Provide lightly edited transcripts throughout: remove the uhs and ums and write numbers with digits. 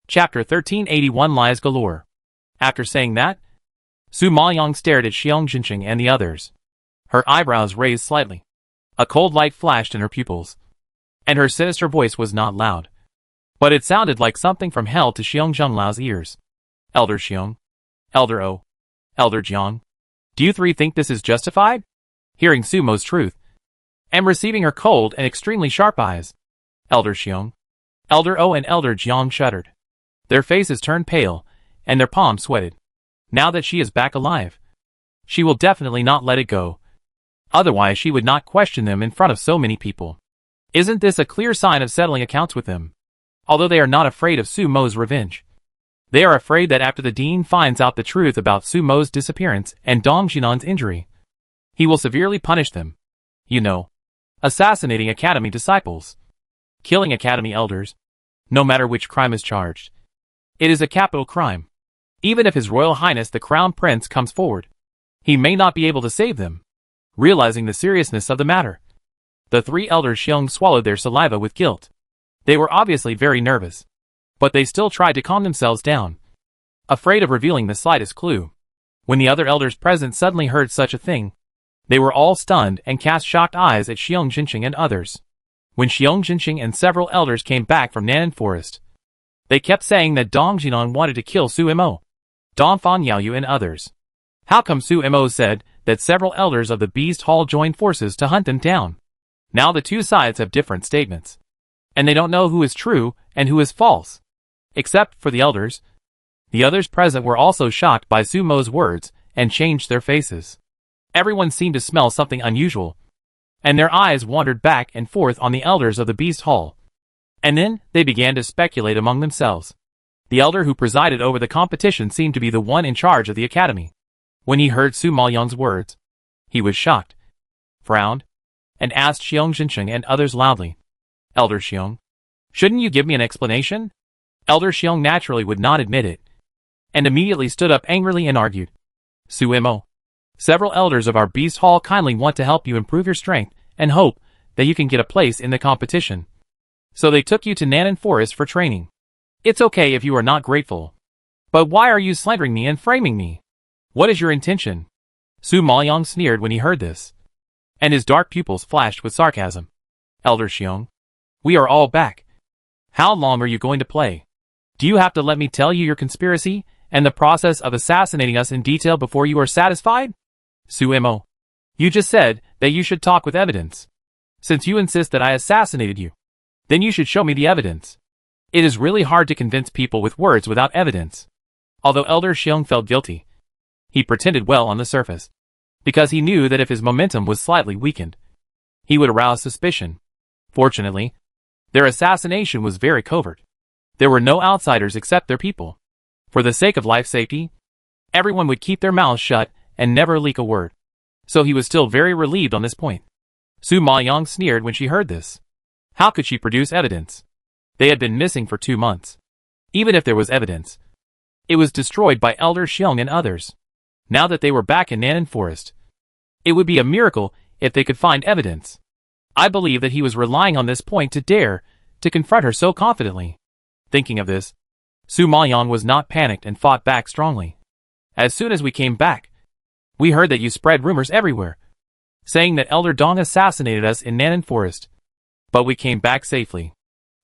Chapter 1381 Lies Galore. After saying that, Su Maoyang stared at Xiong Jinqing and the others. Her eyebrows raised slightly. A cold light flashed in her pupils. And her sinister voice was not loud. But it sounded like something from hell to Xiong Zhenglau's ears. Elder Xiong. Elder O. Elder Jiang. Do you three think this is justified? Hearing Su Mo's truth. And receiving her cold and extremely sharp eyes. Elder Xiong. Elder O and Elder Jiang shuddered. Their faces turned pale, and their palms sweated. Now that she is back alive, she will definitely not let it go. Otherwise she would not question them in front of so many people. Isn't this a clear sign of settling accounts with them? Although they are not afraid of Su Mo's revenge. They are afraid that after the dean finds out the truth about Su Mo's disappearance and Dong Jinan's injury, he will severely punish them. You know, assassinating academy disciples, killing academy elders, no matter which crime is charged. It is a capital crime. Even if His Royal Highness the Crown Prince comes forward, he may not be able to save them. Realizing the seriousness of the matter, the three elders Xiong swallowed their saliva with guilt. They were obviously very nervous, but they still tried to calm themselves down, afraid of revealing the slightest clue. When the other elders present suddenly heard such a thing, they were all stunned and cast shocked eyes at Xiong Jinqing and others. When Xiong Jinqing and several elders came back from Nanan Forest, they kept saying that Dong Jinan wanted to kill Su Mo, Dong Fan Yaoyu and others. How come Su Mo said that several elders of the Beast Hall joined forces to hunt them down? Now the two sides have different statements, and they don't know who is true and who is false. Except for the elders. The others present were also shocked by Su Mo's words and changed their faces. Everyone seemed to smell something unusual, and their eyes wandered back and forth on the elders of the Beast Hall. And then they began to speculate among themselves. The elder who presided over the competition seemed to be the one in charge of the academy. When he heard Su Maoyang's words, he was shocked, frowned, and asked Xiong Jinqing and others loudly, Elder Xiong, shouldn't you give me an explanation? Elder Xiong naturally would not admit it, and immediately stood up angrily and argued, Su Mo, several elders of our Beast Hall kindly want to help you improve your strength and hope that you can get a place in the competition. So they took you to Nanan Forest for training. It's okay if you are not grateful. But why are you slandering me and framing me? What is your intention? Su Maoyang sneered when he heard this, and his dark pupils flashed with sarcasm. Elder Xiong, we are all back. How long are you going to play? Do you have to let me tell you your conspiracy and the process of assassinating us in detail before you are satisfied? Su Mo, you just said that you should talk with evidence. Since you insist that I assassinated you, then you should show me the evidence. It is really hard to convince people with words without evidence. Although Elder Xiong felt guilty, he pretended well on the surface, because he knew that if his momentum was slightly weakened, he would arouse suspicion. Fortunately, their assassination was very covert. There were no outsiders except their people. For the sake of life safety, everyone would keep their mouths shut and never leak a word. So he was still very relieved on this point. Su Maoyang sneered when she heard this. How could she produce evidence? They had been missing for 2 months. Even if there was evidence, it was destroyed by Elder Xiong and others. Now that they were back in Nanan Forest, it would be a miracle if they could find evidence. I believe that he was relying on this point to dare to confront her so confidently. Thinking of this, Su Maoyang was not panicked and fought back strongly. As soon as we came back, we heard that you spread rumors everywhere, saying that Elder Dong assassinated us in Nanan Forest. But we came back safely.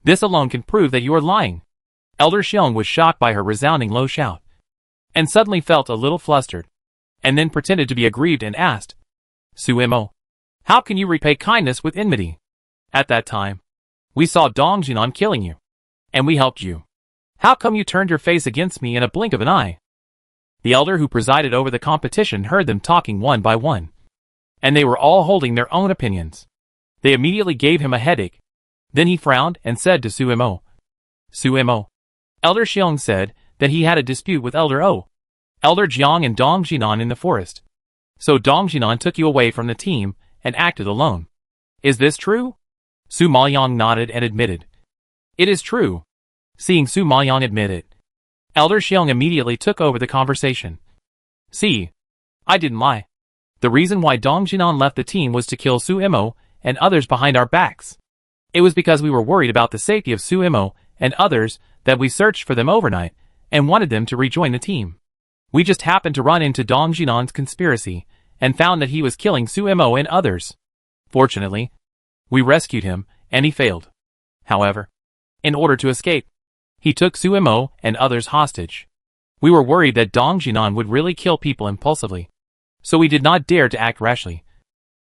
This alone can prove that you are lying. Elder Xiong was shocked by her resounding low shout, and suddenly felt a little flustered, and then pretended to be aggrieved and asked, Su Mo, how can you repay kindness with enmity? At that time, we saw Dong Jinan killing you, and we helped you. How come you turned your face against me in a blink of an eye? The elder who presided over the competition heard them talking one by one, and they were all holding their own opinions. They immediately gave him a headache. Then he frowned and said to Su Mo, Su Mo, Elder Xiong said that he had a dispute with Elder O, Elder Jiang and Dong Jinan in the forest. So Dong Jinan took you away from the team and acted alone. Is this true? Su Maoyang nodded and admitted, it is true. Seeing Su Maoyang admit it, Elder Xiong immediately took over the conversation. See, I didn't lie. The reason why Dong Jinan left the team was to kill Su Mo and others behind our backs. It was because we were worried about the safety of Su Mo and others that we searched for them overnight and wanted them to rejoin the team. We just happened to run into Dong Jinan's conspiracy and found that he was killing Sumo and others. Fortunately, we rescued him, and he failed. However, in order to escape, he took Sumo and others hostage. We were worried that Dong Jinan would really kill people impulsively, so we did not dare to act rashly,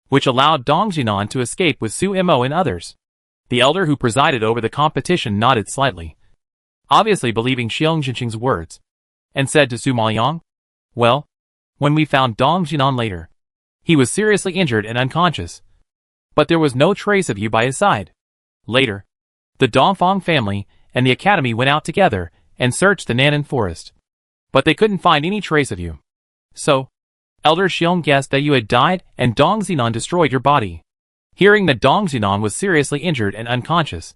which allowed Dong Jinan to escape with Sumo and others. The elder who presided over the competition nodded slightly, obviously believing Xiong Jinqing's words, and said to Su Maoyang, "Well, when we found Dong Jinan later, he was seriously injured and unconscious, but there was no trace of you by his side. Later, the Dongfang family and the academy went out together and searched the Nanan forest, but they couldn't find any trace of you. So, Elder Xiong guessed that you had died and Dong Zinan destroyed your body." Hearing that Dong Zinan was seriously injured and unconscious,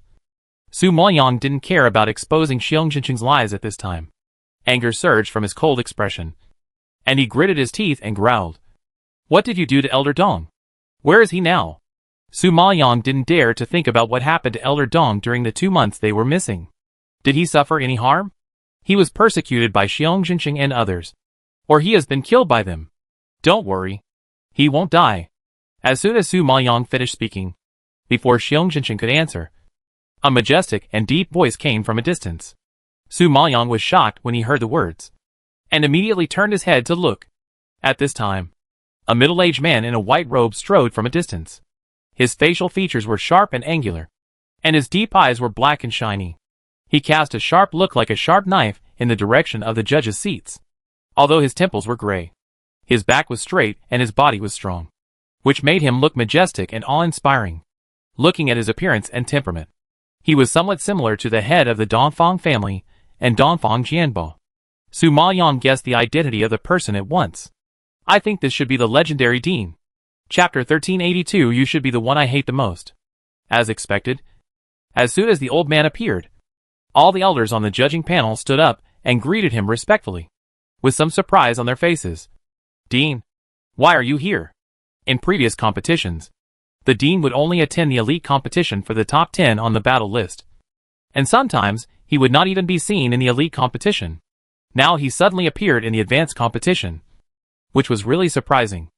Su Maoyang didn't care about exposing Xiong Jinqing's lies at this time. Anger surged from his cold expression, and he gritted his teeth and growled, "What did you do to Elder Dong? Where is he now?" Su Maoyang didn't dare to think about what happened to Elder Dong during the 2 months they were missing. Did he suffer any harm? He was persecuted by Xiong Jinqing and others, or he has been killed by them. Don't worry, he won't die. As soon as Su Maoyang finished speaking, before Xiong Jinqing could answer, a majestic and deep voice came from a distance. Su Maoyang was shocked when he heard the words, and immediately turned his head to look. At this time, a middle-aged man in a white robe strode from a distance. His facial features were sharp and angular, and his deep eyes were black and shiny. He cast a sharp look like a sharp knife in the direction of the judges' seats. Although his temples were gray, his back was straight and his body was strong, which made him look majestic and awe-inspiring. Looking at his appearance and temperament, he was somewhat similar to the head of the Dongfang family and Dongfang Jianbo. Su Maoyang guessed the identity of the person at once. "I think this should be the legendary Dean. Chapter 1382. You should be the one I hate the most." As expected, as soon as the old man appeared, all the elders on the judging panel stood up and greeted him respectfully, with some surprise on their faces. "Dean, why are you here?" In previous competitions, the Dean would only attend the elite competition for the top 10 on the battle list, and sometimes he would not even be seen in the elite competition. Now he suddenly appeared in the advanced competition, which was really surprising.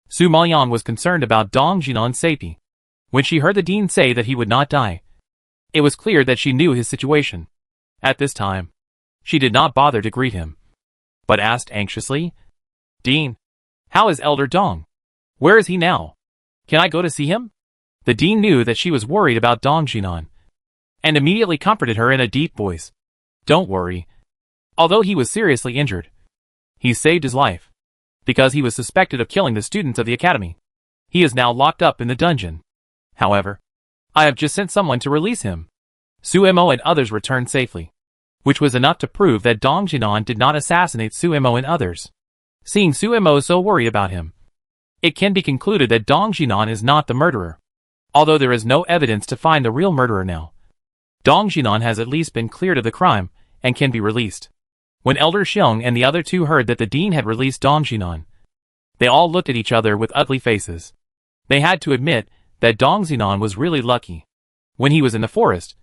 Su Maoyang was concerned about Dong Jinan's safety. When she heard the Dean say that he would not die, it was clear that she knew his situation. At this time, she did not bother to greet him, but asked anxiously, "Dean, how is Elder Dong? Where is he now? Can I go to see him?" The Dean knew that she was worried about Dong Jinan, and immediately comforted her in a deep voice. "Don't worry. Although he was seriously injured, he saved his life, because he was suspected of killing the students of the academy. He is now locked up in the dungeon. However, I have just sent someone to release him." Suemo and others returned safely, which was enough to prove that Dong Jinan did not assassinate Suemo and others. Seeing Suemo so worried about him, it can be concluded that Dong Jinan is not the murderer. Although there is no evidence to find the real murderer now, Dong Jinan has at least been cleared of the crime and can be released. When Elder Xiong and the other two heard that the Dean had released Dong Jinan, they all looked at each other with ugly faces. They had to admit that Dong Jinan was really lucky. When he was in the forest,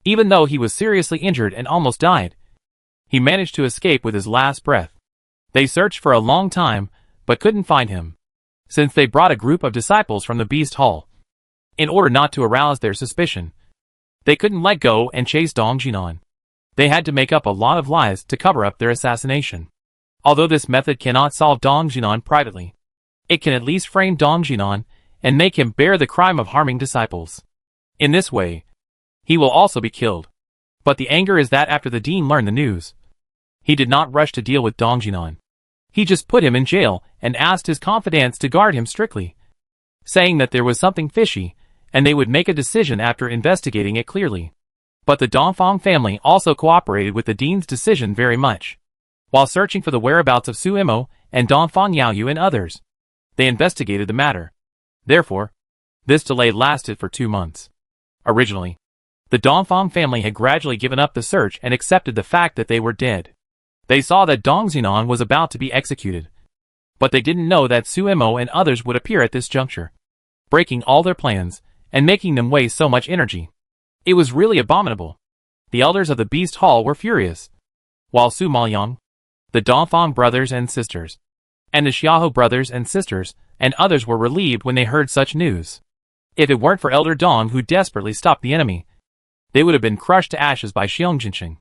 even though he was seriously injured and almost died, he managed to escape with his last breath. They searched for a long time, but couldn't find him, since they brought a group of disciples from the Beast Hall. In order not to arouse their suspicion, they couldn't let go and chase Dong Jinan. They had to make up a lot of lies to cover up their assassination. Although this method cannot solve Dong Jinan privately, it can at least frame Dong Jinan and make him bear the crime of harming disciples. In this way, he will also be killed. But the anger is that after the Dean learned the news, he did not rush to deal with Dong Jinan. He just put him in jail and asked his confidants to guard him strictly, saying that there was something fishy and they would make a decision after investigating it clearly. But the Dongfang family also cooperated with the Dean's decision very much. While searching for the whereabouts of Suemo and Dongfang Yaoyu and others, they investigated the matter. Therefore, this delay lasted for 2 months. Originally, the Dongfang family had gradually given up the search and accepted the fact that they were dead. They saw that Dong Zinan was about to be executed, but they didn't know that Suemo and others would appear at this juncture, breaking all their plans and making them waste so much energy. It was really abominable. The elders of the Beast Hall were furious, while Su Maoyang, the Dongfang brothers and sisters, and the Xiahou brothers and sisters, and others were relieved when they heard such news. If it weren't for Elder Dong who desperately stopped the enemy, they would have been crushed to ashes by Xiangjinsheng,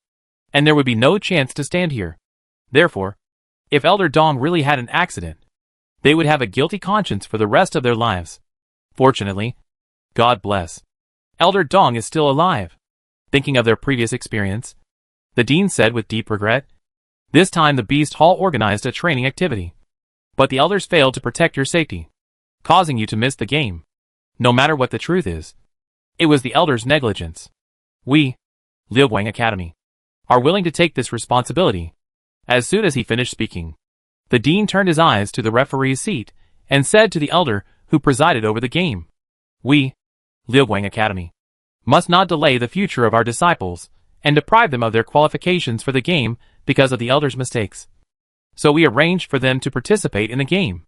and there would be no chance to stand here. Therefore, if Elder Dong really had an accident, they would have a guilty conscience for the rest of their lives. Fortunately, God bless, Elder Dong is still alive. Thinking of their previous experience, the dean said with deep regret, this time the Beast Hall organized a training activity, but the elders failed to protect your safety, causing you to miss the game. No matter what the truth is, it was the elders' negligence. We, Liuguang Academy, are willing to take this responsibility. As soon as he finished speaking, the dean turned his eyes to the referee's seat and said to the elder who presided over the game, we, Liuguang Academy, must not delay the future of our disciples and deprive them of their qualifications for the game because of the elders' mistakes. So we arranged for them to participate in the game.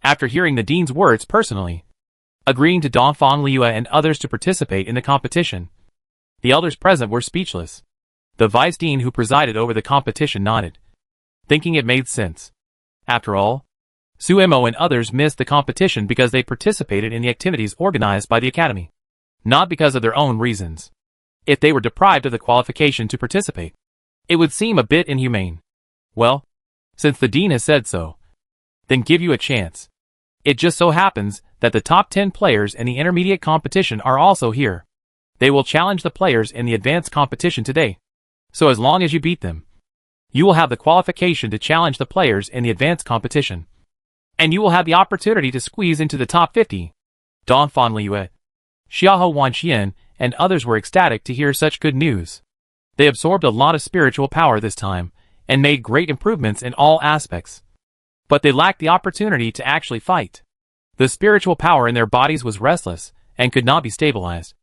After hearing the dean's words personally, agreeing to Dongfang Liu and others to participate in the competition, the elders present were speechless. The vice dean who presided over the competition nodded, thinking it made sense. After all, Su Imo and others missed the competition because they participated in the activities organized by the academy, not because of their own reasons. If they were deprived of the qualification to participate, it would seem a bit inhumane. Well, since the dean has said so, then give you a chance. It just so happens that the top 10 players in the intermediate competition are also here. They will challenge the players in the advanced competition today. So as long as you beat them, you will have the qualification to challenge the players in the advanced competition. And you will have the opportunity to squeeze into the top 50. Dongfang Liu, Xiahou Wanxian, and others were ecstatic to hear such good news. They absorbed a lot of spiritual power this time, and made great improvements in all aspects. But they lacked the opportunity to actually fight. The spiritual power in their bodies was restless, and could not be stabilized.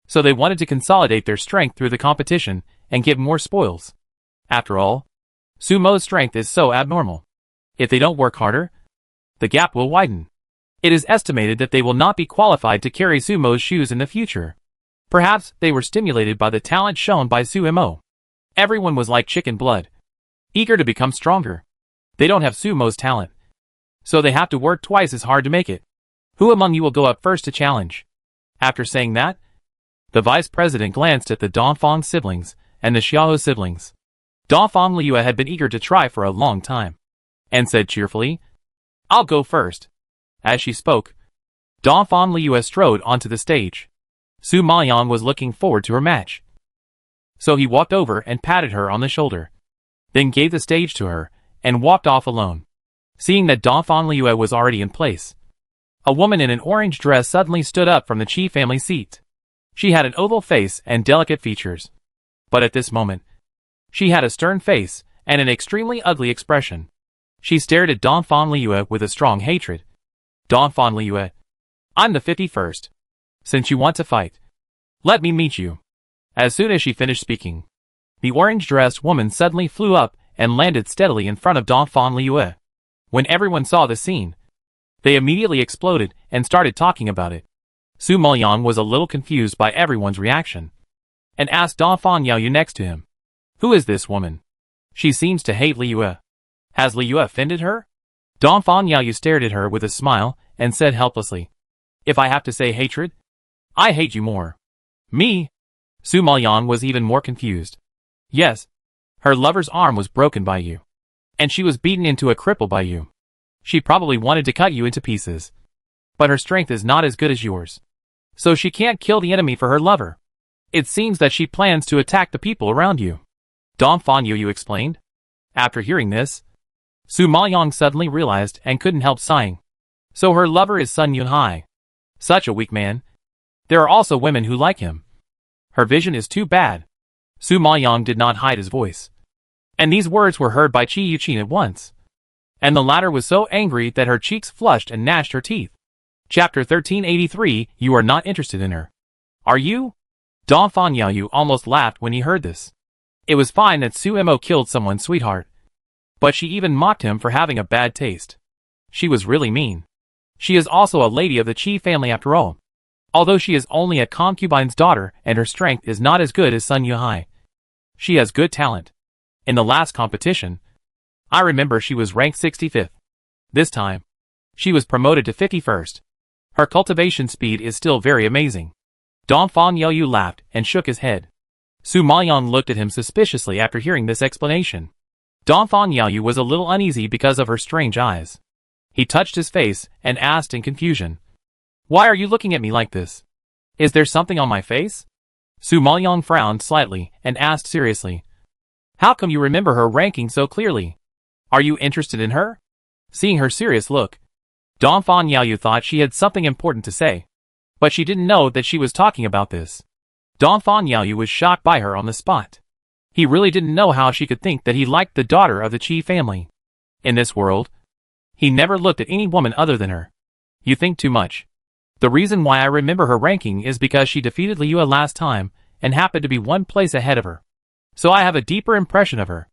So they wanted to consolidate their strength through the competition, and give more spoils. After all, Sumo's strength is so abnormal. If they don't work harder, the gap will widen. It is estimated that they will not be qualified to carry Sumo's shoes in the future. Perhaps they were stimulated by the talent shown by Su Imo. Everyone was like chicken blood, eager to become stronger. They don't have Sumo's talent, so they have to work twice as hard to make it. Who among you will go up first to challenge? After saying that, the vice president glanced at the Dongfang siblings and the Xiahou siblings. Dongfang Liu had been eager to try for a long time, and said cheerfully, I'll go first. As she spoke, Dongfang Liu strode onto the stage. Su Maoyang was looking forward to her match, so he walked over and patted her on the shoulder, then gave the stage to her, and walked off alone. Seeing that Dongfang Liu was already in place, a woman in an orange dress suddenly stood up from the Qi family seat. She had an oval face and delicate features, but at this moment, she had a stern face and an extremely ugly expression. She stared at Dongfang Liu with a strong hatred. Dongfang Liu, I'm the 51st. Since you want to fight, let me meet you. As soon as she finished speaking, the orange-dressed woman suddenly flew up and landed steadily in front of Dongfang Liu. When everyone saw the scene, they immediately exploded and started talking about it. Su Maoyang was a little confused by everyone's reaction, and asked Dongfang Yaoyu next to him, Who is this woman? She seems to hate Liu. Has Liu offended her? Dongfang Yaoyu stared at her with a smile and said helplessly, If I have to say hatred, I hate you more. Me? Su Maoyang was even more confused. Yes, her lover's arm was broken by you, and she was beaten into a cripple by you. She probably wanted to cut you into pieces, but her strength is not as good as yours, so she can't kill the enemy for her lover. It seems that she plans to attack the people around you. Dongfang Yaoyu explained. After hearing this, Su Maoyang suddenly realized and couldn't help sighing. So her lover is Sun Yunhai. Such a weak man. There are also women who like him. Her vision is too bad. Su Maoyang did not hide his voice, and these words were heard by Qi Yuqin at once. And the latter was so angry that her cheeks flushed and gnashed her teeth. Chapter 1383, You are not interested in her, are you? Dongfang Yaoyu almost laughed when he heard this. It was fine that Su Imo killed someone's sweetheart, but she even mocked him for having a bad taste. She was really mean. She is also a lady of the Qi family after all, although she is only a concubine's daughter and her strength is not as good as Sun Yuhai. She has good talent. In the last competition, I remember she was ranked 65th. This time, she was promoted to 51st. Her cultivation speed is still very amazing. Dongfang Yaoyu laughed and shook his head. Su Maoyang looked at him suspiciously after hearing this explanation. Dongfang Yaoyu was a little uneasy because of her strange eyes. He touched his face and asked in confusion, "Why are you looking at me like this? Is there something on my face?" Su Maoyang frowned slightly and asked seriously, "How come you remember her ranking so clearly? Are you interested in her?" Seeing her serious look, Dongfang Yaoyu thought she had something important to say, but she didn't know that she was talking about this. Dongfang Yaoyu was shocked by her on the spot. He really didn't know how she could think that he liked the daughter of the Qi family. In this world, he never looked at any woman other than her. You think too much. The reason why I remember her ranking is because she defeated Liu last time and happened to be one place ahead of her. So I have a deeper impression of her.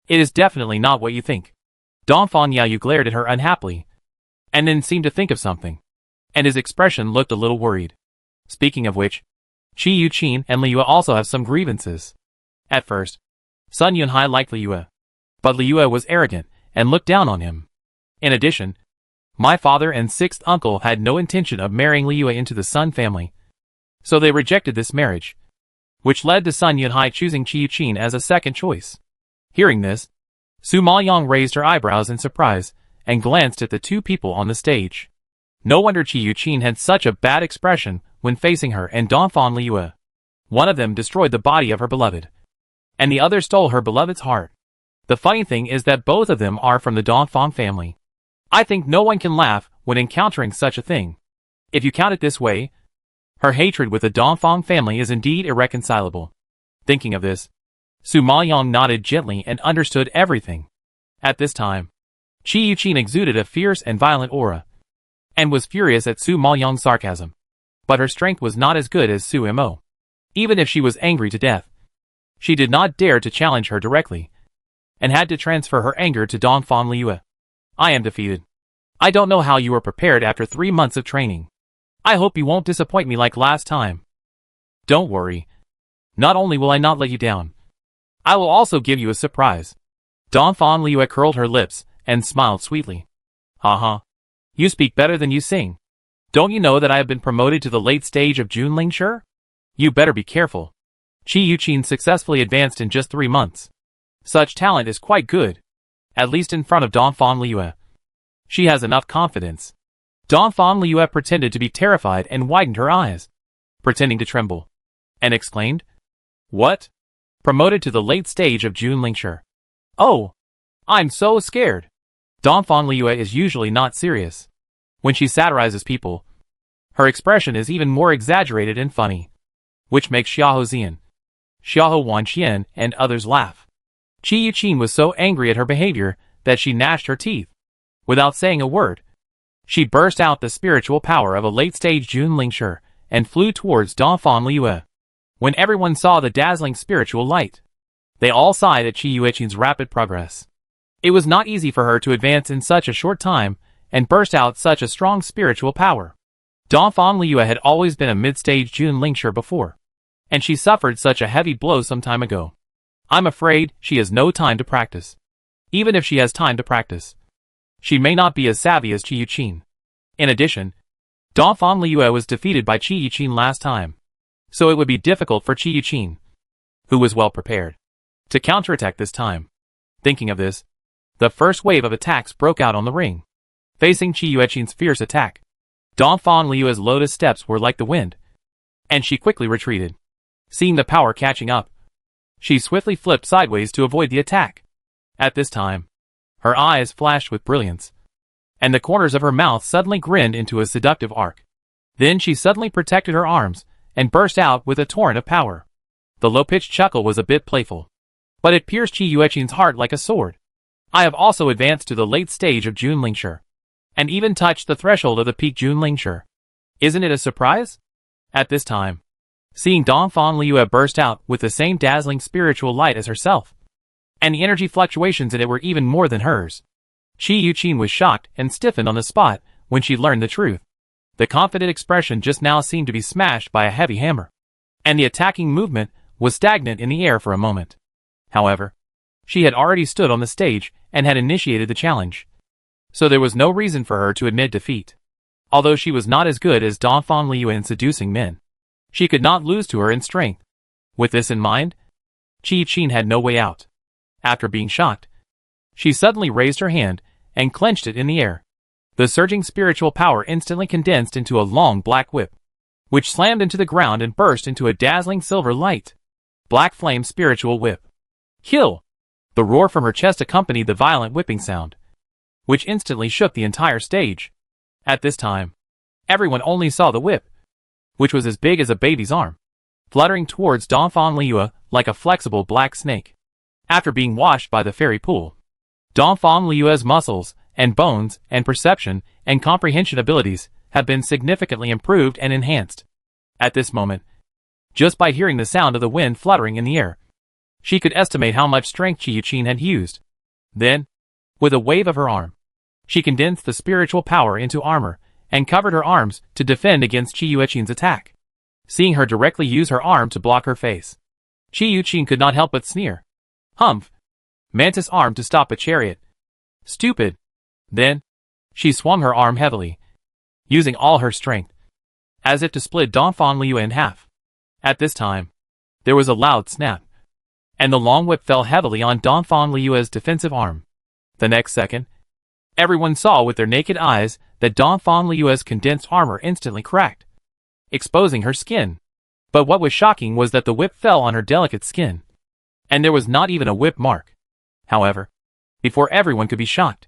It is definitely not what you think. Dongfang Yaoyu glared at her unhappily, and then seemed to think of something, and his expression looked a little worried. Speaking of which, Qi Yuqin and Liu also have some grievances. At first, Sun Yunhai liked Liu, but Liu was arrogant and looked down on him. In addition, my father and sixth uncle had no intention of marrying Liu into the Sun family, so they rejected this marriage, which led to Sun Yunhai choosing Qi Yuqin as a second choice. Hearing this, Su Maoyang raised her eyebrows in surprise and glanced at the two people on the stage. No wonder Qi Yuqin had such a bad expression when facing her and Dongfang Liu. One of them destroyed the body of her beloved, and the other stole her beloved's heart. The funny thing is that both of them are from the Dongfang family. I think no one can laugh when encountering such a thing. If you count it this way, her hatred with the Dongfang family is indeed irreconcilable. Thinking of this, Su Maoyang nodded gently and understood everything. At this time, Qi Yuqin exuded a fierce and violent aura, and was furious at Su Maoyang's sarcasm. But her strength was not as good as Su Mo. Even if she was angry to death, she did not dare to challenge her directly, and had to transfer her anger to Dongfang Liu. I am defeated. I don't know how you were prepared after 3 months of training. I hope you won't disappoint me like last time. Don't worry. Not only will I not let you down, I will also give you a surprise. Dongfang Liu curled her lips and smiled sweetly. Haha. You speak better than you sing. Don't you know that I have been promoted to the late stage of Junling Shi? You better be careful. Qi Yuqin successfully advanced in just 3 months. Such talent is quite good, at least in front of Dongfang Liu. She has enough confidence. Dongfang Liu pretended to be terrified and widened her eyes, pretending to tremble, and exclaimed, "What? Promoted to the late stage of Junling Shi? Oh, I'm so scared." Dongfang Liu is usually not serious. When she satirizes people, her expression is even more exaggerated and funny, which makes Xiahou Xian, Xiahou Wanqian, and others laugh. Qi Yuqin was so angry at her behavior that she gnashed her teeth. Without saying a word, she burst out the spiritual power of a late-stage Junling Shi and flew towards Dongfang Liu. When everyone saw the dazzling spiritual light, they all sighed at Qi Yuqin's rapid progress. It was not easy for her to advance in such a short time and burst out such a strong spiritual power. Dongfang Liu had always been a mid-stage Junling Shi before, and she suffered such a heavy blow some time ago. I'm afraid she has no time to practice. Even if she has time to practice, she may not be as savvy as Qi Yuqin. In addition, Dongfang Liu was defeated by Qi Yuqin last time, so it would be difficult for Qi Yuqin, who was well prepared, to counterattack this time. Thinking of this, the first wave of attacks broke out on the ring. Facing Qi Yuqin's fierce attack, Dongfang Liu's lotus steps were like the wind, and she quickly retreated. Seeing the power catching up, she swiftly flipped sideways to avoid the attack. At this time, her eyes flashed with brilliance, and the corners of her mouth suddenly grinned into a seductive arc. Then she suddenly protected her arms and burst out with a torrent of power. The low-pitched chuckle was a bit playful, but it pierced Qi Yuqin's heart like a sword. I have also advanced to the late stage of Junling Shi, and even touched the threshold of the peak Junling Shi. Isn't it a surprise? At this time, seeing Dongfang Liu burst out with the same dazzling spiritual light as herself, and the energy fluctuations in it were even more than hers, Qi Yuqin was shocked and stiffened on the spot when she learned the truth. The confident expression just now seemed to be smashed by a heavy hammer, and the attacking movement was stagnant in the air for a moment. However, she had already stood on the stage and had initiated the challenge, so there was no reason for her to admit defeat. Although she was not as good as Dongfang Liu in seducing men, she could not lose to her in strength. With this in mind, Qi Yuqin had no way out. After being shocked, she suddenly raised her hand and clenched it in the air. The surging spiritual power instantly condensed into a long black whip, which slammed into the ground and burst into a dazzling silver light. Black flame spiritual whip. Kill! The roar from her chest accompanied the violent whipping sound, which instantly shook the entire stage. At this time, everyone only saw the whip, which was as big as a baby's arm, fluttering towards Dongfang Liu like a flexible black snake. After being washed by the fairy pool, Dongfang Liu's muscles and bones and perception and comprehension abilities have been significantly improved and enhanced. At this moment, just by hearing the sound of the wind fluttering in the air, she could estimate how much strength Qi Yuqin had used. Then, with a wave of her arm, she condensed the spiritual power into armor and covered her arms to defend against Qi Yuqin's attack. Seeing her directly use her arm to block her face, Qi Yuqin could not help but sneer. Humph! Mantis arm to stop a chariot. Stupid! Then, she swung her arm heavily, using all her strength, as if to split Dongfang Liu in half. At this time, there was a loud snap, and the long whip fell heavily on Dongfang Liu's defensive arm. The next second, everyone saw with their naked eyes that Dongfang Liu's condensed armor instantly cracked, exposing her skin. But what was shocking was that the whip fell on her delicate skin, and there was not even a whip mark. However, before everyone could be shocked,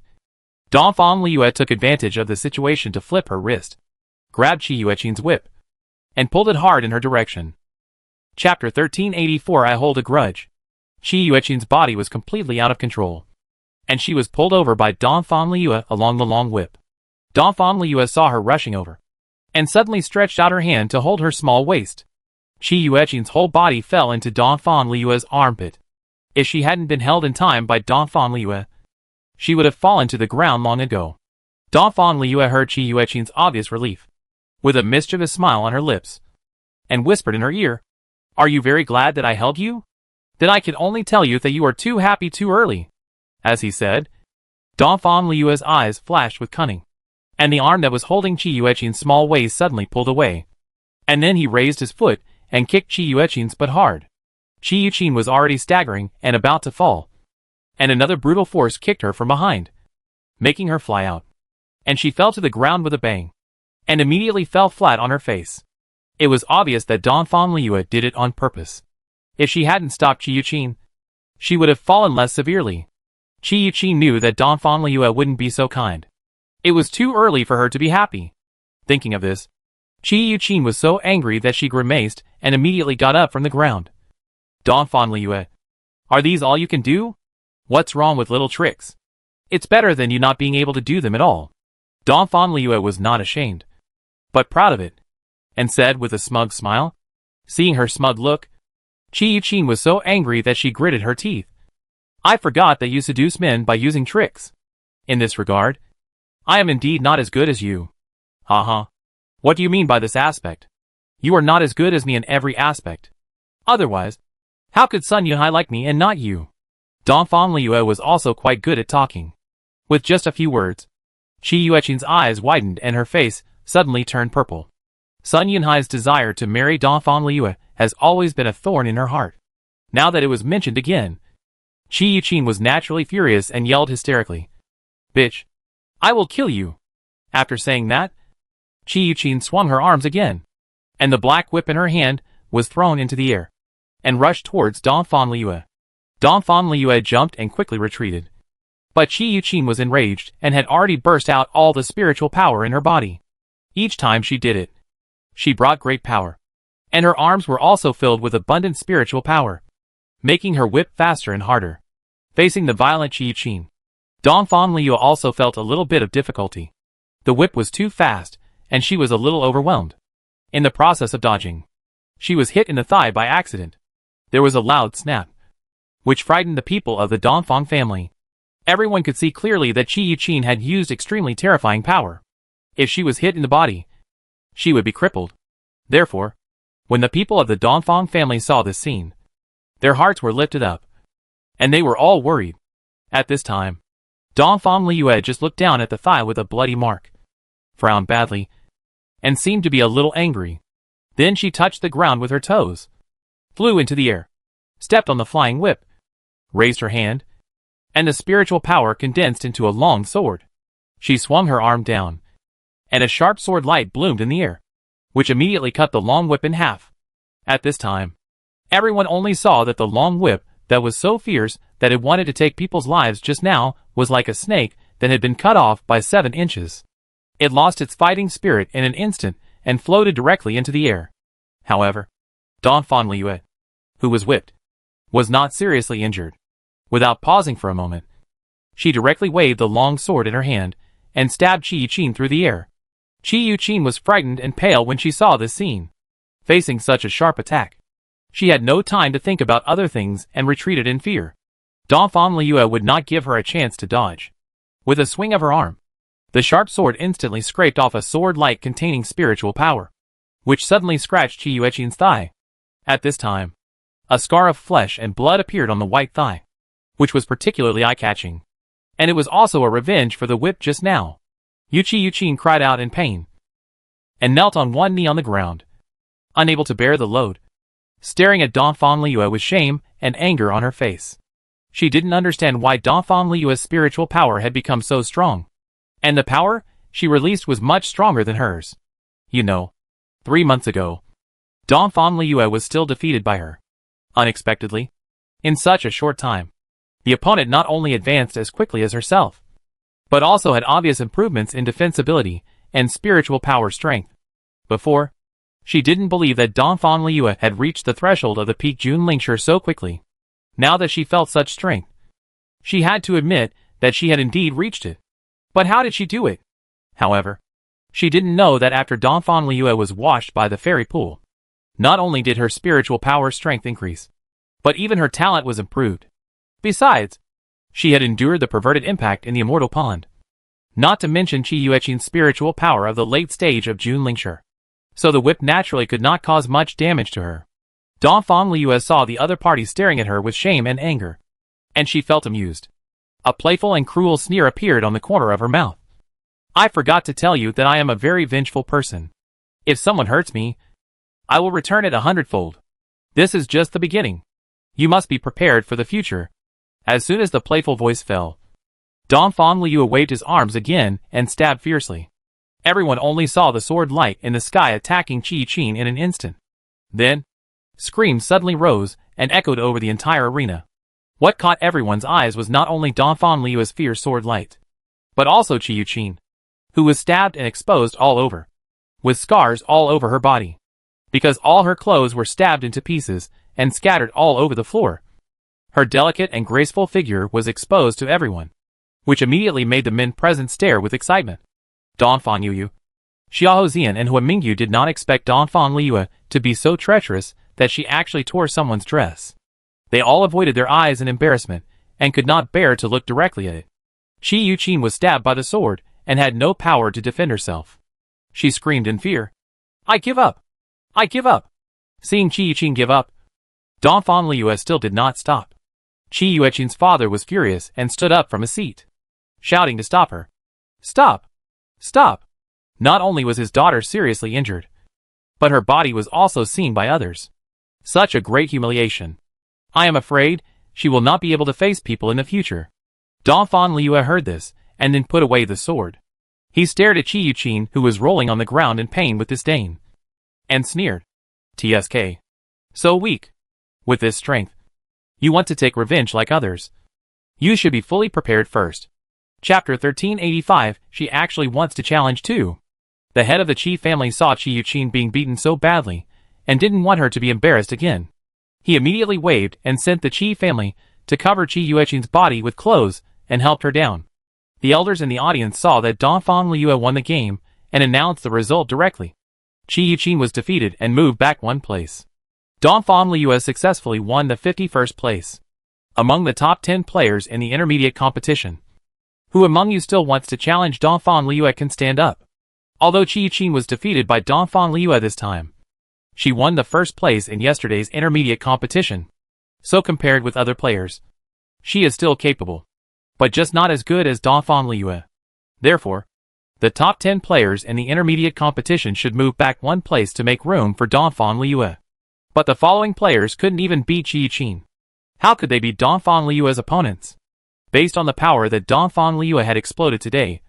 Dongfang Liu took advantage of the situation to flip her wrist, grabbed Qi Yuqin's whip, and pulled it hard in her direction. Chapter 1384 I Hold a Grudge. Qi Yuqin's body was completely out of control, and she was pulled over by Dongfang Liu along the long whip. Dongfang Liu saw her rushing over, and suddenly stretched out her hand to hold her small waist. Qi Yuqin's whole body fell into Dongfang Liu's armpit. If she hadn't been held in time by Dongfang Liu, she would have fallen to the ground long ago. Dongfang Liu heard Qi Yuqin's obvious relief, with a mischievous smile on her lips, and whispered in her ear, "Are you very glad that I held you? Then I can only tell you that you are too happy too early." As he said, Dongfang Liu's eyes flashed with cunning, and the arm that was holding Qi Yuqin's small waist suddenly pulled away. And then he raised his foot and kicked Qi Yuqin's butt hard. Qi Yuqin was already staggering and about to fall, and another brutal force kicked her from behind, making her fly out, and she fell to the ground with a bang, and immediately fell flat on her face. It was obvious that Dongfang Liu did it on purpose. If she hadn't stopped Qi Yuqin, she would have fallen less severely. Qi Yuqin knew that Dongfang Liu wouldn't be so kind. It was too early for her to be happy. Thinking of this, Qi Yuqin was so angry that she grimaced and immediately got up from the ground. Dongfang Liu, are these all you can do? What's wrong with little tricks? It's better than you not being able to do them at all. Dongfang Liu was not ashamed, but proud of it, and said with a smug smile. Seeing her smug look, Qi Yuqin was so angry that she gritted her teeth. I forgot that you seduce men by using tricks. In this regard, I am indeed not as good as you. Haha. What do you mean by this aspect? You are not as good as me in every aspect. Otherwise, how could Sun Yunhai like me and not you? Dongfang Liu was also quite good at talking. With just a few words, Qi Yuqin's eyes widened and her face suddenly turned purple. Sun Yunhai's desire to marry Dongfang Liu has always been a thorn in her heart. Now that it was mentioned again, Qi Yuqin was naturally furious and yelled hysterically, "Bitch! I will kill you!" After saying that, Qi Yuqin swung her arms again, and the black whip in her hand was thrown into the air, and rushed towards Dongfang Liu. Dongfang Liu jumped and quickly retreated. But Qi Yuqin was enraged and had already burst out all the spiritual power in her body. Each time she did it, she brought great power, and her arms were also filled with abundant spiritual power, making her whip faster and harder. Facing the violent Qi Yuqin, Dongfang Liu also felt a little bit of difficulty. The whip was too fast, and she was a little overwhelmed. In the process of dodging, she was hit in the thigh by accident. There was a loud snap, which frightened the people of the Dongfang family. Everyone could see clearly that Qi Yuqin had used extremely terrifying power. If she was hit in the body, she would be crippled. Therefore, when the people of the Dongfang family saw this scene, their hearts were lifted up, and they were all worried. At this time, Dongfang Liyue just looked down at the thigh with a bloody mark, frowned badly, and seemed to be a little angry. Then she touched the ground with her toes, flew into the air, stepped on the flying whip, raised her hand, and the spiritual power condensed into a long sword. She swung her arm down, and a sharp sword light bloomed in the air, which immediately cut the long whip in half. At this time, everyone only saw that the long whip that was so fierce that it wanted to take people's lives just now was like a snake that had been cut off by 7 inches. It lost its fighting spirit in an instant and floated directly into the air. However, Dongfang Liyue, who was whipped, was not seriously injured. Without pausing for a moment, she directly waved the long sword in her hand and stabbed Qi Yuqin through the air. Qi Yuqin was frightened and pale when she saw this scene. Facing such a sharp attack, she had no time to think about other things and retreated in fear. Dongfang Liyue would not give her a chance to dodge. With a swing of her arm, the sharp sword instantly scraped off a sword light containing spiritual power, which suddenly scratched Qi Yuqin's thigh. At this time, a scar of flesh and blood appeared on the white thigh, which was particularly eye-catching, and it was also a revenge for the whip just now. Qi Yuqin cried out in pain, and knelt on one knee on the ground, unable to bear the load, staring at Dongfang Liyue with shame and anger on her face. She didn't understand why Dongfang Liyue's spiritual power had become so strong, and the power she released was much stronger than hers. 3 months ago, Dongfang Liyue was still defeated by her. Unexpectedly, in such a short time, the opponent not only advanced as quickly as herself, but also had obvious improvements in defensibility and spiritual power strength. Before, she didn't believe that Dongfang Liyue had reached the threshold of the peak Junlingshi so quickly. Now that she felt such strength, she had to admit that she had indeed reached it. But how did she do it? However, she didn't know that after Dongfang Liyue was washed by the fairy pool, not only did her spiritual power strength increase, but even her talent was improved. Besides, she had endured the perverted impact in the immortal pond, not to mention Qi Yuqin's spiritual power of the late stage of Junlingshi. So the whip naturally could not cause much damage to her. Dongfang Liyue saw the other party staring at her with shame and anger, and she felt amused. A playful and cruel sneer appeared on the corner of her mouth. I forgot to tell you that I am a very vengeful person. If someone hurts me, I will return it 100-fold. This is just the beginning. You must be prepared for the future. As soon as the playful voice fell, Dongfang Liyue waved his arms again and stabbed fiercely. Everyone only saw the sword light in the sky attacking Qi Yuqin in an instant. Then, screams suddenly rose and echoed over the entire arena. What caught everyone's eyes was not only Dongfang Liyue's fierce sword light, but also Qi Yuqin, who was stabbed and exposed all over, with scars all over her body, because all her clothes were stabbed into pieces and scattered all over the floor. Her delicate and graceful figure was exposed to everyone, which immediately made the men present stare with excitement. Dongfang Liyue, Xiao Zian and Hua Mingyu did not expect Dongfang Liyue to be so treacherous that she actually tore someone's dress. They all avoided their eyes in embarrassment and could not bear to look directly at it. Qi Yuqin was stabbed by the sword and had no power to defend herself. She screamed in fear. I give up! I give up! Seeing Qi Yuqin give up, Dongfang Liyue still did not stop. Qi Yuqin's father was furious and stood up from his seat, shouting to stop her. Stop! Stop! Not only was his daughter seriously injured, but her body was also seen by others. Such a great humiliation. I am afraid she will not be able to face people in the future. Dongfang Liyue heard this, and then put away the sword. He stared at Qi Yuqin, who was rolling on the ground in pain with disdain, and sneered. TSK. So weak. With this strength, you want to take revenge like others. You should be fully prepared first. Chapter 1385, she actually wants to challenge too. The head of the Qi family saw Qi Yuqin being beaten so badly, and didn't want her to be embarrassed again. He immediately waved and sent the Qi family to cover Qi Yuqin's body with clothes and helped her down. The elders in the audience saw that Dongfang Liyue won the game and announced the result directly. Qi Yuqin was defeated and moved back 1 place. Dongfang Liyue successfully won the 51st place. Among the top 10 players in the intermediate competition, who among you still wants to challenge Dongfang Liyue can stand up? Although Qi Yuqin was defeated by Dongfang Liyue this time, she won the 1st place in yesterday's intermediate competition. So compared with other players, She is still capable, but just not as good as Dongfang Liyue. Therefore, the top 10 players in the intermediate competition should move back one place to make room for Dongfang Liyue. But the following players couldn't even beat Qi Yuqin. How could they be Dongfang Liyue's opponents? Based on the power that Dongfang Liyue had exploded today,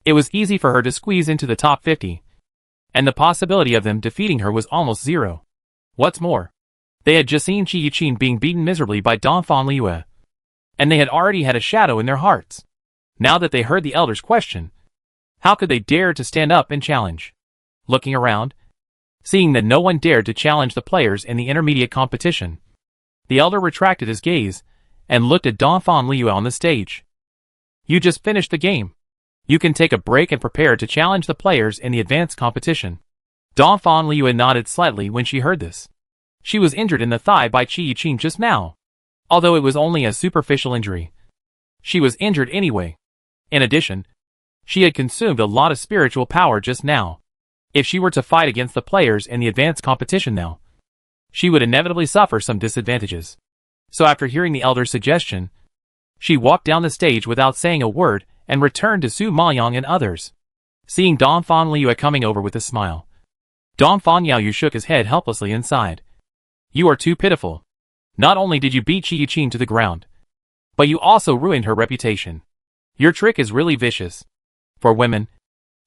it was easy for her to squeeze into the top 50, and the possibility of them defeating her was almost zero. What's more, they had just seen Qi Yuqin being beaten miserably by Dongfang Liyue, and they had already had a shadow in their hearts. Now that they heard the elder's question, how could they dare to stand up and challenge? Looking around, seeing that no one dared to challenge the players in the intermediate competition, the elder retracted his gaze and looked at Dongfang Liyue on the stage. You just finished the game. You can take a break and prepare to challenge the players in the advanced competition. Dongfang Liyue nodded slightly when she heard this. She was injured in the thigh by Qi Yuqin just now. Although it was only a superficial injury, she was injured anyway. In addition, she had consumed a lot of spiritual power just now. If she were to fight against the players in the advanced competition now, she would inevitably suffer some disadvantages. So after hearing the elder's suggestion, she walked down the stage without saying a word and returned to Su Maoyang and others. Seeing Dongfang Liyue coming over with a smile, Dongfang Yaoyu shook his head helplessly and sighed. You are too pitiful. Not only did you beat Qi Yuqin to the ground, but you also ruined her reputation. Your trick is really vicious. For women,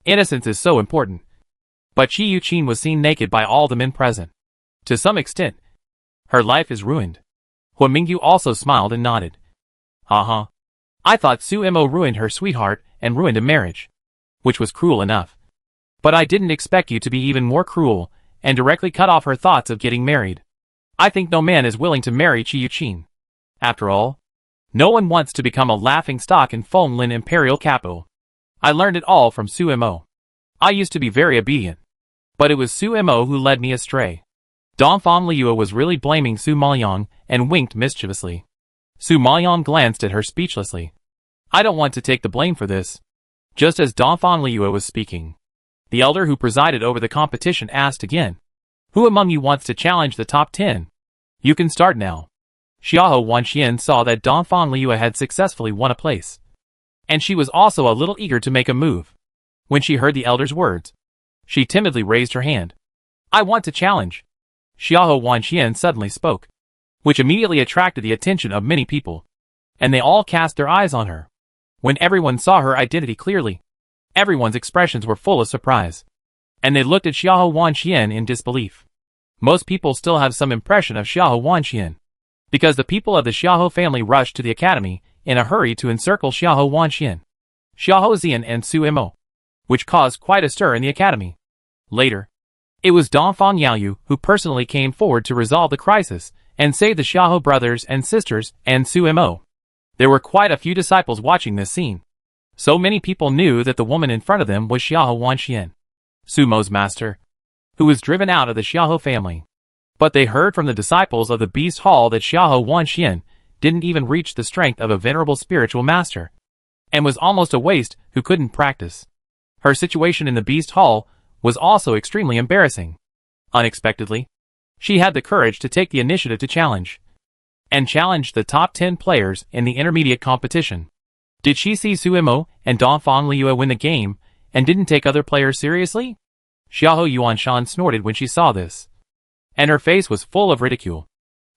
innocence is so important. But Qi Yuqin was seen naked by all the men present. To some extent, her life is ruined. Huo Mingyu also smiled and nodded. Uh-huh. I thought Su Mo ruined her sweetheart and ruined a marriage, which was cruel enough. But I didn't expect you to be even more cruel and directly cut off her thoughts of getting married. I think no man is willing to marry Qi Yuqin. After all, no one wants to become a laughingstock in Fenglin Imperial Capital. I learned it all from Su Mo. I used to be very obedient, but it was Su Mo who led me astray. Dongfang Liyue was really blaming Su Maoyang and winked mischievously. Su Maoyang glanced at her speechlessly. I don't want to take the blame for this. Just as Dongfang Liyue was speaking, the elder who presided over the competition asked again, Who among you wants to challenge the top 10? You can start now. Xiahou Wanxian saw that Dongfang Liyue had successfully won a place, and she was also a little eager to make a move. When she heard the elder's words, she timidly raised her hand. I want to challenge. Xiahou Wanxian suddenly spoke, which immediately attracted the attention of many people, and they all cast their eyes on her. When everyone saw her identity clearly, everyone's expressions were full of surprise, and they looked at Xiahou Wanxian in disbelief. Most people still have some impression of Xiahou Wanxian, because the people of the Xiahou family rushed to the academy in a hurry to encircle Xiahou Wanxian, Xiahou Xian and Su Mo, which caused quite a stir in the academy. Later, it was Dongfang Yaoyu who personally came forward to resolve the crisis and save the Xiahou brothers and sisters and Su Mo. There were quite a few disciples watching this scene. So many people knew that the woman in front of them was Xiahou Wanxian, Su Mo's master, who was driven out of the Xiahou family. But they heard from the disciples of the Beast Hall that Xiahou Wanxian didn't even reach the strength of a venerable spiritual master, and was almost a waste who couldn't practice. Her situation in the Beast Hall was also extremely embarrassing. Unexpectedly, she had the courage to take the initiative to challenge the top 10 players in the intermediate competition. Did she see Su Mo and Dongfang Liyue win the game and didn't take other players seriously? Xiahou Yuanshan snorted when she saw this, and her face was full of ridicule.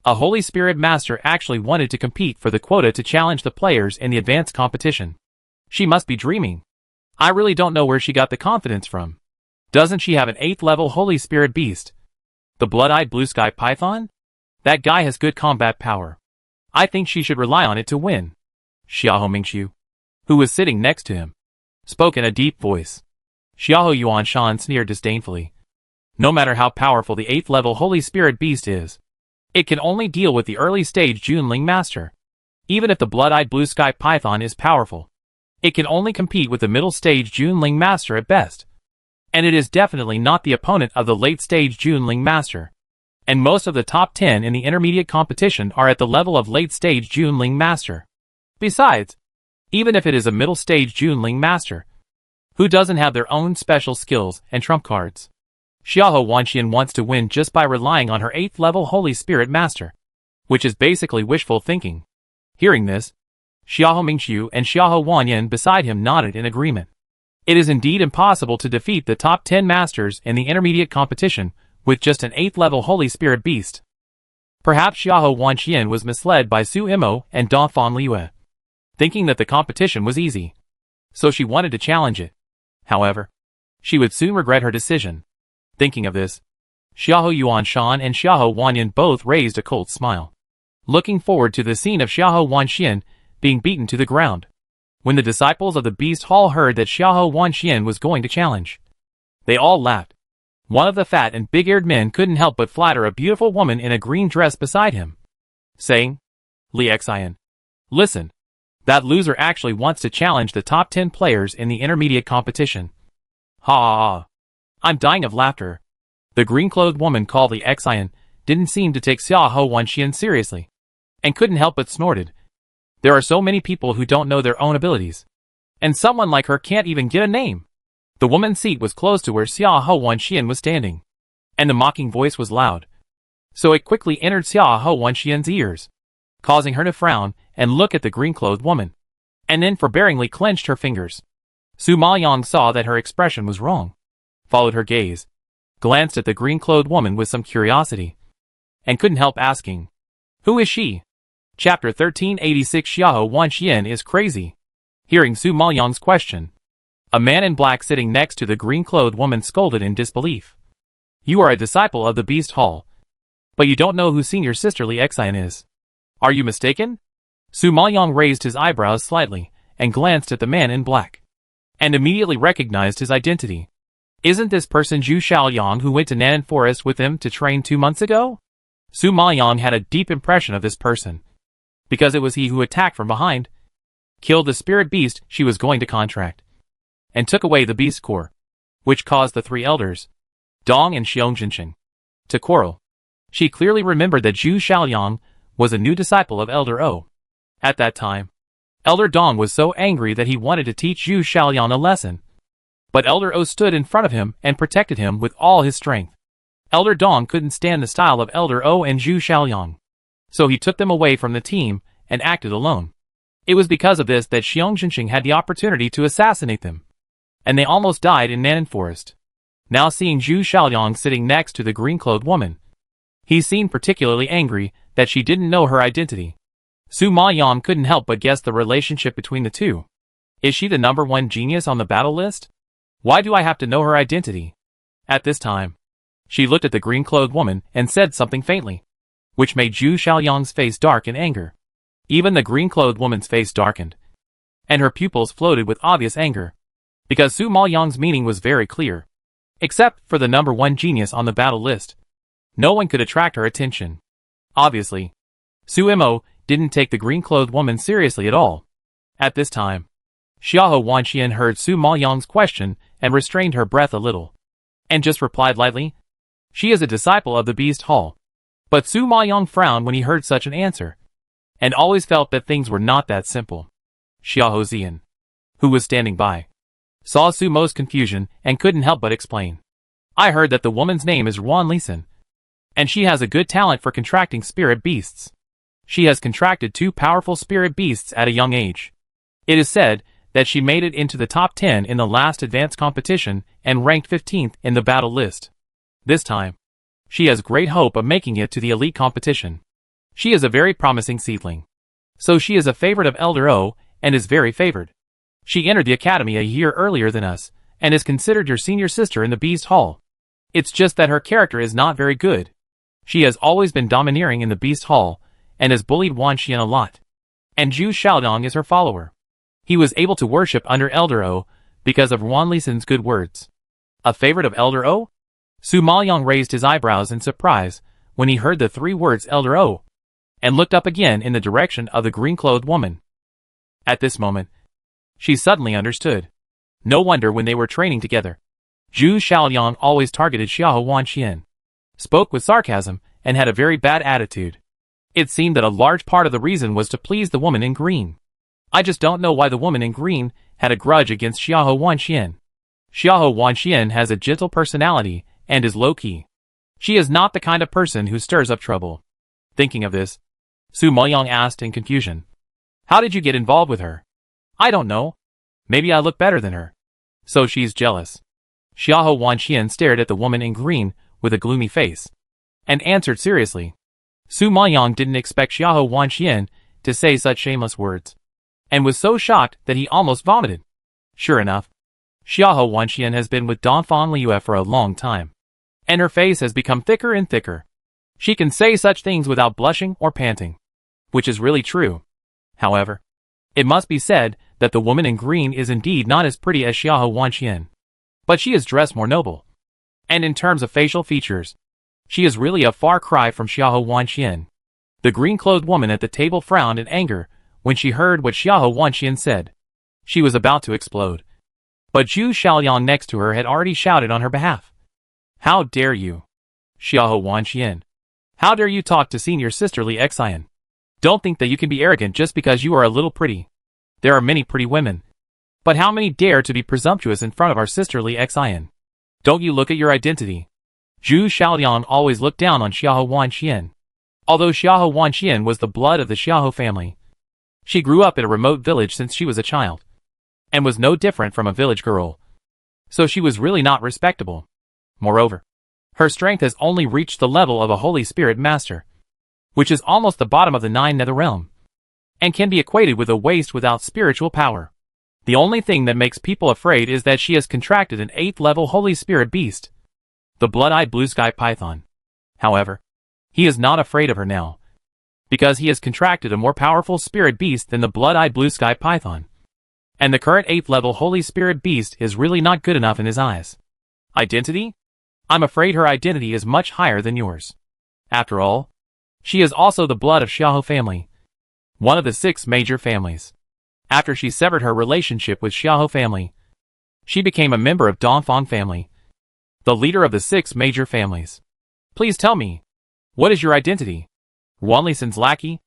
A Holy Spirit Master actually wanted to compete for the quota to challenge the players in the advanced competition. She must be dreaming. I really don't know where she got the confidence from. Doesn't she have an 8th level Holy Spirit beast? The blood-eyed blue sky python? That guy has good combat power. I think she should rely on it to win. Xiahou Mingxiu, who was sitting next to him, spoke in a deep voice. Xiahou Yuanshan sneered disdainfully. No matter how powerful the 8th level Holy Spirit beast is, it can only deal with the early stage Junling Master. Even if the blood-eyed blue sky python is powerful, it can only compete with the middle stage Junling Master at best. And it is definitely not the opponent of the late stage Junling Master. And most of the top 10 in the intermediate competition are at the level of late stage Junling Master. Besides, even if it is a middle stage Junling Master, who doesn't have their own special skills and trump cards? Xiahou Wanxian wants to win just by relying on her 8th level Holy Spirit Master, which is basically wishful thinking. Hearing this, Xiahou Mingxiu and Xiahou Wanyan beside him nodded in agreement. It is indeed impossible to defeat the top 10 masters in the intermediate competition with just an 8th level Holy Spirit beast. Perhaps Xiahou Wanxian was misled by Su Imo and Da Fan Liue, thinking that the competition was easy, so she wanted to challenge it. However, she would soon regret her decision. Thinking of this, Xiahou Yuanshan and Xiahou Wanyan both raised a cold smile, looking forward to the scene of Xiahou Wanxian being beaten to the ground. When the disciples of the Beast Hall heard that Xiahou Wanxian was going to challenge, they all laughed. One of the fat and big-eared men couldn't help but flatter a beautiful woman in a green dress beside him, saying, "Li Xian, listen, that loser actually wants to challenge the top 10 players in the intermediate competition." Ha ha ha. I'm dying of laughter. The green-clothed woman called Li Xian didn't seem to take Xiahou Wanxian seriously, and couldn't help but snorted. There are so many people who don't know their own abilities, and someone like her can't even get a name. The woman's seat was close to where Xiahou Wanxian was standing, and the mocking voice was loud, so it quickly entered Xiahou Wanxian's ears, causing her to frown and look at the green-clothed woman, and then forbearingly clenched her fingers. Su Maoyang saw that her expression was wrong, followed her gaze, glanced at the green-clothed woman with some curiosity, and couldn't help asking, "Who is she?" Chapter 1386. Xiahou Wanxian is crazy. Hearing Su Maoyang's question, a man in black sitting next to the green-clothed woman scolded in disbelief. "You are a disciple of the Beast Hall, but you don't know who senior sister Li Xian is. Are you mistaken?" Su Maoyang raised his eyebrows slightly and glanced at the man in black, and immediately recognized his identity. "Isn't this person Zhu Xiaoyang who went to Nanan Forest with him to train 2 months ago?" Su Maoyang had a deep impression of this person, because it was he who attacked from behind, killed the spirit beast she was going to contract, and took away the beast core, which caused the 3 elders, Dong and Xiongjinshin, to quarrel. She clearly remembered that Zhu Xiaoyang was a new disciple of Elder O. At that time, Elder Dong was so angry that he wanted to teach Zhu Xiaoyang a lesson, but Elder O stood in front of him and protected him with all his strength. Elder Dong couldn't stand the style of Elder O and Zhu Xiaoyang, so he took them away from the team and acted alone. It was because of this that Xiongjinshin had the opportunity to assassinate them, and they almost died in Nanan Forest. Now seeing Zhu Xiaoyang sitting next to the green-clothed woman, he seemed particularly angry that she didn't know her identity. Su Maoyang couldn't help but guess the relationship between the two. Is she the number 1 genius on the battle list? Why do I have to know her identity? At this time, she looked at the green-clothed woman and said something faintly, which made Zhu Xiaoyang's face dark in anger. Even the green-clothed woman's face darkened, and her pupils floated with obvious anger, because Su Maoyang's meaning was very clear. Except for the number 1 genius on the battle list, no one could attract her attention. Obviously, Su Imo didn't take the green-clothed woman seriously at all. At this time, Xiahou Wanxian heard Su Maoyang's question and restrained her breath a little, and just replied lightly, "She is a disciple of the Beast Hall." But Su Maoyang frowned when he heard such an answer, and always felt that things were not that simple. Xiahou Zian, who was standing by, saw Su Mo's confusion and couldn't help but explain. "I heard that the woman's name is Ruan Lisan, and she has a good talent for contracting spirit beasts. She has contracted 2 powerful spirit beasts at a young age. It is said that she made it into the top 10 in the last advanced competition and ranked 15th in the battle list. This time, she has great hope of making it to the elite competition. She is a very promising seedling, so she is a favorite of Elder O and is very favored. She entered the academy a year earlier than us and is considered your senior sister in the Beast Hall. It's just that her character is not very good. She has always been domineering in the Beast Hall and has bullied Wanxian a lot. And Zhu Xiaodong is her follower. He was able to worship under Elder O because of Ruan Lisan's good words." "A favorite of Elder O?" Su Maoyang raised his eyebrows in surprise when he heard the 3 words Elder O, and looked up again in the direction of the green-clothed woman. At this moment, she suddenly understood. No wonder when they were training together, Zhu Xiaoyang always targeted Xiahou Wanxian, spoke with sarcasm, and had a very bad attitude. It seemed that a large part of the reason was to please the woman in green. I just don't know why the woman in green had a grudge against Xiahou Wanxian. Xiahou Wanxian has a gentle personality and is low-key. She is not the kind of person who stirs up trouble. Thinking of this, Su Maoyang asked in confusion, How did you get involved with her? I don't know. Maybe I look better than her. So she's jealous. Xiahou Wanxian stared at the woman in green with a gloomy face and answered seriously. Su Maoyang didn't expect Xiahou Wanxian to say such shameless words, and was so shocked that he almost vomited. Sure enough, Xiahou Wanxian has been with Donphan Liue for a long time, and her face has become thicker and thicker. She can say such things without blushing or panting, which is really true. However, it must be said that the woman in green is indeed not as pretty as Xiahou Wanxian, but she is dressed more noble. And in terms of facial features, she is really a far cry from Xiahou Wanxian. The green-clothed woman at the table frowned in anger when she heard what Xiahou Wanxian said. She was about to explode. But Zhu Xiaoliang next to her had already shouted on her behalf. How dare you, Xiahou Wanxian? How dare you talk to senior sister Li Xian? Don't think that you can be arrogant just because you are a little pretty. There are many pretty women. But how many dare to be presumptuous in front of our sister Li Xian? Don't you look at your identity? Zhu Xiaoliang always looked down on Xiahou Wanxian. Although Xiahou Wanxian was the blood of the Xiahou family, she grew up in a remote village since she was a child, and was no different from a village girl. So she was really not respectable. Moreover, her strength has only reached the level of a Holy Spirit Master, which is almost the bottom of the 9 nether realm, and can be equated with a waste without spiritual power. The only thing that makes people afraid is that she has contracted an 8th level Holy Spirit beast, the blood-eyed blue sky python. However, he is not afraid of her now, because he has contracted a more powerful spirit beast than the blood-eyed blue sky python. And the current 8th level Holy Spirit beast is really not good enough in his eyes. Identity? I'm afraid her identity is much higher than yours. After all, she is also the blood of Xiahou family, one of the 6 major families. After she severed her relationship with Xiahou family, she became a member of Donphan family, the leader of the 6 major families. Please tell me, what is your identity? Wanlisan's lackey?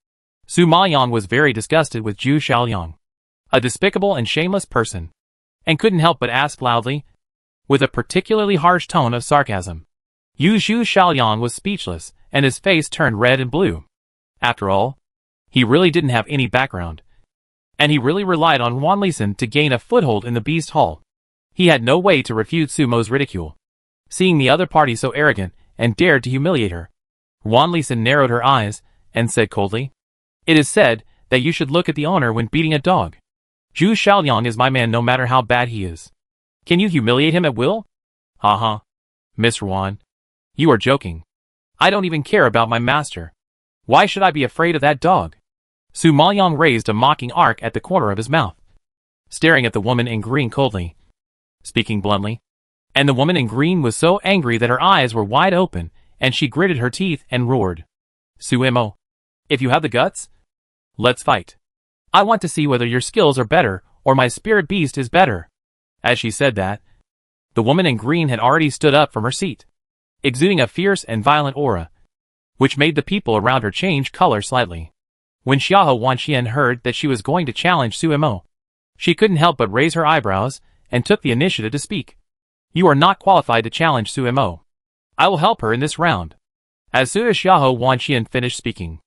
Su Maoyang was very disgusted with Zhu Xiaoliang, a despicable and shameless person, and couldn't help but ask loudly, with a particularly harsh tone of sarcasm. Zhu Xiaoliang was speechless, and his face turned red and blue. After all, he really didn't have any background, and he really relied on Wanlisan to gain a foothold in the Beast Hall. He had no way to refute Sumo's ridicule. Seeing the other party so arrogant and dared to humiliate her, Wanlisan narrowed her eyes and said coldly, "It is said that you should look at the owner when beating a dog. Zhu Xiaoliang is my man no matter how bad he is. Can you humiliate him at will?" "Ha. Mr. Wan, you are joking. I don't even care about my master. Why should I be afraid of that dog?" Su Maoyang raised a mocking arc at the corner of his mouth, staring at the woman in green coldly, speaking bluntly. And the woman in green was so angry that her eyes were wide open, and she gritted her teeth and roared, "Suemo, if you have the guts, let's fight. I want to see whether your skills are better or my spirit beast is better." As she said that, the woman in green had already stood up from her seat, exuding a fierce and violent aura, which made the people around her change color slightly. When Xiahou Wanxian heard that she was going to challenge Suemo, she couldn't help but raise her eyebrows and took the initiative to speak. "You are not qualified to challenge Suemo. I will help her in this round." As soon as Xiahou Wanxian finished speaking,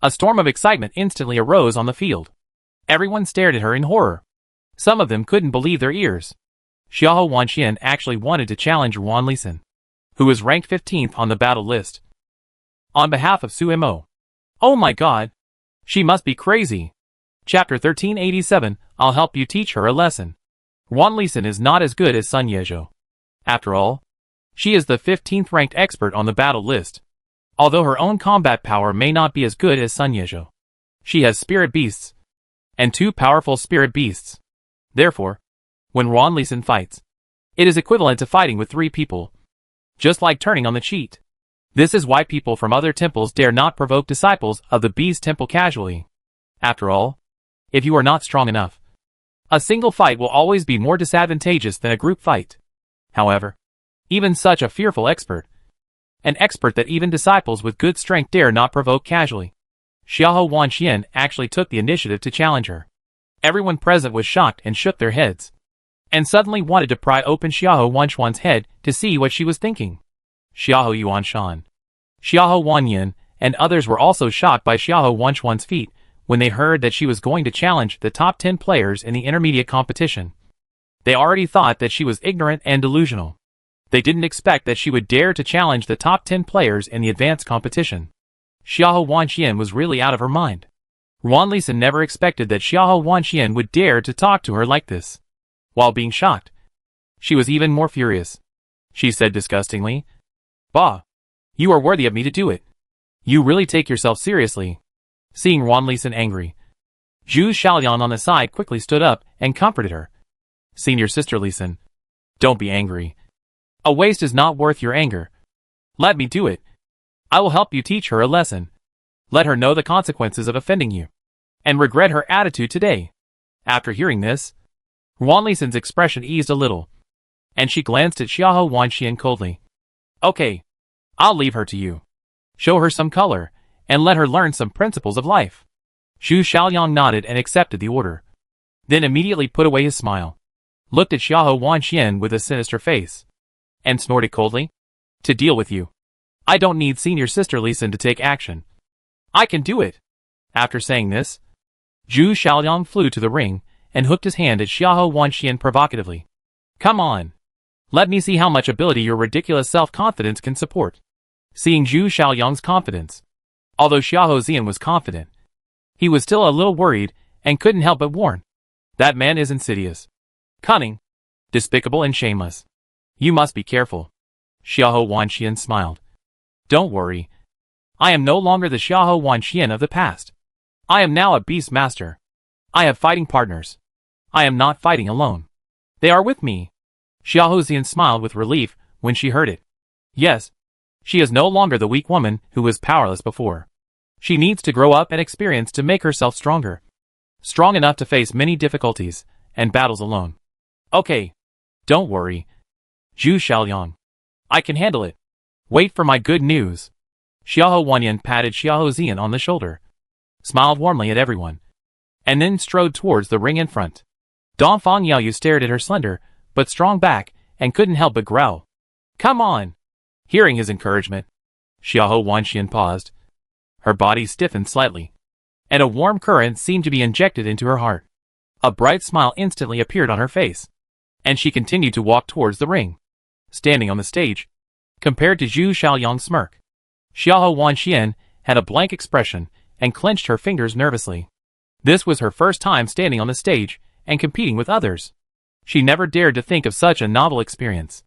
a storm of excitement instantly arose on the field. Everyone stared at her in horror. Some of them couldn't believe their ears. Xiahou Wanxian actually wanted to challenge Wanlisan, who was ranked 15th on the battle list, on behalf of Suemo. Oh my god! She must be crazy. Chapter 1387, I'll help you teach her a lesson. Wanlisan is not as good as Sun Yezhou. After all, she is the 15th ranked expert on the battle list. Although her own combat power may not be as good as Sun Yezhou, she has spirit beasts, and 2 powerful spirit beasts. Therefore, when Wanlisan fights, it is equivalent to fighting with 3 people, just like turning on the cheat. This is why people from other temples dare not provoke disciples of the Beast Temple casually. After all, if you are not strong enough, a single fight will always be more disadvantageous than a group fight. However, even such a fearful expert, an expert that even disciples with good strength dare not provoke casually, Xiahou Wanxian actually took the initiative to challenge her. Everyone present was shocked and shook their heads, and suddenly wanted to pry open Xiahou Wanxuan's head to see what she was thinking. Xiahou Yuanshan, Xiahou Wanyan, and others were also shocked by Xiahou Wanxuan's feat when they heard that she was going to challenge the top 10 players in the intermediate competition. They already thought that she was ignorant and delusional. They didn't expect that she would dare to challenge the top 10 players in the advanced competition. Xiahou Wanxian was really out of her mind. Wan Lisan never expected that Xiahou Wanxian would dare to talk to her like this. While being shocked, she was even more furious. She said disgustingly, "Bah! You are worthy of me to do it. You really take yourself seriously." Seeing Wan Lisan angry, Zhu Xiaoliang on the side quickly stood up and comforted her. "Senior sister Lisan, don't be angry. A waste is not worth your anger. Let me do it. I will help you teach her a lesson. Let her know the consequences of offending you, and regret her attitude today." After hearing this, Wan Lisan's expression eased a little, and she glanced at Xiahou Wanxian coldly. "Okay, I'll leave her to you. Show her some color, and let her learn some principles of life." Zhu Xiaoliang nodded and accepted the order, then immediately put away his smile, looked at Xiahou Wanxian with a sinister face, and snorted coldly, "To deal with you, I don't need senior sister Lisan to take action. I can do it." After saying this, Zhu Xiaoliang flew to the ring and hooked his hand at Xiahou Wanxian provocatively. "Come on. Let me see how much ability your ridiculous self-confidence can support." Seeing Zhu Xiaoliang's confidence, although Xiahou Xian was confident, he was still a little worried and couldn't help but warn, "That man is insidious, cunning, despicable and shameless. You must be careful." Xiahou Wanxian smiled. "Don't worry. I am no longer the Xiahou Wanxian of the past. I am now a beast master. I have fighting partners. I am not fighting alone. They are with me." Xiahou Xian smiled with relief when she heard it. Yes, she is no longer the weak woman who was powerless before. She needs to grow up and experience to make herself stronger. Strong enough to face many difficulties and battles alone. "Okay, don't worry, Zhu Xiaoliang. I can handle it. Wait for my good news." Xiahou Wanyan patted Xiahou Xian on the shoulder, smiled warmly at everyone, and then strode towards the ring in front. Dongfang Yaoyu stared at her slender but strong back and couldn't help but growl, "Come on!" Hearing his encouragement, Xiahou Wanxian paused. Her body stiffened slightly, and a warm current seemed to be injected into her heart. A bright smile instantly appeared on her face, and she continued to walk towards the ring. Standing on the stage, compared to Zhu Xiaoliang's smirk, Xiahou Wanxian had a blank expression and clenched her fingers nervously. This was her first time standing on the stage and competing with others. She never dared to think of such a novel experience.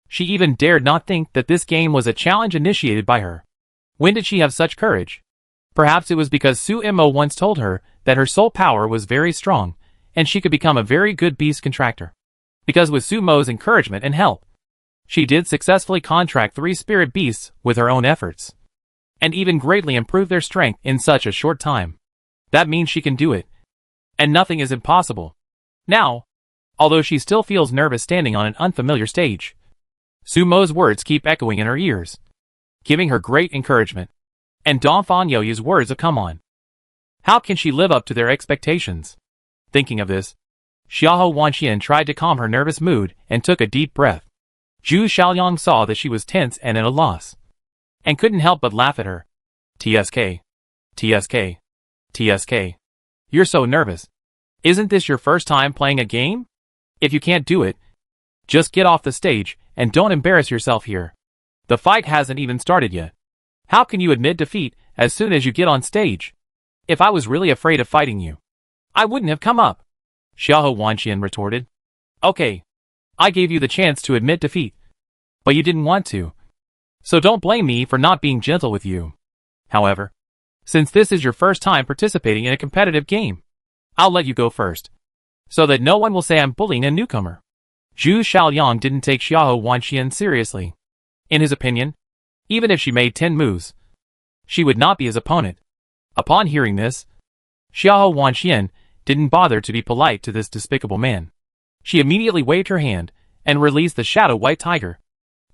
She even dared not think that this game was a challenge initiated by her. When did she have such courage? Perhaps it was because Su Mo once told her that her soul power was very strong, and she could become a very good beast contractor. Because with Su Mo's encouragement and help, she did successfully contract 3 spirit beasts with her own efforts, and even greatly improve their strength in such a short time. That means she can do it, and nothing is impossible. Now, although she still feels nervous standing on an unfamiliar stage, Su Mo's words keep echoing in her ears, giving her great encouragement, and Dongfang Yaoyu's words of "come on." How can she live up to their expectations? Thinking of this, Xiahou Wanxian tried to calm her nervous mood and took a deep breath. Zhu Xiaoliang saw that she was tense and at a loss, and couldn't help but laugh at her. "TSK, TSK, TSK. You're so nervous. Isn't this your first time playing a game? If you can't do it, just get off the stage and don't embarrass yourself here. The fight hasn't even started yet. How can you admit defeat as soon as you get on stage? If I was really afraid of fighting you, I wouldn't have come up." Xiahou Wanxian retorted. "Okay, I gave you the chance to admit defeat, but you didn't want to. So don't blame me for not being gentle with you. However, since this is your first time participating in a competitive game, I'll let you go first, so that no one will say I'm bullying a newcomer." Zhu Xiaoliang didn't take Xiahou Wanxian seriously. In his opinion, even if she made 10 moves, she would not be his opponent. Upon hearing this, Xiahou Wanxian didn't bother to be polite to this despicable man. She immediately waved her hand and released the shadow white tiger.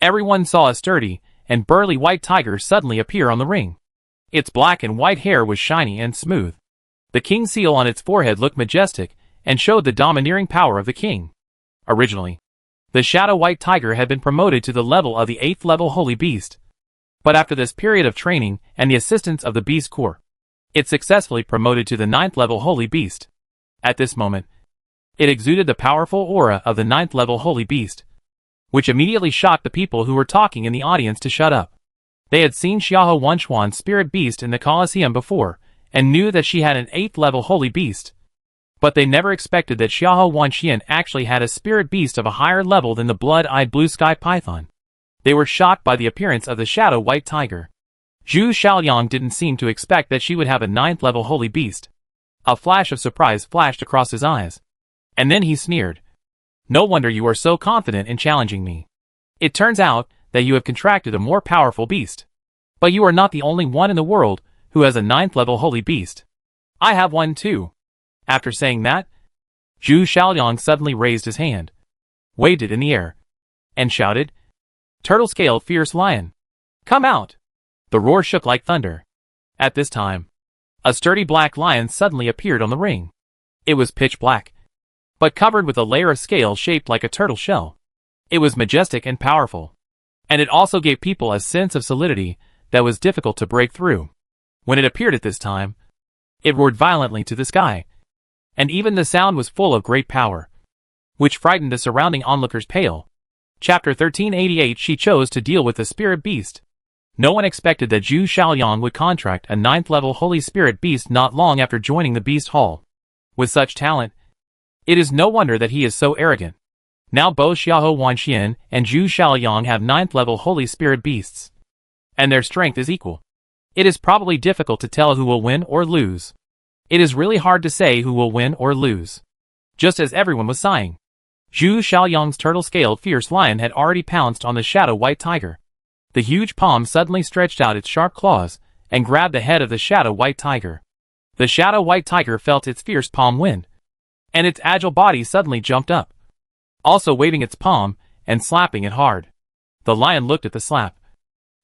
Everyone saw a sturdy and burly white tiger suddenly appear on the ring. Its black and white hair was shiny and smooth. The king's seal on its forehead looked majestic and showed the domineering power of the king. Originally, the shadow white tiger had been promoted to the level of the 8th level holy beast. But after this period of training and the assistance of the beast core, It successfully promoted to the 9th level Holy Beast. At this moment, it exuded the powerful aura of the 9th level Holy Beast, which immediately shocked the people who were talking in the audience to shut up. They had seen Xiahou Wenchuan's spirit beast in the Colosseum before, and knew that she had an 8th level Holy Beast. But they never expected that Xiahou Wenxian actually had a spirit beast of a higher level than the blood-eyed blue sky python. They were shocked by the appearance of the shadow white tiger. Zhu Xiaoliang didn't seem to expect that she would have a 9th level Holy Beast. A flash of surprise flashed across his eyes. And then he sneered. No wonder you are so confident in challenging me. It turns out that you have contracted a more powerful beast. But you are not the only one in the world who has a 9th level Holy Beast. I have one too. After saying that, Zhu Xiaoliang suddenly raised his hand, waved it in the air, and shouted, Turtle-scaled fierce lion, come out! The roar shook like thunder. At this time, a sturdy black lion suddenly appeared on the ring. It was pitch black, but covered with a layer of scales shaped like a turtle shell. It was majestic and powerful, and it also gave people a sense of solidity that was difficult to break through. When it appeared at this time, it roared violently to the sky, and even the sound was full of great power, which frightened the surrounding onlookers pale. Chapter 1388. She chose to deal with the spirit beast. No one expected that Zhu Xiaoliang would contract a 9th level Holy Spirit Beast not long after joining the Beast Hall. With such talent, it is no wonder that he is so arrogant. Now both Xiahou Wenxian and Zhu Xiaoliang have 9th level Holy Spirit Beasts, and their strength is equal. It is probably difficult to tell who will win or lose. It is really hard to say who will win or lose. Just as everyone was sighing, Zhu Xiaoliang's turtle-scaled fierce lion had already pounced on the shadow white tiger. The huge palm suddenly stretched out its sharp claws and grabbed the head of the shadow white tiger. The shadow white tiger felt its fierce palm wind, and its agile body suddenly jumped up, also waving its palm and slapping it hard. The lion looked at the slap,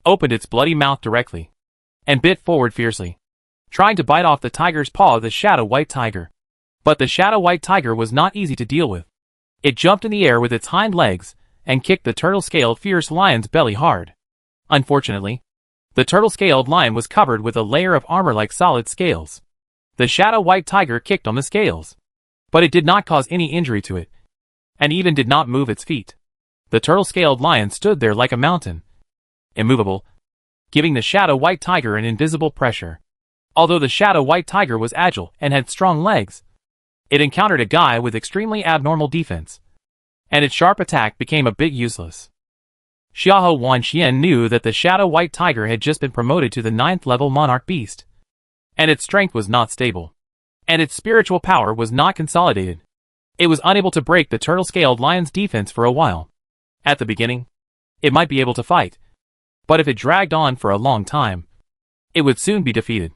opened its bloody mouth directly, and bit forward fiercely, trying to bite off the tiger's paw of the shadow white tiger. But the shadow white tiger was not easy to deal with. It jumped in the air with its hind legs and kicked the turtle-scaled fierce lion's belly hard. Unfortunately, the turtle-scaled lion was covered with a layer of armor like solid scales. The shadow white tiger kicked on the scales, but it did not cause any injury to it, and even did not move its feet. The turtle-scaled lion stood there like a mountain, immovable, giving the shadow white tiger an invisible pressure. Although the shadow white tiger was agile and had strong legs, it encountered a guy with extremely abnormal defense, and its sharp attack became a bit useless. Xiahou Wenxian knew that the shadow white tiger had just been promoted to the 9th level monarch beast, and its strength was not stable, and its spiritual power was not consolidated. It was unable to break the turtle-scaled lion's defense for a while. At the beginning, it might be able to fight, but if it dragged on for a long time, it would soon be defeated.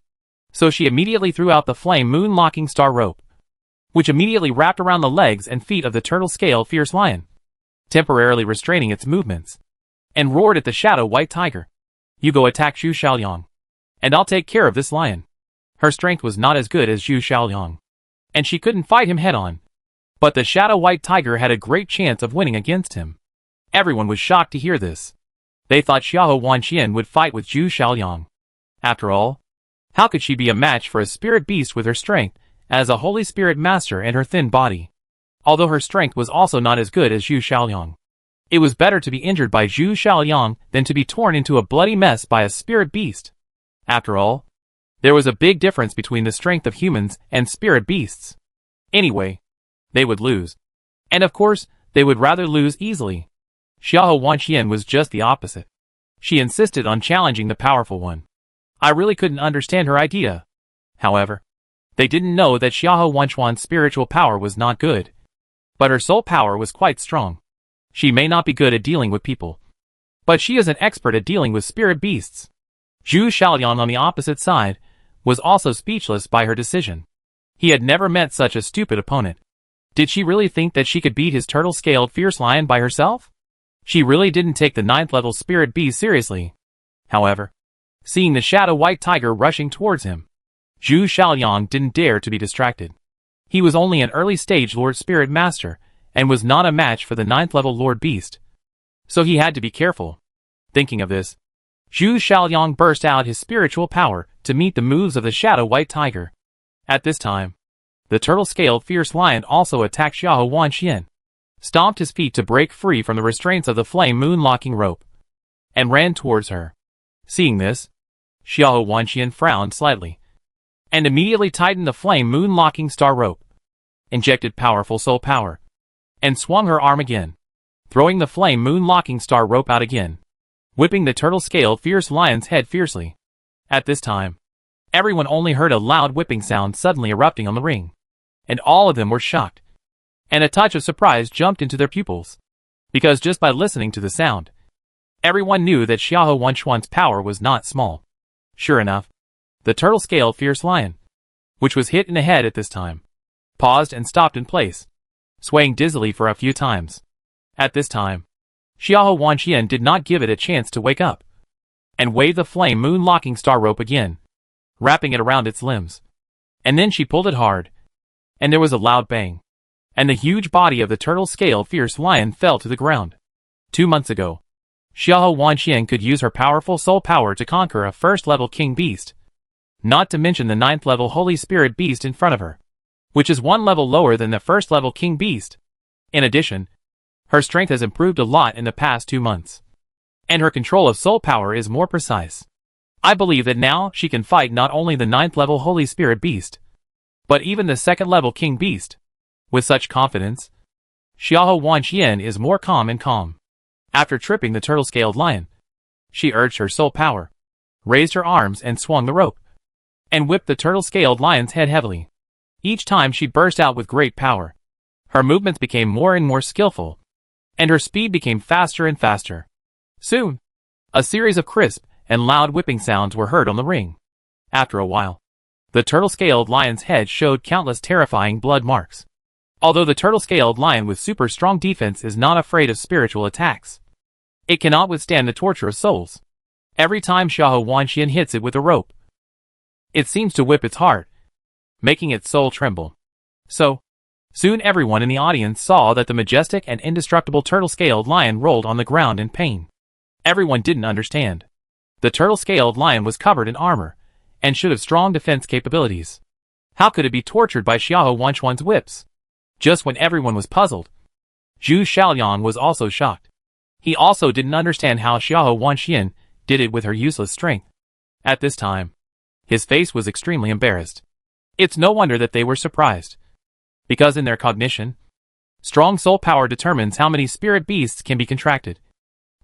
So she immediately threw out the flame moon-locking star rope, which immediately wrapped around the legs and feet of the turtle-scaled fierce lion, temporarily restraining its movements, and roared at the shadow white tiger. You go attack Zhu Xiaoliang, and I'll take care of this lion. Her strength was not as good as Zhu Xiaoliang, and she couldn't fight him head-on. But the shadow white tiger had a great chance of winning against him. Everyone was shocked to hear this. They thought Xiahou Wenxian would fight with Zhu Xiaoliang. After all, how could she be a match for a spirit beast with her strength as a holy spirit master and her thin body? Although her strength was also not as good as Zhu Xiaoliang. It was better to be injured by Zhu Xiaoliang than to be torn into a bloody mess by a spirit beast. After all, there was a big difference between the strength of humans and spirit beasts. Anyway, they would lose. And of course, they would rather lose easily. Xiahou Wenxian was just the opposite. She insisted on challenging the powerful one. I really couldn't understand her idea. However, they didn't know that Xiahou Wenchuan's spiritual power was not good, but her soul power was quite strong. She may not be good at dealing with people, but she is an expert at dealing with spirit beasts. Zhu Xiaoliang on the opposite side was also speechless by her decision. He had never met such a stupid opponent. Did she really think that she could beat his turtle-scaled fierce lion by herself? She really didn't take the 9th level spirit beast seriously. However, seeing the shadow white tiger rushing towards him, Zhu Xiaoliang didn't dare to be distracted. He was only an early stage Lord Spirit Master, and was not a match for the 9th level Lord Beast. So he had to be careful. Thinking of this, Zhu Xiaoliang burst out his spiritual power to meet the moves of the shadow white tiger. At this time, the turtle-scaled fierce lion also attacked Xiahou Wanxian, stomped his feet to break free from the restraints of the flame moon locking rope, and ran towards her. Seeing this, Xiahou Wanxian frowned slightly, and immediately tightened the flame moon locking star rope, injected powerful soul power, and swung her arm again, throwing the flame moon locking star rope out again, whipping the turtle-scaled fierce lion's head fiercely. At this time, everyone only heard a loud whipping sound suddenly erupting on the ring, and all of them were shocked, and a touch of surprise jumped into their pupils, because just by listening to the sound, everyone knew that Xiahou Wanxian's power was not small. Sure enough, the turtle-scaled fierce lion, which was hit in the head at this time, paused and stopped in place, swaying dizzily for a few times. At this time, Xiahou Wanxian did not give it a chance to wake up, and waved the flame moon locking star rope again, wrapping it around its limbs. And then she pulled it hard, and there was a loud bang, and the huge body of the turtle-scaled fierce lion fell to the ground. 2 months ago, Xiahou Wanxian could use her powerful soul power to conquer a first-level king beast, not to mention the 9th-level Holy Spirit beast in front of her, which is 1 level lower than the first-level king beast. In addition, her strength has improved a lot in the past 2 months, and her control of soul power is more precise. I believe that now she can fight not only the 9th-level Holy Spirit beast, but even the 2nd-level king beast. With such confidence, Xiahou Wanxian is more calm and calm. After tripping the turtle-scaled lion, she urged her soul power, raised her arms and swung the rope, and whipped the turtle-scaled lion's head heavily. Each time she burst out with great power. Her movements became more and more skillful, and her speed became faster and faster. Soon, a series of crisp and loud whipping sounds were heard on the ring. After a while, the turtle-scaled lion's head showed countless terrifying blood marks. Although the turtle-scaled lion with super strong defense is not afraid of spiritual attacks, it cannot withstand the torture of souls. Every time Xiahou Wanxian hits it with a rope, it seems to whip its heart, making its soul tremble. So, soon everyone in the audience saw that the majestic and indestructible turtle-scaled lion rolled on the ground in pain. Everyone didn't understand. The turtle-scaled lion was covered in armor, and should have strong defense capabilities. How could it be tortured by Xiahou Wanxian's whips? Just when everyone was puzzled, Zhu Xiaoliang was also shocked. He also didn't understand how Xiahou Wanxian did it with her useless strength. At this time, his face was extremely embarrassed. It's no wonder that they were surprised, because in their cognition, strong soul power determines how many spirit beasts can be contracted.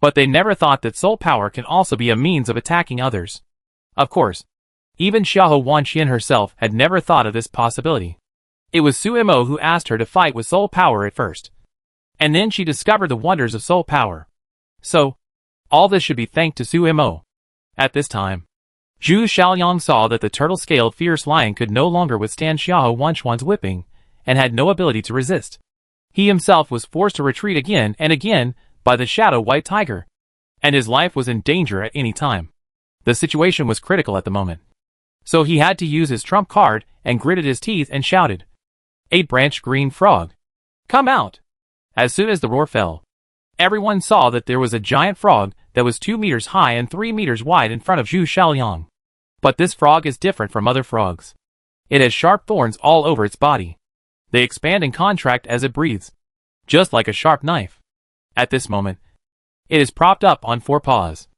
But they never thought that soul power can also be a means of attacking others. Of course, even Xiahou Wanxian herself had never thought of this possibility. It was Su Mo who asked her to fight with soul power at first, and then she discovered the wonders of soul power. So, all this should be thanked to Su Mo. At this time, Zhu Xiaoliang saw that the turtle-scaled fierce lion could no longer withstand Xiahou Wanxian's whipping, and had no ability to resist. He himself was forced to retreat again and again by the shadow white tiger, and his life was in danger at any time. The situation was critical at the moment, so he had to use his trump card and gritted his teeth and shouted, "8-branched green frog, come out!" As soon as the roar fell, everyone saw that there was a giant frog that was 2 meters high and 3 meters wide in front of Zhu Xiaoliang. But this frog is different from other frogs. It has sharp thorns all over its body. They expand and contract as it breathes, just like a sharp knife. At this moment, it is propped up on 4 paws,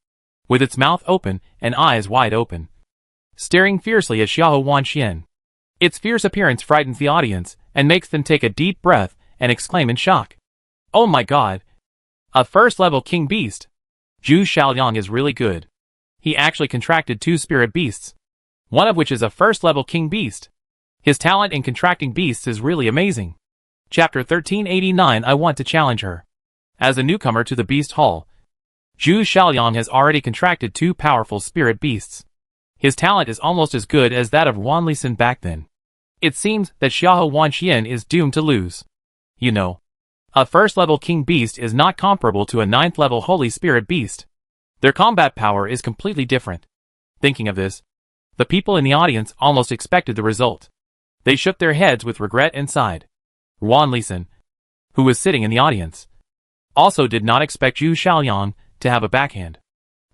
with its mouth open and eyes wide open, staring fiercely at Xiahou Wanxian. Its fierce appearance frightens the audience and makes them take a deep breath and exclaim in shock, "Oh my god! A first-level king beast! Zhu Xiaoliang is really good. He actually contracted 2 spirit beasts, one of which is a first-level king beast. His talent in contracting beasts is really amazing." Chapter 1389. I want to challenge her. As a newcomer to the Beast Hall, Zhu Xiaoliang has already contracted 2 powerful spirit beasts. His talent is almost as good as that of Wan Lisan back then. It seems that Xiahou Wanxian is doomed to lose. You know, a first-level king beast is not comparable to a 9th-level Holy Spirit beast. Their combat power is completely different. Thinking of this, the people in the audience almost expected the result. They shook their heads with regret and sighed. Wan Lisan, who was sitting in the audience, also did not expect Zhu Xiaoliang to have a backhand.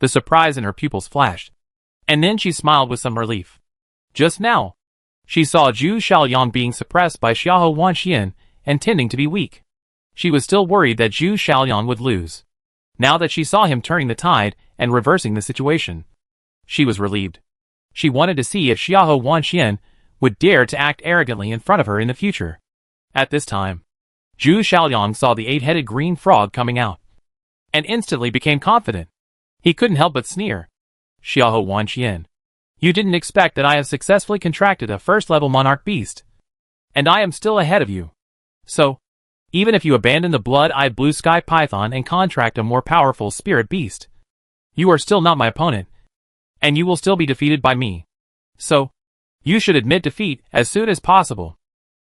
The surprise in her pupils flashed, And then she smiled with some relief. Just now, she saw Zhu Xiaoyang being suppressed by Xiahou Wanxian and tending to be weak. She was still worried that Zhu Xiaoyang would lose. Now that she saw him turning the tide and reversing the situation, she was relieved. She wanted to see if Xiahou Wanxian would dare to act arrogantly in front of her in the future. At this time, Zhu Xiaoyang saw the 8-headed green frog coming out, and instantly became confident. He couldn't help but sneer. Xiahou Wanxian, you didn't expect that I have successfully contracted a first-level monarch beast, and I am still ahead of you. So, even if you abandon the blood-eyed blue sky python and contract a more powerful spirit beast, you are still not my opponent, and you will still be defeated by me. So, you should admit defeat as soon as possible.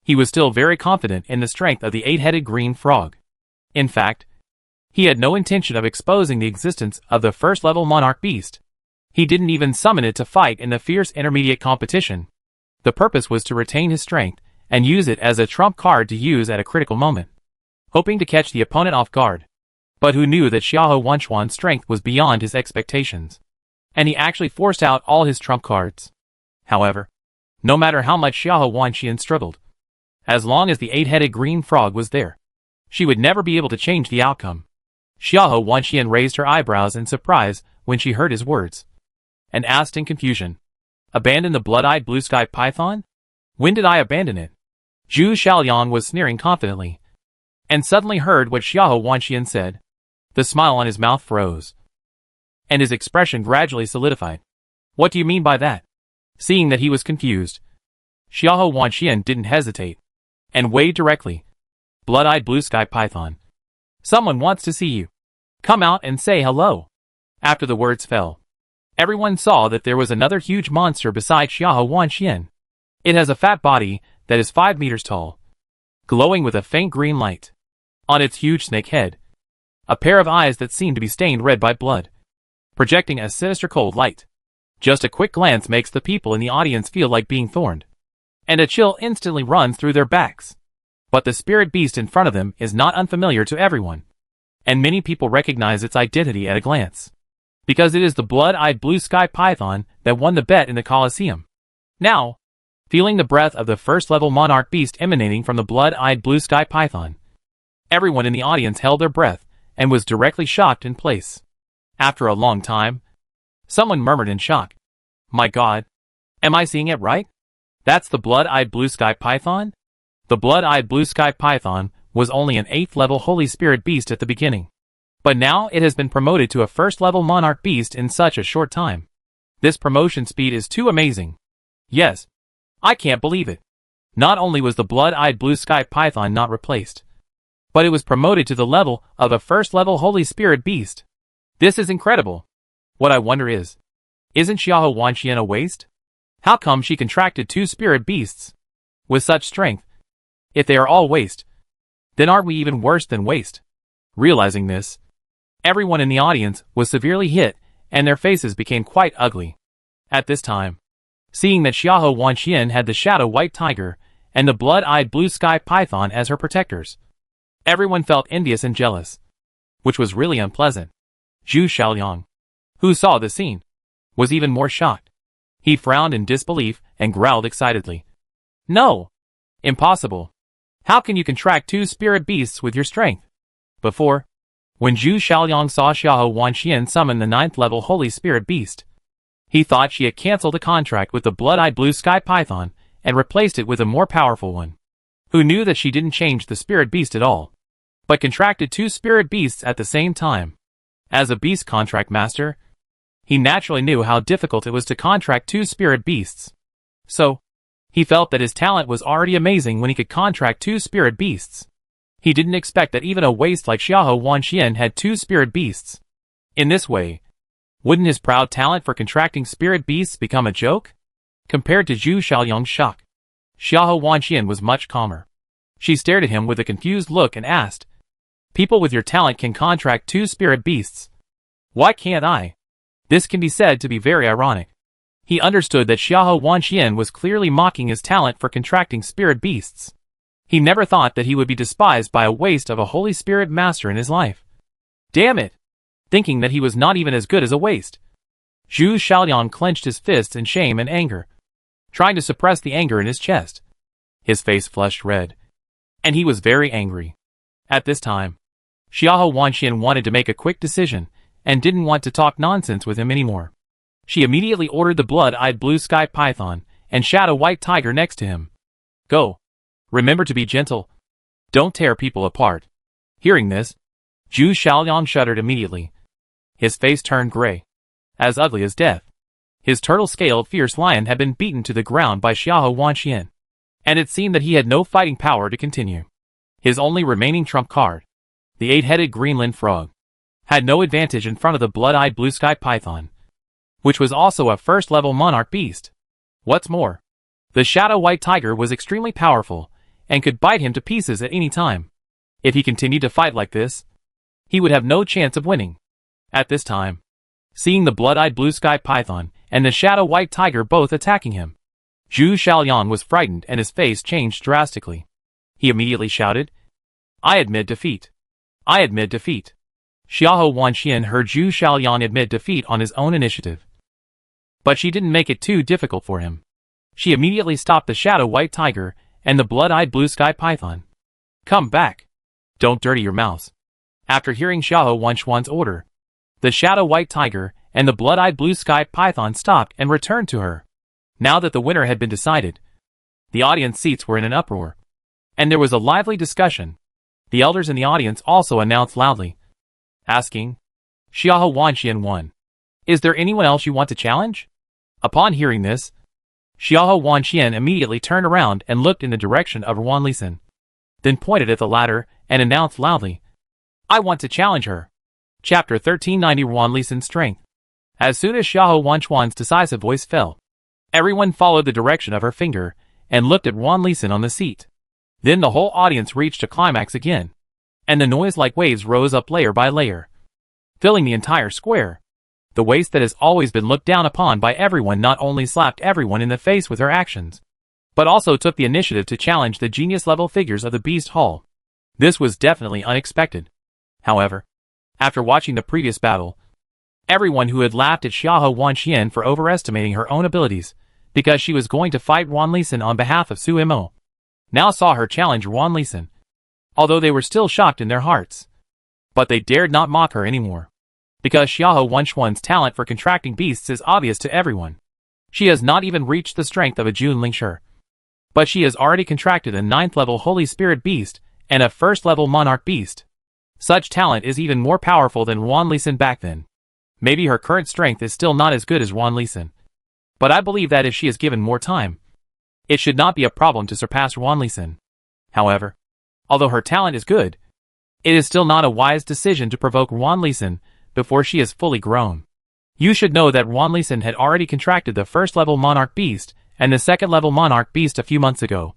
He was still very confident in the strength of the 8-headed green frog. In fact, he had no intention of exposing the existence of the first-level monarch beast. He didn't even summon it to fight in the fierce intermediate competition. The purpose was to retain his strength and use it as a trump card to use at a critical moment, hoping to catch the opponent off guard. But who knew that Xiahou Wanxian's strength was beyond his expectations, and he actually forced out all his trump cards. However, no matter how much Xiahou Wanxian struggled, as long as the 8-headed green frog was there, she would never be able to change the outcome. Xiahou Wanxian raised her eyebrows in surprise when she heard his words, and asked in confusion, "Abandon the blood-eyed blue sky python? When did I abandon it?" Zhu Xiaoyang was sneering confidently, and suddenly heard what Xiahou Wanxian said. The smile on his mouth froze, and his expression gradually solidified. "What do you mean by that?" Seeing that he was confused, Xiahou Wanxian didn't hesitate, and weighed directly. "Blood-eyed blue sky python. Someone wants to see you. Come out and say hello." After the words fell, everyone saw that there was another huge monster beside Xiahou Wanxian. It has a fat body that is 5 meters tall, glowing with a faint green light. On its huge snake head, a pair of eyes that seemed to be stained red by blood, projecting a sinister cold light. Just a quick glance makes the people in the audience feel like being thorned, and a chill instantly runs through their backs. But the spirit beast in front of them is not unfamiliar to everyone, and many people recognize its identity at a glance, because it is the blood-eyed blue sky python that won the bet in the Colosseum. Now, feeling the breath of the first-level monarch beast emanating from the blood-eyed blue sky python, everyone in the audience held their breath and was directly shocked in place. After a long time, someone murmured in shock, "My God, am I seeing it right? That's the blood-eyed blue sky python?" The blood-eyed blue sky python was only an 8th-level holy spirit beast at the beginning, but now it has been promoted to a first-level monarch beast in such a short time. This promotion speed is too amazing. Yes, I can't believe it. Not only was the blood-eyed blue sky python not replaced, but it was promoted to the level of a first-level holy spirit beast. This is incredible. What I wonder is, isn't Xiahou Wanxian a waste? How come she contracted 2 spirit beasts with such strength? If they are all waste, then aren't we even worse than waste? Realizing this, everyone in the audience was severely hit, and their faces became quite ugly. At this time, seeing that Xiahou Wanxian had the shadow white tiger and the blood-eyed blue sky python as her protectors, everyone felt envious and jealous, which was really unpleasant. Zhu Xiaoyang, who saw the scene, was even more shocked. He frowned in disbelief and growled excitedly, "No! Impossible! How can you contract 2 spirit beasts with your strength?" Before, when Zhu Xiaoyang saw Xiahou Wanxian summon the 9th-level holy spirit beast, he thought she had cancelled the contract with the blood-eyed blue sky python and replaced it with a more powerful one. Who knew that she didn't change the spirit beast at all, but contracted 2 spirit beasts at the same time. As a beast contract master, he naturally knew how difficult it was to contract 2 spirit beasts. So, he felt that his talent was already amazing when he could contract 2 spirit beasts. He didn't expect that even a waste like Xiahou Wanxian had 2 spirit beasts. In this way, wouldn't his proud talent for contracting spirit beasts become a joke? Compared to Zhu Xiaoyang's shock, Xiahou Wanxian was much calmer. She stared at him with a confused look and asked, "People with your talent can contract 2 spirit beasts. Why can't I?" This can be said to be very ironic. He understood that Xiahou Wanxian was clearly mocking his talent for contracting spirit beasts. He never thought that he would be despised by a waste of a holy spirit master in his life. Damn it! Thinking that he was not even as good as a waste, Zhu Xiaoliang clenched his fists in shame and anger, trying to suppress the anger in his chest. His face flushed red, and he was very angry. At this time, Xiahou Wanxian wanted to make a quick decision and didn't want to talk nonsense with him anymore. She immediately ordered the blood-eyed blue sky python and shadow white tiger next to him. Go. Remember to be gentle. Don't tear people apart. Hearing this, Zhu Xiaoliang shuddered immediately. His face turned gray, as ugly as death. His turtle-scaled fierce lion had been beaten to the ground by Xiahou Wanxian, and it seemed that he had no fighting power to continue. His only remaining trump card, the 8-headed Greenland frog, had no advantage in front of the blood-eyed blue sky python, which was also a first-level monarch beast. What's more, the shadow white tiger was extremely powerful and could bite him to pieces at any time. If he continued to fight like this, he would have no chance of winning. At this time, seeing the blood-eyed blue sky python and the shadow white tiger both attacking him, Zhu Xiaoliang was frightened and his face changed drastically. He immediately shouted, I admit defeat. I admit defeat. Xiahou Wanxian heard Zhu Xiaoliang admit defeat on his own initiative. But she didn't make it too difficult for him. She immediately stopped the shadow white tiger and the blood-eyed blue sky python. Come back. Don't dirty your mouths. After hearing Xiahou Wanxian's order, the shadow white tiger and the blood-eyed blue sky python stopped and returned to her. Now that the winner had been decided, the audience seats were in an uproar, and there was a lively discussion. The elders in the audience also announced loudly, asking, Xiahou Wanxian won. Is there anyone else you want to challenge? Upon hearing this, Xiahou Wanxian immediately turned around and looked in the direction of Wan Lisan, then pointed at the latter and announced loudly, I want to challenge her. Chapter 1390 Wan Lisan's Strength. As soon as Xiahou Wanxian's decisive voice fell, everyone followed the direction of her finger and looked at Wan Lisan on the seat. Then the whole audience reached a climax again, and the noise like waves rose up layer by layer, filling the entire square. The waist that has always been looked down upon by everyone not only slapped everyone in the face with her actions, but also took the initiative to challenge the genius-level figures of the Beast Hall. This was definitely unexpected. However, after watching the previous battle, everyone who had laughed at Xiahou Wanxian for overestimating her own abilities, because she was going to fight Wan Lisan on behalf of Su Mo, now saw her challenge Wan Lisan, although they were still shocked in their hearts. But they dared not mock her anymore, because Xiahou Wanxian's talent for contracting beasts is obvious to everyone. She has not even reached the strength of a Junlingshi, but she has already contracted a 9th-level Holy Spirit beast and a 1st-level Monarch beast. Such talent is even more powerful than Wan Lisan back then. Maybe her current strength is still not as good as Wan Lisan, but I believe that if she is given more time, it should not be a problem to surpass Wan Lisan. However, although her talent is good, it is still not a wise decision to provoke Wan Lisan before she is fully grown. You should know that Wan Lisan had already contracted the 1st-level Monarch beast and the 2nd-level Monarch beast a few months ago,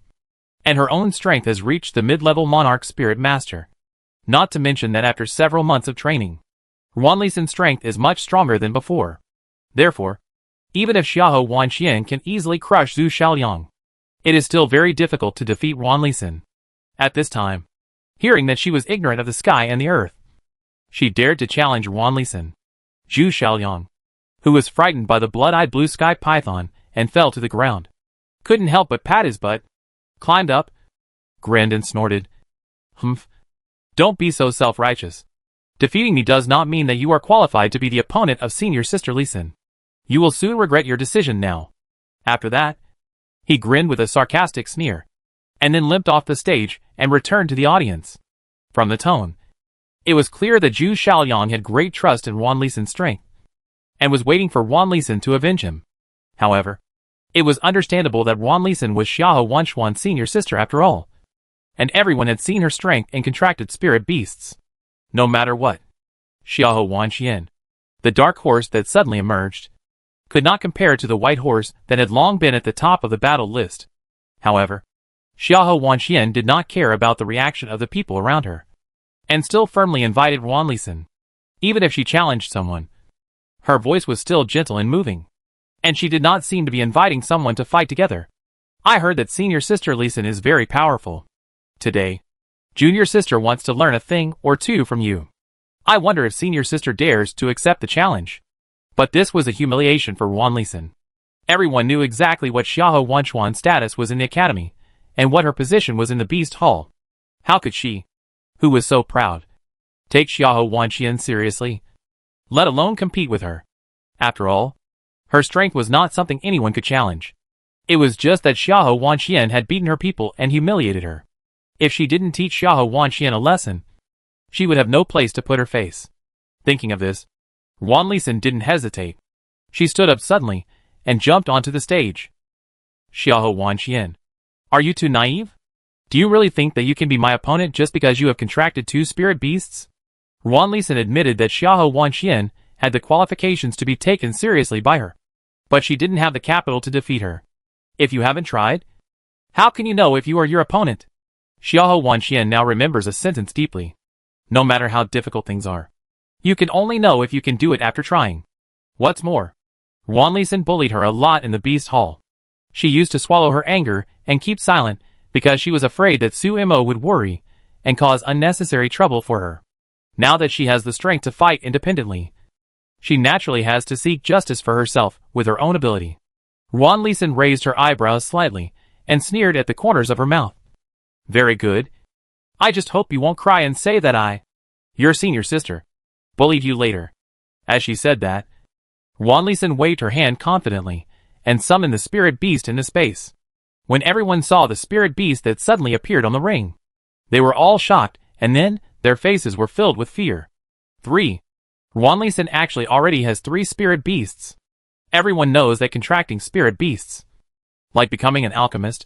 and her own strength has reached the mid-level Monarch Spirit Master. Not to mention that after several months of training, Wan Lisan's strength is much stronger than before. Therefore, even if Xiahou Wanxian can easily crush Zhu Xiaoliang, it is still very difficult to defeat Wan Lisan. At this time, hearing that she was ignorant of the sky and the earth, she dared to challenge Wan Lisan. Zhu Xiaoliang, who was frightened by the blood-eyed blue sky python and fell to the ground, couldn't help but pat his butt, climbed up, grinned and snorted. Humph. Don't be so self-righteous. Defeating me does not mean that you are qualified to be the opponent of senior sister Lisan. You will soon regret your decision now. After that, he grinned with a sarcastic sneer, and then limped off the stage and returned to the audience. From the tone, it was clear that Zhu Xiaoliang had great trust in Wan Lisan's strength, and was waiting for Wan Lisan to avenge him. However, it was understandable that Wan Lisan was Xiahou Wanxian's senior sister after all, and everyone had seen her strength and contracted spirit beasts. No matter what, Xiahou Wanxian, the dark horse that suddenly emerged, could not compare to the white horse that had long been at the top of the battle list. However, Xiahou Wanxian did not care about the reaction of the people around her, and still firmly invited Wan Lisan. Even if she challenged someone, her voice was still gentle and moving, and she did not seem to be inviting someone to fight together. I heard that senior sister Lisan is very powerful. Today, junior sister wants to learn a thing or two from you. I wonder if senior sister dares to accept the challenge. But this was a humiliation for Wan Lisan. Everyone knew exactly what Xiahou Wanchuan's status was in the academy, and what her position was in the Beast Hall. How could she, who was so proud, take Xiahou Wanxian seriously, let alone compete with her? After all, her strength was not something anyone could challenge. It was just that Xiahou Wanxian had beaten her people and humiliated her. If she didn't teach Xiahou Wanxian a lesson, she would have no place to put her face. Thinking of this, Wan Lisan didn't hesitate. She stood up suddenly and jumped onto the stage. Xiahou Wanxian, are you too naive? Do you really think that you can be my opponent just because you have contracted 2 spirit beasts? Wan Lisan admitted that Xiahou Wanxian had the qualifications to be taken seriously by her, but she didn't have the capital to defeat her. If you haven't tried, how can you know if you are your opponent? Xiahou Wanxian now remembers a sentence deeply. No matter how difficult things are, you can only know if you can do it after trying. What's more, Wan Lisan bullied her a lot in the Beast Hall. She used to swallow her anger and keep silent because she was afraid that Su Mo would worry and cause unnecessary trouble for her. Now that she has the strength to fight independently, she naturally has to seek justice for herself with her own ability. Wan Lisan raised her eyebrows slightly and sneered at the corners of her mouth. Very good. I just hope you won't cry and say that your senior sister, bullied you later. As she said that, Wan Lisan waved her hand confidently and summoned the spirit beast into space. When everyone saw the spirit beast that suddenly appeared on the ring, they were all shocked, and then their faces were filled with fear. 3. Wan Lisan actually already has 3 spirit beasts. Everyone knows that contracting spirit beasts, like becoming an alchemist,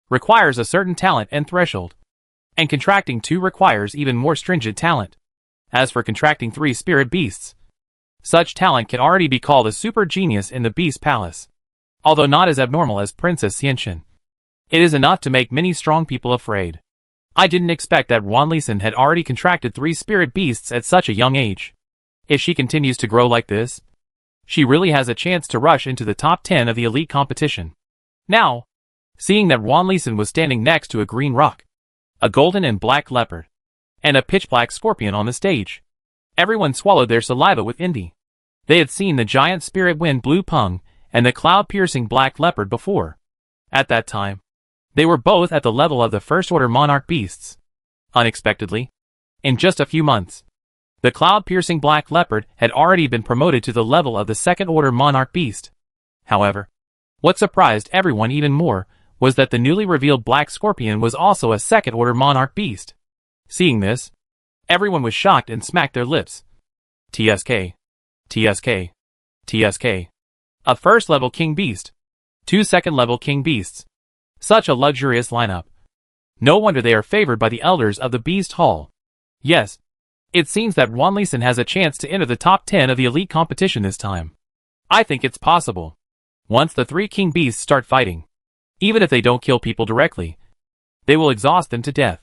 requires a certain talent and threshold, and contracting 2 requires even more stringent talent. As for contracting 3 spirit beasts, such talent can already be called a super genius in the Beast Palace. Although not as abnormal as Princess Xianxian, it is enough to make many strong people afraid. I didn't expect that Wan Lisan had already contracted 3 spirit beasts at such a young age. If she continues to grow like this, she really has a chance to rush into the top 10 of the elite competition. Now, seeing that Wan Lisan was standing next to a green rock, a golden and black leopard, and a pitch-black scorpion on the stage, everyone swallowed their saliva with envy. They had seen the giant spirit wind blue pung and the cloud-piercing black leopard before. At that time, they were both at the level of the first-order monarch beasts. Unexpectedly, in just a few months, the cloud-piercing black leopard had already been promoted to the level of the second-order monarch beast. However, what surprised everyone even more was that the newly revealed black scorpion was also a second-order monarch beast. Seeing this, everyone was shocked and smacked their lips. TSK. TSK. TSK. A first-level king beast. 2 second-level king beasts. Such a luxurious lineup. No wonder they are favored by the elders of the Beast Hall. Yes, it seems that Wan Lisan has a chance to enter the top 10 of the elite competition this time. I think it's possible. Once the 3 king beasts start fighting, even if they don't kill people directly, they will exhaust them to death.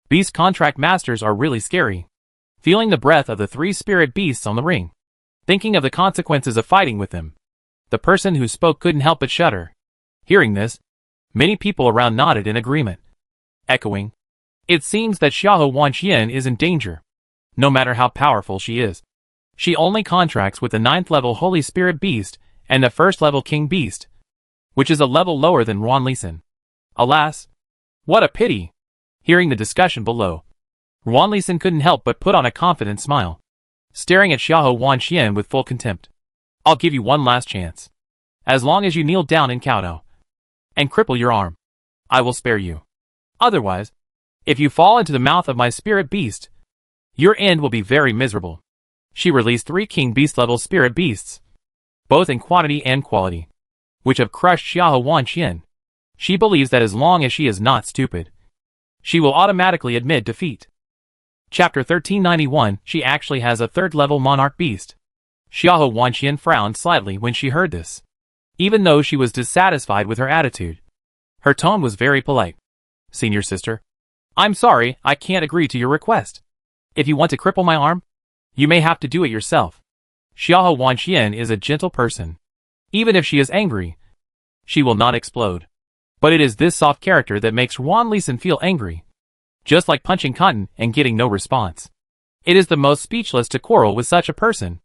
Beast contract masters are really scary. Feeling the breath of the 3 spirit beasts on the ring, thinking of the consequences of fighting with them, the person who spoke couldn't help but shudder. Hearing this, many people around nodded in agreement, echoing, "It seems that Xiahou Wanxian is in danger. No matter how powerful she is, she only contracts with the 9th level Holy Spirit Beast and the 1st level King Beast, which is a level lower than Wan Lisan. Alas, what a pity." Hearing the discussion below, Wan Lisan couldn't help but put on a confident smile, staring at Xiahou Wanxian with full contempt. "I'll give you one last chance. As long as you kneel down in kowtow and cripple your arm, I will spare you. Otherwise, if you fall into the mouth of my spirit beast, your end will be very miserable." She released 3 king beast level spirit beasts, both in quantity and quality, which have crushed Xiahou Wanxian. She believes that as long as she is not stupid, she will automatically admit defeat. Chapter 1391. She actually has a 3rd level monarch beast. Xiahou Wanxian frowned slightly when she heard this. Even though she was dissatisfied with her attitude, her tone was very polite. "Senior sister, I'm sorry, I can't agree to your request. If you want to cripple my arm, you may have to do it yourself." Xiahou Wanxian is a gentle person. Even if she is angry, she will not explode. But it is this soft character that makes Wan Lisan feel angry. Just like punching cotton and getting no response. It is the most speechless to quarrel with such a person.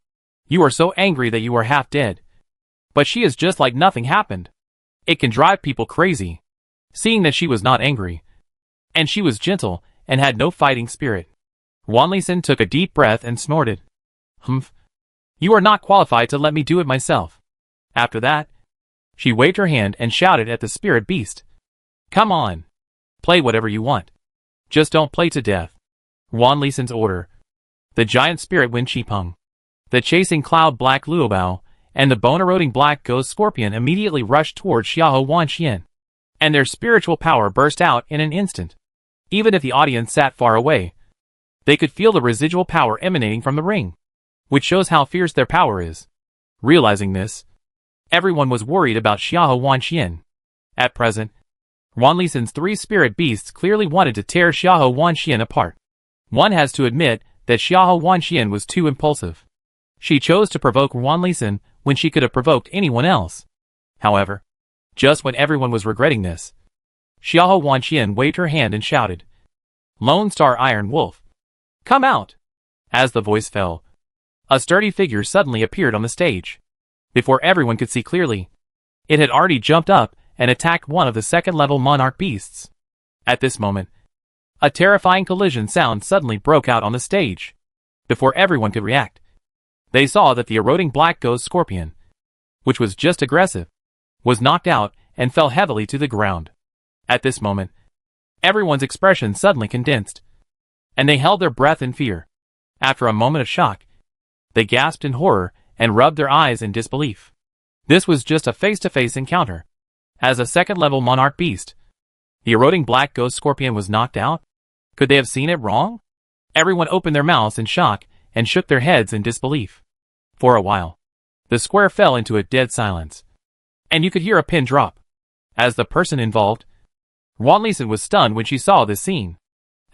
You are so angry that you are half dead. But she is just like nothing happened. It can drive people crazy. Seeing that she was not angry. And she was gentle, and had no fighting spirit. Wanlison took a deep breath and snorted. Humph. You are not qualified to let me do it myself. After that, she waved her hand and shouted at the spirit beast. Come on. Play whatever you want. Just don't play to death. Wanlison's order. The giant spirit wind Chipeng, the chasing cloud black Luobao, and the bone-eroding black ghost scorpion immediately rushed towards Xiahou Wanxian. And their spiritual power burst out in an instant. Even if the audience sat far away, they could feel the residual power emanating from the ring, which shows how fierce their power is. Realizing this, everyone was worried about Xiahou Wanxian. At present, Wanlison's 3 spirit beasts clearly wanted to tear Xiahou Wanxian apart. One has to admit that Xiahou Wanxian was too impulsive. She chose to provoke Wanlison when she could have provoked anyone else. However, just when everyone was regretting this, Xiahou Wanxian waved her hand and shouted, Lone Star Iron Wolf, come out! As the voice fell, a sturdy figure suddenly appeared on the stage. Before everyone could see clearly, it had already jumped up and attacked one of the second-level monarch beasts. At this moment, a terrifying collision sound suddenly broke out on the stage. Before everyone could react, they saw that the eroding black ghost scorpion, which was just aggressive, was knocked out and fell heavily to the ground. At this moment, everyone's expression suddenly condensed, and they held their breath in fear. After a moment of shock, they gasped in horror and rubbed their eyes in disbelief. This was just a face-to-face encounter. As a second-level monarch beast, the eroding black ghost scorpion was knocked out? Could they have seen it wrong? Everyone opened their mouths in shock and shook their heads in disbelief. For a while, the square fell into a dead silence, and you could hear a pin drop. As the person involved, Wanlison was stunned when she saw this scene.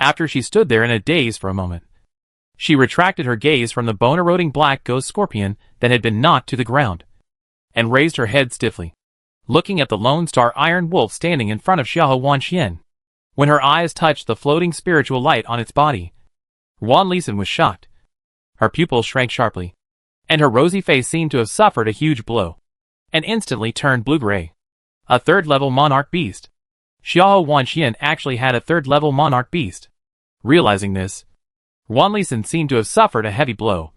After she stood there in a daze for a moment, she retracted her gaze from the bone-eroding black ghost scorpion that had been knocked to the ground, and raised her head stiffly, looking at the Lone Star Iron Wolf standing in front of Xiahou Wanxian. When her eyes touched the floating spiritual light on its body, Wanlison was shocked. Her pupils shrank sharply, and her rosy face seemed to have suffered a huge blow, and instantly turned blue-gray. A third-level monarch beast. Xiahou Wanxian actually had a third-level monarch beast. Realizing this, Wanlison seemed to have suffered a heavy blow,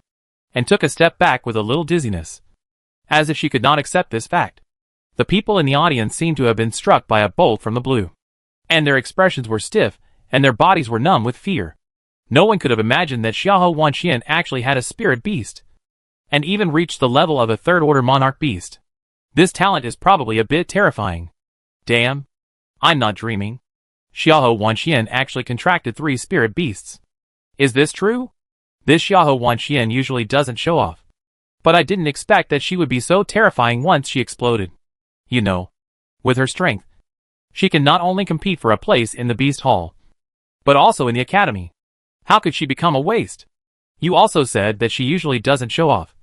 and took a step back with a little dizziness, as if she could not accept this fact. The people in the audience seemed to have been struck by a bolt from the blue, and their expressions were stiff, and their bodies were numb with fear. No one could have imagined that Xiahou Wanxian actually had a spirit beast, and even reached the level of a third-order monarch beast. This talent is probably a bit terrifying. Damn. I'm not dreaming. Xiahou Wanxian actually contracted 3 spirit beasts. Is this true? This Xiahou Wanxian usually doesn't show off. But I didn't expect that she would be so terrifying once she exploded. You know, with her strength, she can not only compete for a place in the Beast Hall, but also in the Academy. How could she become a waste? You also said that she usually doesn't show off.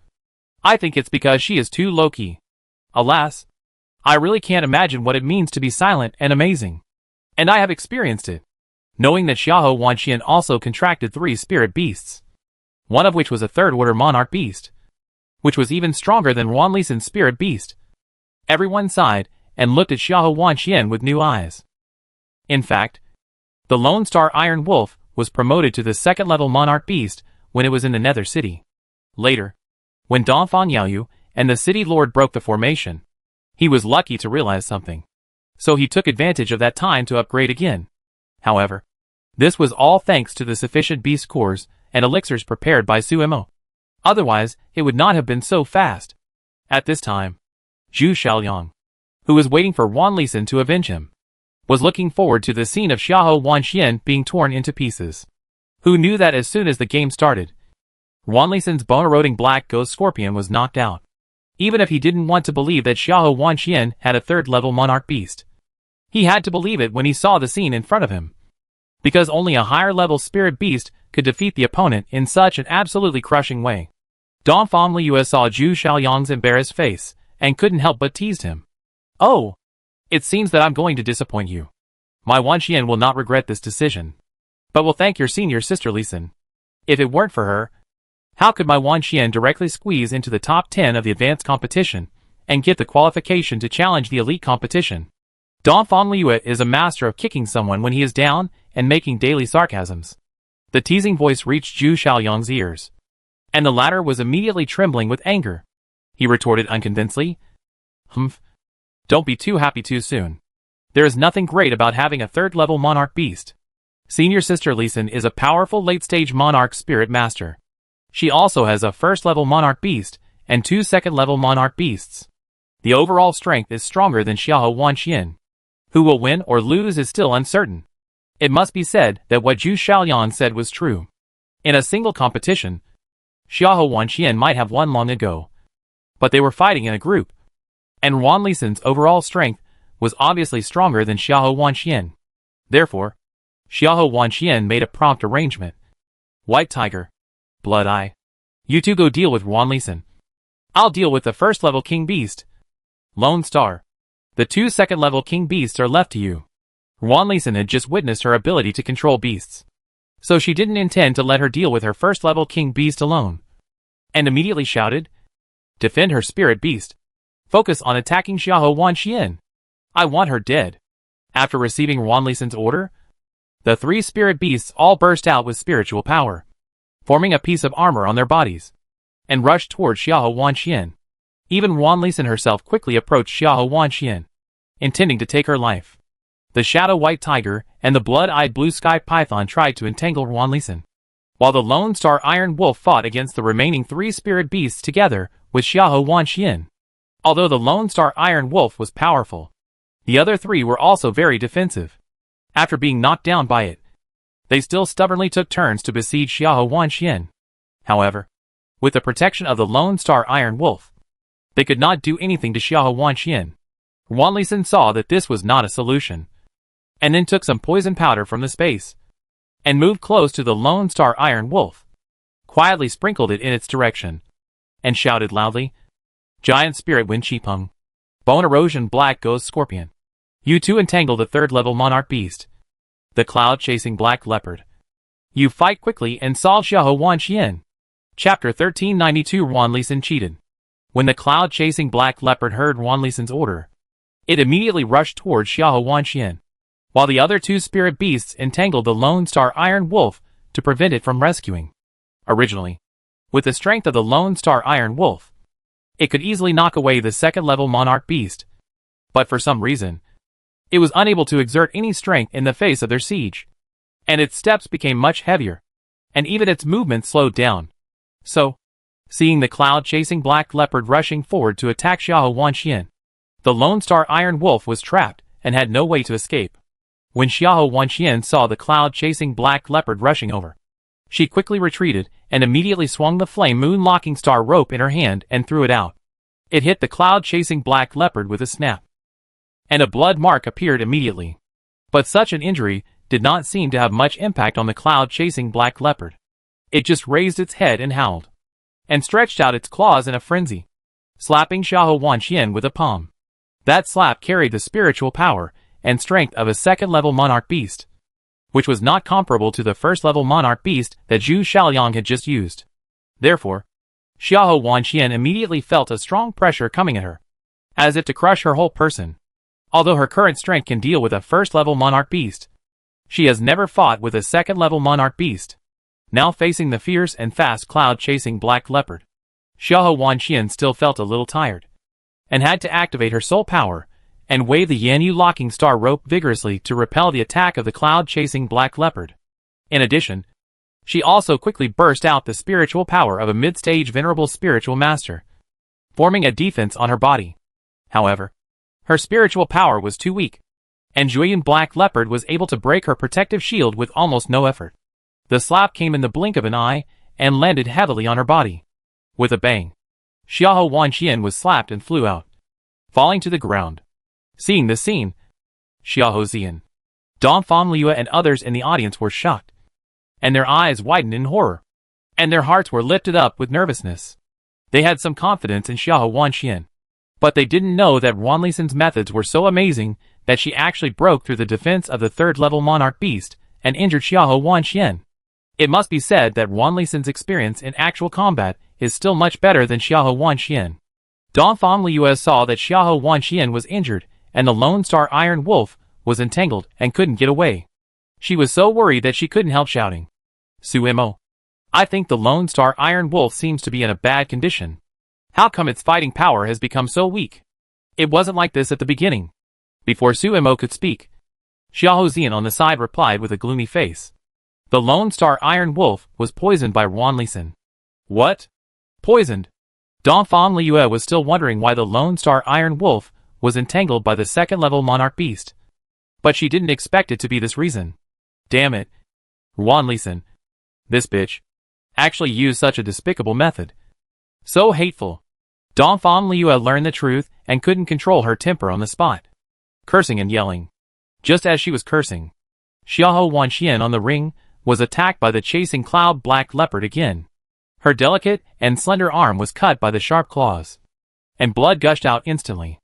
I think it's because she is too low-key. Alas, I really can't imagine what it means to be silent and amazing. And I have experienced it, knowing that Xiahou Wanxian also contracted 3 spirit beasts, one of which was a third-order monarch beast, which was even stronger than Wanlison's spirit beast. Everyone sighed and looked at Xiahou Wanxian with new eyes. In fact, the Lone Star Iron Wolf was promoted to the second-level monarch beast when it was in the Nether City. Later, when Dongfang Yaoyu and the city lord broke the formation, he was lucky to realize something, so he took advantage of that time to upgrade again. However, this was all thanks to the sufficient beast cores and elixirs prepared by Suemo. Otherwise, it would not have been so fast. At this time, Zhu Xiaoliang, who was waiting for Wanlison to avenge him, was looking forward to the scene of Xiahou Wanxian being torn into pieces. Who knew that as soon as the game started, Wanlison's bone-eroding black ghost scorpion was knocked out. Even if he didn't want to believe that Xiahou Wanxian had a third-level monarch beast, he had to believe it when he saw the scene in front of him. Because only a higher-level spirit beast could defeat the opponent in such an absolutely crushing way. Dongfang Liu saw Zhu Xiaoliang's embarrassed face, and couldn't help but teased him. Oh, it seems that I'm going to disappoint you. My Wanxian will not regret this decision, but will thank your senior sister Lisen. If it weren't for her, How could my Wan Xian directly squeeze into the top 10 of the advanced competition and get the qualification to challenge the elite competition? Donphan Liu is a master of kicking someone when he is down and making daily sarcasms. The teasing voice reached Zhu Xiaoyang's ears, and the latter was immediately trembling with anger. He retorted unconvincedly, "Humph. Don't be too happy too soon. There is nothing great about having a third-level monarch beast. Senior sister Lisan is a powerful late-stage monarch spirit master. She also has a first-level monarch beast and 2 second-level monarch beasts. The overall strength is stronger than Xiahou Wanxian. Who will win or lose is still uncertain." It must be said that what Zhu Xiaoyang said was true. In a single competition, Xiahou Wanxian might have won long ago, but they were fighting in a group, and Wan Lisan's overall strength was obviously stronger than Xiahou Wanxian. Therefore, Xiahou Wanxian made a prompt arrangement. "White Tiger, Blood Eye, you two go deal with Wan Lisan. I'll deal with the first-level King Beast. Lone Star, the 2 second-level King Beasts are left to you." Wan Lisan had just witnessed her ability to control beasts, so she didn't intend to let her deal with her first-level King Beast alone, and immediately shouted, "Defend her spirit beast. Focus on attacking Xiahou Wanxian. I want her dead." After receiving Wan Lisan's order, the 3 spirit beasts all burst out with spiritual power, forming a piece of armor on their bodies, and rushed toward Xiahou Wanxian. Even Wan Lisan herself quickly approached Xiahou Wanxian, intending to take her life. The Shadow White Tiger and the Blood-Eyed Blue Sky Python tried to entangle Wan Lisan, while the Lone Star Iron Wolf fought against the remaining 3 spirit beasts together with Xiahou Wanxian. Although the Lone Star Iron Wolf was powerful, the other 3 were also very defensive. After being knocked down by it, they still stubbornly took turns to besiege Xiahou Wanxian. However, with the protection of the Lone Star Iron Wolf, they could not do anything to Xiahou Wanxian. Wan Lisan saw that this was not a solution, and then took some poison powder from the space, and moved close to the Lone Star Iron Wolf, quietly sprinkled it in its direction, and shouted loudly, "Giant Spirit Wind Chipeng, Bone Erosion Black Ghost Scorpion, you two entangle the third-level Monarch Beast, the Cloud-Chasing Black Leopard. You fight quickly and solve Xiahou Wanxian." Chapter 1392 Wan Lisan cheated. When the Cloud-Chasing Black Leopard heard Wan Lisan's order, it immediately rushed towards Xiahou Wanxian, while the other 2 spirit beasts entangled the Lone Star Iron Wolf to prevent it from rescuing. Originally, with the strength of the Lone Star Iron Wolf, it could easily knock away the second-level Monarch Beast, but for some reason, it was unable to exert any strength in the face of their siege, and its steps became much heavier, and even its movement slowed down. So, seeing the Cloud-Chasing Black Leopard rushing forward to attack Xiahou Wanxian, the Lone Star Iron Wolf was trapped and had no way to escape. When Xiahou Wanxian saw the Cloud-Chasing Black Leopard rushing over, she quickly retreated and immediately swung the Flame Moon Locking Star rope in her hand and threw it out. It hit the Cloud-Chasing Black Leopard with a snap, and a blood mark appeared immediately. But such an injury did not seem to have much impact on the Cloud-Chasing Black Leopard. It just raised its head and howled, and stretched out its claws in a frenzy, slapping Xiahou Wanxian with a palm. That slap carried the spiritual power and strength of a second-level Monarch Beast, which was not comparable to the first-level Monarch Beast that Zhu Xiaoyang had just used. Therefore, Xiahou Wanxian immediately felt a strong pressure coming at her, as if to crush her whole person. Although her current strength can deal with a first-level Monarch Beast, she has never fought with a second-level Monarch Beast. Now facing the fierce and fast Cloud-Chasing Black Leopard, Xiahou Wanxian still felt a little tired, and had to activate her soul power and wave the Yanyu Locking Star rope vigorously to repel the attack of the Cloud-Chasing Black Leopard. In addition, she also quickly burst out the spiritual power of a mid-stage Venerable Spiritual Master, forming a defense on her body. However, her spiritual power was too weak, and Jueyun Black Leopard was able to break her protective shield with almost no effort. The slap came in the blink of an eye and landed heavily on her body. With a bang, Xiahou Wanxian was slapped and flew out, falling to the ground. Seeing this scene, Xiahou Zian, Donphan Liu and others in the audience were shocked, and their eyes widened in horror, and their hearts were lifted up with nervousness. They had some confidence in Xiahou Wanxian, but they didn't know that Wan Lisan's methods were so amazing that she actually broke through the defense of the third-level Monarch Beast and injured Xiahou Wanxian. It must be said that Wan Lisan's experience in actual combat is still much better than Xiahou Wanxian. Dongfang Liu saw that Xiahou Wanxian was injured, and the Lone Star Iron Wolf was entangled and couldn't get away. She was so worried that she couldn't help shouting, "Suimo, I think the Lone Star Iron Wolf seems to be in a bad condition. How come its fighting power has become so weak? It wasn't like this at the beginning." Before Suimo could speak, Xiahou Zian on the side replied with a gloomy face. The Lone Star Iron Wolf was poisoned by Wan Lisan. What? Poisoned? Dongfang Liu was still wondering why the Lone Star Iron Wolf was entangled by the second-level monarch beast. But she didn't expect it to be this reason. Damn it. Wan Lisan, this bitch, actually used such a despicable method. So hateful. Dongfang Liu learned the truth and couldn't control her temper on the spot, cursing and yelling. Just as she was cursing, Xiahou Wanxian on the ring was attacked by the chasing cloud black leopard again. Her delicate and slender arm was cut by the sharp claws, and blood gushed out instantly.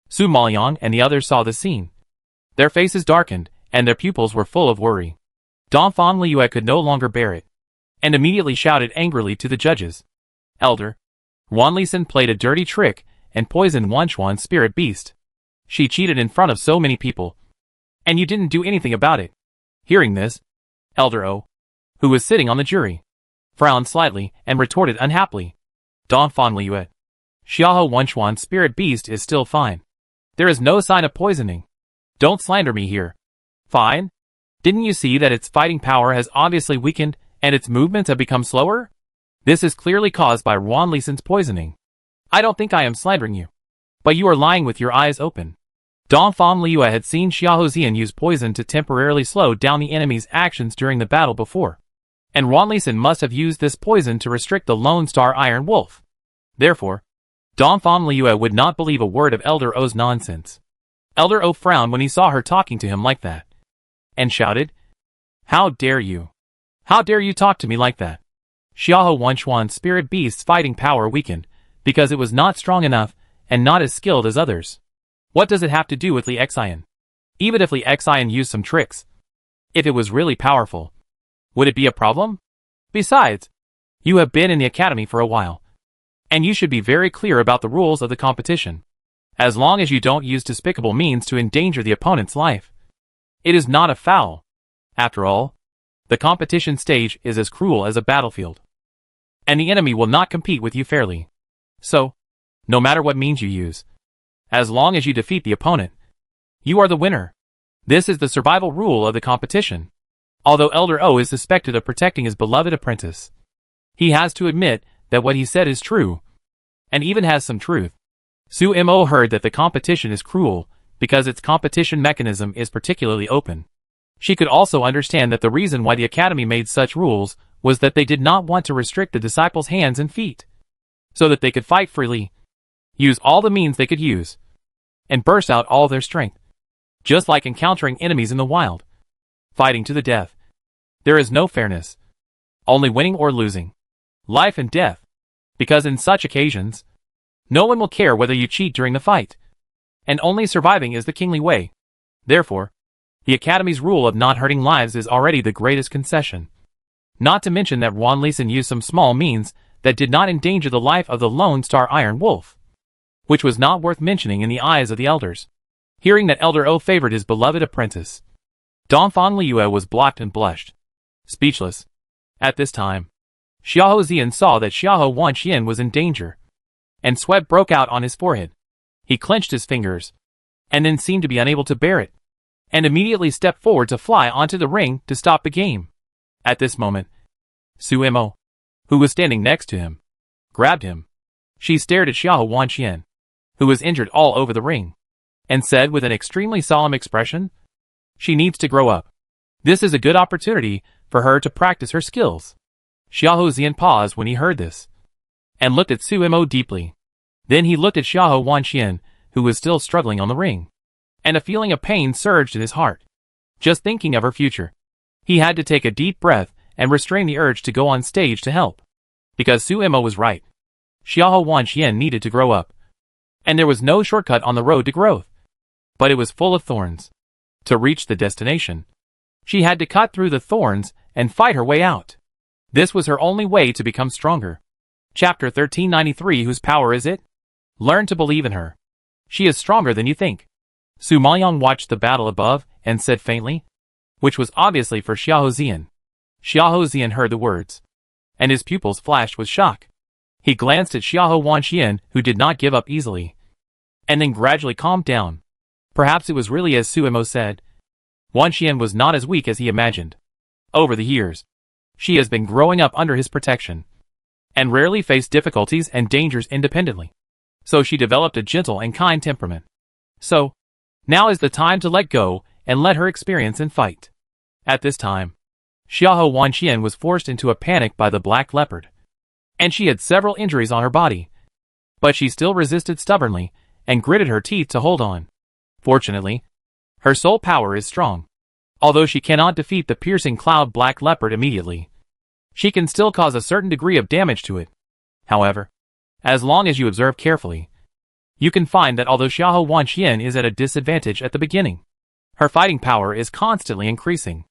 Su Maoyang and the others saw the scene. Their faces darkened, and their pupils were full of worry. Dongfang Liu could no longer bear it, and immediately shouted angrily to the judges. Elder, Wan Lisan played a dirty trick and poisoned Wanchuan's spirit beast. She cheated in front of so many people, and you didn't do anything about it. Hearing this, Elder O, who was sitting on the jury, frowned slightly and retorted unhappily. Dongfang Liu, Xiahou Wanchuan's spirit beast is still fine. There is no sign of poisoning. Don't slander me here. Fine? Didn't you see that its fighting power has obviously weakened and its movements have become slower? This is clearly caused by Wan Lisan's poisoning. I don't think I am slandering you, but you are lying with your eyes open. Dongfang Liu had seen Xiahou Zian use poison to temporarily slow down the enemy's actions during the battle before, and Wan Lisan must have used this poison to restrict the Lone Star Iron Wolf. Therefore, Dongfang Liu would not believe a word of Elder O's nonsense. Elder O frowned when he saw her talking to him like that, and shouted, "How dare you? How dare you talk to me like that?" Xiahou Wanchuan's spirit beast's fighting power weakened because it was not strong enough and not as skilled as others. What does it have to do with Li Xian? Even if Li Xian used some tricks, if it was really powerful, would it be a problem? Besides, you have been in the academy for a while, and you should be very clear about the rules of the competition. As long as you don't use despicable means to endanger the opponent's life, it is not a foul. After all, the competition stage is as cruel as a battlefield, and the enemy will not compete with you fairly. So, no matter what means you use, as long as you defeat the opponent, you are the winner. This is the survival rule of the competition. Although Elder O is suspected of protecting his beloved apprentice, he has to admit that what he said is true, and even has some truth. Su Mo heard that the competition is cruel because its competition mechanism is particularly open. She could also understand that the reason why the academy made such rules was that they did not want to restrict the disciples' hands and feet, so that they could fight freely, use all the means they could use, and burst out all their strength. Just like encountering enemies in the wild, fighting to the death. There is no fairness, only winning or losing, life and death, because in such occasions, no one will care whether you cheat during the fight, and only surviving is the kingly way. Therefore, the Academy's rule of not hurting lives is already the greatest concession. Not to mention that Wan Lisan used some small means that did not endanger the life of the Lone Star Iron Wolf, which was not worth mentioning in the eyes of the elders. Hearing that Elder O favored his beloved apprentice, Dongfang Liu was blocked and blushed, speechless. At this time, Xiahou Zian saw that Xiahou Wanxian was in danger, and sweat broke out on his forehead. He clenched his fingers, and then seemed to be unable to bear it, and immediately stepped forward to fly onto the ring to stop the game. At this moment, Su Mo, who was standing next to him, grabbed him. She stared at Xiahou Wanxian, who was injured all over the ring, and said with an extremely solemn expression, "She needs to grow up. This is a good opportunity for her to practice her skills." Xiahou Zian paused when he heard this, and looked at Su Mo deeply. Then he looked at Xiahou Wanxian, who was still struggling on the ring, and a feeling of pain surged in his heart. Just thinking of her future, he had to take a deep breath and restrain the urge to go on stage to help. Because Su Mo was right. Xiahou Wanxian needed to grow up, and there was no shortcut on the road to growth, but it was full of thorns. To reach the destination, she had to cut through the thorns and fight her way out. This was her only way to become stronger. Chapter 1393. Whose power is it? Learn to believe in her. She is stronger than you think. Su Maoyang watched the battle above and said faintly, which was obviously for Xiahou Zian. Xiahou Zian heard the words, and his pupils flashed with shock. He glanced at Xiahou Wanxian, who did not give up easily, and then gradually calmed down. Perhaps it was really as Su Emo said. Wanxian was not as weak as he imagined. Over the years, she has been growing up under his protection, and rarely faced difficulties and dangers independently. So she developed a gentle and kind temperament. So, now is the time to let go and let her experience and fight. At this time, Xiahou Wanxian was forced into a panic by the black leopard, and she had several injuries on her body. But she still resisted stubbornly and gritted her teeth to hold on. Fortunately, her soul power is strong. Although she cannot defeat the piercing cloud black leopard immediately, she can still cause a certain degree of damage to it. However, as long as you observe carefully, you can find that although Xiahou Wanxian is at a disadvantage at the beginning, her fighting power is constantly increasing.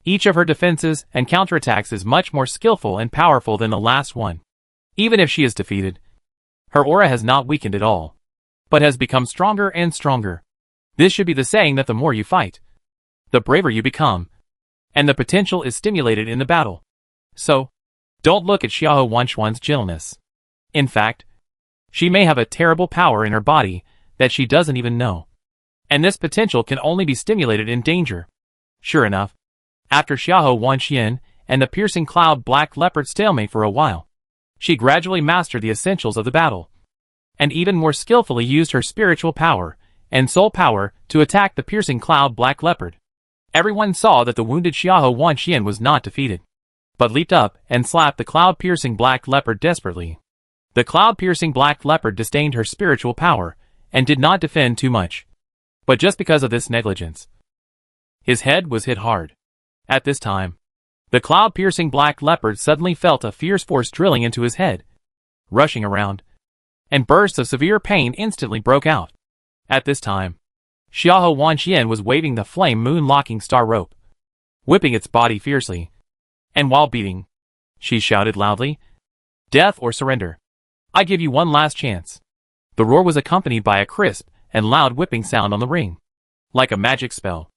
Each of her defenses and counterattacks is much more skillful and powerful than the last one. Even if she is defeated, her aura has not weakened at all, but has become stronger and stronger. This should be the saying that the more you fight, the braver you become, and the potential is stimulated in the battle. So, don't look at Xiahou Wanxian's gentleness. In fact, she may have a terrible power in her body that she doesn't even know. And this potential can only be stimulated in danger. Sure enough, after Xiahou Wanxian and the piercing cloud black leopard stalemate for a while, she gradually mastered the essentials of the battle, and even more skillfully used her spiritual power and soul power to attack the piercing cloud black leopard. Everyone saw that the wounded Xiahou Wanxian was not defeated, but leaped up and slapped the cloud-piercing black leopard desperately. The cloud-piercing black leopard disdained her spiritual power and did not defend too much. But just because of this negligence, his head was hit hard. At this time, the cloud-piercing black leopard suddenly felt a fierce force drilling into his head, rushing around, and bursts of severe pain instantly broke out. At this time, Xiahou Wanxian was waving the flame moon-locking star rope, whipping its body fiercely, and while beating, she shouted loudly, "Death or surrender. I give you one last chance." The roar was accompanied by a crisp and loud whipping sound on the ring, like a magic spell,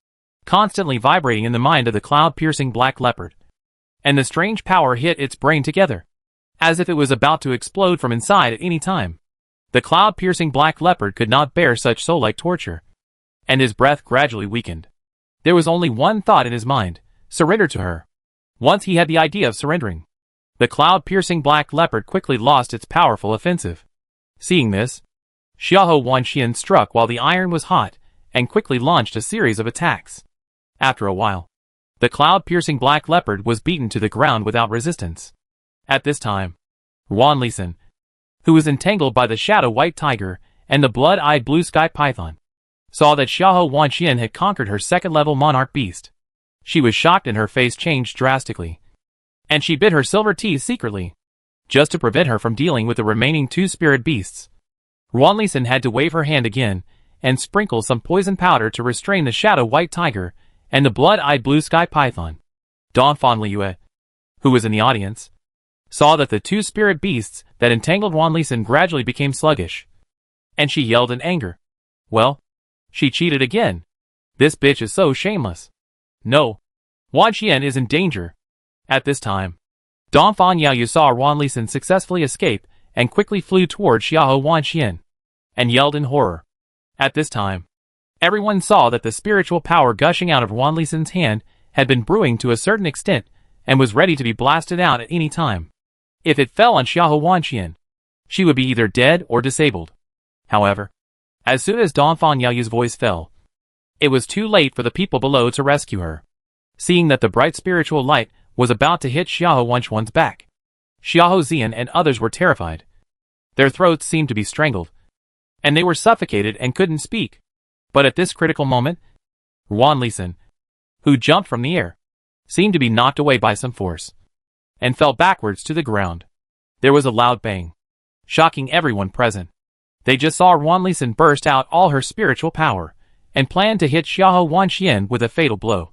constantly vibrating in the mind of the cloud-piercing black leopard. And the strange power hit its brain together, as if it was about to explode from inside at any time. The cloud-piercing black leopard could not bear such soul-like torture, and his breath gradually weakened. There was only one thought in his mind: surrender to her. Once he had the idea of surrendering, the cloud-piercing black leopard quickly lost its powerful offensive. Seeing this, Xiahou Wanxian struck while the iron was hot and quickly launched a series of attacks. After a while, the cloud-piercing black leopard was beaten to the ground without resistance. At this time, Wan Lisan, who was entangled by the shadow white tiger and the blood-eyed blue sky python, saw that Xiahou Wanxian had conquered her second-level monarch beast. She was shocked and her face changed drastically, and she bit her silver teeth secretly, just to prevent her from dealing with the remaining two spirit beasts. Wan Lisan had to wave her hand again and sprinkle some poison powder to restrain the shadow white tiger and the blood-eyed blue sky python. Donphan Liyue, who was in the audience, saw that the two spirit beasts that entangled Wan Lisan gradually became sluggish, and she yelled in anger. Well, she cheated again. This bitch is so shameless. No, Wanxian is in danger. At this time, Donphan Yaoyu saw Wan Lisan successfully escape and quickly flew toward Xiahou Wanxian, and yelled in horror. At this time, everyone saw that the spiritual power gushing out of Wan Lisan's hand had been brewing to a certain extent and was ready to be blasted out at any time. If it fell on Xiahou Wanxian, she would be either dead or disabled. However, as soon as Donphan Yaoyu's voice fell, it was too late for the people below to rescue her. Seeing that the bright spiritual light was about to hit Xiahou Wanxian's back, Xiahou Zian and others were terrified. Their throats seemed to be strangled, and they were suffocated and couldn't speak. But at this critical moment, Wan Lisan, who jumped from the air, seemed to be knocked away by some force, and fell backwards to the ground. There was a loud bang, shocking everyone present. They just saw Wan Lisan burst out all her spiritual power, and planned to hit Xiahou Wanxian with a fatal blow.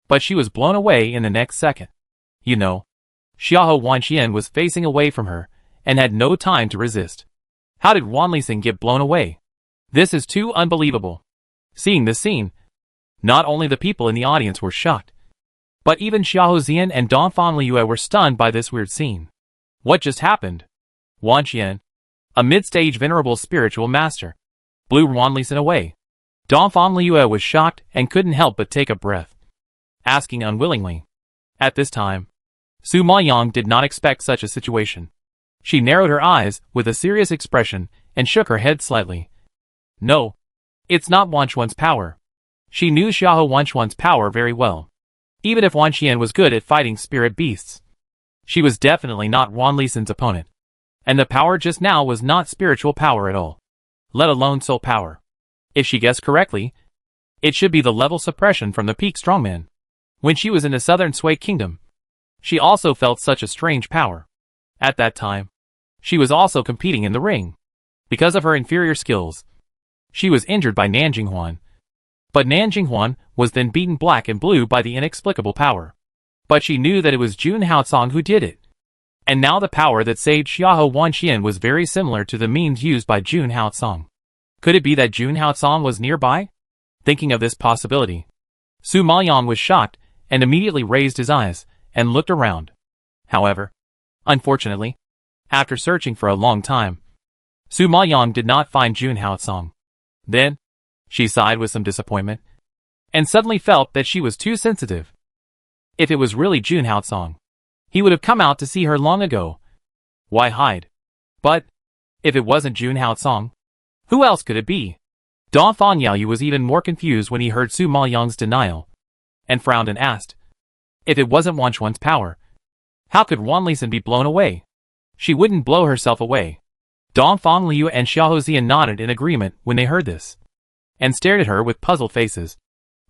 But she was blown away in the next second. You know, Xiahou Wanxian was facing away from her, and had no time to resist. How did Wan Lixin get blown away? This is too unbelievable. Seeing this scene, not only the people in the audience were shocked, but even Xiahou Xian and Dongfang Liyue were stunned by this weird scene. What just happened? Wanxian, a mid-stage venerable spiritual master, blew Wan Lixin away. Dongfang Liyue was shocked and couldn't help but take a breath, asking unwillingly. At this time, Su Maoyang did not expect such a situation. She narrowed her eyes with a serious expression and shook her head slightly. No, it's not Wanquan's power. She knew Xiahou Wanquan's power very well. Even if Wanxian was good at fighting spirit beasts, she was definitely not Wan Lixin's opponent. And the power just now was not spiritual power at all, let alone soul power. If she guessed correctly, it should be the level suppression from the peak strongman. When she was in the southern Sui kingdom, she also felt such a strange power. At that time, she was also competing in the ring. Because of her inferior skills, she was injured by Nanjing Huan. But Nanjing Huan was then beaten black and blue by the inexplicable power. But she knew that it was Jun Haocong who did it. And now the power that saved Xiahou Wanxian was very similar to the means used by Jun Haocong. Could it be that Jun Haocong was nearby? Thinking of this possibility, Su Maoyang was shocked and immediately raised his eyes and looked around. However, unfortunately, after searching for a long time, Su Maoyang did not find Jun Haocong. Then, she sighed with some disappointment, and suddenly felt that she was too sensitive. If it was really Jun Haocong, he would have come out to see her long ago. Why hide? But, if it wasn't Jun Haocong, who else could it be? Dongfang Yaoyu was even more confused when he heard Su Maoyang's denial, and frowned and asked, if it wasn't Wanquan's power, how could Wan Lixin be blown away? She wouldn't blow herself away. Dongfang Liyue and Xiahou Xian nodded in agreement when they heard this, and stared at her with puzzled faces,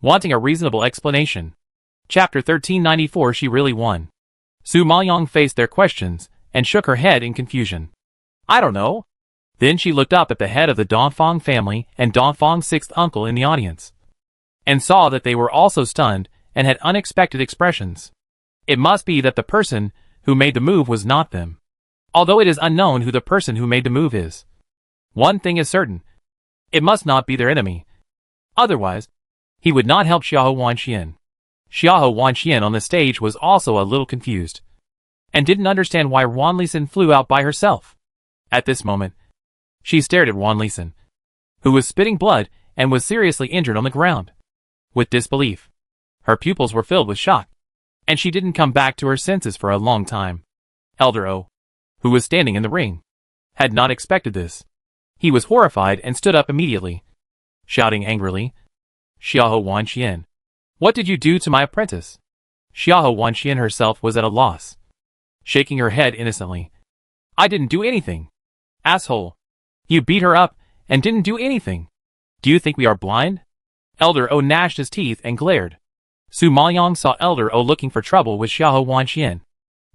wanting a reasonable explanation. Chapter 1394. She really won. Su Maoyang faced their questions, and shook her head in confusion. I don't know. Then she looked up at the head of the Dongfang family and Dongfang's sixth uncle in the audience, and saw that they were also stunned and had unexpected expressions. It must be that the person who made the move was not them, although it is unknown who the person who made the move is. One thing is certain, it must not be their enemy. Otherwise, he would not help Xiahou Wanxian. Xiahou Wanxian on the stage was also a little confused, and didn't understand why Wan Lixin flew out by herself. At this moment, she stared at Wan Lixin, who was spitting blood and was seriously injured on the ground. With disbelief, her pupils were filled with shock, and she didn't come back to her senses for a long time. Elder O, who was standing in the ring, had not expected this. He was horrified and stood up immediately, shouting angrily, Xiahou Wanxian, what did you do to my apprentice? Xiahou Wanxian herself was at a loss, shaking her head innocently. I didn't do anything. Asshole. You beat her up and didn't do anything. Do you think we are blind? Elder O gnashed his teeth and glared. Su Maoyang saw Elder O looking for trouble with Xiahou Wanxian,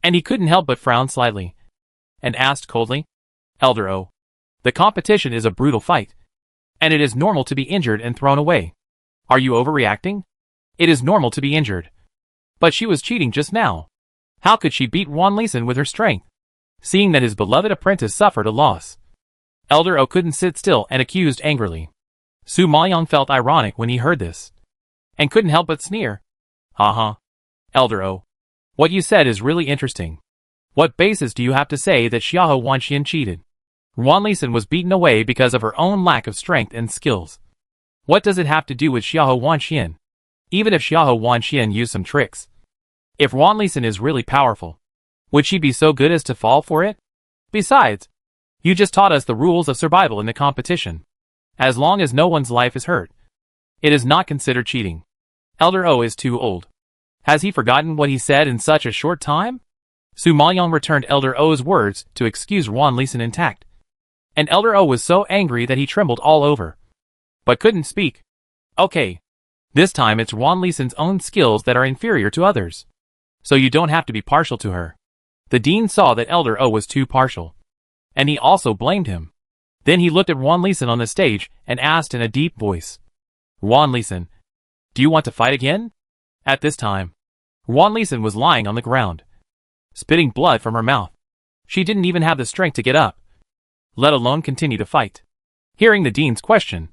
and he couldn't help but frown slightly, and asked coldly, Elder O, the competition is a brutal fight, and it is normal to be injured and thrown away. Are you overreacting? It is normal to be injured. But she was cheating just now. How could she beat Wan Lixin with her strength, seeing that his beloved apprentice suffered a loss? Elder O couldn't sit still and accused angrily. Su Maoyang felt ironic when he heard this, and couldn't help but sneer. Ha. Elder O, what you said is really interesting. What basis do you have to say that Xiahou Wanxian cheated? Wan Lixin was beaten away because of her own lack of strength and skills. What does it have to do with Xiahou Wanxian? Even if Xiahou Wanxian used some tricks, if Wan Lixin is really powerful, would she be so good as to fall for it? Besides, you just taught us the rules of survival in the competition. As long as no one's life is hurt, it is not considered cheating. Elder O is too old. Has he forgotten what he said in such a short time? Su Maoyang returned Elder O's words to excuse Wan Lixin intact, and Elder O was so angry that he trembled all over, but couldn't speak. Okay, this time it's Wan Lixin's own skills that are inferior to others, so you don't have to be partial to her. The dean saw that Elder O was too partial, and he also blamed him. Then he looked at Wan Lixin on the stage and asked in a deep voice, Wan Lixin, do you want to fight again? At this time, Wan Lixin was lying on the ground, spitting blood from her mouth. She didn't even have the strength to get up, let alone continue to fight. Hearing the dean's question,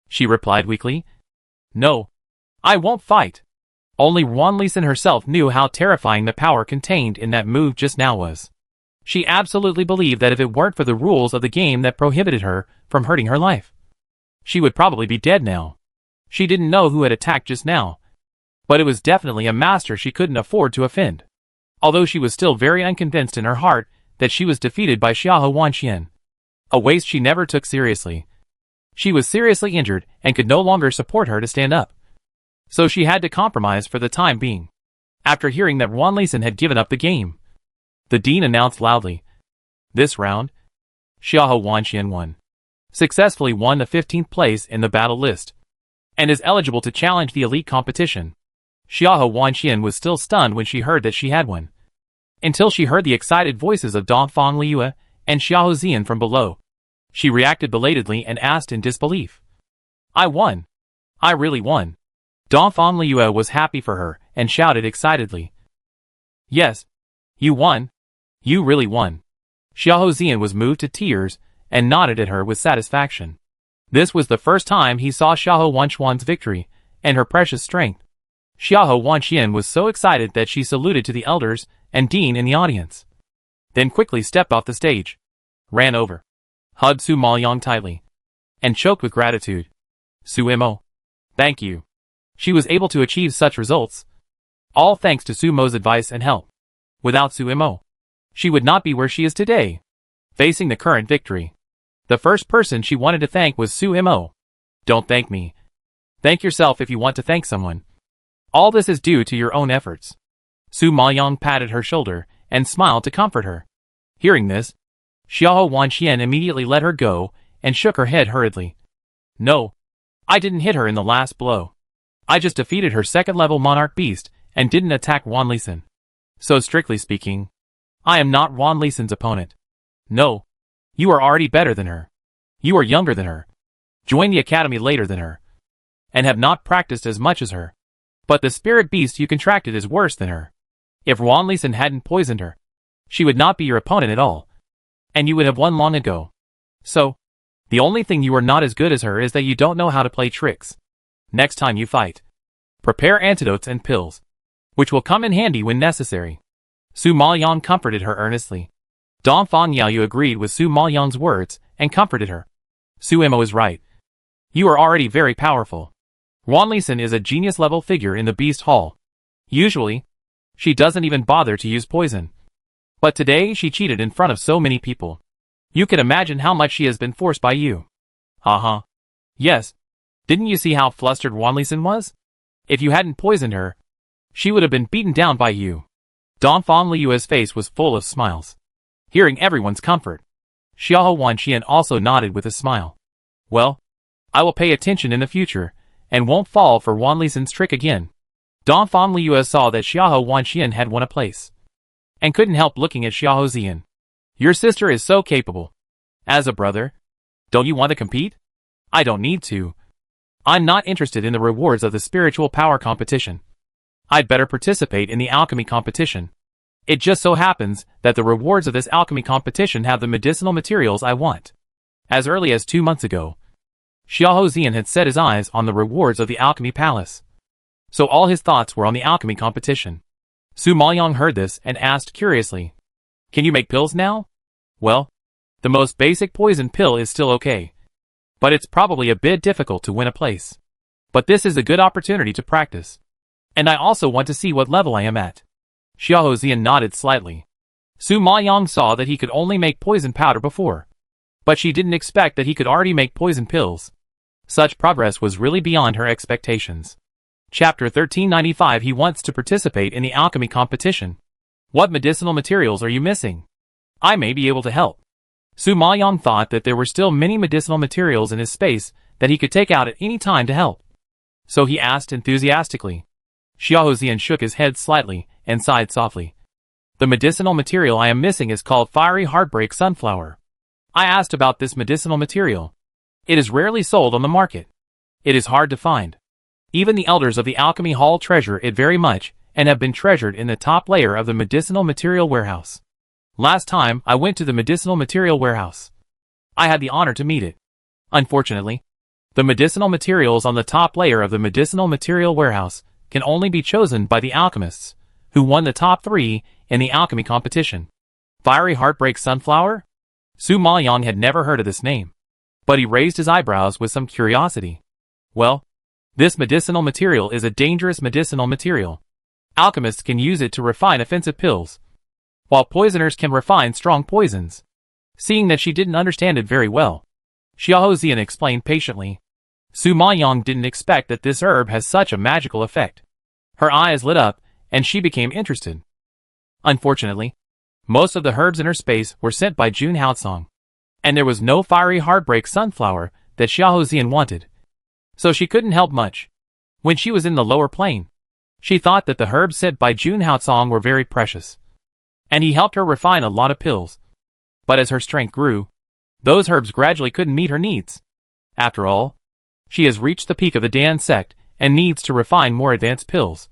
she replied weakly, "No, I won't fight." Only Wanlison herself knew how terrifying the power contained in that move just now was. She absolutely believed that if it weren't for the rules of the game that prohibited her from hurting her life, she would probably be dead now. She didn't know who had attacked just now, but it was definitely a master she couldn't afford to offend. Although she was still very unconvinced in her heart that she was defeated by Xiahou Wanxian, a waste she never took seriously. She was seriously injured and could no longer support her to stand up, so she had to compromise for the time being. After hearing that Wanlison had given up the game, the dean announced loudly, "This round, Xiahou Wanxian won. Successfully won the 15th place in the battle list, and is eligible to challenge the elite competition." Xiahou Wanxian was still stunned when she heard that she had won, until she heard the excited voices of Dongfang Liu and Xiahou Zian from below. She reacted belatedly and asked in disbelief, "I won. I really won." Dongfang Liu was happy for her and shouted excitedly, "Yes, you won. You really won." Xiahou Zian was moved to tears and nodded at her with satisfaction. This was the first time he saw Xiahou Wanxian's victory and her precious strength. Xiahou Wanxian was so excited that she saluted to the elders and dean in the audience, then quickly stepped off the stage, ran over, hugged Su Maoyang tightly, and choked with gratitude. "Su Mo, thank you." She was able to achieve such results, all thanks to Su Mo's advice and help. Without Su Mo, she would not be where she is today, facing the current victory. The first person she wanted to thank was Su Mo. "Don't thank me. Thank yourself if you want to thank someone. All this is due to your own efforts." Su Maoyang patted her shoulder and smiled to comfort her. Hearing this, Xiahou Wanxian immediately let her go and shook her head hurriedly. "No, I didn't hit her in the last blow. I just defeated her second-level monarch beast and didn't attack Wanlison. So strictly speaking, I am not Wanlison's opponent. No, you are already better than her. You are younger than her, joined the academy later than her, and have not practiced as much as her. But the spirit beast you contracted is worse than her. If Wanlison hadn't poisoned her, she would not be your opponent at all, and you would have won long ago. So, the only thing you are not as good as her is that you don't know how to play tricks. Next time you fight, prepare antidotes and pills, which will come in handy when necessary." Su Maoyang comforted her earnestly. Dongfang Yaoyu agreed with Su Maoyang's words and comforted her. "Su Mo is right. You are already very powerful. Wanlison is a genius-level figure in the Beast Hall. Usually, she doesn't even bother to use poison. But today she cheated in front of so many people. You can imagine how much she has been forced by you." "Uh-huh. Yes. Didn't you see how flustered Wanlison was? If you hadn't poisoned her, she would have been beaten down by you." Dongfang Liu's face was full of smiles. Hearing everyone's comfort, Xiahou Wanxian also nodded with a smile. "Well, I will pay attention in the future, and won't fall for Wanlison's trick again." Dongfang Liu saw that Xiahou Wanxian had won a place, and couldn't help looking at Xiahou Zian. "Your sister is so capable. As a brother, don't you want to compete?" "I don't need to. I'm not interested in the rewards of the spiritual power competition. I'd better participate in the alchemy competition. It just so happens that the rewards of this alchemy competition have the medicinal materials I want." As early as 2 months ago, Xiahou Zian had set his eyes on the rewards of the alchemy palace, so all his thoughts were on the alchemy competition. Su Maoyang heard this and asked curiously, "Can you make pills now?" "Well, the most basic poison pill is still okay, but it's probably a bit difficult to win a place. But this is a good opportunity to practice. And I also want to see what level I am at." Xiahou Zian nodded slightly. Su Maoyang saw that he could only make poison powder before, but she didn't expect that he could already make poison pills. Such progress was really beyond her expectations. Chapter 1395. He wants to participate in the alchemy competition. "What medicinal materials are you missing? I may be able to help." Su Maoyang thought that there were still many medicinal materials in his space that he could take out at any time to help, so he asked enthusiastically. Xiahou Zian shook his head slightly and sighed softly. "The medicinal material I am missing is called Fiery Heartbreak Sunflower. I asked about this medicinal material. It is rarely sold on the market. It is hard to find. Even the elders of the Alchemy Hall treasure it very much and have been treasured in the top layer of the medicinal material warehouse. Last time I went to the medicinal material warehouse, I had the honor to meet it. Unfortunately, the medicinal materials on the top layer of the medicinal material warehouse can only be chosen by the alchemists, who won the top 3 in the alchemy competition. Fiery Heartbreak Sunflower? Su Maoyang had never heard of this name, but he raised his eyebrows with some curiosity. Well, this medicinal material is a dangerous medicinal material. Alchemists can use it to refine offensive pills, while poisoners can refine strong poisons. Seeing that she didn't understand it very well, Xiao Zian explained patiently. Su Maoyang didn't expect that this herb has such a magical effect. Her eyes lit up, and she became interested. Unfortunately, most of the herbs in her space were sent by Jun Haosong, and there was no Fiery Heartbreak Sunflower that Xiao Zian wanted, so she couldn't help much. When she was in the lower plane, she thought that the herbs sent by Jun Haosong were very precious, and he helped her refine a lot of pills. But as her strength grew, those herbs gradually couldn't meet her needs. After all, she has reached the peak of the Dan sect and needs to refine more advanced pills.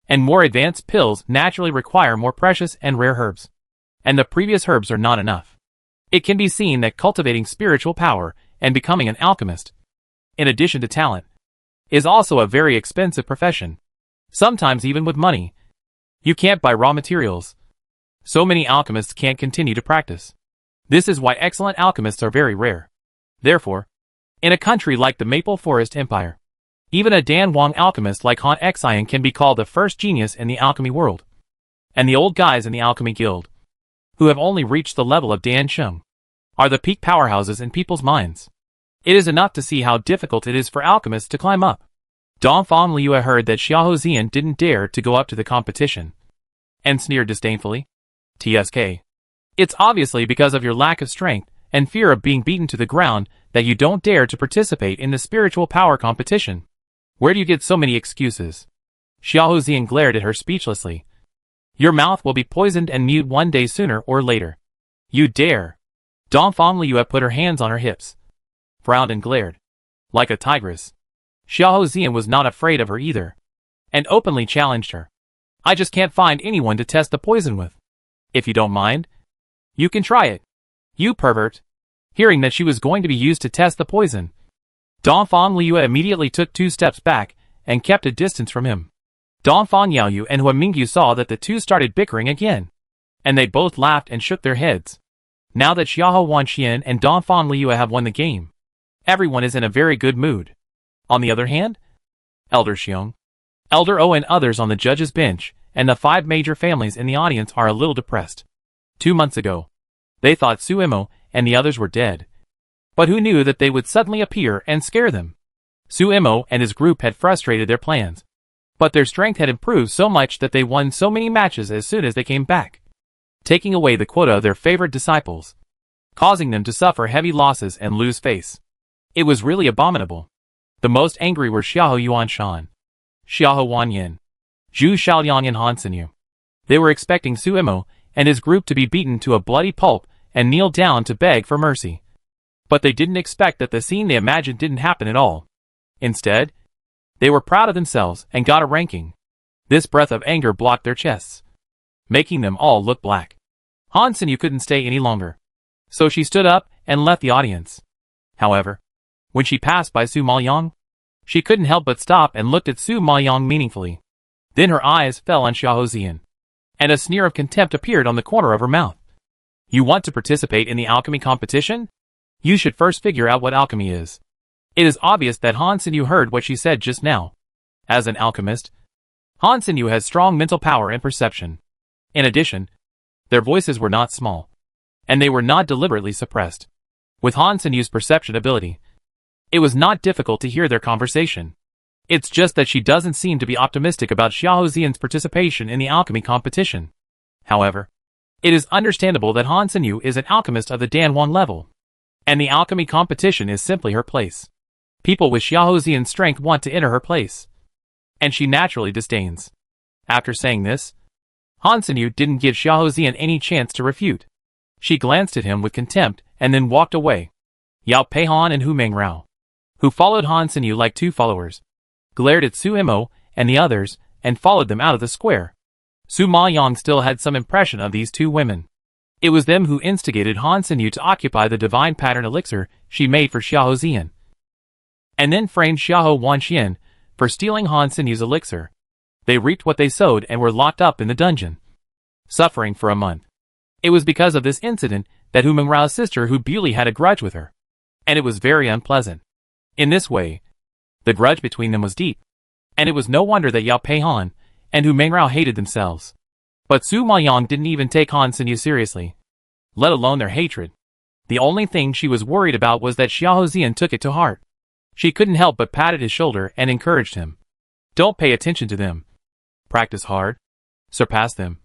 And more advanced pills naturally require more precious and rare herbs. And the previous herbs are not enough. It can be seen that cultivating spiritual power and becoming an alchemist, in addition to talent, is also a very expensive profession. Sometimes even with money, you can't buy raw materials. So many alchemists can't continue to practice. This is why excellent alchemists are very rare. Therefore, in a country like the Maple Forest Empire, even a Dan Wang alchemist like Han Xian can be called the first genius in the alchemy world. And the old guys in the alchemy guild, who have only reached the level of Dan Sheng, are the peak powerhouses in people's minds. It is enough to see how difficult it is for alchemists to climb up. Dongfang Liu heard that Xiao Zian didn't dare to go up to the competition, and sneered disdainfully. TSK. It's obviously because of your lack of strength and fear of being beaten to the ground that you don't dare to participate in the spiritual power competition. Where do you get so many excuses? Xiao Zian glared at her speechlessly. Your mouth will be poisoned and mute one day sooner or later. You dare. Dongfang Liu put her hands on her hips, frowned and glared. Like a tigress. Xiao Zian was not afraid of her either, and openly challenged her. I just can't find anyone to test the poison with. If you don't mind, you can try it. You pervert. Hearing that she was going to be used to test the poison, Dongfang Liu immediately took 2 steps back and kept a distance from him. Dongfang Yaoyu and Hua Mingyu saw that the two started bickering again, and they both laughed and shook their heads. Now that Xiao Wanxian and Dongfang Liu have won the game, everyone is in a very good mood. On the other hand, Elder Xiong, Elder O and others on the judge's bench, and the 5 major families in the audience are a little depressed. 2 months ago, they thought Suimo and the others were dead. But who knew that they would suddenly appear and scare them? Suimo and his group had frustrated their plans, but their strength had improved so much that they won so many matches as soon as they came back, taking away the quota of their favorite disciples, causing them to suffer heavy losses and lose face. It was really abominable. The most angry were Xiao Yuanshan, Xiao Wanyin, Zhu Xiaoliang and Han Sinyu. They were expecting Suimo and his group to be beaten to a bloody pulp and kneel down to beg for mercy. But they didn't expect that the scene they imagined didn't happen at all. Instead, they were proud of themselves and got a ranking. This breath of anger blocked their chests, making them all look black. Han Sinyu couldn't stay any longer, so she stood up and left the audience. However, when she passed by Su Maoyang, she couldn't help but stop and looked at Su Maoyang meaningfully. Then her eyes fell on Xiao Zian, and a sneer of contempt appeared on the corner of her mouth. You want to participate in the alchemy competition? You should first figure out what alchemy is. It is obvious that Han Sinyu heard what she said just now. As an alchemist, Han Sinyu has strong mental power and perception. In addition, their voices were not small, and they were not deliberately suppressed. With Han Sinyu's perception ability, it was not difficult to hear their conversation. It's just that she doesn't seem to be optimistic about Xiao Zian's participation in the alchemy competition. However, it is understandable that Han Sinyu is an alchemist of the Danwang level, and the alchemy competition is simply her place. People with Xiao Zian's strength want to enter her place, and she naturally disdains. After saying this, Han Sinyu didn't give Xiao Zian any chance to refute. She glanced at him with contempt and then walked away. Yao Peihan and Hu Mengrao, who followed Han Sinyu like 2 followers, glared at Suimo and the others and followed them out of the square. Su Maoyong still had some impression of these two women. It was them who instigated Han Xinyu to occupy the divine pattern elixir she made for Xiahou Xian, and then framed Xiahou Wanxian for stealing Han Xinyu's elixir. They reaped what they sowed and were locked up in the dungeon, suffering for a month. It was because of this incident that Hu Mengrao's sister Hu Beauty had a grudge with her, and it was very unpleasant. In this way, the grudge between them was deep, and it was no wonder that Yao Peihan and Hu Mengrao hated themselves. But Su Maoyong didn't even take Han Xinyu seriously, let alone their hatred. The only thing she was worried about was that Xiahou Xian took it to heart. She couldn't help but patted his shoulder and encouraged him. Don't pay attention to them. Practice hard, surpass them,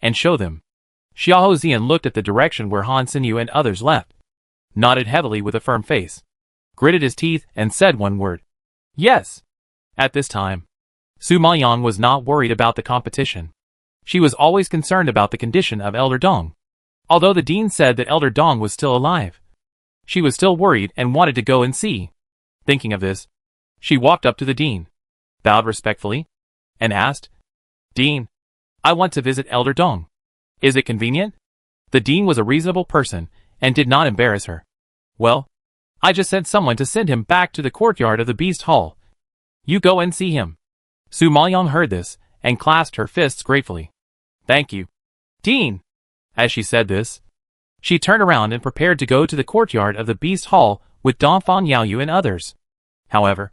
and show them. Xiahou Xian looked at the direction where Han Xinyu and others left, nodded heavily with a firm face, gritted his teeth, and said one word. Yes. At this time, Su Maoyong was not worried about the competition. She was always concerned about the condition of Elder Dong. Although the dean said that Elder Dong was still alive, she was still worried and wanted to go and see. Thinking of this, she walked up to the dean, bowed respectfully, and asked, Dean, I want to visit Elder Dong. Is it convenient? The dean was a reasonable person and did not embarrass her. Well, I just sent someone to send him back to the courtyard of the Beast Hall. You go and see him. Su Maoyong heard this and clasped her fists gratefully. Thank you, Dean. As she said this, she turned around and prepared to go to the courtyard of the Beast Hall with Dongfang Yaoyu and others. However,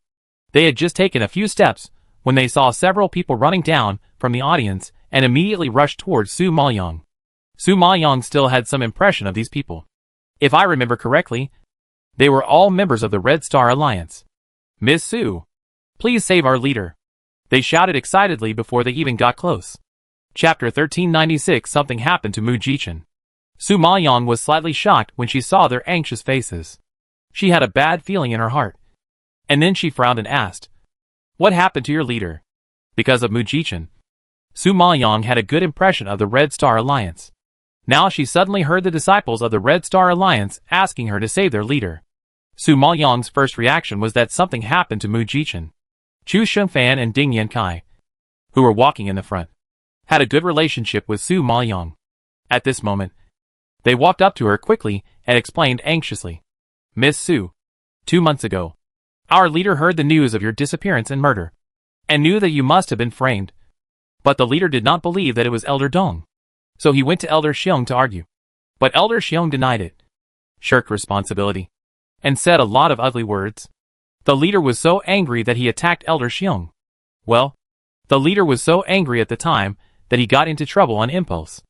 they had just taken a few steps when they saw several people running down from the audience and immediately rushed towards Su Maoyong. Su Maoyong still had some impression of these people. If I remember correctly, they were all members of the Red Star Alliance. Miss Su, please save our leader, they shouted excitedly before they even got close. Chapter 1396. Something happened to Mu Jichen. Su Maoyong was slightly shocked when she saw their anxious faces. She had a bad feeling in her heart. And then she frowned and asked, What happened to your leader? Because of Mu Jichen. Su Maoyong had a good impression of the Red Star Alliance. Now she suddenly heard the disciples of the Red Star Alliance asking her to save their leader. Su Maoyong's first reaction was that something happened to Mu Jichen. Chu Shengfan and Ding Yankai, who were walking in the front, had a good relationship with Su Maoyong. At this moment, they walked up to her quickly and explained anxiously. Miss Su, 2 months ago, our leader heard the news of your disappearance and murder, and knew that you must have been framed. But the leader did not believe that it was Elder Dong, so he went to Elder Xiong to argue. But Elder Xiong denied it, shirked responsibility, and said a lot of ugly words. The leader was so angry that he attacked Elder Xiong. Well, the leader was so angry at the time that he got into trouble on impulse.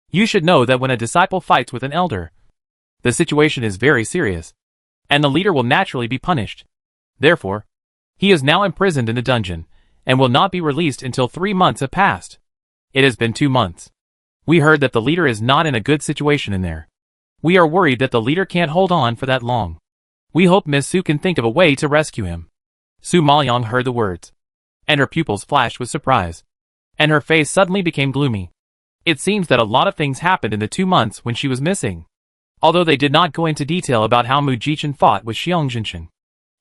You should know that when a disciple fights with an elder, the situation is very serious, and the leader will naturally be punished. Therefore, he is now imprisoned in a dungeon, and will not be released until 3 months have passed. It has been 2 months. We heard that the leader is not in a good situation in there. We are worried that the leader can't hold on for that long. We hope Miss Su can think of a way to rescue him. Su Maoyong heard the words, and her pupils flashed with surprise, and her face suddenly became gloomy. It seems that a lot of things happened in the 2 months when she was missing. Although they did not go into detail about how Mu Jichen fought with Xiong Jinshin,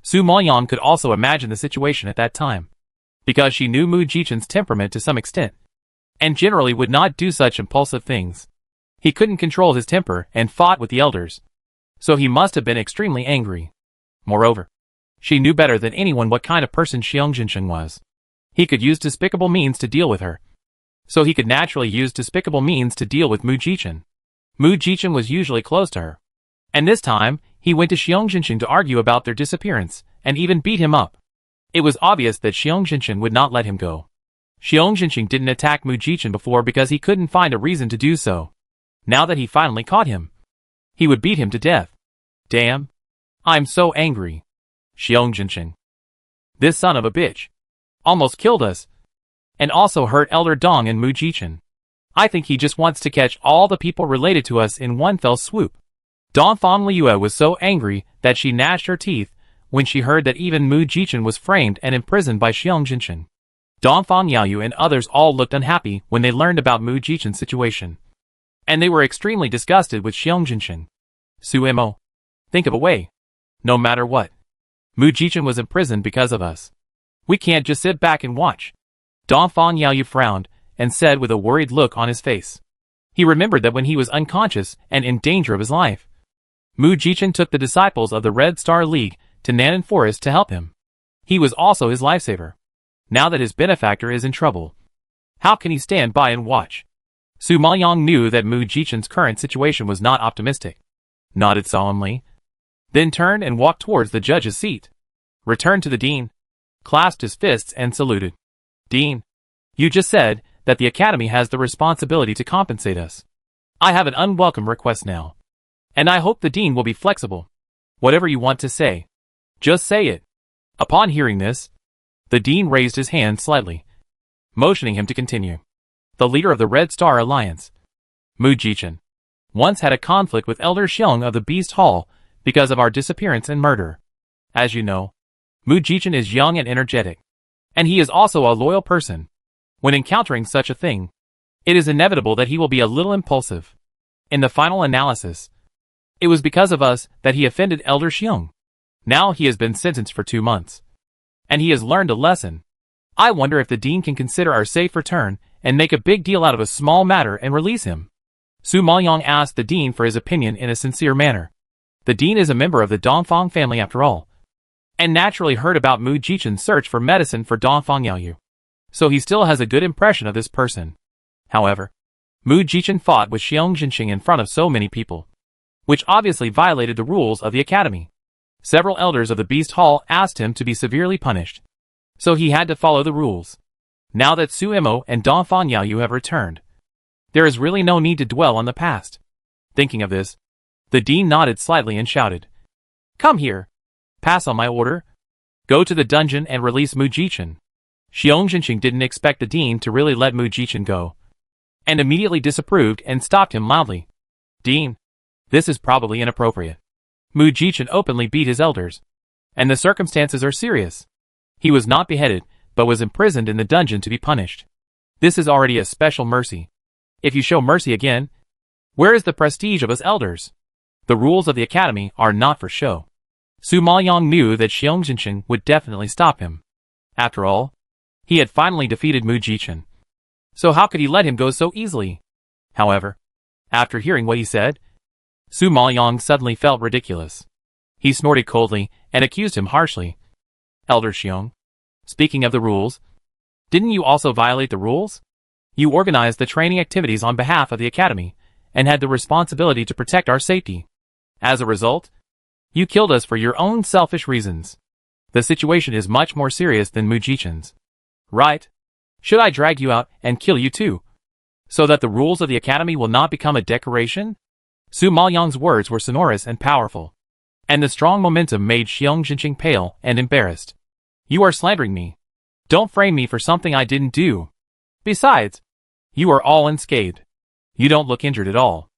Su Maoyong could also imagine the situation at that time, because she knew Mu Jichen's temperament to some extent, and generally would not do such impulsive things. He couldn't control his temper and fought with the elders, so he must have been extremely angry. Moreover, she knew better than anyone what kind of person Xiong Jinshin was. He could use despicable means to deal with her, so he could naturally use despicable means to deal with Mu Jichen. Mu Jichen was usually close to her, and this time, he went to Xiong Jinshin to argue about their disappearance, and even beat him up. It was obvious that Xiong Jinshin would not let him go. Xiong Jinshin didn't attack Mu Jichen before because he couldn't find a reason to do so. Now that he finally caught him, he would beat him to death. Damn. I'm so angry. Xiong Jinshin, this son of a bitch, almost killed us, and also hurt Elder Dong and Mu Jichen. I think he just wants to catch all the people related to us in one fell swoop. Dongfang Liue was so angry that she gnashed her teeth when she heard that even Mu Jichen was framed and imprisoned by Xiong Jinshin. Dongfang Yaoyu and others all looked unhappy when they learned about Mu Jichen's situation, and they were extremely disgusted with Xiong Jinshin. Suimo, think of a way. No matter what, Mu Jichen was imprisoned because of us. We can't just sit back and watch. Dongfang Yaoyu frowned and said with a worried look on his face. He remembered that when he was unconscious and in danger of his life, Mu Jichen took the disciples of the Red Star League to Nanan Forest to help him. He was also his lifesaver. Now that his benefactor is in trouble, how can he stand by and watch? Su Maoyang knew that Mu Jichen's current situation was not optimistic, nodded solemnly, then turned and walked towards the judge's seat, returned to the dean, clasped his fists and saluted. Dean, you just said that the academy has the responsibility to compensate us. I have an unwelcome request now, and I hope the dean will be flexible. Whatever you want to say, just say it. Upon hearing this, the dean raised his hand slightly, motioning him to continue. The leader of the Red Star Alliance, Mu Jichen, once had a conflict with Elder Xiong of the Beast Hall because of our disappearance and murder. As you know, Mu Jichen is young and energetic, and he is also a loyal person. When encountering such a thing, it is inevitable that he will be a little impulsive. In the final analysis, it was because of us that he offended Elder Xiong. Now he has been sentenced for 2 months, and he has learned a lesson. I wonder if the dean can consider our safe return and make a big deal out of a small matter and release him. Su Maoyang asked the dean for his opinion in a sincere manner. The dean is a member of the Dongfang family after all, and naturally heard about Mu Jichen's search for medicine for Dongfang Yaoyu, so he still has a good impression of this person. However, Mu Jichen fought with Xiong Jinxing in front of so many people, which obviously violated the rules of the academy. Several elders of the Beast Hall asked him to be severely punished, so he had to follow the rules. Now that Su Imo and Dongfang Yaoyu have returned, there is really no need to dwell on the past. Thinking of this, the dean nodded slightly and shouted, Come here. Pass on my order. Go to the dungeon and release Mu Jichen. Xiong Jinxing didn't expect the dean to really let Mu Jichen go, and immediately disapproved and stopped him loudly. Dean, this is probably inappropriate. Mu Jichen openly beat his elders, and the circumstances are serious. He was not beheaded, but was imprisoned in the dungeon to be punished. This is already a special mercy. If you show mercy again, where is the prestige of us elders? The rules of the academy are not for show. Su Maoyang knew that Xiong Jinxing would definitely stop him. After all, he had finally defeated Mu Jichen, so how could he let him go so easily? However, after hearing what he said, Su Maoyang suddenly felt ridiculous. He snorted coldly and accused him harshly. Elder Xiong, speaking of the rules, didn't you also violate the rules? You organized the training activities on behalf of the academy and had the responsibility to protect our safety. As a result, you killed us for your own selfish reasons. The situation is much more serious than Mu Jichen's. Right? Should I drag you out and kill you too, so that the rules of the academy will not become a decoration? Su Maoyang's words were sonorous and powerful, and the strong momentum made Xiong Jinxing pale and embarrassed. You are slandering me. Don't frame me for something I didn't do. Besides, you are all unscathed. You don't look injured at all.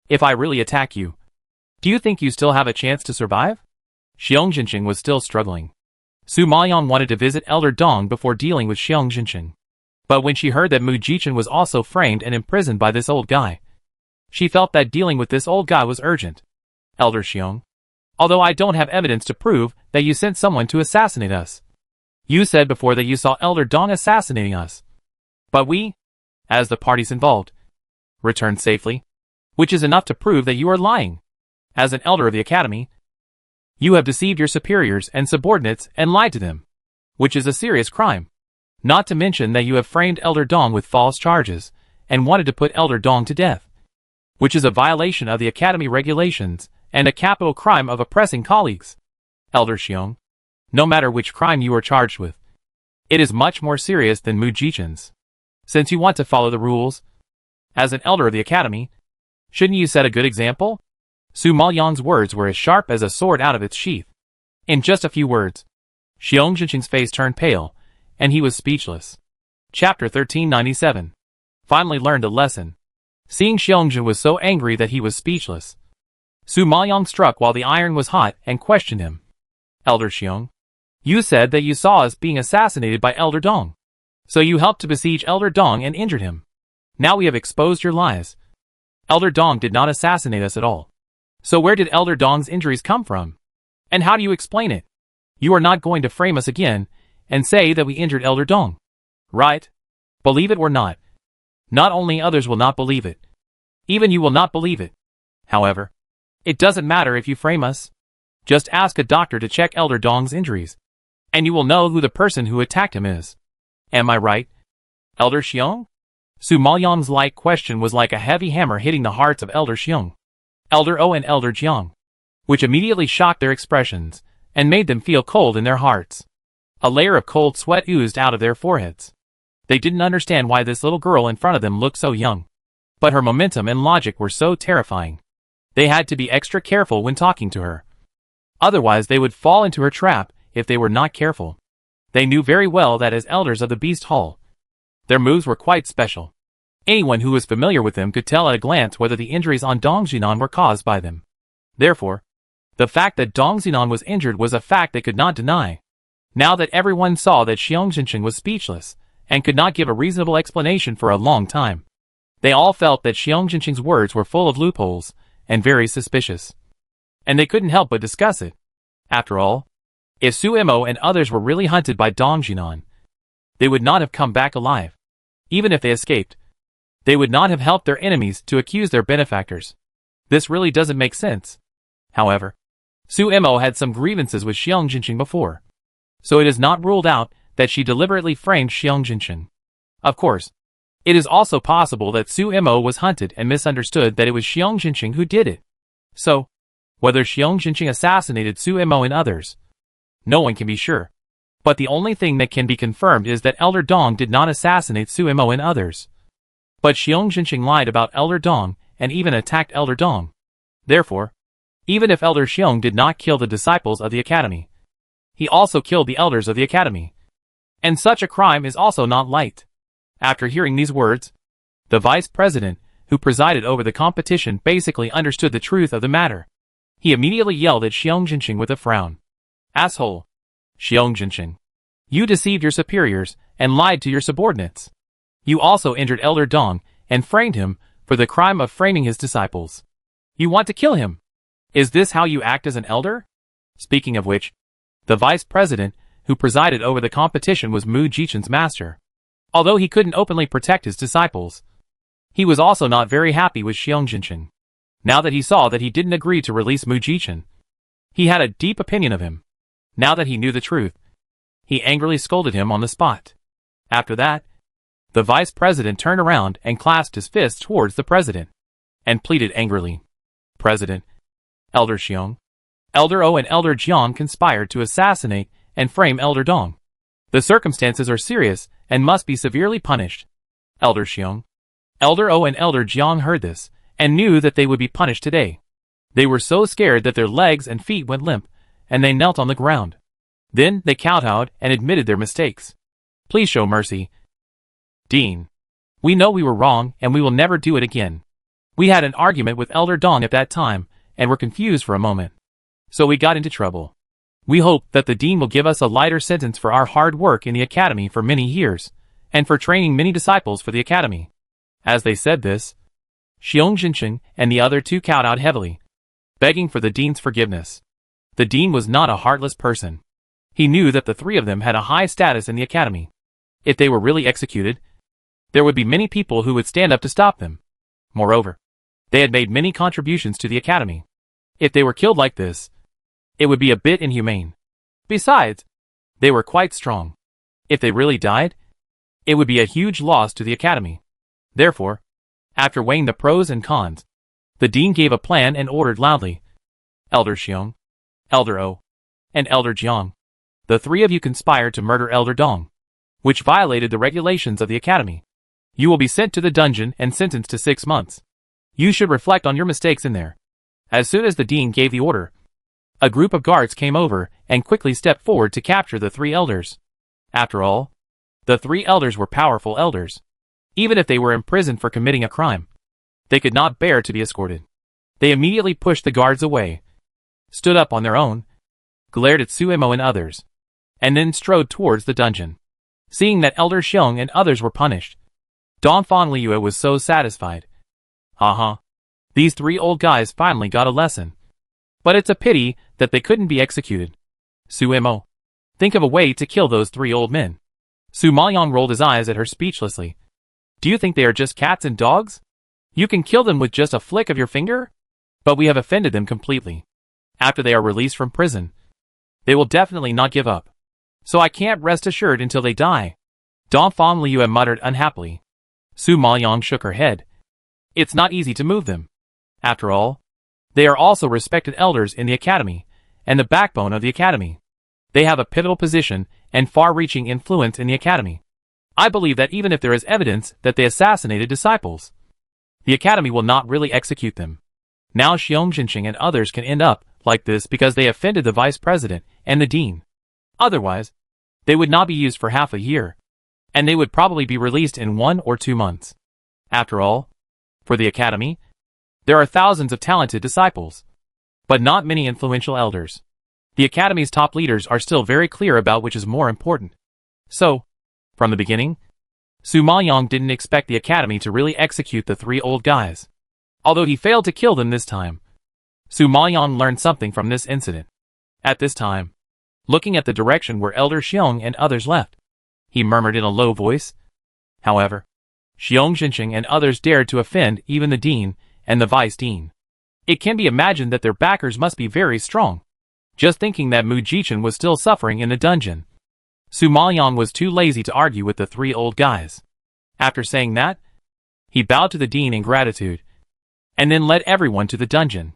If I really attack you, do you think you still have a chance to survive? Xiong Jinxing was still struggling. Su Maoyang wanted to visit Elder Dong before dealing with Xiong Jinxing, but when she heard that Mu Jichen was also framed and imprisoned by this old guy, she felt that dealing with this old guy was urgent. Elder Xiong, although I don't have evidence to prove that you sent someone to assassinate us. You said before that you saw Elder Dong assassinating us. But we, as the parties involved, returned safely, which is enough to prove that you are lying. As an elder of the academy, you have deceived your superiors and subordinates and lied to them, which is a serious crime. Not to mention that you have framed Elder Dong with false charges and wanted to put Elder Dong to death, which is a violation of the academy regulations and a capital crime of oppressing colleagues. Elder Xiong, no matter which crime you are charged with, it is much more serious than Mu Jichen's. Since you want to follow the rules, as an elder of the academy, shouldn't you set a good example? Su Maoyang's words were as sharp as a sword out of its sheath. In just a few words, Xiong Jinxing's face turned pale, and he was speechless. Chapter 1397. Finally learned a lesson. Seeing Xiong Jin was so angry that he was speechless, Su Maoyang struck while the iron was hot and questioned him. Elder Xiong, you said that you saw us being assassinated by Elder Dong, so you helped to besiege Elder Dong and injured him. Now we have exposed your lies. Elder Dong did not assassinate us at all. So where did Elder Dong's injuries come from? And how do you explain it? You are not going to frame us again and say that we injured Elder Dong, right? Believe it or not. Not only others will not believe it. Even you will not believe it. However, it doesn't matter if you frame us. Just ask a doctor to check Elder Dong's injuries, and you will know who the person who attacked him is. Am I right, Elder Xiong? Su Maoyang's light question was like a heavy hammer hitting the hearts of Elder Xiong, Elder O and Elder Jiang, which immediately shocked their expressions and made them feel cold in their hearts. A layer of cold sweat oozed out of their foreheads. They didn't understand why this little girl in front of them looked so young, but her momentum and logic were so terrifying. They had to be extra careful when talking to her. Otherwise they would fall into her trap if they were not careful. They knew very well that as elders of the Beast Hall, their moves were quite special. Anyone who was familiar with them could tell at a glance whether the injuries on Dong Xinan were caused by them. Therefore, the fact that Dong Xinan was injured was a fact they could not deny. Now that everyone saw that Xiong Jinqing was speechless and could not give a reasonable explanation for a long time, they all felt that Xiong Jinqing's words were full of loopholes and very suspicious. And they couldn't help but discuss it. After all, if Su Mo and others were really hunted by Dong Xinan, they would not have come back alive. Even if they escaped, they would not have helped their enemies to accuse their benefactors. This really doesn't make sense. However, Su Mo had some grievances with Xiong Jinqing before, so it is not ruled out that she deliberately framed Xiong Jinqing. Of course, it is also possible that Su Mo was hunted and misunderstood that it was Xiong Jinqing who did it. So, whether Xiong Jinqing assassinated Su Mo and others, no one can be sure. But the only thing that can be confirmed is that Elder Dong did not assassinate Su Mo and others. But Xiong Jinqing lied about Elder Dong and even attacked Elder Dong. Therefore, even if Elder Xiong did not kill the disciples of the academy, he also killed the elders of the academy. And such a crime is also not light. After hearing these words, the vice president, who presided over the competition, basically understood the truth of the matter. He immediately yelled at Xiong Jinqing with a frown. Asshole! Xiong Jinqing, you deceived your superiors and lied to your subordinates. You also injured Elder Dong and framed him for the crime of framing his disciples. You want to kill him. Is this how you act as an elder? Speaking of which, the vice president, who presided over the competition, was Mu Jichen's master. Although he couldn't openly protect his disciples, he was also not very happy with Xiong Jinqing. Now that he saw that he didn't agree to release Mu Jichen, he had a deep opinion of him. Now that he knew the truth, he angrily scolded him on the spot. After that, the vice president turned around and clasped his fists towards the president, and pleaded angrily. President, Elder Xiong, Elder O and Elder Jiang conspired to assassinate and frame Elder Dong. The circumstances are serious and must be severely punished. Elder Xiong, Elder O and Elder Jiang heard this, and knew that they would be punished today. They were so scared that their legs and feet went limp, and they knelt on the ground. Then they kowtowed and admitted their mistakes. Please show mercy, Dean. We know we were wrong and we will never do it again. We had an argument with Elder Dong at that time and were confused for a moment. So we got into trouble. We hope that the Dean will give us a lighter sentence for our hard work in the academy for many years, and for training many disciples for the academy. As they said this, Xiong Jinqing and the other two kowtowed heavily, begging for the Dean's forgiveness. The Dean was not a heartless person. He knew that the three of them had a high status in the academy. If they were really executed, there would be many people who would stand up to stop them. Moreover, they had made many contributions to the academy. If they were killed like this, it would be a bit inhumane. Besides, they were quite strong. If they really died, it would be a huge loss to the academy. Therefore, after weighing the pros and cons, the Dean gave a plan and ordered loudly. Elder Xiong, Elder O, and Elder Jiang, the three of you conspired to murder Elder Dong, which violated the regulations of the academy. You will be sent to the dungeon and sentenced to 6 months. You should reflect on your mistakes in there. As soon as the Dean gave the order, a group of guards came over and quickly stepped forward to capture the 3 elders. After all, the 3 elders were powerful elders. Even if they were imprisoned for committing a crime, they could not bear to be escorted. They immediately pushed the guards away, stood up on their own, glared at Suemo and others, and then strode towards the dungeon. Seeing that Elder Xiong and others were punished, Dongfang Liu was so satisfied. Haha. These 3 old guys finally got a lesson. But it's a pity that they couldn't be executed. Suemo, think of a way to kill those 3 old men. Su Maoyong rolled his eyes at her speechlessly. Do you think they are just cats and dogs? You can kill them with just a flick of your finger? But we have offended them completely. After they are released from prison, they will definitely not give up. So I can't rest assured until they die. Dong Fong Liu muttered unhappily. Su Maoyong shook her head. It's not easy to move them. After all, they are also respected elders in the academy, and the backbone of the academy. They have a pivotal position and far-reaching influence in the academy. I believe that even if there is evidence that they assassinated disciples, the academy will not really execute them. Now Xiong Jinqing and others can end up like this because they offended the vice president and the dean. Otherwise, they would not be used for half a year, and they would probably be released in 1 or 2 months. After all, for the academy, there are thousands of talented disciples, but not many influential elders. The academy's top leaders are still very clear about which is more important. So, from the beginning, Su Maoyong didn't expect the academy to really execute the 3 old guys. Although he failed to kill them this time, Su Maoyong learned something from this incident. At this time, looking at the direction where Elder Xiong and others left, he murmured in a low voice. However, Xiong Jinqing and others dared to offend even the dean and the vice dean. It can be imagined that their backers must be very strong. Just thinking that Mu Jichen was still suffering in the dungeon, Su Maoyong was too lazy to argue with the 3 old guys. After saying that, he bowed to the dean in gratitude, and then led everyone to the dungeon.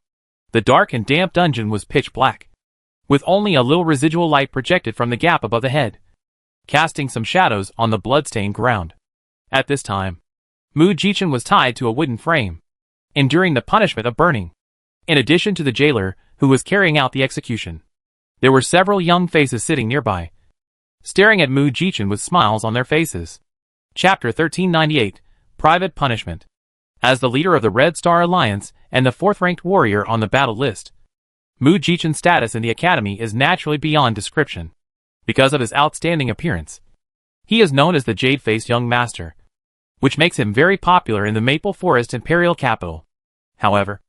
The dark and damp dungeon was pitch black, with only a little residual light projected from the gap above the head, casting some shadows on the blood-stained ground. At this time, Mu Jichen was tied to a wooden frame, enduring the punishment of burning. In addition to the jailer, who was carrying out the execution, there were several young faces sitting nearby, staring at Mu Jichen with smiles on their faces. Chapter 1398, Private Punishment. As the leader of the Red Star Alliance and the 4th-ranked warrior on the battle list, Mu Jichen's status in the academy is naturally beyond description. Because of his outstanding appearance, he is known as the Jade-Faced Young Master, which makes him very popular in the Maple Forest Imperial capital. However,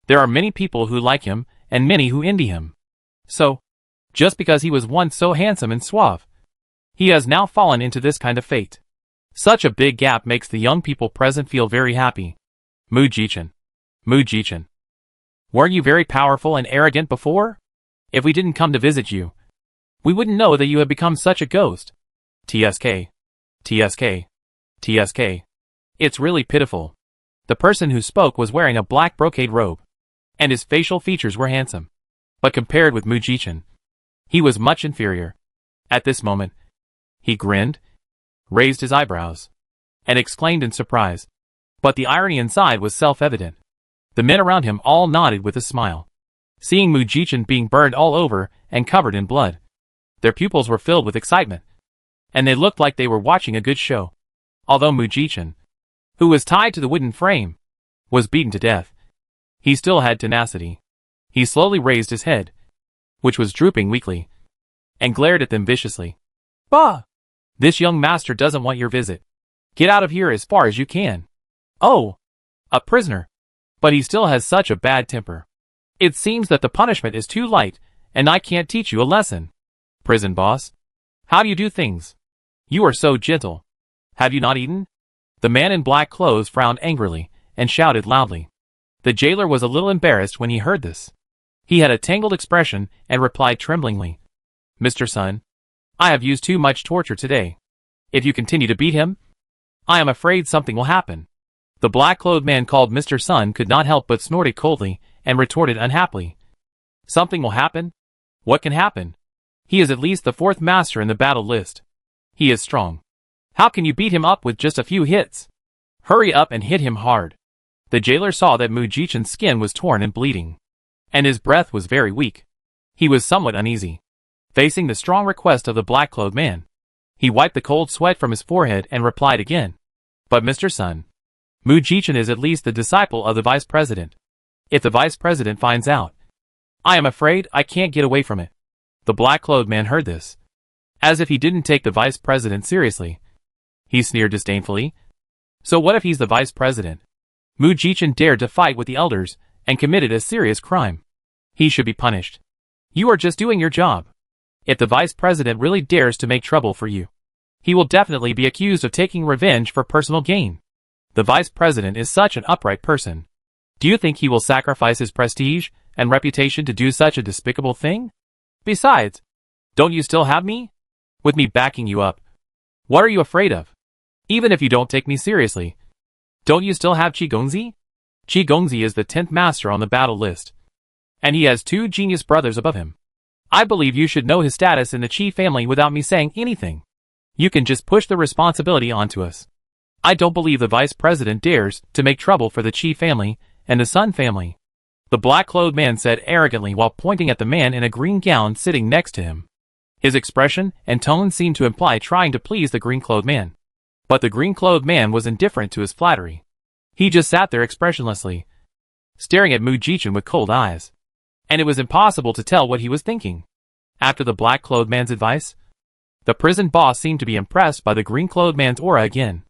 there are many people who like him and many who envy him. So, just because he was once so handsome and suave, he has now fallen into this kind of fate. Such a big gap makes the young people present feel very happy. Mu Jichen. Mu Jichen. Weren't you very powerful and arrogant before? If we didn't come to visit you, we wouldn't know that you have become such a ghost. TSK. TSK. TSK. It's really pitiful. The person who spoke was wearing a black brocade robe, and his facial features were handsome. But compared with Mu Jichen, he was much inferior. At this moment, he grinned, raised his eyebrows, and exclaimed in surprise. But the irony inside was self-evident. The men around him all nodded with a smile, seeing Mu Jichen being burned all over and covered in blood. Their pupils were filled with excitement, and they looked like they were watching a good show. Although Mu Jichen, who was tied to the wooden frame, was beaten to death, he still had tenacity. He slowly raised his head, which was drooping weakly, and glared at them viciously. Bah! This young master doesn't want your visit. Get out of here as far as you can. Oh! A prisoner. But he still has such a bad temper. It seems that the punishment is too light, and I can't teach you a lesson. Prison boss. How do you do things? You are so gentle. Have you not eaten? The man in black clothes frowned angrily, and shouted loudly. The jailer was a little embarrassed when he heard this. He had a tangled expression, and replied tremblingly. Mr. Sun, I have used too much torture today. If you continue to beat him, I am afraid something will happen. The black-clothed man called Mr. Sun could not help but snorted coldly, and retorted unhappily. Something will happen? What can happen? He is at least the 4th master in the battle list. He is strong. How can you beat him up with just a few hits? Hurry up and hit him hard. The jailer saw that Mu Jichen's skin was torn and bleeding, and his breath was very weak. He was somewhat uneasy, facing the strong request of the black-clothed man. He wiped the cold sweat from his forehead and replied again. But Mr. Sun, Mu Jichen is at least the disciple of the vice president. If the vice president finds out, I am afraid I can't get away from it. The black-clothed man heard this, as if he didn't take the vice president seriously. He sneered disdainfully. So what if he's the vice president? Mu Jichen dared to fight with the elders, and committed a serious crime. He should be punished. You are just doing your job. If the vice president really dares to make trouble for you, He will definitely be accused of taking revenge for personal gain. The vice president is such an upright person. Do you think he will sacrifice his prestige and reputation to do such a despicable thing? Besides, don't you still have me? With me backing you up. What are you afraid of? Even if you don't take me seriously, don't you still have Qi Gongzi? Qi Gongzi is the 10th master on the battle list, and he has 2 genius brothers above him. I believe you should know his status in the Qi family without me saying anything. You can just push the responsibility onto us. I don't believe the vice president dares to make trouble for the Qi family and the Sun family, the black-clothed man said arrogantly while pointing at the man in a green gown sitting next to him. His expression and tone seemed to imply trying to please the green-clothed man. But the green-clothed man was indifferent to his flattery. He just sat there expressionlessly, staring at Mu Jichen with cold eyes. And it was impossible to tell what he was thinking. After the black-clothed man's advice, the prison boss seemed to be impressed by the green-clothed man's aura again.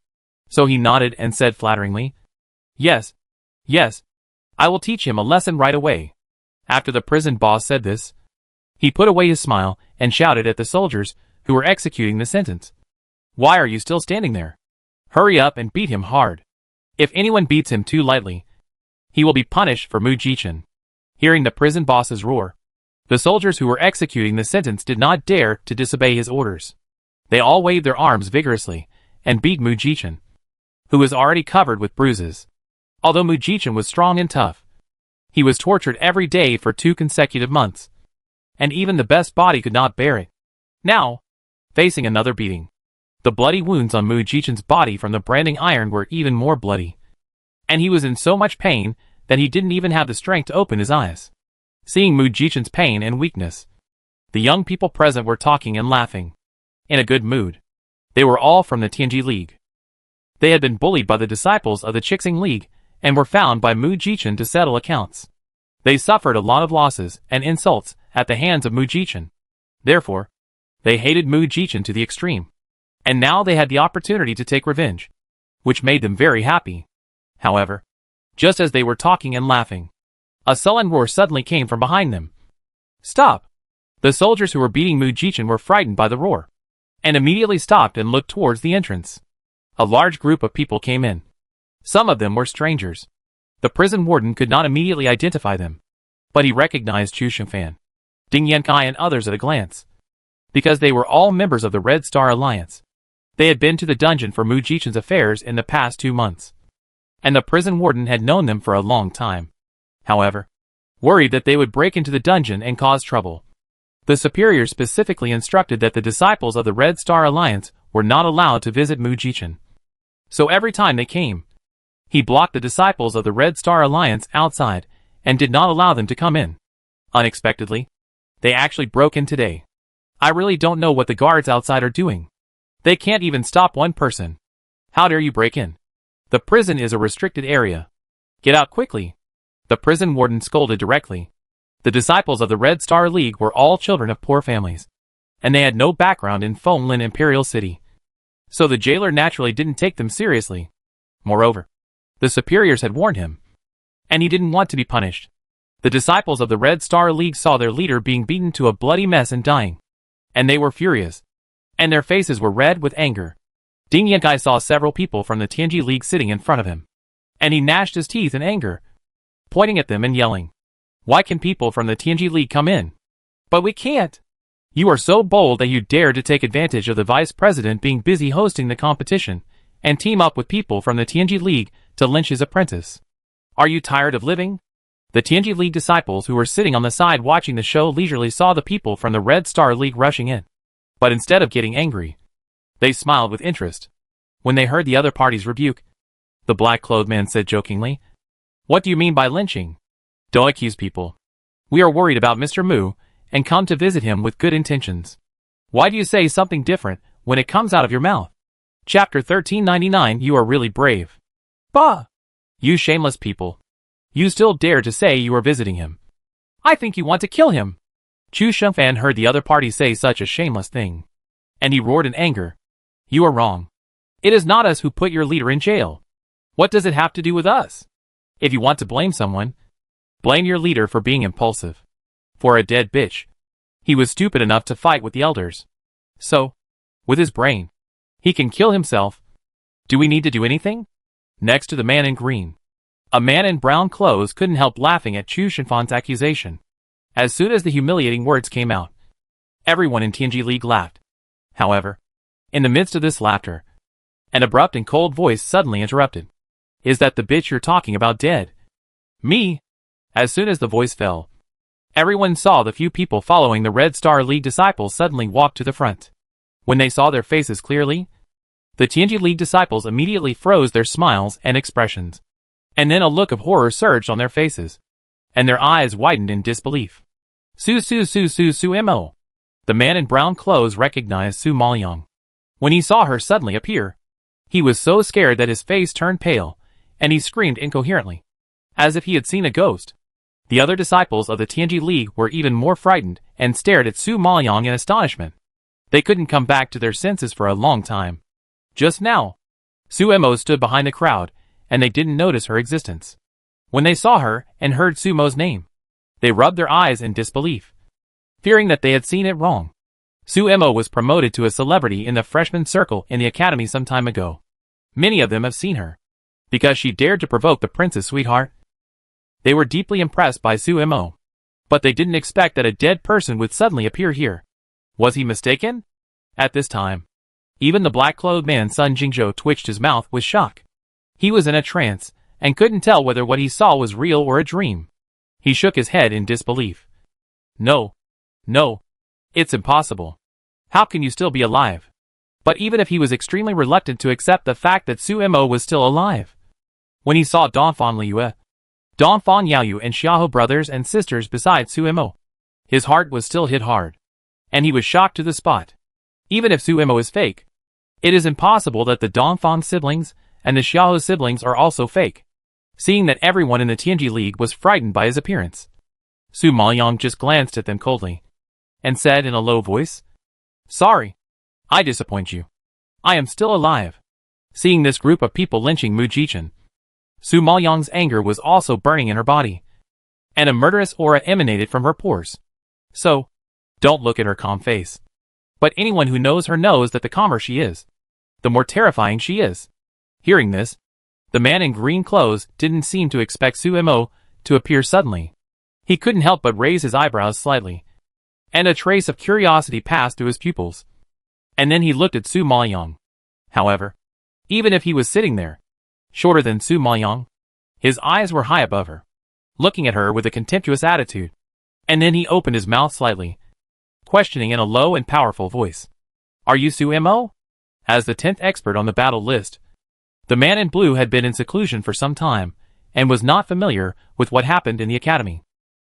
So he nodded and said flatteringly, Yes, I will teach him a lesson right away. After the prison boss said this, he put away his smile and shouted at the soldiers who were executing the sentence. Why are you still standing there? Hurry up and beat him hard. If anyone beats him too lightly, he will be punished for Mu Jichen. Hearing the prison boss's roar, the soldiers who were executing the sentence did not dare to disobey his orders. They all waved their arms vigorously and beat Mu Jichen, who was already covered with bruises. Although Mu Jichen was strong and tough, he was tortured every day for 2 consecutive months, and even the best body could not bear it. Now, facing another beating, the bloody wounds on Mu Jichen's body from the branding iron were even more bloody, and he was in so much pain that he didn't even have the strength to open his eyes. Seeing Mu Jichen's pain and weakness, the young people present were talking and laughing, in a good mood. They were all from the Tianji League. They had been bullied by the disciples of the Chixing League and were found by Mu Jichen to settle accounts. They suffered a lot of losses and insults at the hands of Mu Jichen. Therefore, they hated Mu Jichen to the extreme. And now they had the opportunity to take revenge, which made them very happy. However, just as they were talking and laughing, a sullen roar suddenly came from behind them. Stop! The soldiers who were beating Mu Jichen were frightened by the roar, and immediately stopped and looked towards the entrance. A large group of people came in. Some of them were strangers. The prison warden could not immediately identify them, but he recognized Chu Shengfan, Ding Yankai and others at a glance, because they were all members of the Red Star Alliance. They had been to the dungeon for Mu Jichen's affairs in the past 2 months, and the prison warden had known them for a long time. However, worried that they would break into the dungeon and cause trouble, the superior specifically instructed that the disciples of the Red Star Alliance were not allowed to visit Mu Jichen. So every time they came, he blocked the disciples of the Red Star Alliance outside and did not allow them to come in. Unexpectedly, they actually broke in today. I really don't know what the guards outside are doing. They can't even stop one person. How dare you break in? The prison is a restricted area. Get out quickly. The prison warden scolded directly. The disciples of the Red Star League were all children of poor families, and they had no background in Fenglin Imperial City. So the jailer naturally didn't take them seriously. Moreover, the superiors had warned him, and he didn't want to be punished. The disciples of the Red Star League saw their leader being beaten to a bloody mess and dying, and they were furious, and their faces were red with anger. Ding Yankai saw several people from the Tianji League sitting in front of him, and he gnashed his teeth in anger, pointing at them and yelling, Why can people from the Tianji League come in? But we can't. You are so bold that you dare to take advantage of the vice president being busy hosting the competition and team up with people from the Tianji League to lynch his apprentice. Are you tired of living? The Tianji League disciples who were sitting on the side watching the show leisurely saw the people from the Red Star League rushing in. But instead of getting angry, they smiled with interest. When they heard the other party's rebuke, the black-clothed man said jokingly, What do you mean by lynching? Don't accuse people. We are worried about Mr. Mu and come to visit him with good intentions. Why do you say something different when it comes out of your mouth? Chapter 1399 You are really brave. Bah! You shameless people. You still dare to say you are visiting him. I think you want to kill him. Chu Shengfan heard the other party say such a shameless thing, and he roared in anger. You are wrong. It is not us who put your leader in jail. What does it have to do with us? If you want to blame someone, blame your leader for being impulsive. For a dead bitch. He was stupid enough to fight with the elders. So, with his brain, He can kill himself. Do we need to do anything? Next to the man in green, a man in brown clothes couldn't help laughing at Chu Shenfan's accusation. As soon as the humiliating words came out, everyone in Tianji League laughed. However, in the midst of this laughter, an abrupt and cold voice suddenly interrupted. Is that the bitch you're talking about dead? Me? As soon as the voice fell, everyone saw the few people following the Red Star League disciples suddenly walk to the front. When they saw their faces clearly, the Tianji League disciples immediately froze their smiles and expressions. And then a look of horror surged on their faces, and their eyes widened in disbelief. Su-mo. The man in brown clothes recognized Su Maoyang. When he saw her suddenly appear, he was so scared that his face turned pale, and he screamed incoherently, as if he had seen a ghost. The other disciples of the Tianji League were even more frightened and stared at Su Maoyang in astonishment. They couldn't come back to their senses for a long time. Just now, Su-mo stood behind the crowd, and they didn't notice her existence. When they saw her and heard Su-mo's name, they rubbed their eyes in disbelief, fearing that they had seen it wrong. Su-mo was promoted to a celebrity in the freshman circle in the academy some time ago. Many of them have seen her, because she dared to provoke the prince's sweetheart. They were deeply impressed by Su-mo, but they didn't expect that a dead person would suddenly appear here. Was he mistaken? At this time, even the black-clothed man Sun Jingzhou twitched his mouth with shock. He was in a trance, and couldn't tell whether what he saw was real or a dream. He shook his head in disbelief. No. It's impossible. How can you still be alive? But even if he was extremely reluctant to accept the fact that Su-mo was still alive, when he saw Dongfan Liu, Dongfan Yaoyu and Xiahou brothers and sisters beside Su-mo, his heart was still hit hard, and he was shocked to the spot. Even if Su-mo is fake, it is impossible that the Dongfan siblings and the Xiahou siblings are also fake. Seeing that everyone in the Tianji League was frightened by his appearance, Su Maoyang just glanced at them coldly, and said in a low voice, "Sorry, I disappoint you. I am still alive." Seeing this group of people lynching Mu Jichen, Su Maoyang's anger was also burning in her body, and a murderous aura emanated from her pores. So, don't look at her calm face. But anyone who knows her knows that the calmer she is, the more terrifying she is. Hearing this, the man in green clothes didn't seem to expect Su-mo to appear suddenly. He couldn't help but raise his eyebrows slightly, and a trace of curiosity passed through his pupils. And then he looked at Su Maoyang. However, even if he was sitting there, shorter than Su Maoyang, his eyes were high above her, looking at her with a contemptuous attitude. And then he opened his mouth slightly, questioning in a low and powerful voice. "Are you Su-mo?" As the 10th expert on the battle list, the man in blue had been in seclusion for some time, and was not familiar with what happened in the academy.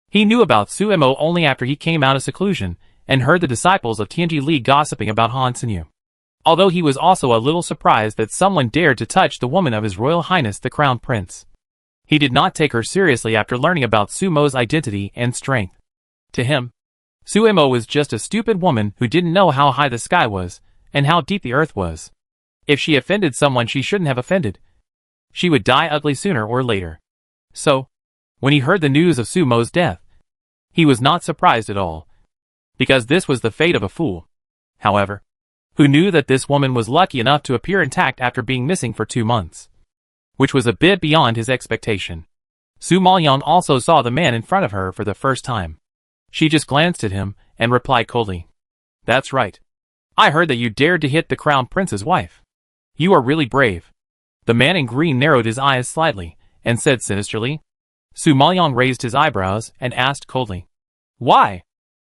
He knew about Su-mo only after he came out of seclusion, and heard the disciples of Tianji Li gossiping about Han Xinyu. Although he was also a little surprised that someone dared to touch the woman of His Royal Highness the Crown Prince. He did not take her seriously after learning about Su-mo's identity and strength. To him, Su-mo was just a stupid woman who didn't know how high the sky was, and how deep the earth was. If she offended someone she shouldn't have offended, she would die ugly sooner or later. So, when he heard the news of Su-mo's death, he was not surprised at all, because this was the fate of a fool, however, who knew that this woman was lucky enough to appear intact after being missing for 2 months, which was a bit beyond his expectation. Su Maoyang also saw the man in front of her for the first time. She just glanced at him and replied coldly, "That's right. I heard that you dared to hit the crown prince's wife. You are really brave." The man in green narrowed his eyes slightly and said sinisterly. Su Maoyang raised his eyebrows and asked coldly, "Why?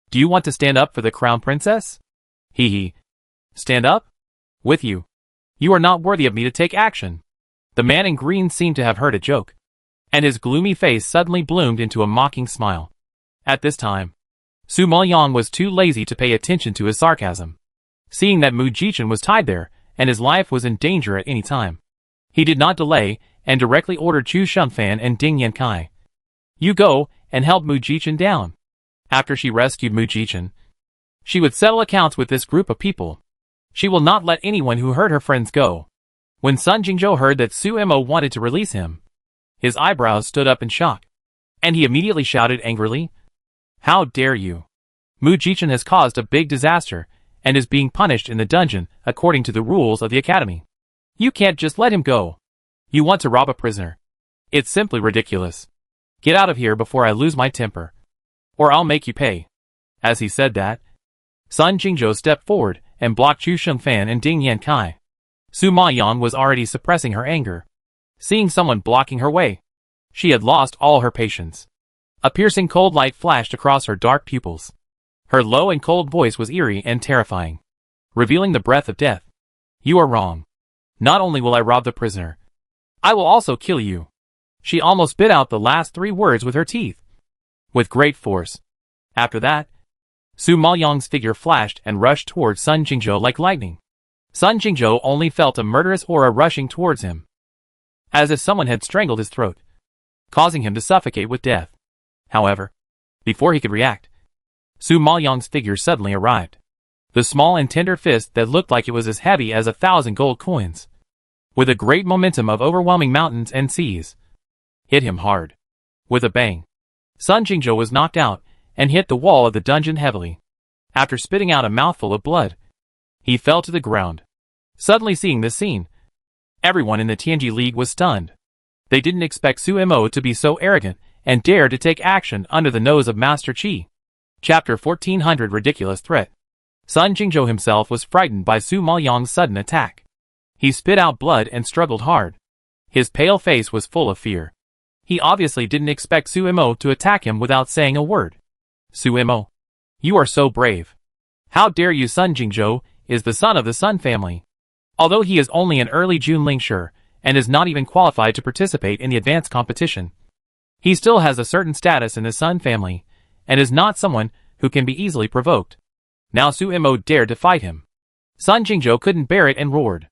Do you want to stand up for the crown princess?" He. "Stand up? With you? You are not worthy of me to take action." The man in green seemed to have heard a joke, and his gloomy face suddenly bloomed into a mocking smile. At this time, Su Maoyang was too lazy to pay attention to his sarcasm. Seeing that Mu Jichen was tied there, and his life was in danger at any time, he did not delay, and directly ordered Chu Shunfan and Ding Yankai. "You go, and help Mu Jichen down." After she rescued Mu Jichen, she would settle accounts with this group of people. She will not let anyone who hurt her friends go. When Sun Jingzhou heard that Su-mo wanted to release him, his eyebrows stood up in shock, and he immediately shouted angrily, "How dare you! Mu Jichen has caused a big disaster, and is being punished in the dungeon according to the rules of the academy. You can't just let him go. You want to rob a prisoner. It's simply ridiculous. Get out of here before I lose my temper. Or I'll make you pay. As he said that, Sun Jingzhou stepped forward and blocked Chu Shengfan and Ding Yankai. Su Maoyang was already suppressing her anger. Seeing someone blocking her way, she had lost all her patience. A piercing cold light flashed across her dark pupils. Her low and cold voice was eerie and terrifying, revealing the breath of death. You are wrong. Not only will I rob the prisoner, I will also kill you. She almost bit out the last 3 words with her teeth. With great force. After that, Su Maoyang's figure flashed and rushed towards Sun Jingzhou like lightning. Sun Jingzhou only felt a murderous aura rushing towards him, as if someone had strangled his throat, causing him to suffocate with death. However, before he could react, Su Maoyang's figure suddenly arrived. The small and tender fist that looked like it was as heavy as 1,000 gold coins, with a great momentum of overwhelming mountains and seas, hit him hard. With a bang, Sun Jingzhou was knocked out and hit the wall of the dungeon heavily. After spitting out a mouthful of blood, he fell to the ground. Suddenly seeing this scene, everyone in the Tianji League was stunned. They didn't expect Su Mo to be so arrogant and dare to take action under the nose of Master Qi. Chapter 1400 Ridiculous Threat. Sun Jingzhou himself was frightened by Su Maoyang's sudden attack. He spit out blood and struggled hard. His pale face was full of fear. He obviously didn't expect Su Mo to attack him without saying a word. Su Mo, you are so brave. How dare you? Sun Jingzhou is the son of the Sun family. Although he is only an early June Lingshi and is not even qualified to participate in the advanced competition, he still has a certain status in the Sun family, and is not someone who can be easily provoked. Now Su Mo dared to fight him. Sun Jingzhou couldn't bear it and roared.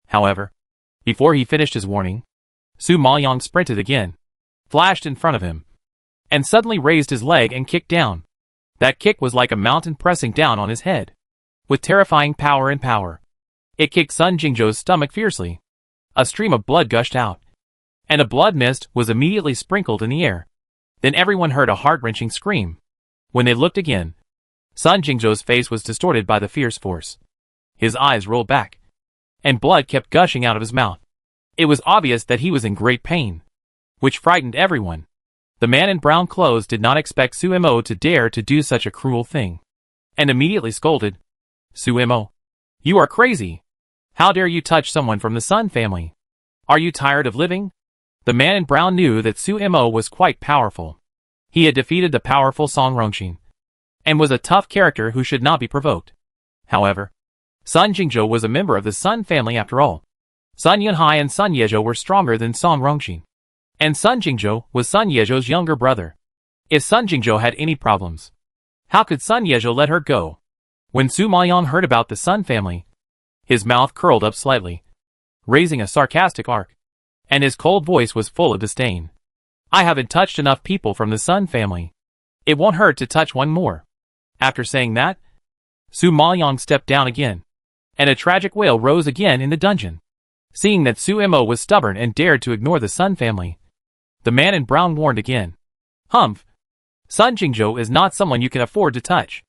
However, before he finished his warning, Su Maoyang sprinted again, flashed in front of him, and suddenly raised his leg and kicked down. That kick was like a mountain pressing down on his head. With terrifying power and power, it kicked Sun Jingzhou's stomach fiercely. A stream of blood gushed out, and a blood mist was immediately sprinkled in the air. Then everyone heard a heart-wrenching scream. When they looked again, Sun Jingzhou's face was distorted by the fierce force. His eyes rolled back, and blood kept gushing out of his mouth. It was obvious that he was in great pain, which frightened everyone. The man in brown clothes did not expect Su Mo to dare to do such a cruel thing, and immediately scolded. Su Mo, you are crazy. How dare you touch someone from the Sun family? Are you tired of living? The man in brown knew that Su Mo was quite powerful. He had defeated the powerful Song Rongxin, and was a tough character who should not be provoked. However, Sun Jingzhou was a member of the Sun family after all. Sun Yunhai and Sun Yezhou were stronger than Song Rongxin, and Sun Jingzhou was Sun Yezhou's younger brother. If Sun Jingzhou had any problems, how could Sun Yezhou let her go? When Su Maoyang heard about the Sun family, his mouth curled up slightly, raising a sarcastic arc, and his cold voice was full of disdain. I haven't touched enough people from the Sun family. It won't hurt to touch one more. After saying that, Su Maoyang stepped down again, and a tragic wail rose again in the dungeon. Seeing that Su Mo was stubborn and dared to ignore the Sun family, the man in brown warned again. Humph! Sun Jingzhou is not someone you can afford to touch.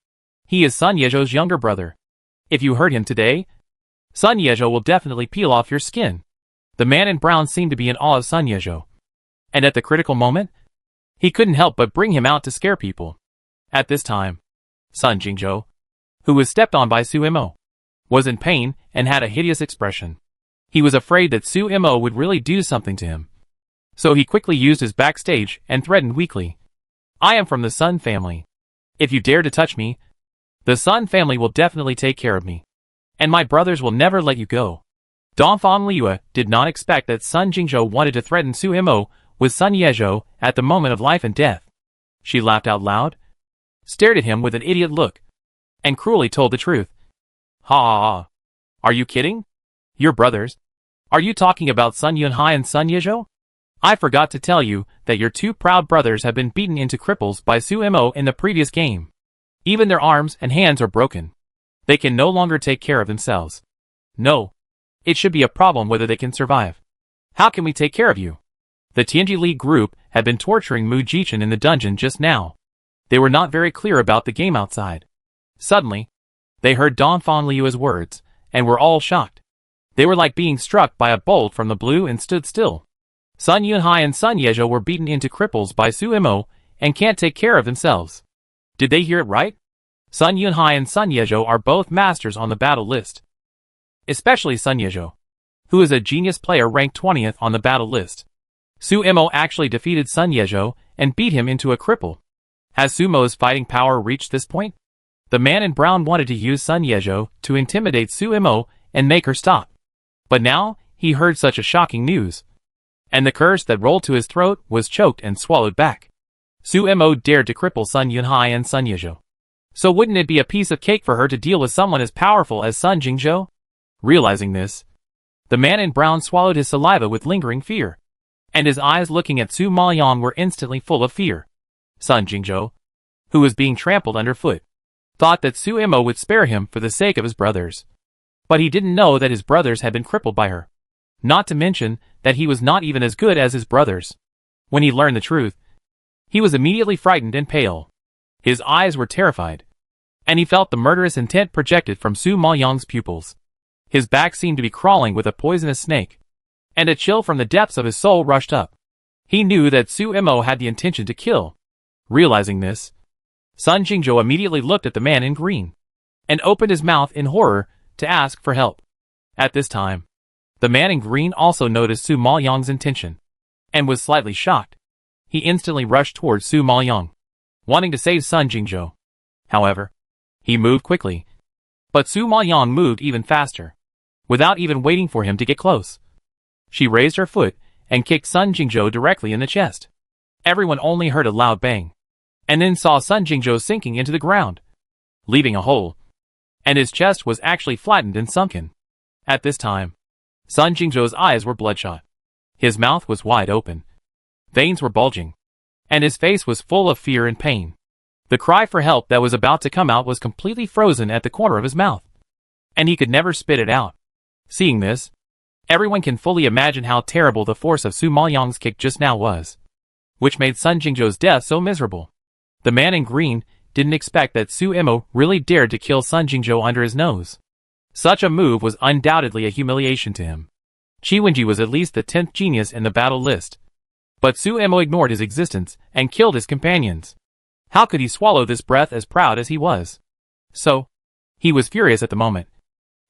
He is Sun Yezhou's younger brother. If you hurt him today, Sun Yezhou will definitely peel off your skin. The man in brown seemed to be in awe of Sun Yezhou, and at the critical moment, he couldn't help but bring him out to scare people. At this time, Sun Jingzhou, who was stepped on by Su Mo, was in pain and had a hideous expression. He was afraid that Su Mo would really do something to him. So he quickly used his backstage and threatened weakly. I am from the Sun family. If you dare to touch me, the Sun family will definitely take care of me, and my brothers will never let you go. Dongfang Liu did not expect that Sun Jingzhou wanted to threaten Su Mo with Sun Yezhou at the moment of life and death. She laughed out loud, stared at him with an idiot look, and cruelly told the truth. Ha ha ha. Are you kidding? Your brothers? Are you talking about Sun Yunhai and Sun Yezhou? I forgot to tell you that your two proud brothers have been beaten into cripples by Su Mo in the previous game. Even their arms and hands are broken. They can no longer take care of themselves. No. It should be a problem whether they can survive. How can we take care of you? The Tianji League group had been torturing Mu Jichen in the dungeon just now. They were not very clear about the game outside. Suddenly, They heard Don Fan Liu's words, and were all shocked. They were like being struck by a bolt from the blue and stood still. Sun Yunhai and Sun Yezhou were beaten into cripples by Su Imo and can't take care of themselves. Did they hear it right? Sun Yunhai and Sun Yezhou are both masters on the battle list. Especially Sun Yezhou, who is a genius player ranked 20th on the battle list. Su Imo actually defeated Sun Yezhou and beat him into a cripple. Has Su Mo's fighting power reached this point? The man in brown wanted to use Sun Yezhou to intimidate Su Imo and make her stop. But now, he heard such a shocking news. And the curse that rolled to his throat was choked and swallowed back. Su Imo dared to cripple Sun Yunhai and Sun Yezhou. So wouldn't it be a piece of cake for her to deal with someone as powerful as Sun Jingzhou? Realizing this, the man in brown swallowed his saliva with lingering fear. And his eyes looking at Su Maoyang were instantly full of fear. Sun Jingzhou, who was being trampled underfoot, thought that Su Imo would spare him for the sake of his brothers. But he didn't know that his brothers had been crippled by her. Not to mention that he was not even as good as his brothers. When he learned the truth, he was immediately frightened and pale. His eyes were terrified. And he felt the murderous intent projected from Su Maoyang's pupils. His back seemed to be crawling with a poisonous snake. And a chill from the depths of his soul rushed up. He knew that Su Imo had the intention to kill. Realizing this, Sun Jingzhou immediately looked at the man in green and opened his mouth in horror to ask for help. At this time, the man in green also noticed Su Maoyang's intention and was slightly shocked. He instantly rushed towards Su Maoyang, wanting to save Sun Jingzhou. However, he moved quickly, but Su Maoyang moved even faster. Without even waiting for him to get close, she raised her foot and kicked Sun Jingzhou directly in the chest. Everyone only heard a loud bang, and then saw Sun Jingzhou sinking into the ground, leaving a hole, and his chest was actually flattened and sunken. At this time, Sun Jingzhou's eyes were bloodshot. His mouth was wide open. Veins were bulging, and his face was full of fear and pain. The cry for help that was about to come out was completely frozen at the corner of his mouth, and he could never spit it out. Seeing this, everyone can fully imagine how terrible the force of Su Maoyang's kick just now was, which made Sun Jingzhou's death so miserable. The man in green didn't expect that Su Imo really dared to kill Sun Jingzhou under his nose. Such a move was undoubtedly a humiliation to him. Qi Wenji was at least the 10th genius in the battle list. But Su Imo ignored his existence and killed his companions. How could he swallow this breath as proud as he was? So, he was furious at the moment.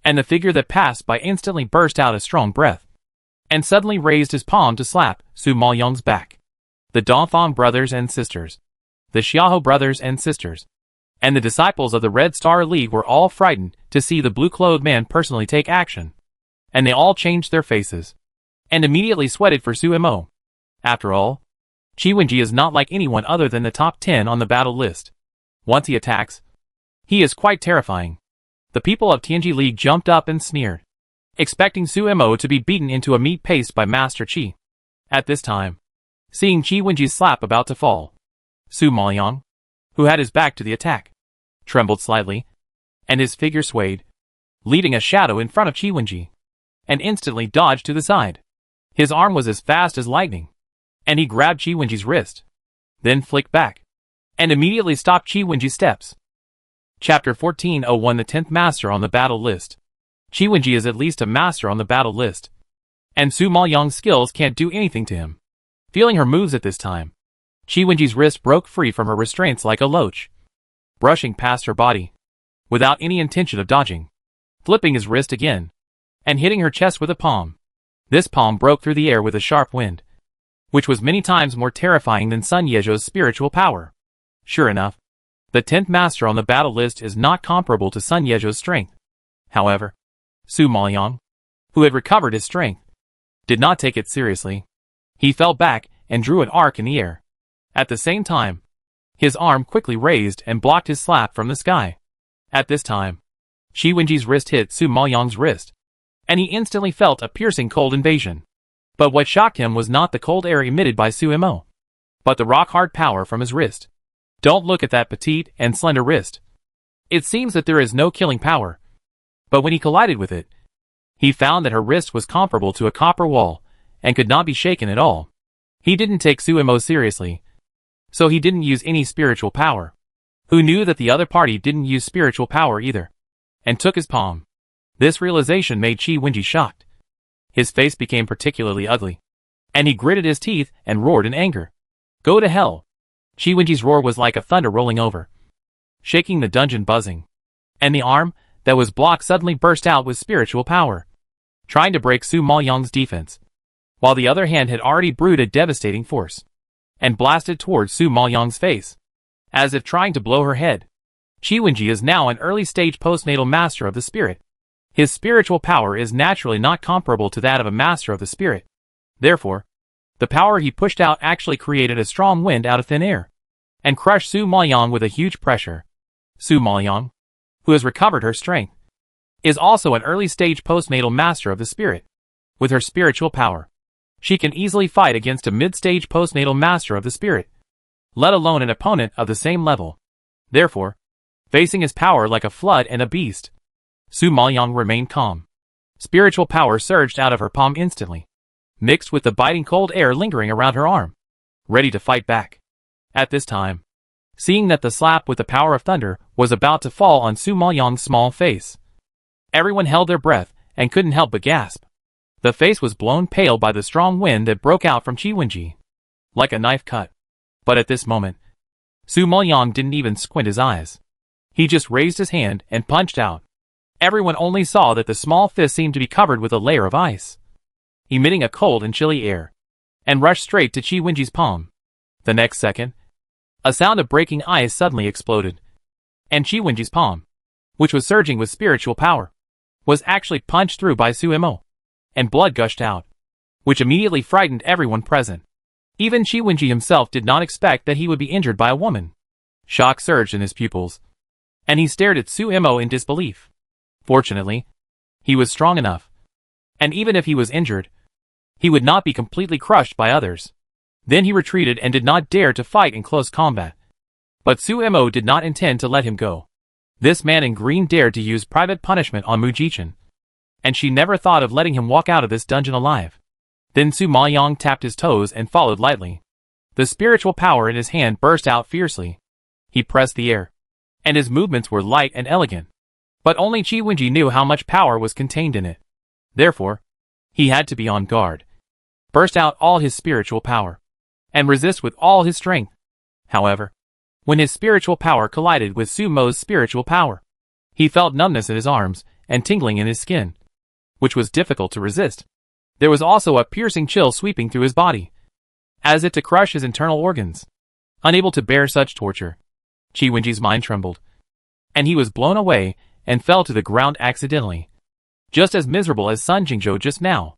And the figure that passed by instantly burst out a strong breath, and suddenly raised his palm to slap Su Maoyang's back. The Dongfang brothers and sisters, the Xiahou brothers and sisters, and the disciples of the Red Star League were all frightened to see the blue-clothed man personally take action. And they all changed their faces, and immediately sweated for Su Imo. After all, Qi Wenji is not like anyone other than the top 10 on the battle list. Once he attacks, he is quite terrifying. The people of Tianji League jumped up and sneered, expecting Su Imo to be beaten into a meat paste by Master Qi. At this time, seeing Qi Wenji's slap about to fall, Su Maoyang, who had his back to the attack, trembled slightly, and his figure swayed, leaving a shadow in front of Qi Wenji, and instantly dodged to the side. His arm was as fast as lightning, and he grabbed Qi Wenji's wrist, then flicked back, and immediately stopped Qi Wenji's steps. Chapter 1401 The 10th Master on the Battle List. Qi Wenji is at least a master on the battle list, and Su Maoyang's skills can't do anything to him. Feeling her moves at this time, Qi Wenji's wrist broke free from her restraints like a loach, brushing past her body, without any intention of dodging, flipping his wrist again, and hitting her chest with a palm. This palm broke through the air with a sharp wind, which was many times more terrifying than Sun Yezhou's spiritual power. Sure enough, the 10th master on the battle list is not comparable to Sun Yezhou's strength. However, Su Maoyang, who had recovered his strength, did not take it seriously. He fell back and drew an arc in the air. At the same time, his arm quickly raised and blocked his slap from the sky. At this time, Qi Wenji's wrist hit Su Maoyang's wrist, and he instantly felt a piercing cold invasion. But what shocked him was not the cold air emitted by Su Imo, but the rock-hard power from his wrist. Don't look at that petite and slender wrist. It seems that there is no killing power. But when he collided with it, he found that her wrist was comparable to a copper wall and could not be shaken at all. He didn't take Su Imo seriously, so he didn't use any spiritual power. Who knew that the other party didn't use spiritual power either? and took his palm. This realization made Qi Wenji shocked. His face became particularly ugly, and he gritted his teeth and roared in anger. Go to hell! Qi Wenji's roar was like a thunder rolling over, shaking the dungeon buzzing. And the arm that was blocked suddenly burst out with spiritual power, trying to break Su Maoyang's defense, while the other hand had already brewed a devastating force, and blasted towards Su Maoyang's face, as if trying to blow her head. Qi Wenji is now an early-stage postnatal master of the spirit. His spiritual power is naturally not comparable to that of a master of the spirit. Therefore, the power he pushed out actually created a strong wind out of thin air, and crushed Su Maoyang with a huge pressure. Su Maoyang, who has recovered her strength, is also an early-stage postnatal master of the spirit. With her spiritual power, she can easily fight against a mid-stage postnatal master of the spirit, let alone an opponent of the same level. Therefore, facing his power like a flood and a beast, Su Maoyang remained calm. Spiritual power surged out of her palm instantly, mixed with the biting cold air lingering around her arm, ready to fight back. At this time, seeing that the slap with the power of thunder was about to fall on Su Maoyang's small face, everyone held their breath and couldn't help but gasp. The face was blown pale by the strong wind that broke out from Qi Wenji, like a knife cut. But at this moment, Su Maoyang didn't even squint his eyes. He just raised his hand and punched out. Everyone only saw that the small fist seemed to be covered with a layer of ice, emitting a cold and chilly air, and rushed straight to Qi Wenji's palm. The next second, a sound of breaking ice suddenly exploded, and Qi Wenji's palm, which was surging with spiritual power, was actually punched through by Su Mo, and blood gushed out, which immediately frightened everyone present. Even Qi Wenji himself did not expect that he would be injured by a woman. Shock surged in his pupils, and he stared at Su Mo in disbelief. Fortunately, he was strong enough, and even if he was injured, he would not be completely crushed by others. Then he retreated and did not dare to fight in close combat. But Su Mo did not intend to let him go. This man in green dared to use private punishment on Mu Jichen, and she never thought of letting him walk out of this dungeon alive. Then Su Maoyang tapped his toes and followed lightly. The spiritual power in his hand burst out fiercely. He pressed the air, and his movements were light and elegant. But only Qi Wenji knew how much power was contained in it. Therefore, he had to be on guard, burst out all his spiritual power, and resist with all his strength. However, when his spiritual power collided with Su Mo's spiritual power, he felt numbness in his arms and tingling in his skin, which was difficult to resist. There was also a piercing chill sweeping through his body, as if to crush his internal organs. Unable to bear such torture, Qi Wenji's mind trembled, and he was blown away and fell to the ground accidentally, just as miserable as Sun Jingzhou just now.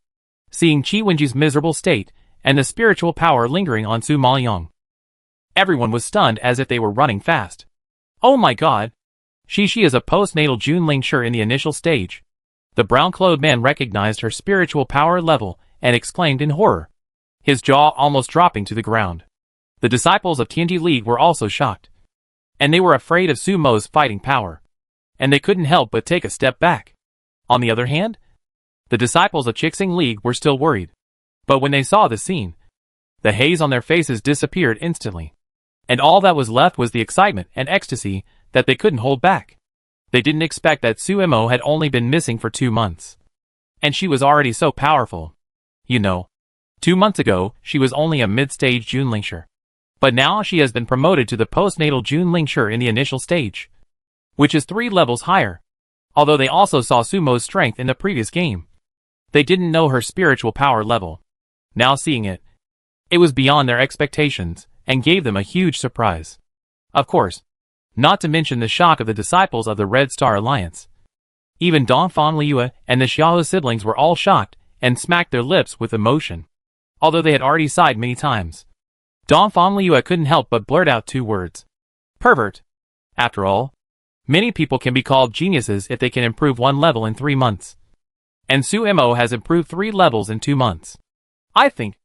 Seeing Qi Wenji's miserable state and the spiritual power lingering on Su Maoyang, everyone was stunned as if they were running fast. Oh my god! She is a postnatal Junling Shi in the initial stage. The brown-clothed man recognized her spiritual power level and exclaimed in horror, his jaw almost dropping to the ground. The disciples of Tianji League were also shocked, and they were afraid of Su Mo's fighting power, and they couldn't help but take a step back. On the other hand, the disciples of Qixing League were still worried, but when they saw the scene, the haze on their faces disappeared instantly, and all that was left was the excitement and ecstasy that they couldn't hold back. They didn't expect that Su Mo had only been missing for 2 months, and she was already so powerful. 2 months ago, she was only a mid-stage Junling Shi, but now she has been promoted to the postnatal Junling Shi in the initial stage, which is 3 levels higher. Although they also saw Su Mo's strength in the previous game, they didn't know her spiritual power level. Now seeing it, it was beyond their expectations and gave them a huge surprise. Of course, not to mention the shock of the disciples of the Red Star Alliance. Even Dongfang Liu and the Xiao siblings were all shocked and smacked their lips with emotion, although they had already sighed many times. Dongfang Liu couldn't help but blurt out 2 words. Pervert. After all, many people can be called geniuses if they can improve 1 level in 3 months. And Su Mo has improved 3 levels in 2 months. I think,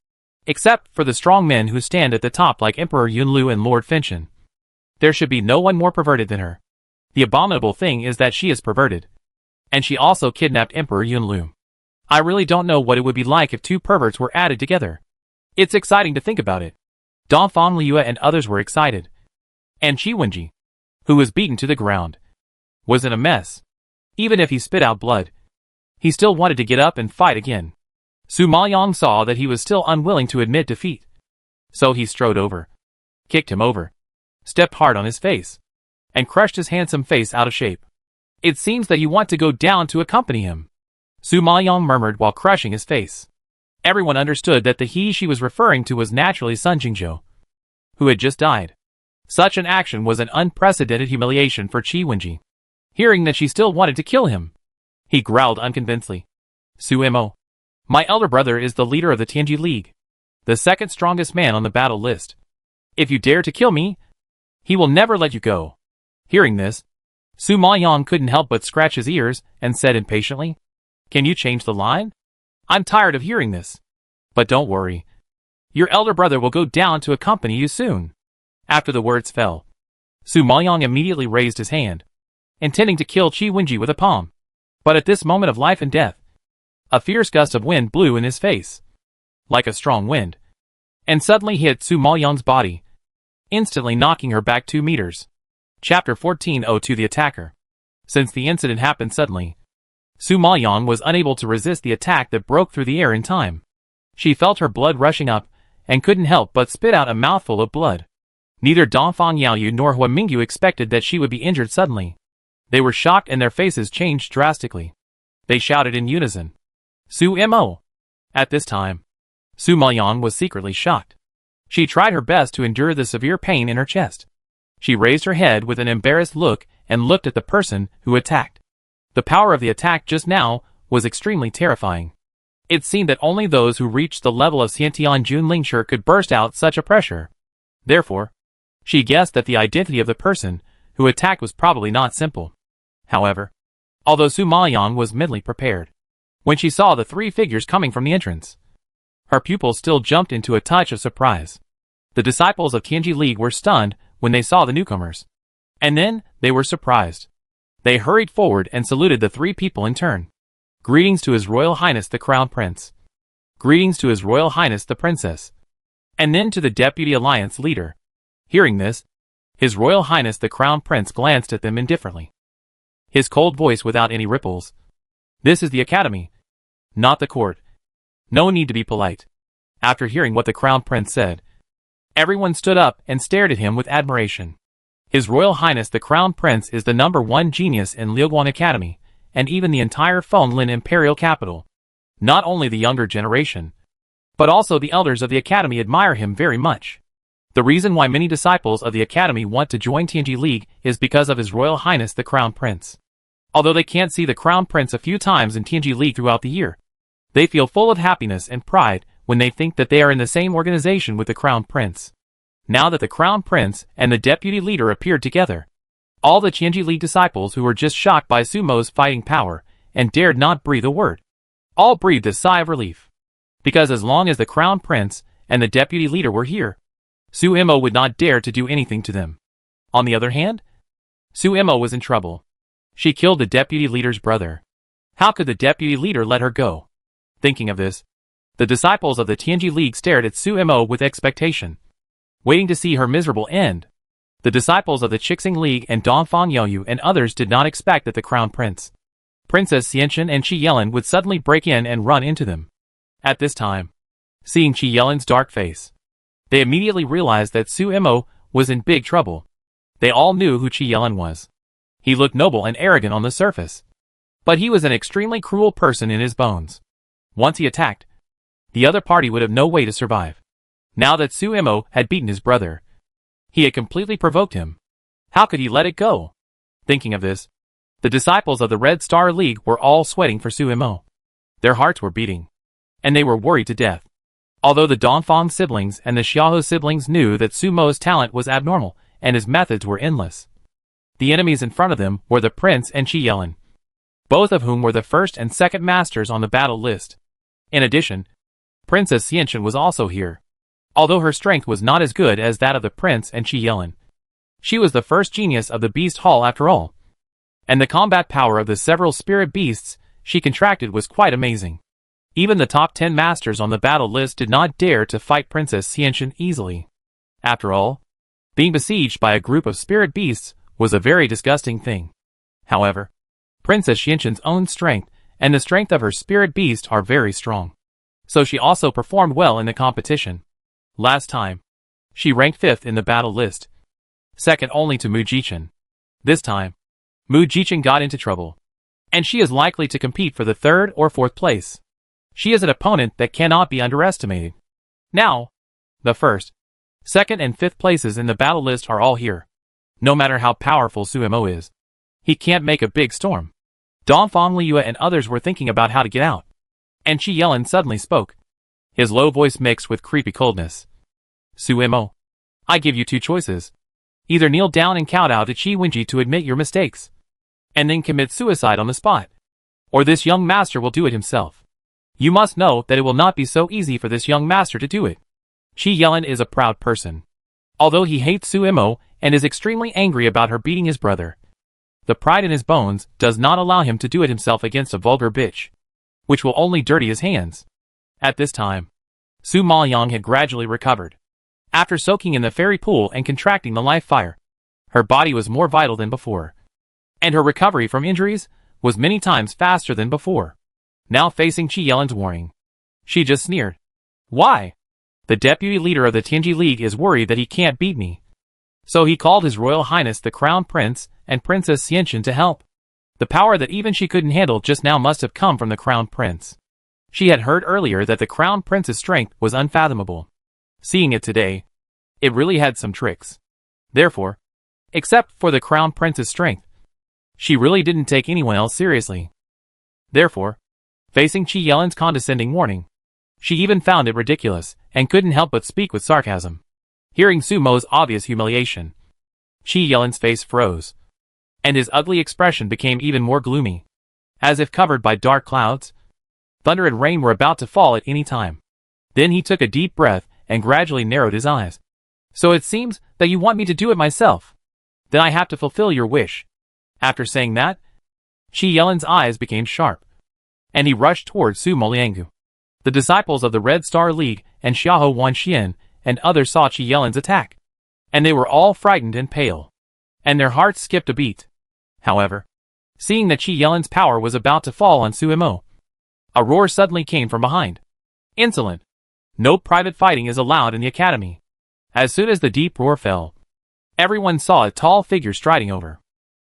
except for the strong men who stand at the top like Emperor Yunlu and Lord Fenshin, there should be no one more perverted than her. The abominable thing is that she is perverted, and she also kidnapped Emperor Yunlu. I really don't know what it would be like if 2 perverts were added together. It's exciting to think about it. Dongfang Liu and others were excited. And Qi Wenji, who was beaten to the ground, was in a mess. Even if he spit out blood, he still wanted to get up and fight again. Su Maoyong saw that he was still unwilling to admit defeat. So he strode over, kicked him over, stepped hard on his face, and crushed his handsome face out of shape. It seems that you want to go down to accompany him, Su Maoyong murmured while crushing his face. Everyone understood that the he she was referring to was naturally Sun Jingzhou, who had just died. Such an action was an unprecedented humiliation for Qi Wenji. Hearing that she still wanted to kill him, he growled unconvincedly. Su Mo, my elder brother is the leader of the Tianji League, the second strongest man on the battle list. If you dare to kill me, he will never let you go. Hearing this, Su Maoyong couldn't help but scratch his ears and said impatiently, Can you change the line? I'm tired of hearing this. But don't worry. Your elder brother will go down to accompany you soon. After the words fell, Su Maoyong immediately raised his hand, intending to kill Qi Wenji with a palm. But at this moment of life and death, a fierce gust of wind blew in his face, like a strong wind, and suddenly hit Su Maoyong's body, instantly knocking her back 2 meters. Chapter 1402 The Attacker. Since the incident happened suddenly, Su Maoyong was unable to resist the attack that broke through the air in time. She felt her blood rushing up, and couldn't help but spit out a mouthful of blood. Neither Dongfang Yaoyu nor Hua Mingyu expected that she would be injured suddenly. They were shocked and their faces changed drastically. They shouted in unison, Su Mo! At this time, Su Maoyong was secretly shocked. She tried her best to endure the severe pain in her chest. She raised her head with an embarrassed look and looked at the person who attacked. The power of the attack just now was extremely terrifying. It seemed that only those who reached the level of Xiantian Junlingshi could burst out such a pressure. Therefore, she guessed that the identity of the person who attacked was probably not simple. However, although Su Maoyong was mentally prepared, when she saw the 3 figures coming from the entrance, her pupils still jumped into a touch of surprise. The disciples of Tianji League were stunned when they saw the newcomers. And then, they were surprised. They hurried forward and saluted the 3 people in turn. Greetings to His Royal Highness the Crown Prince. Greetings to His Royal Highness the Princess. And then to the Deputy Alliance leader. Hearing this, His Royal Highness the Crown Prince glanced at them indifferently. His cold voice without any ripples. This is the Academy, not the court. No need to be polite. After hearing what the Crown Prince said, everyone stood up and stared at him with admiration. His Royal Highness the Crown Prince is the #1 genius in Liuguan Academy, and even the entire Fenlin Imperial capital. Not only the younger generation, but also the elders of the Academy admire him very much. The reason why many disciples of the Academy want to join Tianji League is because of His Royal Highness the Crown Prince. Although they can't see the Crown Prince a few times in Tianji League throughout the year, they feel full of happiness and pride when they think that they are in the same organization with the Crown Prince. Now that the Crown Prince and the deputy leader appeared together, all the Tianji League disciples who were just shocked by Sumo's fighting power and dared not breathe a word, all breathed a sigh of relief. Because as long as the Crown Prince and the deputy leader were here, Su Mo would not dare to do anything to them. On the other hand, Su Mo was in trouble. She killed the deputy leader's brother. How could the deputy leader let her go? Thinking of this, the disciples of the Tianji League stared at Su Mo with expectation, waiting to see her miserable end. The disciples of the Chixing League and Dongfang Yaoyu and others did not expect that the Crown Prince, Princess Xianchen and Qi Yelin would suddenly break in and run into them. At this time, seeing Qi Yelin's dark face, they immediately realized that Su Mo was in big trouble. They all knew who Qi Yelin was. He looked noble and arrogant on the surface, but he was an extremely cruel person in his bones. Once he attacked, the other party would have no way to survive. Now that Su Mo had beaten his brother, he had completely provoked him. How could he let it go? Thinking of this, the disciples of the Red Star League were all sweating for Su Mo. Their hearts were beating, and they were worried to death. Although the Dongfang siblings and the Xiaohe siblings knew that Su Mo's talent was abnormal and his methods were endless, the enemies in front of them were the prince and Qi Yelin, both of whom were the first and second masters on the battle list. In addition, Princess Xianchen was also here. Although her strength was not as good as that of the prince and Qi Yelin, she was the first genius of the Beast Hall after all. And the combat power of the several spirit beasts she contracted was quite amazing. Even the top 10 masters on the battle list did not dare to fight Princess Xianchen easily. After all, being besieged by a group of spirit beasts was a very disgusting thing. However, Princess Xianxin's own strength and the strength of her spirit beast are very strong. So she also performed well in the competition. Last time, she ranked 5th in the battle list, second only to Mu Jichen. This time, Mu Jichen got into trouble, and she is likely to compete for the 3rd or 4th place. She is an opponent that cannot be underestimated. Now, the 1st, 2nd and 5th places in the battle list are all here. No matter how powerful Su Mo is, he can't make a big storm. Dongfang Liu and others were thinking about how to get out, and Qi Yelin suddenly spoke. His low voice mixed with creepy coldness. Su Mo, I give you 2 choices. Either kneel down and kowtow to Qi Wenji to admit your mistakes, and then commit suicide on the spot, or this young master will do it himself. You must know that it will not be so easy for this young master to do it. Qi Yelin is a proud person. Although he hates Su Mo and is extremely angry about her beating his brother, the pride in his bones does not allow him to do it himself against a vulgar bitch, which will only dirty his hands. At this time, Su Maoyang had gradually recovered. After soaking in the fairy pool and contracting the life fire, her body was more vital than before, and her recovery from injuries was many times faster than before. Now facing Qi Yelin's warning, she just sneered. Why? The deputy leader of the Tianji League is worried that he can't beat me. So he called His Royal Highness the Crown Prince and Princess Xianxin to help. The power that even she couldn't handle just now must have come from the Crown Prince. She had heard earlier that the Crown Prince's strength was unfathomable. Seeing it today, it really had some tricks. Therefore, except for the Crown Prince's strength, she really didn't take anyone else seriously. Therefore, facing Qi Yelin's condescending warning, she even found it ridiculous and couldn't help but speak with sarcasm. Hearing Su Mo's obvious humiliation, Qi Yelin's face froze, and his ugly expression became even more gloomy. As if covered by dark clouds, thunder and rain were about to fall at any time. Then he took a deep breath and gradually narrowed his eyes. So it seems that you want me to do it myself. Then I have to fulfill your wish. After saying that, Qi Yelin's eyes became sharp, and he rushed towards Su Moliangu. The disciples of the Red Star League and Xiahou Wanxian and others saw Qi Yelin's attack, and they were all frightened and pale, and their hearts skipped a beat. However, seeing that Qi Yelin's power was about to fall on Su Mo, a roar suddenly came from behind. Insolent! No private fighting is allowed in the academy. As soon as the deep roar fell, everyone saw a tall figure striding over.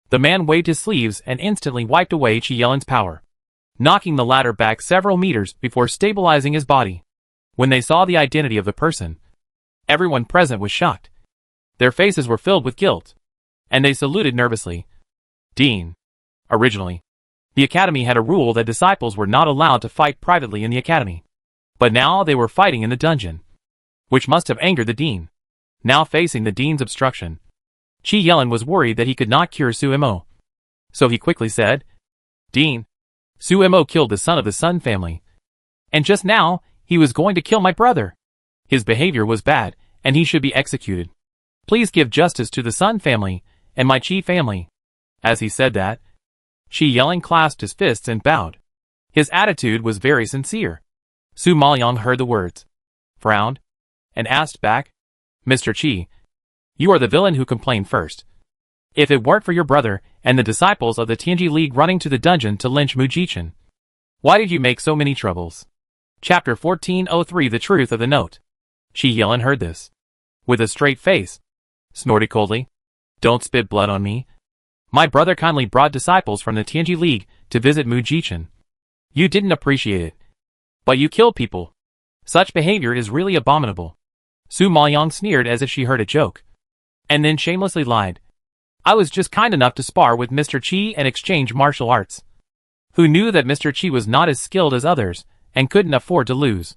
The man waved his sleeves and instantly wiped away Qi Yelin's power, knocking the latter back several meters before stabilizing his body. When they saw the identity of the person, everyone present was shocked. Their faces were filled with guilt, and they saluted nervously. Dean. Originally, the academy had a rule that disciples were not allowed to fight privately in the academy. But now they were fighting in the dungeon, which must have angered the dean. Now facing the dean's obstruction, Qi Yelin was worried that he could not cure Su Mo. So he quickly said, Dean, Su Mo killed the son of the Sun family, and just now, he was going to kill my brother. His behavior was bad, and he should be executed. Please give justice to the Sun family and my Qi family. As he said that, Qi Yelin clasped his fists and bowed. His attitude was very sincere. Su Maoyang heard the words, frowned, and asked back, Mr. Qi, you are the villain who complained first. If it weren't for your brother and the disciples of the Tianji League running to the dungeon to lynch Mu Jichen, why did you make so many troubles? Chapter 1403 The Truth of the Note. Qi Yelin heard this. With a straight face, snorted coldly, Don't spit blood on me. My brother kindly brought disciples from the Tianji League to visit Mu Jichen. You didn't appreciate it, but you killed people. Such behavior is really abominable. Su Maoyang sneered as if she heard a joke, and then shamelessly lied. I was just kind enough to spar with Mr. Qi and exchange martial arts. Who knew that Mr. Qi was not as skilled as others, and couldn't afford to lose.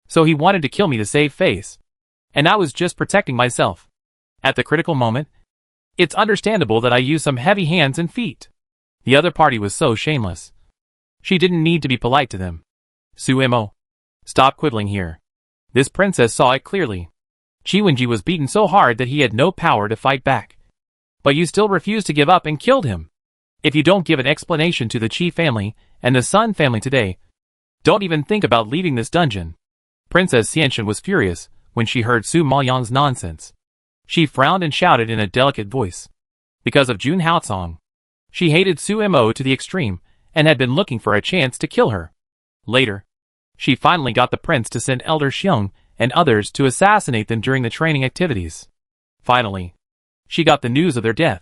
So he wanted to kill me to save face. And I was just protecting myself. At the critical moment, it's understandable that I used some heavy hands and feet. The other party was so shameless. She didn't need to be polite to them. Su Mo, stop quibbling here. This princess saw it clearly. Qi Wenji was beaten so hard that he had no power to fight back. But you still refused to give up and killed him. If you don't give an explanation to the Qi family and the Sun family today, don't even think about leaving this dungeon. Princess Xianxin was furious when she heard Su Maoyang's nonsense. She frowned and shouted in a delicate voice. Because of Jun Haocong, She hated Su Mo to the extreme, and had been looking for a chance to kill her. Later, she finally got the prince to send Elder Xiong and others to assassinate them during the training activities. Finally, she got the news of their death.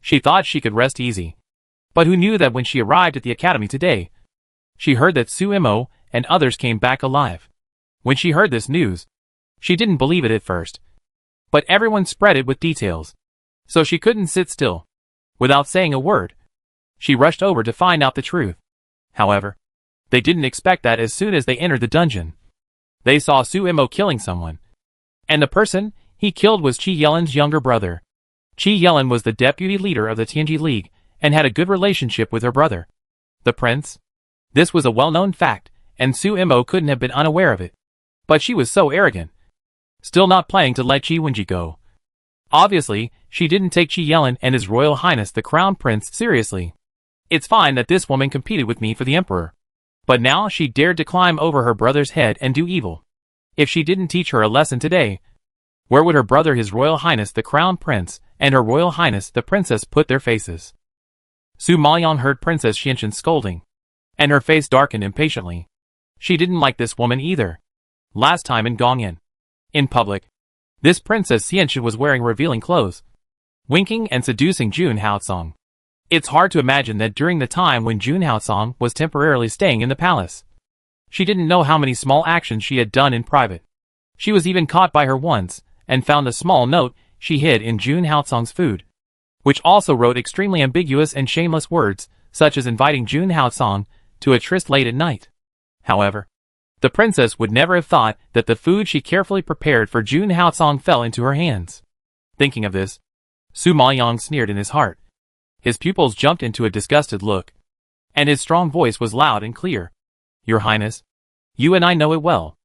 She thought she could rest easy. But who knew that when she arrived at the academy today, she heard that Su Mo and others came back alive. When she heard this news, she didn't believe it at first. But everyone spread it with details. So she couldn't sit still. Without saying a word, she rushed over to find out the truth. However, they didn't expect that as soon as they entered the dungeon, they saw Su Mo killing someone. And the person he killed was Qi Yelin's younger brother. Qi Yelin was the deputy leader of the Tianji League and had a good relationship with her brother, the prince. This was a well-known fact, and Su Mo couldn't have been unaware of it. But she was so arrogant, still not planning to let Qi Wenji go. Obviously, she didn't take Qi Yelin and His Royal Highness the Crown Prince seriously. It's fine that this woman competed with me for the Emperor. But now she dared to climb over her brother's head and do evil. If she didn't teach her a lesson today, where would her brother His Royal Highness the Crown Prince and Her Royal Highness the Princess put their faces? Su Maoyang heard Princess Xianxin scolding, and her face darkened impatiently. She didn't like this woman either. Last time in Gongyan, in public, this Princess Xianxin was wearing revealing clothes, winking and seducing Jun Haosong. It's hard to imagine that during the time when Jun Haosong was temporarily staying in the palace, she didn't know how many small actions she had done in private. She was even caught by her once, and found a small note she hid in Jun Haosong's food, which also wrote extremely ambiguous and shameless words, such as inviting Jun Haosong to a tryst late at night. However, the princess would never have thought that the food she carefully prepared for Jun Haosong fell into her hands. Thinking of this, Su Maoyang sneered in his heart. His pupils jumped into a disgusted look, and his strong voice was loud and clear. Your Highness, you and I know it well.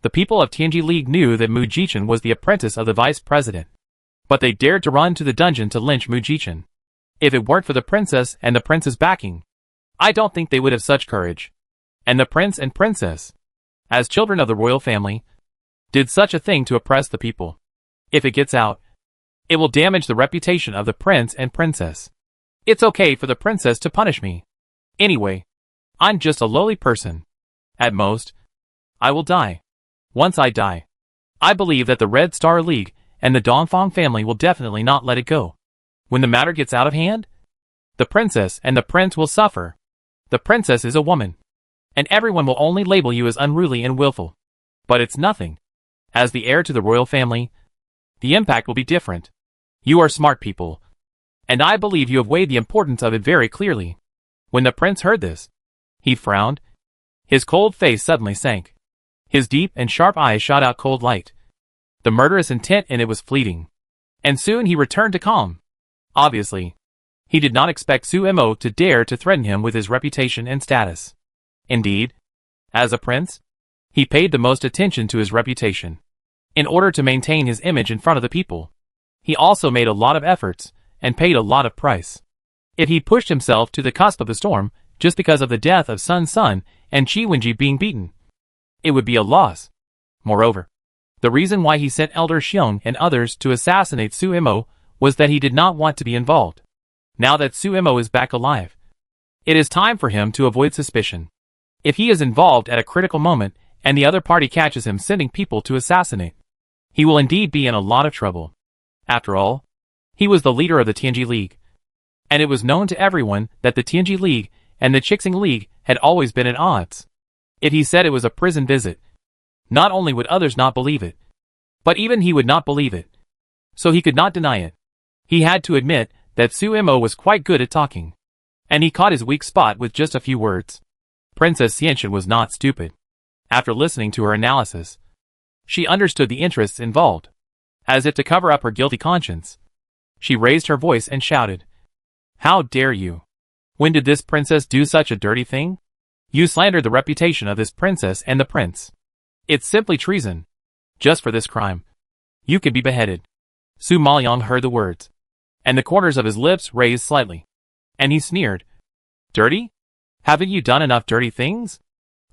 The people of Tianji League knew that Mu Jichen was the apprentice of the vice president, but they dared to run to the dungeon to lynch Mu Jichen. If it weren't for the princess and the prince's backing, I don't think they would have such courage. And the prince and princess, as children of the royal family, did such a thing to oppress the people. If it gets out, it will damage the reputation of the prince and princess. It's okay for the princess to punish me. Anyway, I'm just a lowly person. At most, I will die. Once I die, I believe that the Red Star League and the Dongfang family will definitely not let it go. When the matter gets out of hand, the princess and the prince will suffer. The princess is a woman, and everyone will only label you as unruly and willful. But it's nothing. As the heir to the royal family, the impact will be different. You are smart people, and I believe you have weighed the importance of it very clearly. When the prince heard this, he frowned. His cold face suddenly sank. His deep and sharp eyes shot out cold light. The murderous intent in it was fleeting. And soon he returned to calm. Obviously, he did not expect Su Mo to dare to threaten him with his reputation and status. Indeed, as a prince, he paid the most attention to his reputation. In order to maintain his image in front of the people, he also made a lot of efforts and paid a lot of price. If he pushed himself to the cusp of the storm just because of the death of Sun Sun and Qi Wenji being beaten, it would be a loss. Moreover, the reason why he sent Elder Xiong and others to assassinate Su Mo was that he did not want to be involved. Now that Su Mo is back alive, it is time for him to avoid suspicion. If he is involved at a critical moment and the other party catches him sending people to assassinate, he will indeed be in a lot of trouble. After all, he was the leader of the Tianji League, and it was known to everyone that the Tianji League and the Qixing League had always been at odds. If he said it was a prison visit, not only would others not believe it, but even he would not believe it. So he could not deny it. He had to admit that Su Mo was quite good at talking, and he caught his weak spot with just a few words. Princess Xianxin was not stupid. After listening to her analysis, she understood the interests involved. As if to cover up her guilty conscience, she raised her voice and shouted, "How dare you? When did this princess do such a dirty thing? You slandered the reputation of this princess and the prince. It's simply treason. Just for this crime, you could be beheaded." Su Maoyang heard the words, and the corners of his lips raised slightly, and he sneered. "Dirty? Haven't you done enough dirty things?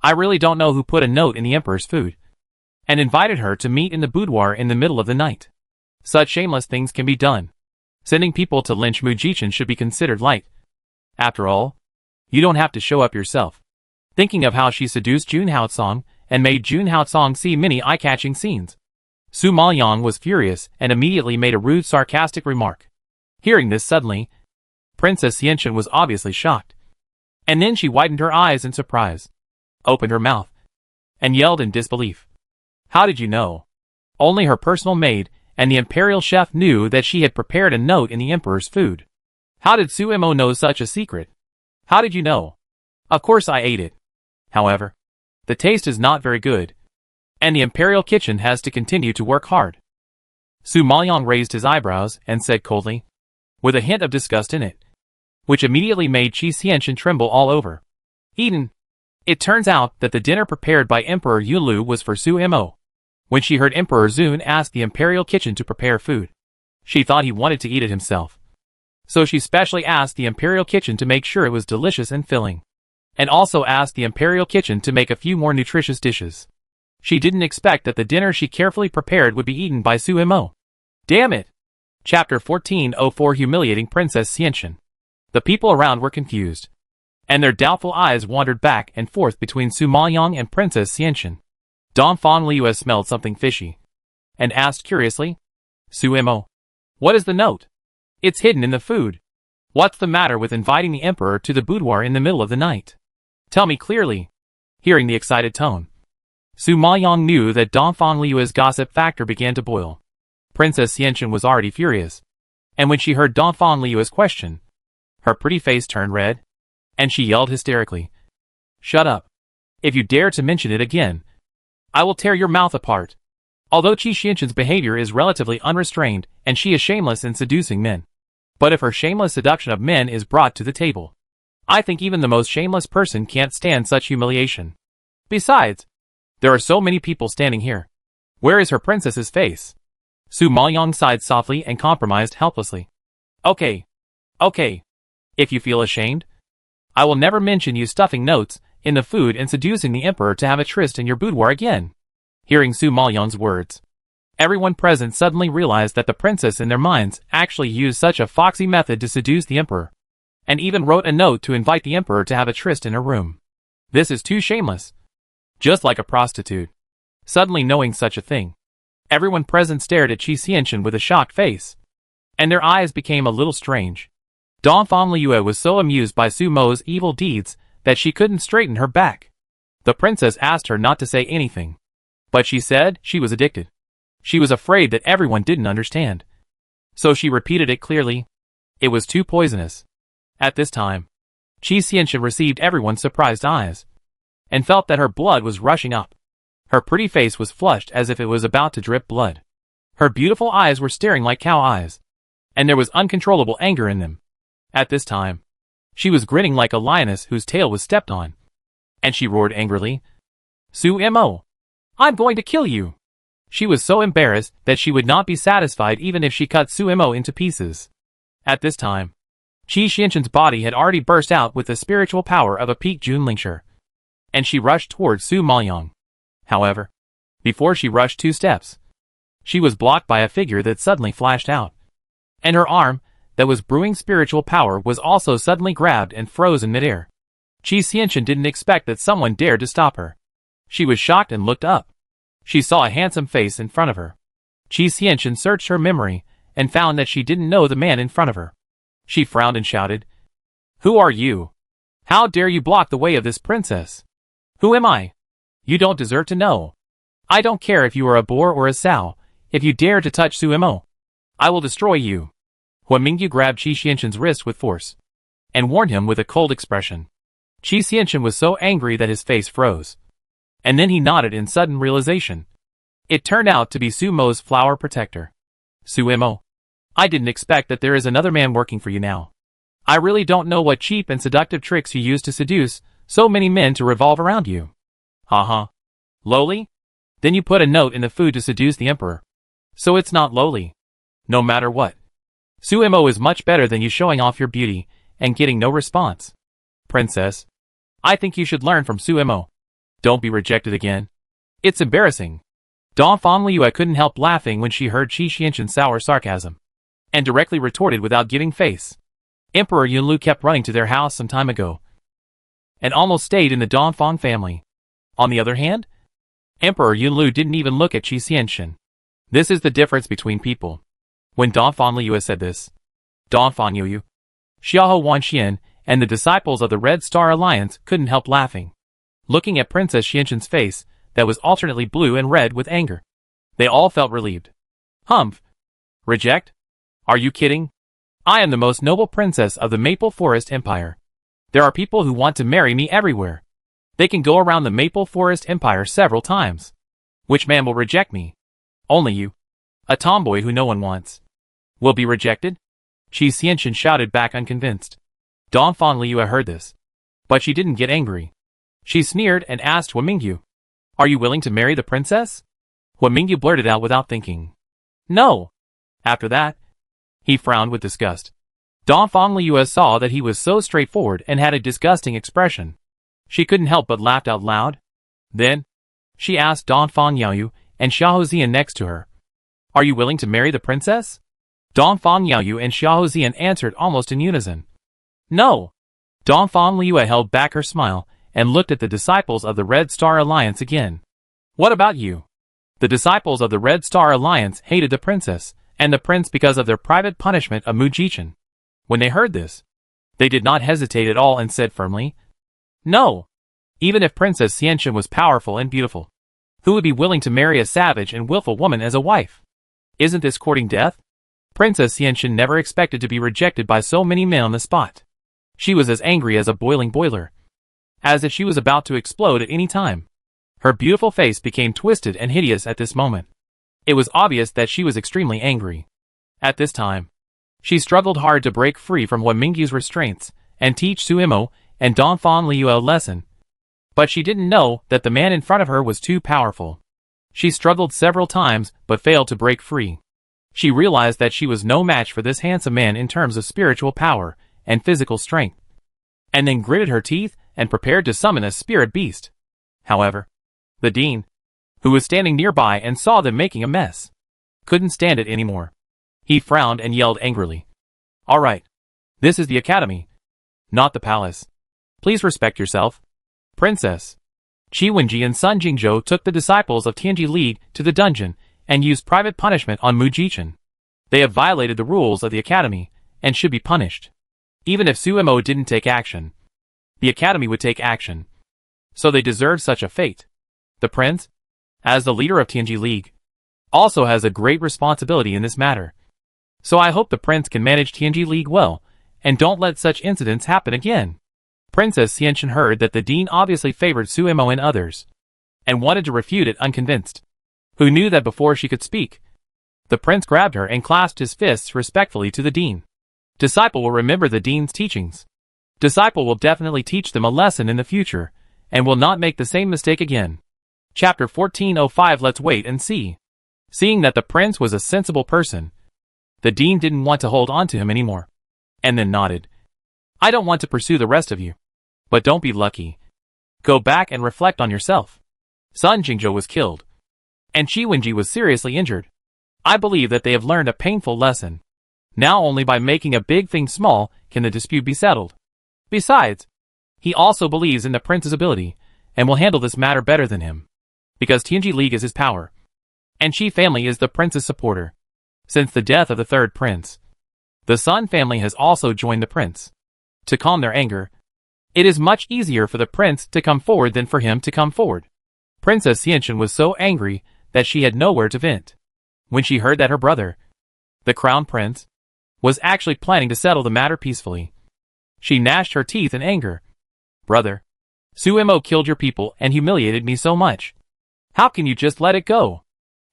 I really don't know who put a note in the emperor's food and invited her to meet in the boudoir in the middle of the night. Such shameless things can be done. Sending people to lynch Mu Jichen should be considered light. After all, you don't have to show up yourself. Thinking of how she seduced Jun Haotsong and made Jun Haotsong see many eye-catching scenes, Su Maoyang was furious and immediately made a rude, sarcastic remark. Hearing this suddenly, Princess Xianxun was obviously shocked. And then she widened her eyes in surprise, opened her mouth, and yelled in disbelief. How did you know? Only her personal maid and the imperial chef knew that she had prepared a note in the emperor's food. How did Su Mo know such a secret? How did you know? Of course I ate it. However, the taste is not very good, and the imperial kitchen has to continue to work hard. Su Maoyang raised his eyebrows and said coldly, with a hint of disgust in it, which immediately made Qi Xianxun tremble all over. Eaten. It turns out that the dinner prepared by Emperor Yulu was for Su Mo. When she heard Emperor Zun ask the imperial kitchen to prepare food, she thought he wanted to eat it himself. So she specially asked the imperial kitchen to make sure it was delicious and filling, and also asked the imperial kitchen to make a few more nutritious dishes. She didn't expect that the dinner she carefully prepared would be eaten by Su Mo. Damn it! Chapter 1404 Humiliating Princess Xianxun. The people around were confused, and their doubtful eyes wandered back and forth between Su Maoyang and Princess Xianxun. Dongfang Liu smelled something fishy, and asked curiously, Su Mo, what is the note? It's hidden in the food. What's the matter with inviting the emperor to the boudoir in the middle of the night? Tell me clearly. Hearing the excited tone, Su Maoyang knew that Dongfang Liu's gossip factor began to boil. Princess Xianxun was already furious, and when she heard Dongfang Liu's question, her pretty face turned red, and she yelled hysterically, Shut up. If you dare to mention it again, I will tear your mouth apart. Although Qi Xianxun's behavior is relatively unrestrained, and she is shameless in seducing men, but if her shameless seduction of men is brought to the table, I think even the most shameless person can't stand such humiliation. Besides, there are so many people standing here. Where is her princess's face? Su Maoyang sighed softly and compromised helplessly. Okay. If you feel ashamed, I will never mention you stuffing notes in the food and seducing the emperor to have a tryst in your boudoir again. Hearing Su Maoyang's words, everyone present suddenly realized that the princess in their minds actually used such a foxy method to seduce the emperor, and even wrote a note to invite the emperor to have a tryst in her room. This is too shameless. Just like a prostitute. Suddenly knowing such a thing, everyone present stared at Qi Xianxun with a shocked face, and their eyes became a little strange. Dongfang Liu was so amused by Su Mo's evil deeds that she couldn't straighten her back. The princess asked her not to say anything, but she said she was addicted. She was afraid that everyone didn't understand, so she repeated it clearly. It was too poisonous. At this time, Qi Xianxun received everyone's surprised eyes, and felt that her blood was rushing up. Her pretty face was flushed as if it was about to drip blood. Her beautiful eyes were staring like cow eyes, and there was uncontrollable anger in them. At this time, she was grinning like a lioness whose tail was stepped on, and she roared angrily, Su Mo, I'm going to kill you. She was so embarrassed that she would not be satisfied even if she cut Su Mo into pieces. At this time, Qi Xianxun's body had already burst out with the spiritual power of a peak Junlingshi, and she rushed towards Su Maoyang. However, before she rushed 2 steps, she was blocked by a figure that suddenly flashed out, and her arm, that was brewing spiritual power, was also suddenly grabbed and froze in midair. Qi Xianxun didn't expect that someone dared to stop her. She was shocked and looked up. She saw a handsome face in front of her. Qi Xianxun searched her memory and found that she didn't know the man in front of her. She frowned and shouted, Who are you? How dare you block the way of this princess? Who am I? You don't deserve to know. I don't care if you are a boar or a sow. If you dare to touch Su Mo, I will destroy you. Hua Mingyu grabbed Qi Xianxun's wrist with force, and warned him with a cold expression. Qi Xianxun was so angry that his face froze, and then he nodded in sudden realization. It turned out to be Su Mo's flower protector. Su Mo, I didn't expect that there is another man working for you now. I really don't know what cheap and seductive tricks you use to seduce so many men to revolve around you. Ha. Lowly? Then you put a note in the food to seduce the emperor. So it's not lowly. No matter what. Su Mo is much better than you showing off your beauty and getting no response. Princess, I think you should learn from Su Mo. Don't be rejected again. It's embarrassing. Dongfang Liu couldn't help laughing when she heard Qi Xianxun's sour sarcasm, and directly retorted without giving face. Emperor Yunlu kept running to their house some time ago, and almost stayed in the Dongfang family. On the other hand, Emperor Yunlu didn't even look at Qi Xianxin. This is the difference between people. When Dongfang Liu said this, Dongfang Yu, Xiaoho Wanxian, and the disciples of the Red Star Alliance couldn't help laughing, looking at Princess Xianxin's face that was alternately blue and red with anger. They all felt relieved. Humph! Reject? Are you kidding? I am the most noble princess of the Maple Forest Empire. There are people who want to marry me everywhere. They can go around the Maple Forest Empire several times. Which man will reject me? Only you. A tomboy who no one wants. Will be rejected? Qi Xianxin shouted back unconvinced. Dongfang Liu heard this, but she didn't get angry. She sneered and asked Hua Mingyu, "Are you willing to marry the princess?" Hua Mingyu blurted out without thinking, "No." After that, he frowned with disgust. Dongfang Liu saw that he was so straightforward and had a disgusting expression. She couldn't help but laugh out loud. Then, she asked Dongfang Yaoyu and Xiahou Zian next to her, "Are you willing to marry the princess?" Dongfang Yaoyu and Xiahou Zian answered almost in unison. "No." Dongfang Liu held back her smile and looked at the disciples of the Red Star Alliance again. "What about you?" The disciples of the Red Star Alliance hated the princess and the prince because of their private punishment of Mujichin. When they heard this, they did not hesitate at all and said firmly, "No." Even if Princess Xianxin was powerful and beautiful, who would be willing to marry a savage and willful woman as a wife? Isn't this courting death? Princess Xianxin never expected to be rejected by so many men on the spot. She was as angry as a boiling boiler, as if she was about to explode at any time. Her beautiful face became twisted and hideous at this moment. It was obvious that she was extremely angry. At this time, she struggled hard to break free from Hua Mingyu's restraints and teach Suimo and Dongfang Liu a lesson. But she didn't know that the man in front of her was too powerful. She struggled several times but failed to break free. She realized that she was no match for this handsome man in terms of spiritual power and physical strength, and then gritted her teeth and prepared to summon a spirit beast. However, the dean, who was standing nearby and saw them making a mess, couldn't stand it anymore. He frowned and yelled angrily, "All right. This is the academy, not the palace. Please respect yourself." Princess Qi Wenji and Sun Jingzhou took the disciples of Tianji League to the dungeon and used private punishment on Mujichin. They have violated the rules of the academy and should be punished. Even if Suimo didn't take action, the academy would take action. So they deserve such a fate. The prince, as the leader of Tianji League, also has a great responsibility in this matter. So I hope the prince can manage Tianji League well, and don't let such incidents happen again. Princess Xianxin heard that the dean obviously favored Suimo and others, and wanted to refute it unconvinced. Who knew that before she could speak, the prince grabbed her and clasped his fists respectfully to the dean. Disciple will remember the dean's teachings. Disciple will definitely teach them a lesson in the future, and will not make the same mistake again. Chapter 1405. Let's wait and see. Seeing that the prince was a sensible person, the dean didn't want to hold on to him anymore, and then nodded. "I don't want to pursue the rest of you. But don't be lucky. Go back and reflect on yourself." Sun Jingzhou was killed, and Qi Wenji was seriously injured. I believe that they have learned a painful lesson. Now only by making a big thing small can the dispute be settled. Besides, he also believes in the prince's ability, and will handle this matter better than him. Because Tianji League is his power, and Qi family is the prince's supporter. Since the death of the third prince, the Sun family has also joined the prince. To calm their anger, it is much easier for the prince to come forward than for him to come forward. Princess Xianxin was so angry that she had nowhere to vent. When she heard that her brother, the crown prince, was actually planning to settle the matter peacefully, she gnashed her teeth in anger. "Brother, Suimo killed your people and humiliated me so much. How can you just let it go?"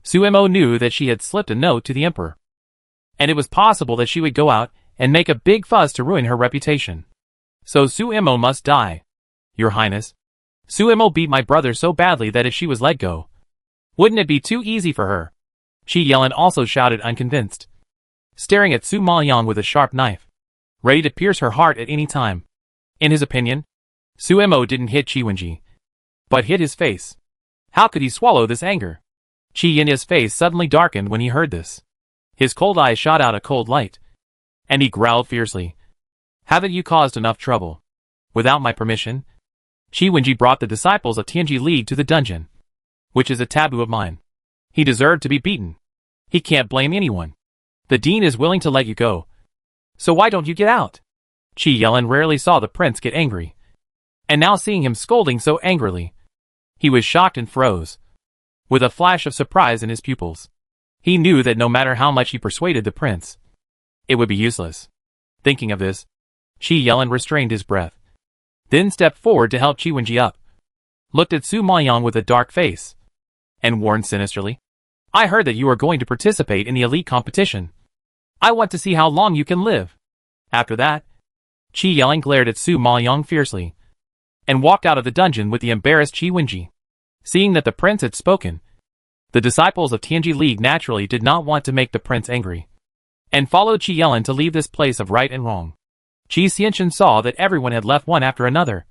Suimo knew that she had slipped a note to the emperor, and it was possible that she would go out and make a big fuss to ruin her reputation. So Suimo must die. "Your Highness, Suimo beat my brother so badly that if she was let go, wouldn't it be too easy for her?" Qi Yelin also shouted unconvinced, staring at Su Maoyang with a sharp knife, ready to pierce her heart at any time. In his opinion, Suimo didn't hit Qi Wenji, but hit his face. How could he swallow this anger? Qi Yin's face suddenly darkened when he heard this. His cold eyes shot out a cold light, and he growled fiercely, Haven't you caused enough trouble? Without my permission, Qi Wenji brought the disciples of Tianji League to the dungeon, which is a taboo of mine. He deserved to be beaten. He can't blame anyone. The dean is willing to let you go. So why don't you get out? Qi Yelin rarely saw the prince get angry. And now seeing him scolding so angrily, he was shocked and froze, with a flash of surprise in his pupils. He knew that no matter how much he persuaded the prince, it would be useless. Thinking of this, Qi Yelin restrained his breath, then stepped forward to help Qi Wenji up, looked at Su Maoyang with a dark face, and warned sinisterly, I heard that you are going to participate in the elite competition. I want to see how long you can live. After that, Qi Yelin glared at Su Maoyang fiercely, and walked out of the dungeon with the embarrassed Qi Wenji. Seeing that the prince had spoken, the disciples of Tianji League naturally did not want to make the prince angry, and followed Qi Yelin to leave this place of right and wrong. Qi Xianchen saw that everyone had left one after another,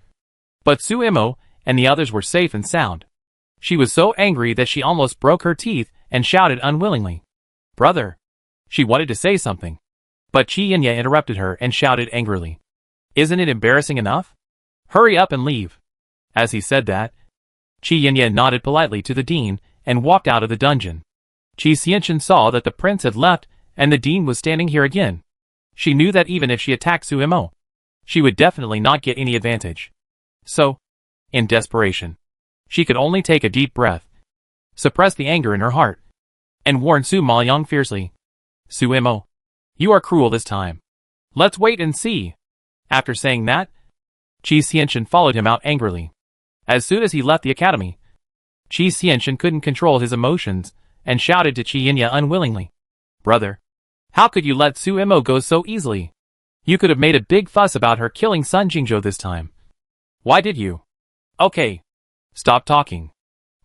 but Su Imo and the others were safe and sound. She was so angry that she almost broke her teeth and shouted unwillingly, Brother! She wanted to say something, but Qi Yinya interrupted her and shouted angrily, Isn't it embarrassing enough? Hurry up and leave. As he said that, Qi Yinya nodded politely to the dean and walked out of the dungeon. Qi Xianchen saw that the prince had left and the dean was standing here again. She knew that even if she attacked Su Imo, she would definitely not get any advantage. So, in desperation, she could only take a deep breath, suppress the anger in her heart, and warn Su Maoyang fiercely, Su Imo, you are cruel this time. Let's wait and see. After saying that, Qi Xianchen followed him out angrily. As soon as he left the academy, Qi Xianchen couldn't control his emotions and shouted to Qi Yinya unwillingly, Brother, how could you let Su Imo go so easily? You could have made a big fuss about her killing Sun Jingzhou this time. Why did you? Okay. Stop talking.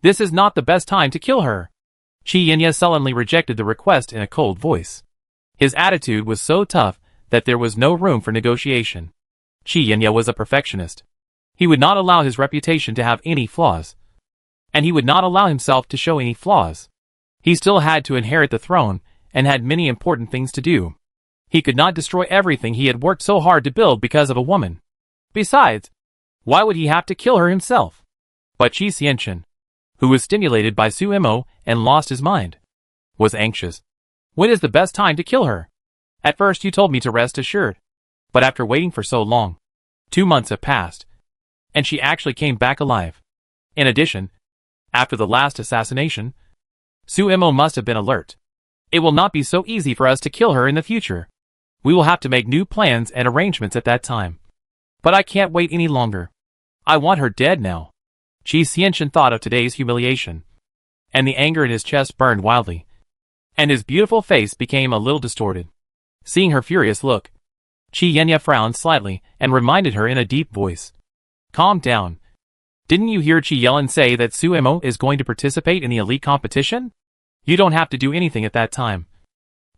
This is not the best time to kill her. Qi Yinya sullenly rejected the request in a cold voice. His attitude was so tough that there was no room for negotiation. Qi Yinya was a perfectionist. He would not allow his reputation to have any flaws. And he would not allow himself to show any flaws. He still had to inherit the throne and had many important things to do. He could not destroy everything he had worked so hard to build because of a woman. Besides, why would he have to kill her himself? But Qi Xianchen, who was stimulated by Su Imo and lost his mind, was anxious. When is the best time to kill her? At first you told me to rest assured. But after waiting for so long, 2 months have passed, and she actually came back alive. In addition, after the last assassination, Su Imo must have been alert. It will not be so easy for us to kill her in the future. We will have to make new plans and arrangements at that time. But I can't wait any longer. I want her dead now. Qi Xianchen thought of today's humiliation, and the anger in his chest burned wildly, and his beautiful face became a little distorted. Seeing her furious look, Qi Yinya frowned slightly and reminded her in a deep voice, Calm down. Didn't you hear Qi Yelin say that Su Imo is going to participate in the elite competition? You don't have to do anything at that time.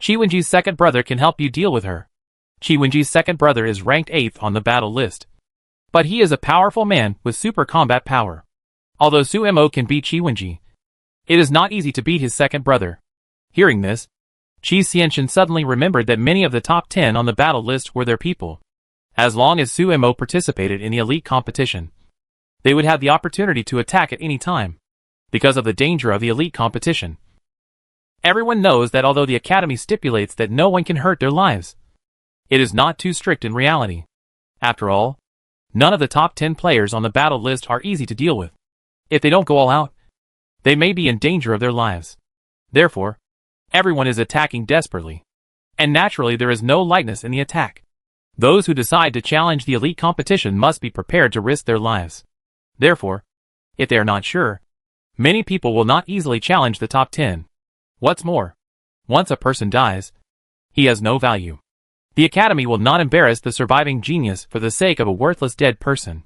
Qi Wenji's second brother can help you deal with her. Qi Wenji's second brother is ranked 8th on the battle list. But he is a powerful man with super combat power. Although Su Imo can beat Qi Wenji, it is not easy to beat his second brother. Hearing this, Qi Xianchen suddenly remembered that many of the top 10 on the battle list were their people. As long as Su Imo participated in the elite competition, they would have the opportunity to attack at any time, because of the danger of the elite competition. Everyone knows that although the academy stipulates that no one can hurt their lives, it is not too strict in reality. After all, none of the top 10 players on the battle list are easy to deal with. If they don't go all out, they may be in danger of their lives. Therefore, everyone is attacking desperately, and naturally there is no lightness in the attack. Those who decide to challenge the elite competition must be prepared to risk their lives. Therefore, if they are not sure, many people will not easily challenge the top 10. What's more, once a person dies, he has no value. The academy will not embarrass the surviving genius for the sake of a worthless dead person.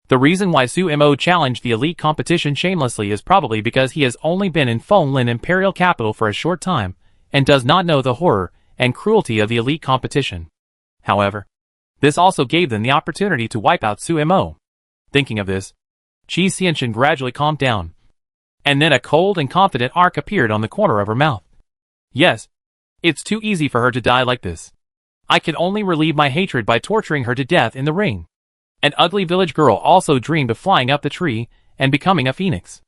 The reason why Su Imo challenged the elite competition shamelessly is probably because he has only been in Fenglin Imperial Capital for a short time, and does not know the horror and cruelty of the elite competition. However, this also gave them the opportunity to wipe out Su Imo. Thinking of this, Qi Xianchen gradually calmed down, and then a cold and confident arc appeared on the corner of her mouth. Yes, it's too easy for her to die like this. I can only relieve my hatred by torturing her to death in the ring. An ugly village girl also dreamed of flying up the tree and becoming a phoenix.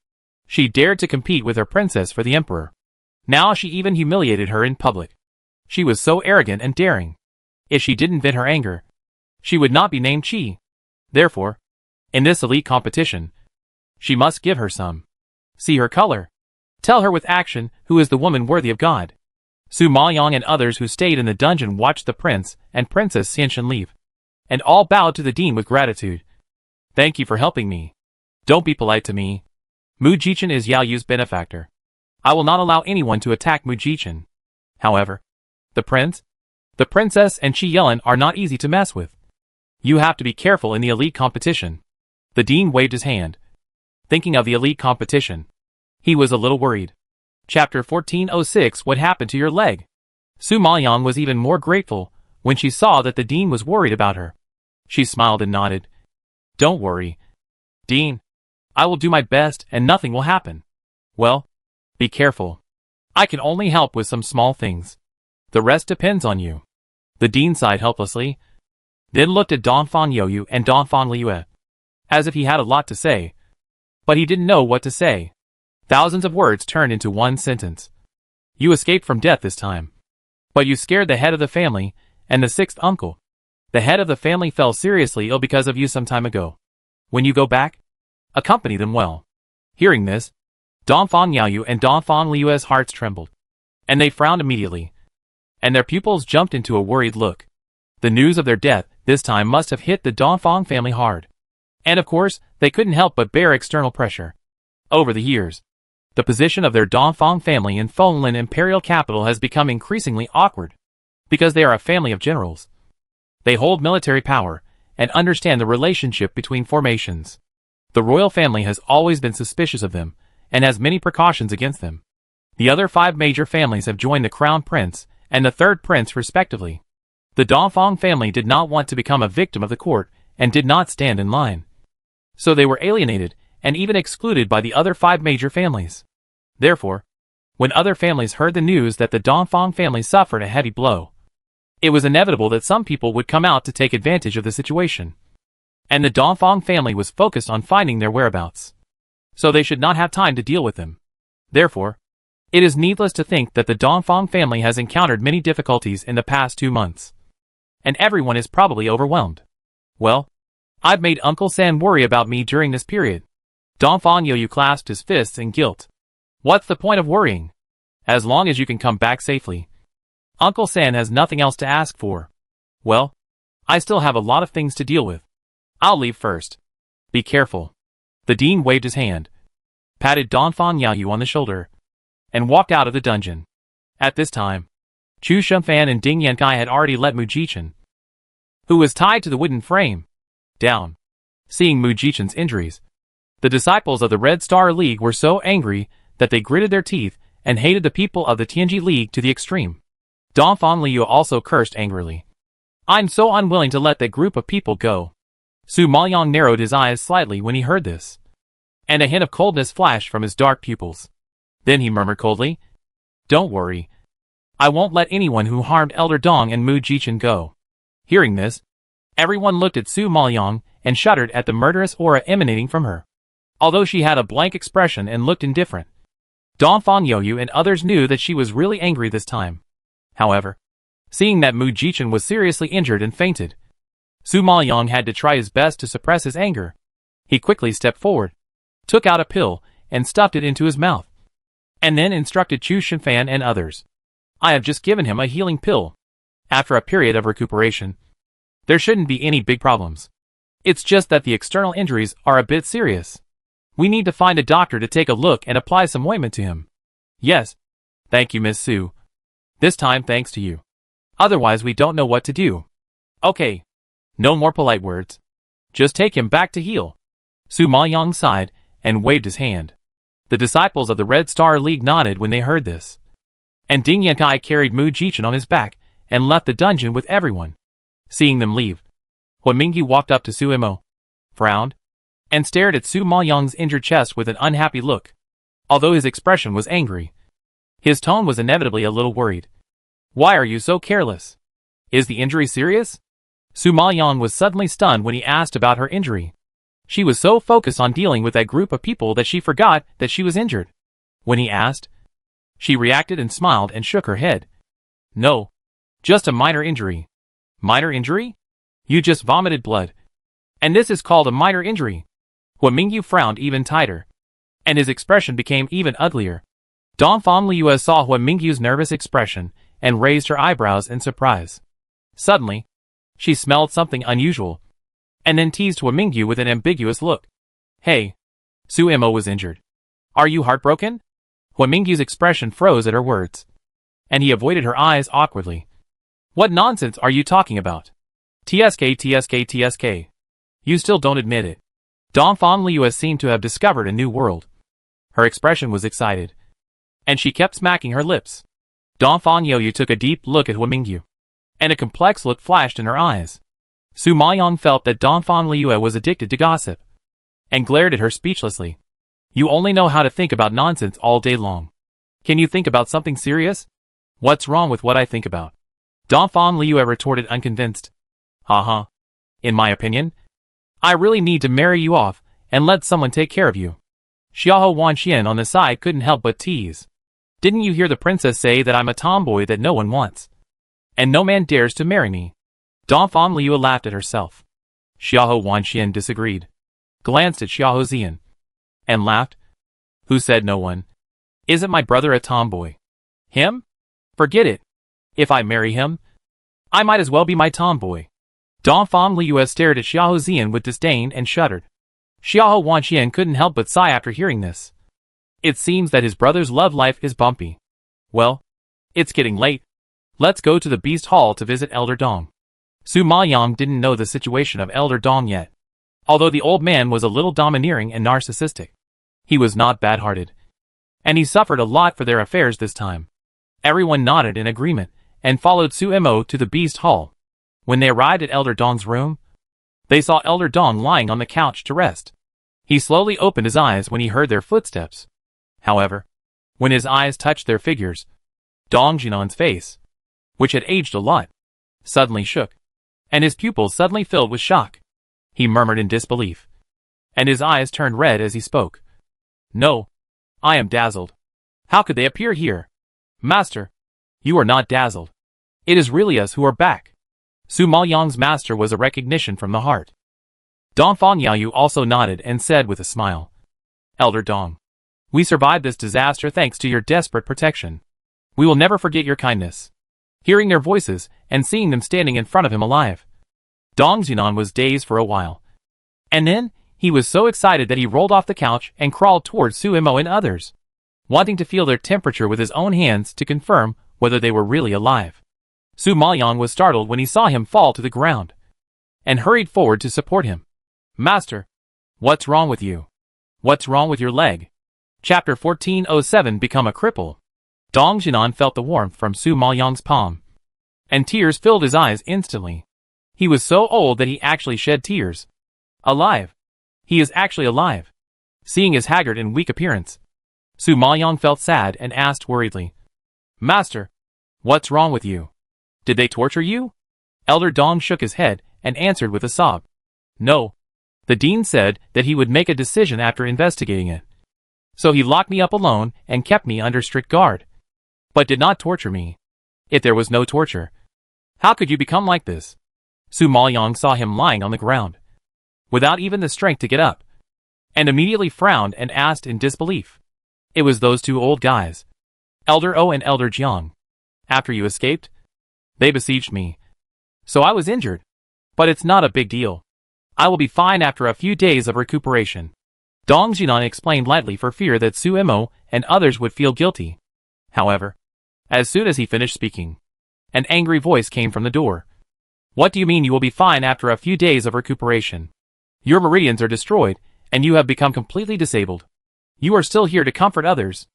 She dared to compete with her princess for the emperor. Now she even humiliated her in public. She was so arrogant and daring. If she didn't vent her anger, she would not be named Qi. Therefore, in this elite competition, she must give her some. See her color. Tell her with action who is the woman worthy of God. Su Maoyang and others who stayed in the dungeon watched the prince and princess Xianxin leave, and all bowed to the dean with gratitude. Thank you for helping me. Don't be polite to me. Mu Jichen is Yao Yu's benefactor. I will not allow anyone to attack Mu Jichen. However, the prince, the princess and Qi Yelin are not easy to mess with. You have to be careful in the elite competition. The dean waved his hand. Thinking of the elite competition, he was a little worried. Chapter 1406 What happened to your leg? Su Maoyang was even more grateful when she saw that the dean was worried about her. She smiled and nodded. Don't worry, Dean. I will do my best and nothing will happen. Well, be careful. I can only help with some small things. The rest depends on you. The dean sighed helplessly, then looked at Dongfang Youyu and Dongfang Liyue, as if he had a lot to say. But he didn't know what to say. Thousands of words turned into one sentence. You escaped from death this time. But you scared the head of the family and the sixth uncle. The head of the family fell seriously ill because of you some time ago. When you go back, accompany them well. Hearing this, Dongfang Youyu and Dongfang Liyue's hearts trembled, and they frowned immediately, and their pupils jumped into a worried look. The news of their death this time must have hit the Dongfang family hard. And of course, they couldn't help but bear external pressure. Over the years, the position of their Dongfang family in Fenglin imperial capital has become increasingly awkward, because they are a family of generals. They hold military power and understand the relationship between formations. The royal family has always been suspicious of them and has many precautions against them. The other 5 major families have joined the crown prince and the third prince respectively. The Dongfang family did not want to become a victim of the court and did not stand in line. So they were alienated and even excluded by the other 5 major families. Therefore, when other families heard the news that the Dongfang family suffered a heavy blow, it was inevitable that some people would come out to take advantage of the situation. And the Dongfang family was focused on finding their whereabouts, so they should not have time to deal with them. Therefore, it is needless to think that the Dongfang family has encountered many difficulties in the past 2 months. And everyone is probably overwhelmed. Well, I've made Uncle San worry about me during this period. Dongfang Youyu clasped his fists in guilt. What's the point of worrying? As long as you can come back safely. Uncle San has nothing else to ask for. Well, I still have a lot of things to deal with. I'll leave first. Be careful. The dean waved his hand, patted Dongfang Youyu on the shoulder, and walked out of the dungeon. At this time, Chu Shumfan and Ding Yankai had already let Mu Jichen, who was tied to the wooden frame, down. Seeing Mu Jichen's injuries, the disciples of the Red Star League were so angry that they gritted their teeth and hated the people of the Tianji League to the extreme. Dongfang Liu also cursed angrily. I'm so unwilling to let that group of people go. Su Maoyang narrowed his eyes slightly when he heard this, and a hint of coldness flashed from his dark pupils. Then he murmured coldly, Don't worry. I won't let anyone who harmed Elder Dong and Mu Jichen go. Hearing this, everyone looked at Su Maoyang and shuddered at the murderous aura emanating from her. Although she had a blank expression and looked indifferent, Dongfang Youyu and others knew that she was really angry this time. However, seeing that Mu Jichen was seriously injured and fainted, Su Maoyang had to try his best to suppress his anger. He quickly stepped forward, took out a pill, and stuffed it into his mouth, and then instructed Chu Shumfan and others. I have just given him a healing pill. After a period of recuperation, there shouldn't be any big problems. It's just that the external injuries are a bit serious. We need to find a doctor to take a look and apply some ointment to him. Yes. Thank you, Miss Su. This time thanks to you. Otherwise we don't know what to do. Okay. No more polite words. Just take him back to heal. Su Maoyang sighed and waved his hand. The disciples of the Red Star League nodded when they heard this. And Ding Yankai carried Mu Jichen on his back and left the dungeon with everyone. Seeing them leave, Huamingyi walked up to Su Imo, frowned, and stared at Su Maoyang's injured chest with an unhappy look. Although his expression was angry, his tone was inevitably a little worried. Why are you so careless? Is the injury serious? Su Maoyang was suddenly stunned when he asked about her injury. She was so focused on dealing with that group of people that she forgot that she was injured. When he asked, she reacted and smiled and shook her head. No. Just a minor injury. Minor injury? You just vomited blood. And this is called a minor injury. Huan Mingyu frowned even tighter. And his expression became even uglier. Dongfang Liu saw Huan Mingyu's nervous expression and raised her eyebrows in surprise. Suddenly, she smelled something unusual, and then teased Huan Mingyu with an ambiguous look. Hey, Su Imo was injured. Are you heartbroken? Huan Mingyu's expression froze at her words, and he avoided her eyes awkwardly. What nonsense are you talking about? TSK. You still don't admit it. Dongfang Liu seemed to have discovered a new world. Her expression was excited, and she kept smacking her lips. Dongfang Liu took a deep look at Huan Mingyu, and a complex look flashed in her eyes. Su Maoyang felt that Dongfang Liu was addicted to gossip, and glared at her speechlessly. You only know how to think about nonsense all day long. Can you think about something serious? What's wrong with what I think about? Dongfang Liu retorted unconvinced. Haha. In my opinion, I really need to marry you off and let someone take care of you. Xiahou Wanxian on the side couldn't help but tease. Didn't you hear the princess say that I'm a tomboy that no one wants? And no man dares to marry me. Dongfang Liu laughed at herself. Xiahou Wanxian disagreed, glanced at Xiahou Zian, and laughed. Who said no one? Isn't my brother a tomboy? Him? Forget it. If I marry him, I might as well be my tomboy. Dongfang Liu stared at Xiahou Zian with disdain and shuddered. Xiahou Wanxian couldn't help but sigh after hearing this. It seems that his brother's love life is bumpy. Well, it's getting late. Let's go to the Beast Hall to visit Elder Dong. Su Maoyang didn't know the situation of Elder Dong yet. Although the old man was a little domineering and narcissistic, he was not bad-hearted, and he suffered a lot for their affairs this time. Everyone nodded in agreement and followed Su Imo to the Beast Hall. When they arrived at Elder Dong's room, they saw Elder Dong lying on the couch to rest. He slowly opened his eyes when he heard their footsteps. However, when his eyes touched their figures, Dong Jinan's face, which had aged a lot, suddenly shook, and his pupils suddenly filled with shock. He murmured in disbelief, and his eyes turned red as he spoke. No, I am dazzled. How could they appear here? Master, you are not dazzled. It is really us who are back. Su Maoyang's master was a recognition from the heart. Dongfang Yaoyu also nodded and said with a smile, Elder Dong, we survived this disaster thanks to your desperate protection. We will never forget your kindness. Hearing their voices and seeing them standing in front of him alive, Dong Jinan was dazed for a while. And then, he was so excited that he rolled off the couch and crawled towards Su Imo and others, wanting to feel their temperature with his own hands to confirm whether they were really alive. Su Maoyang was startled when he saw him fall to the ground, and hurried forward to support him. Master, what's wrong with you? What's wrong with your leg? Chapter 1407 Become a Cripple. Dong Jinan felt the warmth from Su Maoyang's palm, and tears filled his eyes instantly. He was so old that he actually shed tears. Alive. He is actually alive. Seeing his haggard and weak appearance, Su Maoyang felt sad and asked worriedly, Master, what's wrong with you? Did they torture you? Elder Dong shook his head and answered with a sob. No. The dean said that he would make a decision after investigating it. So he locked me up alone and kept me under strict guard, but did not torture me. If there was no torture, how could you become like this? Su Maoyang saw him lying on the ground, without even the strength to get up, and immediately frowned and asked in disbelief. It was those two old guys, Elder O and Elder Jiang. After you escaped, they besieged me. So I was injured. But it's not a big deal. I will be fine after a few days of recuperation. Dong Jinan explained lightly for fear that Su Imo and others would feel guilty. However, as soon as he finished speaking, an angry voice came from the door. What do you mean you will be fine after a few days of recuperation? Your meridians are destroyed, and you have become completely disabled. You are still here to comfort others.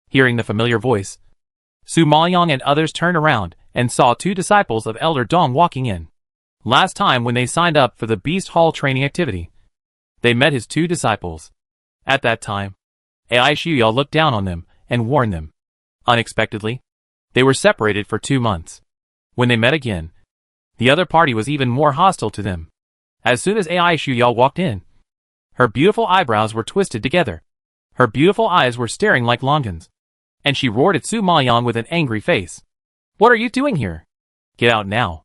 Hearing the familiar voice, Su Maoyang and others turned around and saw two disciples of Elder Dong walking in. Last time when they signed up for the Beast Hall training activity, they met his two disciples. At that time, Ai Shuyao looked down on them and warned them. Unexpectedly, they were separated for 2 months. When they met again, The other party was even more hostile to them. As soon as Ai Shuya walked in, her beautiful eyebrows were twisted together. Her beautiful eyes were staring like longans. And she roared at Su Maoyang with an angry face. What are you doing here? Get out now.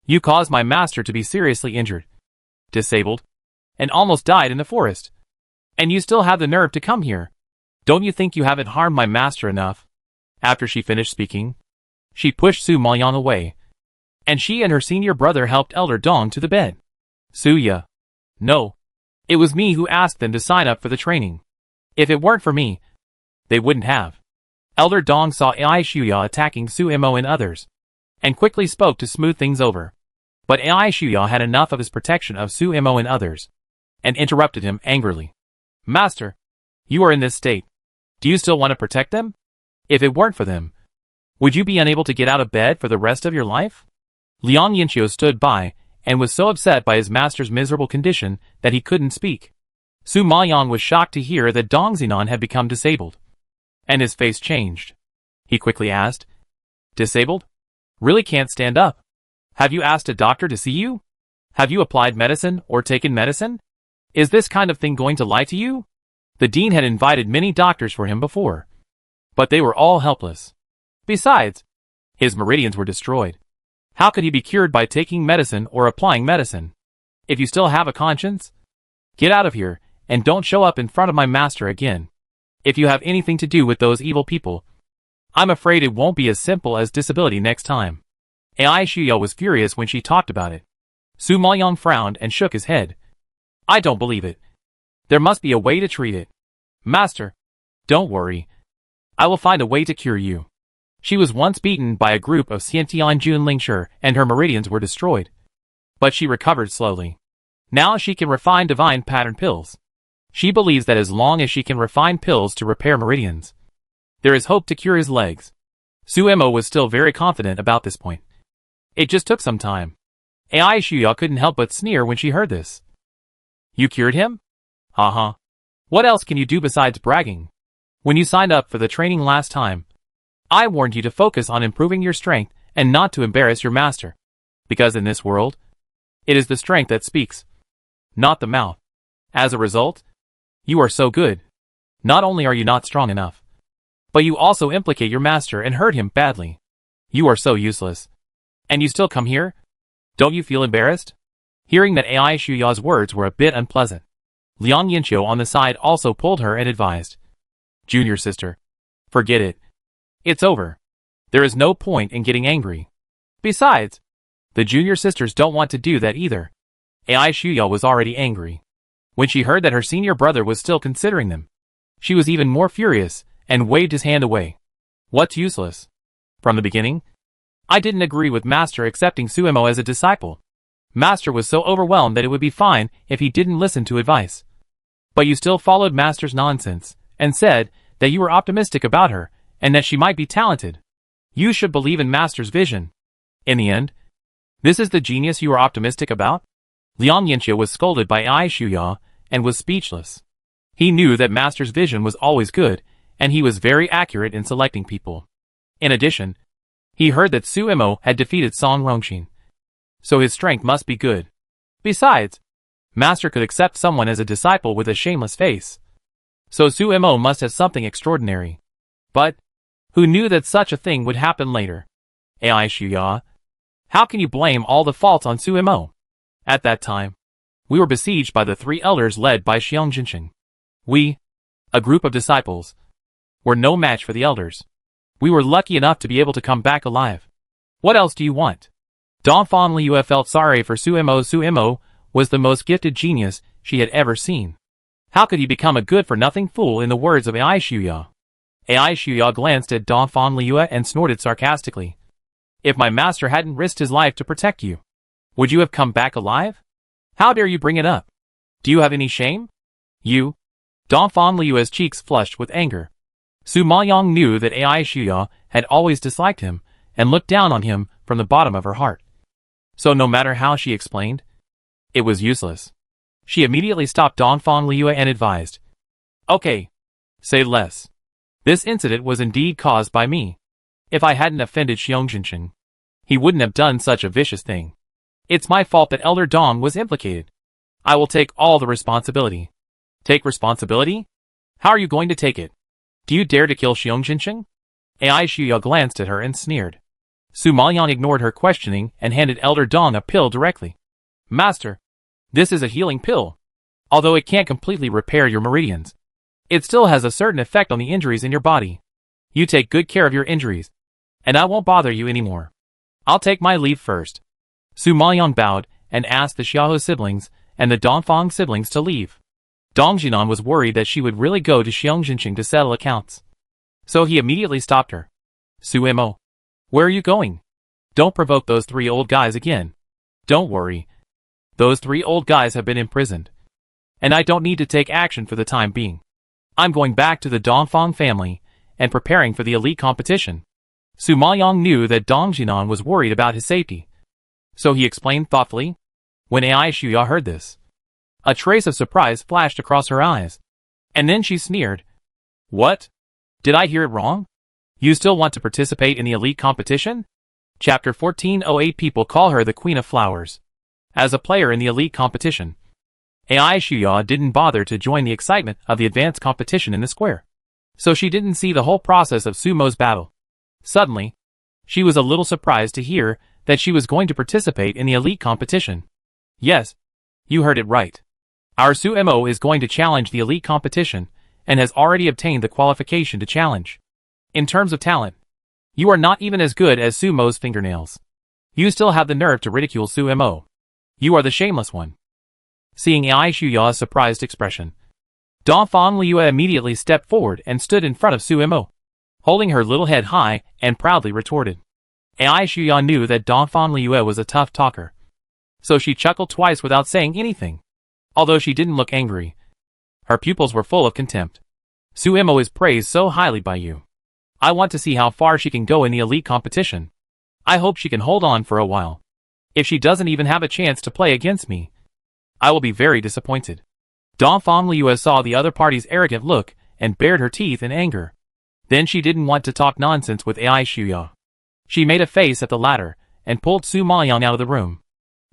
You caused my master to be seriously injured, disabled, and almost died in the forest. And you still have the nerve to come here. Don't you think you haven't harmed my master enough? After she finished speaking, she pushed Su Maoyang away, and she and her senior brother helped Elder Dong to the bed. Suya. No. It was me who asked them to sign up for the training. If it weren't for me, they wouldn't have. Elder Dong saw Ai Shuya attacking Su Mo and others, and quickly spoke to smooth things over. But Ai Shuya had enough of his protection of Su Mo and others, and interrupted him angrily. Master, you are in this state. Do you still want to protect them? If it weren't for them, would you be unable to get out of bed for the rest of your life? Liang Yinqiu stood by, and was so upset by his master's miserable condition that he couldn't speak. Su Maoyang was shocked to hear that Dong Zinan had become disabled. And his face changed. He quickly asked, Disabled? Really can't stand up? Have you asked a doctor to see you? Have you applied medicine or taken medicine? Is this kind of thing going to lie to you? The dean had invited many doctors for him before, but they were all helpless. Besides, his meridians were destroyed. How could he be cured by taking medicine or applying medicine? If you still have a conscience, get out of here and don't show up in front of my master again. If you have anything to do with those evil people, I'm afraid it won't be as simple as disability next time. Ai Shuya was furious when she talked about it. Su Maoyang frowned and shook his head. I don't believe it. There must be a way to treat it. Master, don't worry. I will find a way to cure you. She was once beaten by a group of Xiantian Jun Lingshi, and her meridians were destroyed. But she recovered slowly. Now she can refine divine pattern pills. She believes that as long as she can refine pills to repair meridians, there is hope to cure his legs. Su Mo was still very confident about this point. It just took some time. Ai Shuya couldn't help but sneer when she heard this. You cured him? Haha. What else can you do besides bragging? When you signed up for the training last time, I warned you to focus on improving your strength and not to embarrass your master. Because in this world, it is the strength that speaks, not the mouth. As a result, you are so good. Not only are you not strong enough, but you also implicate your master and hurt him badly. You are so useless. And you still come here? Don't you feel embarrassed? Hearing that Ai Shuya's words were a bit unpleasant, Liang Yinqiu on the side also pulled her and advised. Junior sister, forget it. It's over. There is no point in getting angry. Besides, the junior sisters don't want to do that either. Ai Shuya was already angry. When she heard that her senior brother was still considering them, she was even more furious and waved his hand away. What's useless? From the beginning, I didn't agree with Master accepting Su Mo as a disciple. Master was so overwhelmed that it would be fine if he didn't listen to advice. But you still followed Master's nonsense, and said that you were optimistic about her, and that she might be talented. You should believe in Master's vision. In the end, this is the genius you are optimistic about? Liang Yinqiu was scolded by Ai Shuya, and was speechless. He knew that Master's vision was always good, and he was very accurate in selecting people. In addition, he heard that Su Mo had defeated Song Rongxin, so his strength must be good. Besides, Master could accept someone as a disciple with a shameless face. So Su Mo must have something extraordinary. But who knew that such a thing would happen later? Ai Shuya, how can you blame all the faults on Su Mo? At that time, we were besieged by the three elders led by Xiang Jinqing. We, a group of disciples, were no match for the elders. We were lucky enough to be able to come back alive. What else do you want? Dongfang Liu felt sorry for Su Mo. Su Mo was the most gifted genius she had ever seen. How could he become a good-for-nothing fool in the words of Ai Shuya? Ai Shuya glanced at Dongfang Liu and snorted sarcastically. If my master hadn't risked his life to protect you, would you have come back alive? How dare you bring it up? Do you have any shame? You? Dongfang Liu's cheeks flushed with anger. Su Maoyang knew that Ai Shuya had always disliked him, and looked down on him from the bottom of her heart. So no matter how she explained, it was useless. She immediately stopped Dongfang Liu and advised. Okay, say less. This incident was indeed caused by me. If I hadn't offended Xiong Jinqing, he wouldn't have done such a vicious thing. It's my fault that Elder Dong was implicated. I will take all the responsibility. Take responsibility? How are you going to take it? Do you dare to kill Xiong Jinsheng? Ai Shuya glanced at her and sneered. Su Maoyang ignored her questioning and handed Elder Dong a pill directly. Master, this is a healing pill. Although it can't completely repair your meridians, it still has a certain effect on the injuries in your body. You take good care of your injuries, and I won't bother you anymore. I'll take my leave first. Su Maoyang bowed and asked the Xiahou siblings and the Dongfang siblings to leave. Dong Jinan was worried that she would really go to Xiong Jinsheng to settle accounts. So he immediately stopped her. Su Mo, where are you going? Don't provoke those 3 old guys again. Don't worry. Those 3 old guys have been imprisoned, and I don't need to take action for the time being. I'm going back to the Dongfang family and preparing for the elite competition. Su Maoyang knew that Dong Jinan was worried about his safety, so he explained thoughtfully. When Ai Shuya heard this, a trace of surprise flashed across her eyes, and then she sneered. What? Did I hear it wrong? You still want to participate in the elite competition? Chapter 1408. People call her the Queen of Flowers. As a player in the elite competition, Ai Shuya didn't bother to join the excitement of the advanced competition in the square, so she didn't see the whole process of Sumo's battle. Suddenly, she was a little surprised to hear that she was going to participate in the elite competition. Yes, you heard it right. Our Sumo is going to challenge the elite competition and has already obtained the qualification to challenge. In terms of talent, you are not even as good as Sumo's fingernails. You still have the nerve to ridicule Sumo. You are the shameless one. Seeing Ai Shuya's surprised expression, Dongfang Liu immediately stepped forward and stood in front of Sumo, holding her little head high and proudly retorted. Ai Shuya knew that Dongfang Liu was a tough talker, so she chuckled twice without saying anything. Although she didn't look angry, her pupils were full of contempt. Sumo is praised so highly by you. I want to see how far she can go in the elite competition. I hope she can hold on for a while. If she doesn't even have a chance to play against me, I will be very disappointed. Dongfang Liu saw the other party's arrogant look and bared her teeth in anger. Then she didn't want to talk nonsense with Ai Shuya. She made a face at the latter and pulled Su Maoyang out of the room.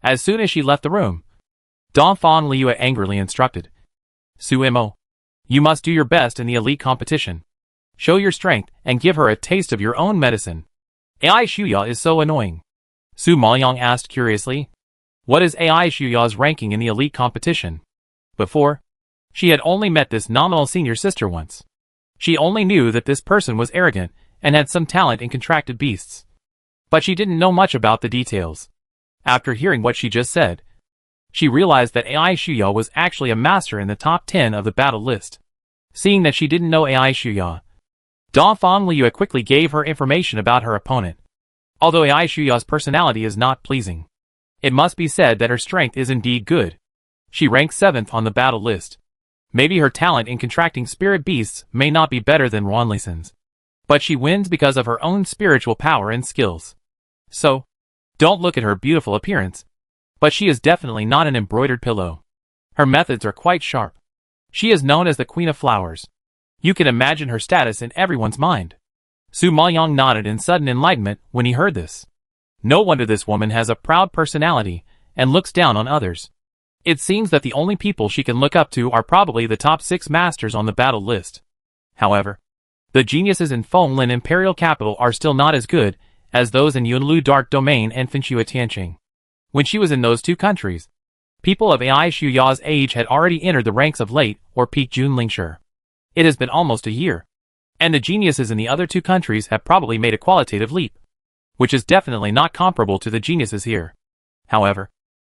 As soon as she left the room, Dongfang Liu angrily instructed. Sumo, you must do your best in the elite competition. Show your strength and give her a taste of your own medicine. Ai Shuya is so annoying. Su Maoyang asked curiously. What is Ai Shuya's ranking in the elite competition? Before, she had only met this nominal senior sister once. She only knew that this person was arrogant and had some talent in contracted beasts. But she didn't know much about the details. After hearing what she just said, she realized that Ai Shuya was actually a master in the top 10 of the battle list. Seeing that she didn't know Ai Shuya, Dongfang Liu quickly gave her information about her opponent. Although Ai Shuya's personality is not pleasing, it must be said that her strength is indeed good. She ranks 7th on the battle list. Maybe her talent in contracting spirit beasts may not be better than Wanlisen's, but she wins because of her own spiritual power and skills. So, don't look at her beautiful appearance, but she is definitely not an embroidered pillow. Her methods are quite sharp. She is known as the Queen of Flowers. You can imagine her status in everyone's mind. Su Maoyang nodded in sudden enlightenment when he heard this. No wonder this woman has a proud personality and looks down on others. It seems that the only people she can look up to are probably the top 6 masters on the battle list. However, the geniuses in Fenglin Imperial Capital are still not as good as those in Yunlu Dark Domain and Finchua Tianqing. When she was in those 2 countries, people of Ai Shuya's age had already entered the ranks of late or peak Junlingshi. It has been almost a year, and the geniuses in the other 2 countries have probably made a qualitative leap, which is definitely not comparable to the geniuses here. However,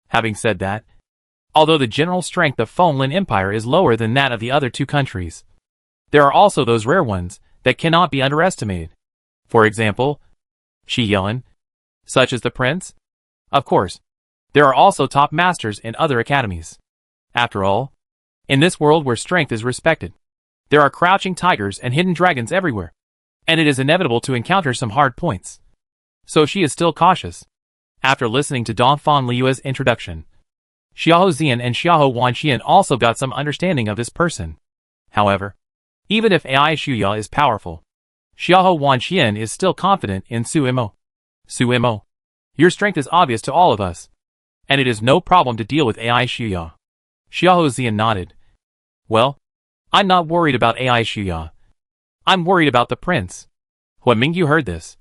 having said that, although the general strength of Fenglin Empire is lower than that of the other 2 countries, there are also those rare ones that cannot be underestimated. For example, Shi Yelin, such as the Prince. Of course, there are also top masters in other academies. After all, in this world where strength is respected, there are crouching tigers and hidden dragons everywhere, and it is inevitable to encounter some hard points. So she is still cautious. After listening to Dongfang Liu's introduction, Xiahou Xian and Xiahou Wanxian also got some understanding of this person. However, even if Ai Shuya is powerful, Xiahou Wanxian is still confident in Sumo. Sumo, your strength is obvious to all of us. and it is no problem to deal with AI Shuya. Xiao Zian nodded. Well, I'm not worried about AI Shuya. I'm worried about the prince. When Mingyu heard this,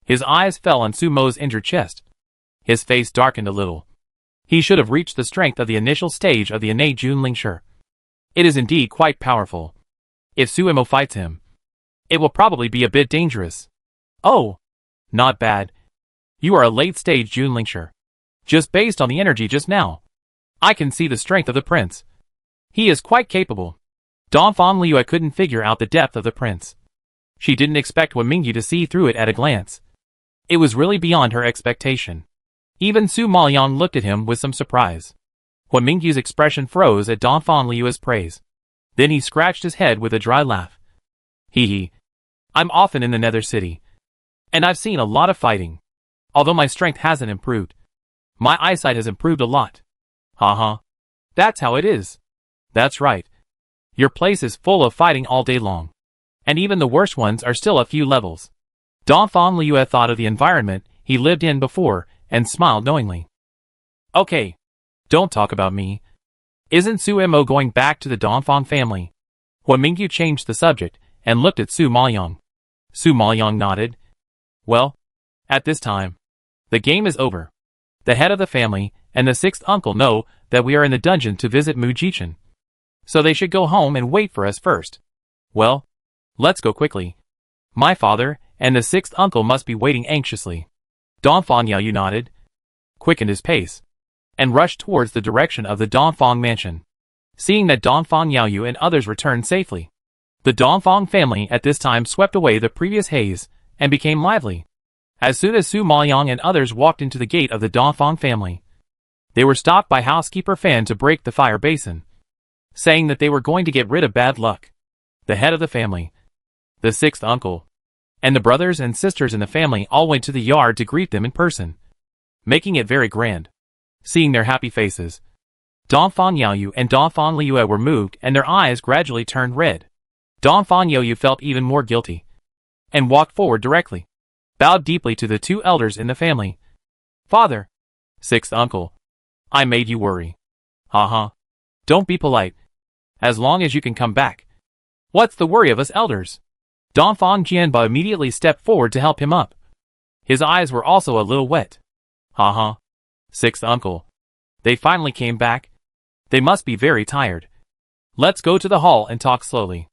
his eyes fell on Su Mo's injured chest. His face darkened a little. He should have reached the strength of the initial stage of the innate Junlingshi. It is indeed quite powerful. If Su Mo fights him, it will probably be a bit dangerous. Oh, not bad. You are a late-stage Junlingshi. Just based on the energy just now, I can see the strength of the prince. He is quite capable. Dongfang Liu couldn't figure out the depth of the prince. She didn't expect Wen Mingyu to see through it at a glance. It was really beyond her expectation. Even Su Maoyang looked at him with some surprise. Wen Mingyu's expression froze at Dongfang Liu's praise. Then he scratched his head with a dry laugh. Hee. I'm often in the Nether City, and I've seen a lot of fighting. Although my strength hasn't improved, my eyesight has improved a lot. Haha. That's how it is. That's right. Your place is full of fighting all day long. And even the worst ones are still a few levels. Dongfang Liu thought of the environment he lived in before and smiled knowingly. Okay. Don't talk about me. Isn't Su Mo going back to the Dongfang family? Wen Mingyu changed the subject and looked at Su Maoyang. Su Maoyang nodded. Well, at this time, the game is over. The head of the family and the sixth uncle know that we are in the dungeon to visit Mu Jichen. So they should go home and wait for us first. Well, let's go quickly. My father and the sixth uncle must be waiting anxiously. Dongfang Yaoyu nodded, quickened his pace, and rushed towards the direction of the Dongfang mansion. Seeing that Dongfang Yaoyu and others returned safely, the Dongfang family at this time swept away the previous haze and became lively. As soon as Su Maoyang and others walked into the gate of the Dongfang family, they were stopped by housekeeper Fan to break the fire basin, saying that they were going to get rid of bad luck. The head of the family, the sixth uncle, and the brothers and sisters in the family all went to the yard to greet them in person, making it very grand. Seeing their happy faces, Dongfang Yaoyu and Dongfang Liu were moved and their eyes gradually turned red. Dongfang Yaoyu felt even more guilty, and walked forward directly, bowed deeply to the two elders in the family. Father, sixth uncle, I made you worry. Haha. Don't be polite. As long as you can come back. What's the worry of us elders? Dongfang Jianba immediately stepped forward to help him up. His eyes were also a little wet. Haha. Sixth uncle. They finally came back. They must be very tired. Let's go to the hall and talk slowly.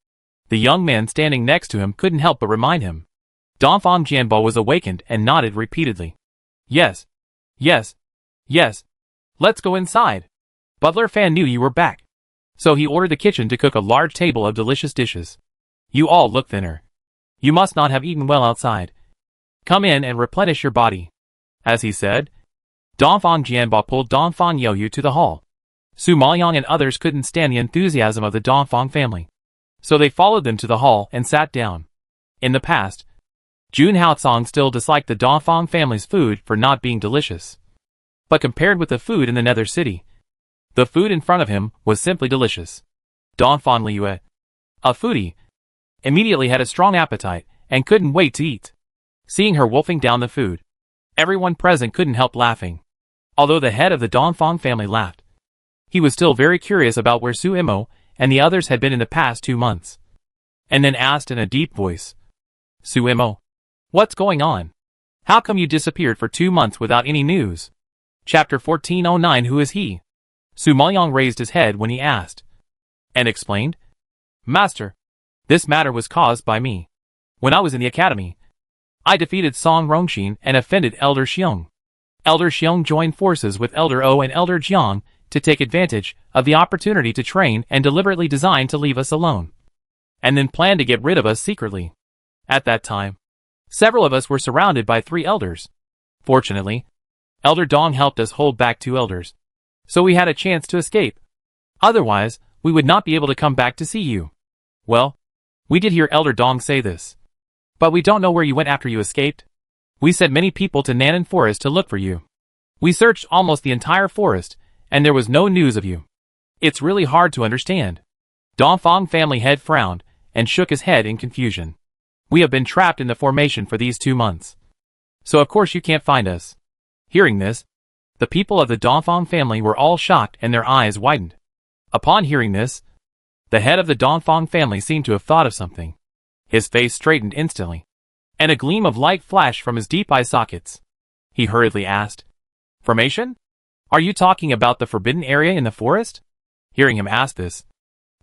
The young man standing next to him couldn't help but remind him. Dongfang Jianba was awakened and nodded repeatedly. Yes. Yes. Yes. Let's go inside. Butler Fan knew you were back, so he ordered the kitchen to cook a large table of delicious dishes. You all look thinner. You must not have eaten well outside. Come in and replenish your body. As he said, Dongfang Jianba pulled Dongfang Yaoyu to the hall. Su Maoyang and others couldn't stand the enthusiasm of the Dongfang family, so they followed them to the hall and sat down. In the past, Jun Haocong still disliked the Dongfang family's food for not being delicious. But compared with the food in the Nether City, the food in front of him was simply delicious. Dongfang Liu, a foodie, immediately had a strong appetite and couldn't wait to eat. Seeing her wolfing down the food, everyone present couldn't help laughing. Although the head of the Dongfang family laughed, he was still very curious about where Su Mo and the others had been in the past 2 months, and then asked in a deep voice, Su Mo, what's going on? How come you disappeared for 2 months without any news? Chapter 1409. Who is he? Su Maoyang raised his head when he asked, and explained, Master, this matter was caused by me. When I was in the academy, I defeated Song Rongxin and offended Elder Xiong. Elder Xiong joined forces with Elder O and Elder Jiang to take advantage of the opportunity to train and deliberately designed to leave us alone, and then planned to get rid of us secretly. At that time, several of us were surrounded by 3 elders. Fortunately, Elder Dong helped us hold back 2 elders, so we had a chance to escape. Otherwise, we would not be able to come back to see you. Well, we did hear Elder Dong say this, but we don't know where you went after you escaped. We sent many people to Nanan Forest to look for you. We searched almost the entire forest, and there was no news of you. It's really hard to understand. Dongfang family head frowned and shook his head in confusion. We have been trapped in the formation for these 2 months, so of course you can't find us. Hearing this, The people of the Dongfang family were all shocked and their eyes widened. Upon hearing this, the head of the Dongfang family seemed to have thought of something. His face straightened instantly, and a gleam of light flashed from his deep eye sockets. He hurriedly asked, "Formation? Are you talking about the forbidden area in the forest?" Hearing him ask this,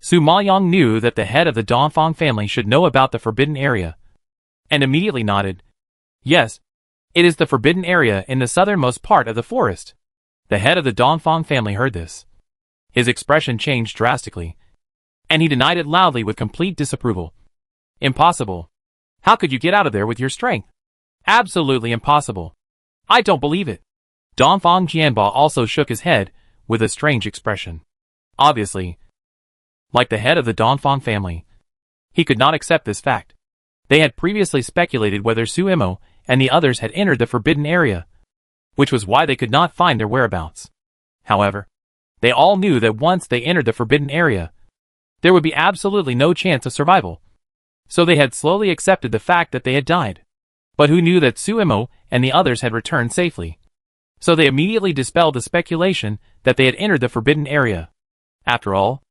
Su Maoyang knew that the head of the Dongfang family should know about the forbidden area, and immediately nodded. "Yes, it is the forbidden area in the southernmost part of the forest." The head of the Dongfang family heard this. His expression changed drastically, and he denied it loudly with complete disapproval. "Impossible. How could you get out of there with your strength? Absolutely impossible. I don't believe it." Dongfang Jianba also shook his head with a strange expression. Obviously, like the head of the Dongfang family, he could not accept this fact. They had previously speculated whether Su Imo and the others had entered the forbidden area, which was why they could not find their whereabouts. However, they all knew that once they entered the forbidden area, there would be absolutely no chance of survival. So they had slowly accepted the fact that they had died. But who knew that Su Imo and the others had returned safely? So they immediately dispelled the speculation that they had entered the forbidden area. After all,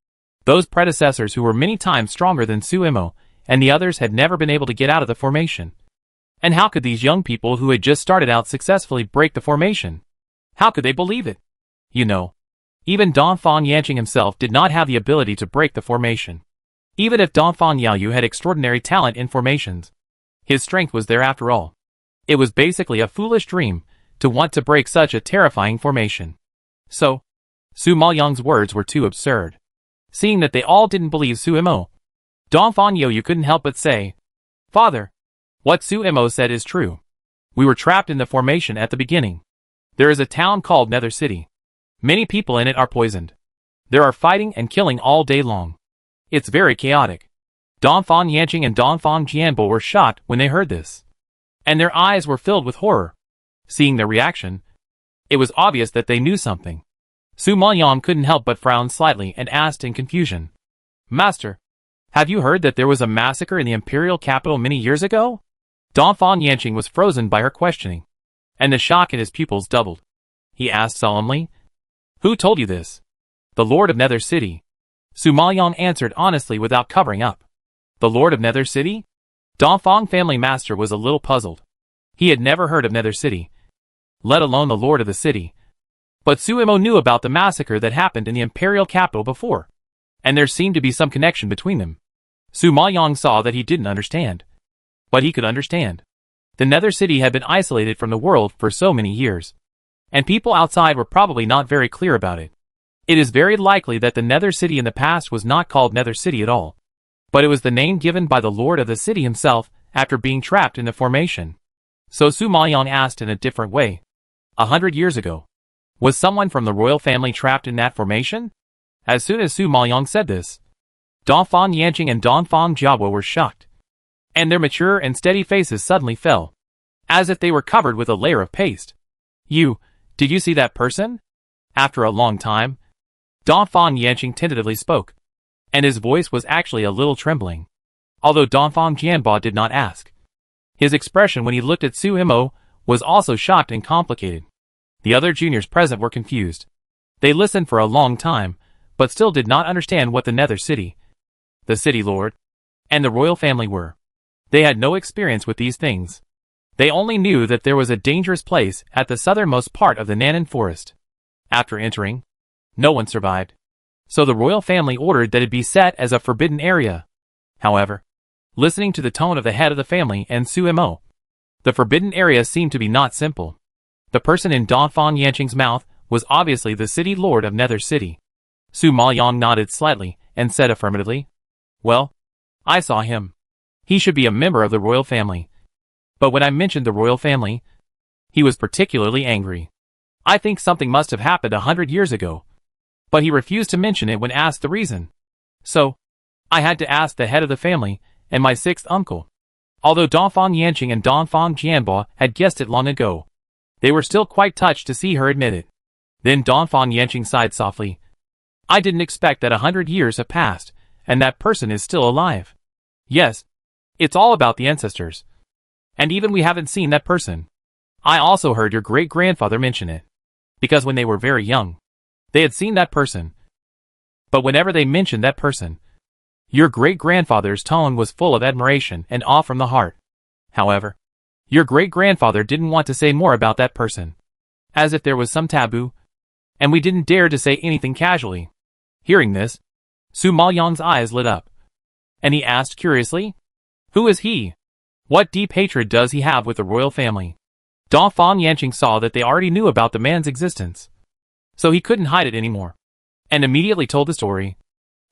those predecessors who were many times stronger than Su Imo and the others had never been able to get out of the formation. And how could these young people who had just started out successfully break the formation? How could they believe it? You know, even Dongfang Yanqing himself did not have the ability to break the formation. Even if Dongfang Yaoyu had extraordinary talent in formations, his strength was there after all. It was basically a foolish dream to want to break such a terrifying formation. So, Su Maoyang's words were too absurd. Seeing that they all didn't believe Su Imo, Dongfang Yaoyu couldn't help but say, "Father, what Su Imo said is true. We were trapped in the formation at the beginning. There is a town called Nether City. Many people in it are poisoned. There are fighting and killing all day long. It's very chaotic." Dongfang Yanqing and Dongfang Jianbo were shocked when they heard this, and their eyes were filled with horror. Seeing their reaction, it was obvious that they knew something. Su Maoyang couldn't help but frown slightly and asked in confusion, "Master, have you heard that there was a massacre in the imperial capital many years ago?" Dongfang Yanqing was frozen by her questioning, and the shock in his pupils doubled. He asked solemnly, "Who told you this?" "The Lord of Nether City." Su Maoyang answered honestly without covering up. "The Lord of Nether City?" Dongfang family master was a little puzzled. He had never heard of Nether City, let alone the Lord of the City. But Su Imo knew about the massacre that happened in the imperial capital before, and there seemed to be some connection between them. Su Maoyang saw that he didn't understand. But he could understand. The Nether City had been isolated from the world for so many years, and people outside were probably not very clear about it. It is very likely that the Nether City in the past was not called Nether City at all, but it was the name given by the Lord of the City himself after being trapped in the formation. So Su Maoyang asked in a different way, 100 years ago, was someone from the royal family trapped in that formation? As soon as Su Maoyang said this, Dongfang Yanqing and Dongfang Jiabo were shocked, and their mature and steady faces suddenly fell, as if they were covered with a layer of paste. Did you see that person?" After a long time, Dongfang Yanqing tentatively spoke, and his voice was actually a little trembling. Although Dongfang Jianba did not ask, his expression when he looked at Su Imo was also shocked and complicated. The other juniors present were confused. They listened for a long time, but still did not understand what the Nether City, the City Lord, and the royal family were. They had no experience with these things. They only knew that there was a dangerous place at the southernmost part of the Nanan forest. After entering, no one survived. So the royal family ordered that it be set as a forbidden area. However, listening to the tone of the head of the family and Su Imo, the forbidden area seemed to be not simple. The person in Dongfang Yanqing's mouth was obviously the City Lord of Nether City. Su Maoyang nodded slightly and said affirmatively, "Well, I saw him. He should be a member of the royal family." But when I mentioned the royal family, he was particularly angry. I think something must have happened 100 years ago. But he refused to mention it when asked the reason. So, I had to ask the head of the family and my sixth uncle. Although Dongfang Yanqing and Dongfang Jianbo had guessed it long ago, they were still quite touched to see her admit it. Then Dongfang Yanqing sighed softly. "I didn't expect that 100 years have passed, and that person is still alive. Yes, it's all about the ancestors. And even we haven't seen that person. I also heard your great-grandfather mention it. because when they were very young, they had seen that person. But whenever they mentioned that person, your great-grandfather's tone was full of admiration and awe from the heart. However, your great-grandfather didn't want to say more about that person, as if there was some taboo, and we didn't dare to say anything casually. Hearing this, Su Maoyang's eyes lit up, and he asked curiously, "Who is he? What deep hatred does he have with the royal family?" Dongfang Yanqing saw that they already knew about the man's existence, so he couldn't hide it anymore, and immediately told the story.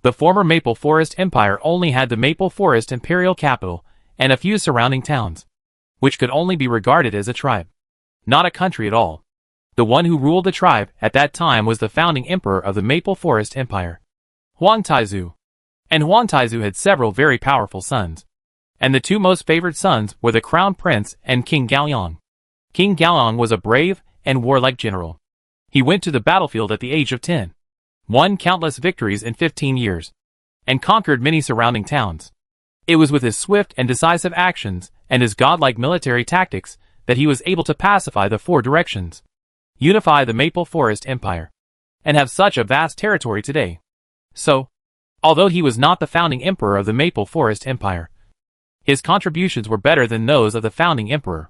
The former Maple Forest Empire only had the Maple Forest imperial capital and a few surrounding towns, which could only be regarded as a tribe, not a country at all. The one who ruled the tribe at that time was the founding emperor of the Maple Forest Empire, Huang Taizu. And Huang Taizu had several very powerful sons, and the two most favored sons were the Crown Prince and King Gaoyang. King Gaoyang was a brave and warlike general. He went to the battlefield at the age of 10, won countless victories in 15 years, and conquered many surrounding towns. It was with his swift and decisive actions and his godlike military tactics that he was able to pacify the four directions, unify the Maple Forest Empire, and have such a vast territory today. So, although he was not the founding emperor of the Maple Forest Empire, his contributions were better than those of the founding emperor.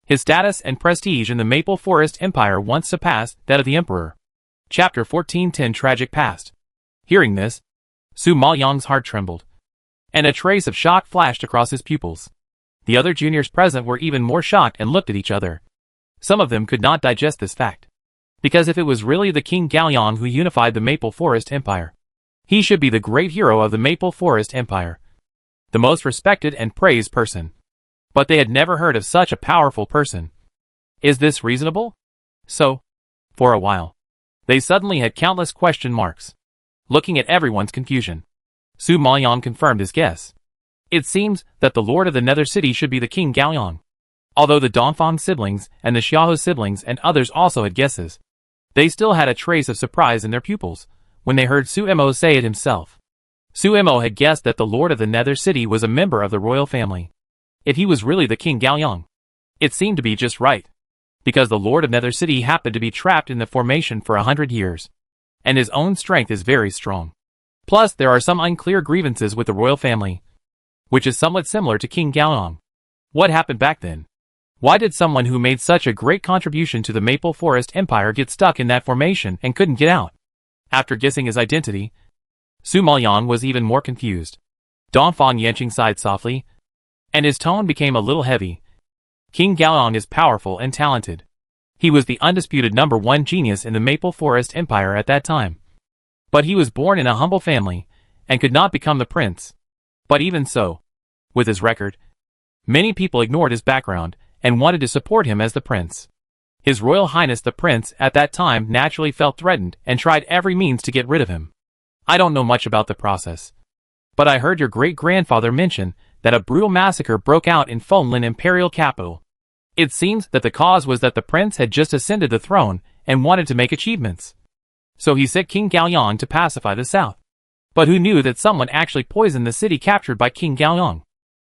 His status and prestige in the Maple Forest Empire once surpassed that of the emperor. Chapter 1410 Tragic Past. Hearing this, Su Maoyang's heart trembled, and a trace of shock flashed across his pupils. The other juniors present were even more shocked and looked at each other. Some of them could not digest this fact, because if it was really the King Gaoyang who unified the Maple Forest Empire, he should be the great hero of the Maple Forest Empire, the most respected and praised person. But they had never heard of such a powerful person. Is this reasonable? So, for a while, they suddenly had countless question marks. Looking at everyone's confusion, Su Maoyang confirmed his guess. It seems that the lord of the Nether City should be the King Gaoyang. Although the Dongfang siblings and the Xiaohe siblings and others also had guesses, they still had a trace of surprise in their pupils when they heard Su Mo say it himself. Su Mo had guessed that the lord of the Nether City was a member of the royal family. If he was really the King Gaoyang, it seemed to be just right, because the lord of Nether City happened to be trapped in the formation for 100 years, and his own strength is very strong. Plus, there are some unclear grievances with the royal family, which is somewhat similar to King Gaoyang. What happened back then? Why did someone who made such a great contribution to the Maple Forest Empire get stuck in that formation and couldn't get out? After guessing his identity, Su Maoyang was even more confused. Dongfang Yanqing sighed softly, and his tone became a little heavy. King Gaoyang is powerful and talented. He was the undisputed #1 genius in the Maple Forest Empire at that time. But he was born in a humble family, and could not become the prince. But even so, with his record, many people ignored his background, and wanted to support him as the prince. His Royal Highness the Prince at that time naturally felt threatened and tried every means to get rid of him. I don't know much about the process, but I heard your great-grandfather mention that a brutal massacre broke out in Fonlin imperial capital. It seems that the cause was that the prince had just ascended the throne and wanted to make achievements. So he sent King Gaoyang to pacify the south. But who knew that someone actually poisoned the city captured by King Gaoyang?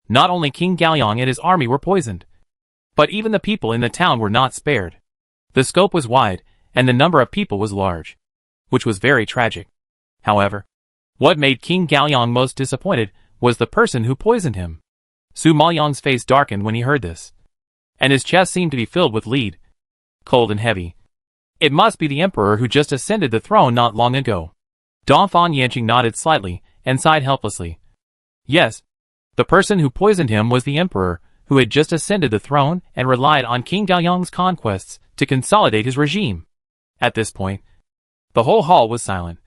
Not only King Gaoyang and his army were poisoned, but even the people in the town were not spared. The scope was wide, and the number of people was large, which was very tragic. However, what made King Gaoyang most disappointed was the person who poisoned him. Su Maoyang's face darkened when he heard this, and his chest seemed to be filled with lead, cold and heavy. It must be the emperor who just ascended the throne not long ago. Dongfang Yanqing nodded slightly and sighed helplessly. Yes, the person who poisoned him was the emperor who had just ascended the throne and relied on King Gaoyang's conquests to consolidate his regime. At this point, the whole hall was silent,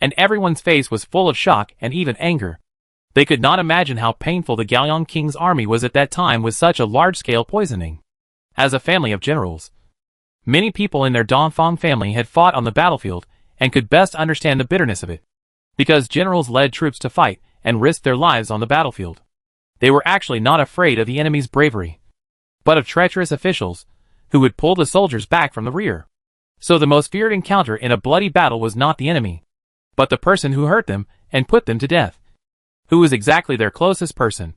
and everyone's face was full of shock and even anger. They could not imagine how painful the Gaoyang king's army was at that time with such a large-scale poisoning. As a family of generals, many people in their Dongfang family had fought on the battlefield and could best understand the bitterness of it, because generals led troops to fight and risked their lives on the battlefield. They were actually not afraid of the enemy's bravery, but of treacherous officials who would pull the soldiers back from the rear. So the most feared encounter in a bloody battle was not the enemy, but the person who hurt them and put them to death. Who was exactly their closest person?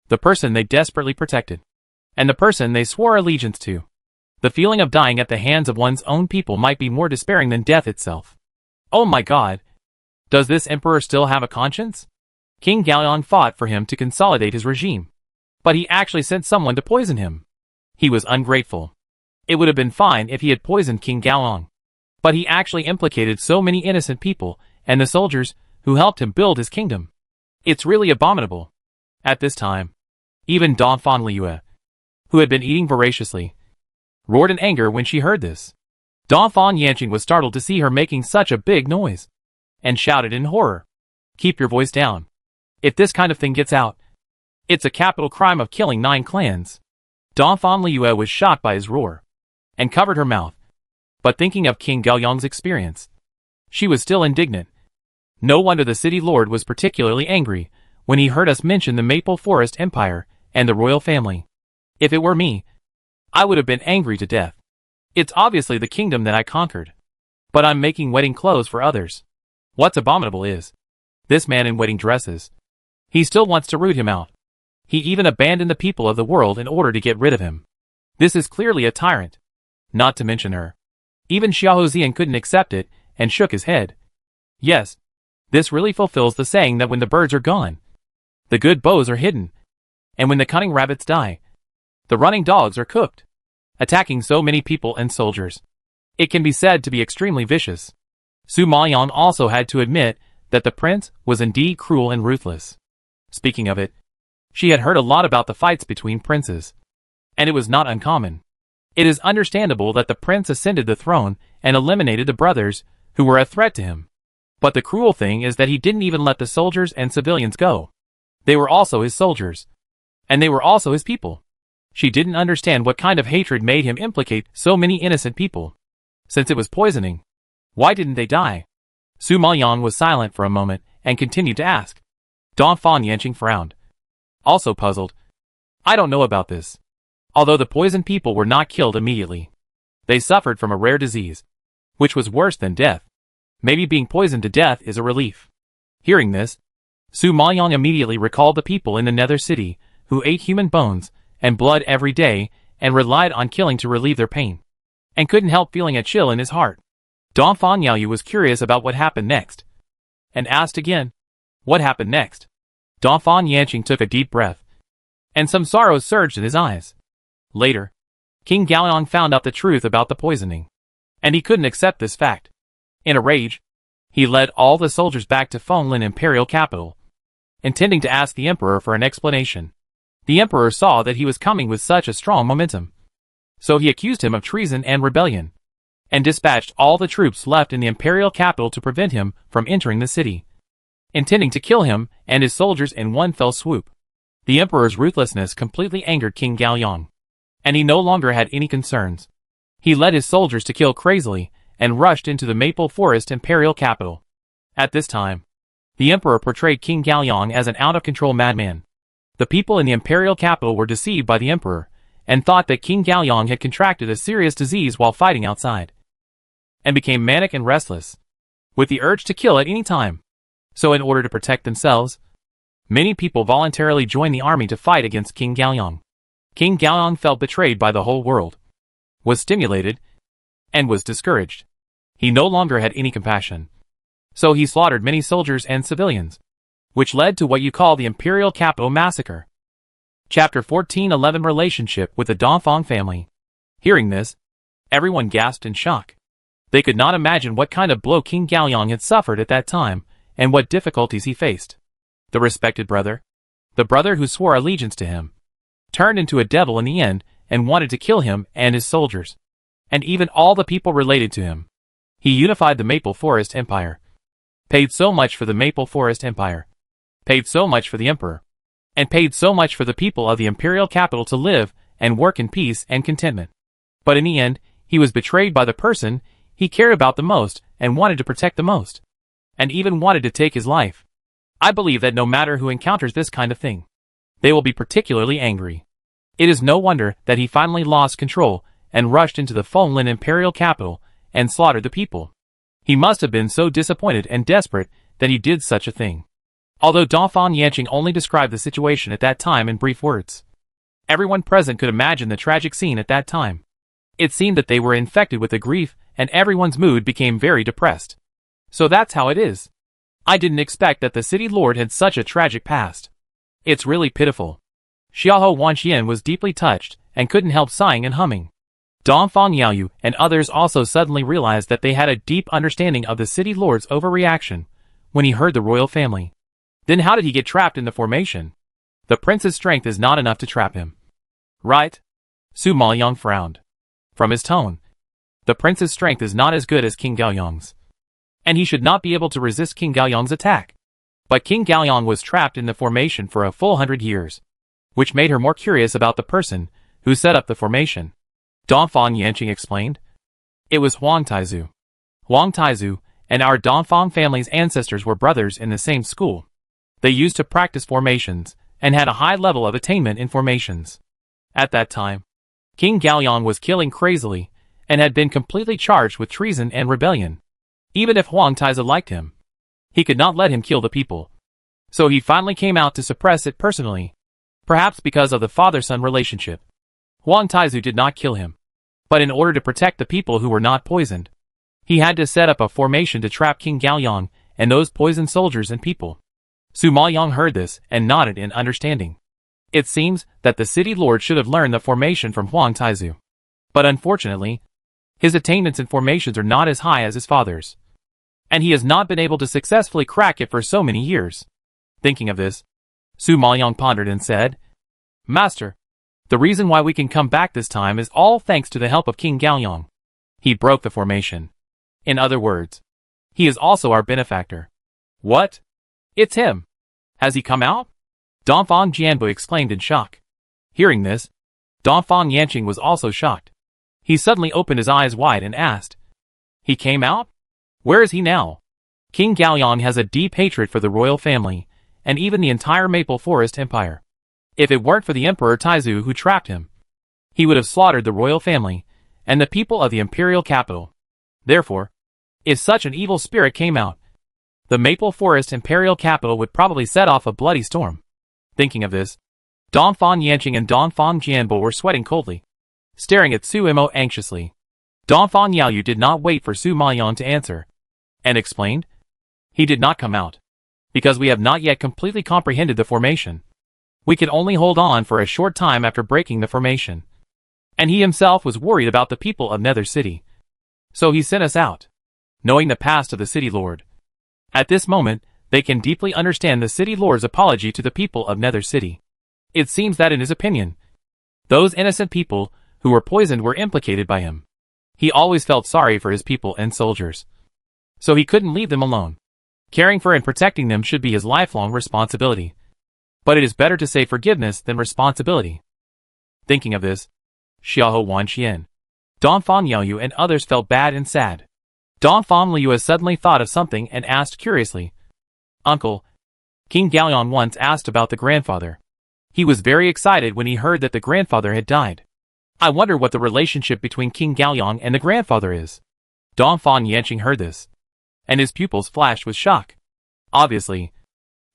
The person they desperately protected, and the person they swore allegiance to. The feeling of dying at the hands of one's own people might be more despairing than death itself. Oh my god! Does this emperor still have a conscience? King Gaoyong fought for him to consolidate his regime. But he actually sent someone to poison him. He was ungrateful. It would have been fine if he had poisoned King Gaoyong. But he actually implicated so many innocent people, and the soldiers, who helped him build his kingdom. It's really abominable. At this time, even Dongfang Liue, who had been eating voraciously, roared in anger when she heard this. Dongfang Yanqing was startled to see her making such a big noise, and shouted in horror, "Keep your voice down. If this kind of thing gets out, it's a capital crime of killing 9 clans." Dongfang Liue was shocked by his roar, and covered her mouth. But thinking of King Gaoyong's experience, she was still indignant. No wonder the city lord was particularly angry when he heard us mention the Maple Forest Empire and the royal family. If it were me, I would have been angry to death. It's obviously the kingdom that I conquered. But I'm making wedding clothes for others. What's abominable is this man in wedding dresses. He still wants to root him out. He even abandoned the people of the world in order to get rid of him. This is clearly a tyrant. Not to mention her. Even Xiao Zian couldn't accept it, and shook his head. Yes, this really fulfills the saying that when the birds are gone, the good bows are hidden. And when the cunning rabbits die, the running dogs are cooked. Attacking so many people and soldiers, it can be said to be extremely vicious. Su Maoyan also had to admit that the prince was indeed cruel and ruthless. Speaking of it, she had heard a lot about the fights between princes, and it was not uncommon. It is understandable that the prince ascended the throne and eliminated the brothers who were a threat to him. But the cruel thing is that he didn't even let the soldiers and civilians go. They were also his soldiers, and they were also his people. She didn't understand what kind of hatred made him implicate so many innocent people. Since it was poisoning, why didn't they die? Su Maoyan was silent for a moment and continued to ask. Dongfang Yanqing frowned, also puzzled. I don't know about this. Although the poisoned people were not killed immediately, they suffered from a rare disease, which was worse than death. Maybe being poisoned to death is a relief. Hearing this, Su Maoyan immediately recalled the people in the Nether City who ate human bones and blood every day and relied on killing to relieve their pain, and couldn't help feeling a chill in his heart. Dongfang Yaoyu was curious about what happened next, and asked again, what happened next? Dongfang Yanqing took a deep breath, and some sorrow surged in his eyes. Later, King Gaoyong found out the truth about the poisoning, and he couldn't accept this fact. In a rage, he led all the soldiers back to Fenglin imperial capital, intending to ask the emperor for an explanation. The emperor saw that he was coming with such a strong momentum, so he accused him of treason and rebellion, and dispatched all the troops left in the imperial capital to prevent him from entering the city, intending to kill him and his soldiers in one fell swoop. The emperor's ruthlessness completely angered King Gaoyong, and he no longer had any concerns. He led his soldiers to kill crazily and rushed into the Maple Forest imperial capital. At this time, the emperor portrayed King Gaoyong as an out-of-control madman. The people in the imperial capital were deceived by the emperor, and thought that King Gaoyong had contracted a serious disease while fighting outside, and became manic and restless, with the urge to kill at any time. So in order to protect themselves, many people voluntarily joined the army to fight against King Gaoyong. King Gaoyong felt betrayed by the whole world, was stimulated, and was discouraged. He no longer had any compassion. So he slaughtered many soldiers and civilians, which led to what you call the Imperial Capital Massacre. Chapter 1411 Relationship with the Dongfang family. Hearing this, everyone gasped in shock. They could not imagine what kind of blow King Gaoyong had suffered at that time, and what difficulties he faced. The respected brother, the brother who swore allegiance to him, turned into a devil in the end and wanted to kill him and his soldiers, and even all the people related to him. He unified the Maple Forest Empire, paid so much for the Maple Forest Empire, paid so much for the emperor, and paid so much for the people of the imperial capital to live and work in peace and contentment. But in the end, he was betrayed by the person he cared about the most and wanted to protect the most, and even wanted to take his life. I believe that no matter who encounters this kind of thing, they will be particularly angry. It is no wonder that he finally lost control and rushed into the Fenglin imperial capital and slaughtered the people. He must have been so disappointed and desperate that he did such a thing. Although Dongfang Yanqing only described the situation at that time in brief words, everyone present could imagine the tragic scene at that time. It seemed that they were infected with the grief, and everyone's mood became very depressed. So that's how it is. I didn't expect that the city lord had such a tragic past. It's really pitiful. Xiahou Wanxian was deeply touched, and couldn't help sighing and humming. Dongfang Yaoyu and others also suddenly realized that they had a deep understanding of the city lord's overreaction when he heard the royal family. Then how did he get trapped in the formation? The prince's strength is not enough to trap him. Right? Su Maoyang frowned. From his tone, the prince's strength is not as good as King Gaoyang's, and he should not be able to resist King Gaoyang's attack. But King Gaoyang was trapped in the formation for a full 100 years, which made her more curious about the person who set up the formation. Dongfang Yanqing explained. It was Huang Taizu. Huang Taizu and our Dongfang family's ancestors were brothers in the same school. They used to practice formations, and had a high level of attainment in formations. At that time, King Gaoyang was killing crazily, and had been completely charged with treason and rebellion. Even if Huang Taizu liked him, he could not let him kill the people. So he finally came out to suppress it personally. Perhaps because of the father-son relationship. Huang Taizu did not kill him. But in order to protect the people who were not poisoned, he had to set up a formation to trap King Gaoyang and those poisoned soldiers and people. Su Maoyang heard this and nodded in understanding. It seems that the city lord should have learned the formation from Huang Taizu. But unfortunately, his attainments in formations are not as high as his father's, and he has not been able to successfully crack it for so many years. Thinking of this, Su Maoyang pondered and said, Master, the reason why we can come back this time is all thanks to the help of King Gaoyang. He broke the formation. In other words, he is also our benefactor. What? It's him. Has he come out? Dongfang Jianbu exclaimed in shock. Hearing this, Dongfang Yanqing was also shocked. He suddenly opened his eyes wide and asked, He came out? Where is he now? King Gaoyang has a deep hatred for the royal family, and even the entire Maple Forest Empire. If it weren't for the Emperor Taizu who trapped him, he would have slaughtered the royal family and the people of the imperial capital. Therefore, if such an evil spirit came out, the Maple Forest imperial capital would probably set off a bloody storm. Thinking of this, Dongfang Yanqing and Dongfang Jianbo were sweating coldly, staring at Su Imo anxiously. Dongfang Yaoyu did not wait for Su Maoyang to answer, and explained, He did not come out, because we have not yet completely comprehended the formation. We could only hold on for a short time after breaking the formation. And he himself was worried about the people of Nether City. So he sent us out, knowing the past of the city lord. At this moment, they can deeply understand the city lord's apology to the people of Nether City. It seems that in his opinion, those innocent people who were poisoned were implicated by him. He always felt sorry for his people and soldiers. So he couldn't leave them alone. Caring for and protecting them should be his lifelong responsibility. But it is better to say forgiveness than responsibility. Thinking of this, Xiahou Wanxian, Dongfang Yaoyu and others felt bad and sad. Dongfang Liu suddenly thought of something and asked curiously, Uncle, King Gaoyang once asked about the grandfather. He was very excited when he heard that the grandfather had died. I wonder what the relationship between King Gaoyang and the grandfather is. Dongfang Yanqing heard this, and his pupils flashed with shock. Obviously,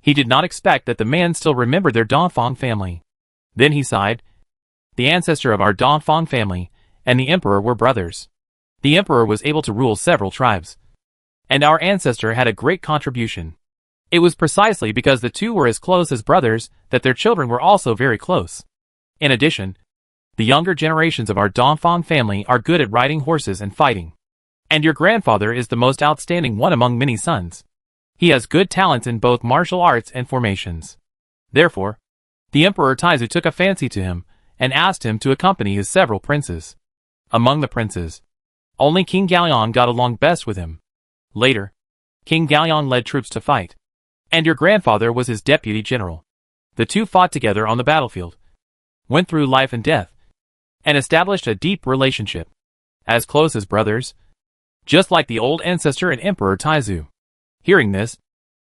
he did not expect that the man still remembered their Dongfang family. Then he sighed. The ancestor of our Dongfang family and the emperor were brothers. The emperor was able to rule several tribes, and our ancestor had a great contribution. It was precisely because the two were as close as brothers that their children were also very close. In addition, the younger generations of our Dongfang family are good at riding horses and fighting. And your grandfather is the most outstanding one among many sons. He has good talents in both martial arts and formations. Therefore, the Emperor Taizu took a fancy to him and asked him to accompany his several princes. Among the princes, only King Gaoyang got along best with him. Later, King Gaoyang led troops to fight, and your grandfather was his deputy general. The two fought together on the battlefield, went through life and death, and established a deep relationship, as close as brothers, just like the old ancestor and Emperor Taizu. Hearing this,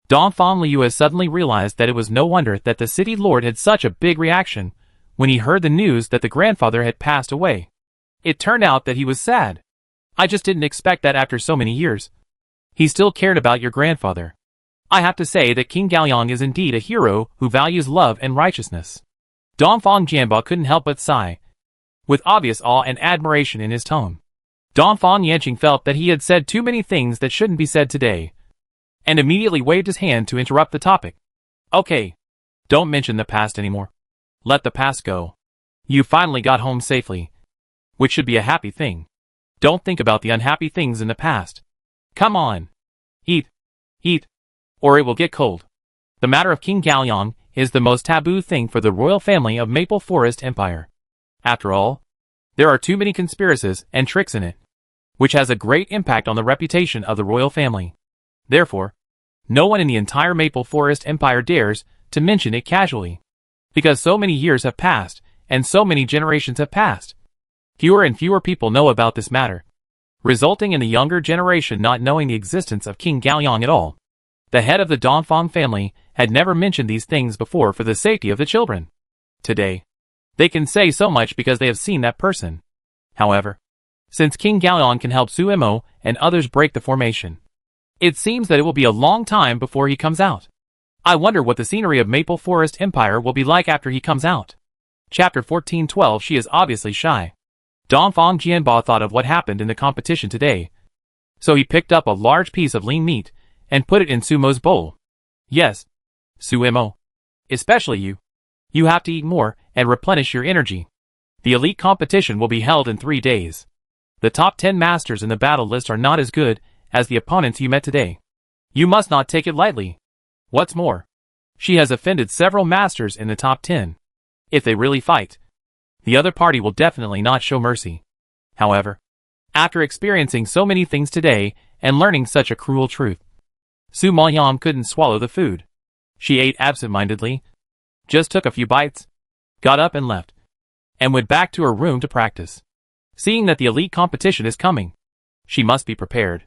Dongfang Liu suddenly realized that it was no wonder that the city lord had such a big reaction when he heard the news that the grandfather had passed away. It turned out that he was sad. I just didn't expect that after so many years. He still cared about your grandfather. I have to say that King Gaoyang is indeed a hero who values love and righteousness. Dongfang Jianba couldn't help but sigh. with obvious awe and admiration in his tone. Dongfang Yanqing felt that he had said too many things that shouldn't be said today, and immediately waved his hand to interrupt the topic. Okay, don't mention the past anymore. Let the past go. You finally got home safely, which should be a happy thing. Don't think about the unhappy things in the past. Come on. Eat. Eat. Or it will get cold. The matter of King Gaoyang is the most taboo thing for the royal family of Maple Forest Empire. After all, there are too many conspiracies and tricks in it, which has a great impact on the reputation of the royal family. Therefore, no one in the entire Maple Forest Empire dares to mention it casually. Because so many years have passed, and so many generations have passed. Fewer and fewer people know about this matter, resulting in the younger generation not knowing the existence of King Gaoyang at all. The head of the Dongfang family had never mentioned these things before for the safety of the children. Today, they can say so much because they have seen that person. However, since King Gaoyang can help Su Mo and others break the formation, it seems that it will be a long time before he comes out. I wonder what the scenery of Maple Forest Empire will be like after he comes out. Chapter 1412. She is obviously shy. Dongfang Jianba thought of what happened in the competition today, so he picked up a large piece of lean meat and put it in Sumo's bowl. Yes, Sumo. Especially you. You have to eat more and replenish your energy. The elite competition will be held in 3 days. The top 10 masters in the battle list are not as good as the opponents you met today. You must not take it lightly. What's more, she has offended several masters in the top 10. If they really fight, the other party will definitely not show mercy. However, after experiencing so many things today and learning such a cruel truth, Su Maoyang couldn't swallow the food. She ate absent-mindedly, just took a few bites, got up and left, and went back to her room to practice. Seeing that the elite competition is coming, she must be prepared,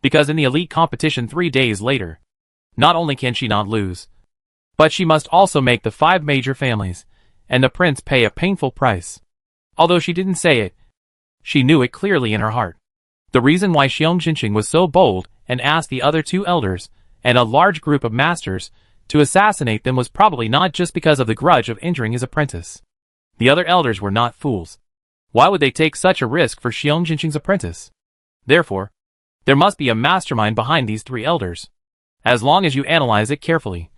because in the elite competition 3 days later, not only can she not lose, but she must also make the 5 major families and the prince pay a painful price. Although she didn't say it, she knew it clearly in her heart. The reason why Xiong Jinqing was so bold and asked the other 2 elders and a large group of masters to assassinate them was probably not just because of the grudge of injuring his apprentice. The other elders were not fools. Why would they take such a risk for Xiong Jinqing's apprentice? Therefore, there must be a mastermind behind these 3 elders. As long as you analyze it carefully,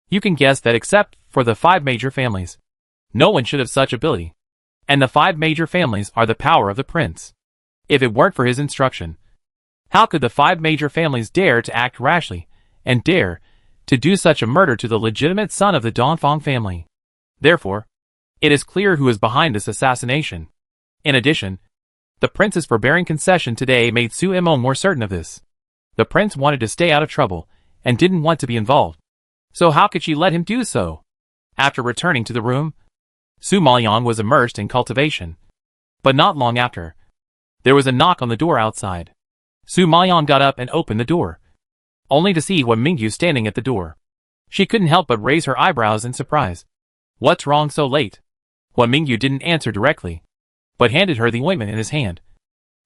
you can guess that except for the 5 major families, no one should have such ability. And the 5 major families are the power of the prince. If it weren't for his instruction, how could the 5 major families dare to act rashly, and dare to do such a murder to the legitimate son of the Dongfang family? Therefore, it is clear who is behind this assassination. In addition, the prince's forbearing concession today made Su Mo more certain of this. The prince wanted to stay out of trouble, and didn't want to be involved. So how could she let him do so? After returning to the room, Su Maoyang was immersed in cultivation. But not long after, there was a knock on the door outside. Su Maoyang got up and opened the door, only to see Hua Mingyu standing at the door. She couldn't help but raise her eyebrows in surprise. What's wrong so late? Hua Mingyu didn't answer directly, but handed her the ointment in his hand.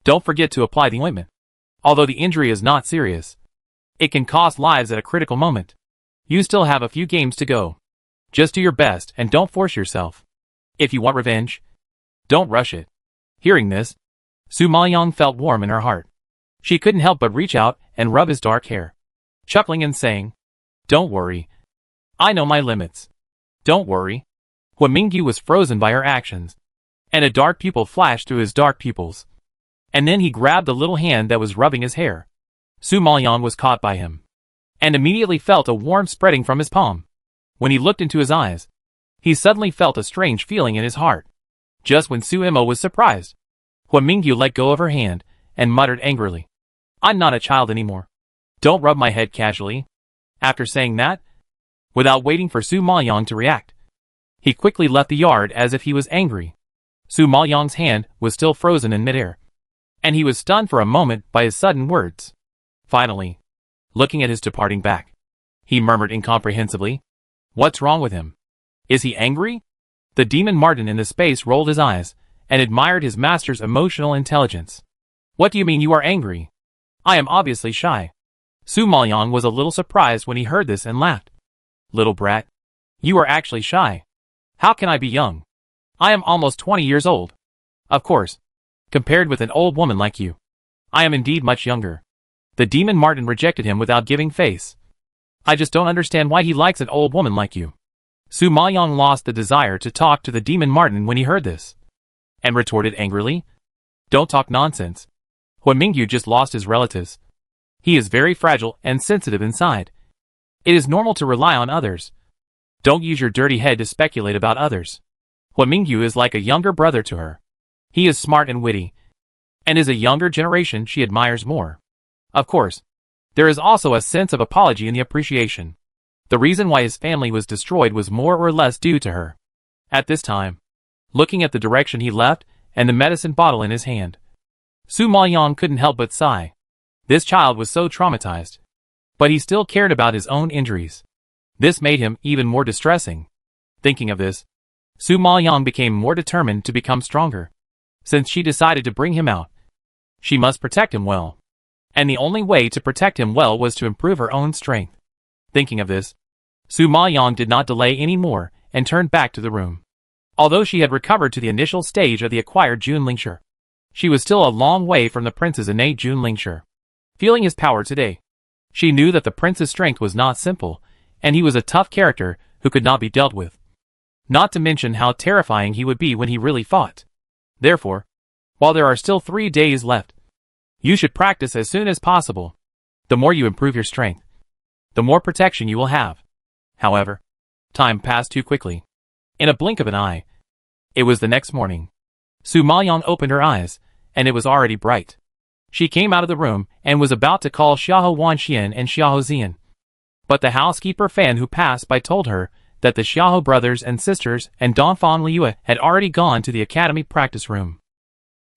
Don't forget to apply the ointment. Although the injury is not serious, it can cost lives at a critical moment. You still have a few games to go. Just do your best and don't force yourself. If you want revenge, don't rush it. Hearing this, Su Maoyang felt warm in her heart. She couldn't help but reach out and rub his dark hair, chuckling and saying, "Don't worry. I know my limits. Don't worry." Hua Mingyu was frozen by her actions, and a dark pupil flashed through his dark pupils. And then he grabbed the little hand that was rubbing his hair. Su Maoyang was caught by him, and immediately felt a warmth spreading from his palm. When he looked into his eyes, he suddenly felt a strange feeling in his heart. Just when Su Mo was surprised, Hua Mingyu let go of her hand and muttered angrily, "I'm not a child anymore. Don't rub my head casually." After saying that, without waiting for Su Maoyang to react, he quickly left the yard as if he was angry. Su Maoyang's hand was still frozen in midair, and he was stunned for a moment by his sudden words. Finally, looking at his departing back, he murmured incomprehensibly, "What's wrong with him? Is he angry?" The demon Martin in the space rolled his eyes and admired his master's emotional intelligence. "What do you mean you are angry? I am obviously shy." Su Maoyang was a little surprised when he heard this and laughed. "Little brat, you are actually shy. How can I be young? I am almost 20 years old. Of course, compared with an old woman like you, I am indeed much younger. The demon Martin rejected him without giving face. I just don't understand why he likes an old woman like you. Su Maoyang lost the desire to talk to the demon Martin when he heard this, and retorted angrily, "Don't talk nonsense. Huan Mingyu just lost his relatives. He is very fragile and sensitive inside. It is normal to rely on others. Don't use your dirty head to speculate about others. Huan Mingyu is like a younger brother to her. He is smart and witty, and is a younger generation she admires more. Of course, there is also a sense of apology in the appreciation. The reason why his family was destroyed was more or less due to her." At this time, looking at the direction he left and the medicine bottle in his hand, Su Maoyang couldn't help but sigh. This child was so traumatized, but he still cared about his own injuries. This made him even more distressing. Thinking of this, Su Maoyang became more determined to become stronger. Since she decided to bring him out, she must protect him well. And the only way to protect him well was to improve her own strength. Thinking of this, Su Maoyang did not delay any more and turned back to the room. Although she had recovered to the initial stage of the acquired Junlingshi, she was still a long way from the prince's innate Junlingshi. Feeling his power today, she knew that the prince's strength was not simple, and he was a tough character who could not be dealt with. Not to mention how terrifying he would be when he really fought. Therefore, while there are still 3 days left, you should practice as soon as possible. The more you improve your strength, the more protection you will have. However, time passed too quickly. In a blink of an eye, it was the next morning. Su Maoyang opened her eyes, and it was already bright. She came out of the room and was about to call Xiahou Wanxian and Xiahou Zian. But the housekeeper Fan who passed by told her that the Xiahou brothers and sisters and Donfang Liu had already gone to the academy practice room.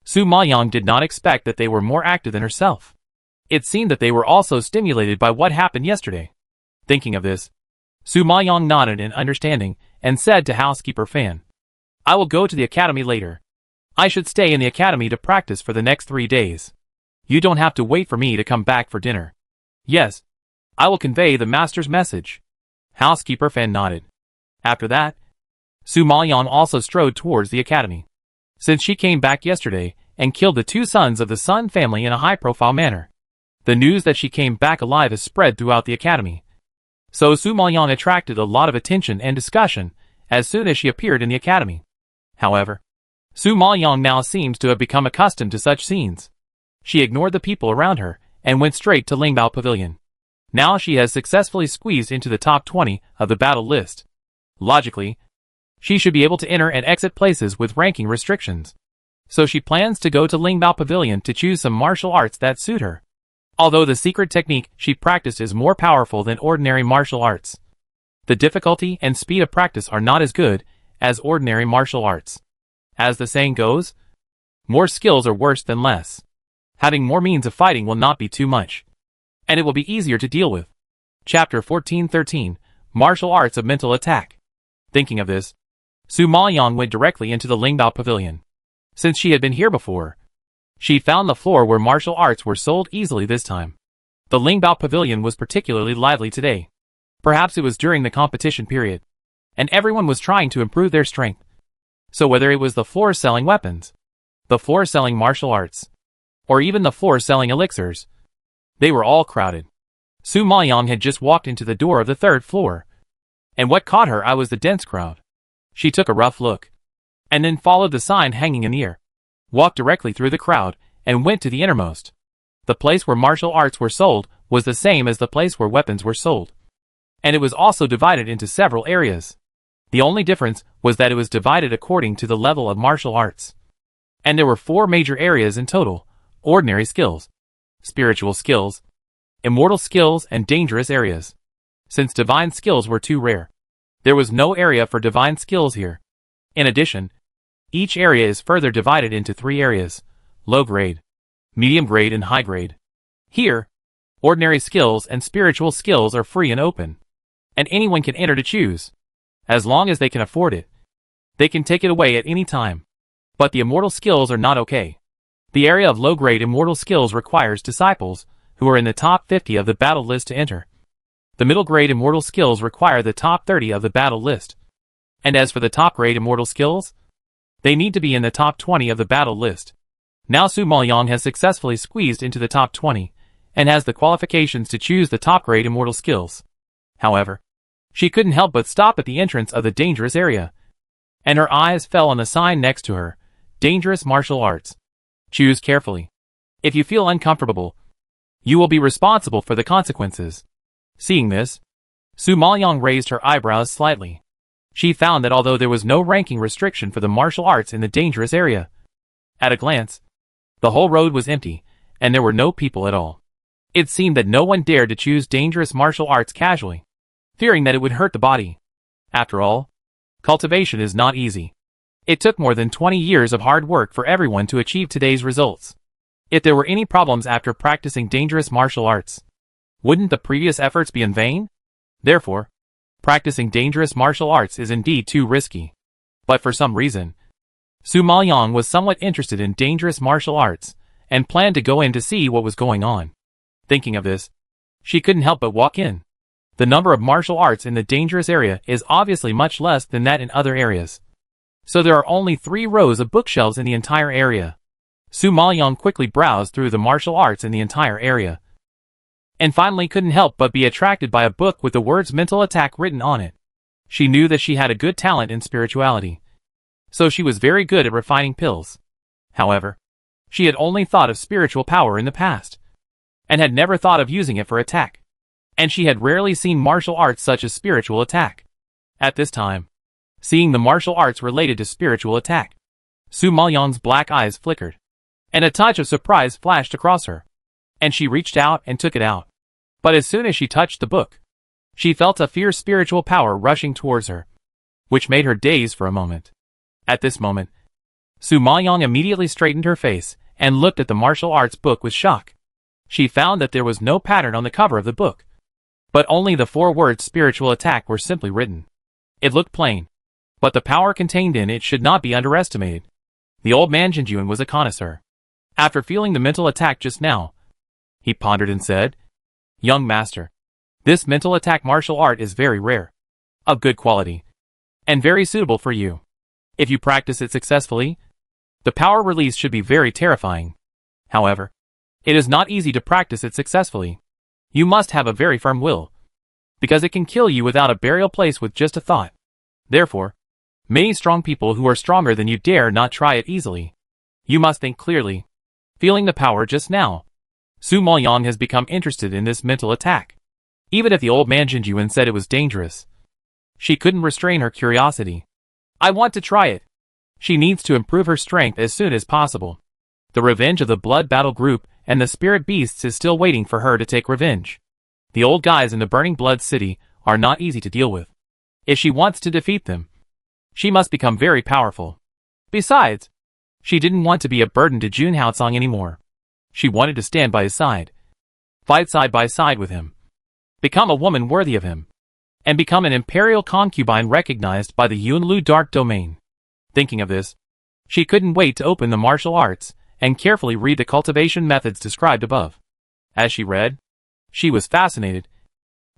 Su Maoyang did not expect that they were more active than herself. It seemed that they were also stimulated by what happened yesterday. Thinking of this, Su Maoyang nodded in understanding and said to housekeeper Fan, "I will go to the academy later. I should stay in the academy to practice for the next 3 days. You don't have to wait for me to come back for dinner." "Yes, I will convey the master's message." Housekeeper Fan nodded. After that, Su Maoyang also strode towards the academy. Since she came back yesterday and killed the 2 sons of the Sun family in a high-profile manner, the news that she came back alive has spread throughout the academy. So Su Maoyang attracted a lot of attention and discussion as soon as she appeared in the academy. However, Su Maoyang now seems to have become accustomed to such scenes. She ignored the people around her and went straight to Lingbao Pavilion. Now she has successfully squeezed into the top 20 of the battle list. Logically, she should be able to enter and exit places with ranking restrictions. So she plans to go to Lingbao Pavilion to choose some martial arts that suit her. Although the secret technique she practiced is more powerful than ordinary martial arts, the difficulty and speed of practice are not as good as ordinary martial arts. As the saying goes, more skills are worse than less. Having more means of fighting will not be too much, and it will be easier to deal with. Chapter 1413, Martial Arts of Mental Attack. Thinking of this, Su Maoyang went directly into the Lingbao Pavilion. Since she had been here before, she found the floor where martial arts were sold easily this time. The Lingbao Pavilion was particularly lively today. Perhaps it was during the competition period, and everyone was trying to improve their strength. So whether it was the floor selling weapons, the floor selling martial arts, or even the floor selling elixirs, they were all crowded. Su Maoyang had just walked into the door of the 3rd floor, and what caught her eye was the dense crowd. She took a rough look, and then followed the sign hanging in the air, walked directly through the crowd, and went to the innermost. The place where martial arts were sold was the same as the place where weapons were sold, and it was also divided into several areas. The only difference was that it was divided according to the level of martial arts. And there were 4 major areas in total: ordinary skills, spiritual skills, immortal skills, and dangerous areas. Since divine skills were too rare, there was no area for divine skills here. In addition, each area is further divided into 3 areas: low grade, medium grade, and high grade. Here, ordinary skills and spiritual skills are free and open, and anyone can enter to choose. As long as they can afford it, they can take it away at any time. But the immortal skills are not okay. The area of low-grade immortal skills requires disciples who are in the top 50 of the battle list to enter. The middle-grade immortal skills require the top 30 of the battle list. And as for the top-grade immortal skills, They need to be in the top 20 of the battle list. Now Su Maoyang has successfully squeezed into the top 20, and has the qualifications to choose the top grade immortal skills. However, she couldn't help but stop at the entrance of the dangerous area, and her eyes fell on the sign next to her, Dangerous Martial Arts. Choose carefully. If you feel uncomfortable, you will be responsible for the consequences. Seeing this, Su Maoyang raised her eyebrows slightly. She found that although there was no ranking restriction for the martial arts in the dangerous area, at a glance, the whole road was empty, and there were no people at all. It seemed that no one dared to choose dangerous martial arts casually, fearing that it would hurt the body. After all, cultivation is not easy. It took more than 20 years of hard work for everyone to achieve today's results. If there were any problems after practicing dangerous martial arts, wouldn't the previous efforts be in vain? Therefore, practicing dangerous martial arts is indeed too risky. But for some reason, Su Maoyang was somewhat interested in dangerous martial arts, and planned to go in to see what was going on. Thinking of this, she couldn't help but walk in. The number of martial arts in the dangerous area is obviously much less than that in other areas. So there are only 3 rows of bookshelves in the entire area. Su Maoyang quickly browsed through the martial arts in the entire area, and finally couldn't help but be attracted by a book with the words mental attack written on it. She knew that she had a good talent in spirituality, so she was very good at refining pills. However, she had only thought of spiritual power in the past, and had never thought of using it for attack. And she had rarely seen martial arts such as spiritual attack. At this time, seeing the martial arts related to spiritual attack, Su Maoyang's black eyes flickered, and a touch of surprise flashed across her, and she reached out and took it out. But as soon as she touched the book, she felt a fierce spiritual power rushing towards her, which made her daze for a moment. At this moment, Su Maoyang immediately straightened her face and looked at the martial arts book with shock. She found that there was no pattern on the cover of the book, but only the 4 words spiritual attack were simply written. It looked plain, but the power contained in it should not be underestimated. The old man Jinjuan was a connoisseur. After feeling the mental attack just now, he pondered and said, "Young master, this mental attack martial art is very rare, of good quality, and very suitable for you. If you practice it successfully, the power release should be very terrifying. However, it is not easy to practice it successfully. You must have a very firm will, because it can kill you without a burial place with just a thought. Therefore, many strong people who are stronger than you dare not try it easily. You must think clearly." Feeling the power just now, Su Maoyang has become interested in this mental attack. Even if the old man Jinjuan said it was dangerous, she couldn't restrain her curiosity. "I want to try it." She needs to improve her strength as soon as possible. The revenge of the blood battle group and the spirit beasts is still waiting for her to take revenge. The old guys in the burning blood city are not easy to deal with. If she wants to defeat them, she must become very powerful. Besides, she didn't want to be a burden to Jun Haocang anymore. She wanted to stand by his side, fight side by side with him, become a woman worthy of him, and become an imperial concubine recognized by the Yunlu Dark Domain. Thinking of this, she couldn't wait to open the martial arts and carefully read the cultivation methods described above. As she read, she was fascinated,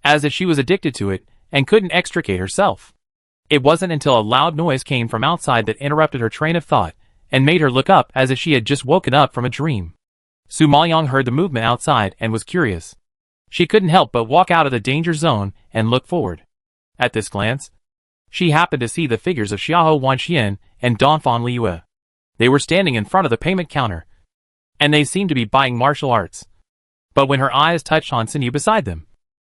as if she was addicted to it and couldn't extricate herself. It wasn't until a loud noise came from outside that interrupted her train of thought and made her look up as if she had just woken up from a dream. Su Maoyang heard the movement outside and was curious. She couldn't help but walk out of the danger zone and look forward. At this glance, she happened to see the figures of Xiahou Wanxian and Donphan Liyue. They were standing in front of the payment counter, and they seemed to be buying martial arts. But when her eyes touched Han Xinyu beside them,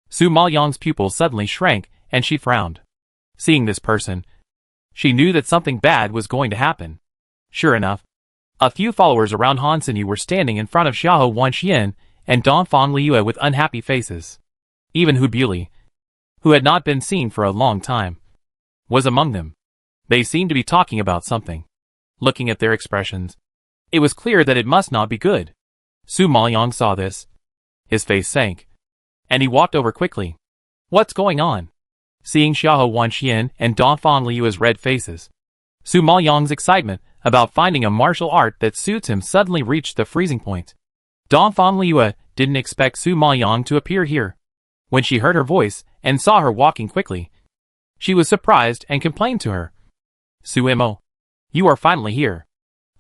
Su Maoyang's pupils suddenly shrank and she frowned. Seeing this person, she knew that something bad was going to happen. Sure enough, a few followers around Han Xinyu were standing in front of Xiahou Wanxian and Donphan Liyue with unhappy faces. Even Hu Buli, who had not been seen for a long time, was among them. They seemed to be talking about something. Looking at their expressions, it was clear that it must not be good. Su Maoyang saw this. His face sank, and he walked over quickly. "What's going on?" Seeing Xiahou Wanxian and Donphan Liyue's red faces, Su Maoyang's excitement about finding a martial art that suits him suddenly reached the freezing point. Donphan Liyue didn't expect Su Maoyang to appear here. When she heard her voice and saw her walking quickly, she was surprised and complained to her. "Su Mo, You are finally here.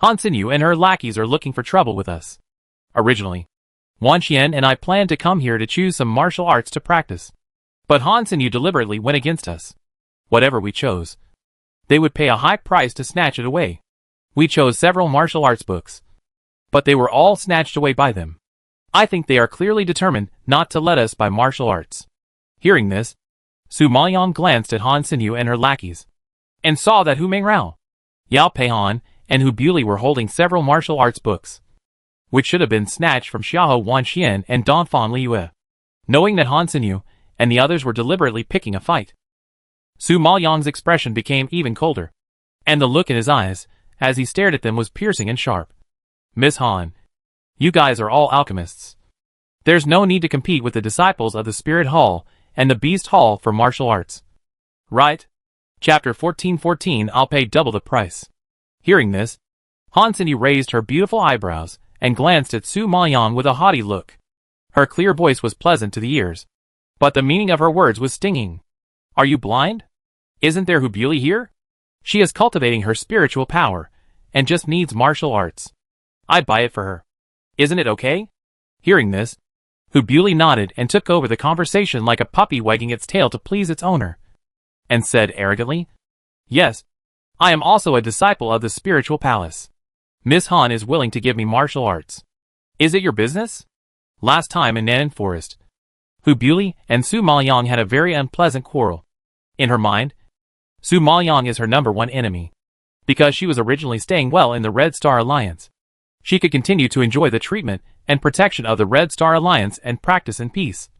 Han Xinyu and her lackeys are looking for trouble with us. Originally, Wan Qian and I planned to come here to choose some martial arts to practice. But Han Xinyu deliberately went against us. Whatever we chose, they would pay a high price to snatch it away. We chose several martial arts books, but they were all snatched away by them. I think they are clearly determined not to let us buy martial arts. Hearing this, Su Maoyang glanced at Han Xinyu and her lackeys, and saw that Hu Mengrao, Yao Peihan, and Hu Buli were holding several martial arts books, which should have been snatched from Xiahou Wanxian and Donphan Liyue. Knowing that Han Xinyu and the others were deliberately picking a fight, Su Maoyang's expression became even colder, and the look in his eyes, as he stared at them, was piercing and sharp. Miss Han, you guys are all alchemists. There's no need to compete with the disciples of the Spirit Hall and the Beast Hall for martial arts. Right? Chapter 1414, I'll pay double the price. Hearing this, Han Xinyu raised her beautiful eyebrows and glanced at Su Maoyang with a haughty look. Her clear voice was pleasant to the ears, but the meaning of her words was stinging. Are you blind? Isn't there Hu Buli here? She is cultivating her spiritual power and just needs martial arts. I'd buy it for her. Isn't it okay? Hearing this, Hu Buli nodded and took over the conversation like a puppy wagging its tail to please its owner, and said arrogantly, Yes, I am also a disciple of the spiritual palace. Miss Han is willing to give me martial arts. Is it your business? Last time in Nanan Forest, Hu Buli and Su Maoyang had a very unpleasant quarrel. In her mind, Su Maoyang is her #1 enemy. Because she was originally staying well in the Red Star Alliance, she could continue to enjoy the treatment and protection of the Red Star Alliance and practice in peace.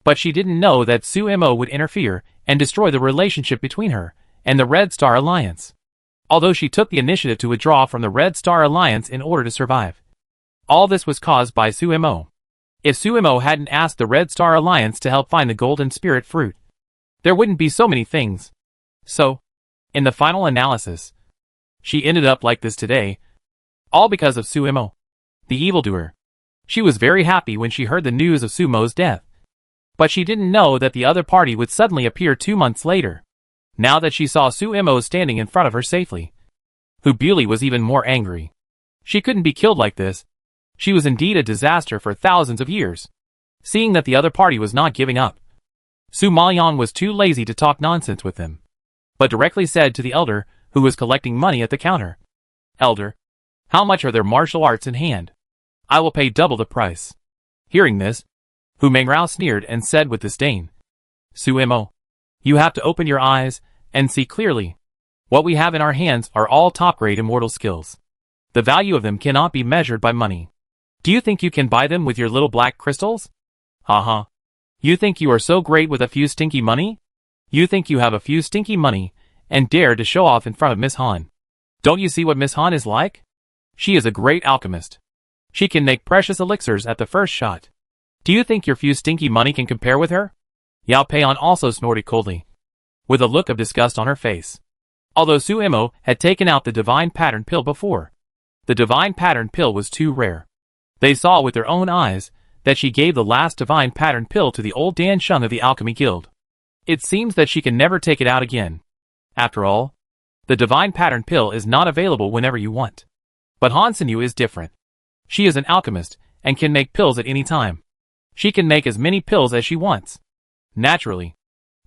But she didn't know that Su Mo would interfere and destroy the relationship between her and the Red Star Alliance. Although she took the initiative to withdraw from the Red Star Alliance in order to survive. All this was caused by Su Mo. If Su Mo hadn't asked the Red Star Alliance to help find the Golden Spirit Fruit, there wouldn't be so many things. So, in the final analysis, she ended up like this today, all because of Su Mo, the evildoer. She was very happy when she heard the news of Su Mo's death, but she didn't know that the other party would suddenly appear 2 months later. Now that she saw Su Mo standing in front of her safely, Hu Buli was even more angry. She couldn't be killed like this. She was indeed a disaster for thousands of years. Seeing that the other party was not giving up, Su Maoyang was too lazy to talk nonsense with them, but directly said to the elder, who was collecting money at the counter, Elder, how much are their martial arts in hand? I will pay double the price. Hearing this, Hu Mengrao sneered and said with disdain, Su Mo, you have to open your eyes and see clearly. What we have in our hands are all top-grade immortal skills. The value of them cannot be measured by money. Do you think you can buy them with your little black crystals? Ha. You think you are so great with a few stinky money? You think you have a few stinky money and dare to show off in front of Miss Han. Don't you see what Miss Han is like? She is a great alchemist. She can make precious elixirs at the first shot. Do you think your few stinky money can compare with her? Yao Peihan also snorted coldly, with a look of disgust on her face. Although Su Mo had taken out the divine pattern pill before, the divine pattern pill was too rare. They saw with their own eyes that she gave the last divine pattern pill to the old Dan Sheng of the Alchemy Guild. It seems that she can never take it out again. After all, the divine pattern pill is not available whenever you want. But Han Xinyu is different. She is an alchemist and can make pills at any time. She can make as many pills as she wants. Naturally,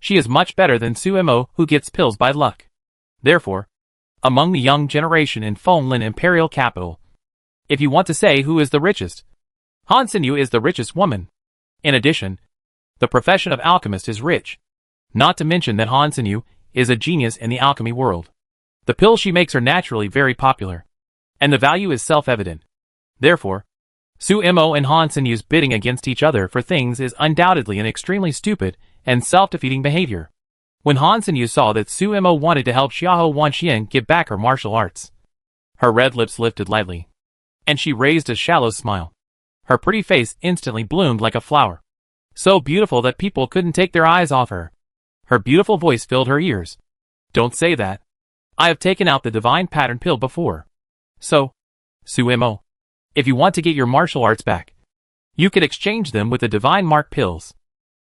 she is much better than Su Mo, who gets pills by luck. Therefore, among the young generation in Fenglin Imperial Capital, if you want to say who is the richest, Han Xinyu is the richest woman. In addition, the profession of alchemist is rich. Not to mention that Han Xinyu is a genius in the alchemy world. The pills she makes are naturally very popular, and the value is self-evident. Therefore, Su Mo and Han Xinyu's bidding against each other for things is undoubtedly an extremely stupid and self-defeating behavior. When Han Xinyu saw that Su Mo wanted to help Xiahou Wanxian get back her martial arts, her red lips lifted lightly, and she raised a shallow smile. Her pretty face instantly bloomed like a flower, so beautiful that people couldn't take their eyes off her. Her beautiful voice filled her ears. Don't say that. I have taken out the divine pattern pill before. So, Su Mo, if you want to get your martial arts back, you could exchange them with the divine mark pills.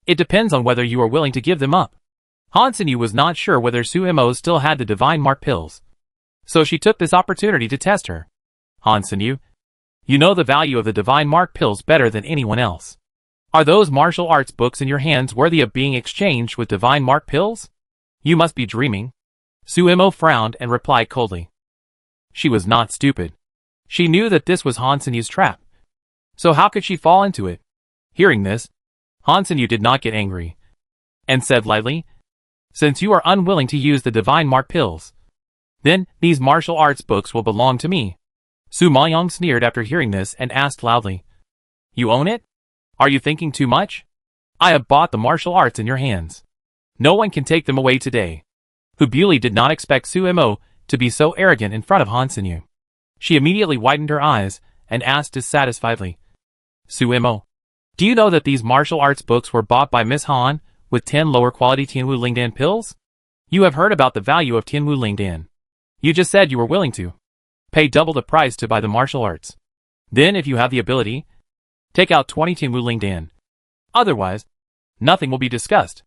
It depends on whether you are willing to give them up. Han Xinyu was not sure whether Su Mo still had the divine mark pills, So she took this opportunity to test her. Han Senu, you know the value of the divine mark pills better than anyone else. Are those martial arts books in your hands worthy of being exchanged with divine mark pills? You must be dreaming. Suemo frowned and replied coldly. She was not stupid. She knew that this was Han Senyu's trap. So how could she fall into it? Hearing this, Han Senyu did not get angry, and said lightly, since you are unwilling to use the divine mark pills, then these martial arts books will belong to me. Su Maoyong sneered after hearing this and asked loudly, you own it? Are you thinking too much? I have bought the martial arts in your hands. No one can take them away today. Hubuli did not expect Suemo to be so arrogant in front of Han Senyu. She immediately widened her eyes and asked dissatisfiedly, Suemo, do you know that these martial arts books were bought by Miss Han with 10 lower quality Tianwu Lingdan pills? You have heard about the value of Tianwu Lingdan. You just said you were willing to pay double the price to buy the martial arts. Then if you have the ability, take out 20 Tianwu Lingdan. Otherwise, nothing will be discussed.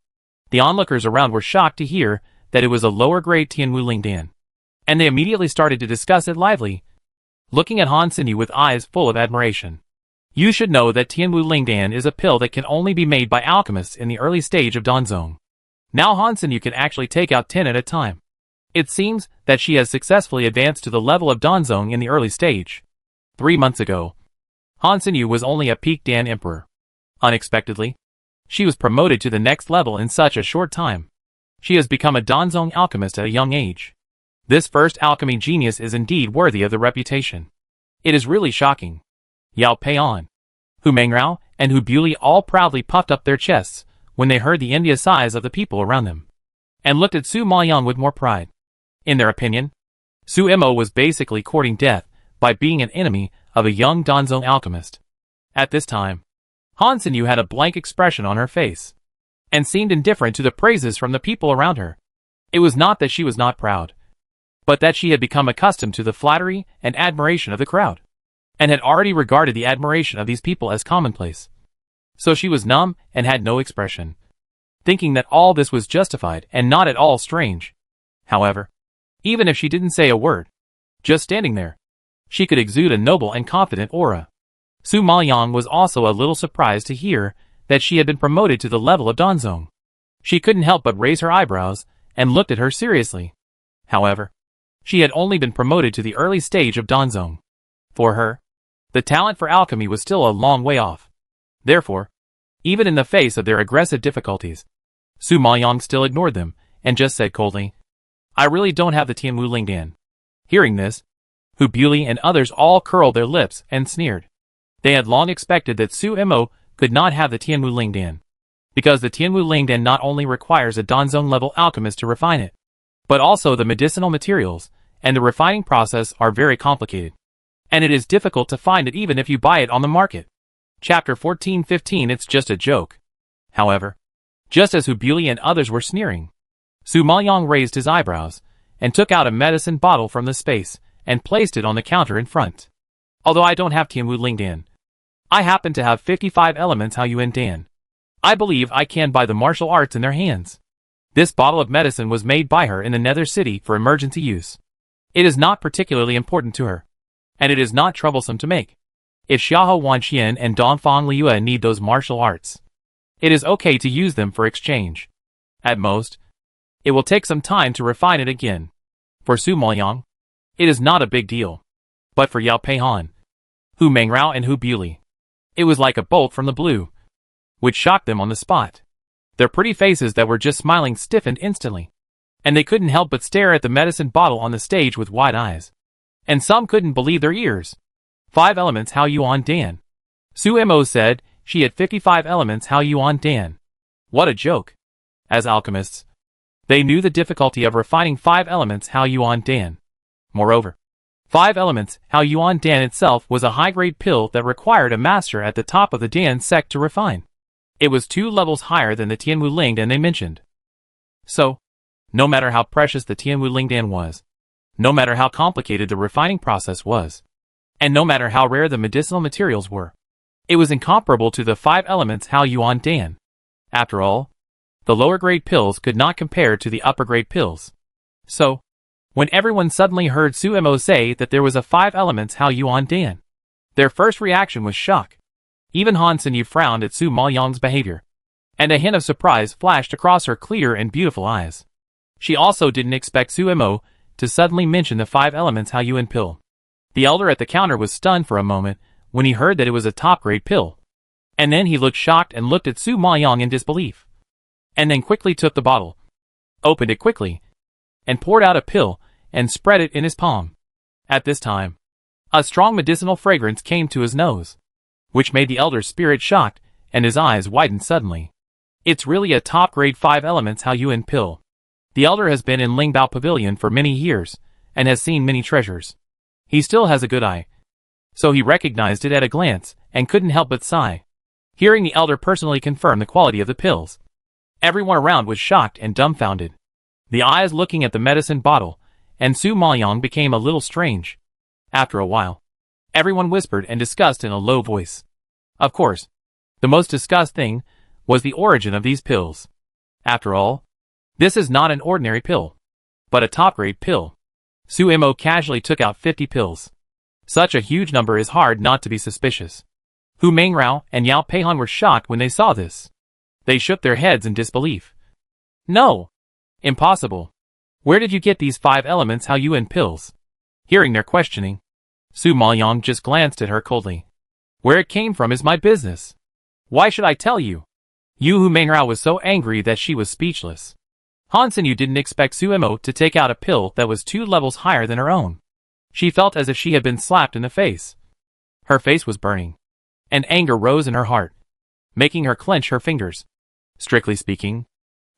The onlookers around were shocked to hear that it was a lower grade Tianwu Lingdan, and they immediately started to discuss it lively, looking at Han Senyu with eyes full of admiration. You should know that Tianwu Lingdan is a pill that can only be made by alchemists in the early stage of Danzong. Now Han Senyu can actually take out 10 at a time. It seems that she has successfully advanced to the level of Danzong in the early stage. 3 months ago, Han Senyu was only a peak Dan Emperor. Unexpectedly, she was promoted to the next level in such a short time. She has become a Danzong alchemist at a young age. This first alchemy genius is indeed worthy of the reputation. It is really shocking. Yao Peian, Hu Mengrao, and Hu Buli all proudly puffed up their chests when they heard the India size of the people around them, and looked at Su Maoyong with more pride. In their opinion, Su Emo was basically courting death by being an enemy of a young Danzong alchemist. At this time, Han Senyu had a blank expression on her face, and seemed indifferent to the praises from the people around her. It was not that she was not proud, but that she had become accustomed to the flattery and admiration of the crowd, and had already regarded the admiration of these people as commonplace. So she was numb and had no expression, thinking that all this was justified and not at all strange. However, even if she didn't say a word, just standing there, she could exude a noble and confident aura. Su Maoyong was also a little surprised to hear that she had been promoted to the level of Danzong. She couldn't help but raise her eyebrows and looked at her seriously. However, she had only been promoted to the early stage of Danzong. For her, the talent for alchemy was still a long way off. Therefore, even in the face of their aggressive difficulties, Su Maoyong still ignored them and just said coldly, I really don't have the Tianwu Lingdan. Hearing this, Hu Buli and others all curled their lips and sneered. They had long expected that Su Emo could not have the Tianwu Lingdan, because the Tianwu Lingdan not only requires a Danzong level alchemist to refine it, but also the medicinal materials and the refining process are very complicated, and it is difficult to find it even if you buy it on the market. Chapter 14:15. It's just a joke. However, just as Hu Buli and others were sneering, Su Maoyong raised his eyebrows and took out a medicine bottle from the space and placed it on the counter in front. Although I don't have Tianwu Lingdan, I happen to have 55 elements Hao Yuan Dan. I believe I can buy the martial arts in their hands. This bottle of medicine was made by her in the Nether City for emergency use. It is not particularly important to her, and it is not troublesome to make. If Xiahou Wanxian and Dongfang Liue need those martial arts, it is okay to use them for exchange. At most, it will take some time to refine it again. For Su Maoyong, it is not a big deal. But for Yao Peihan, Hu Mengrao and Hu Buli, it was like a bolt from the blue, which shocked them on the spot. Their pretty faces that were just smiling stiffened instantly, and they couldn't help but stare at the medicine bottle on the stage with wide eyes. And some couldn't believe their ears. 5 elements Hao Yuan Dan. Su Emo said she had 55 elements Hao Yuan Dan. What a joke. As alchemists, they knew the difficulty of refining 5 elements Hao Yuan Dan. Moreover, 5 elements Hao Yuan Dan itself was a high-grade pill that required a master at the top of the Dan sect to refine. It was 2 levels higher than the Tianwu Lingdan they mentioned. So, no matter how precious the Tianwu Lingdan was, no matter how complicated the refining process was, and no matter how rare the medicinal materials were, it was incomparable to the 5 elements Hao Yuan Dan. After all, the lower-grade pills could not compare to the upper-grade pills. So, when everyone suddenly heard Suemo say that there was a 5 elements Hao Yuan Dan. Their first reaction was shock. Even Han Xinyu frowned at Su Maoyang's behavior, and a hint of surprise flashed across her clear and beautiful eyes. She also didn't expect Suemo to suddenly mention the 5 elements Hao Yuan pill. The elder at the counter was stunned for a moment when he heard that it was a top-grade pill. And then he looked shocked and looked at Su Maoyang in disbelief. And then quickly took the bottle, opened it quickly, and poured out a pill and spread it in his palm. At this time, a strong medicinal fragrance came to his nose, which made the elder's spirit shocked and his eyes widened suddenly. It's really a top-grade 5 elements Hao Yuan pill. The elder has been in Lingbao Pavilion for many years and has seen many treasures. He still has a good eye, so he recognized it at a glance and couldn't help but sigh. Hearing the elder personally confirm the quality of the pills, everyone around was shocked and dumbfounded. The eyes looking at the medicine bottle, and Su Maoyang became a little strange. After a while, everyone whispered and discussed in a low voice. Of course, the most discussed thing was the origin of these pills. After all, this is not an ordinary pill, but a top-grade pill. Suemo casually took out 50 pills. Such a huge number is hard not to be suspicious. Hu Mengrao and Yao Peihan were shocked when they saw this. They shook their heads in disbelief. No! Impossible. Where did you get these 5 elements Hao Yuan pills? Hearing their questioning, Su Maoyang just glanced at her coldly. Where it came from is my business. Why should I tell you? Hu Mengrao was so angry that she was speechless. Han Xinyu didn't expect Suemo to take out a pill that was 2 levels higher than her own. She felt as if she had been slapped in the face. Her face was burning, and anger rose in her heart, making her clench her fingers. Strictly speaking,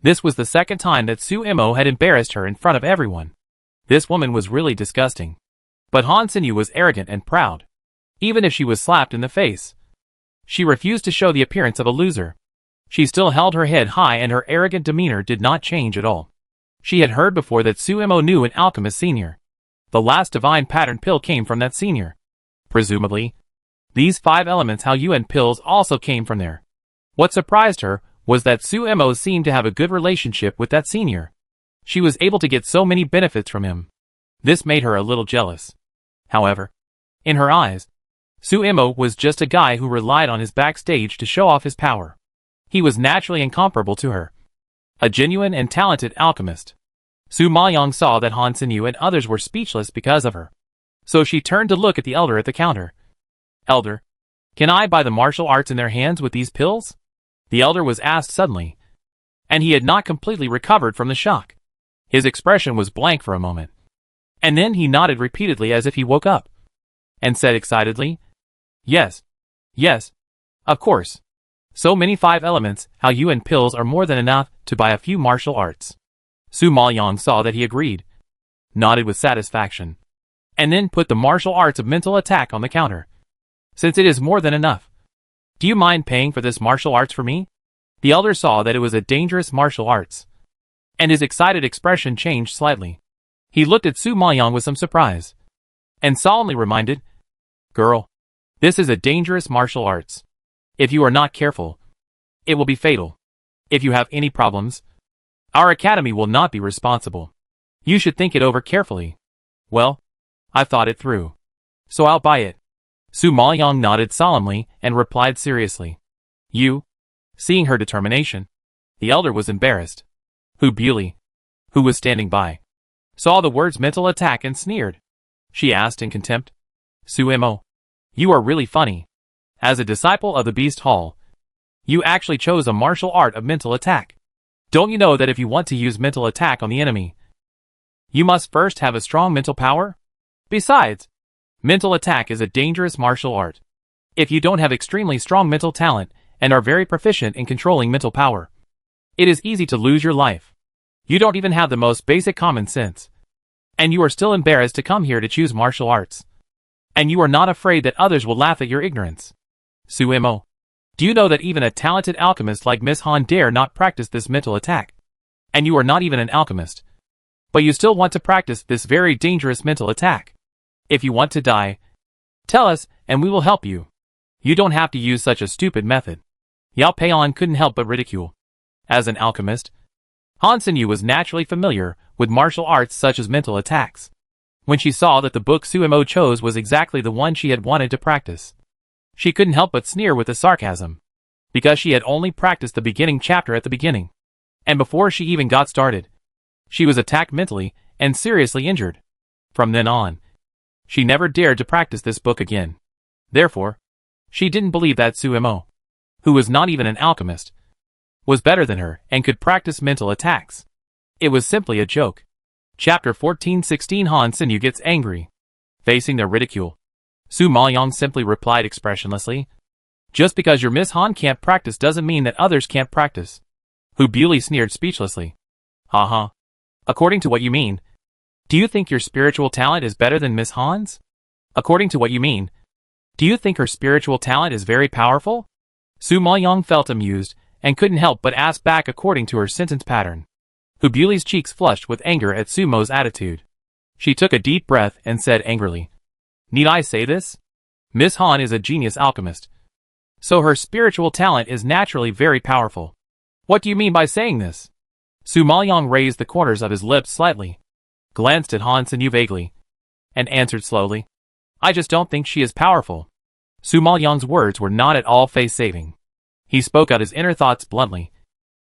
this was the second time that Suemo had embarrassed her in front of everyone. This woman was really disgusting. But Han Xinyu was arrogant and proud. Even if she was slapped in the face, she refused to show the appearance of a loser. She still held her head high and her arrogant demeanor did not change at all. She had heard before that Suemo knew an alchemist senior. The last divine pattern pill came from that senior. Presumably, these 5 elements Hao Yuan pills also came from there. What surprised her was that Suemo seemed to have a good relationship with that senior. She was able to get so many benefits from him. This made her a little jealous. However, in her eyes, Suemo was just a guy who relied on his backstage to show off his power. He was naturally incomparable to her. A genuine and talented alchemist. Su Maoyang saw that Han Xinyu and others were speechless because of her. So she turned to look at the elder at the counter. Elder, can I buy the martial arts in their hands with these pills? The elder was asked suddenly, and he had not completely recovered from the shock. His expression was blank for a moment. And then he nodded repeatedly as if he woke up, and said excitedly, Yes, yes, of course. So many 5 elements Hao Yuan pills are more than enough to buy a few martial arts. Su Maoyang saw that he agreed, nodded with satisfaction, and then put the martial arts of mental attack on the counter. Since it is more than enough, do you mind paying for this martial arts for me? The elder saw that it was a dangerous martial arts, and his excited expression changed slightly. He looked at Su Maoyang with some surprise, and solemnly reminded, Girl, this is a dangerous martial arts. If you are not careful, it will be fatal. If you have any problems, our academy will not be responsible. You should think it over carefully. Well, I've thought it through, so I'll buy it. Su Maoyang nodded solemnly and replied seriously. You? Seeing her determination, the elder was embarrassed. Hu Beauty, who was standing by, saw the words mental attack and sneered. She asked in contempt, Suemo, you are really funny. As a disciple of the Beast Hall, you actually chose a martial art of mental attack. Don't you know that if you want to use mental attack on the enemy, you must first have a strong mental power? Besides, mental attack is a dangerous martial art. If you don't have extremely strong mental talent and are very proficient in controlling mental power, it is easy to lose your life. You don't even have the most basic common sense. And you are still embarrassed to come here to choose martial arts. And you are not afraid that others will laugh at your ignorance. Suemo, do you know that even a talented alchemist like Miss Han dare not practice this mental attack? And you are not even an alchemist, but you still want to practice this very dangerous mental attack. If you want to die, tell us and we will help you. You don't have to use such a stupid method. Yao Peian couldn't help but ridicule. As an alchemist, Han Sinyu was naturally familiar with martial arts such as mental attacks. When she saw that the book Sumo chose was exactly the one she had wanted to practice, she couldn't help but sneer with the sarcasm, because she had only practiced the beginning chapter at the beginning. And before she even got started, she was attacked mentally and seriously injured. From then on, she never dared to practice this book again. Therefore, she didn't believe that Sumo, who was not even an alchemist, was better than her and could practice mental attacks. It was simply a joke. Chapter 1416 Han Sinyu gets angry. Facing their ridicule, Su Maoyong simply replied expressionlessly, "Just because your Miss Han can't practice doesn't mean that others can't practice." Hu Beauty sneered speechlessly. "Ha. According to what you mean, do you think your spiritual talent is better than Miss Han's? According to what you mean, do you think her spiritual talent is very powerful?" Su Maoyong felt amused and couldn't help but ask back according to her sentence pattern. Hu Beauty's cheeks flushed with anger at Sumo's attitude. She took a deep breath and said angrily, "Need I say this? Miss Han is a genius alchemist, so her spiritual talent is naturally very powerful. What do you mean by saying this?" Su Maoyong raised the corners of his lips slightly, glanced at Han Sinyu vaguely, and answered slowly, "I just don't think she is powerful." Su Maoyong's words were not at all face-saving. He spoke out his inner thoughts bluntly,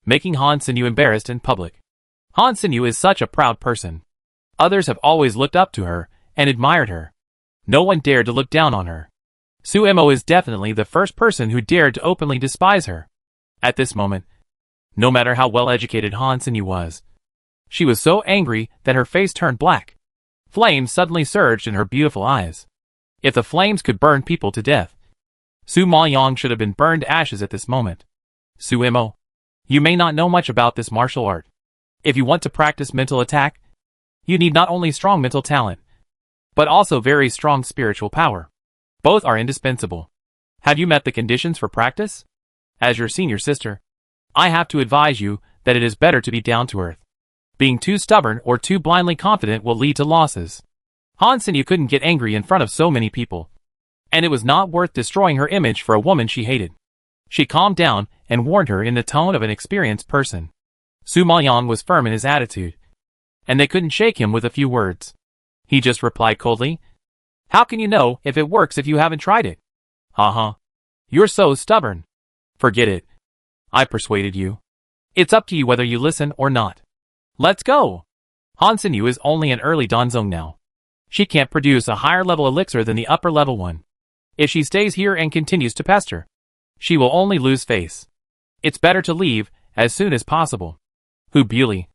making Han Sinyu embarrassed in public. Han Sinyu is such a proud person. Others have always looked up to her and admired her. No one dared to look down on her. Sumo is definitely the first person who dared to openly despise her. At this moment, no matter how well-educated Han Sinyu was, she was so angry that her face turned black. Flames suddenly surged in her beautiful eyes. If the flames could burn people to death, Su Maoyong should have been burned to ashes at this moment. "Sumo, you may not know much about this martial art. If you want to practice mental attack, you need not only strong mental talent, but also very strong spiritual power. Both are indispensable. Have you met the conditions for practice? As your senior sister, I have to advise you that it is better to be down to earth. Being too stubborn or too blindly confident will lead to losses." Han Sinyu couldn't get angry in front of so many people, and it was not worth destroying her image for a woman she hated. She calmed down and warned her in the tone of an experienced person. Su Maoyong was firm in his attitude, and they couldn't shake him with a few words. He just replied coldly, "How can you know if it works if you haven't tried it? Ha. You're so stubborn. Forget it. I persuaded you. It's up to you whether you listen or not. Let's go." Han Sinyu is only an early Danzong now. She can't produce a higher level elixir than the upper level one. If she stays here and continues to pester, she will only lose face. It's better to leave as soon as possible. Hu Beauty,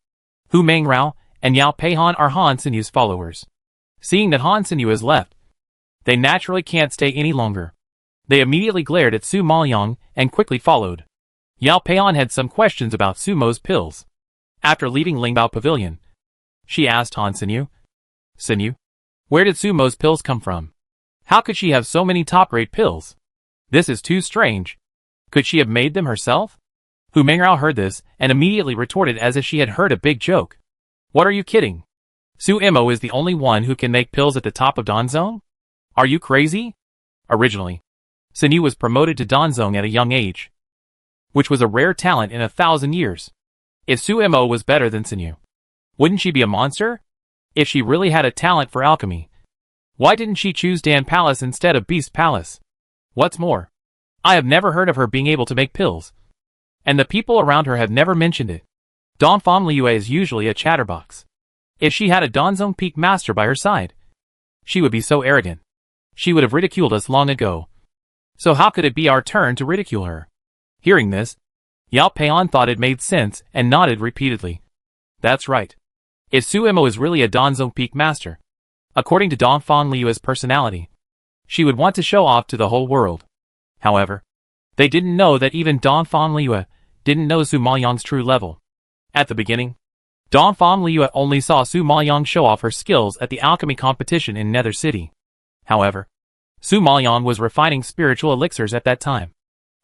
Hu Mangrao, and Yao Peihan are Han Sinyu's followers. Seeing that Han Sinyu has left, they naturally can't stay any longer. They immediately glared at Su Maoyong and quickly followed. Yao Peihan had some questions about Sumo's pills. After leaving Lingbao Pavilion, she asked Han Sinyu, "Sinyu, where did Sumo's pills come from? How could she have so many top-rate pills? This is too strange. Could she have made them herself?" Hu Mangrao heard this and immediately retorted as if she had heard a big joke. "What are you kidding? Sumo is the only one who can make pills at the top of Danzong? Are you crazy?" Originally, Sinyu was promoted to Danzong at a young age, which was a rare talent in 1,000 years. If Sumo was better than Sinyu, wouldn't she be a monster? If she really had a talent for alchemy, why didn't she choose Dan Palace instead of Beast Palace? What's more, I have never heard of her being able to make pills, and the people around her have never mentioned it. Donfam Liue is usually a chatterbox. If she had a Danzong Peak master by her side, she would be so arrogant. She would have ridiculed us long ago. So how could it be our turn to ridicule her? Hearing this, Yao Peihan thought it made sense and nodded repeatedly. That's right. If Sumo is really a Danzong Peak master, according to Donfang Liu's personality, she would want to show off to the whole world. However, they didn't know that even Donfang Liu didn't know Su Maoyong's true level. At the beginning, Donfang Liu only saw Su Maoyong show off her skills at the alchemy competition in Nether City. However, Su Maoyong was refining spiritual elixirs at that time,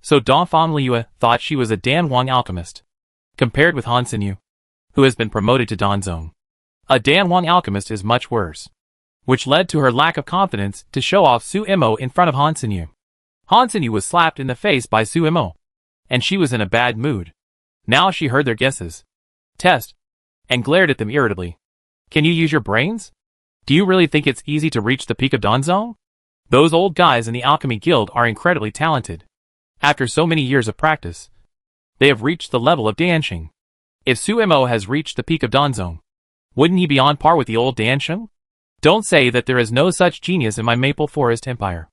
so Donfang Liu thought she was a Dan Wang alchemist. Compared with Han Sinyu, who has been promoted to Danzong, a Dan Wang alchemist is much worse, which led to her lack of confidence to show off Sumo in front of Han Sinyu. Han Sinyu was slapped in the face by Sumo, and she was in a bad mood. Now she heard their guesses. test, and glared at them irritably. Can you use your brains? Do you really think it's easy to reach the peak of Danzong? Those old guys in the Alchemy Guild are incredibly talented. After so many years of practice, they have reached the level of Danxing. If Suemo has reached the peak of Danzong, wouldn't he be on par with the old Danxing? Don't say that there is no such genius in my Maple Forest Empire.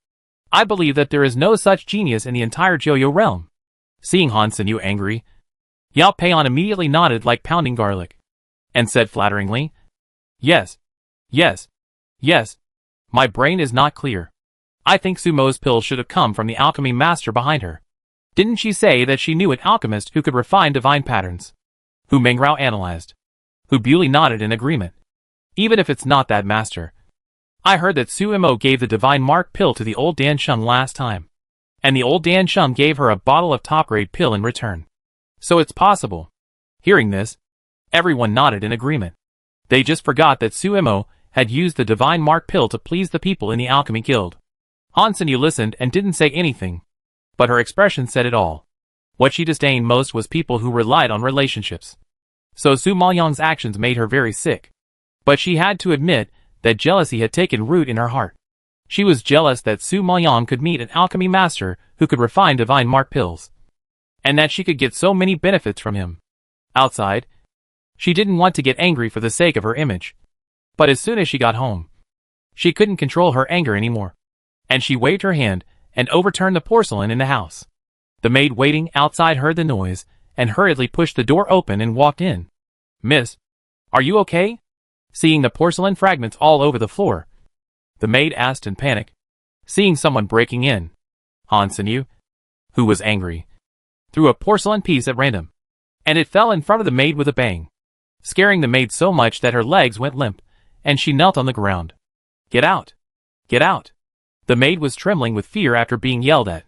I believe that there is no such genius in the entire Joyo realm. Seeing Han Sinyu angry, Yao Peian immediately nodded like pounding garlic, and said flatteringly, Yes, yes, yes, my brain is not clear. I think Sumo's pill should have come from the alchemy master behind her. Didn't she say that she knew an alchemist who could refine divine patterns? Hu Mengrao analyzed. Hu Bewley nodded in agreement. Even if it's not that master. I heard that Suemo gave the divine mark pill to the old Dansheng last time. And the old Dansheng gave her a bottle of top-grade pill in return. So it's possible. Hearing this, everyone nodded in agreement. They just forgot that Suemo had used the divine mark pill to please the people in the Alchemy Guild. Han Sinyu listened and didn't say anything, but her expression said it all. What she disdained most was people who relied on relationships. So Su Maoyang's actions made her very sick. But she had to admit that jealousy had taken root in her heart. She was jealous that Su Maoyang could meet an alchemy master who could refine divine mark pills, and that she could get so many benefits from him. Outside, she didn't want to get angry for the sake of her image. But as soon as she got home, she couldn't control her anger anymore. And she waved her hand and overturned the porcelain in the house. The maid waiting outside heard the noise and hurriedly pushed the door open and walked in. Miss, are you okay? Seeing the porcelain fragments all over the floor, the maid asked in panic, seeing someone breaking in. Han Sinyu, who was angry, threw a porcelain piece at random, and it fell in front of the maid with a bang, scaring the maid so much that her legs went limp, and she knelt on the ground. Get out! Get out! The maid was trembling with fear after being yelled at.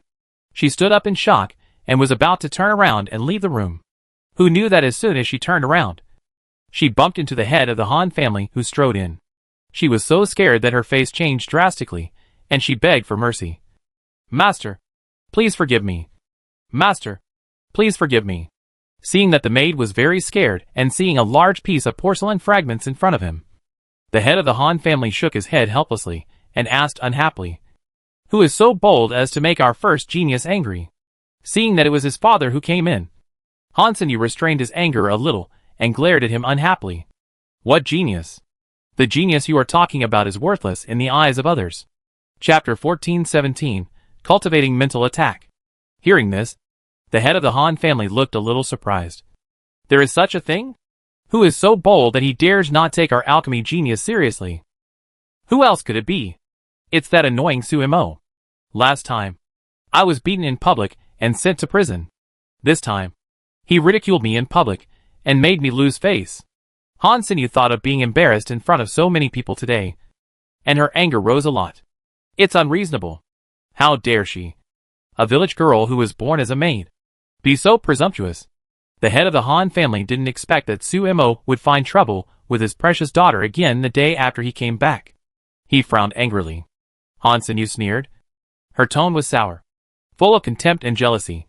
She stood up in shock and was about to turn around and leave the room. Who knew that as soon as she turned around, she bumped into the head of the Han family who strode in. She was so scared that her face changed drastically, and she begged for mercy. Master, please forgive me. Master, please forgive me. Seeing that the maid was very scared and seeing a large piece of porcelain fragments in front of him, the head of the Han family shook his head helplessly and asked unhappily, Who is so bold as to make our first genius angry? Seeing that it was his father who came in, Han Sinyu restrained his anger a little and glared at him unhappily. What genius? The genius you are talking about is worthless in the eyes of others. Chapter 1417, Cultivating Mental Attack. Hearing this, the head of the Han family looked a little surprised. There is such a thing? Who is so bold that he dares not take our alchemy genius seriously? Who else could it be? It's that annoying Suemo. Last time, I was beaten in public and sent to prison. This time, he ridiculed me in public and made me lose face. Han Sinyu thought of being embarrassed in front of so many people today, and her anger rose a lot. It's unreasonable. How dare she, a village girl who was born as a maid, be so presumptuous? The head of the Han family didn't expect that Suemo would find trouble with his precious daughter again the day after he came back. He frowned angrily. Han Sinyu sneered. Her tone was sour, full of contempt and jealousy.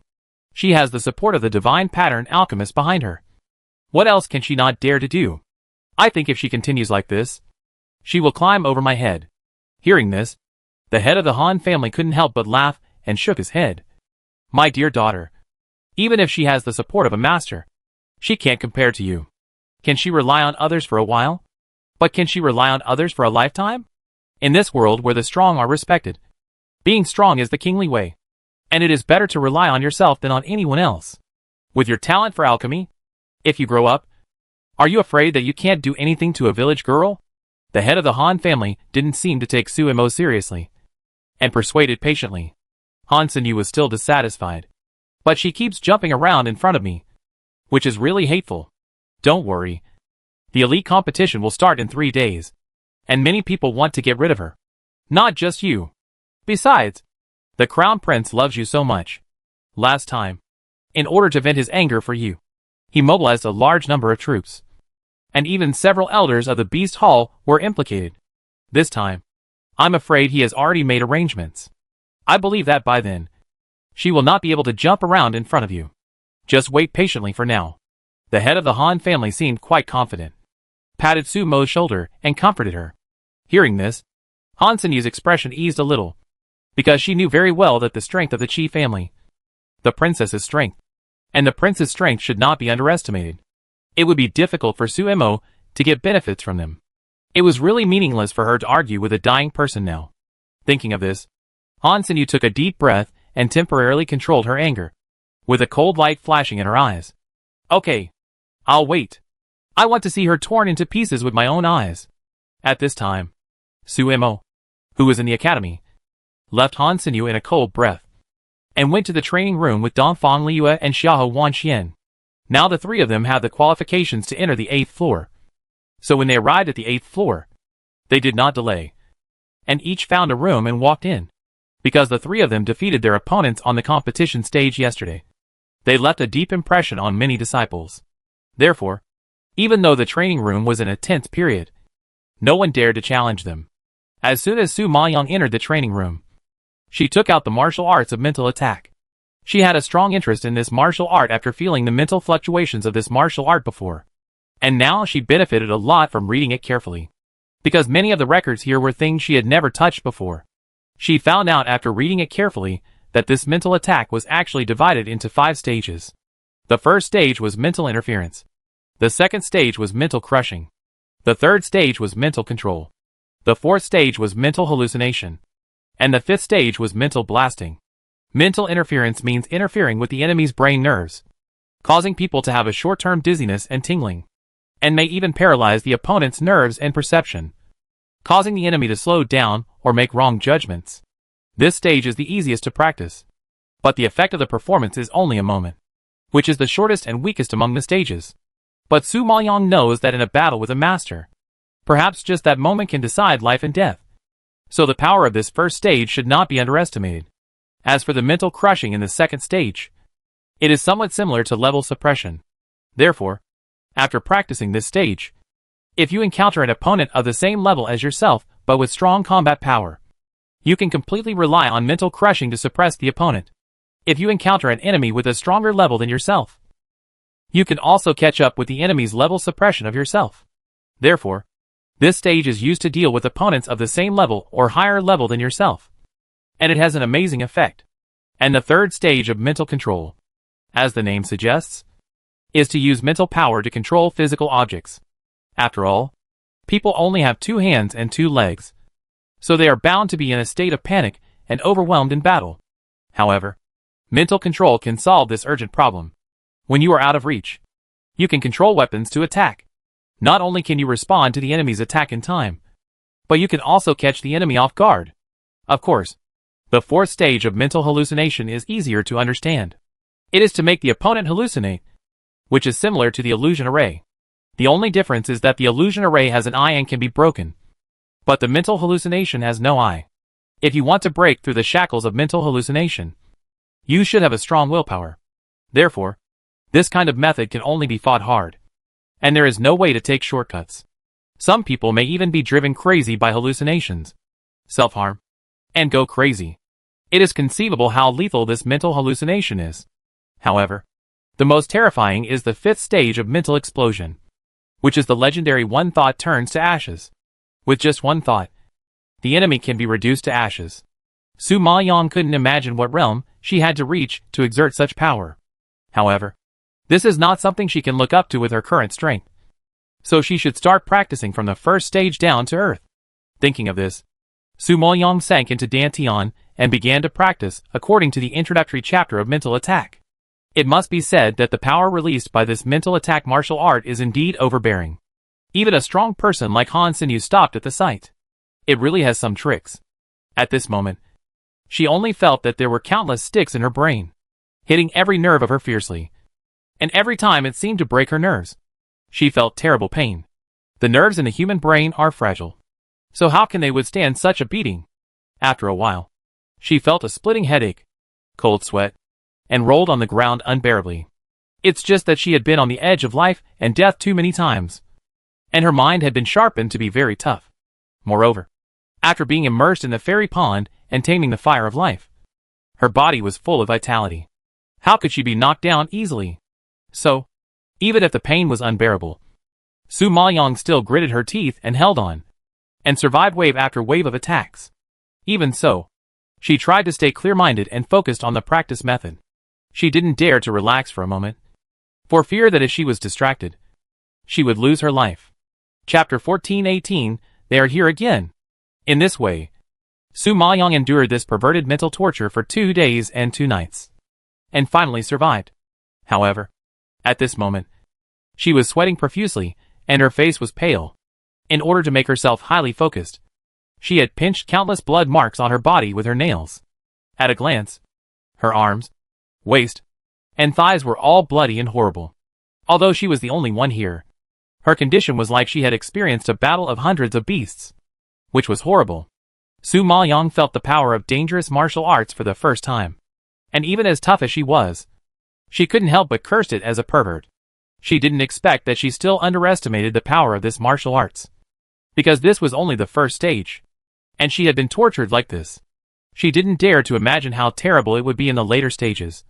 She has the support of the divine pattern alchemist behind her. What else can she not dare to do? I think if she continues like this, she will climb over my head. Hearing this, the head of the Han family couldn't help but laugh and shook his head. My dear daughter, even if she has the support of a master, she can't compare to you. Can she rely on others for a while? But can she rely on others for a lifetime? In this world where the strong are respected, being strong is the kingly way, and it is better to rely on yourself than on anyone else. With your talent for alchemy, if you grow up, are you afraid that you can't do anything to a village girl? The head of the Han family didn't seem to take Suemo seriously, and persuaded patiently. Han Sinyu was still dissatisfied. But she keeps jumping around in front of me, which is really hateful. Don't worry. The elite competition will start in 3 days, and many people want to get rid of her. Not just you. Besides, the Crown Prince loves you so much. Last time, in order to vent his anger for you, he mobilized a large number of troops, and even several elders of the Beast Hall were implicated. This time, I'm afraid he has already made arrangements. I believe that by then, she will not be able to jump around in front of you. Just wait patiently for now. The head of the Han family seemed quite confident, patted Su Mo's shoulder, and comforted her. Hearing this, Han Sinyu's expression eased a little, because she knew very well that the strength of the Qi family, the princess's strength, and the prince's strength should not be underestimated. It would be difficult for Su Mo to get benefits from them. It was really meaningless for her to argue with a dying person now. Thinking of this, Han Sinyu took a deep breath and temporarily controlled her anger, with a cold light flashing in her eyes. Okay, I'll wait. I want to see her torn into pieces with my own eyes. At this time, Su Mo, who was in the academy, left Han Sinyu in a cold breath, and went to the training room with Dongfang Liu and Xiahou Wanxian. Now the three of them had the qualifications to enter the 8th floor. So when they arrived at the 8th floor, they did not delay, and each found a room and walked in. Because the three of them defeated their opponents on the competition stage yesterday, they left a deep impression on many disciples. Therefore, even though the training room was in a tense period, no one dared to challenge them. As soon as Su Maoyang entered the training room, she took out the martial arts of mental attack. She had a strong interest in this martial art after feeling the mental fluctuations of this martial art before. And now she benefited a lot from reading it carefully, because many of the records here were things she had never touched before. She found out after reading it carefully that this mental attack was actually divided into 5 stages. The first stage was mental interference. The second stage was mental crushing. The third stage was mental control. The fourth stage was mental hallucination. And the fifth stage was mental blasting. Mental interference means interfering with the enemy's brain nerves, causing people to have a short-term dizziness and tingling, and may even paralyze the opponent's nerves and perception, causing the enemy to slow down or make wrong judgments. This stage is the easiest to practice, but the effect of the performance is only a moment, which is the shortest and weakest among the stages. But Su Maoyang knows that in a battle with a master, perhaps just that moment can decide life and death. So the power of this first stage should not be underestimated. As for the mental crushing in the second stage, it is somewhat similar to level suppression. Therefore, after practicing this stage, if you encounter an opponent of the same level as yourself but with strong combat power, you can completely rely on mental crushing to suppress the opponent. If you encounter an enemy with a stronger level than yourself, you can also catch up with the enemy's level suppression of yourself. Therefore, this stage is used to deal with opponents of the same level or higher level than yourself, and it has an amazing effect. And the third stage of mental control, as the name suggests, is to use mental power to control physical objects. After all, people only have 2 hands and 2 legs, so they are bound to be in a state of panic and overwhelmed in battle. However, mental control can solve this urgent problem. When you are out of reach, you can control weapons to attack. Not only can you respond to the enemy's attack in time, but you can also catch the enemy off guard. Of course, the fourth stage of mental hallucination is easier to understand. It is to make the opponent hallucinate, which is similar to the illusion array. The only difference is that the illusion array has an eye and can be broken, but the mental hallucination has no eye. If you want to break through the shackles of mental hallucination, you should have a strong willpower. Therefore, this kind of method can only be fought hard, and there is no way to take shortcuts. Some people may even be driven crazy by hallucinations, self-harm, and go crazy. It is conceivable how lethal this mental hallucination is. However, the most terrifying is the 5th stage of mental explosion, which is the legendary one thought turns to ashes. With just one thought, the enemy can be reduced to ashes. Su Maoyang couldn't imagine what realm she had to reach to exert such power. However, this is not something she can look up to with her current strength, so she should start practicing from the first stage down to earth. Thinking of this, Su Maoyang sank into Dantian and began to practice according to the introductory chapter of mental attack. It must be said that the power released by this mental attack martial art is indeed overbearing. Even a strong person like Han Sinyu stopped at the sight. It really has some tricks. At this moment, she only felt that there were countless sticks in her brain, hitting every nerve of her fiercely. And every time it seemed to break her nerves. She felt terrible pain. The nerves in the human brain are fragile, so how can they withstand such a beating? After a while, she felt a splitting headache, cold sweat, and rolled on the ground unbearably. It's just that she had been on the edge of life and death too many times, and her mind had been sharpened to be very tough. Moreover, after being immersed in the fairy pond and taming the fire of life, her body was full of vitality. How could she be knocked down easily? So, Even if the pain was unbearable, Su Maoyang still gritted her teeth and held on, and survived wave after wave of attacks. Even so, she tried to stay clear-minded and focused on the practice method. She didn't dare to relax for a moment, for fear that if she was distracted, she would lose her life. Chapter 1418, They Are Here Again. In this way, Su Maoyang endured this perverted mental torture for 2 days and 2 nights, and finally survived. However, at this moment, she was sweating profusely, and her face was pale. In order to make herself highly focused, she had pinched countless blood marks on her body with her nails. At a glance, her arms, waist, and thighs were all bloody and horrible. Although she was the only one here, her condition was like she had experienced a battle of hundreds of beasts, which was horrible. Su Maoyang felt the power of dangerous martial arts for the first time. And even as tough as she was, she couldn't help but curse it as a pervert. She didn't expect that she still underestimated the power of this martial arts, because this was only the first stage, and she had been tortured like this. She didn't dare to imagine how terrible it would be in the later stages,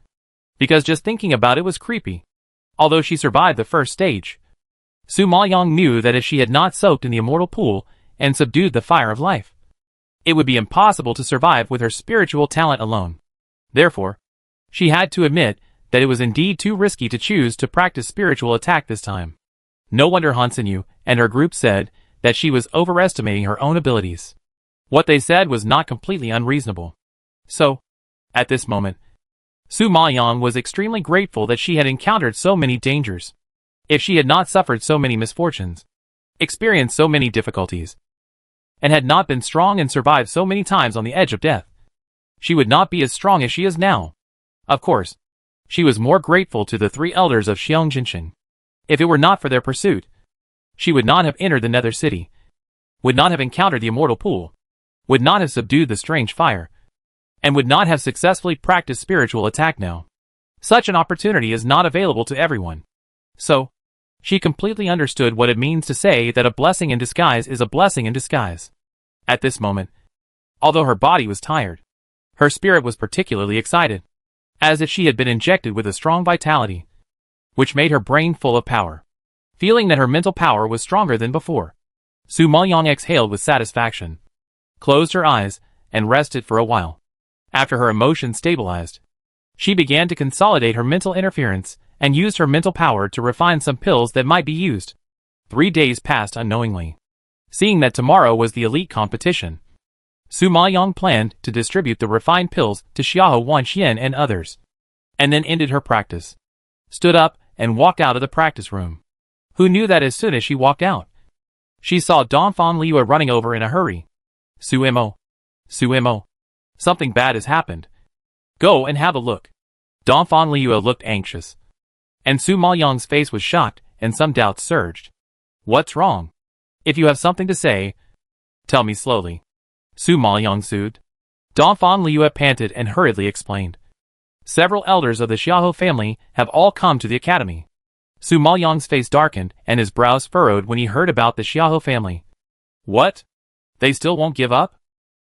because just thinking about it was creepy. Although she survived the first stage, Su Maoyang knew that if she had not soaked in the immortal pool and subdued the fire of life, it would be impossible to survive with her spiritual talent alone. Therefore, she had to admit that it was indeed too risky to choose to practice spiritual attack this time. No wonder Han Xinyu and her group said that she was overestimating her own abilities. What they said was not completely unreasonable. So, at this moment, Su Maoyang was extremely grateful that she had encountered so many dangers. If she had not suffered so many misfortunes, experienced so many difficulties, and had not been strong and survived so many times on the edge of death, she would not be as strong as she is now. Of course, she was more grateful to the 3 elders of Xiongjinshan. If it were not for their pursuit, she would not have entered the Nether City, would not have encountered the immortal pool, would not have subdued the strange fire, and would not have successfully practiced spiritual attack now. Such an opportunity is not available to everyone. So, she completely understood what it means to say that a blessing in disguise is a blessing in disguise. At this moment, although her body was tired, her spirit was particularly excited, as if she had been injected with a strong vitality, which made her brain full of power. Feeling that her mental power was stronger than before, Su Maoyang exhaled with satisfaction, closed her eyes, and rested for a while. After her emotions stabilized, she began to consolidate her mental interference and used her mental power to refine some pills that might be used. 3 days passed unknowingly. Seeing that tomorrow was the elite competition, Su Maoyang planned to distribute the refined pills to Xiahou Wanxian and others, and then ended her practice, stood up, and walked out of the practice room. Who knew that as soon as she walked out, she saw Donphan Liu running over in a hurry. Suimo, something bad has happened. Go and have a look. Donphan Liu looked anxious, and Su Maoyang's face was shocked, and some doubts surged. What's wrong? If you have something to say, tell me slowly. Su Maoyang soothed. Donphan Liu panted and hurriedly explained. Several elders of the Xiahou family have all come to the academy. Su Maoyang's face darkened and his brows furrowed when he heard about the Xiahou family. What? They still won't give up?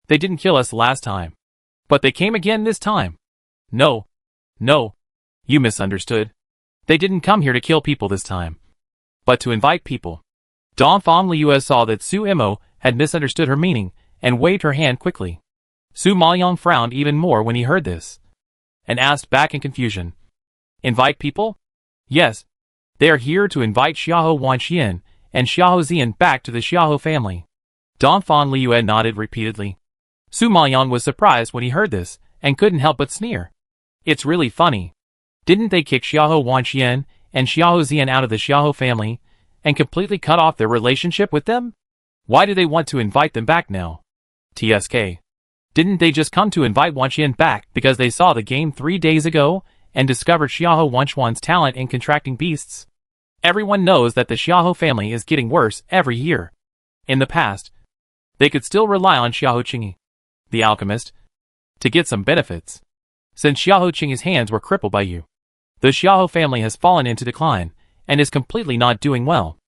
They didn't kill us last time, but they came again this time. No, you misunderstood. They didn't come here to kill people this time, but to invite people. Donphan Liu saw that Su Imo had misunderstood her meaning and waved her hand quickly. Su Maoyang frowned even more when he heard this, and asked back in confusion. Invite people? Yes, they are here to invite Xiahou Wanxian and Xiahou Zian back to the Xiahou family. Donphan Liu nodded repeatedly. Su Maoyang was surprised when he heard this, and couldn't help but sneer. It's really funny. Didn't they kick Xiahou Wanxian and Xiahou Zian out of the Xiahou family, and completely cut off their relationship with them? Why do they want to invite them back now? TSK. Didn't they just come to invite Wanxian back because they saw the game 3 days ago, and discovered Xiahou Wanxian's talent in contracting beasts? Everyone knows that the Xiahou family is getting worse every year. In the past, they could still rely on Xiahou Qingyi, the alchemist, to get some benefits. Since Xiahou Qingyi's hands were crippled by you, the Xiahou family has fallen into decline, and is completely not doing well.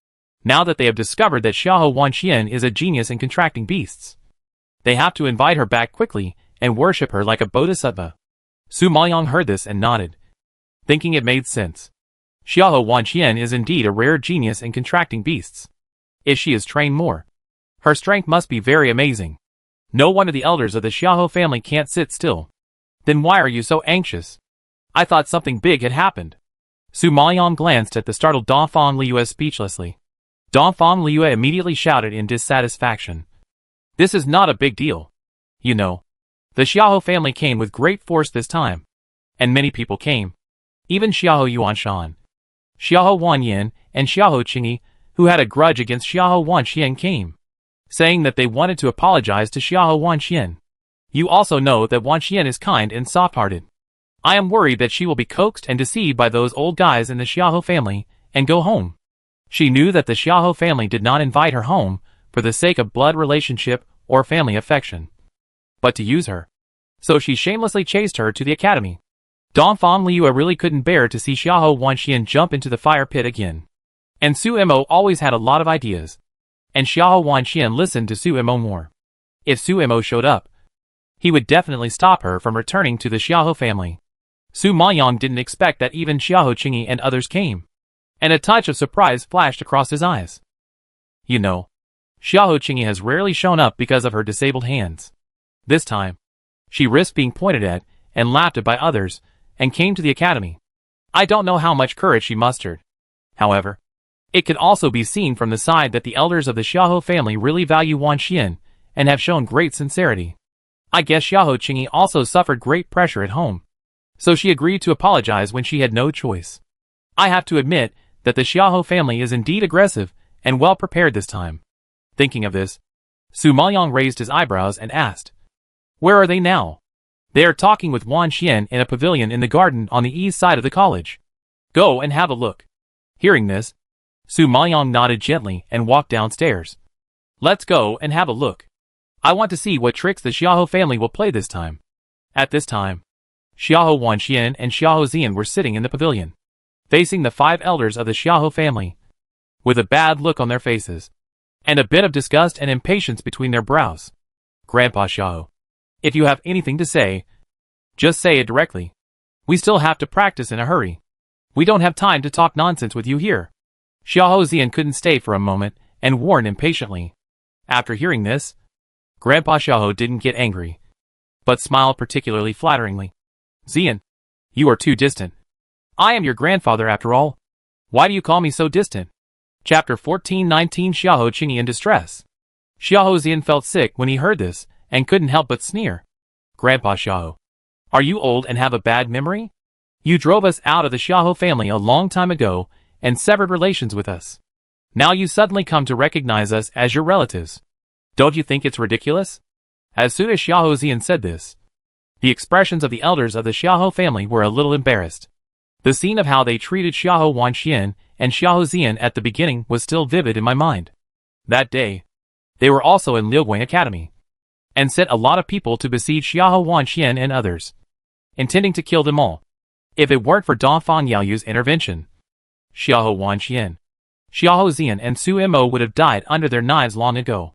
Now that they have discovered that Xiahou Wanxian is a genius in contracting beasts, they have to invite her back quickly and worship her like a bodhisattva. Su Maoyang heard this and nodded, thinking it made sense. Xiahou Wanqian is indeed a rare genius in contracting beasts. If she is trained more, her strength must be very amazing. No wonder the elders of the Xiahou family can't sit still. Then why are you so anxious? I thought something big had happened. Su Maoyang glanced at the startled Dongfang Liyue speechlessly. Dongfang Liyue immediately shouted in dissatisfaction. This is not a big deal. You know, the Xiahou family came with great force this time. And many people came. Even Xiahou Yuanshan, Xiahou Wanyin, and Xiahou Qingyi, who had a grudge against Xiahou Wanqian came, saying that they wanted to apologize to Xiahou Wanqian. You also know that Wanqian is kind and soft-hearted. I am worried that she will be coaxed and deceived by those old guys in the Xiahou family, and go home. She knew that the Xiahou family did not invite her home for the sake of blood relationship or family affection, but to use her. So she shamelessly chased her to the academy. Dongfang Liyue really couldn't bear to see Xiahou Wanqian jump into the fire pit again. And Su Mo always had a lot of ideas. And Xiahou Wanqian listened to Su Mo more. If Su Mo showed up, he would definitely stop her from returning to the Xiahou family. Su Maoyang didn't expect that even Xiahou Qingyi and others came. And a touch of surprise flashed across his eyes. You know, Xiahou Qingyi has rarely shown up because of her disabled hands. This time, she risked being pointed at and laughed at by others, and came to the academy. I don't know how much courage she mustered. However, it could also be seen from the side that the elders of the Xiahou family really value Wanqian, and have shown great sincerity. I guess Xiahou Qingyi also suffered great pressure at home. So she agreed to apologize when she had no choice. I have to admit that the Xiahou family is indeed aggressive, and well prepared this time. Thinking of this, Su Maoyang raised his eyebrows and asked, Where are they now? They are talking with Wanqian in a pavilion in the garden on the east side of the college. Go and have a look. Hearing this, Su Maoyang nodded gently and walked downstairs. Let's go and have a look. I want to see what tricks the Xiahou family will play this time. At this time, Xiahou Wanqian and Xiahou Zian were sitting in the pavilion, facing the 5 elders of the Xiahou family, with a bad look on their faces, and a bit of disgust and impatience between their brows. Grandpa Xiahou, if you have anything to say, just say it directly. We still have to practice in a hurry. We don't have time to talk nonsense with you here. Xiahou Zian couldn't stay for a moment, and warned impatiently. After hearing this, Grandpa Xiahou didn't get angry, but smiled particularly flatteringly. Zian, you are too distant. I am your grandfather after all. Why do you call me so distant? Chapter 1419 Xiahou Qingyi in distress. Xiahou Zian felt sick when he heard this, and couldn't help but sneer. Grandpa Xiahou, are you old and have a bad memory? You drove us out of the Xiahou family a long time ago, and severed relations with us. Now you suddenly come to recognize us as your relatives. Don't you think it's ridiculous? As soon as Xiahou Zian said this, the expressions of the elders of the Xiahou family were a little embarrassed. The scene of how they treated Xiahou Wanqian and Xiahou Zian at the beginning was still vivid in my mind. That day, they were also in Liuguang Academy, and sent a lot of people to besiege Xiahou Wanqian and others, intending to kill them all. If it weren't for Dongfang Yaoyu's intervention, Xiahou Wanqian, Xiahou Zian and Su Mo would have died under their knives long ago.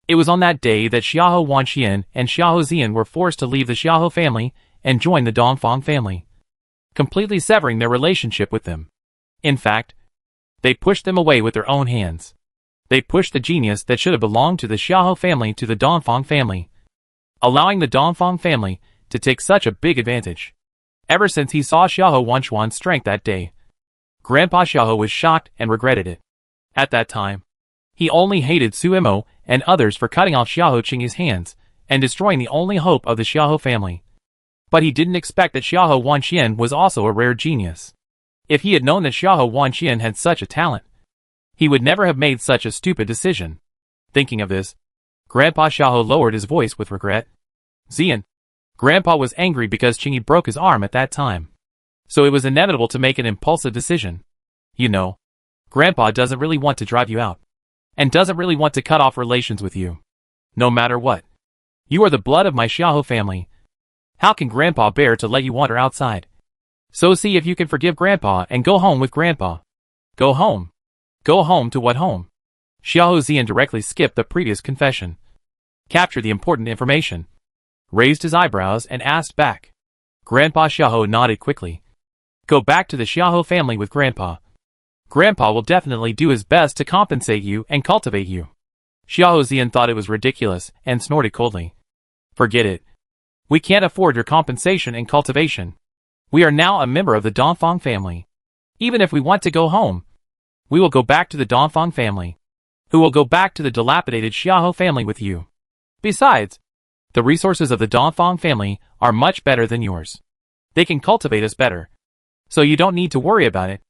It was on that day that Xiahou Wanqian and Xiahou Zian were forced to leave the Xiahou family and join the Dongfang family, completely severing their relationship with them. In fact, they pushed them away with their own hands. They pushed the genius that should have belonged to the Xiahou family to the Dongfang family, allowing the Dongfang family to take such a big advantage. Ever since he saw Xiahou Wanquan's strength that day, Grandpa Xiahou was shocked and regretted it. At that time, he only hated Su Mo and others for cutting off Xiahou Qingyi's hands and destroying the only hope of the Xiahou family. But he didn't expect that Xiahou Wanqian was also a rare genius. If he had known that Xiahou Wanqian had such a talent, he would never have made such a stupid decision. Thinking of this, Grandpa Xiahou lowered his voice with regret. Zian, Grandpa was angry because Qingyi broke his arm at that time, so it was inevitable to make an impulsive decision. You know, Grandpa doesn't really want to drive you out, and doesn't really want to cut off relations with you, no matter what. You are the blood of my Xiahou family. How can Grandpa bear to let you wander outside? So see if you can forgive Grandpa and go home with Grandpa. Go home. Go home to what home? Xiahou Zian directly skipped the previous confession, captured the important information, raised his eyebrows and asked back. Grandpa Xiahou nodded quickly. Go back to the Xiaohou family with Grandpa. Grandpa will definitely do his best to compensate you and cultivate you. Xiahou Zian thought it was ridiculous and snorted coldly. Forget it. We can't afford your compensation and cultivation. We are now a member of the Dongfang family. Even if we want to go home, we will go back to the Dongfang family, who will go back to the dilapidated Xiahou family with you. Besides, the resources of the Dongfang family are much better than yours. They can cultivate us better. So you don't need to worry about it.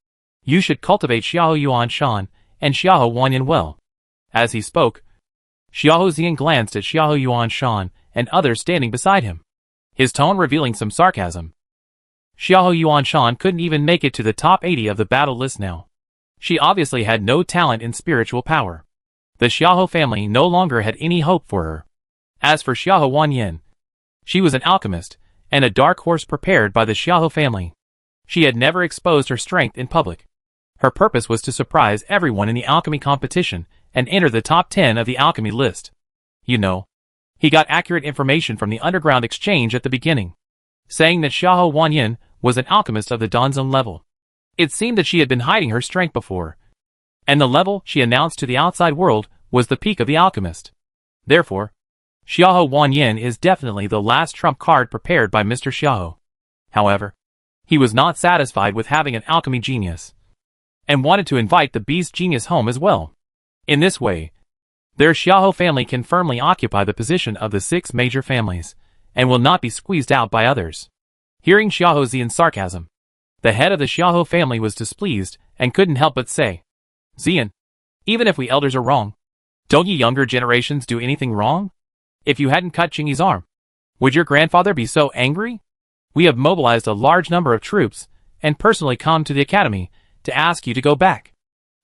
You should cultivate Xiahou Yuan Shan and Xiahou Wanyan well. As he spoke, Xiahou Zian glanced at Xiahou Yuan Shan and others standing beside him, his tone revealing some sarcasm. Xiahou Yuan Shan couldn't even make it to the top 80 of the battle list now. She obviously had no talent in spiritual power. The Xiahou family no longer had any hope for her. As for Xiahou Wanyan, she was an alchemist and a dark horse prepared by the Xiahou family. She had never exposed her strength in public. Her purpose was to surprise everyone in the alchemy competition and enter the top 10 of the alchemy list. You know, he got accurate information from the underground exchange at the beginning, saying that Xiahou Wanyan was an alchemist of the Danzong level. It seemed that she had been hiding her strength before, and the level she announced to the outside world was the peak of the alchemist. Therefore, Xiahou Wanyan is definitely the last trump card prepared by Mr. Xiahou. However, he was not satisfied with having an alchemy genius, and wanted to invite the beast genius home as well. In this way, their Xiahou family can firmly occupy the position of the 6 major families, and will not be squeezed out by others. Hearing Xiahou Zian's sarcasm, the head of the Xiahou family was displeased and couldn't help but say, Zian, even if we elders are wrong, don't you younger generations do anything wrong? If you hadn't cut Qingyi's arm, would your grandfather be so angry? We have mobilized a large number of troops and personally come to the academy to ask you to go back.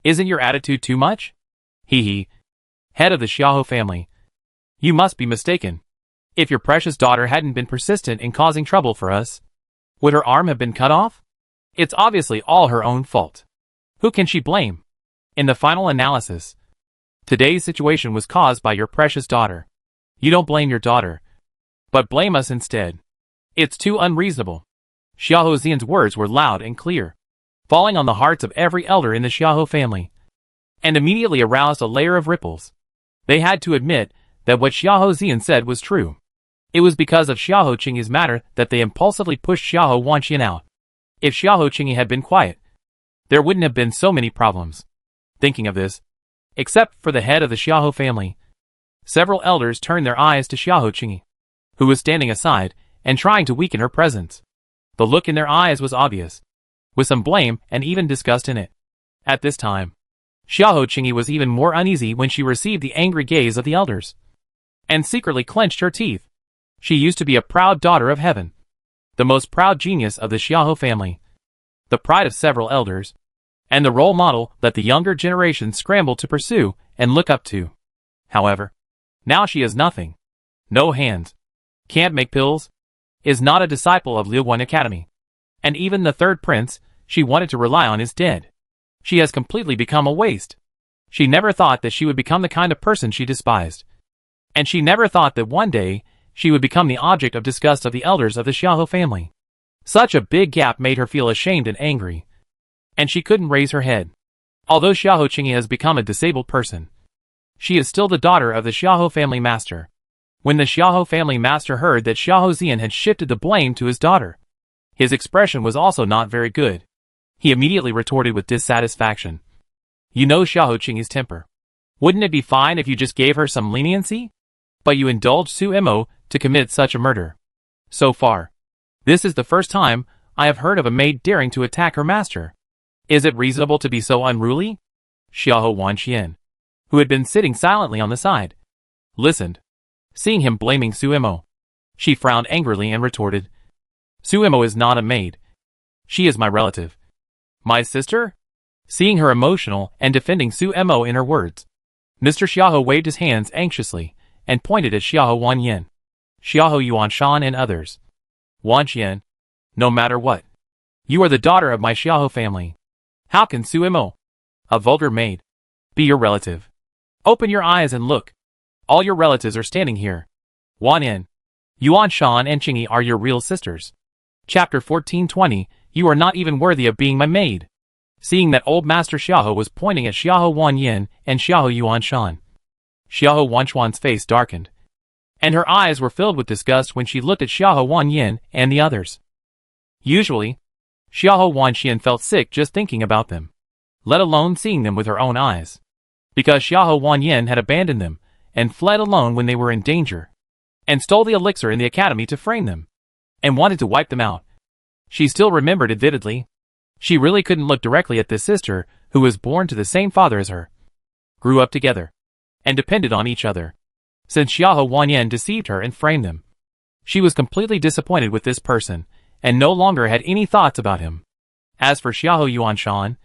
Isn't your attitude too much? Hee. Head of the Xiahou family, you must be mistaken. If your precious daughter hadn't been persistent in causing trouble for us, would her arm have been cut off? It's obviously all her own fault. Who can she blame? In the final analysis, today's situation was caused by your precious daughter. You don't blame your daughter, but blame us instead. It's too unreasonable. Xiahou Zian's words were loud and clear, falling on the hearts of every elder in the Xiahou family, and immediately aroused a layer of ripples. They had to admit that what Xiahou Zian said was true. It was because of Xiahou Qingyi's matter that they impulsively pushed Xiahou Wanxian out. If Xiahou Qingyi had been quiet, there wouldn't have been so many problems. Thinking of this, except for the head of the Xiahou family, several elders turned their eyes to Xiahou Qingyi, who was standing aside and trying to weaken her presence. The look in their eyes was obvious, with some blame and even disgust in it. At this time, Xiahou Qingyi was even more uneasy when she received the angry gaze of the elders, and secretly clenched her teeth. She used to be a proud daughter of heaven, the most proud genius of the Xiahou family, the pride of several elders, and the role model that the younger generation scrambled to pursue and look up to. However, now she is nothing. No hands. Can't make pills. Is not a disciple of Liuguan Academy. And even the third prince she wanted to rely on is dead. She has completely become a waste. She never thought that she would become the kind of person she despised. And she never thought that one day she would become the object of disgust of the elders of the Xiahou family. Such a big gap made her feel ashamed and angry, and she couldn't raise her head. Although Xiahou Qingyi has become a disabled person, she is still the daughter of the Xiahou family master. When the Xiahou family master heard that Xiahou Zian had shifted the blame to his daughter, his expression was also not very good. He immediately retorted with dissatisfaction. You know Xiahou Qingyi's temper. Wouldn't it be fine if you just gave her some leniency? But you indulged Su Imo to commit such a murder. So far, this is the first time I have heard of a maid daring to attack her master. Is it reasonable to be so unruly? Xiahou Wanxian, who had been sitting silently on the side, listened, seeing him blaming Su Imo. She frowned angrily and retorted, Su Imo is not a maid. She is my relative. My sister? Seeing her emotional and defending Su Imo in her words, Mr. Xiahou waved his hands anxiously and pointed at Xiahou Wanyan, Xiahou Yuanshan and others. Wanxian, no matter what, you are the daughter of my Xiahou family. How can Su Imo, a vulgar maid, be your relative? Open your eyes and look. All your relatives are standing here. Wanyan, Yuanshan and Qingyi are your real sisters. Chapter 1420, You are not even worthy of being my maid." Seeing that old Master Xiaohou was pointing at Xiaohou Wanyin and Xiaohou Yuanshan, Xiaohou Wanchuan's face darkened, and her eyes were filled with disgust when she looked at Xiaohou Wanyin and the others. Usually, Xiaohou Wanxian felt sick just thinking about them, let alone seeing them with her own eyes, because Xiaohou Wanyin had abandoned them and fled alone when they were in danger, and stole the elixir in the academy to frame them, and wanted to wipe them out. She still remembered it vividly. She really couldn't look directly at this sister who was born to the same father as her, grew up together, and depended on each other. Since Xiaohou Wanyan deceived her and framed them, she was completely disappointed with this person, and no longer had any thoughts about him. As for Xiaohou Yuanshan,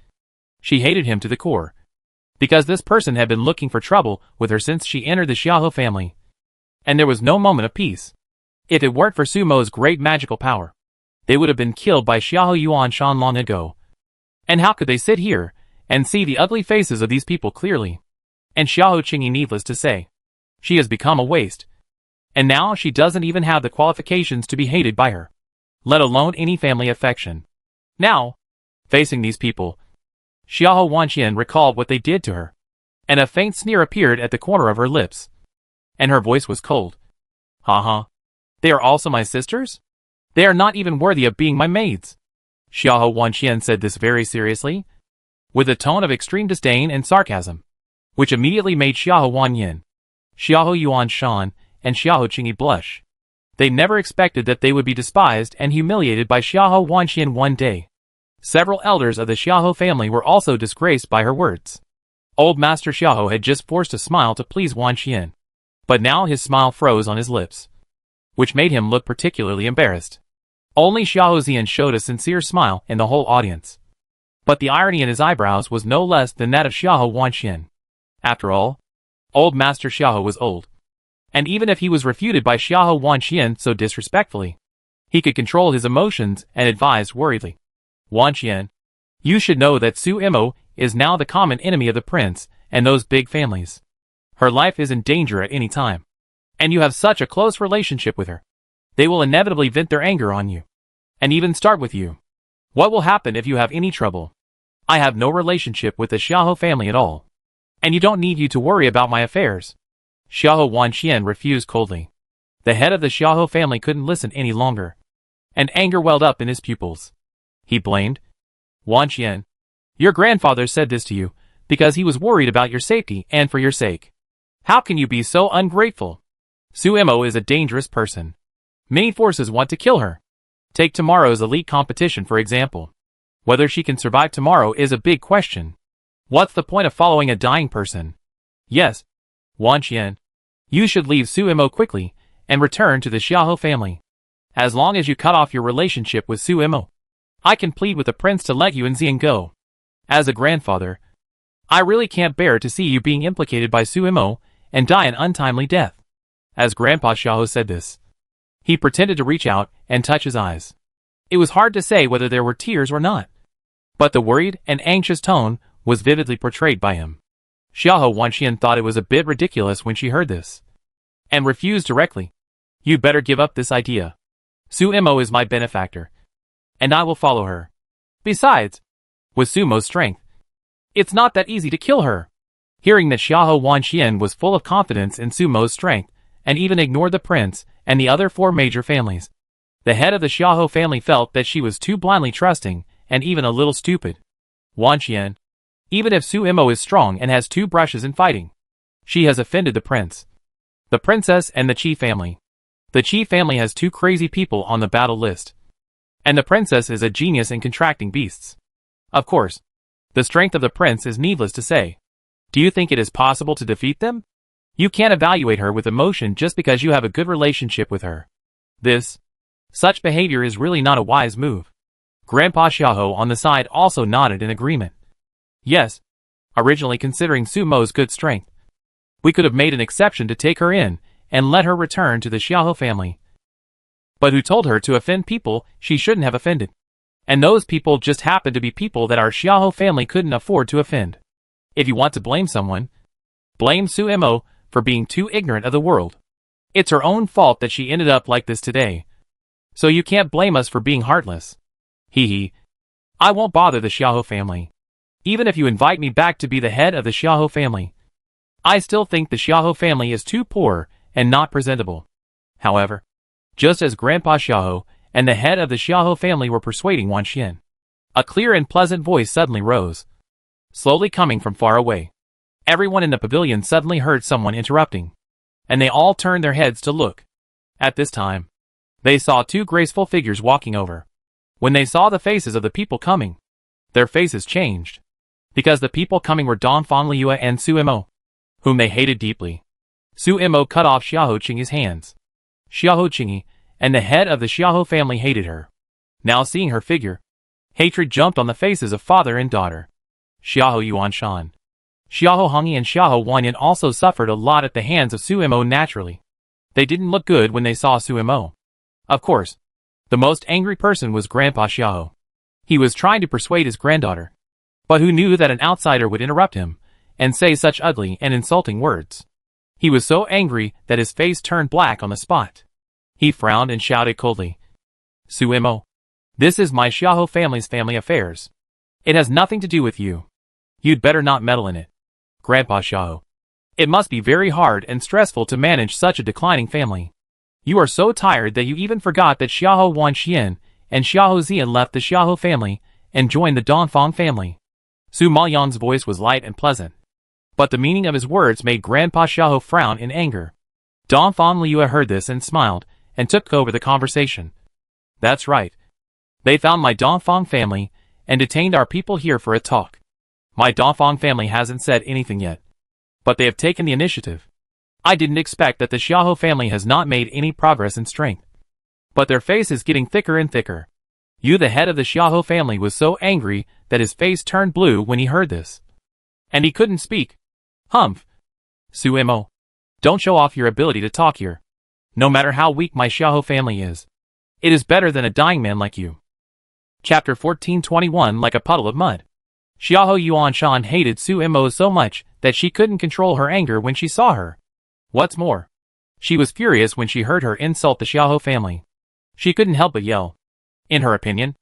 she hated him to the core, because this person had been looking for trouble with her since she entered the Xiaohou family, and there was no moment of peace. If it weren't for Sumo's great magical power, they would have been killed by Xiaohou Yuanshan long ago. And how could they sit here and see the ugly faces of these people clearly? And Xiaohou Qingyi, needless to say, she has become a waste. And now she doesn't even have the qualifications to be hated by her, let alone any family affection. Now, facing these people, Xiaohou Wanxian recalled what they did to her, and a faint sneer appeared at the corner of her lips, and her voice was cold. "Haha. They are also my sisters? They are not even worthy of being my maids." Xiaohou Wanxian said this very seriously, with a tone of extreme disdain and sarcasm, which immediately made Xiaohou Wanyin, Xiaohou Yuanshan, and Xiaohou Qingyi blush. They never expected that they would be despised and humiliated by Xiaohou Wanxian one day. Several elders of the Xiaohou family were also disgraced by her words. Old Master Xiaohou had just forced a smile to please Wanxian, but now his smile froze on his lips, which made him look particularly embarrassed. Only Xiaohou Xian showed a sincere smile in the whole audience, but the irony in his eyebrows was no less than that of Xiaohou Wanxian. After all, old Master Xiaohou was old, and even if he was refuted by Xiaohou Wanxian so disrespectfully, he could control his emotions and advised worriedly, "Wanxian, you should know that Su Imo is now the common enemy of the prince and those big families. Her life is in danger at any time, and you have such a close relationship with her. They will inevitably vent their anger on you, and even start with you. What will happen if you have any trouble? I have no relationship with the Xiaohou family at all, and you don't need you to worry about my affairs." Xiaohou Wanxian refused coldly. The head of the Xiaohou family couldn't listen any longer, and anger welled up in his pupils. He blamed, "Wanxian, your grandfather said this to you because he was worried about your safety and for your sake. How can you be so ungrateful? Su Imo is a dangerous person. Many forces want to kill her. Take tomorrow's elite competition for example. Whether she can survive tomorrow is a big question. What's the point of following a dying person? Yes, Wanxian, you should leave Su Imo quickly and return to the Xiaohou family. As long as you cut off your relationship with Su Imo, I can plead with the prince to let you and Xian go. As a grandfather, I really can't bear to see you being implicated by Su Imo and die an untimely death." As Grandpa Xiaohou said this, he pretended to reach out and touch his eyes. It was hard to say whether there were tears or not, but the worried and anxious tone was vividly portrayed by him. Xiaohou Wanxian thought it was a bit ridiculous when she heard this, and refused directly. "You'd better give up this idea. Su Imo is my benefactor, and I will follow her. Besides, with Sumo's strength, it's not that easy to kill her." Hearing that Xiaohou Wanxian was full of confidence in Sumo's strength, and even ignored the prince and the other four major families, the head of the Xiaohou family felt that she was too blindly trusting and even a little stupid. "Wanxian, even if Su Imo is strong and has two brushes in fighting, she has offended the prince, the princess and the Qi family. The Qi family has two crazy people on the battle list, and the princess is a genius in contracting beasts. Of course, the strength of the prince is needless to say. Do you think it is possible to defeat them? You can't evaluate her with emotion just because you have a good relationship with her. Such behavior is really not a wise move." Grandpa Xiaohou on the side also nodded in agreement. "Yes, originally considering Sumo's good strength, we could have made an exception to take her in and let her return to the Xiaohou family. But who told her to offend people she shouldn't have offended? And those people just happen to be people that our Xiaohou family couldn't afford to offend. If you want to blame someone, blame Su Imo for being too ignorant of the world. It's her own fault that she ended up like this today. So you can't blame us for being heartless." Hee hee. I won't bother the Xiaoho family. Even if you invite me back to be the head of the Xiaoho family, I still think the Xiaoho family is too poor and not presentable. However, just as Grandpa Xiaoho and the head of the Xiaoho family were persuading Wan Xian, a clear and pleasant voice suddenly rose, slowly coming from far away. Everyone in the pavilion suddenly heard someone interrupting, and they all turned their heads to look. At this time, they saw two graceful figures walking over. When they saw the faces of the people coming, their faces changed, because the people coming were Dongfang Liu and Su Imo, whom they hated deeply. Su Imo cut off Xiaoho Qingyi's hands. Xiaoho Qingyi and the head of the Xiaoho family hated her. Now seeing her figure, hatred jumped on the faces of father and daughter. Xiaoho Yuanshan, Xiaoho Hongyi and Xiaoho Wanyan also suffered a lot at the hands of Su Imo naturally. They didn't look good when they saw Su Imo. Of course, the most angry person was Grandpa Xiaoho. He was trying to persuade his granddaughter, but who knew that an outsider would interrupt him and say such ugly and insulting words. He was so angry that his face turned black on the spot. He frowned and shouted coldly, Su Imo, this is my Xiaoho family's family affairs. It has nothing to do with you. You'd better not meddle in it. Grandpa Xiaoho, it must be very hard and stressful to manage such a declining family. You are so tired that you even forgot that Xiaoho Wanxian and Xiaoho Zian left the Xiaoho family and joined the Dongfang family. Su Maoyang's voice was light and pleasant, but the meaning of his words made Grandpa Xiaoho frown in anger. Dongfang Liu heard this and smiled, and took over the conversation. That's right. They found my Dongfang family, and detained our people here for a talk. My Dongfang family hasn't said anything yet, but they have taken the initiative. I didn't expect that the Xiaoho family has not made any progress in strength, but their face is getting thicker and thicker. You, the head of the Xiaoho family, was so angry that his face turned blue when he heard this, and he couldn't speak. Humph. Su Imo, don't show off your ability to talk here. No matter how weak my Xiaoho family is, it is better than a dying man like you. Chapter 1421. Like a puddle of mud. Xiaoho Yuanshan hated Su Imo so much that she couldn't control her anger when she saw her. What's more, she was furious when she heard her insult the Xiaoho family. She couldn't help but yell. In her opinion,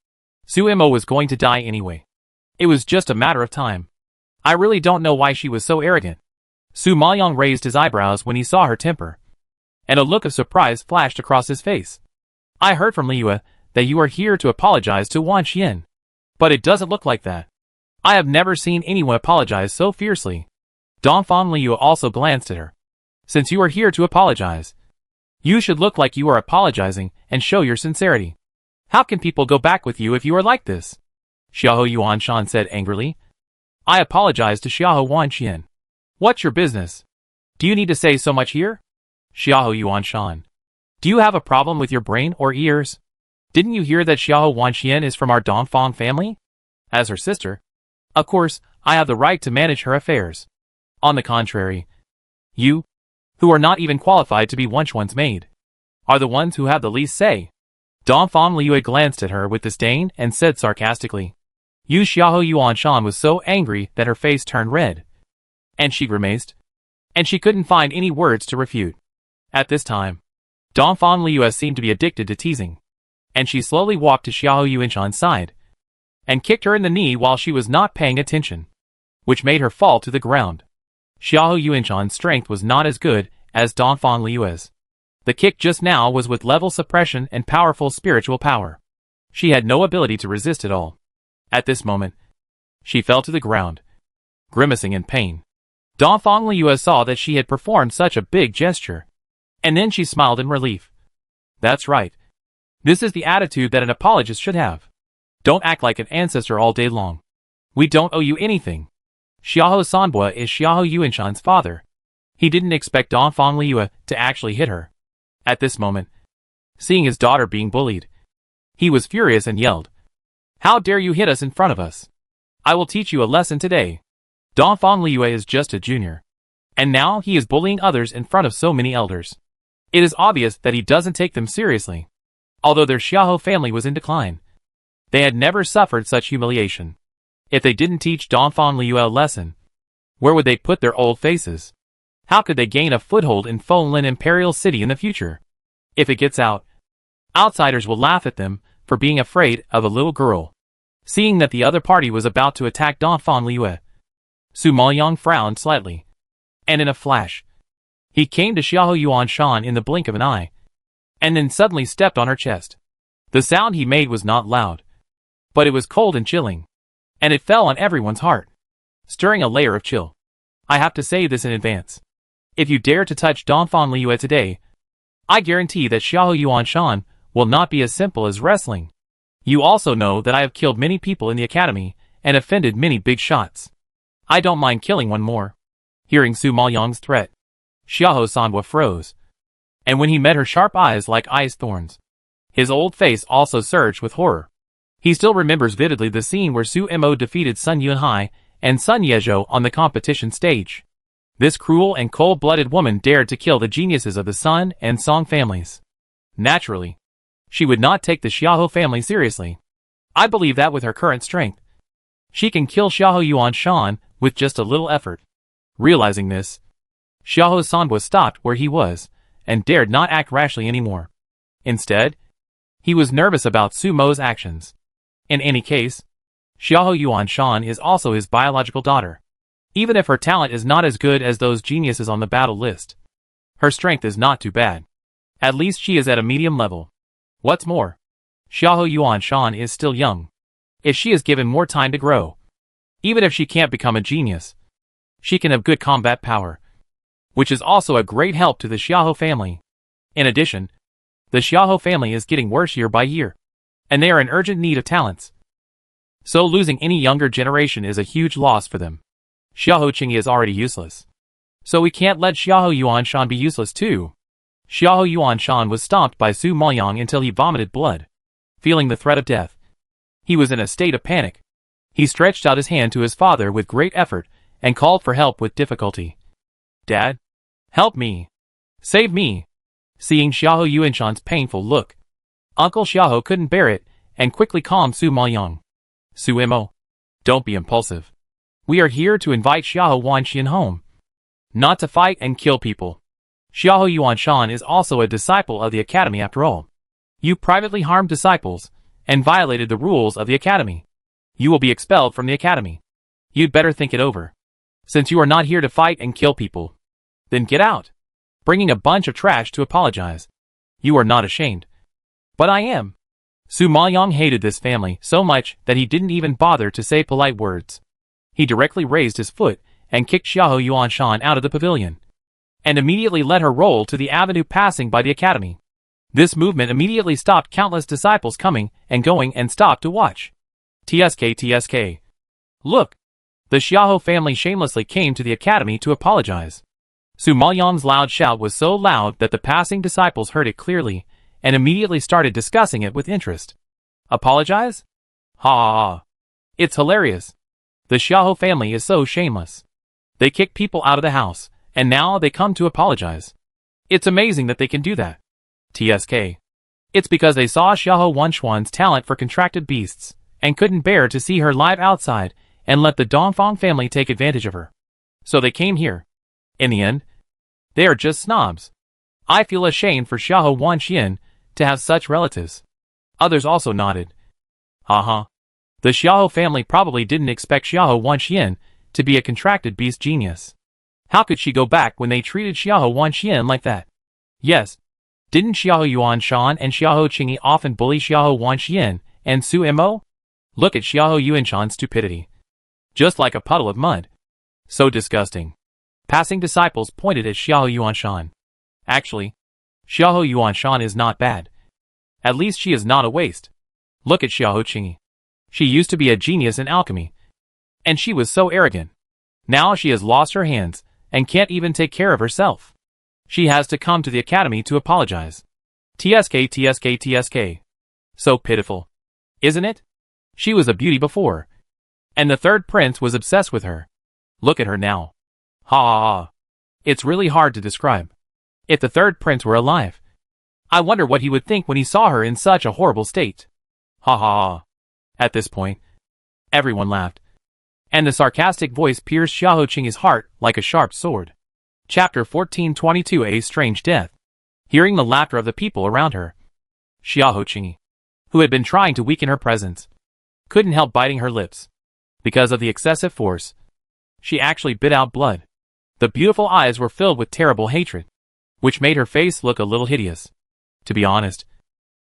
Su Imo was going to die anyway. It was just a matter of time. I really don't know why she was so arrogant. Su Maoyang raised his eyebrows when he saw her temper, and a look of surprise flashed across his face. I heard from Liu that you are here to apologize to Wan Xian, but it doesn't look like that. I have never seen anyone apologize so fiercely. Dongfang Liu also glanced at her. Since you are here to apologize, you should look like you are apologizing and show your sincerity. How can people go back with you if you are like this? Xiaoho Yuanshan said angrily. I apologize to Xiaoho Wanxian. What's your business? Do you need to say so much here? Xiaoho Yuanshan, do you have a problem with your brain or ears? Didn't you hear that Xiaoho Wanxian is from our Dongfang family? As her sister, of course, I have the right to manage her affairs. On the contrary, you, who are not even qualified to be Wanxuan's maid, are the ones who have the least say. Dongfang Liu glanced at her with disdain and said sarcastically. Yu Xiaoho Yuanshan was so angry that her face turned red, and she grimaced, and she couldn't find any words to refute. At this time, Dongfang Liu seemed to be addicted to teasing, and she slowly walked to Xiaoho Yuanshan's side, and kicked her in the knee while she was not paying attention, which made her fall to the ground. Xiaoho Yuanshan's strength was not as good as Dongfang Liu's. The kick just now was with level suppression and powerful spiritual power. She had no ability to resist at all. At this moment, she fell to the ground, grimacing in pain. Dongfang Liu saw that she had performed such a big gesture, and then she smiled in relief. That's right. This is the attitude that an apologist should have. Don't act like an ancestor all day long. We don't owe you anything. Xiaoho Sanbua is Xiaoho Yuanshan's father. He didn't expect Dongfang Liu to actually hit her. At this moment, seeing his daughter being bullied, he was furious and yelled, How dare you hit us in front of us? I will teach you a lesson today. Dongfang Liu is just a junior, and now he is bullying others in front of so many elders. It is obvious that he doesn't take them seriously. Although their Xiaoho family was in decline, they had never suffered such humiliation. If they didn't teach Dongfang Liu a lesson, where would they put their old faces? How could they gain a foothold in Fonlin Imperial City in the future? If it gets out, outsiders will laugh at them for being afraid of a little girl. Seeing that the other party was about to attack Dongfang Liyue, Su Maoyang frowned slightly, and in a flash, he came to Xiahou Yuanshan in the blink of an eye, and then suddenly stepped on her chest. The sound he made was not loud, but it was cold and chilling, and it fell on everyone's heart, stirring a layer of chill. I have to say this in advance. If you dare to touch Dongfang Liyue today, I guarantee that Xiahou Yuanshan will not be as simple as wrestling. You also know that I have killed many people in the academy and offended many big shots. I don't mind killing one more. Hearing Su Maoyang's threat, Xiahou Sanhua froze, and when he met her sharp eyes like ice thorns, his old face also surged with horror. He still remembers vividly the scene where Su Mo defeated Sun Yunhai and Sun Yezhou on the competition stage. This cruel and cold-blooded woman dared to kill the geniuses of the Sun and Song families. Naturally, she would not take the Xiahou family seriously. I believe that with her current strength, she can kill Xiahou Yuanshan with just a little effort. Realizing this, Xiahou Sanhua stopped where he was and dared not act rashly anymore. Instead, he was nervous about Su Mo's actions. In any case, Xiahou Yuanshan is also his biological daughter. Even if her talent is not as good as those geniuses on the battle list, her strength is not too bad. At least she is at a medium level. What's more, Xiahou Yuanshan is still young. If she is given more time to grow, even if she can't become a genius, she can have good combat power, which is also a great help to the Xiahou family. In addition, the Xiahou family is getting worse year by year, and they are in urgent need of talents. So losing any younger generation is a huge loss for them. Xiahou Qingyi is already useless, so we can't let Xiahou Yuanshan be useless too. Xiahou Yuanshan was stomped by Su Maoyang until he vomited blood. Feeling the threat of death, he was in a state of panic. He stretched out his hand to his father with great effort and called for help with difficulty. Dad, help me. Save me. Seeing Xiahou Yuanshan's painful look, Uncle Xiahou couldn't bear it and quickly calmed Su Maoyang. Su Mo, don't be impulsive. We are here to invite Xiahou Wanxian home, not to fight and kill people. Xiahou Yuanshan is also a disciple of the academy after all. You privately harmed disciples and violated the rules of the academy. You will be expelled from the academy. You'd better think it over. Since you are not here to fight and kill people, then get out. Bringing a bunch of trash to apologize. You are not ashamed. But I am. Su Maoyang hated this family so much that he didn't even bother to say polite words. He directly raised his foot and kicked Xiahou Yuanshan out of the pavilion, and immediately let her roll to the avenue passing by the academy. This movement immediately stopped countless disciples coming and going and stopped to watch. TSK. Look! The Xiahou family shamelessly came to the academy to apologize. Su Maoyang's loud shout was so loud that the passing disciples heard it clearly and immediately started discussing it with interest. Apologize? Ha ha ha. It's hilarious. The Xiahou family is so shameless. They kick people out of the house, and now they come to apologize. It's amazing that they can do that. TSK. It's because they saw Xiahou Wanshuan's talent for contracted beasts, and couldn't bear to see her live outside and let the Dongfang family take advantage of her. So they came here. In the end, they are just snobs. I feel ashamed for Xiahou Wanxian to have such relatives. Others also nodded. Haha. The Xiahou family probably didn't expect Xiahou Wanxian to be a contracted beast genius. How could she go back when they treated Xiahou Wanxian like that? Yes. Didn't Xiahou Yuanshan and Xiahou Qingyi often bully Xiahou Wanxian and Su Mo? Look at Xiahou Yuanshan's stupidity. Just like a puddle of mud. So disgusting. Passing disciples pointed at Xiahou Yuanshan. Actually, Xiahou Yuanshan is not bad. At least she is not a waste. Look at Xiahou Qingyi. She used to be a genius in alchemy, and she was so arrogant. Now she has lost her hands and can't even take care of herself. She has to come to the academy to apologize. TSK. So pitiful. Isn't it? She was a beauty before, and the third prince was obsessed with her. Look at her now. Ha ha ha. It's really hard to describe. If the third prince were alive, I wonder what he would think when he saw her in such a horrible state. Ha ha ha. At this point, everyone laughed, and the sarcastic voice pierced Xiahou Qingyi's heart like a sharp sword. Chapter 1422 A Strange Death. Hearing the laughter of the people around her, Xiahou Qingyi who had been trying to weaken her presence, couldn't help biting her lips. Because of the excessive force, she actually bit out blood. The beautiful eyes were filled with terrible hatred, which made her face look a little hideous. To be honest,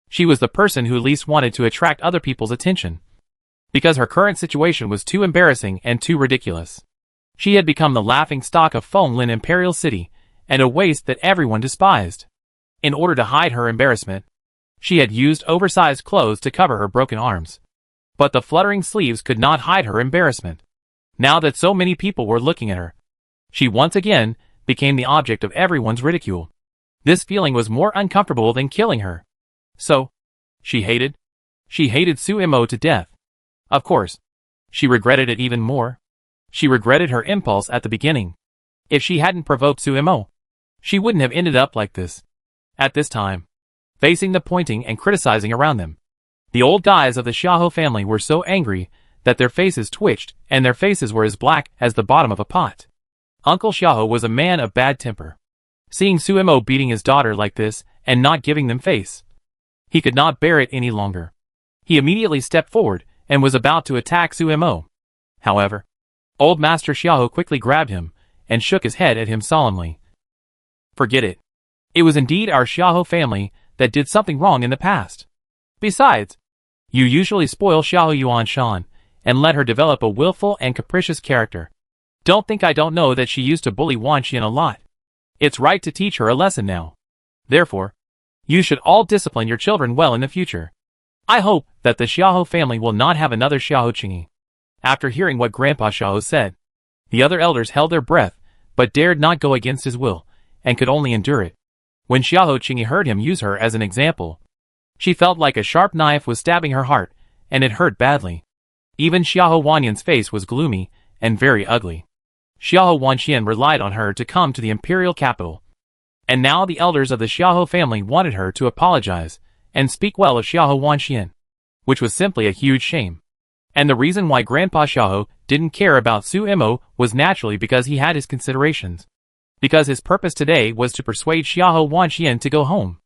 she was the person who least wanted to attract other people's attention, because her current situation was too embarrassing and too ridiculous. She had become the laughing stock of Fonglin Imperial City, and a waste that everyone despised. In order to hide her embarrassment, she had used oversized clothes to cover her broken arms. But the fluttering sleeves could not hide her embarrassment. Now that so many people were looking at her, she once again became the object of everyone's ridicule. This feeling was more uncomfortable than killing her. So, she hated Suimo to death. Of course, she regretted it even more. She regretted her impulse at the beginning. If she hadn't provoked Suimo, she wouldn't have ended up like this. At this time, facing the pointing and criticizing around them, the old guys of the Xiahou family were so angry that their faces twitched and their faces were as black as the bottom of a pot. Uncle Xiahou was a man of bad temper. Seeing Suimo beating his daughter like this and not giving them face, he could not bear it any longer. He immediately stepped forward and was about to attack Suimo. However, old Master Xiahou quickly grabbed him and shook his head at him solemnly. Forget it. It was indeed our Xiahou family that did something wrong in the past. Besides, you usually spoil Xiahou Yuan Shan and let her develop a willful and capricious character. Don't think I don't know that she used to bully Wan Xian a lot. It's right to teach her a lesson now. Therefore, you should all discipline your children well in the future. I hope that the Xiahou family will not have another Xiahou Qingyi. After hearing what Grandpa Xiahou said, the other elders held their breath, but dared not go against his will, and could only endure it. When Xiahou Qingyi heard him use her as an example, she felt like a sharp knife was stabbing her heart, and it hurt badly. Even Xiahou Wanyan's face was gloomy and very ugly. Xiahou Wanxian relied on her to come to the imperial capital, and now the elders of the Xiahou family wanted her to apologize and speak well of Xiahou Wanxian, which was simply a huge shame. And the reason why Grandpa Xiahou didn't care about Suimo was naturally because he had his considerations. Because his purpose today was to persuade Xiahou Wanxian to go home.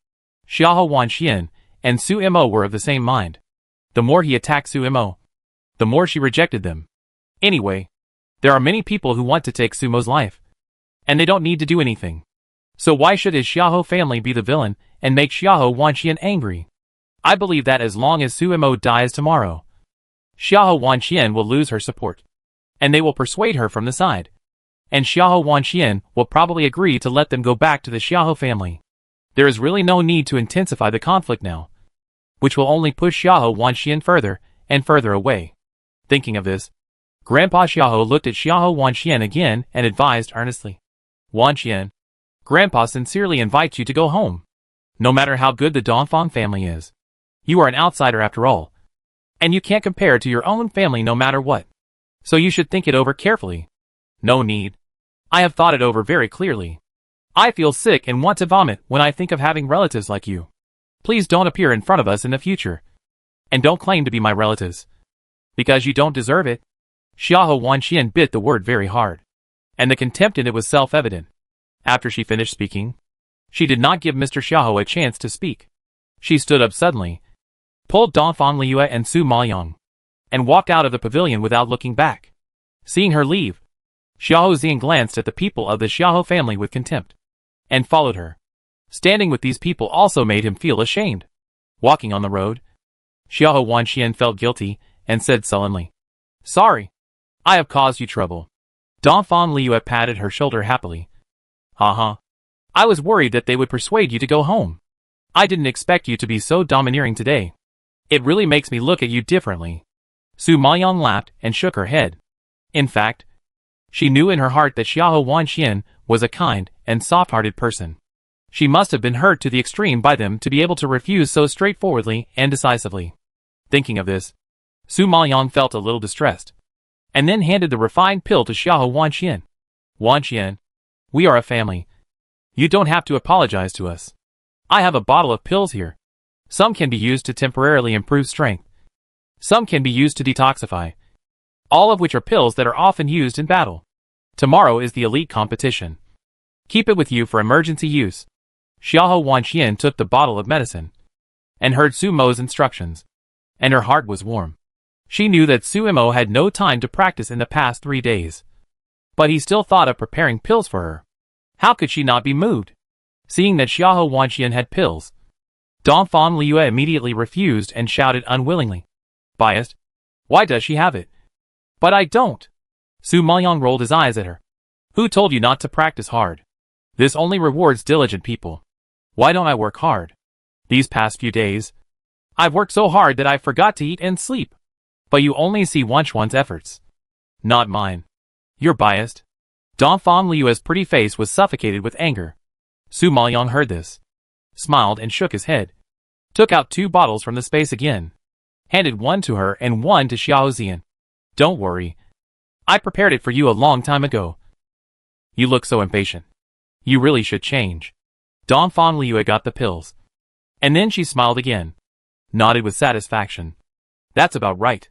Xiahou Wanxian and Suimo were of the same mind. The more he attacked Suimo, the more she rejected them. Anyway, there are many people who want to take Sumo's life, and they don't need to do anything. So why should his Xiahou family be the villain and make Xiahou Wanxian angry? I believe that as long as Suimo dies tomorrow, Xiahou Wanxian will lose her support, and they will persuade her from the side. And Xiahou Wanxian will probably agree to let them go back to the Xiahou family. There is really no need to intensify the conflict now, which will only push Xiahou Wanxian further and further away. Thinking of this, Grandpa Xiahou looked at Xiahou Wanxian again and advised earnestly. Wanxian, Grandpa sincerely invites you to go home. No matter how good the Dongfang family is, you are an outsider after all, and you can't compare to your own family no matter what. So you should think it over carefully. No need. I have thought it over very clearly. I feel sick and want to vomit when I think of having relatives like you. Please don't appear in front of us in the future. And don't claim to be my relatives, because you don't deserve it. Xiahou Wanxian bit the word very hard, and the contempt in it was self-evident. After she finished speaking, she did not give Mr. Xiahou a chance to speak. She stood up suddenly, pulled Dongfang Liu and Su Maoyang, and walked out of the pavilion without looking back. Seeing her leave, Xiahou Xian glanced at the people of the Xiahou family with contempt, and followed her. Standing with these people also made him feel ashamed. Walking on the road, Xiahou Wanxian felt guilty and said sullenly, "Sorry, I have caused you trouble." Dongfang Liu patted her shoulder happily. I was worried that they would persuade you to go home. I didn't expect you to be so domineering today. It really makes me look at you differently. Su Maoyang laughed and shook her head. In fact, she knew in her heart that Xiahou Wanxian was a kind and soft-hearted person. She must have been hurt to the extreme by them to be able to refuse so straightforwardly and decisively. Thinking of this, Su Maoyang felt a little distressed, and then handed the refined pill to Xiahou Wanxian. "Wanxian, we are a family. You don't have to apologize to us. I have a bottle of pills here. Some can be used to temporarily improve strength. Some can be used to detoxify. All of which are pills that are often used in battle. Tomorrow is the elite competition. Keep it with you for emergency use." Xiahou Wanxian took the bottle of medicine and heard Su Mo's instructions. and her heart was warm. She knew that Suemo had no time to practice in the past 3 days. But he still thought of preparing pills for her. How could she not be moved? Seeing that Xiahou Wanxian had pills, Donphan Liu immediately refused and shouted unwillingly. Biased. Why does she have it? But I don't. Su Maoyang rolled his eyes at her. Who told you not to practice hard? This only rewards diligent people. Why don't I work hard? These past few days, I've worked so hard that I forgot to eat and sleep. But you only see Wanchuan's efforts. Not mine. You're biased. Donphan Liu's pretty face was suffocated with anger. Su Maoyang heard this, smiled and shook his head, took out 2 bottles from the space again, handed one to her and one to Xiao Zian. Don't worry. I prepared it for you a long time ago. You look so impatient. You really should change. Donphan Liu got the pills. And then she smiled again, nodded with satisfaction. That's about right.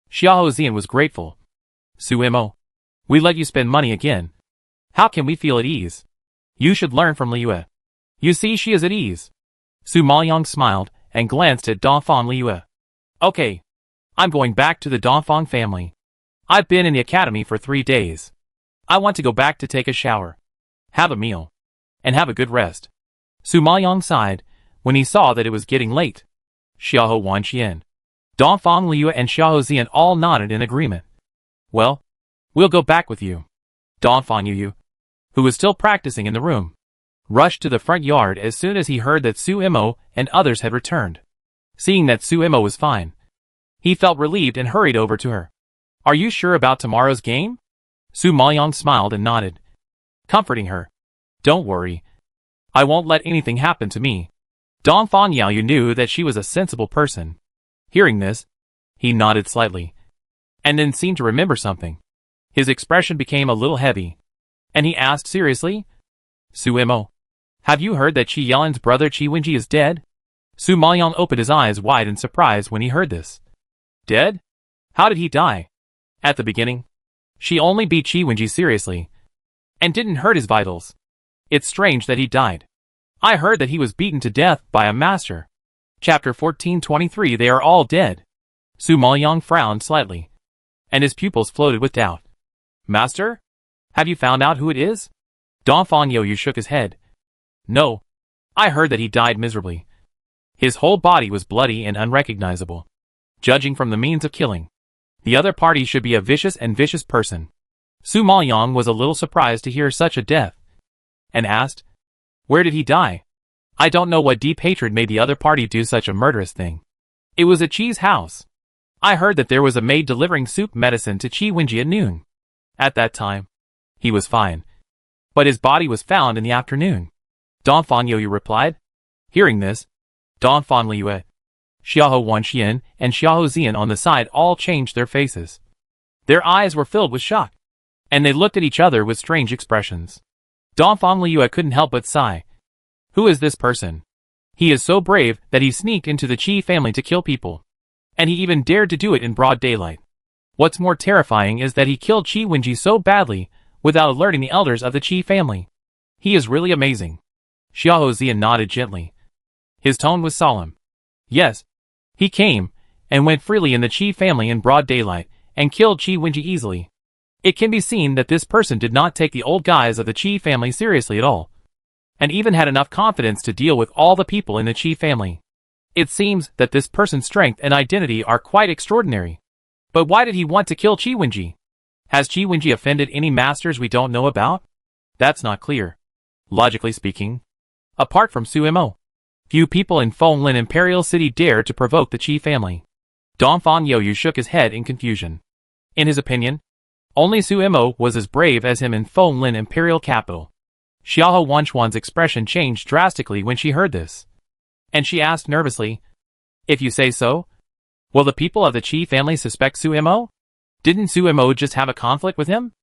Xiao Zian was grateful. Suemo, we let you spend money again. How can we feel at ease? You should learn from Liu. You see, she is at ease. Su Maoyang smiled and glanced at Donphan Liu. Okay. I'm going back to the Donphan family. I've been in the academy for 3 days. I want to go back to take a shower, have a meal, and have a good rest. Su Maoyang sighed when he saw that it was getting late. Xiahou Wanxian, Donphan Liu and Xiao Zian all nodded in agreement. Well, we'll go back with you. Donphan Yu, who was still practicing in the room, rushed to the front yard as soon as he heard that Suemo and others had returned. Seeing that Suemo was fine, he felt relieved and hurried over to her. Are you sure about tomorrow's game? Su Maoyang smiled and nodded, comforting her. Don't worry. I won't let anything happen to me. Donphan Yu knew that she was a sensible person. Hearing this, he nodded slightly, and then seemed to remember something. His expression became a little heavy, and he asked seriously, Suemo, have you heard that Qi Yelan's brother Qi Wenji is dead? Su Maoyang opened his eyes wide in surprise when he heard this. Dead? How did he die? At the beginning, she only beat Qi Wenji seriously, and didn't hurt his vitals. It's strange that he died. I heard that he was beaten to death by a master. Chapter 1423. They are all dead. Su Maoyang frowned slightly, and his pupils floated with doubt. Master? Have you found out who it is? Donphan Yu shook his head. No. I heard that he died miserably. His whole body was bloody and unrecognizable. Judging from the means of killing, the other party should be a vicious person. Su Maoyang was a little surprised to hear such a death, and asked, where did he die? I don't know what deep hatred made the other party do such a murderous thing. It was at Qi's house. I heard that there was a maid delivering soup medicine to Qi Wenji at noon. At that time, he was fine, but his body was found in the afternoon. Donphan Yu replied. Hearing this, Donphan Liu, Xiahou Wanxian, and Xiao Zian on the side all changed their faces. Their eyes were filled with shock, and they looked at each other with strange expressions. Donphan Liu couldn't help but sigh. Who is this person? He is so brave that he sneaked into the Qi family to kill people, and he even dared to do it in broad daylight. What's more terrifying is that he killed Qi Wenji so badly without alerting the elders of the Qi family. He is really amazing. Xiao Zian nodded gently. His tone was solemn. Yes, he came and went freely in the Qi family in broad daylight and killed Qi Wenji easily. It can be seen that this person did not take the old guys of the Qi family seriously at all, and even had enough confidence to deal with all the people in the Qi family. It seems that this person's strength and identity are quite extraordinary. But why did he want to kill Qi Wenji? Has Qi Wenji offended any masters we don't know about? That's not clear. Logically speaking, apart from Suemo, few people in Fenglin Imperial City dare to provoke the Qi family. Donphan Yu shook his head in confusion. In his opinion, only Suemo was as brave as him in Fenglin Imperial Capital. Xiahou Wanchuan's expression changed drastically when she heard this, and she asked nervously, if you say so, will the people of the Qi family suspect Suemo? Didn't Suemo just have a conflict with him?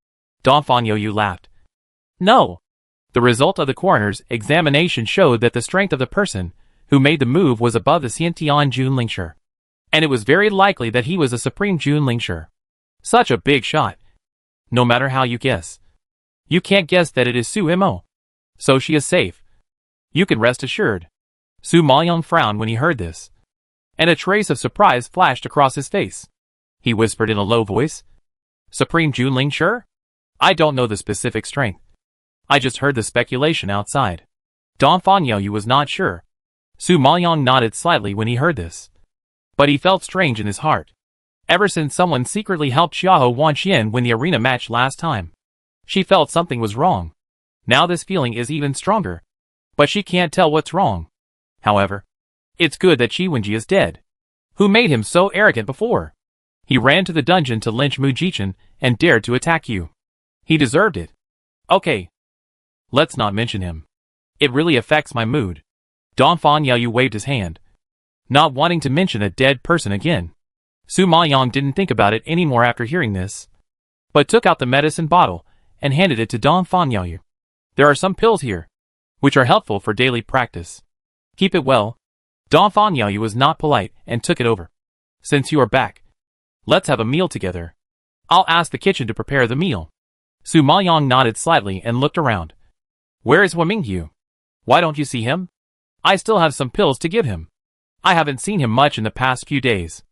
Donphan Yu laughed. No. The result of the coroner's examination showed that the strength of the person who made the move was above the Xiantian Junlingshi, and it was very likely that he was a supreme Junlingshi. Such a big shot. No matter how you guess, you can't guess that it is Suemo. So she is safe. You can rest assured. Su Maoyang frowned when he heard this. and a trace of surprise flashed across his face. He whispered in a low voice, "Supreme Junling sure? I don't know the specific strength. I just heard the speculation outside." Don Fan Yaoyu was not sure. Su Maoyang nodded slightly when he heard this. But he felt strange in his heart. Ever since someone secretly helped Xiahou Wanxian win the arena match last time, she felt something was wrong. Now this feeling is even stronger. But she can't tell what's wrong. However, it's good that Qi Wenji is dead. Who made him so arrogant before? He ran to the dungeon to lynch Mu Jichin and dared to attack you. He deserved it. Okay. Let's not mention him. It really affects my mood. Don Fan Yaoyu waved his hand, not wanting to mention a dead person again. Su Maoyang didn't think about it anymore after hearing this, but took out the medicine bottle and handed it to Don Fan Yaoyu. There are some pills here, which are helpful for daily practice. Keep it well. Don Fan Yaoyu was not polite and took it over. Since you are back, let's have a meal together. I'll ask the kitchen to prepare the meal. Su Maoyang nodded slightly and looked around. Where is Wamingyu? Why don't you see him? I still have some pills to give him. I haven't seen him much in the past few days.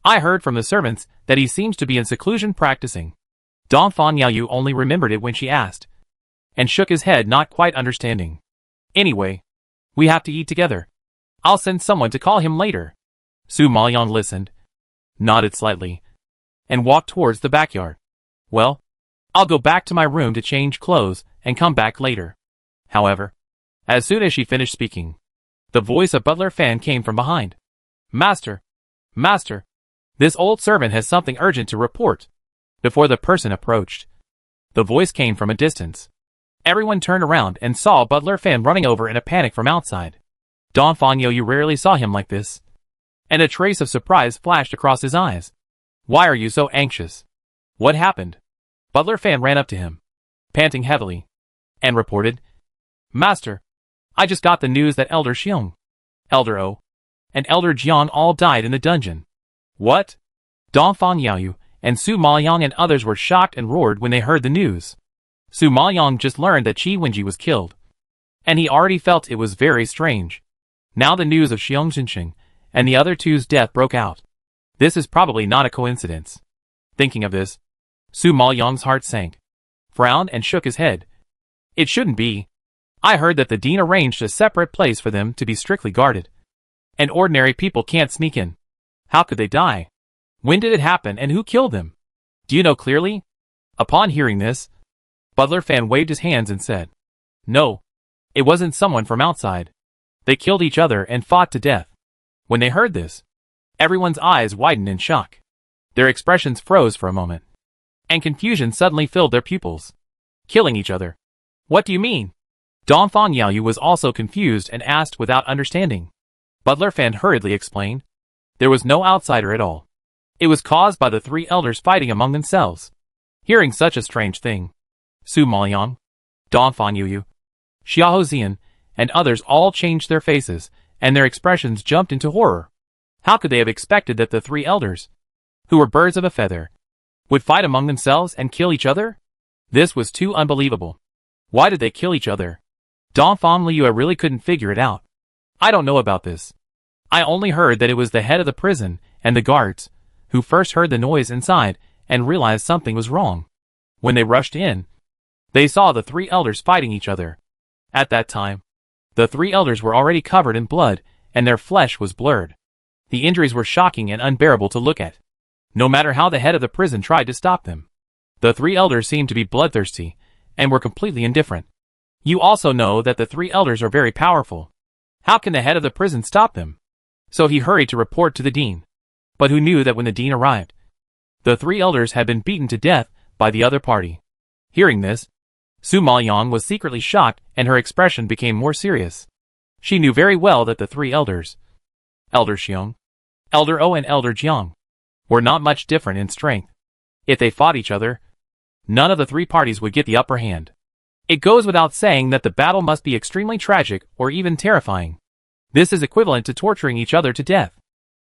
I heard from the servants that he seems to be in seclusion practicing. Don Fan Yaoyu only remembered it when she asked, and shook his head not quite understanding. Anyway, we have to eat together. I'll send someone to call him later. Su Maoyang listened, nodded slightly, and walked towards the backyard. Well, I'll go back to my room to change clothes and come back later. However, as soon as she finished speaking, the voice of Butler Fan came from behind. Master! Master! This old servant has something urgent to report. Before the person approached, the voice came from a distance. Everyone turned around and saw Butler Fan running over in a panic from outside. Don Fan Yaoyu rarely saw him like this, and a trace of surprise flashed across his eyes. Why are you so anxious? What happened? Butler Fan ran up to him, panting heavily, and reported, Master, I just got the news that Elder Xiong, Elder O, and Elder Jiang all died in the dungeon. What? Don Fan Yaoyu and Su Maoyang and others were shocked and roared when they heard the news. Su Maoyang just learned that Qi Wenji was killed, and he already felt it was very strange. Now the news of Xiong Jinxing and the other two's death broke out. This is probably not a coincidence. Thinking of this, Su Maoyang's heart sank, frowned and shook his head. It shouldn't be. I heard that the dean arranged a separate place for them to be strictly guarded, and ordinary people can't sneak in. How could they die? When did it happen and who killed them? Do you know clearly? Upon hearing this, Butler Fan waved his hands and said, No, it wasn't someone from outside. They killed each other and fought to death. When they heard this, everyone's eyes widened in shock. Their expressions froze for a moment, and confusion suddenly filled their pupils. Killing each other. What do you mean? Don Fan Yaoyu was also confused and asked without understanding. Butler Fan hurriedly explained. There was no outsider at all. It was caused by the three elders fighting among themselves. Hearing such a strange thing, Su Maoyang, Don Fan Yaoyu, Xiahou Zian, and others all changed their faces, and their expressions jumped into horror. How could they have expected that the three elders, who were birds of a feather, would fight among themselves and kill each other? This was too unbelievable. Why did they kill each other? Don Fan Yaoyu really couldn't figure it out. I don't know about this. I only heard that it was the head of the prison and the guards who first heard the noise inside and realized something was wrong. When they rushed in, they saw the three elders fighting each other. At that time, the three elders were already covered in blood and their flesh was blurred. The injuries were shocking and unbearable to look at. No matter how the head of the prison tried to stop them, the three elders seemed to be bloodthirsty and were completely indifferent. You also know that the three elders are very powerful. How can the head of the prison stop them? So he hurried to report to the dean. But who knew that when the dean arrived, the three elders had been beaten to death by the other party. Hearing this, Su Maoyang was secretly shocked and her expression became more serious. She knew very well that the three elders, Elder Xiong, Elder O and Elder Jiang, were not much different in strength. If they fought each other, none of the three parties would get the upper hand. It goes without saying that the battle must be extremely tragic or even terrifying. This is equivalent to torturing each other to death.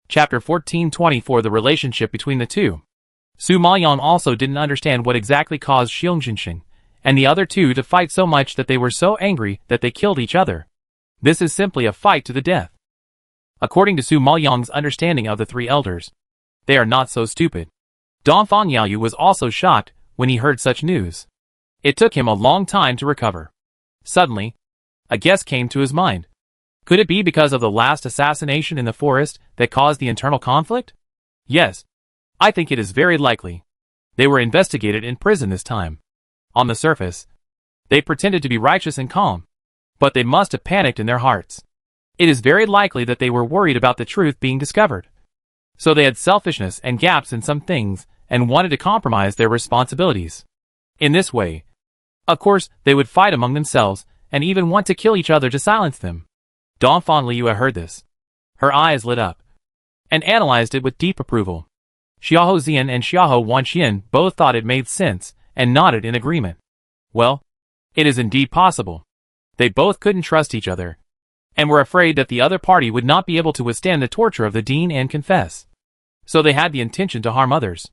Chapter 1424 The relationship between the two. Su Maoyang also didn't understand what exactly caused Xiong Jinxing and the other two to fight so much that they were so angry that they killed each other. This is simply a fight to the death. According to Su Maoyang's understanding of the three elders, they are not so stupid. Dongfang Yaoyu was also shocked when he heard such news. It took him a long time to recover. Suddenly, a guess came to his mind. Could it be because of the last assassination in the forest that caused the internal conflict? Yes, I think it is very likely. They were investigated in prison this time. On the surface, they pretended to be righteous and calm, but they must have panicked in their hearts. It is very likely that they were worried about the truth being discovered. So they had selfishness and gaps in some things and wanted to compromise their responsibilities. In this way, of course, they would fight among themselves and even want to kill each other to silence them. Dongfang Liu heard this. Her eyes lit up and analyzed it with deep approval. Xiahou Zian and Xiahou Wanxian both thought it made sense and nodded in agreement. Well, it is indeed possible. They both couldn't trust each other and were afraid that the other party would not be able to withstand the torture of the dean and confess. So they had the intention to harm others,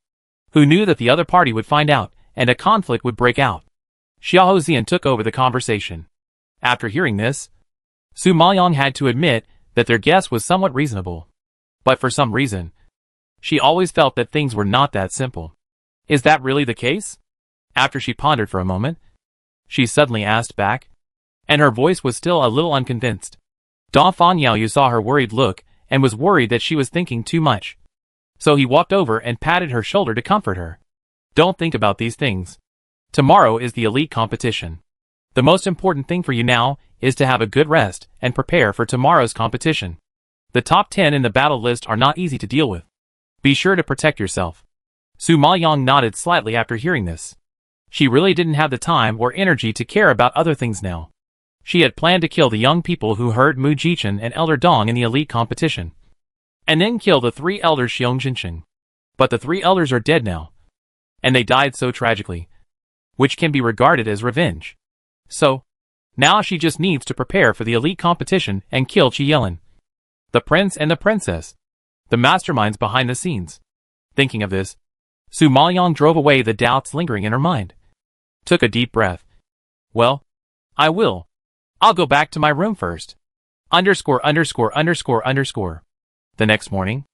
who knew that the other party would find out and a conflict would break out. Xiahou Zian took over the conversation. After hearing this, Su Maoyang had to admit that their guess was somewhat reasonable. But for some reason, she always felt that things were not that simple. Is that really the case? After she pondered for a moment, she suddenly asked back, and her voice was still a little unconvinced. Dongfang Yaoyu saw her worried look and was worried that she was thinking too much. So he walked over and patted her shoulder to comfort her. Don't think about these things. Tomorrow is the elite competition. The most important thing for you now is to have a good rest and prepare for tomorrow's competition. The top 10 in the battle list are not easy to deal with. Be sure to protect yourself. Su Maoyang nodded slightly after hearing this. She really didn't have the time or energy to care about other things now. She had planned to kill the young people who heard Mu Jichen and Elder Dong in the elite competition, and then kill the three elders Xiong Jinqing. But the three elders are dead now, and they died so tragically, which can be regarded as revenge. So, now she just needs to prepare for the elite competition and kill Qi Yelin, the prince and the princess, the masterminds behind the scenes. Thinking of this, Su Maoyang drove away the doubts lingering in her mind. Took a deep breath. Well, I will. I'll go back to my room first. The next morning,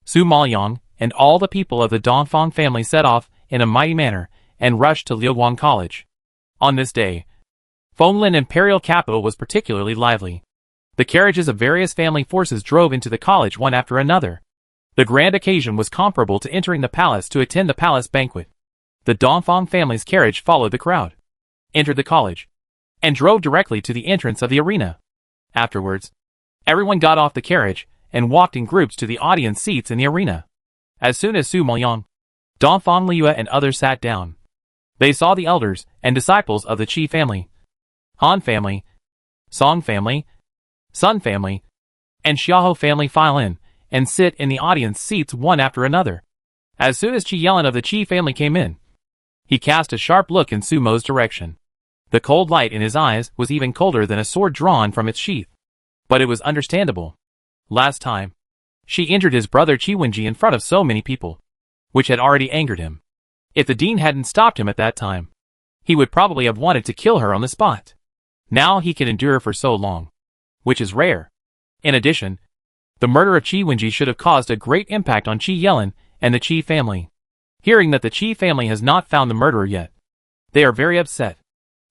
Su Maoyang and all the people of the Dongfang family set off in a mighty manner and rushed to Liuguang College. On this day, Fonglin Imperial Capital was particularly lively. The carriages of various family forces drove into the college one after another. The grand occasion was comparable to entering the palace to attend the palace banquet. The Dongfang family's carriage followed the crowd, entered the college, and drove directly to the entrance of the arena. Afterwards, everyone got off the carriage and walked in groups to the audience seats in the arena. As soon as Su Maoyang, Dongfang Liu and others sat down, they saw the elders and disciples of the Qi family, Han family, Song family, Sun family, and Xiahou family file in and sit in the audience seats one after another. As soon as Qi Yelin of the Qi family came in, he cast a sharp look in Su Mo's direction. The cold light in his eyes was even colder than a sword drawn from its sheath. But it was understandable. Last time, she injured his brother Qi Wenji in front of so many people, which had already angered him. If the dean hadn't stopped him at that time, he would probably have wanted to kill her on the spot. Now he can endure for so long, which is rare. In addition, the murder of Qi Wenji should have caused a great impact on Qi Yelin and the Qi family. Hearing that the Qi family has not found the murderer yet, they are very upset.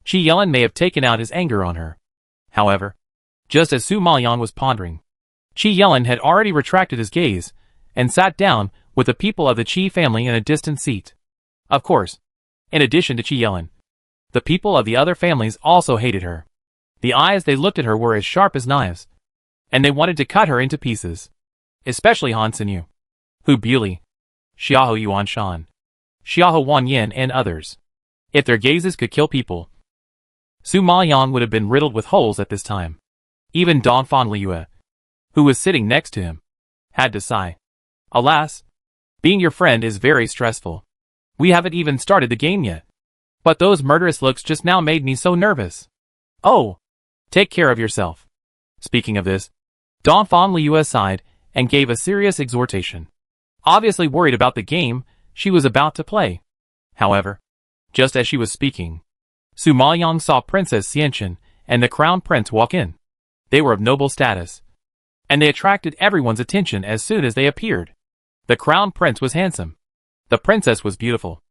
Qi Yelin may have taken out his anger on her. However, just as Su Maoyang was pondering, Qi Yelin had already retracted his gaze and sat down with the people of the Qi family in a distant seat. Of course, in addition to Qi Yelin, the people of the other families also hated her. The eyes they looked at her were as sharp as knives, and they wanted to cut her into pieces. Especially Han Sinyu, Hu Buli, Xiahou Yuanshan, Xiahou Wanyan and others. If their gazes could kill people, Su Maoyang would have been riddled with holes at this time. Even Dongfang Liu, who was sitting next to him, had to sigh. Alas, being your friend is very stressful. We haven't even started the game yet. But those murderous looks just now made me so nervous. Oh, take care of yourself. Speaking of this, Dongfang Liu sighed and gave a serious exhortation. Obviously worried about the game she was about to play. However, just as she was speaking, Su Maoyang saw Princess Xianchen and the Crown Prince walk in. They were of noble status. and they attracted everyone's attention as soon as they appeared. The crown prince was handsome. The princess was beautiful.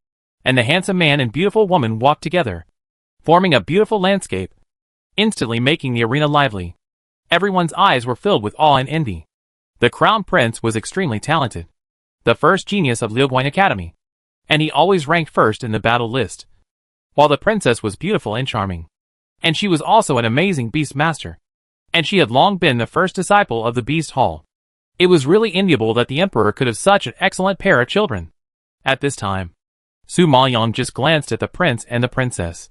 And the handsome man and beautiful woman walked together, forming a beautiful landscape, instantly making the arena lively. Everyone's eyes were filled with awe and envy. The crown prince was extremely talented, the first genius of Liuguan Academy, and he always ranked first in the battle list, while the princess was beautiful and charming. And she was also an amazing beast master, and she had long been the first disciple of the Beast Hall. It was really enviable that the emperor could have such an excellent pair of children. At this time, Su Maoyang just glanced at the prince and the princess,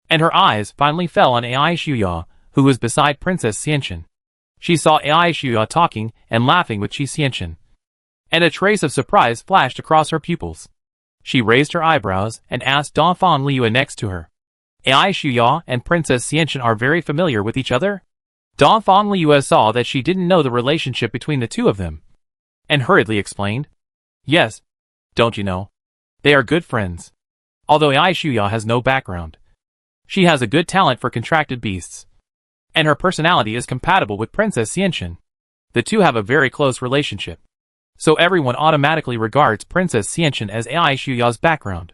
and her eyes finally fell on Ai Shuya, who was beside Princess Xianchen. She saw Ai Shuya talking and laughing with Qi Xianchen, and a trace of surprise flashed across her pupils. She raised her eyebrows and asked Donphan Liu next to her, Ai Shuya and Princess Xianchen are very familiar with each other? Donphan Liu saw that she didn't know the relationship between the two of them, and hurriedly explained, Yes, don't you know? They are good friends. Although Ai Shuya has no background, she has a good talent for contracted beasts, and her personality is compatible with Princess Xianchen. The two have a very close relationship, so everyone automatically regards Princess Xianchen as Ai Shuya's background.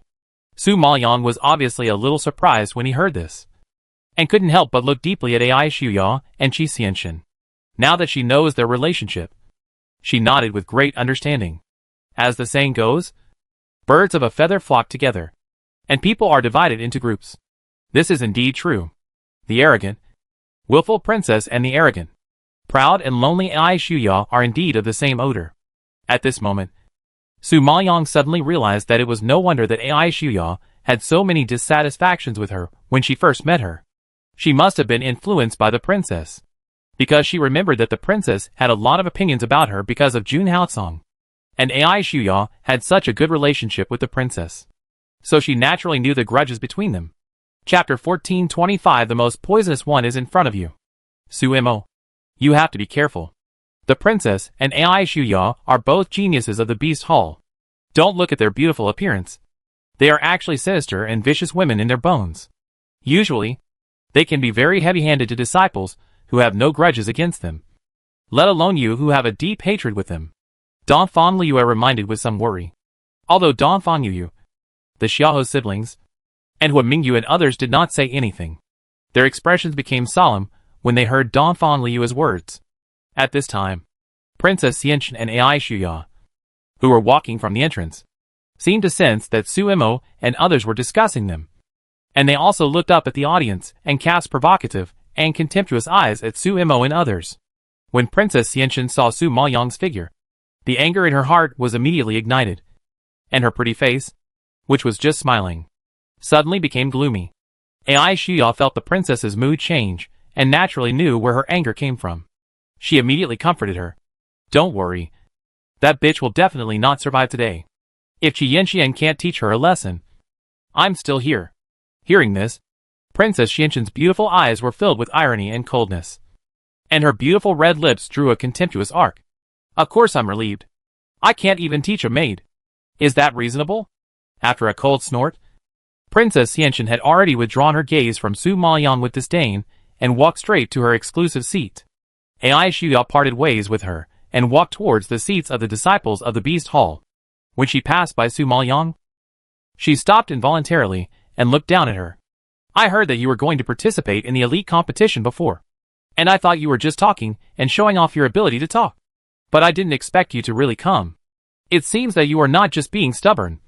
Su Maoyang was obviously a little surprised when he heard this, and couldn't help but look deeply at Ai Shuya and Qi Xianchen. Now that she knows their relationship, she nodded with great understanding. As the saying goes, birds of a feather flock together, and people are divided into groups. This is indeed true. The arrogant, willful princess and the arrogant, proud and lonely Ai Shuya are indeed of the same odor. At this moment, Su Maoyang suddenly realized that it was no wonder that Ai Shuya had so many dissatisfactions with her when she first met her. She must have been influenced by the princess, because she remembered that the princess had a lot of opinions about her because of Jun Haosong, and Ai Shuya had such a good relationship with the princess, so she naturally knew the grudges between them. Chapter 1425 The most poisonous one is in front of you. Su Mo. You have to be careful. The princess and Ai Shuya are both geniuses of the Beast Hall. Don't look at their beautiful appearance. They are actually sinister and vicious women in their bones. Usually, they can be very heavy-handed to disciples who have no grudges against them, let alone you who have a deep hatred with them. Donphan Liu reminded with some worry. Although Donphan Yu, the Xiahou siblings, and Hua Mingyu and others did not say anything, their expressions became solemn when they heard Donphan Liu's words. At this time, Princess Xianchen and Ai Shuya, who were walking from the entrance, seemed to sense that Su Mo and others were discussing them, and they also looked up at the audience and cast provocative and contemptuous eyes at Su Mo and others. When Princess Xianchen saw Su Maoyang's figure, the anger in her heart was immediately ignited, and her pretty face, which was just smiling, suddenly became gloomy. Ai Shuya felt the princess's mood change, and naturally knew where her anger came from. She immediately comforted her. Don't worry. That bitch will definitely not survive today. If Qi Yanxian can't teach her a lesson, I'm still here. Hearing this, Princess Xianxin's beautiful eyes were filled with irony and coldness, and her beautiful red lips drew a contemptuous arc. Of course I'm relieved. I can't even teach a maid. Is that reasonable? After a cold snort, Princess Xianxin had already withdrawn her gaze from Su Maoyang with disdain and walked straight to her exclusive seat. Ai Shuya parted ways with her and walked towards the seats of the disciples of the Beast Hall. When she passed by Su Maoyang, she stopped involuntarily and looked down at her. I heard that you were going to participate in the elite competition before, and I thought you were just talking and showing off your ability to talk. But I didn't expect you to really come. It seems that you are not just being stubborn,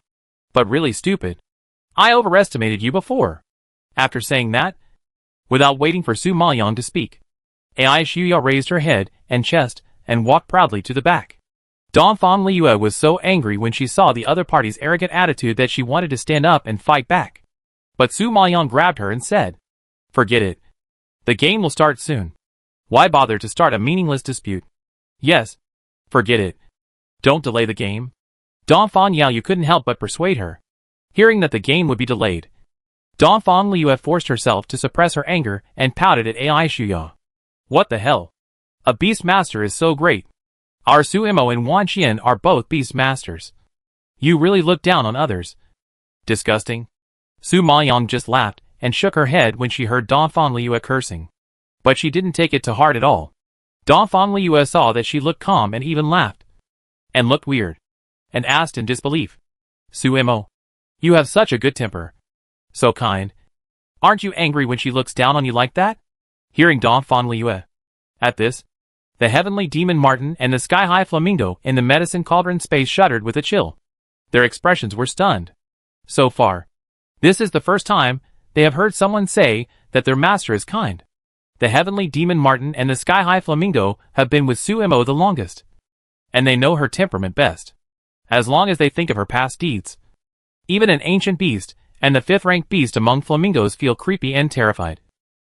but really stupid. I overestimated you before. After saying that, without waiting for Su Maoyang to speak, Ai Shuya raised her head and chest and walked proudly to the back. Donphan Liu was so angry when she saw the other party's arrogant attitude that she wanted to stand up and fight back. But Su Maoyang grabbed her and said, Forget it. The game will start soon. Why bother to start a meaningless dispute? Yes, forget it. Don't delay the game. Donphan Liu couldn't help but persuade her. Hearing that the game would be delayed, Donphan Liu forced herself to suppress her anger and pouted at Ai Shuya. What the hell? A beast master is so great. Our Su Mo and Wan Qian are both beast masters. You really look down on others. Disgusting. Su Maoyang just laughed and shook her head when she heard Donphan Liu cursing. But she didn't take it to heart at all. Dongfang Liu saw that she looked calm and even laughed. And looked weird. And asked in disbelief. Su Mo. You have such a good temper. So kind. Aren't you angry when she looks down on you like that? Hearing Dongfang Liu. At this, the heavenly demon Martin and the sky-high flamingo in the medicine cauldron space shuddered with a chill. Their expressions were stunned. So far, this is the first time they have heard someone say that their master is kind. The heavenly demon Martin and the sky-high flamingo have been with Su Mo the longest. And they know her temperament best. As long as they think of her past deeds. Even an ancient beast and the fifth-ranked beast among flamingos feel creepy and terrified.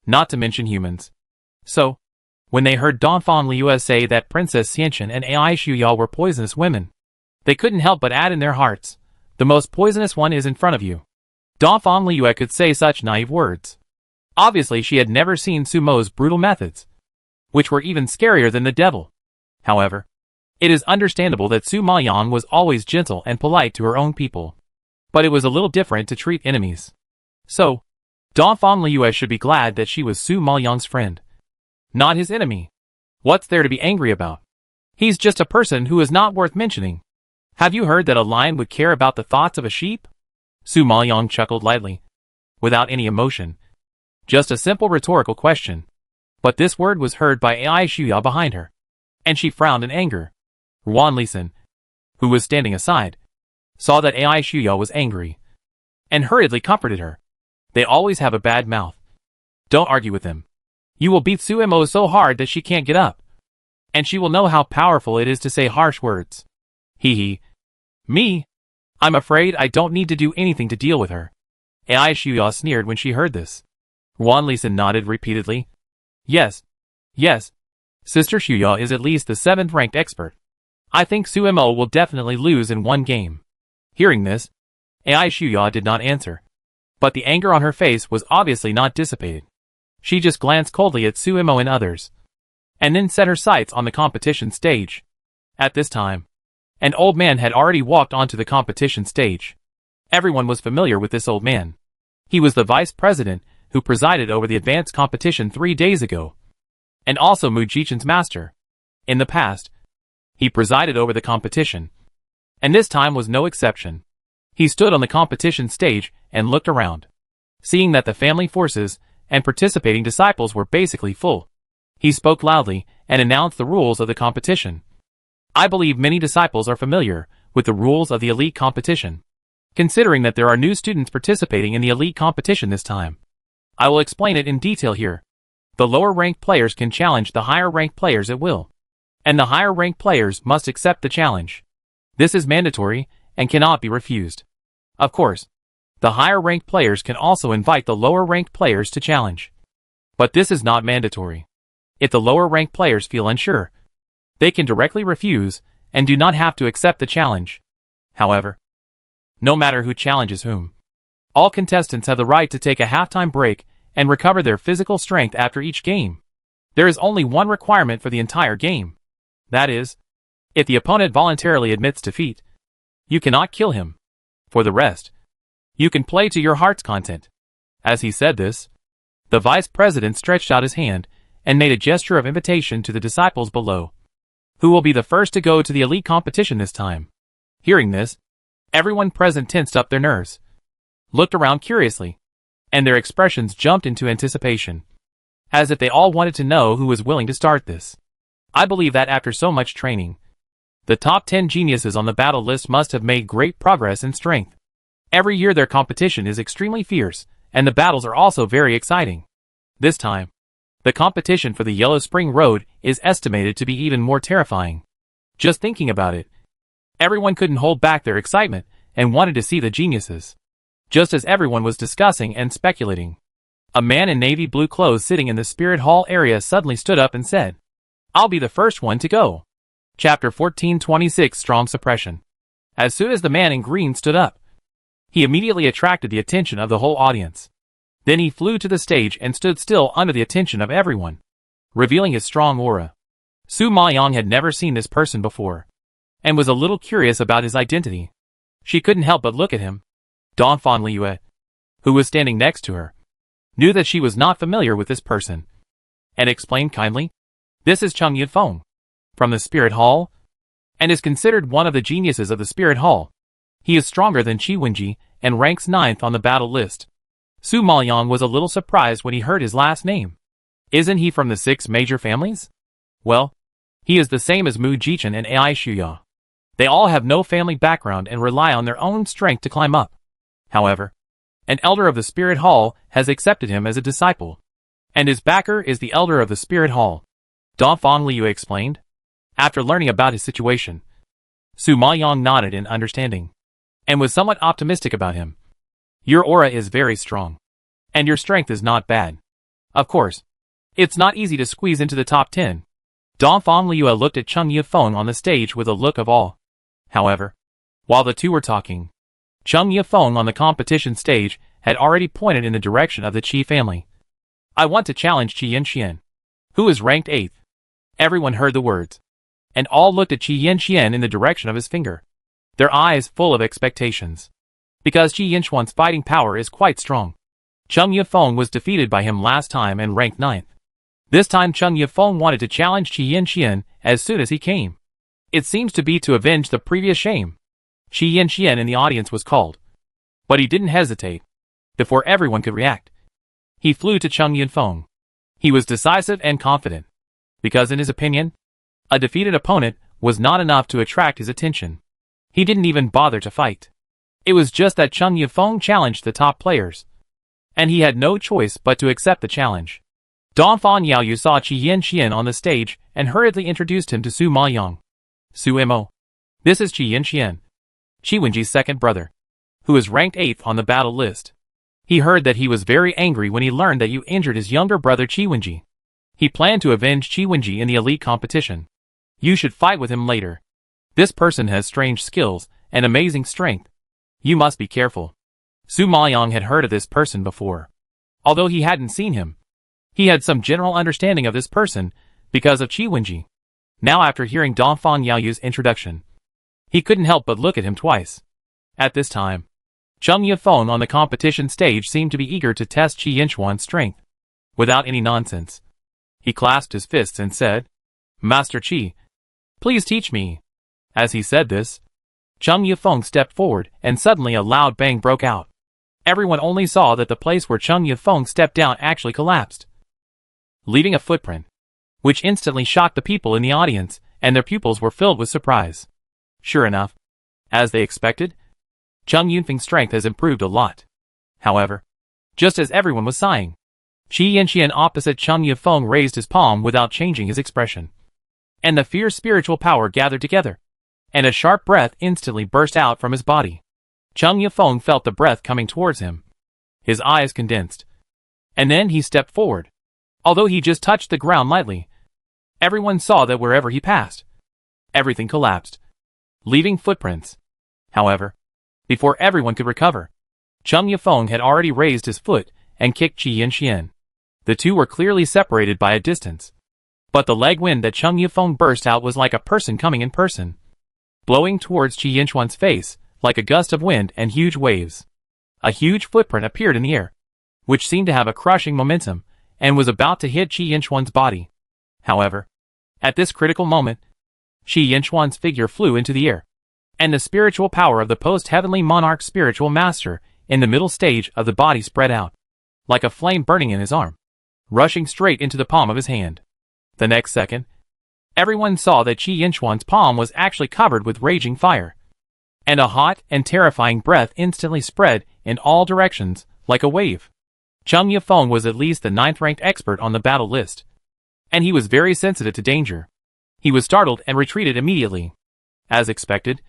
Not to mention humans. So, when they heard Dongfang Liu say that Princess Xianchen and Ai Shuya were poisonous women, they couldn't help but add in their hearts, the most poisonous one is in front of you. Dongfang Liu could say such naive words. Obviously she had never seen Su Mo's brutal methods, which were even scarier than the devil. However, it is understandable that Su Maoyang was always gentle and polite to her own people. But it was a little different to treat enemies. So, Dongfang Liu should be glad that she was Su Maoyang's friend. Not his enemy. What's there to be angry about? He's just a person who is not worth mentioning. Have you heard that a lion would care about the thoughts of a sheep? Su Maoyang chuckled lightly. Without any emotion. Just a simple rhetorical question. But this word was heard by Ai Shuya behind her. And she frowned in anger. Ruan Lisan, who was standing aside, saw that Ai Shuya was angry. And hurriedly comforted her. They always have a bad mouth. Don't argue with them. You will beat Su Mo so hard that she can't get up. And she will know how powerful it is to say harsh words. Hee hee. Me? I'm afraid I don't need to do anything to deal with her. Ai Shuya sneered when she heard this. Ruan Lisan nodded repeatedly. Yes. Yes. Sister Shuya is at least the 7th-ranked expert. I think Su Mo will definitely lose in one game. Hearing this, Ai Shuya did not answer. But the anger on her face was obviously not dissipated. She just glanced coldly at Su Mo and others. And then set her sights on the competition stage. At this time, an old man had already walked onto the competition stage. Everyone was familiar with this old man. He was the vice president who presided over the advanced competition 3 days ago. And also Mu Jichen's master. In the past, he presided over the competition. And this time was no exception. He stood on the competition stage and looked around. Seeing that the family forces and participating disciples were basically full, he spoke loudly and announced the rules of the competition. I believe many disciples are familiar with the rules of the elite competition. Considering that there are new students participating in the elite competition this time, I will explain it in detail here. The lower-ranked players can challenge the higher-ranked players at will. And the higher-ranked players must accept the challenge. This is mandatory and cannot be refused. Of course, the higher-ranked players can also invite the lower-ranked players to challenge. But this is not mandatory. If the lower-ranked players feel unsure, they can directly refuse and do not have to accept the challenge. However, no matter who challenges whom, all contestants have the right to take a halftime break and recover their physical strength after each game. There is only one requirement for the entire game. That is, if the opponent voluntarily admits defeat, you cannot kill him. For the rest, you can play to your heart's content. As he said this, the vice president stretched out his hand and made a gesture of invitation to the disciples below. Who will be the first to go to the elite competition this time? Hearing this, everyone present tensed up their nerves, looked around curiously, and their expressions jumped into anticipation, as if they all wanted to know who was willing to start this. I believe that after so much training, the top 10 geniuses on the battle list must have made great progress in strength. Every year their competition is extremely fierce, and the battles are also very exciting. This time, the competition for the Yellow Spring Road is estimated to be even more terrifying. Just thinking about it, everyone couldn't hold back their excitement and wanted to see the geniuses. Just as everyone was discussing and speculating, a man in navy blue clothes sitting in the Spirit Hall area suddenly stood up and said, "I'll be the first one to go." Chapter 1426 Strong Suppression. As soon as the man in green stood up, he immediately attracted the attention of the whole audience. Then he flew to the stage and stood still under the attention of everyone, revealing his strong aura. Su Maoyang had never seen this person before, and was a little curious about his identity. She couldn't help but look at him. Dongfang Liu, who was standing next to her, knew that she was not familiar with this person, and explained kindly, This is Chung Yifeng, from the Spirit Hall, and is considered one of the geniuses of the Spirit Hall. He is stronger than Qi Wenji and ranks 9th on the battle list. Su Maoyang was a little surprised when he heard his last name. Isn't he from the 6 major families? Well, he is the same as Mu Jichen and Ai Shuya. They all have no family background and rely on their own strength to climb up. However, an elder of the Spirit Hall has accepted him as a disciple, and his backer is the elder of the Spirit Hall. Dongfang Liu explained. After learning about his situation, Su Maoyang nodded in understanding, and was somewhat optimistic about him. Your aura is very strong, and your strength is not bad. Of course, it's not easy to squeeze into the top 10. Dongfang Liu looked at Chung Yifeng on the stage with a look of awe. However, while the two were talking, Chung Yifeng on the competition stage had already pointed in the direction of the Qi family. I want to challenge Qi Yanxian, who is ranked 8th. Everyone heard the words, and all looked at Qi Yanxian in the direction of his finger, their eyes full of expectations. Because Qi Yanxuan's fighting power is quite strong. Chung Yifeng was defeated by him last time and ranked 9th. This time Chung Yifeng wanted to challenge Qi Yanxian as soon as he came. It seems to be to avenge the previous shame. Qi Yanxian in the audience was called, but he didn't hesitate. Before everyone could react, he flew to Chung Yifeng. He was decisive and confident, because in his opinion, a defeated opponent was not enough to attract his attention. He didn't even bother to fight. It was just that Chung Yifeng challenged the top players, and he had no choice but to accept the challenge. Dongfang Yaoyu saw Qi Yanxian on the stage and hurriedly introduced him to Su Maoyang. Su Mo. This is Qi Yanxian, Qi Wenji's second brother, who is ranked 8th on the battle list. He heard that he was very angry when he learned that you injured his younger brother Qi Wenji. He planned to avenge Qi Wenji in the elite competition. You should fight with him later. This person has strange skills and amazing strength. You must be careful. Su Maoyang had heard of this person before. Although he hadn't seen him, he had some general understanding of this person because of Qi Wenji. Now after hearing Dongfang Yaoyu's introduction, he couldn't help but look at him twice. At this time, Chung Yifeng on the competition stage seemed to be eager to test Qi Yanxuan's strength. Without any nonsense, he clasped his fists and said, Master Qi, please teach me. As he said this, Chung Yifeng stepped forward and suddenly a loud bang broke out. Everyone only saw that the place where Chung Yifeng stepped down actually collapsed, leaving a footprint, which instantly shocked the people in the audience, and their pupils were filled with surprise. Sure enough, as they expected, Chung Yifeng's strength has improved a lot. However, just as everyone was sighing, Qi Yanxian opposite Chung Yifeng raised his palm without changing his expression, and the fierce spiritual power gathered together, and a sharp breath instantly burst out from his body. Chung Yifeng felt the breath coming towards him. His eyes condensed, and then he stepped forward. Although he just touched the ground lightly, everyone saw that wherever he passed, everything collapsed, leaving footprints. However, before everyone could recover, Chung Yifeng had already raised his foot and kicked Qi Yanxian. The two were clearly separated by a distance, but the leg wind that Chung Yifeng burst out was like a person coming in person, blowing towards Qi Yanxuan's face like a gust of wind and huge waves. A huge footprint appeared in the air, which seemed to have a crushing momentum, and was about to hit Qi Yanxuan's body. However, at this critical moment, Qi Yanxuan's figure flew into the air, and the spiritual power of the post-heavenly monarch spiritual master in the middle stage of the body spread out, like a flame burning in his arm, rushing straight into the palm of his hand. The next second, everyone saw that Qi Yanxuan's palm was actually covered with raging fire, and a hot and terrifying breath instantly spread in all directions like a wave. Chung Yifeng was at least the 9th-ranked expert on the battle list, and he was very sensitive to danger. He was startled and retreated immediately. As expected,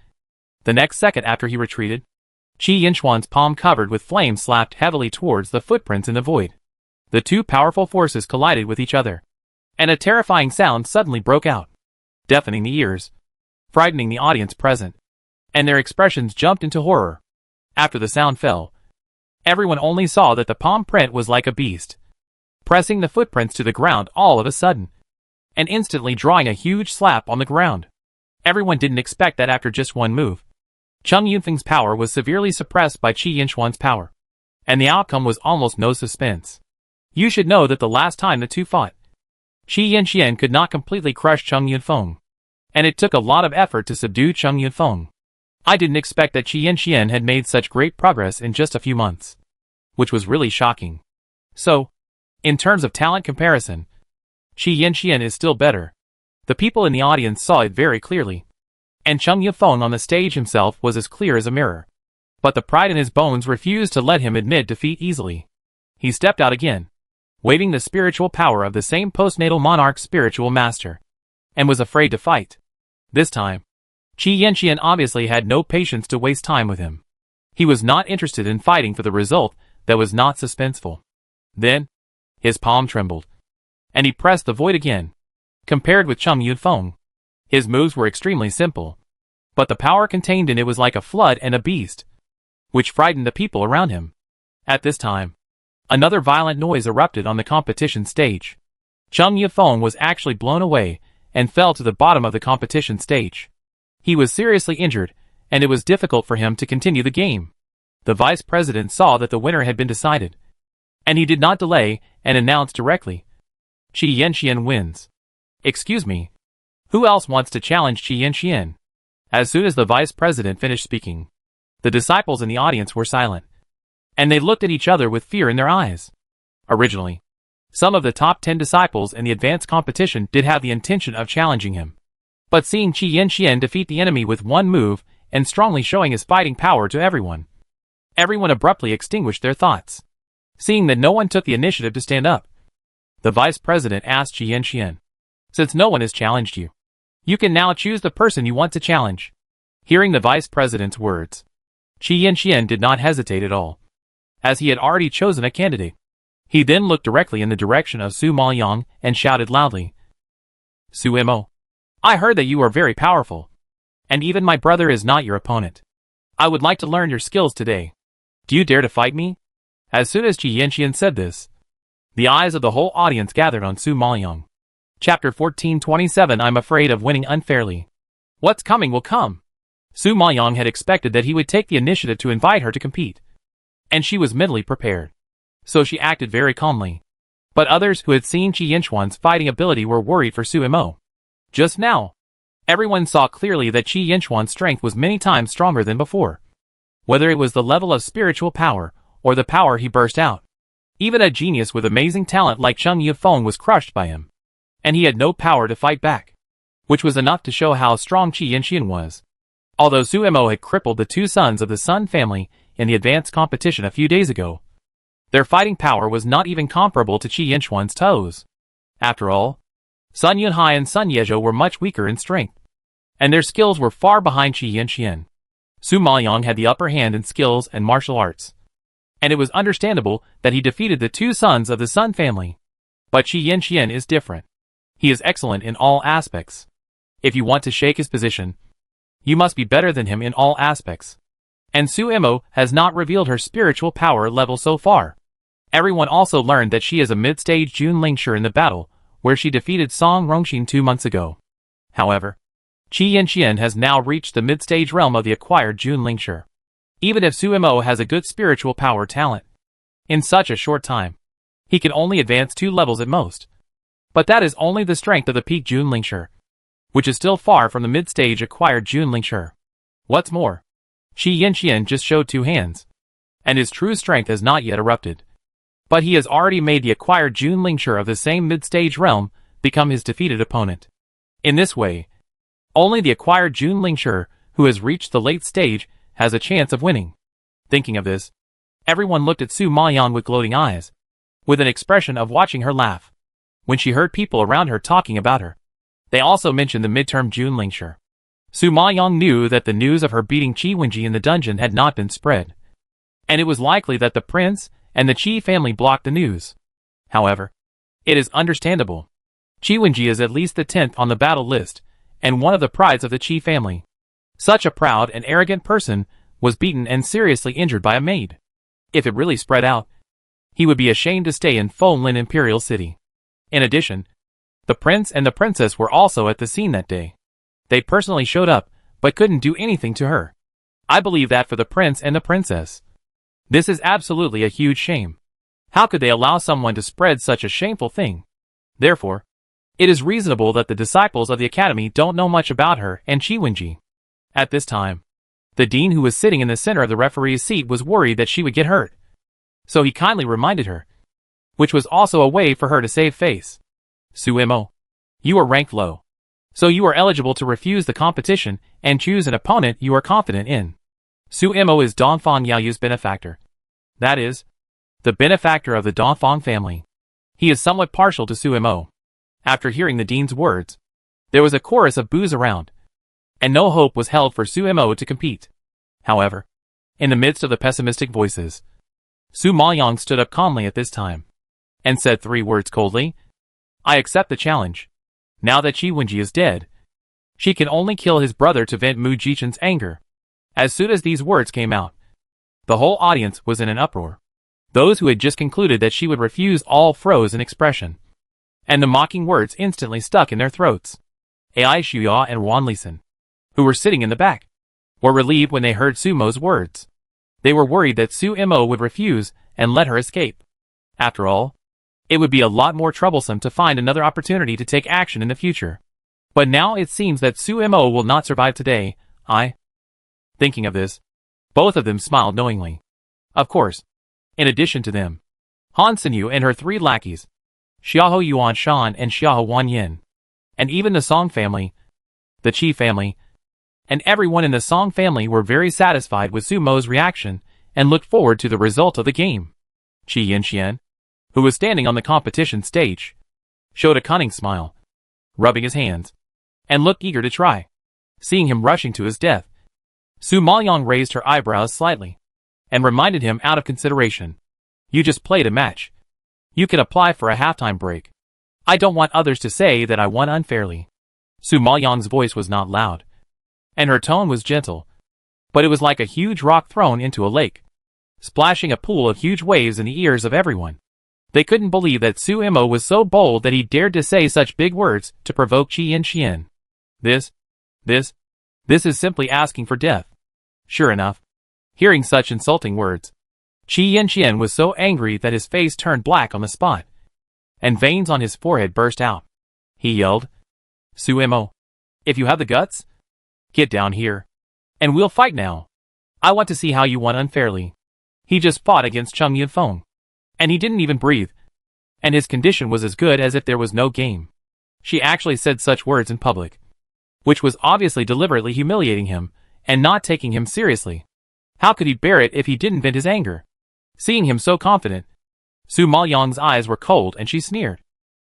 the next second after he retreated, Qi Yanxuan's palm covered with flame slapped heavily towards the footprints in the void. The two powerful forces collided with each other, and a terrifying sound suddenly broke out, deafening the ears, frightening the audience present, and their expressions jumped into horror. After the sound fell, everyone only saw that the palm print was like a beast, pressing the footprints to the ground all of a sudden, and instantly drawing a huge slap on the ground. Everyone didn't expect that after just one move, Chung Yifeng's power was severely suppressed by Qi Yanxuan's power, and the outcome was almost no suspense. You should know that the last time the two fought, Qi Yanxian could not completely crush Cheng Yunfeng, and it took a lot of effort to subdue Cheng Yunfeng. I didn't expect that Qi Yanxian had made such great progress in just a few months, which was really shocking. So, in terms of talent comparison, Qi Yanxian is still better. The people in the audience saw it very clearly, and Cheng Yunfeng on the stage himself was as clear as a mirror. But the pride in his bones refused to let him admit defeat easily. He stepped out again, waving the spiritual power of the same postnatal monarch's spiritual master, and was afraid to fight. This time, Qi Yanxian obviously had no patience to waste time with him. He was not interested in fighting for the result that was not suspenseful. Then, his palm trembled, and he pressed the void again. Compared with Cheng Yunfeng, his moves were extremely simple, but the power contained in it was like a flood and a beast, which frightened the people around him. At this time, another violent noise erupted on the competition stage. Cheng Yunfeng was actually blown away and fell to the bottom of the competition stage. He was seriously injured, and it was difficult for him to continue the game. The vice president saw that the winner had been decided, and he did not delay and announced directly, Qi Yanxian wins. Excuse me, who else wants to challenge Qi Yanxian? As soon as the vice president finished speaking, the disciples in the audience were silent, and they looked at each other with fear in their eyes. Originally, some of the top 10 disciples in the advanced competition did have the intention of challenging him. But seeing Qi Yanxian defeat the enemy with one move and strongly showing his fighting power to everyone abruptly extinguished their thoughts. Seeing that no one took the initiative to stand up, the vice president asked Qi Yanxian, "Since no one has challenged you, you can now choose the person you want to challenge." Hearing the vice president's words, Qi Yanxian did not hesitate at all, as he had already chosen a candidate. He then looked directly in the direction of Su Maoyang and shouted loudly, "Su Mo, I heard that you are very powerful, and even my brother is not your opponent. I would like to learn your skills today. Do you dare to fight me?" As soon as Qi Yanxian said this, the eyes of the whole audience gathered on Su Maoyang. Chapter 1427 I'm afraid of winning unfairly. What's coming will come. Su Maoyang had expected that he would take the initiative to invite her to compete, and she was mentally prepared, so she acted very calmly. But others who had seen Qi Yanxian's fighting ability were worried for Su Mo. Just now, everyone saw clearly that Qi Yanxian's strength was many times stronger than before. Whether it was the level of spiritual power, or the power he burst out, even a genius with amazing talent like Cheng Yunfeng was crushed by him, and he had no power to fight back, which was enough to show how strong Qi Yanxian was. Although Su Mo had crippled the two sons of the Sun family in the advanced competition a few days ago, their fighting power was not even comparable to Qi Yanxian's toes. After all, Sun Yunhai and Sun Yezhou were much weaker in strength, and their skills were far behind Qi Yanxian. Su Maoyang had the upper hand in skills and martial arts, and it was understandable that he defeated the two sons of the Sun family. But Qi Yanxian is different. He is excellent in all aspects. If you want to shake his position, you must be better than him in all aspects. And Su Mo has not revealed her spiritual power level so far. Everyone also learned that she is a mid-stage Jun Lingshi in the battle where she defeated Song Rongxin 2 months ago. However, Qi Yanxian has now reached the mid-stage realm of the acquired Jun Lingshi. Even if Su Mo has a good spiritual power talent, in such a short time, he can only advance 2 levels at most. But that is only the strength of the peak Jun Lingshi, which is still far from the mid-stage acquired Jun Lingshi. What's more, Qi Yanxian just showed 2 hands, and his true strength has not yet erupted. But he has already made the acquired Jun Lingshi of the same mid-stage realm become his defeated opponent. In this way, only the acquired Jun Lingshi, who has reached the late stage, has a chance of winning. Thinking of this, everyone looked at Su Maoyang with gloating eyes, with an expression of watching her laugh. When she heard people around her talking about her, they also mentioned the midterm Jun Lingshi. Su Maoyang knew that the news of her beating Qi Wenji in the dungeon had not been spread, and it was likely that the prince and the Qi family blocked the news. However, it is understandable. Qi Wenji is at least the 10th on the battle list, and one of the prides of the Qi family. Such a proud and arrogant person was beaten and seriously injured by a maid. If it really spread out, he would be ashamed to stay in Fonlin Imperial City. In addition, the prince and the princess were also at the scene that day. They personally showed up, but couldn't do anything to her. I believe that for the prince and the princess, this is absolutely a huge shame. How could they allow someone to spread such a shameful thing? Therefore, It is reasonable that the disciples of the academy don't know much about her and Chi. At this time, the dean who was sitting in the center of the referee's seat was worried that she would get hurt. So he kindly reminded her, which was also a way for her to save face. Sumo, you are ranked low, so you are eligible to refuse the competition and choose an opponent you are confident in. Sumo is Dongfang Yaoyu's benefactor. That is, the benefactor of the Dongfang family. He is somewhat partial to Sumo. After hearing the dean's words, there was a chorus of boos around, and no hope was held for Sumo to compete. However, in the midst of the pessimistic voices, Su Maoyang stood up calmly at this time, and said 3 words coldly. I accept the challenge. Now that Chi is dead, she can only kill his brother to vent Mu Jichen's anger. As soon as these words came out, the whole audience was in an uproar. Those who had just concluded that she would refuse all froze in expression, and the mocking words instantly stuck in their throats. Ai Shuya and Wan Lisan, who were sitting in the back, were relieved when they heard Sumo's words. They were worried that Sumo would refuse and let her escape. After all, it would be a lot more troublesome to find another opportunity to take action in the future. But now it seems that Sumo will not survive today. Thinking of this, both of them smiled knowingly. Of course, in addition to them, Han Sinyu and her 3 lackeys, Xiaohu Yuan Shan and Xiaohu Wan Yin, and even the Song family, the Qi family, and everyone in the Song family were very satisfied with Sumo's reaction and looked forward to the result of the game. Qi Yinxian, who was standing on the competition stage, showed a cunning smile, rubbing his hands, and looked eager to try. Seeing him rushing to his death, Su Maoyang raised her eyebrows slightly, and reminded him out of consideration. You just played a match. You can apply for a halftime break. I don't want others to say that I won unfairly. Su Maoyang's voice was not loud, and her tone was gentle, but it was like a huge rock thrown into a lake, splashing a pool of huge waves in the ears of everyone. They couldn't believe that Sumo was so bold that he dared to say such big words to provoke Qi Yinxian. This is simply asking for death. Sure enough, hearing such insulting words, Qi Yinxian was so angry that his face turned black on the spot, and veins on his forehead burst out. He yelled, Sumo, if you have the guts, get down here, and we'll fight now. I want to see how you won unfairly. He just fought against Cheng Yunfeng, and he didn't even breathe, and his condition was as good as if there was no game. She actually said such words in public, which was obviously deliberately humiliating him and not taking him seriously. How could he bear it if he didn't vent his anger? Seeing him so confident, Su Maoyang's eyes were cold and she sneered.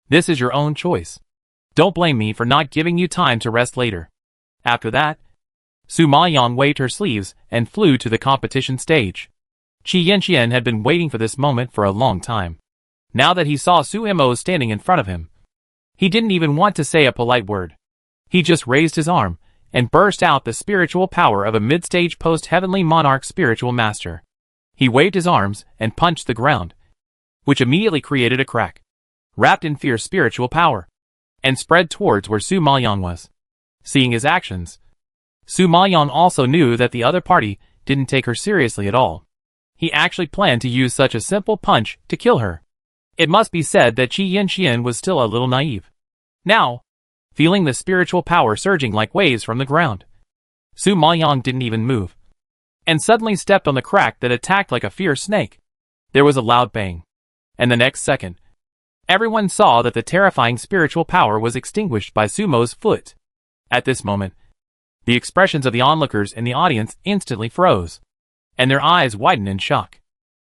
This is your own choice. Don't blame me for not giving you time to rest later. After that, Su Maoyang waved her sleeves and flew to the competition stage. Qi Yinxian had been waiting for this moment for a long time. Now that he saw Sumo standing in front of him, he didn't even want to say a polite word. He just raised his arm and burst out the spiritual power of a mid-stage post-heavenly monarch spiritual master. He waved his arms and punched the ground, which immediately created a crack, wrapped in fierce spiritual power, and spread towards where Su Maoyang was. Seeing his actions, Su Maoyang also knew that the other party didn't take her seriously at all. He actually planned to use such a simple punch to kill her. It must be said that Qi Yinxian was still a little naive. Now, feeling the spiritual power surging like waves from the ground, Su Maoyang didn't even move, and suddenly stepped on the crack that attacked like a fierce snake. There was a loud bang, and the next second, everyone saw that the terrifying spiritual power was extinguished by Sumo's foot. At this moment, the expressions of the onlookers in the audience instantly froze, and their eyes widened in shock.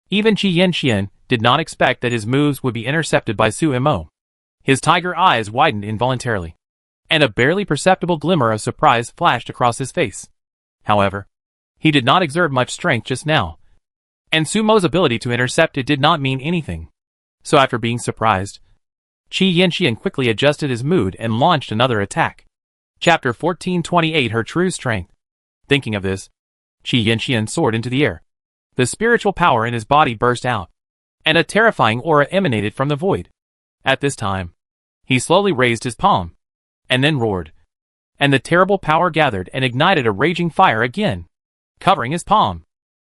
Even Qi Yinxian did not expect that his moves would be intercepted by Sumo. His tiger eyes widened involuntarily, and a barely perceptible glimmer of surprise flashed across his face. However, he did not exert much strength just now, and Sumo's ability to intercept it did not mean anything. So after being surprised, Qi Yinxian quickly adjusted his mood and launched another attack. Chapter 1428 Her True Strength. Thinking of this, Qi Yinxian soared into the air. The spiritual power in his body burst out, and a terrifying aura emanated from the void. At this time, he slowly raised his palm, and then roared, and the terrible power gathered and ignited a raging fire again, covering his palm,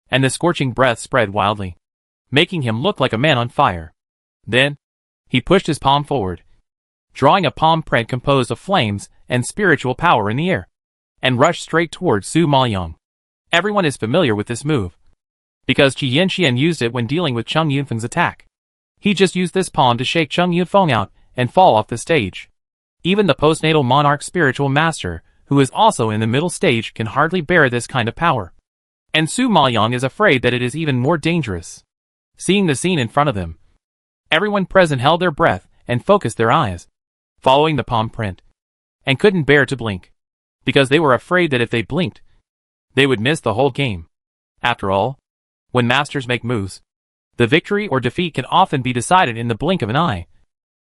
and the scorching breath spread wildly, making him look like a man on fire. Then, he pushed his palm forward, drawing a palm print composed of flames and spiritual power in the air, and rushed straight towards Su Maoyang. Everyone is familiar with this move, because Qi Yanqian used it when dealing with Cheng Yunfeng's attack. He just used this palm to shake Cheng Yunfeng out and fall off the stage. Even the postnatal monarch spiritual master, who is also in the middle stage, can hardly bear this kind of power. And Su Maoyang is afraid that it is even more dangerous. Seeing the scene in front of them, everyone present held their breath and focused their eyes, following the palm print, and couldn't bear to blink, because they were afraid that if they blinked, they would miss the whole game. After all, when masters make moves, the victory or defeat can often be decided in the blink of an eye.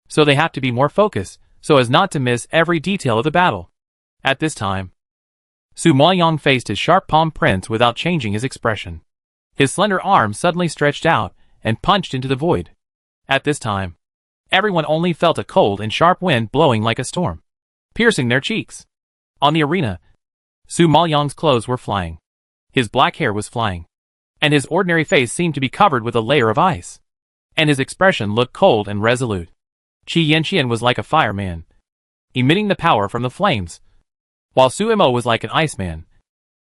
So they have to be more focused, so as not to miss every detail of the battle. At this time, Su Maoyang faced his sharp palm prints without changing his expression. His slender arm suddenly stretched out and punched into the void. At this time, everyone only felt a cold and sharp wind blowing like a storm, piercing their cheeks. On the arena, Su Maoyang's clothes were flying. His black hair was flying, and his ordinary face seemed to be covered with a layer of ice, and his expression looked cold and resolute. Qi Yanqian was like a fireman, emitting the power from the flames, while Su Imo was like an iceman,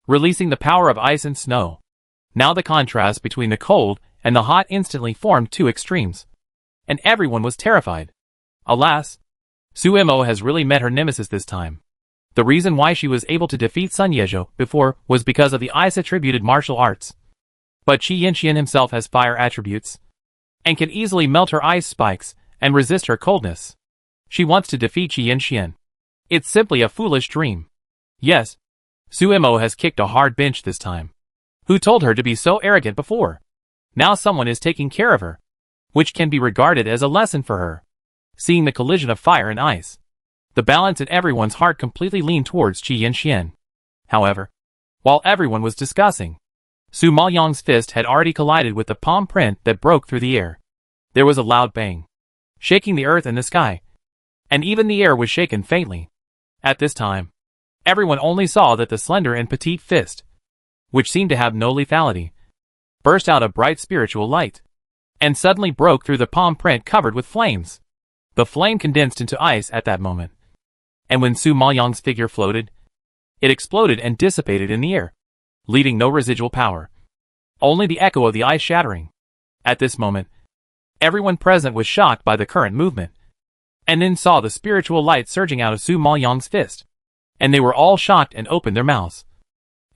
releasing the power of ice and snow. Now the contrast between the cold and the hot instantly formed two extremes, and everyone was terrified. Alas, Su Imo has really met her nemesis this time. The reason why she was able to defeat Sun Yezhou before was because of the ice-attributed martial arts. But Qi Yanqian himself has fire attributes, and can easily melt her ice spikes and resist her coldness. She wants to defeat Qi Yanqian. It's simply a foolish dream. Yes, Su Imo has kicked a hard bench this time. Who told her to be so arrogant before? Now someone is taking care of her, which can be regarded as a lesson for her. Seeing the collision of fire and ice, the balance in everyone's heart completely leaned towards Qi Yanqian. However, while everyone was discussing, Su Maoyang's fist had already collided with the palm print that broke through the air. There was a loud bang, shaking the earth and the sky, and even the air was shaken faintly. At this time, everyone only saw that the slender and petite fist, which seemed to have no lethality, burst out a bright spiritual light, and suddenly broke through the palm print covered with flames. The flame condensed into ice at that moment, and when Su Maoyang's figure floated, it exploded and dissipated in the air, leaving no residual power, only the echo of the ice shattering. At this moment, everyone present was shocked by the current movement, and then saw the spiritual light surging out of Su Maoyang's fist, and they were all shocked and opened their mouths,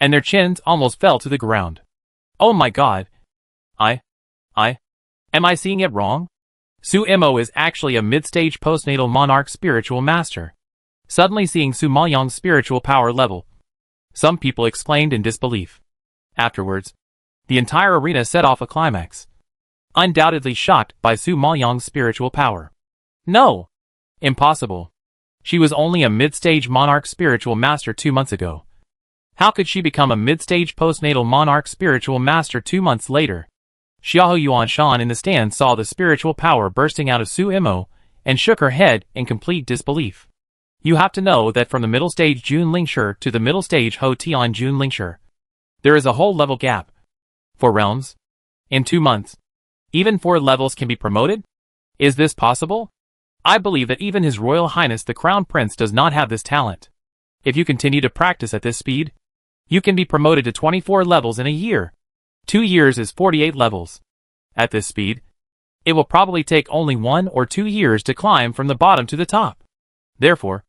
and their chins almost fell to the ground. Oh my god! Am I seeing it wrong? Su Imo is actually a mid-stage postnatal monarch spiritual master. Suddenly seeing Su Maoyang's spiritual power level, some people exclaimed in disbelief. Afterwards, the entire arena set off a climax, undoubtedly shocked by Su Maoyang's spiritual power. No! Impossible. She was only a mid-stage monarch spiritual master 2 months ago. How could she become a mid-stage postnatal monarch spiritual master 2 months later? Xiao Yuanshan in the stand saw the spiritual power bursting out of Su Imo and shook her head in complete disbelief. You have to know that from the middle stage Jun Lingshi to the middle stage Ho Tian Jun Lingshi, there is a whole level gap. 4 realms? In 2 months, even 4 levels can be promoted? Is this possible? I believe that even His Royal Highness the Crown Prince does not have this talent. If you continue to practice at this speed, you can be promoted to 24 levels in a year. 2 years is 48 levels. At this speed, it will probably take only 1 or 2 years to climb from the bottom to the top. Therefore,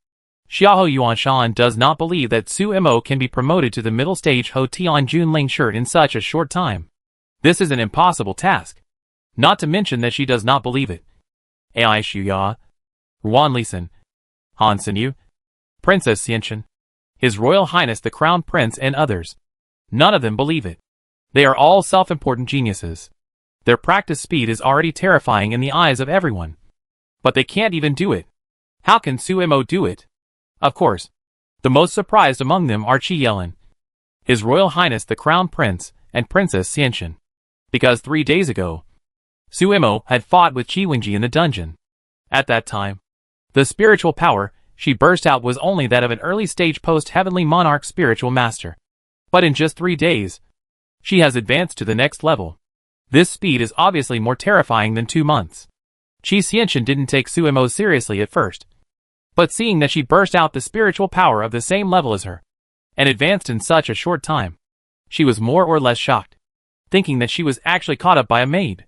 Xiao Yuanshan does not believe that Su Imo can be promoted to the middle stage Ho Tian Jun Lingshi in such a short time. This is an impossible task. Not to mention that she does not believe it. Ai Shuya, Ruan Lisan, Han Sinyu, Princess Xianchen, His Royal Highness the Crown Prince and others. None of them believe it. They are all self-important geniuses. Their practice speed is already terrifying in the eyes of everyone. But they can't even do it. How can Su Imo do it? Of course, the most surprised among them are Qi Yelin, His Royal Highness the Crown Prince and Princess Xianchen. Because 3 days ago, Su Imo had fought with Qi Wenji in the dungeon. At that time, the spiritual power she burst out was only that of an early-stage post-heavenly monarch spiritual master. But in just 3 days, she has advanced to the next level. This speed is obviously more terrifying than 2 months. Qi Xianchen didn't take Su Imo seriously at first, But seeing that she burst out the spiritual power of the same level as her, and advanced in such a short time, she was more or less shocked, thinking that she was actually caught up by a maid.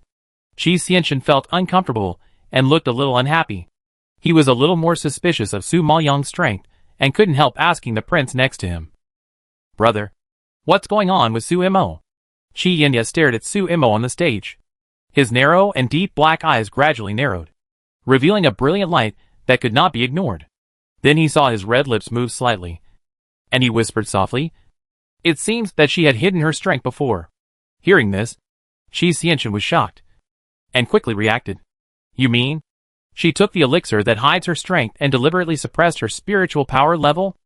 Qi Xianxun felt uncomfortable and looked a little unhappy. He was a little more suspicious of Su Maoyang's strength and couldn't help asking the prince next to him. "Brother, what's going on with Su Imo?" Qi Yinya stared at Su Imo on the stage. His narrow and deep black eyes gradually narrowed, revealing a brilliant light that could not be ignored. Then he saw his red lips move slightly, and he whispered softly, "It seems that she had hidden her strength before." Hearing this, Qi Xianxun was shocked, and quickly reacted. "You mean, she took the elixir that hides her strength and deliberately suppressed her spiritual power level?"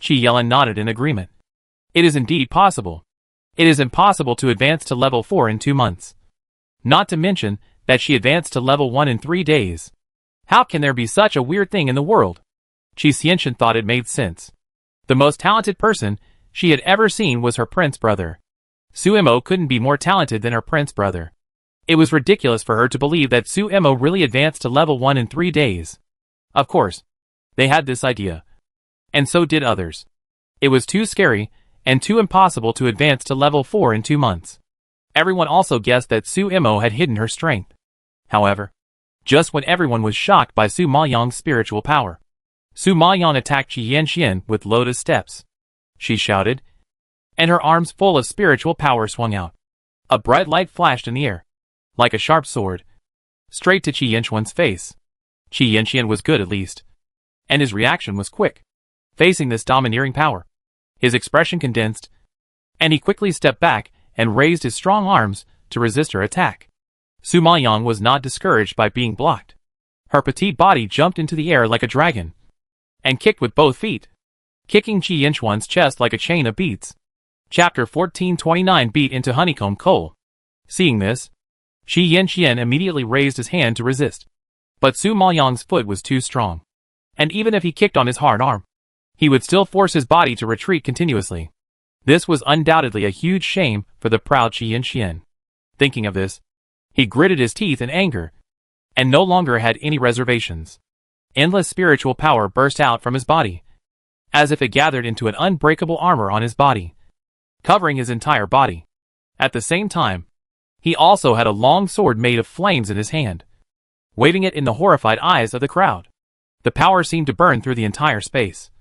Qi Yelin nodded in agreement. "It is indeed possible. It is impossible to advance to level 4 in 2 months. Not to mention that she advanced to level 1 in 3 days. How can there be such a weird thing in the world?" Qi Xianxun thought it made sense. The most talented person she had ever seen was her prince brother. Su Imo couldn't be more talented than her prince brother. It was ridiculous for her to believe that Su Imo really advanced to level 1 in 3 days. Of course, they had this idea, and so did others. It was too scary and too impossible to advance to level 4 in 2 months. Everyone also guessed that Su Imo had hidden her strength. However, just when everyone was shocked by Su Maoyang's spiritual power, Su Maoyang attacked Qi Yanxian with lotus steps. She shouted, and her arms full of spiritual power swung out. A bright light flashed in the air, like a sharp sword, straight to Qi Yanxian's face. Qi Yanxian was good at least, and his reaction was quick. Facing this domineering power, his expression condensed, and he quickly stepped back and raised his strong arms to resist her attack. Su Maoyang was not discouraged by being blocked. Her petite body jumped into the air like a dragon, and kicked with both feet, kicking Qi Yanxian's chest like a chain of beads. Chapter 1429 Beat into Honeycomb Coal. Seeing this, Qi Yanxian immediately raised his hand to resist. But Su Maoyang's foot was too strong, and even if he kicked on his hard arm, he would still force his body to retreat continuously. This was undoubtedly a huge shame for the proud Qi Yanxian. Thinking of this, he gritted his teeth in anger, and no longer had any reservations. Endless spiritual power burst out from his body, as if it gathered into an unbreakable armor on his body, covering his entire body. At the same time, he also had a long sword made of flames in his hand, waving it in the horrified eyes of the crowd. The power seemed to burn through the entire space,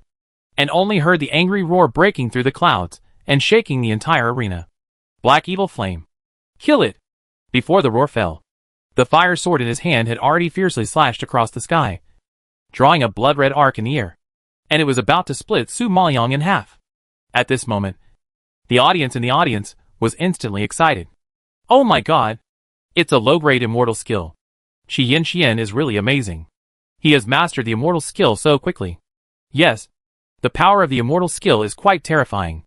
and only heard the angry roar breaking through the clouds and shaking the entire arena. Black evil flame. Kill it! Before the roar fell, the fire sword in his hand had already fiercely slashed across the sky, drawing a blood-red arc in the air, and it was about to split Su Maoyang in half. At this moment, the audience was instantly excited. "Oh my god! It's a low-grade immortal skill. Qi Yanxian is really amazing. He has mastered the immortal skill so quickly. Yes, the power of the immortal skill is quite terrifying.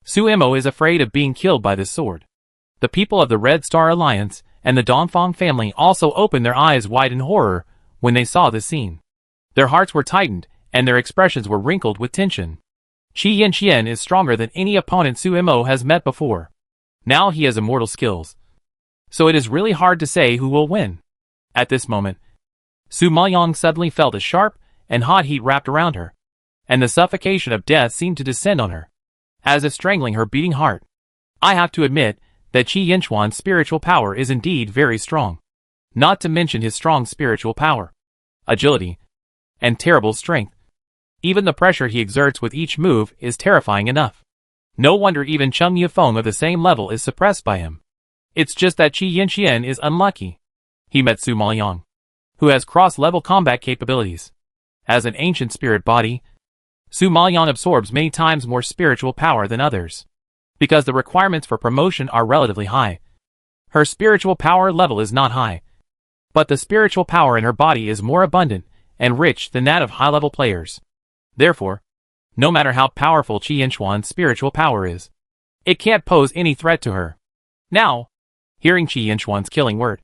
Su Imo is afraid of being killed by this sword." The people of the Red Star Alliance and the Dongfang family also opened their eyes wide in horror when they saw this scene. Their hearts were tightened, and their expressions were wrinkled with tension. Qi Yanxian is stronger than any opponent Su Imo has met before. Now he has immortal skills, so it is really hard to say who will win. At this moment, Su Maoyang suddenly felt a sharp and hot heat wrapped around her, and the suffocation of death seemed to descend on her, as if strangling her beating heart. I have to admit that Qi Yanxian's spiritual power is indeed very strong, not to mention his strong spiritual power, agility, and terrible strength. Even the pressure he exerts with each move is terrifying enough. No wonder even Cheng Yufeng of the same level is suppressed by him. It's just that Qi Yanxian is unlucky. He met Su Maoyang, who has cross-level combat capabilities. As an ancient spirit body, Su Maoyang absorbs many times more spiritual power than others, because the requirements for promotion are relatively high. Her spiritual power level is not high, but the spiritual power in her body is more abundant and rich than that of high-level players. Therefore, no matter how powerful Qi Yanxian's spiritual power is, it can't pose any threat to her. Now, hearing Qi Yanxian's killing word,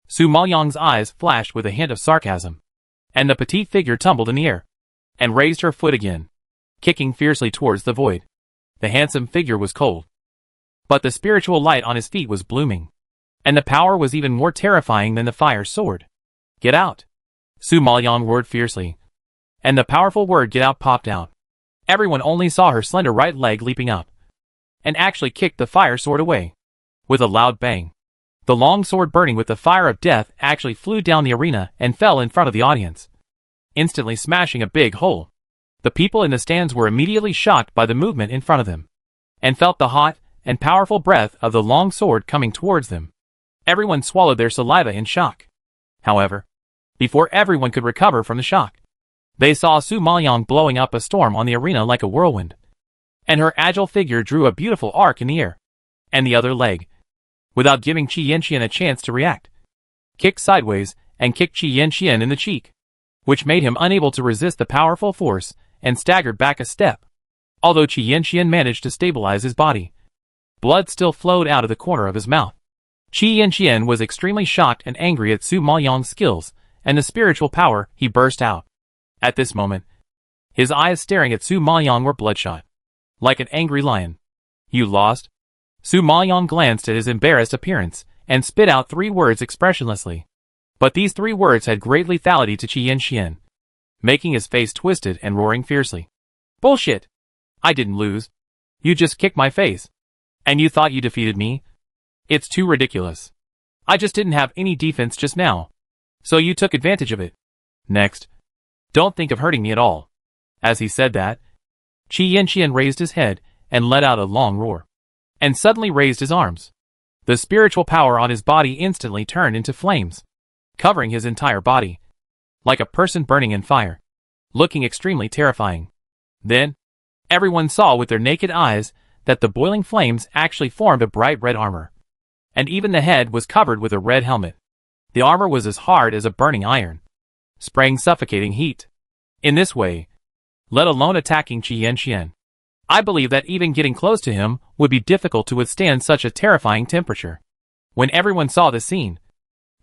Su Maoyang's eyes flashed with a hint of sarcasm, and the petite figure tumbled in the air, and raised her foot again, kicking fiercely towards the void. The handsome figure was cold, but the spiritual light on his feet was blooming, and the power was even more terrifying than the fire sword. "Get out!" Su Maoyang roared fiercely, and the powerful word "get out" popped out. Everyone only saw her slender right leg leaping up, and actually kicked the fire sword away. With a loud bang, the long sword burning with the fire of death actually flew down the arena and fell in front of the audience, instantly smashing a big hole. The people in the stands were immediately shocked by the movement in front of them, and felt the hot and powerful breath of the long sword coming towards them. Everyone swallowed their saliva in shock. However, before everyone could recover from the shock, they saw Su Maoyang blowing up a storm on the arena like a whirlwind, and her agile figure drew a beautiful arc in the air, and the other leg, without giving Qi Yanqian a chance to react, kicked sideways and kicked Qi Yanqian in the cheek, which made him unable to resist the powerful force and staggered back a step. Although Qi Yanqian managed to stabilize his body, blood still flowed out of the corner of his mouth. Qi Yanqian was extremely shocked and angry at Su Maoyang's skills and the spiritual power. He burst out. At this moment, his eyes staring at Su Maoyang were bloodshot, like an angry lion. "You lost?" Su Maoyang glanced at his embarrassed appearance and spit out 3 words expressionlessly. But these 3 words had great lethality to Qi Yanqian, making his face twisted and roaring fiercely. "Bullshit! I didn't lose. You just kicked my face. And you thought you defeated me? It's too ridiculous. I just didn't have any defense just now, so you took advantage of it. Next, don't think of hurting me at all." As he said that, Qi Yanqian raised his head and let out a long roar, and suddenly raised his arms. The spiritual power on his body instantly turned into flames, covering his entire body, like a person burning in fire, looking extremely terrifying. Then, everyone saw with their naked eyes that the boiling flames actually formed a bright red armor, and even the head was covered with a red helmet. The armor was as hard as a burning iron, spraying suffocating heat. In this way, let alone attacking Qi Yanqian, I believe that even getting close to him would be difficult to withstand such a terrifying temperature. When everyone saw the scene,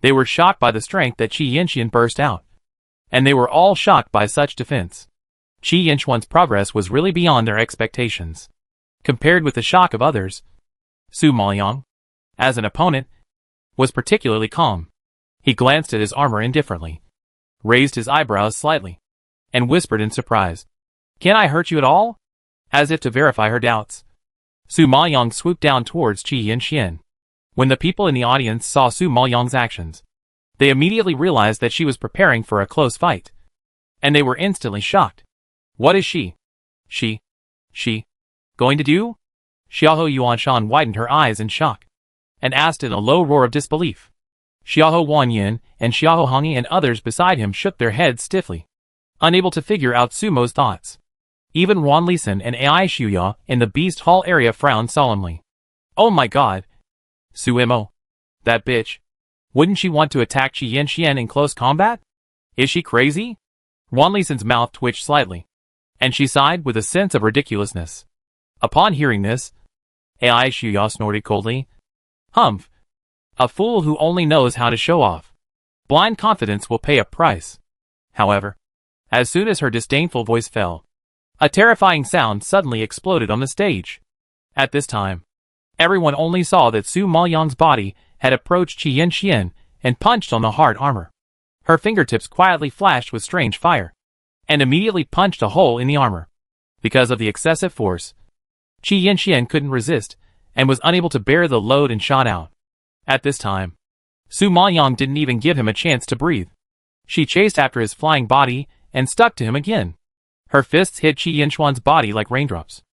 they were shocked by the strength that Qi Yanqian burst out, and they were all shocked by such defense. Qi Yanqian's progress was really beyond their expectations. Compared with the shock of others, Su Maoyang, as an opponent, was particularly calm. He glanced at his armor indifferently, raised his eyebrows slightly, and whispered in surprise, "Can I hurt you at all?" As if to verify her doubts, Su Maoyang swooped down towards Qi Yanqian. When the people in the audience saw Su Maoyang's actions, they immediately realized that she was preparing for a close fight, and they were instantly shocked. What is she going to do? Xiaohou Yuanshan widened her eyes in shock, and asked in a low roar of disbelief. Xiaohou Wanyin and Xiaohou Hongyi and others beside him shook their heads stiffly, unable to figure out Sumo's thoughts. Even Wan Lisan and Ai Shuya in the Beast Hall area frowned solemnly. "Oh my god! Sumo, that bitch! Wouldn't she want to attack Qi Yanqian in close combat? Is she crazy?" Wan Lisan's mouth twitched slightly, and she sighed with a sense of ridiculousness. Upon hearing this, Ai Shuya snorted coldly. "Humph! A fool who only knows how to show off. Blind confidence will pay a price." However, as soon as her disdainful voice fell, a terrifying sound suddenly exploded on the stage. At this time, everyone only saw that Su Maoyang's body had approached Qi Yanqian and punched on the hard armor. Her fingertips quietly flashed with strange fire, and immediately punched a hole in the armor. Because of the excessive force, Qi Yanqian couldn't resist, and was unable to bear the load and shot out. At this time, Su Maoyang didn't even give him a chance to breathe. She chased after his flying body and stuck to him again. Her fists hit Qi Yanqian's body like raindrops,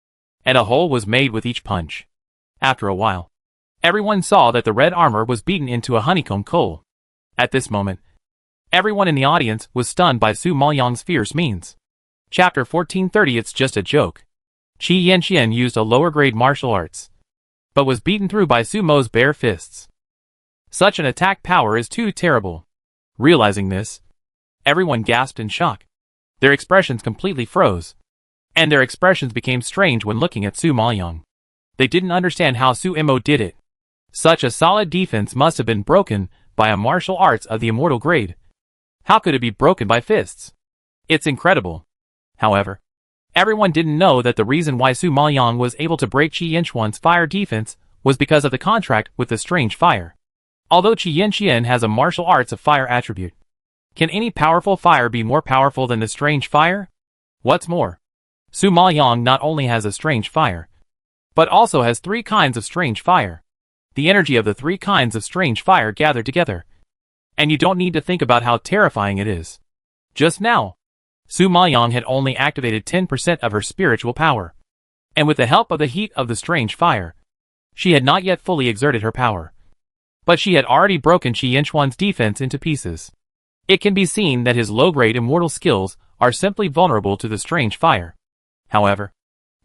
and a hole was made with each punch. After a while, everyone saw that the red armor was beaten into a honeycomb coal. At this moment, everyone in the audience was stunned by Su Maoyang's fierce means. Chapter 1430. It's just a joke. Qi Yanqian used a lower-grade martial arts, but was beaten through by Sumo's bare fists. Such an attack power is too terrible. Realizing this, everyone gasped in shock. Their expressions completely froze, and their expressions became strange when looking at Su Maoyang. They didn't understand how Su Imo did it. Such a solid defense must have been broken by a martial arts of the immortal grade. How could it be broken by fists? It's incredible. However, everyone didn't know that the reason why Su Maoyang was able to break Qi Yanqian's fire defense was because of the contract with the strange fire. Although Qi Yanqian has a martial arts of fire attribute, Can any powerful fire be more powerful than the strange fire? What's more, Su Maoyang not only has a strange fire, but also has 3 kinds of strange fire. The energy of the 3 kinds of strange fire gathered together. And you don't need to think about how terrifying it is. Just now, Su Maoyang had only activated 10% of her spiritual power. And with the help of the heat of the strange fire, she had not yet fully exerted her power. But she had already broken Qi Yinchuan's defense into pieces. It can be seen that his low-grade immortal skills are simply vulnerable to the strange fire. However,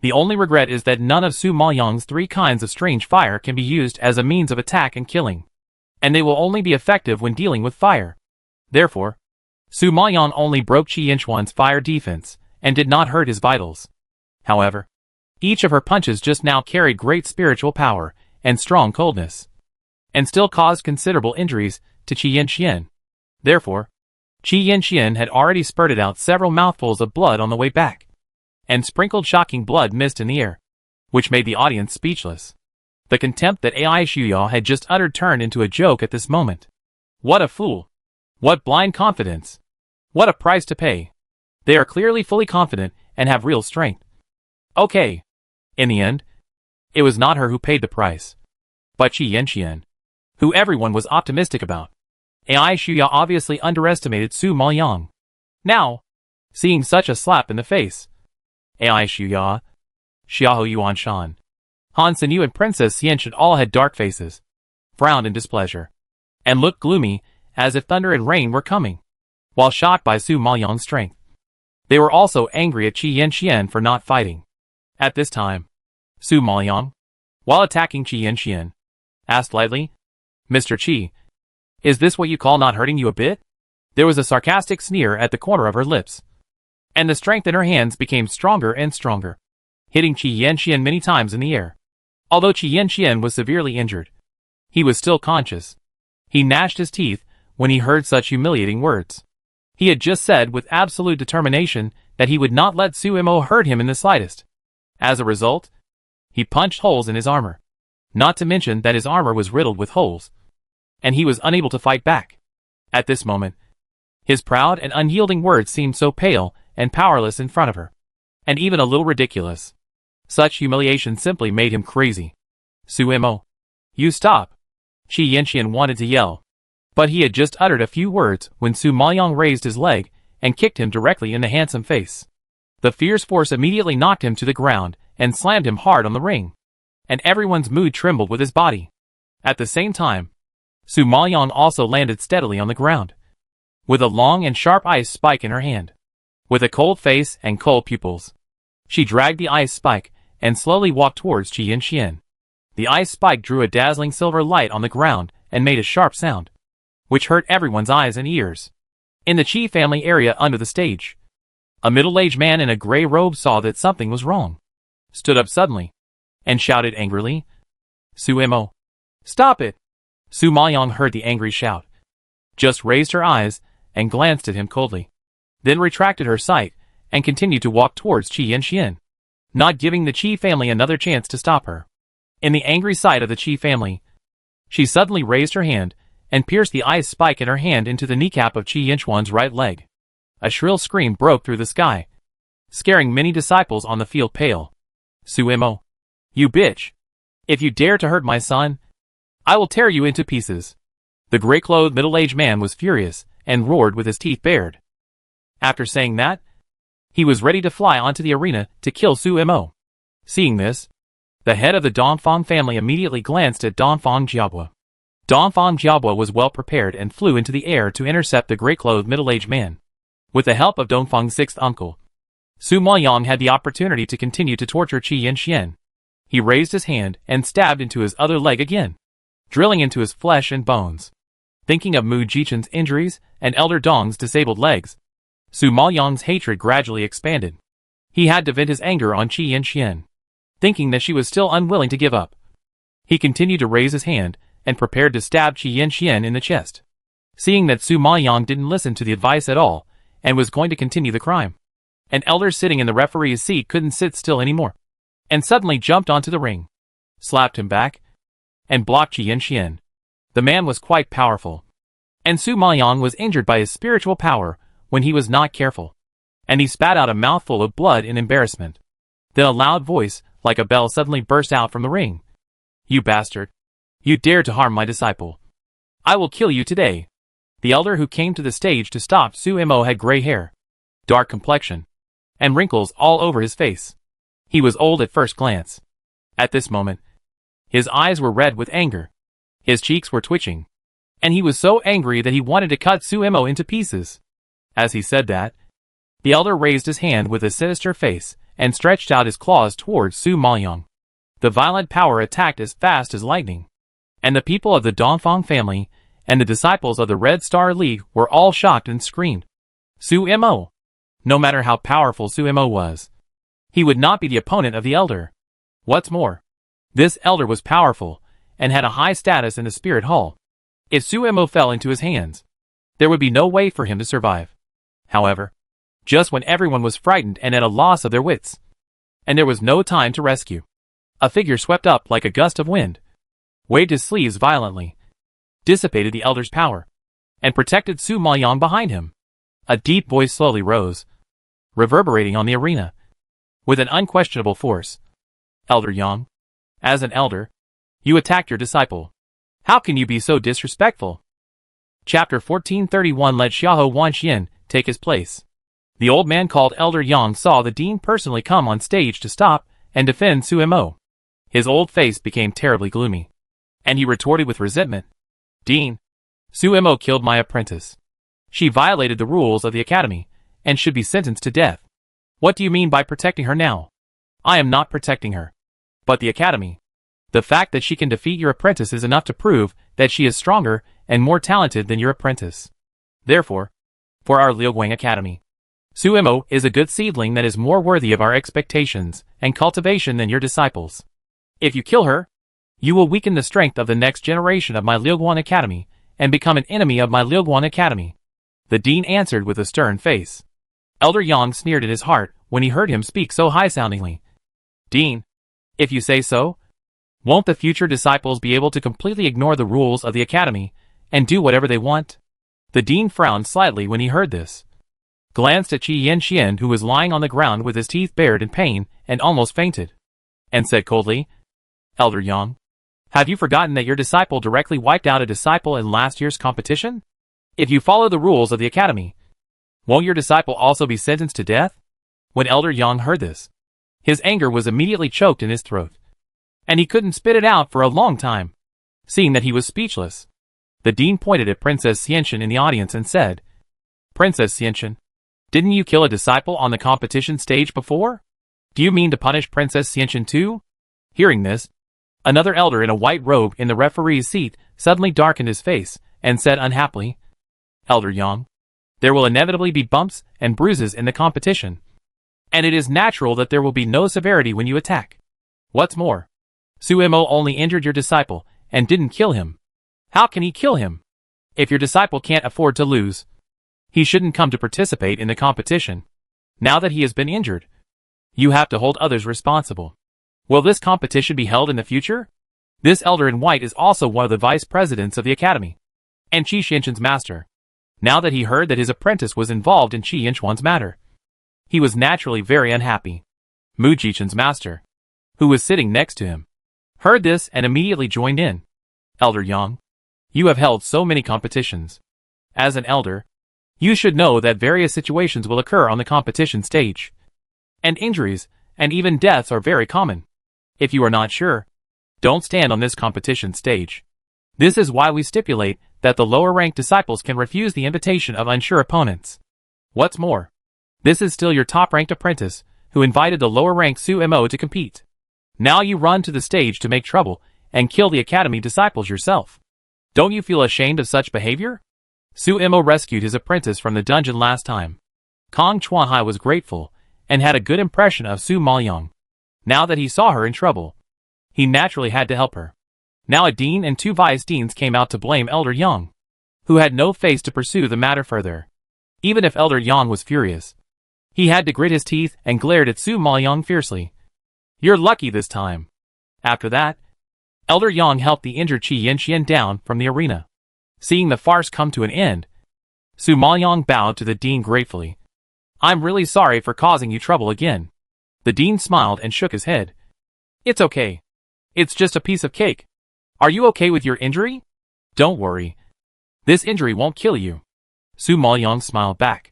the only regret is that none of Su Maoyang's 3 kinds of strange fire can be used as a means of attack and killing. And they will only be effective when dealing with fire. Therefore, Su Maoyang only broke Qi Yinchuan's fire defense, and did not hurt his vitals. However, each of her punches just now carried great spiritual power, and strong coldness, and still caused considerable injuries to Qi Yinxian. Therefore, Qi Yinxian had already spurted out several mouthfuls of blood on the way back, and sprinkled shocking blood mist in the air, which made the audience speechless. The contempt that Ai Shuya had just uttered turned into a joke at this moment. What a fool! What blind confidence! What a price to pay! They are clearly fully confident and have real strength. Okay. In the end, it was not her who paid the price, but Qi Yinxian, who everyone was optimistic about. Ai Shuya obviously underestimated Su Maoyang. Now, seeing such a slap in the face, Ai Shuya, Xiahou Yuan Shan, Han Senu and Princess Xianxin all had dark faces, frowned in displeasure, and looked gloomy as if thunder and rain were coming. While shocked by Su Maoyang's strength, they were also angry at Qi Yinxian for not fighting. At this time, Su Maoyang, while attacking Qi Yinxian, asked lightly, "Mr. Qi, is this what you call not hurting you a bit?" There was a sarcastic sneer at the corner of her lips, and the strength in her hands became stronger and stronger, hitting Qi Yinxian many times in the air. Although Qi Yinxian was severely injured, he was still conscious. He gnashed his teeth when he heard such humiliating words. He had just said with absolute determination that he would not let Su Mo hurt him in the slightest. As a result, he punched holes in his armor. Not to mention that his armor was riddled with holes, and he was unable to fight back. At this moment, his proud and unyielding words seemed so pale and powerless in front of her, and even a little ridiculous. Such humiliation simply made him crazy. "Su Mo, you stop!" Qi Yinxian wanted to yell, but he had just uttered a few words when Su Maoyang raised his leg and kicked him directly in the handsome face. The fierce force immediately knocked him to the ground and slammed him hard on the ring, and everyone's mood trembled with his body. At the same time, Su Maoyang also landed steadily on the ground, with a long and sharp ice spike in her hand. With a cold face and cold pupils, she dragged the ice spike and slowly walked towards Qi Yinxian. The ice spike drew a dazzling silver light on the ground and made a sharp sound, which hurt everyone's eyes and ears. In the Qi family area under the stage, a middle-aged man in a gray robe saw that something was wrong, stood up suddenly, and shouted angrily, "Su Mo, stop it!" Su Maoyang heard the angry shout, just raised her eyes and glanced at him coldly, then retracted her sight and continued to walk towards Qi Yinxian, not giving the Qi family another chance to stop her. In the angry sight of the Qi family, she suddenly raised her hand and pierced the ice spike in her hand into the kneecap of Qi Yinchuan's right leg. A shrill scream broke through the sky, scaring many disciples on the field pale. "Su Mo, you bitch! If you dare to hurt my son, I will tear you into pieces." The gray-clothed middle-aged man was furious and roared with his teeth bared. After saying that, he was ready to fly onto the arena to kill Su Mo. Seeing this, the head of the Dongfang family immediately glanced at Dongfang Jiabua. Dongfang Jiabua was well prepared and flew into the air to intercept the gray-clothed middle-aged man. With the help of Dongfang's sixth uncle, Su Maoyang had the opportunity to continue to torture Qi Yinxian. He raised his hand and stabbed into his other leg again, drilling into his flesh and bones. Thinking of Mu Jichen's injuries and Elder Dong's disabled legs, Su Maoyang's hatred gradually expanded. He had to vent his anger on Qi Yinxian, thinking that she was still unwilling to give up. He continued to raise his hand and prepared to stab Qi Yinxian in the chest. Seeing that Su Maoyang didn't listen to the advice at all and was going to continue the crime, an elder sitting in the referee's seat couldn't sit still anymore, and suddenly jumped onto the ring, slapped him back, and blocked Qi Yinxian. The man was quite powerful. And Su Maoyang was injured by his spiritual power when he was not careful. And he spat out a mouthful of blood in embarrassment. Then a loud voice, like a bell, suddenly burst out from the ring. "You bastard! You dared to harm my disciple! I will kill you today!" The elder who came to the stage to stop Su Mo had gray hair, dark complexion, and wrinkles all over his face. He was old at first glance. At this moment, his eyes were red with anger. His cheeks were twitching. And he was so angry that he wanted to cut Su Mo into pieces. As he said that, the elder raised his hand with a sinister face and stretched out his claws towards Su Maoyang. The violent power attacked as fast as lightning. And the people of the Dongfang family and the disciples of the Red Star League were all shocked and screamed, "Su Mo!" No matter how powerful Su Mo was, he would not be the opponent of the elder. What's more, this elder was powerful and had a high status in the spirit hall. If Su Mo fell into his hands, there would be no way for him to survive. However, just when everyone was frightened and at a loss of their wits, and there was no time to rescue, a figure swept up like a gust of wind, waved his sleeves violently, dissipated the elder's power, and protected Su Maoyang behind him. A deep voice slowly rose, reverberating on the arena, with an unquestionable force. "Elder Yang, as an elder, you attacked your disciple. How can you be so disrespectful?" Chapter 1431. Let Xiahou Wanxian take his place. The old man called Elder Yang saw the dean personally come on stage to stop and defend Su Mo. His old face became terribly gloomy, and he retorted with resentment, "Dean, Su Mo killed my apprentice. She violated the rules of the academy, and should be sentenced to death. What do you mean by protecting her now? I am not protecting her, but the academy. The fact that she can defeat your apprentice is enough to prove that she is stronger and more talented than your apprentice. Therefore, for our Liuguang Academy, Su Mo is a good seedling that is more worthy of our expectations and cultivation than your disciples. If you kill her, you will weaken the strength of the next generation of my Liuguang Academy and become an enemy of my Liuguang Academy." The dean answered with a stern face. Elder Yang sneered in his heart when he heard him speak so high-soundingly. "Dean, if you say so, won't the future disciples be able to completely ignore the rules of the academy and do whatever they want?" The dean frowned slightly when he heard this, glanced at Qi Yanxian, who was lying on the ground with his teeth bared in pain and almost fainted, and said coldly, "Elder Yang, have you forgotten that your disciple directly wiped out a disciple in last year's competition? If you follow the rules of the academy, won't your disciple also be sentenced to death?" When Elder Yang heard this, his anger was immediately choked in his throat, and he couldn't spit it out for a long time. Seeing that he was speechless, the dean pointed at Princess Xianxian in the audience and said, "Princess Xianxian, didn't you kill a disciple on the competition stage before? Do you mean to punish Princess Xianxian too?" Hearing this, another elder in a white robe in the referee's seat suddenly darkened his face and said unhappily, "Elder Yang, there will inevitably be bumps and bruises in the competition, and it is natural that there will be no severity when you attack. What's more, Su Mo only injured your disciple and didn't kill him. How can he kill him? If your disciple can't afford to lose, he shouldn't come to participate in the competition. Now that he has been injured, you have to hold others responsible. Will this competition be held in the future?" This elder in white is also one of the vice presidents of the academy, and Qi Xianxian's master. Now that he heard that his apprentice was involved in Qi Yanxuan's matter, he was naturally very unhappy. Mu Jichen's master, who was sitting next to him, heard this and immediately joined in. "Elder Yang, you have held so many competitions. As an elder, you should know that various situations will occur on the competition stage, and injuries and even deaths are very common. If you are not sure, don't stand on this competition stage. This is why we stipulate that the lower-ranked disciples can refuse the invitation of unsure opponents. What's more, this is still your top-ranked apprentice, who invited the lower-ranked Su Mo to compete. Now you run to the stage to make trouble and kill the academy disciples yourself. Don't you feel ashamed of such behavior?" Su Mo rescued his apprentice from the dungeon last time. Kong Chuanhai was grateful and had a good impression of Su Maoyang. Now that he saw her in trouble, he naturally had to help her. Now a dean and two vice deans came out to blame Elder Yang, who had no face to pursue the matter further. Even if Elder Yang was furious, he had to grit his teeth and glared at Su Maoyang fiercely. "You're lucky this time." After that, Elder Yang helped the injured Qi Yanxian down from the arena. Seeing the farce come to an end, Su Maoyong bowed to the dean gratefully. I'm really sorry for causing you trouble again. The dean smiled and shook his head. It's okay. It's just a piece of cake. Are you okay with your injury? Don't worry. This injury won't kill you. Su Maoyong smiled back.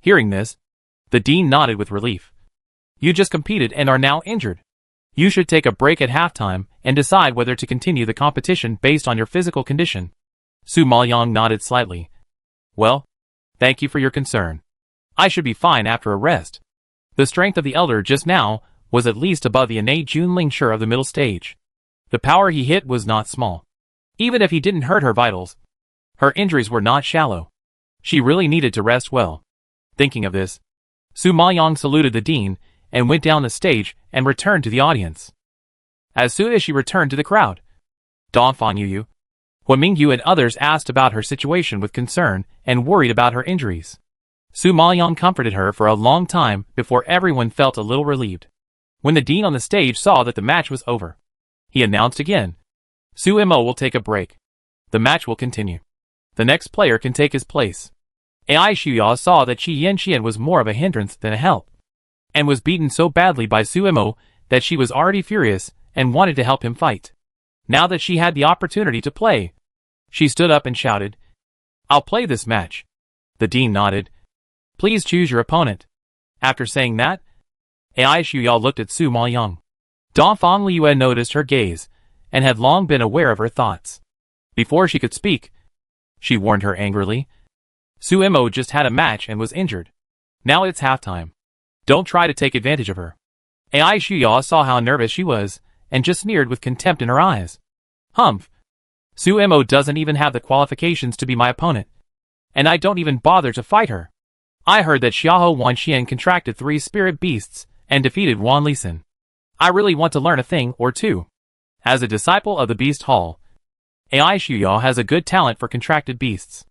Hearing this, the dean nodded with relief. You just competed and are now injured. You should take a break at halftime and decide whether to continue the competition based on your physical condition. Su Maoyong nodded slightly. Well, thank you for your concern. I should be fine after a rest. The strength of the elder just now was at least above the innate Junling Shi of the middle stage. The power he hit was not small. Even if he didn't hurt her vitals, her injuries were not shallow. She really needed to rest well. Thinking of this, Su Maoyong saluted the dean and went down the stage and returned to the audience. As soon as she returned to the crowd, Dongfang Yuyu, Huan Mingyu and others asked about her situation with concern and worried about her injuries. Su Maoyong comforted her for a long time before everyone felt a little relieved. When the dean on the stage saw that the match was over, he announced again, Su Mo will take a break. The match will continue. The next player can take his place. Ai Shuya saw that Qi Yanqian was more of a hindrance than a help, and was beaten so badly by Su Mo that she was already furious and wanted to help him fight. Now that she had the opportunity to play, she stood up and shouted, I'll play this match. The dean nodded. Please choose your opponent. After saying that, Ai Shuya looked at Su Maoyong. Dongfang Liyue noticed her gaze and had long been aware of her thoughts. Before she could speak, she warned her angrily. Su Mo just had a match and was injured. Now it's halftime. Don't try to take advantage of her. Ai Shuya saw how nervous she was and just sneered with contempt in her eyes. Humph. Su Mo doesn't even have the qualifications to be my opponent, and I don't even bother to fight her. I heard that Xiahou Wanxian contracted 3 spirit beasts and defeated Wan Lisan. I really want to learn a thing or two. As a disciple of the Beast Hall, Ai Shuya has a good talent for contracted beasts.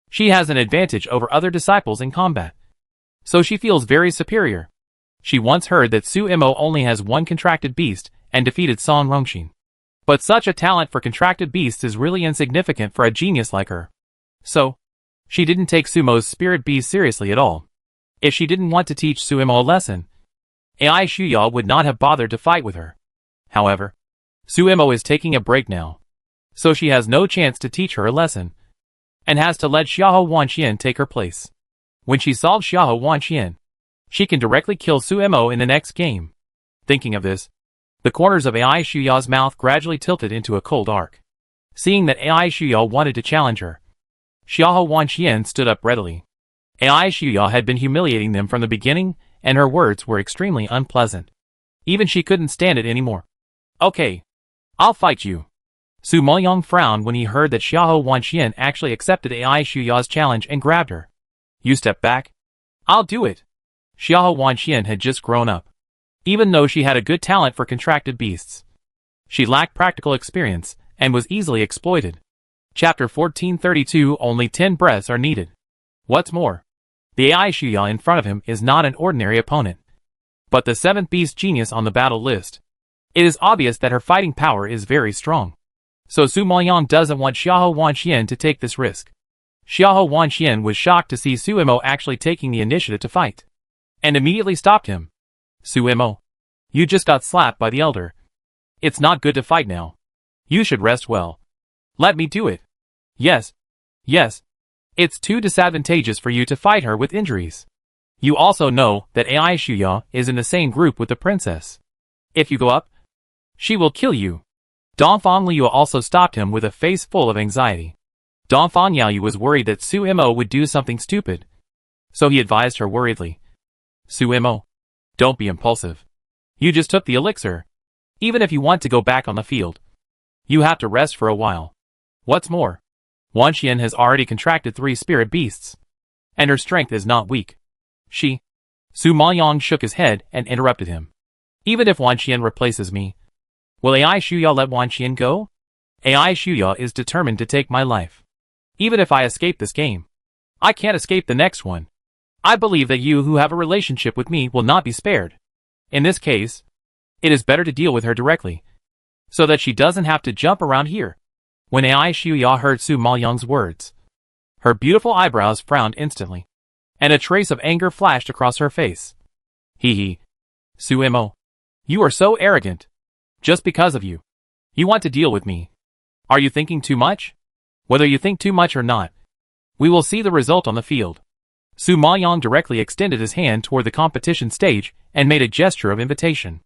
She has an advantage over other disciples in combat, so she feels very superior. She once heard that Su Mo only has 1 contracted beast and defeated Song Rongxin. But such a talent for contracted beasts is really insignificant for a genius like her. So, she didn't take Sumo's spirit beast seriously at all. If she didn't want to teach Sumo a lesson, Ai Shuya would not have bothered to fight with her. However, Sumo is taking a break now, so she has no chance to teach her a lesson, and has to let Xiahou Wanxian take her place. When she solves Xiahou Wanxian, she can directly kill Sumo in the next game. Thinking of this, the corners of Ai Shuya's mouth gradually tilted into a cold arc. Seeing that Ai Shuya wanted to challenge her, Xiahou Wanxian stood up readily. Ai Shuya had been humiliating them from the beginning, and her words were extremely unpleasant. Even she couldn't stand it anymore. Okay. I'll fight you. Su Maoyong frowned when he heard that Xiahou Wanxian actually accepted Ai Shuya's challenge and grabbed her. You step back. I'll do it. Xiahou Wanxian had just grown up. Even though she had a good talent for contracted beasts, she lacked practical experience and was easily exploited. Chapter 1432. Only 10 breaths are needed. What's more, the Ai Shuya in front of him is not an ordinary opponent, but the 7th beast genius on the battle list. It is obvious that her fighting power is very strong. So Su Maoyong doesn't want Xiahou Wanxian to take this risk. Xiahou Wanxian was shocked to see Sumo actually taking the initiative to fight, and immediately stopped him. Sumo, you just got slapped by the elder. It's not good to fight now. You should rest well. Let me do it. Yes. Yes. It's too disadvantageous for you to fight her with injuries. You also know that Ai Shuya is in the same group with the princess. If you go up, she will kill you. Dongfang Liu also stopped him with a face full of anxiety. Dongfang Yaoyu was worried that Su Mo would do something stupid, so he advised her worriedly. Su Mo, don't be impulsive. You just took the elixir. Even if you want to go back on the field, you have to rest for a while. What's more, Wanxian has already contracted 3 spirit beasts, and her strength is not weak. Su Maoyong shook his head and interrupted him. Even if Wanxian replaces me, will Ai Shuya let Wanxian go? Ai Shuya is determined to take my life. Even if I escape this game, I can't escape the next one. I believe that you who have a relationship with me will not be spared. In this case, it is better to deal with her directly, so that she doesn't have to jump around here. When Ai Shuya heard Su Maoyang's words, her beautiful eyebrows frowned instantly, and a trace of anger flashed across her face. Hee. Su Mo. You are so arrogant. Just because of you. You want to deal with me. Are you thinking too much? Whether you think too much or not, we will see the result on the field. Su Maoyang directly extended his hand toward the competition stage and made a gesture of invitation.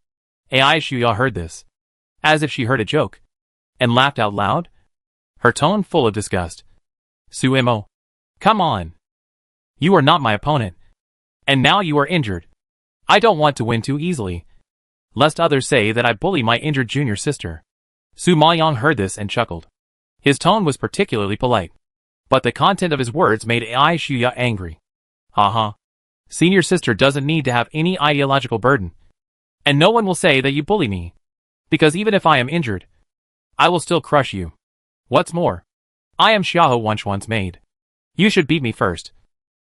Ai Shuya heard this, as if she heard a joke, and laughed out loud, her tone full of disgust. Su Mo. Come on. You are not my opponent. And now you are injured. I don't want to win too easily, lest others say that I bully my injured junior sister. Su Maoyang heard this and chuckled. His tone was particularly polite, but the content of his words made Ai Shuya angry. Haha. Senior sister doesn't need to have any ideological burden, and no one will say that you bully me, because even if I am injured, I will still crush you. What's more, I am Xiahou Wanchuan's maid. You should beat me first,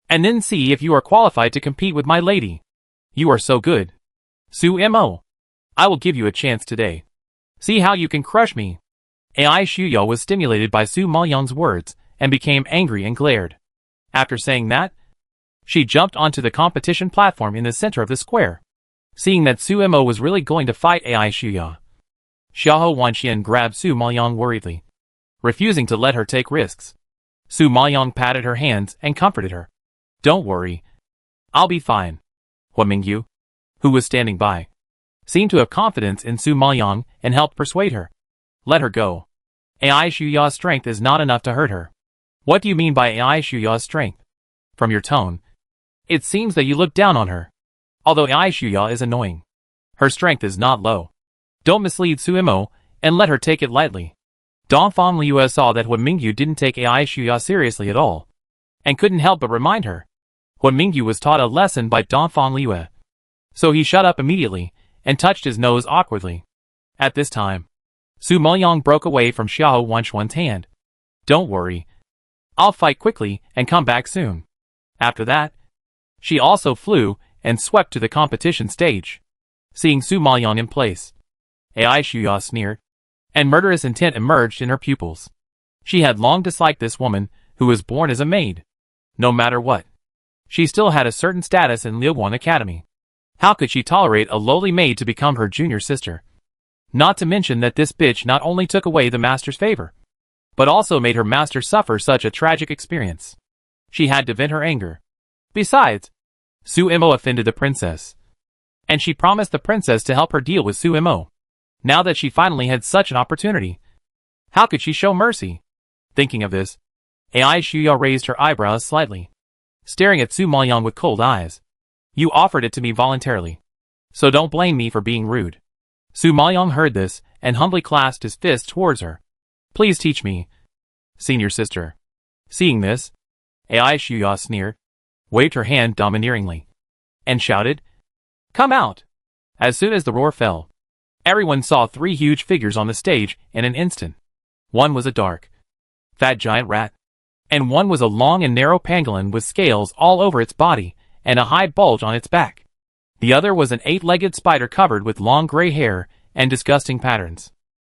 and then see if you are qualified to compete with my lady. You are so good. Su Mo. I will give you a chance today. See how you can crush me. Ai Shuya was stimulated by Su Maoyang's words and became angry and glared. After saying that, she jumped onto the competition platform in the center of the square. Seeing that Su Mo was really going to fight Ai Shuya, Xiahou Wanxian grabbed Su Maoyang worriedly, refusing to let her take risks. Su Maoyang patted her hands and comforted her. Don't worry. I'll be fine. Hua Mingyu, who was standing by, seemed to have confidence in Su Maoyang and helped persuade her. Let her go. Ai Shuya's strength is not enough to hurt her. What do you mean by Ai Shuya's strength? From your tone, it seems that you look down on her. Although Ai Shuya is annoying, her strength is not low. Don't mislead Su Mo and let her take it lightly. Dongfang Liu saw that Hua Mingyu didn't take Ai Shuya seriously at all, and couldn't help but remind her. Hua Mingyu was taught a lesson by Dongfang Liu, so he shut up immediately and touched his nose awkwardly. At this time, Su Maoyang broke away from Xiahou Wanchuan's hand. Don't worry. I'll fight quickly and come back soon. After that, she also flew and swept to the competition stage. Seeing Su Maoyang in place, Ai Shuya sneered, and murderous intent emerged in her pupils. She had long disliked this woman, who was born as a maid. No matter what, she still had a certain status in Liuguan Academy. How could she tolerate a lowly maid to become her junior sister? Not to mention that this bitch not only took away the master's favor, but also made her master suffer such a tragic experience. She had to vent her anger. Besides, Su Mo offended the princess, and she promised the princess to help her deal with Su Mo. Now that she finally had such an opportunity, how could she show mercy? Thinking of this, Ai Shuya raised her eyebrows slightly, staring at Su Maoyang with cold eyes. You offered it to me voluntarily, so don't blame me for being rude. Su Maoyang heard this and humbly clasped his fist towards her. Please teach me, senior sister. Seeing this, Ai Shuya sneered, waved her hand domineeringly, and shouted, Come out! As soon as the roar fell, everyone saw three huge figures on the stage in an instant. One was a dark, fat giant rat, and one was a long and narrow pangolin with scales all over its body and a high bulge on its back. The other was an 8-legged spider covered with long gray hair and disgusting patterns.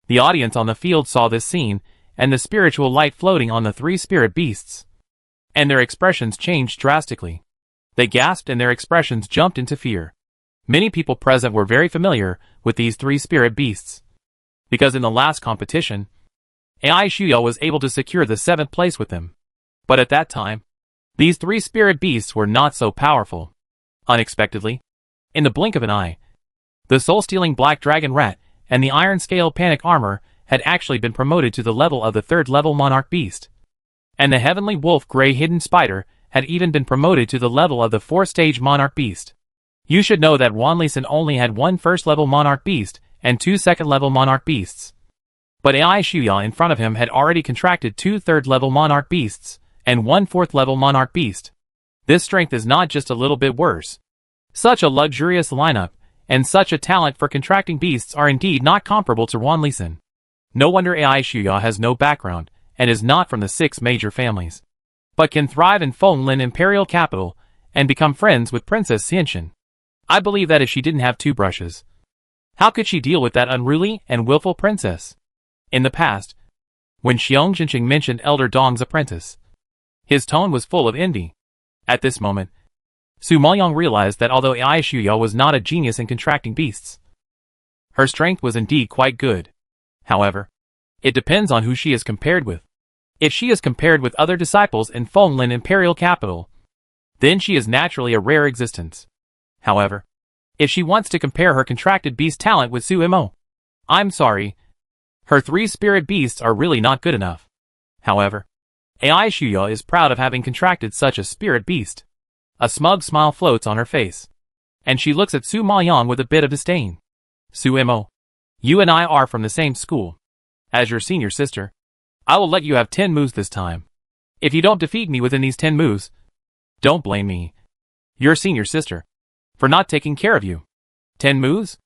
The audience on the field saw this scene and the spiritual light floating on the three spirit beasts, and their expressions changed drastically. They gasped and their expressions jumped into fear. Many people present were very familiar with these three spirit beasts, because in the last competition, Ai Shuya was able to secure the 7th place with them. But at that time, these three spirit beasts were not so powerful. Unexpectedly, in the blink of an eye, the soul-stealing black dragon rat and the iron scale panic armor had actually been promoted to the level of the 3rd level monarch beast, and the heavenly wolf gray hidden spider had even been promoted to the level of the 4th stage monarch beast. You should know that Wanlisan only had 1 1st level monarch beast and 2 2nd level monarch beasts. But Ai Shuya in front of him had already contracted 2 3rd level monarch beasts and 1 4th level monarch beast. This strength is not just a little bit worse. Such a luxurious lineup and such a talent for contracting beasts are indeed not comparable to Wanlisan. No wonder Ai Shuya has no background and is not from the 6 major families, but can thrive in Fenglin Imperial Capital and become friends with Princess Xianxin. I believe that if she didn't have 2 brushes, how could she deal with that unruly and willful princess? In the past, when Xiong Jinqing mentioned Elder Dong's apprentice. His tone was full of envy. At this moment, Su Maoyang realized that although Ai Shuya was not a genius in contracting beasts, her strength was indeed quite good. However, it depends on who she is compared with. If she is compared with other disciples in Fenglin Imperial Capital, then she is naturally a rare existence. However, if she wants to compare her contracted beast talent with Su Mo, I'm sorry, her 3 spirit beasts are really not good enough. However, Ai Shuya is proud of having contracted such a spirit beast. A smug smile floats on her face, and she looks at Su Maoyang with a bit of disdain. Su Mo, you and I are from the same school. As your senior sister, I will let you have 10 moves this time. If you don't defeat me within these 10 moves, don't blame me, your senior sister, for not taking care of you. 10 moves?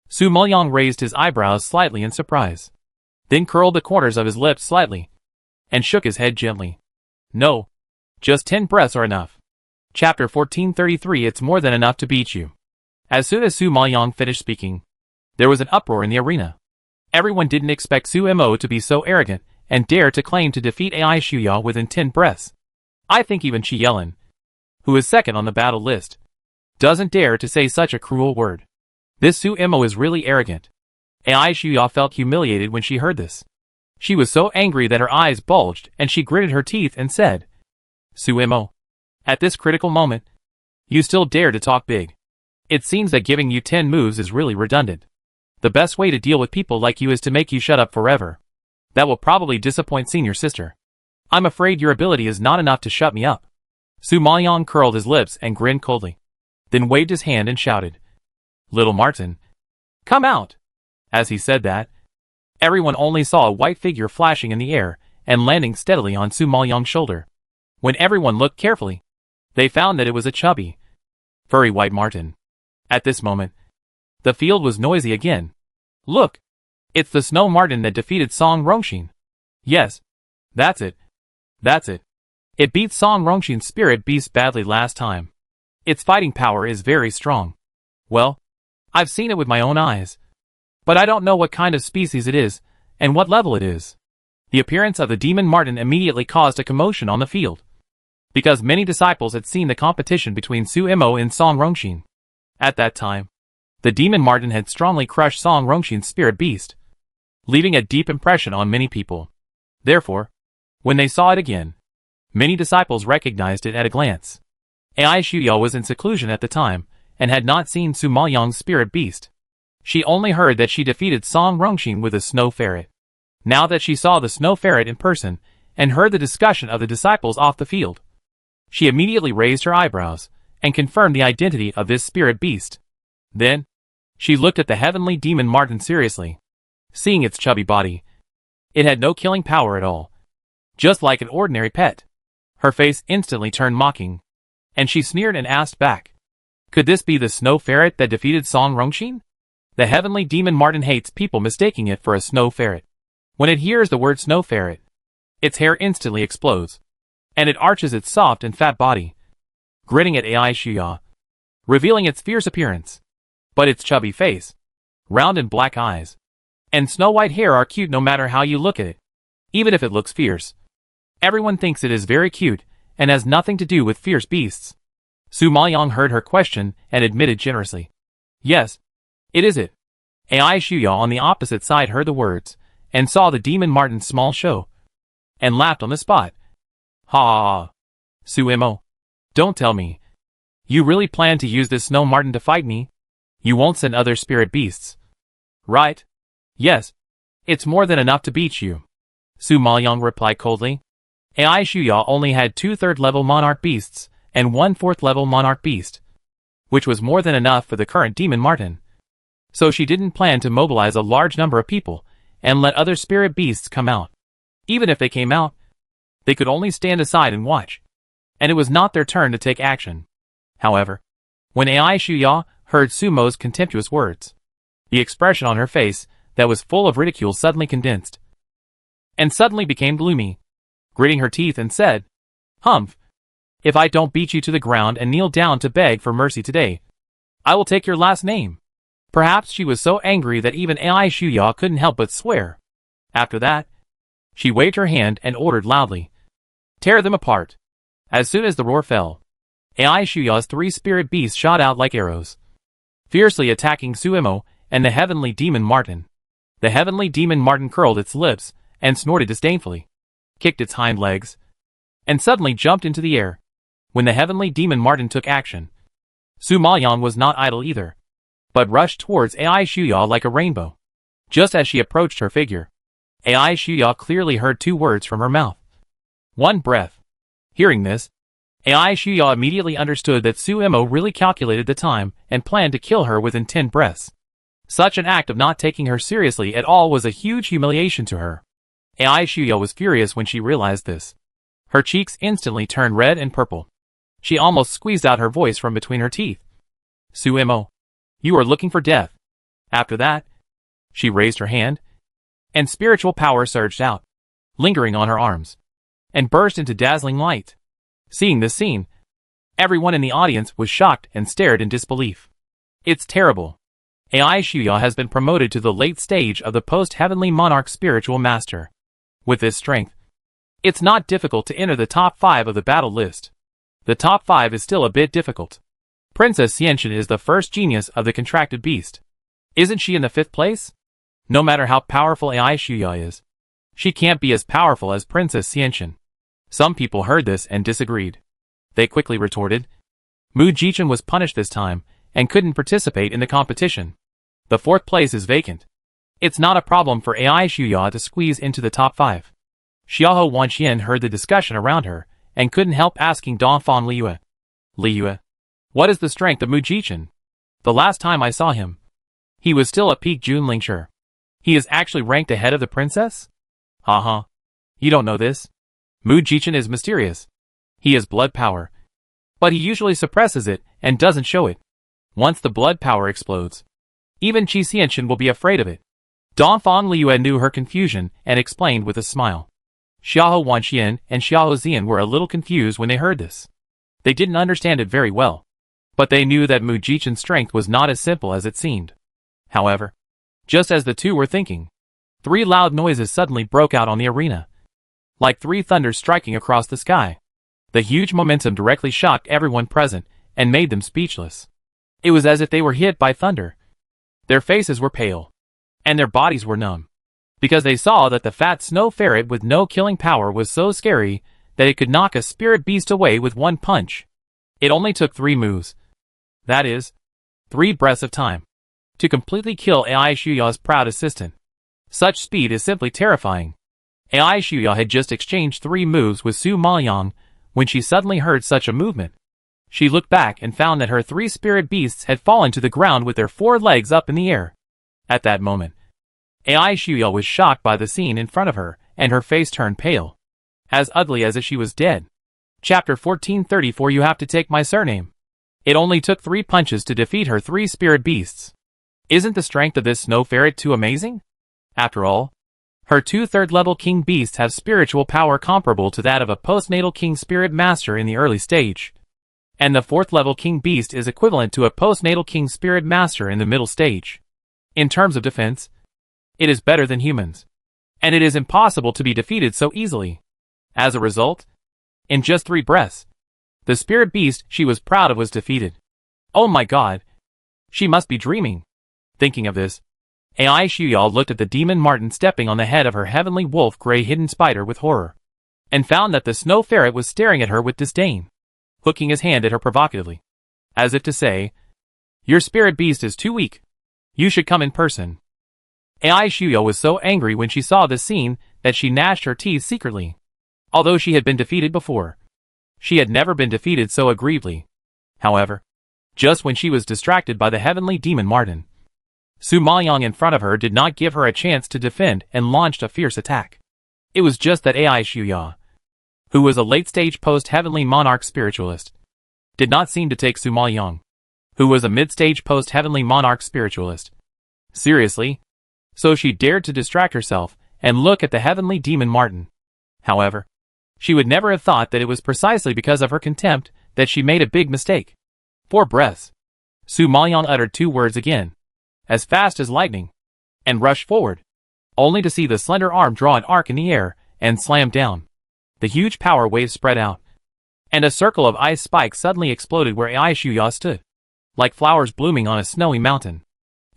Su Maoyang raised his eyebrows slightly in surprise, then curled the corners of his lips slightly, and shook his head gently. No, just 10 breaths are enough. Chapter 1433. It's more than enough to beat you. As soon as Su Maoyang finished speaking, there was an uproar in the arena. Everyone didn't expect Su Mo to be so arrogant and dare to claim to defeat Ai Shuya within 10 breaths. I think even Qi Yelin, who is second on the battle list, doesn't dare to say such a cruel word. This Su Mo is really arrogant. Ai Shuya felt humiliated when she heard this. She was so angry that her eyes bulged and she gritted her teeth and said, Su Mo, at this critical moment, you still dare to talk big. It seems that giving you 10 moves is really redundant. The best way to deal with people like you is to make you shut up forever. That will probably disappoint senior sister. I'm afraid your ability is not enough to shut me up. Su Maoyang curled his lips and grinned coldly, then waved his hand and shouted, Little Martin, come out. As he said that, everyone only saw a white figure flashing in the air and landing steadily on Su Maoyang's shoulder. When everyone looked carefully, they found that it was a chubby, furry white marten. At this moment, the field was noisy again. Look! It's the snow marten that defeated Song Rongxin. Yes, that's it. That's it. It beat Song Rongxin's spirit beast badly last time. Its fighting power is very strong. Well, I've seen it with my own eyes. But I don't know what kind of species it is, and what level it is. The appearance of the demon marten immediately caused a commotion on the field, because many disciples had seen the competition between Su Mo and Song Rongxin. At that time, the demon marten had strongly crushed Song Rongxin's spirit beast, leaving a deep impression on many people. Therefore, when they saw it again, many disciples recognized it at a glance. Ai Shuya was in seclusion at the time, and had not seen Su Maoyang's spirit beast. She only heard that she defeated Song Rongxin with a snow ferret. Now that she saw the snow ferret in person, and heard the discussion of the disciples off the field, she immediately raised her eyebrows, and confirmed the identity of this spirit beast. Then, she looked at the heavenly demon marten seriously. Seeing its chubby body, it had no killing power at all. Just like an ordinary pet. Her face instantly turned mocking, and she sneered and asked back, could this be the snow ferret that defeated Song Rongxin? The heavenly demon marten hates people mistaking it for a snow ferret. When it hears the word snow ferret, its hair instantly explodes, and it arches its soft and fat body, grinning at Ai Shuya, revealing its fierce appearance. But its chubby face, round and black eyes, and snow-white hair are cute no matter how you look at it, even if it looks fierce. Everyone thinks it is very cute, and has nothing to do with fierce beasts. Su Maoyang heard her question and admitted generously, yes, it is it. Ai Shuya on the opposite side heard the words, and saw the demon marten's small show, and laughed on the spot. Ha ha ha. Su Mo, don't tell me. You really plan to use this snow marten to fight me? You won't send other spirit beasts, right? Yes. It's more than enough to beat you. Su Maoyang replied coldly. Ai Shuya only had 2 third-level monarch beasts, and 1 fourth-level monarch beast, which was more than enough for the current demon marten. So she didn't plan to mobilize a large number of people, and let other spirit beasts come out. Even if they came out, they could only stand aside and watch, and it was not their turn to take action. However, when Ai Shuya heard Su Mo's contemptuous words, the expression on her face, that was full of ridicule, suddenly condensed, and suddenly became gloomy, gritting her teeth and said, Humph! If I don't beat you to the ground and kneel down to beg for mercy today, I will take your last name. Perhaps she was so angry that even Ai Shuya couldn't help but swear. After that, She waved her hand and ordered loudly, "Tear them apart." As soon as the roar fell, Ai Shuya's 3 spirit beasts shot out like arrows, fiercely attacking Suemo and the heavenly demon Martin. The heavenly demon Martin curled its lips and snorted disdainfully, kicked its hind legs, and suddenly jumped into the air. When the heavenly demon Martin took action, Su Maoyang was not idle either, but rushed towards Ai Shuya like a rainbow. Just as she approached her figure, Ai Shuya clearly heard 2 words from her mouth. "One breath." Hearing this, Ai Shuya immediately understood that Suemo really calculated the time and planned to kill her within 10 breaths. Such an act of not taking her seriously at all was a huge humiliation to her. Ai Shuya was furious when she realized this. Her cheeks instantly turned red and purple. She almost squeezed out her voice from between her teeth. "Suemo, you are looking for death." After that, she raised her hand, and spiritual power surged out, lingering on her arms, and burst into dazzling light. Seeing this scene, everyone in the audience was shocked and stared in disbelief. It's terrible. Ai Shuya has been promoted to the late stage of the post-heavenly monarch spiritual master. With this strength, it's not difficult to enter the top 5 of the battle list. The top 5 is still a bit difficult. Princess Xianxian is the first genius of the contracted beast. Isn't she in the 5th place? No matter how powerful Ai Shuya is, she can't be as powerful as Princess Xianxian. Some people heard this and disagreed. They quickly retorted, Mu Jichen was punished this time and couldn't participate in the competition. The 4th place is vacant. It's not a problem for Ai Shuya to squeeze into the top 5. Xiahou Wanxian heard the discussion around her and couldn't help asking Donphan Liyue. "Liyue, what is the strength of Mu Jichen? The last time I saw him, he was still at peak Junlingshi. He is actually ranked ahead of the princess?" "Uh-huh. You don't know this? Mu Jichen is mysterious. He has blood power, but he usually suppresses it and doesn't show it. Once the blood power explodes, even Qi Xianxian will be afraid of it." Donphan Liyue knew her confusion and explained with a smile. Xiahou Wanxian and Xiahou Zian were a little confused when they heard this. They didn't understand it very well, but they knew that Mu Jichen's strength was not as simple as it seemed. However, just as the two were thinking, 3 loud noises suddenly broke out on the arena, like 3 thunders striking across the sky. The huge momentum directly shocked everyone present and made them speechless. It was as if they were hit by thunder. Their faces were pale, and their bodies were numb, because they saw that the fat snow ferret with no killing power was so scary that it could knock a spirit beast away with 1 punch. It only took 3 moves, that is, 3 breaths of time, to completely kill Ai Shuya's proud assistant. Such speed is simply terrifying. Ai Shuya had just exchanged 3 moves with Su Maoyang when she suddenly heard such a movement. She looked back and found that her 3 spirit beasts had fallen to the ground with their 4 legs up in the air. At that moment, Ai Shuya was shocked by the scene in front of her, and her face turned pale, as ugly as if she was dead. Chapter 1434. You have to take my surname. It only took 3 punches to defeat her 3 spirit beasts. Isn't the strength of this snow ferret too amazing? After all, her 2 third-level king beasts have spiritual power comparable to that of a postnatal king spirit master in the early stage, and the 4th-level king beast is equivalent to a postnatal king spirit master in the middle stage. In terms of defense, it is better than humans, and it is impossible to be defeated so easily. As a result, in just 3 breaths, the spirit beast she was proud of was defeated. Oh my god! She must be dreaming. Thinking of this, Ai Shuya looked at the demon Martin stepping on the head of her heavenly wolf grey hidden spider with horror, and found that the snow ferret was staring at her with disdain, hooking his hand at her provocatively, as if to say, "Your spirit beast is too weak. You should come in person." Ai Shuya was so angry when she saw this scene that she gnashed her teeth secretly. Although she had been defeated before, she had never been defeated so aggressively. However, just when she was distracted by the heavenly demon Martin, Su Maoyang in front of her did not give her a chance to defend and launched a fierce attack. It was just that Ai Shuya, who was a late-stage post-heavenly monarch spiritualist, did not seem to take Su Maoyang, who was a mid-stage post-heavenly monarch spiritualist, seriously, so she dared to distract herself and look at the heavenly demon Martin. However, she would never have thought that it was precisely because of her contempt that she made a big mistake. 4 breaths. Su Maoyang uttered 2 words again, as fast as lightning, and rushed forward, only to see the slender arm draw an arc in the air and slammed down. The huge power wave spread out, and a circle of ice spikes suddenly exploded where Ai Shuya stood, like flowers blooming on a snowy mountain.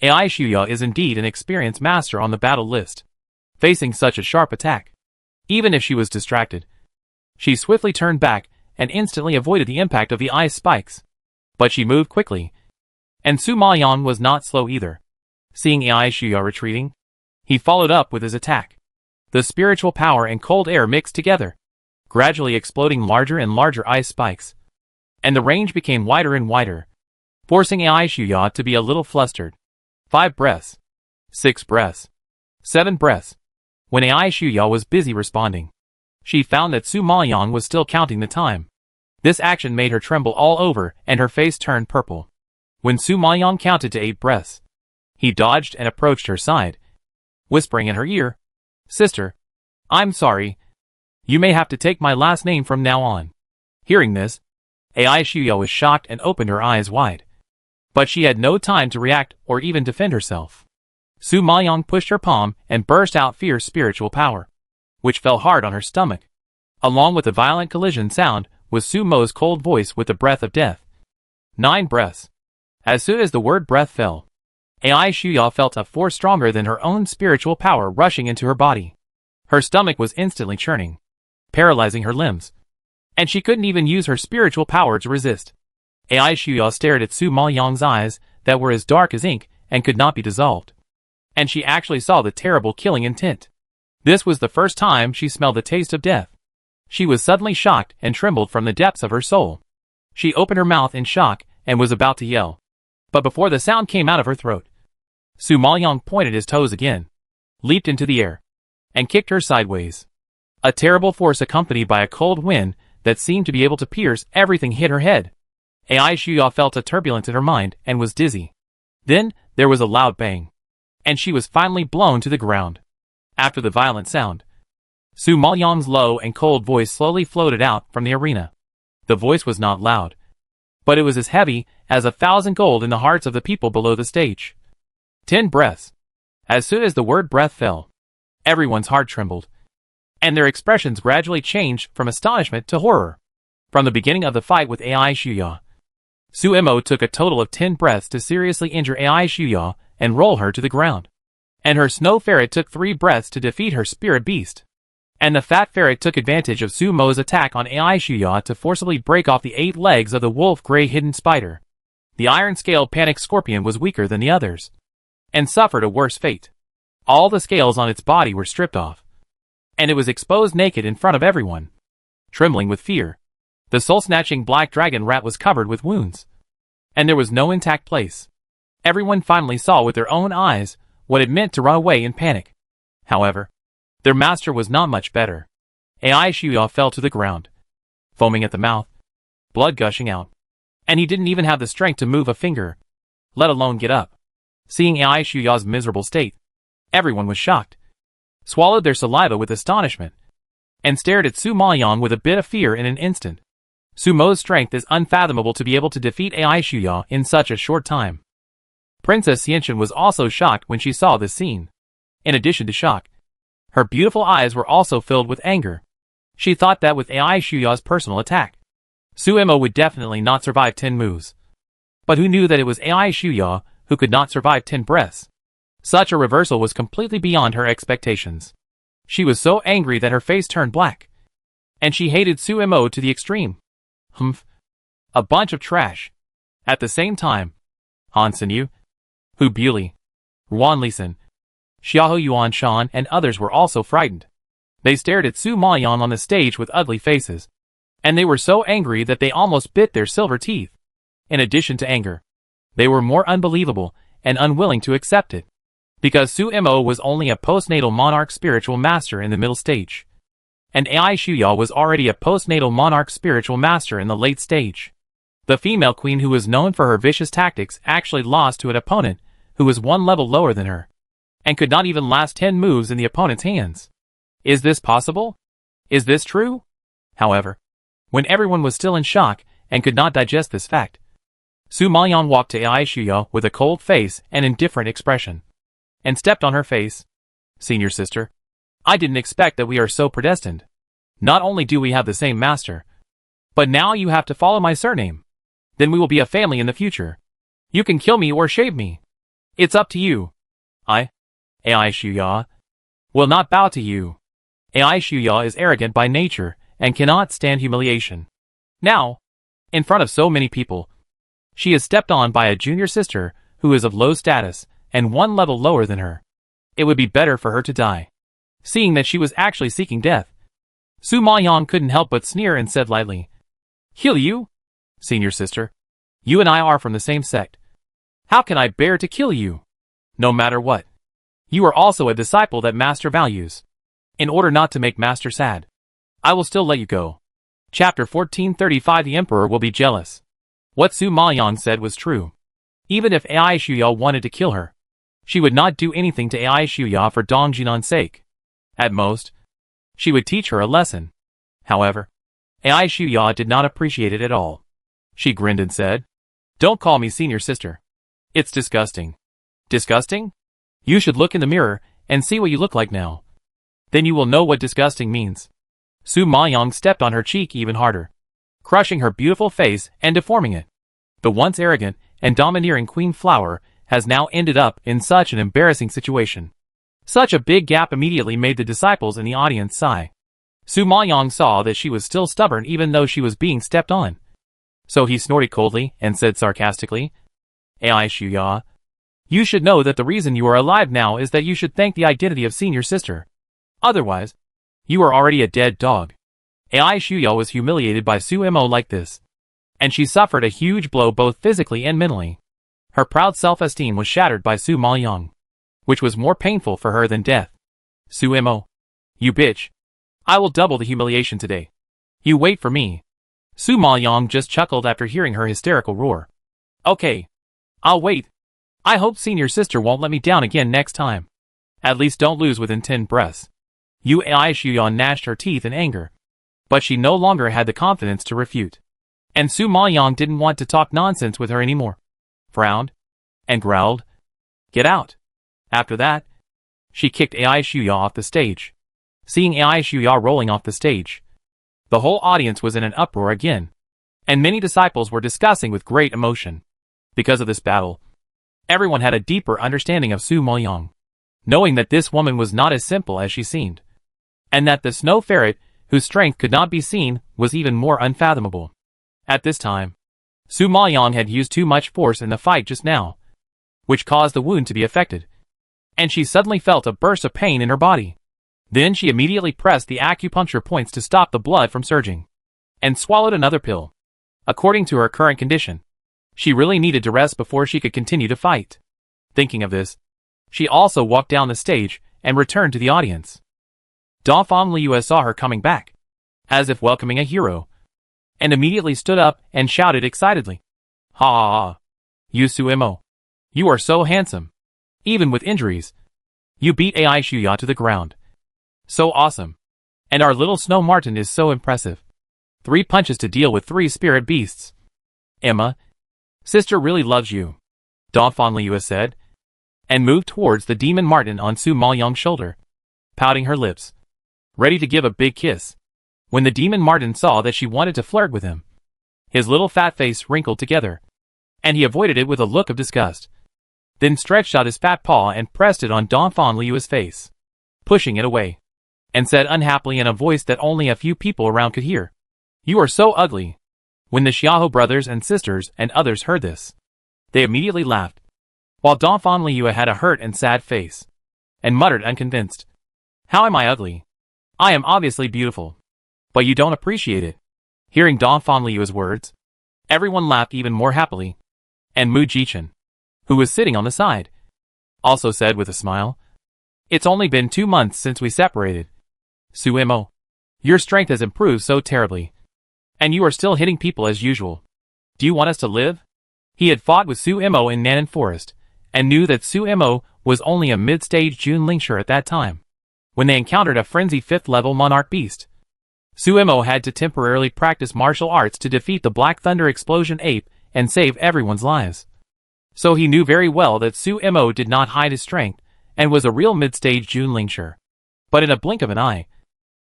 Ai Shuya is indeed an experienced master on the battle list. Facing such a sharp attack, even if she was distracted, she swiftly turned back and instantly avoided the impact of the ice spikes. But she moved quickly, and Su Mayan was not slow either. Seeing Ai Shuya retreating, he followed up with his attack. The spiritual power and cold air mixed together, gradually exploding larger and larger ice spikes, and the range became wider and wider, forcing Ai Shuya to be a little flustered. 5 breaths. 6 breaths. 7 breaths. When Ai Shuya was busy responding, she found that Su Mayan was still counting the time. This action made her tremble all over and her face turned purple. When Su Mayan counted to 8 breaths, he dodged and approached her side, whispering in her ear, "Sister, I'm sorry. You may have to take my last name from now on." Hearing this, Ai Shuya was shocked and opened her eyes wide. But she had no time to react or even defend herself. Su Mayan pushed her palm and burst out fierce spiritual power, which fell hard on her stomach. Along with the violent collision sound was Su Mo's cold voice with the breath of death. 9 breaths. As soon as the word breath fell, Ai Shuya felt a force stronger than her own spiritual power rushing into her body. Her stomach was instantly churning, paralyzing her limbs, and she couldn't even use her spiritual power to resist. Ai Shuya stared at Su Mayan's eyes that were as dark as ink and could not be dissolved. And she actually saw the terrible killing intent. This was the first time she smelled the taste of death. She was suddenly shocked and trembled from the depths of her soul. She opened her mouth in shock and was about to yell. But before the sound came out of her throat, Su Mayan pointed his toes again, leaped into the air, and kicked her sideways. A terrible force accompanied by a cold wind that seemed to be able to pierce everything hit her head. Ai Shuya felt a turbulence in her mind and was dizzy. Then, there was a loud bang, and she was finally blown to the ground. After the violent sound, Su Mayan's low and cold voice slowly floated out from the arena. The voice was not loud, but it was as heavy as 1,000 gold in the hearts of the people below the stage. 10 breaths. As soon as the word breath fell, everyone's heart trembled, and their expressions gradually changed from astonishment to horror. From the beginning of the fight with Ai Shuya, Su Mo took a total of 10 breaths to seriously injure Ai Shuya and roll her to the ground. And her snow ferret took 3 breaths to defeat her spirit beast. And the fat ferret took advantage of Su Mo's attack on Ai Shuya to forcibly break off the 8 legs of the wolf gray hidden spider. The iron-scaled panic scorpion was weaker than the others, and suffered a worse fate. All the scales on its body were stripped off, and it was exposed naked in front of everyone. Trembling with fear, the soul-snatching black dragon rat was covered with wounds, and there was no intact place. Everyone finally saw with their own eyes what it meant to run away in panic. However, their master was not much better. Ai Shuya fell to the ground, foaming at the mouth, blood gushing out, and he didn't even have the strength to move a finger, let alone get up. Seeing Ai Shuya's miserable state, everyone was shocked, swallowed their saliva with astonishment, and stared at Su Mayan with a bit of fear in an instant. Su Mo's strength is unfathomable to be able to defeat Ai Shuya in such a short time. Princess Xianxian was also shocked when she saw this scene. In addition to shock, her beautiful eyes were also filled with anger. She thought that with Ai Shuya's personal attack, Su Mo would definitely not survive 10 moves. But who knew that it was Ai Shuya who could not survive 10 breaths? Such a reversal was completely beyond her expectations. She was so angry that her face turned black, and she hated Su Mo to the extreme. Humph. A bunch of trash. At the same time, Han Sinu, Hu Buli, Ruan Lisan, Xiao Yuan Shan and others were also frightened. They stared at Su Mayan on the stage with ugly faces, and they were so angry that they almost bit their silver teeth. In addition to anger, they were more unbelievable and unwilling to accept it, because Su Mo was only a postnatal monarch spiritual master in the middle stage, and Ai Shuya was already a postnatal monarch spiritual master in the late stage. The female queen who was known for her vicious tactics actually lost to an opponent who was 1 level lower than her, and could not even last 10 moves in the opponent's hands. Is this possible? Is this true? However, when everyone was still in shock and could not digest this fact, Su Mayan walked to Ai Shuya with a cold face and indifferent expression, and stepped on her face. "Senior sister, I didn't expect that we are so predestined. Not only do we have the same master, but now you have to follow my surname. Then we will be a family in the future. You can kill me or shave me. It's up to you. Ai Shuya will not bow to you. Ai Shuya is arrogant by nature and cannot stand humiliation. Now, in front of so many people, she is stepped on by a junior sister who is of low status and one level lower than her. It would be better for her to die. Seeing that she was actually seeking death, Su Maoyang couldn't help but sneer and said lightly, "Kill you? Senior sister, you and I are from the same sect. How can I bear to kill you? No matter what. You are also a disciple that Master values. In order not to make Master sad, I will still let you go." Chapter 1435. The Emperor will be jealous. What Su Maoyang said was true. Even if Ai Shuya wanted to kill her, she would not do anything to Ai Shuya for Dong Jinan's sake. At most, she would teach her a lesson. However, Ai Shuya did not appreciate it at all. She grinned and said, "Don't call me senior sister. It's disgusting." Disgusting? You should look in the mirror and see what you look like now. Then you will know what disgusting means. Su Maoyang stepped on her cheek even harder, crushing her beautiful face and deforming it. The once arrogant and domineering Queen Flower has now ended up in such an embarrassing situation. Such a big gap immediately made the disciples in the audience sigh. Su Maoyang saw that she was still stubborn even though she was being stepped on. So he snorted coldly and said sarcastically, "Ai Shuya, you should know that the reason you are alive now is that you should thank the identity of senior sister. Otherwise, you are already a dead dog." Ai Shuya was humiliated by Su Mo like this, and she suffered a huge blow both physically and mentally. Her proud self-esteem was shattered by Su Maoyang, which was more painful for her than death. "Su Mo, you bitch. I will double the humiliation today. You wait for me." Su Maoyang just chuckled after hearing her hysterical roar. "Okay, I'll wait. I hope senior sister won't let me down again next time. At least don't lose within 10 breaths." Ai Shuya gnashed her teeth in anger, but she no longer had the confidence to refute. And Su Maoyang didn't want to talk nonsense with her anymore. Frowned and growled, "Get out." After that, she kicked Ai Shuya off the stage. Seeing Ai Shuya rolling off the stage, the whole audience was in an uproar again, and many disciples were discussing with great emotion. Because of this battle, everyone had a deeper understanding of Su Maoyang, knowing that this woman was not as simple as she seemed, and that the snow ferret, whose strength could not be seen, was even more unfathomable. At this time, Su Maoyang had used too much force in the fight just now, which caused the wound to be affected, and she suddenly felt a burst of pain in her body. Then she immediately pressed the acupuncture points to stop the blood from surging, and swallowed another pill. According to her current condition, she really needed to rest before she could continue to fight. Thinking of this, she also walked down the stage and returned to the audience. Dongfang Liu saw her coming back, as if welcoming a hero, and immediately stood up and shouted excitedly, "Ha ha ha! You Su Mo, you are so handsome. Even with injuries, you beat Ai Shuya to the ground. So awesome. And our little snow marten is so impressive. 3 punches to deal with 3 spirit beasts. Emma, sister really loves you," Dongfang Liu said, and moved towards the demon marten on Su Maoyang's shoulder, pouting her lips, ready to give a big kiss. When the demon marten saw that she wanted to flirt with him, his little fat face wrinkled together, and he avoided it with a look of disgust, then stretched out his fat paw and pressed it on Dongfang Liu's face, pushing it away, and said unhappily in a voice that only a few people around could hear, "You are so ugly." When the Xiahou brothers and sisters and others heard this, they immediately laughed, while Dongfang Liu had a hurt and sad face, and muttered unconvinced, "How am I ugly? I am obviously beautiful. But you don't appreciate it." Hearing Dongfang Liu's words, everyone laughed even more happily, and Mu Jichen, who was sitting on the side, also said with a smile, "It's only been 2 months since we separated. Su Mo, your strength has improved so terribly, and you are still hitting people as usual. Do you want us to live?" He had fought with Su Mo in Nanan Forest, and knew that Su Mo was only a mid-stage Jun Lingshi at that time, when they encountered a frenzied 5th-level monarch beast. Su Mo had to temporarily practice martial arts to defeat the Black Thunder Explosion ape and save everyone's lives. So he knew very well that Su Mo did not hide his strength, and was a real mid-stage Jun Lingshi. But in a blink of an eye,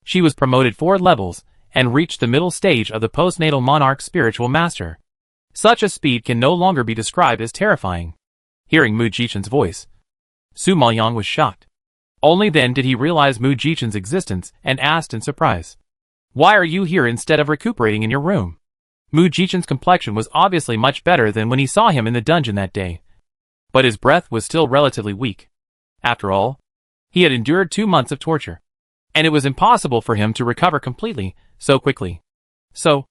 she was promoted 4 levels and reached the middle stage of the postnatal monarch spiritual master. Such a speed can no longer be described as terrifying. Hearing Mu Jichen's voice, Su Maoyang was shocked. Only then did he realize Mu Jichen's existence and asked in surprise, "Why are you here instead of recuperating in your room?" Mu Jichen's complexion was obviously much better than when he saw him in the dungeon that day. But his breath was still relatively weak. After all, he had endured 2 months of torture, and it was impossible for him to recover completely so quickly. So,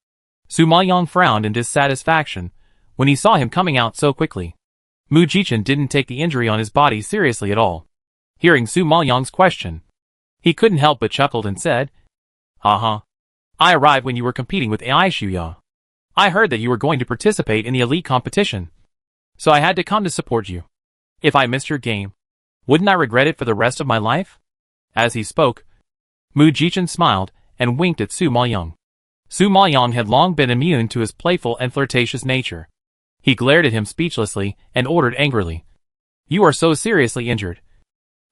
Su Maoyang frowned in dissatisfaction when he saw him coming out so quickly. Mu Jichen didn't take the injury on his body seriously at all. Hearing Su Maoyang's question, he couldn't help but chuckled and said, "Haha. I arrived when you were competing with AI Shuya. I heard that you were going to participate in the elite competition, so I had to come to support you. If I missed your game, wouldn't I regret it for the rest of my life?" As he spoke, Mu Jichen smiled and winked at Su Maoyang. Su Maoyang had long been immune to his playful and flirtatious nature. He glared at him speechlessly and ordered angrily, "You are so seriously injured.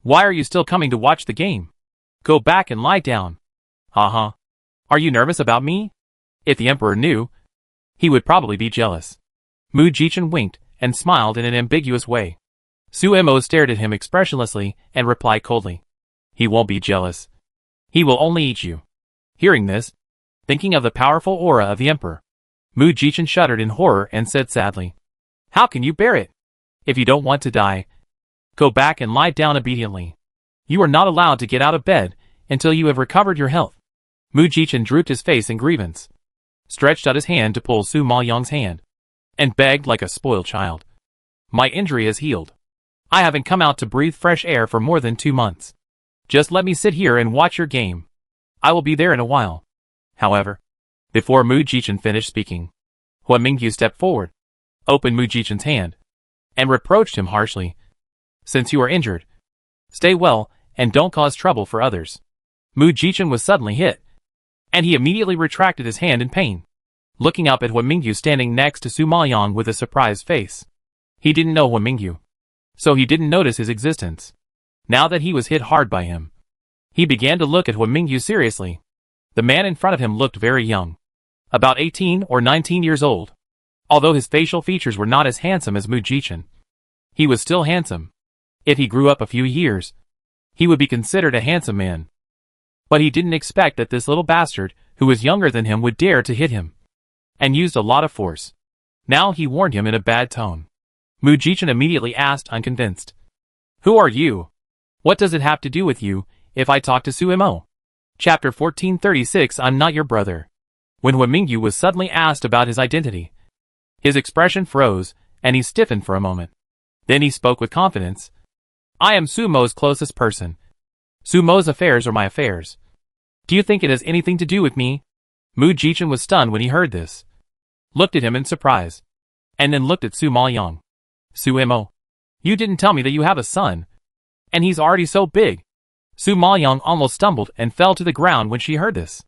Why are you still coming to watch the game? Go back and lie down." "Haha. Are you nervous about me?" If the emperor knew, he would probably be jealous. Mu Jichen winked and smiled in an ambiguous way. Su Mo stared at him expressionlessly and replied coldly, "He won't be jealous. He will only eat you." Hearing this, thinking of the powerful aura of the emperor, Mu Jichen shuddered in horror and said sadly, "How can you bear it? If you don't want to die, go back and lie down obediently. You are not allowed to get out of bed until you have recovered your health." Mu Jichen drooped his face in grievance, stretched out his hand to pull Su Maoyang's hand, and begged like a spoiled child, "My injury has healed. I haven't come out to breathe fresh air for more than 2 months. Just let me sit here and watch your game. I will be there in a while." However, before Mu Jichen finished speaking, Huan Mingyu stepped forward, opened Mu Jichen's hand, and reproached him harshly. "Since you are injured, stay well and don't cause trouble for others." Mu Jichen was suddenly hit, and he immediately retracted his hand in pain, looking up at Huan Mingyu standing next to Su Maoyang with a surprised face. He didn't know Huan Mingyu, so he didn't notice his existence. Now that he was hit hard by him, he began to look at Huan Mingyu seriously. The man in front of him looked very young, about 18 or 19 years old. Although his facial features were not as handsome as Mu Jichen, he was still handsome. If he grew up a few years, he would be considered a handsome man. But he didn't expect that this little bastard, who was younger than him, would dare to hit him, and used a lot of force. Now he warned him in a bad tone. Mu Jichen immediately asked, unconvinced, "Who are you? What does it have to do with you if I talk to Su Mo?" Chapter 1436 I'm Not Your Brother. When Huan Mingyu was suddenly asked about his identity, his expression froze, and he stiffened for a moment. Then he spoke with confidence. "I am Su Mo's closest person. Su Mo's affairs are my affairs. Do you think it has anything to do with me?" Mu Jichen was stunned when he heard this, looked at him in surprise, and then looked at Su Maoyang. "Su Mo, you didn't tell me that you have a son, and he's already so big." Su Maoyang almost stumbled and fell to the ground when she heard this.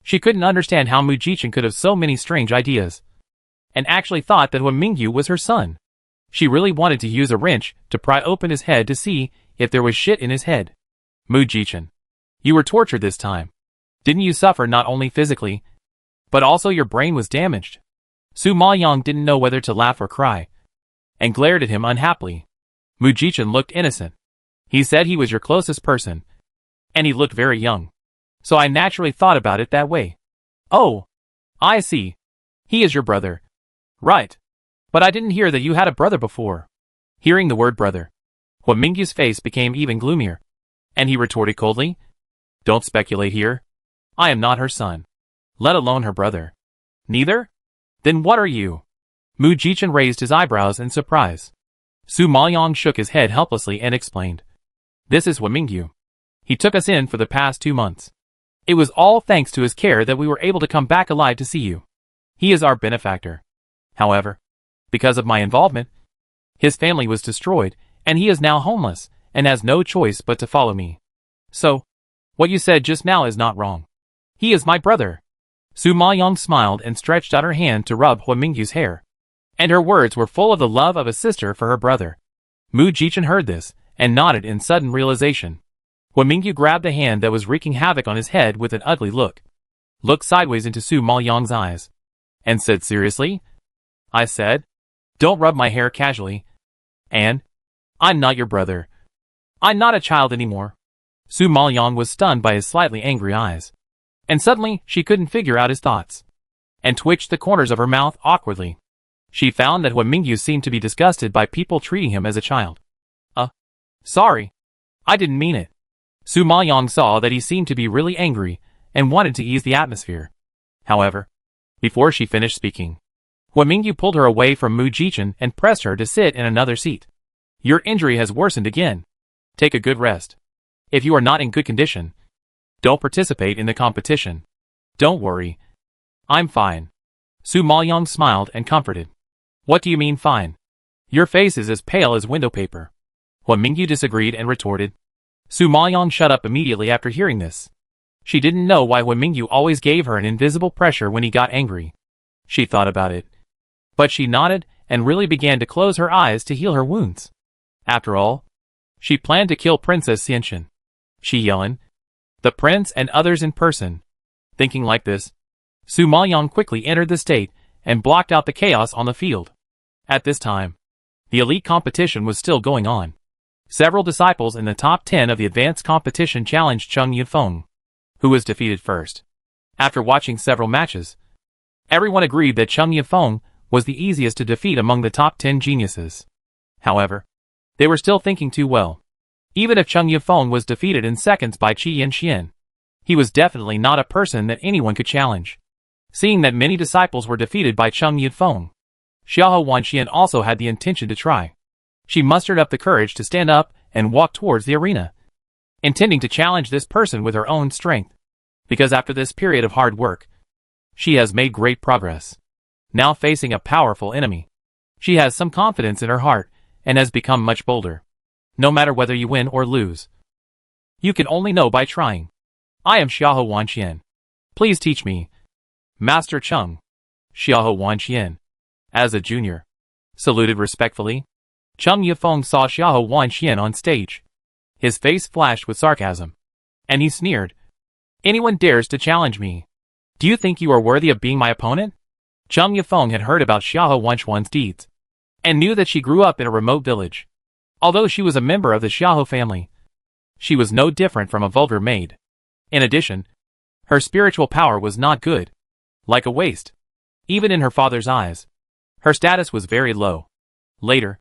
She couldn't understand how Mu Jichen could have so many strange ideas, and actually thought that Huan Mingyu was her son. She really wanted to use a wrench to pry open his head to see if there was shit in his head. "Mu Jichen, you were tortured this time. Didn't you suffer not only physically, but also your brain was damaged?" Su Maoyang didn't know whether to laugh or cry, and glared at him unhappily. Mu Jichen looked innocent. "He said he was your closest person, and he looked very young, so I naturally thought about it that way." "Oh, I see. He is your brother. Right. But I didn't hear that you had a brother before." Hearing the word brother, Huan Mingyu's face became even gloomier, and he retorted coldly, "Don't speculate here. I am not her son, let alone her brother." "Neither? Then what are you?" Mu Jichen raised his eyebrows in surprise. Su Maoyang shook his head helplessly and explained, "This is Huan Mingyu. He took us in for the past 2 months. It was all thanks to his care that we were able to come back alive to see you. He is our benefactor. However, because of my involvement, his family was destroyed, and he is now homeless, and has no choice but to follow me. So, what you said just now is not wrong. He is my brother." Su Maoyang smiled and stretched out her hand to rub Huan Mingyu's hair, and her words were full of the love of a sister for her brother. Mu Jichen heard this, and nodded in sudden realization. When Mingyu grabbed the hand that was wreaking havoc on his head with an ugly look, looked sideways into Su Maoyang's eyes, and said seriously, I said, don't rub my hair casually, and I'm not your brother. I'm not a child anymore. Su Maoyang was stunned by his slightly angry eyes, and suddenly she couldn't figure out his thoughts, and twitched the corners of her mouth awkwardly. She found that Hua Mingyu seemed to be disgusted by people treating him as a child. Sorry. I didn't mean it. Su Maoyang saw that he seemed to be really angry and wanted to ease the atmosphere. However, before she finished speaking, Hua Mingyu pulled her away from Mu Jichen and pressed her to sit in another seat. Your injury has worsened again. Take a good rest. If you are not in good condition, don't participate in the competition. Don't worry. I'm fine. Su Maoyang smiled and comforted. What do you mean fine? Your face is as pale as window paper. Hua Mingyu disagreed and retorted. Su Maoyang shut up immediately after hearing this. She didn't know why Hua Mingyu always gave her an invisible pressure when he got angry. She thought about it. But she nodded and really began to close her eyes to heal her wounds. After all, she planned to kill Princess Xianxin, Shi Yelin, the prince and others in person. Thinking like this, Su Maoyang quickly entered the state and blocked out the chaos on the field. At this time, the elite competition was still going on. Several disciples in the top 10 of the advanced competition challenged Cheng Yifeng, who was defeated first. After watching several matches, everyone agreed that Cheng Yifeng was the easiest to defeat among the top 10 geniuses. However, they were still thinking too well. Even if Cheng Yifeng was defeated in seconds by Qi Yanxian, he was definitely not a person that anyone could challenge. Seeing that many disciples were defeated by Cheng Yifeng, Xiahou Wanxian also had the intention to try. She mustered up the courage to stand up and walk towards the arena, intending to challenge this person with her own strength, because after this period of hard work, she has made great progress. Now facing a powerful enemy, she has some confidence in her heart and has become much bolder. No matter whether you win or lose, you can only know by trying. I am Xiahou Wanxian. Please teach me. Master Cheng. Xiahou Wanxian, as a junior, saluted respectfully. Cheng Yifeng saw Xiahou Wanxian on stage. His face flashed with sarcasm, and he sneered. Anyone dares to challenge me. Do you think you are worthy of being my opponent? Cheng Yifeng had heard about Xiahou Wanxian's deeds, and knew that she grew up in a remote village. Although she was a member of the Xiahou family, she was no different from a vulgar maid. In addition, her spiritual power was not good. Like a waste. Even in her father's eyes, her status was very low. Later,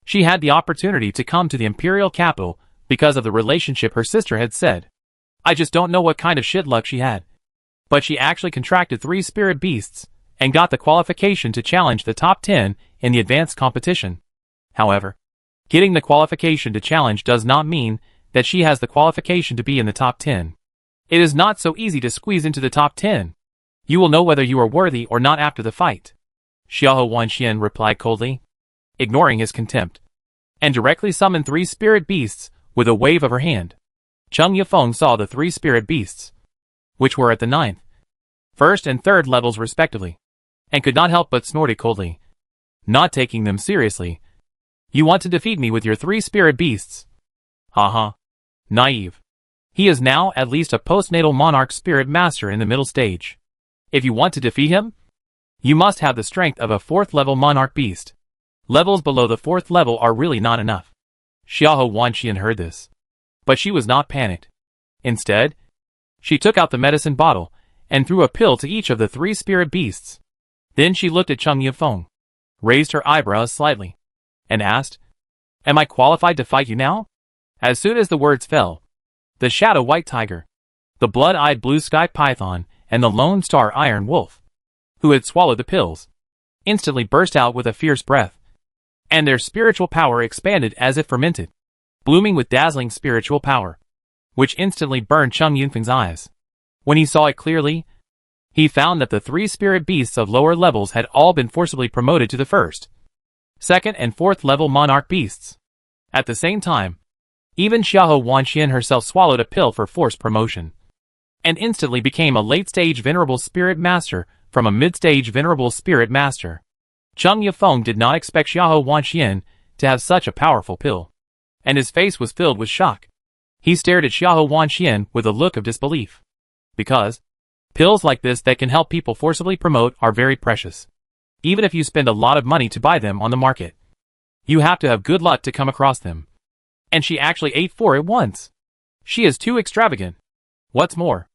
she had the opportunity to come to the imperial capital because of the relationship her sister had said. I just don't know what kind of shit luck she had. But she actually contracted 3 spirit beasts and got the qualification to challenge the top 10 in the advanced competition. However, getting the qualification to challenge does not mean that she has the qualification to be in the top 10. It is not so easy to squeeze into the top 10. You will know whether you are worthy or not after the fight. Xiahou Wanxian replied coldly, ignoring his contempt, and directly summoned 3 spirit beasts with a wave of her hand. Cheng Yifeng saw the 3 spirit beasts, which were at the 9th, 1st and 3rd levels respectively, and could not help but snorted coldly, not taking them seriously. You want to defeat me with your 3 spirit beasts? Haha. Naive. He is now at least a postnatal monarch spirit master in the middle stage. If you want to defeat him, you must have the strength of a 4th level monarch beast. Levels below the 4th level are really not enough. Xiahou Wanxian heard this, but she was not panicked. Instead, she took out the medicine bottle and threw a pill to each of the 3 spirit beasts. Then she looked at Cheng Yifeng, raised her eyebrows slightly, and asked, Am I qualified to fight you now? As soon as the words fell, the shadow white tiger, the blood-eyed blue sky python, and the lone star iron wolf, who had swallowed the pills, instantly burst out with a fierce breath, and their spiritual power expanded as if fermented, blooming with dazzling spiritual power, which instantly burned Cheng Yifeng's eyes. When he saw it clearly, he found that the 3 spirit beasts of lower levels had all been forcibly promoted to the 1st, 2nd and 4th level monarch beasts. At the same time, even Xiahou Wanxian herself swallowed a pill for forced promotion, and instantly became a late-stage venerable spirit master from a mid-stage venerable spirit master. Cheng Yifeng did not expect Xiahou Wanxian to have such a powerful pill, and his face was filled with shock. He stared at Xiahou Wanxian with a look of disbelief. Because pills like this that can help people forcibly promote are very precious. Even if you spend a lot of money to buy them on the market, you have to have good luck to come across them. And she actually ate 4 at once. She is too extravagant. What's more,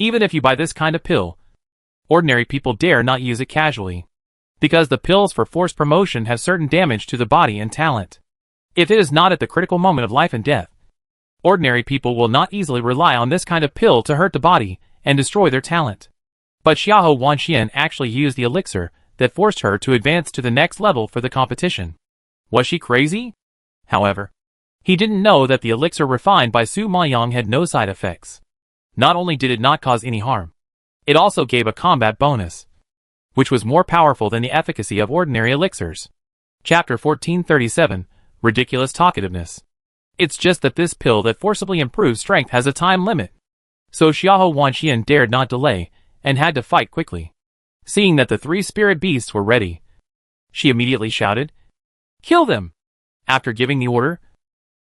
even if you buy this kind of pill, ordinary people dare not use it casually, because the pills for forced promotion have certain damage to the body and talent. If it is not at the critical moment of life and death, ordinary people will not easily rely on this kind of pill to hurt the body and destroy their talent. But Xiahou Wanxian actually used the elixir that forced her to advance to the next level for the competition. Was she crazy? However, he didn't know that the elixir refined by Su Maoyang had no side effects. Not only did it not cause any harm, it also gave a combat bonus, which was more powerful than the efficacy of ordinary elixirs. Chapter 1437, Ridiculous Talkativeness. It's just that this pill that forcibly improves strength has a time limit. So Xiahou Wanxian dared not delay, and had to fight quickly. Seeing that the 3 spirit beasts were ready, she immediately shouted, "Kill them!" After giving the order,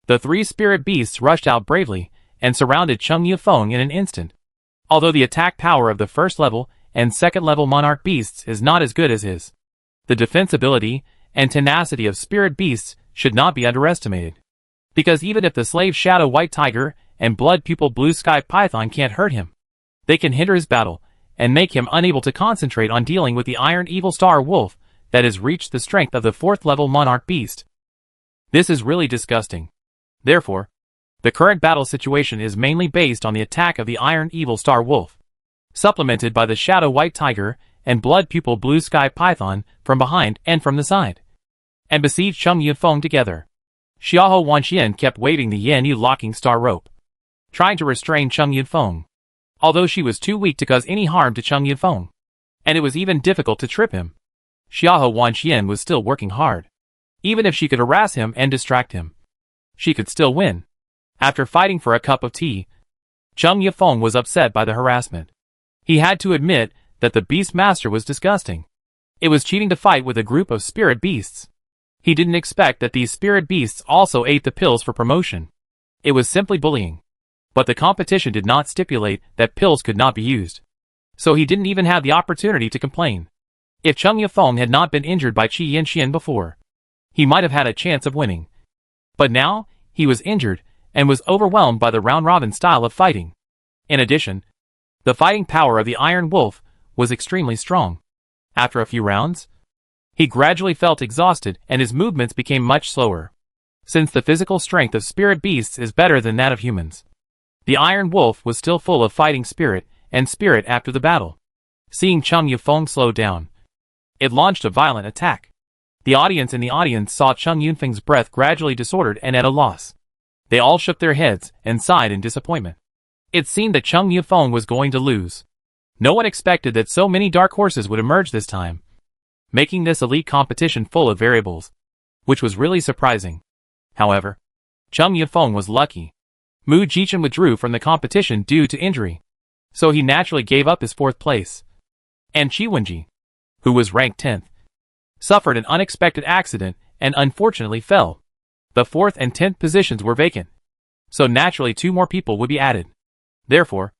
the 3 spirit beasts rushed out bravely, and surrounded Cheng Yifeng in an instant. Although the attack power of the first level and second level monarch beasts is not as good as his, the defensibility and tenacity of spirit beasts should not be underestimated. Because even if the slave shadow white tiger and blood pupil blue sky python can't hurt him, they can hinder his battle and make him unable to concentrate on dealing with the iron evil star wolf that has reached the strength of the 4th level monarch beast. This is really disgusting. Therefore, the current battle situation is mainly based on the attack of the Iron Evil Star Wolf, supplemented by the Shadow White Tiger and Blood Pupil Blue Sky Python from behind and from the side, and besieged Cheng Yifeng together. Xiahou Wanxian kept waving the Yan Yu locking star rope, trying to restrain Cheng Yifeng, although she was too weak to cause any harm to Cheng Yifeng, and it was even difficult to trip him. Xiahou Wanxian was still working hard. Even if she could harass him and distract him, she could still win. After fighting for a cup of tea, Cheng Yifeng was upset by the harassment. He had to admit that the Beast Master was disgusting. It was cheating to fight with a group of spirit beasts. He didn't expect that these spirit beasts also ate the pills for promotion. It was simply bullying. But the competition did not stipulate that pills could not be used, so he didn't even have the opportunity to complain. If Cheng Yifeng had not been injured by Qi Yanxian before, he might have had a chance of winning. But now, he was injured, and was overwhelmed by the round-robin style of fighting. In addition, the fighting power of the Iron Wolf was extremely strong. After a few rounds, he gradually felt exhausted and his movements became much slower. Since the physical strength of spirit beasts is better than that of humans, the Iron Wolf was still full of fighting spirit and spirit after the battle. Seeing Cheng Yifeng slow down, it launched a violent attack. The audience saw Cheng Yifeng's breath gradually disordered and at a loss. They all shook their heads and sighed in disappointment. It seemed that Cheng Yifeng was going to lose. No one expected that so many dark horses would emerge this time, making this elite competition full of variables, which was really surprising. However, Cheng Yifeng was lucky. Mu Jichen withdrew from the competition due to injury, so he naturally gave up his 4th place. And Qi Wenji, who was ranked 10th, suffered an unexpected accident and unfortunately fell. The 4th and 10th positions were vacant, so naturally 2 more people would be added. Therefore,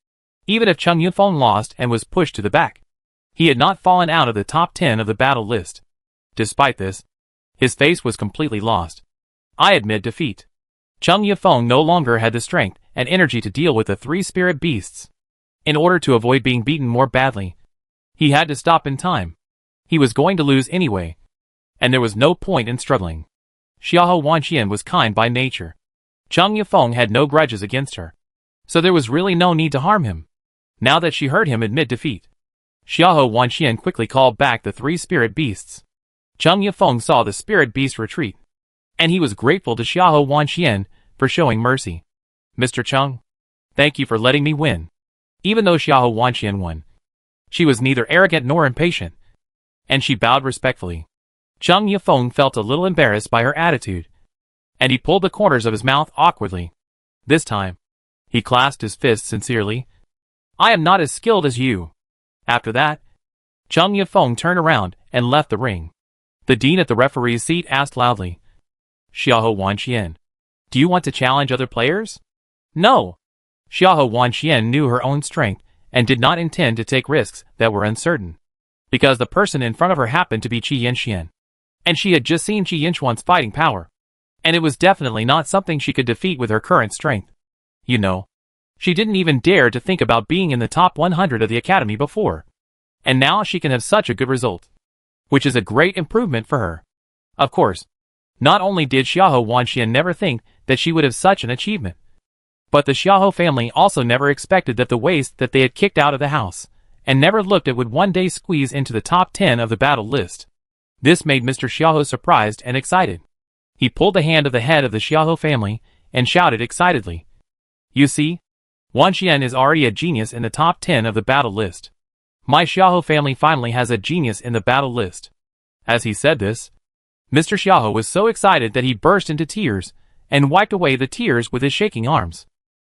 even if Cheng Yifeng lost and was pushed to the back, he had not fallen out of the top 10 of the battle list. Despite this, his face was completely lost. I admit defeat. Cheng Yifeng no longer had the strength and energy to deal with the 3 spirit beasts. In order to avoid being beaten more badly, he had to stop in time. He was going to lose anyway, and there was no point in struggling. Xiahou Wanxian was kind by nature. Cheng Yifeng had no grudges against her, so there was really no need to harm him. Now that she heard him admit defeat, Xiahou Wanxian quickly called back the 3 spirit beasts. Cheng Yifeng saw the spirit beast retreat, and he was grateful to Xiahou Wanxian for showing mercy. "Mr. Cheng, thank you for letting me win." Even though Xiahou Wanxian won, she was neither arrogant nor impatient, and she bowed respectfully. Cheng Yifeng felt a little embarrassed by her attitude, and he pulled the corners of his mouth awkwardly. This time, he clasped his fists sincerely. "I am not as skilled as you." After that, Cheng Yifeng turned around and left the ring. The dean at the referee's seat asked loudly, "Xiahou Wanxian, do you want to challenge other players?" No! Xiahou Wanxian knew her own strength and did not intend to take risks that were uncertain. Because the person in front of her happened to be Qi Yanxian. And she had just seen Qi Yanxuan's fighting power. And it was definitely not something she could defeat with her current strength. You know, she didn't even dare to think about being in the top 100 of the academy before. And now she can have such a good result. Which is a great improvement for her. Of course, not only did Xiahou Wanxian never think that she would have such an achievement, but the Xiahou family also never expected that the waste that they had kicked out of the house, and never looked at would one day squeeze into the top 10 of the battle list. This made Mr. Xiahou surprised and excited. He pulled the hand of the head of the Xiahou family, and shouted excitedly, "You see? Wanxian is already a genius in the top 10 of the battle list. My Xiahou family finally has a genius in the battle list." As he said this, Mr. Xiahou was so excited that he burst into tears, and wiped away the tears with his shaking arms.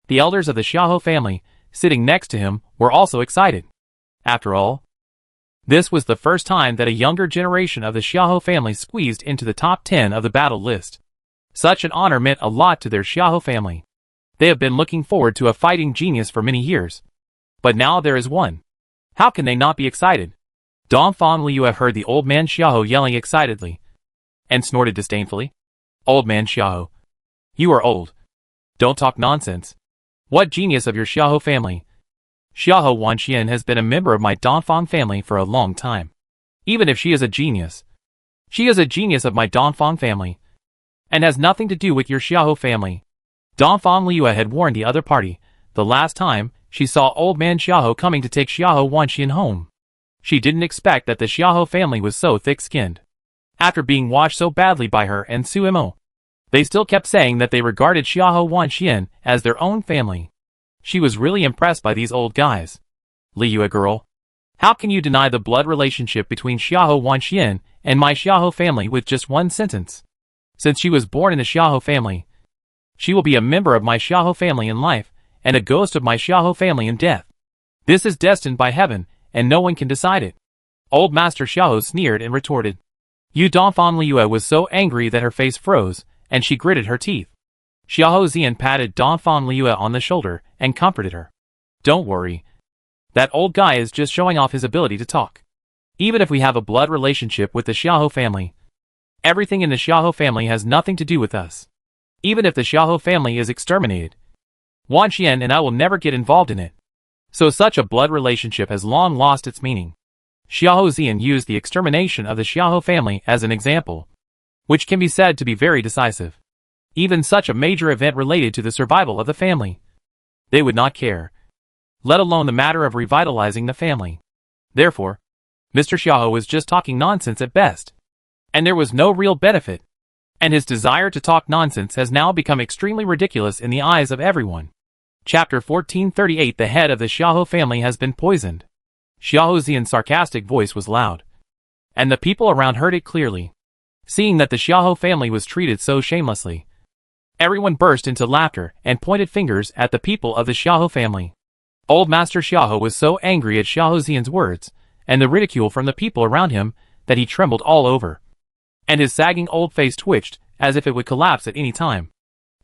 The elders of the Xiahou family, sitting next to him, were also excited. After all, this was the first time that a younger generation of the Xiahou family squeezed into the top 10 of the battle list. Such an honor meant a lot to their Xiahou family. They have been looking forward to a fighting genius for many years. But now there is one. How can they not be excited? Dongfang Liu heard the old man Xiahou yelling excitedly, and snorted disdainfully. "Old man Xiahou, you are old. Don't talk nonsense. What genius of your Xiahou family? Xiahou Wanxian has been a member of my Dongfang family for a long time. Even if she is a genius, she is a genius of my Dongfang family, and has nothing to do with your Xiahou family." Dongfang Liu had warned the other party the last time she saw old man Xiahou coming to take Xiahou Wanxian home. She didn't expect that the Xiahou family was so thick-skinned. After being washed so badly by her and Su Mo, they still kept saying that they regarded Xiahou Wanxian as their own family. She was really impressed by these old guys. "Liu, girl, how can you deny the blood relationship between Xiahou Wanxian and my Xiahou family with just one sentence? Since she was born in the Xiahou family, she will be a member of my Xiahou family in life, and a ghost of my Xiahou family in death. This is destined by heaven, and no one can decide it." Old Master Xiahou sneered and retorted. Yu Dongfang Liu was so angry that her face froze, and she gritted her teeth. Xiahou Zian patted Dongfang Liu on the shoulder and comforted her. "Don't worry. That old guy is just showing off his ability to talk. Even if we have a blood relationship with the Xiahou family, everything in the Xiahou family has nothing to do with us. Even if the Xiahou family is exterminated, Wanxian and I will never get involved in it. So such a blood relationship has long lost its meaning." Xiahou Zian used the extermination of the Xiahou family as an example, which can be said to be very decisive. Even such a major event related to the survival of the family, they would not care, let alone the matter of revitalizing the family. Therefore, Mr. Xiahou was just talking nonsense at best, and there was no real benefit, and his desire to talk nonsense has now become extremely ridiculous in the eyes of everyone. Chapter 1438. The head of the Xiahou family has been poisoned. Xiahou Zian's sarcastic voice was loud, and the people around heard it clearly. Seeing that the Xiahou family was treated so shamelessly, everyone burst into laughter and pointed fingers at the people of the Xiahou family. Old Master Xiahou was so angry at Xiahou Zian's words, and the ridicule from the people around him, that he trembled all over, and his sagging old face twitched as if it would collapse at any time.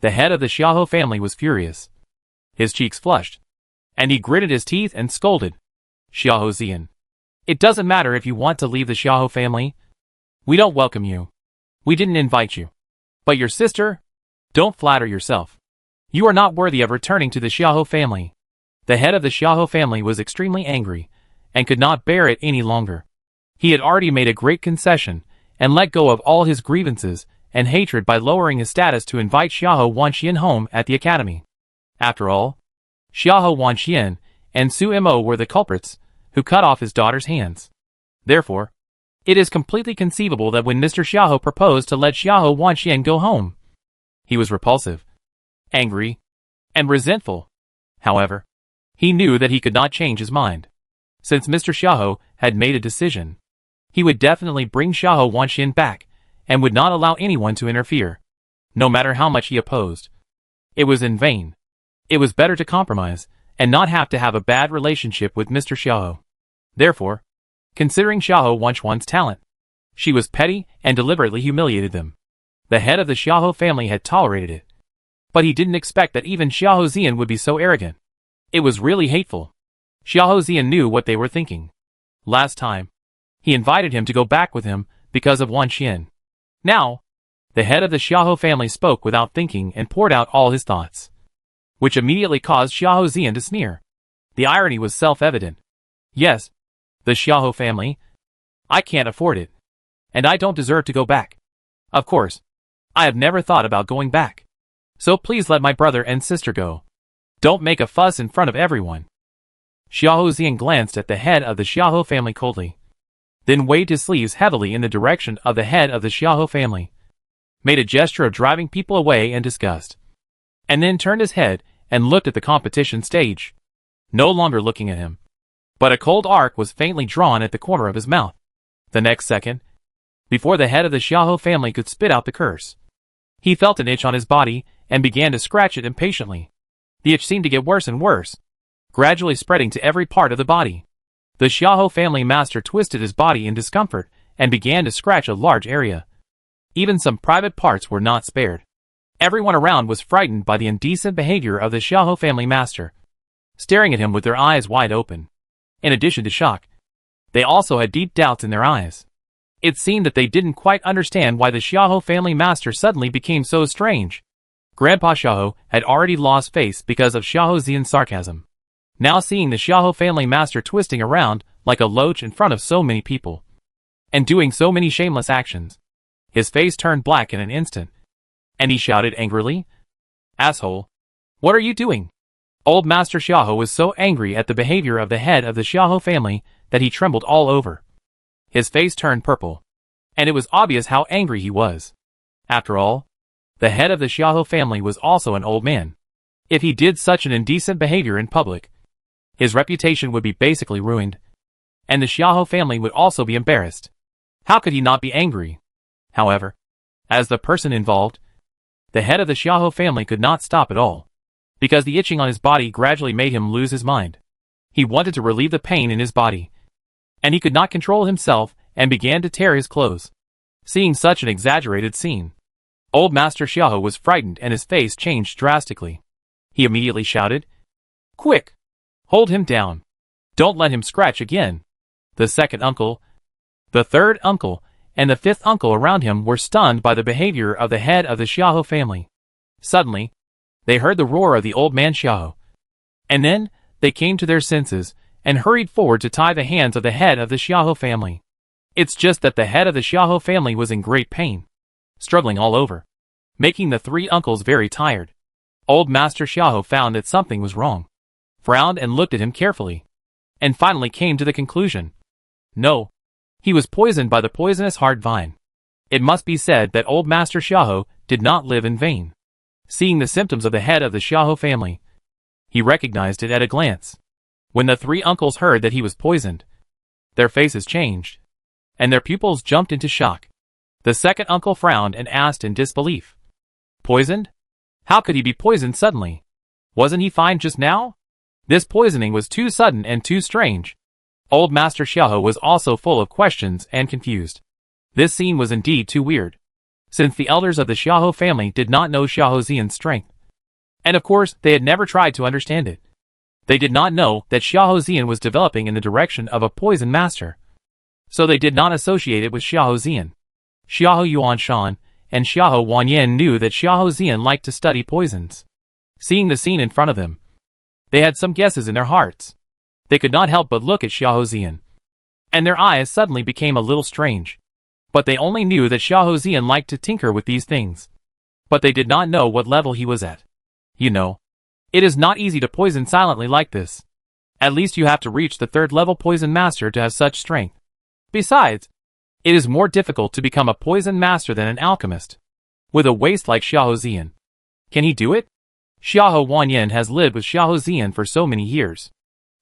The head of the Xiahou family was furious. His cheeks flushed, and he gritted his teeth and scolded. "Xiahou Zian, it doesn't matter if you want to leave the Xiahou family. We don't welcome you. We didn't invite you. But your sister? Don't flatter yourself. You are not worthy of returning to the Xiahou family." The head of the Xiahou family was extremely angry, and could not bear it any longer. He had already made a great concession, and let go of all his grievances and hatred by lowering his status to invite Xiahou Wanxian home at the academy. After all, Xiahou Wanxian and Su Mo were the culprits who cut off his daughter's hands. Therefore, it is completely conceivable that when Mr. Xiahou proposed to let Xiahou Wanxian go home, he was repulsive, angry, and resentful. However, he knew that he could not change his mind. Since Mr. Xiahou had made a decision, he would definitely bring Xiahou Wanxian back, and would not allow anyone to interfere, no matter how much he opposed. It was in vain. It was better to compromise, and not have to have a bad relationship with Mr. Xiahou. Therefore, considering Xiahou Wanxian's talent, she was petty and deliberately humiliated them. The head of the Xiahou family had tolerated it, But he didn't expect that even Xiao Zian would be so arrogant. It was really hateful. Xiao Zian knew what they were thinking. Last time, he invited him to go back with him because of Wan Qian. Now, the head of the Xiao family spoke without thinking and poured out all his thoughts, which immediately caused Xiao Zian to sneer. The irony was self-evident. Yes, the Xiao family. I can't afford it. And I don't deserve to go back. Of course, I have never thought about going back. So please let my brother and sister go. Don't make a fuss in front of everyone. Xiao Zian glanced at the head of the Xiao family coldly, then waved his sleeves heavily in the direction of the head of the Xiao family, made a gesture of driving people away in disgust, and then turned his head and looked at the competition stage, no longer looking at him. But a cold arc was faintly drawn at the corner of his mouth. The next second, before the head of the Xiao family could spit out the curse, he felt an itch on his body and began to scratch it impatiently. The itch seemed to get worse and worse, gradually spreading to every part of the body. The Xiao family master twisted his body in discomfort and began to scratch a large area. Even some private parts were not spared. Everyone around was frightened by the indecent behavior of the Xiao family master, staring at him with their eyes wide open. In addition to shock, they also had deep doubts in their eyes. It seemed that they didn't quite understand why the Xiao family master suddenly became so strange. Grandpa Xiao had already lost face because of Xiao Zian's sarcasm. Now seeing the Xiao family master twisting around like a loach in front of so many people, and doing so many shameless actions, his face turned black in an instant, and he shouted angrily, "Asshole! What are you doing?" Old Master Xiao was so angry at the behavior of the head of the Xiao family that he trembled all over. His face turned purple, and it was obvious how angry he was. After all, the head of the Xiao family was also an old man. If he did such an indecent behavior in public, his reputation would be basically ruined, and the Xiao family would also be embarrassed. How could he not be angry? However, as the person involved, the head of the Xiao family could not stop at all, because the itching on his body gradually made him lose his mind. He wanted to relieve the pain in his body, and he could not control himself and began to tear his clothes. Seeing such an exaggerated scene, Old Master Xiao was frightened and his face changed drastically. He immediately shouted, "Quick! Hold him down. Don't let him scratch again." The second uncle, the third uncle, and the fifth uncle around him were stunned by the behavior of the head of the Xiao family. Suddenly, they heard the roar of the old man Xiao, and then they came to their senses and hurried forward to tie the hands of the head of the Xiao family. It's just that the head of the Xiao family was in great pain, struggling all over, making the three uncles very tired. Old Master Xiao found that something was wrong, frowned and looked at him carefully, and finally came to the conclusion. No, he was poisoned by the poisonous heart vine. It must be said that Old Master Xiao did not live in vain. Seeing the symptoms of the head of the Xiao family, he recognized it at a glance. When the three uncles heard that he was poisoned, their faces changed, and their pupils jumped into shock. The second uncle frowned and asked in disbelief, "Poisoned? How could he be poisoned suddenly? Wasn't he fine just now?" This poisoning was too sudden and too strange. Old Master Xiao was also full of questions and confused. This scene was indeed too weird, since the elders of the Xiao family did not know Xiao Zian's strength. And of course, they had never tried to understand it. They did not know that Xiao Zian was developing in the direction of a poison master, so they did not associate it with Xiao Zian. Xiao Yuanshan and Xiao Wanyan knew that Xiao Zian liked to study poisons. Seeing the scene in front of them, they had some guesses in their hearts. They could not help but look at Xiao Zian, and their eyes suddenly became a little strange. But they only knew that Xiao Zian liked to tinker with these things. But they did not know what level he was at. You know, it is not easy to poison silently like this. At least you have to reach the third level poison master to have such strength. Besides, it is more difficult to become a poison master than an alchemist, with a waist like Xiao Zian. Can he do it? Xiao Wanyan has lived with Xiao Zian for so many years.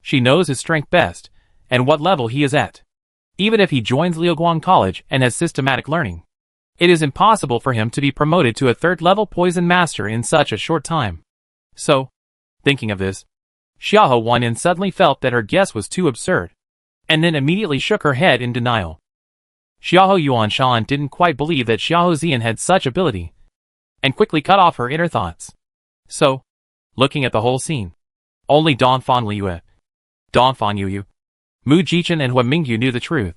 She knows his strength best, and what level he is at. Even if he joins Liuguang College and has systematic learning, it is impossible for him to be promoted to a third-level poison master in such a short time. So, thinking of this, Xiao Wanyan suddenly felt that her guess was too absurd, and then immediately shook her head in denial. Xiao Yuanshan didn't quite believe that Xiao Zian had such ability, and quickly cut off her inner thoughts. So, looking at the whole scene, only Dong Fan Liu, Dong Fan Yu, Mu Jichen and Hua Mingyu knew the truth.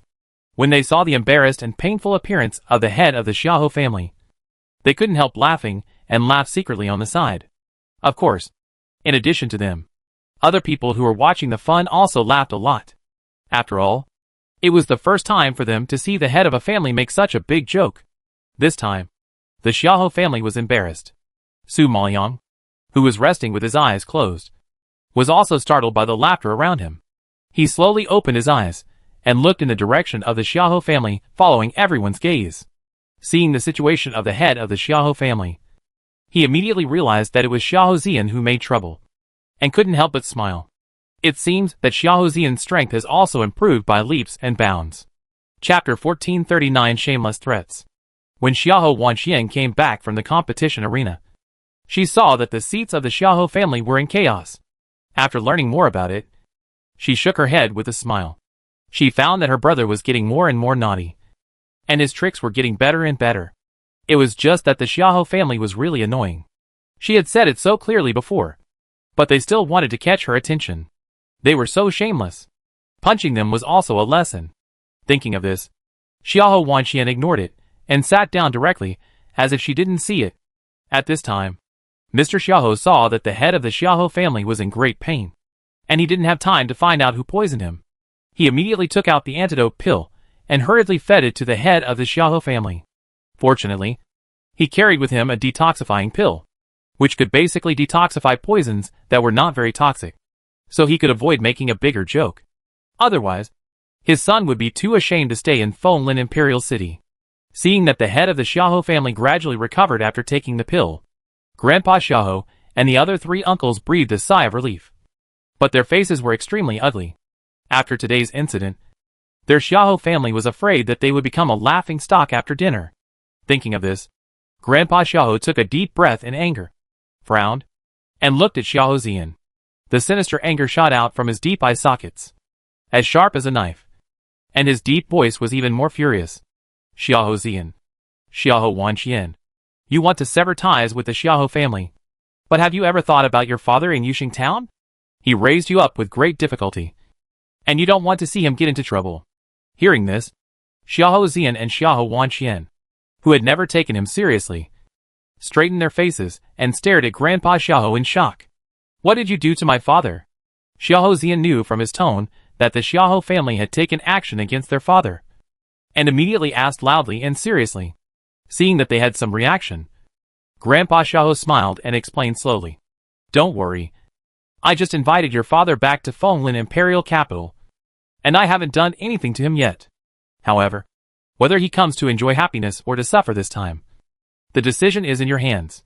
When they saw the embarrassed and painful appearance of the head of the Xiahou family, they couldn't help laughing and laughed secretly on the side. Of course, in addition to them, other people who were watching the fun also laughed a lot. After all, it was the first time for them to see the head of a family make such a big joke. This time, the Xiahou family was embarrassed. Su Maoyang, who was resting with his eyes closed, was also startled by the laughter around him. He slowly opened his eyes and looked in the direction of the Xiahou family, following everyone's gaze. Seeing the situation of the head of the Xiahou family, he immediately realized that it was Xiahou Zian who made trouble, and couldn't help but smile. It seems that Xiahou Zian's strength has also improved by leaps and bounds. Chapter 1439 Shameless Threats. When Xiahou Wanxian came back from the competition arena, she saw that the seats of the Xiahou family were in chaos. After learning more about it, she shook her head with a smile. She found that her brother was getting more and more naughty, and his tricks were getting better and better. It was just that the Xiahou family was really annoying. She had said it so clearly before, but they still wanted to catch her attention. They were so shameless. Punching them was also a lesson. Thinking of this, Xiahou Wanxian ignored it and sat down directly, as if she didn't see it. At this time, Mr. Xiahou saw that the head of the Xiahou family was in great pain, and he didn't have time to find out who poisoned him. He immediately took out the antidote pill and hurriedly fed it to the head of the Xiahou family. Fortunately, he carried with him a detoxifying pill, which could basically detoxify poisons that were not very toxic, so he could avoid making a bigger joke. Otherwise, his son would be too ashamed to stay in Fenglin Imperial City. Seeing that the head of the Xiahou family gradually recovered after taking the pill, Grandpa Xiahou and the other three uncles breathed a sigh of relief. But their faces were extremely ugly. After today's incident, their Xiahou family was afraid that they would become a laughing stock after dinner. Thinking of this, Grandpa Xiahou took a deep breath in anger, frowned, and looked at Xiahou Zian. The sinister anger shot out from his deep eye sockets, as sharp as a knife, and his deep voice was even more furious. Xiahou Zian, Xiahou Wanxian, you want to sever ties with the Xiahou family, but have you ever thought about your father in Yuxing Town? He raised you up with great difficulty, and you don't want to see him get into trouble. Hearing this, Xiahou Zian and Xiahou Wanxian, who had never taken him seriously, straightened their faces and stared at Grandpa Xiahou in shock. What did you do to my father? Xiahou Zian knew from his tone that the Xiahou family had taken action against their father, and immediately asked loudly and seriously. Seeing that they had some reaction, Grandpa Xiahou smiled and explained slowly. Don't worry. I just invited your father back to Fenglin Imperial Capital, and I haven't done anything to him yet. However, whether he comes to enjoy happiness or to suffer this time, the decision is in your hands.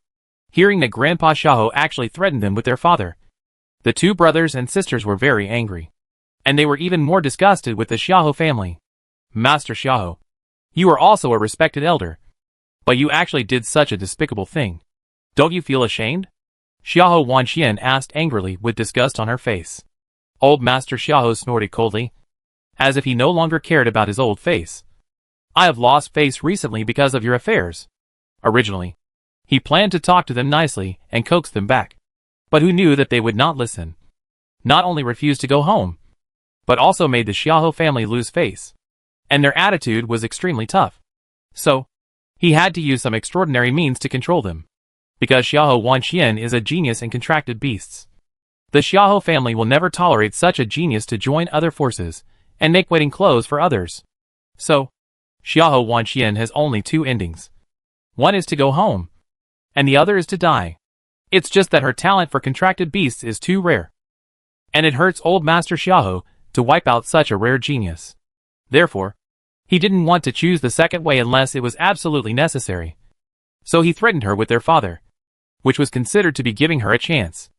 Hearing that Grandpa Xiahou actually threatened them with their father, the two brothers and sisters were very angry, and they were even more disgusted with the Xiahou family. Master Xiahou, you are also a respected elder, but you actually did such a despicable thing. Don't you feel ashamed? Xiahou Wanxian asked angrily with disgust on her face. Old Master Xiahou snorted coldly, as if he no longer cared about his old face. I have lost face recently because of your affairs. Originally, he planned to talk to them nicely and coax them back, but who knew that they would not listen. Not only refused to go home, but also made the Xiahou family lose face, and their attitude was extremely tough. So, he had to use some extraordinary means to control them, because Xiahou Wanxian is a genius in contracted beasts. The Xiahou family will never tolerate such a genius to join other forces and make waiting clothes for others. So, Xiahou Wanxian has only two endings. One is to go home, and the other is to die. It's just that her talent for contracted beasts is too rare, and it hurts old Master Xiahou to wipe out such a rare genius. Therefore, he didn't want to choose the second way unless it was absolutely necessary. So he threatened her with their father, which was considered to be giving her a chance.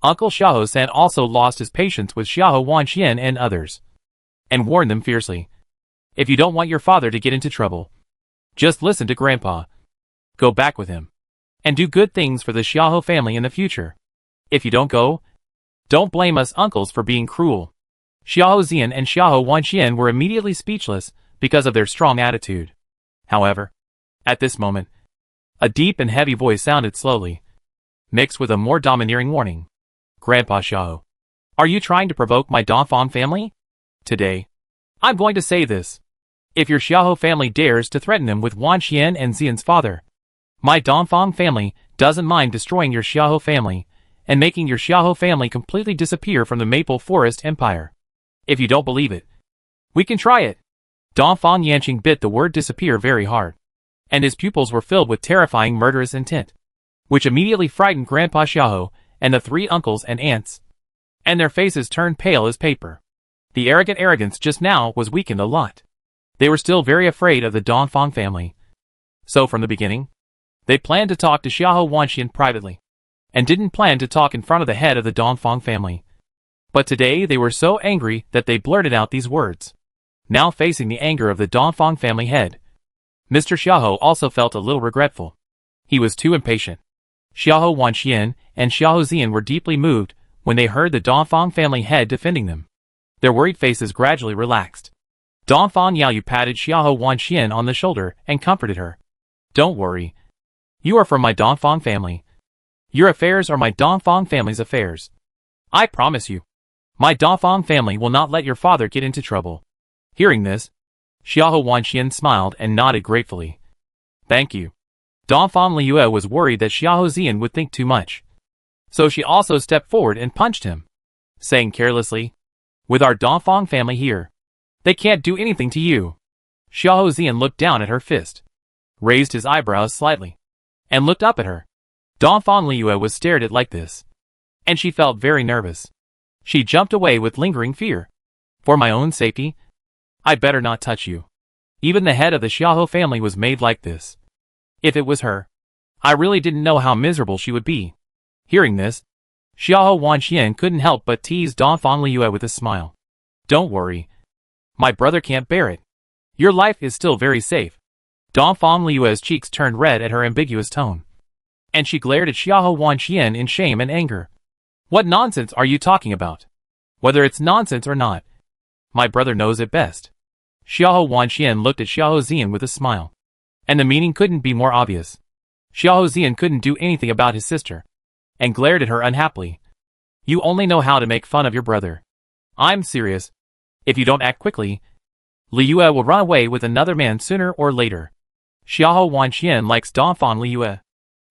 Uncle Xiahou-san also lost his patience with Xiahou Wanxian and others, and warned them fiercely. If you don't want your father to get into trouble, just listen to Grandpa. Go back with him, and do good things for the Xiahou family in the future. If you don't go, don't blame us uncles for being cruel. Xiahou Zian and Xiahou Wanxian were immediately speechless because of their strong attitude. However, at this moment, a deep and heavy voice sounded slowly. mixed with a more domineering warning. Grandpa Xiao, are you trying to provoke my Dongfang family? Today, I'm going to say this. If your Xiaohou family dares to threaten him with Wan Xian and Xian's father, my Dongfang family doesn't mind destroying your Xiaohou family and making your Xiaohou family completely disappear from the Maple Forest Empire. If you don't believe it, we can try it. Dongfang Yanqing bit the word disappear very hard, and his pupils were filled with terrifying murderous intent, which immediately frightened Grandpa Xiaohou and the three uncles and aunts, and their faces turned pale as paper. The arrogant arrogance just now was weakened a lot. They were still very afraid of the Dongfang family. So from the beginning, they planned to talk to Xiaohou Wanxian privately, and didn't plan to talk in front of the head of the Dongfang family. But today they were so angry that they blurted out these words. Now facing the anger of the Dongfang family head, Mr. Xiaohou also felt a little regretful. He was too impatient. Xiaohou Wanxian and Xiaohou Xian were deeply moved when they heard the Dongfang family head defending them. Their worried faces gradually relaxed. Dongfang Yaoyu patted Xiaohou Wanxian on the shoulder and comforted her. Don't worry. You are from my Dongfang family. Your affairs are my Dongfang family's affairs. I promise you, my Dongfang family will not let your father get into trouble. Hearing this, Xiaohou Wanxian smiled and nodded gratefully. Thank you. Dongfang Liyue was worried that Xiaohou Xian would think too much. So she also stepped forward and punched him, saying carelessly, with our Dongfang family here, they can't do anything to you. Xiaohou Xian looked down at her fist, raised his eyebrows slightly, and looked up at her. Dongfang Liyue was stared at like this, and she felt very nervous. She jumped away with lingering fear. For my own safety, I better not touch you. Even the head of the Xiaohou family was made like this. If it was her, I really didn't know how miserable she would be. Hearing this, Xiaohou Wanxian couldn't help but tease Dongfang Liyue with a smile. Don't worry. My brother can't bear it. Your life is still very safe. Dongfang Liyue's cheeks turned red at her ambiguous tone, and she glared at Xiaohou Wanxian in shame and anger. What nonsense are you talking about? Whether it's nonsense or not, my brother knows it best. Xiaohou Wanxian looked at Xiaohou Xian with a smile, and the meaning couldn't be more obvious. Xiaohou Xian couldn't do anything about his sister, and glared at her unhappily. You only know how to make fun of your brother. I'm serious. If you don't act quickly, Liyue will run away with another man sooner or later. Xiaohou Wanxian likes Dongfang Liyue.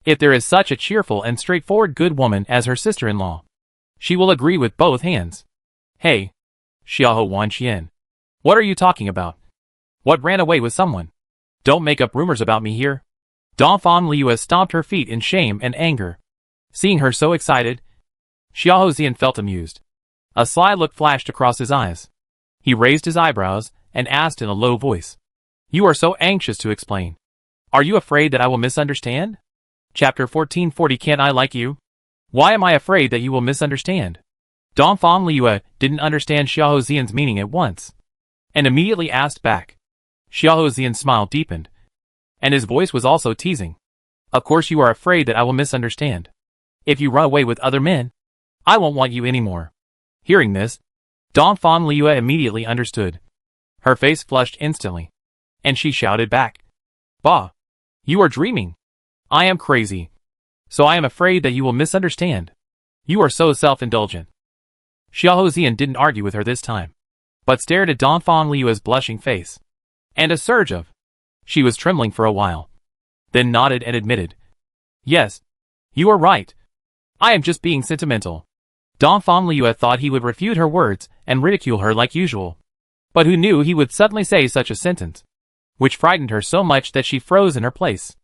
If there is such a cheerful and straightforward good woman as her sister-in-law, she will agree with both hands. Hey, Xiaohou Wanxian, what are you talking about? What ran away with someone? Don't make up rumors about me here. Dongfang Liyue stomped her feet in shame and anger. Seeing her so excited, Xiaohou Xian felt amused. A sly look flashed across his eyes. He raised his eyebrows and asked in a low voice. You are so anxious to explain. Are you afraid that I will misunderstand? Chapter 1440 Can't I like you? Why am I afraid that you will misunderstand? Dongfang Liyue didn't understand Xiaohou Xian's meaning at once, and immediately asked back. Xiaohou Xian's smile deepened, and his voice was also teasing. Of course you are afraid that I will misunderstand. If you run away with other men, I won't want you anymore. Hearing this, Dongfang Liyue immediately understood. Her face flushed instantly, and she shouted back. Bah! You are dreaming. I am crazy. So I am afraid that you will misunderstand. You are so self-indulgent. Xiaohou Xian didn't argue with her this time, but stared at Dongfang Liyue's blushing face, and a surge of. She was trembling for a while, then nodded and admitted. Yes, you are right. I am just being sentimental. Dongfang Liyue thought he would refute her words and ridicule her like usual, but who knew he would suddenly say such a sentence, which frightened her so much that she froze in her place.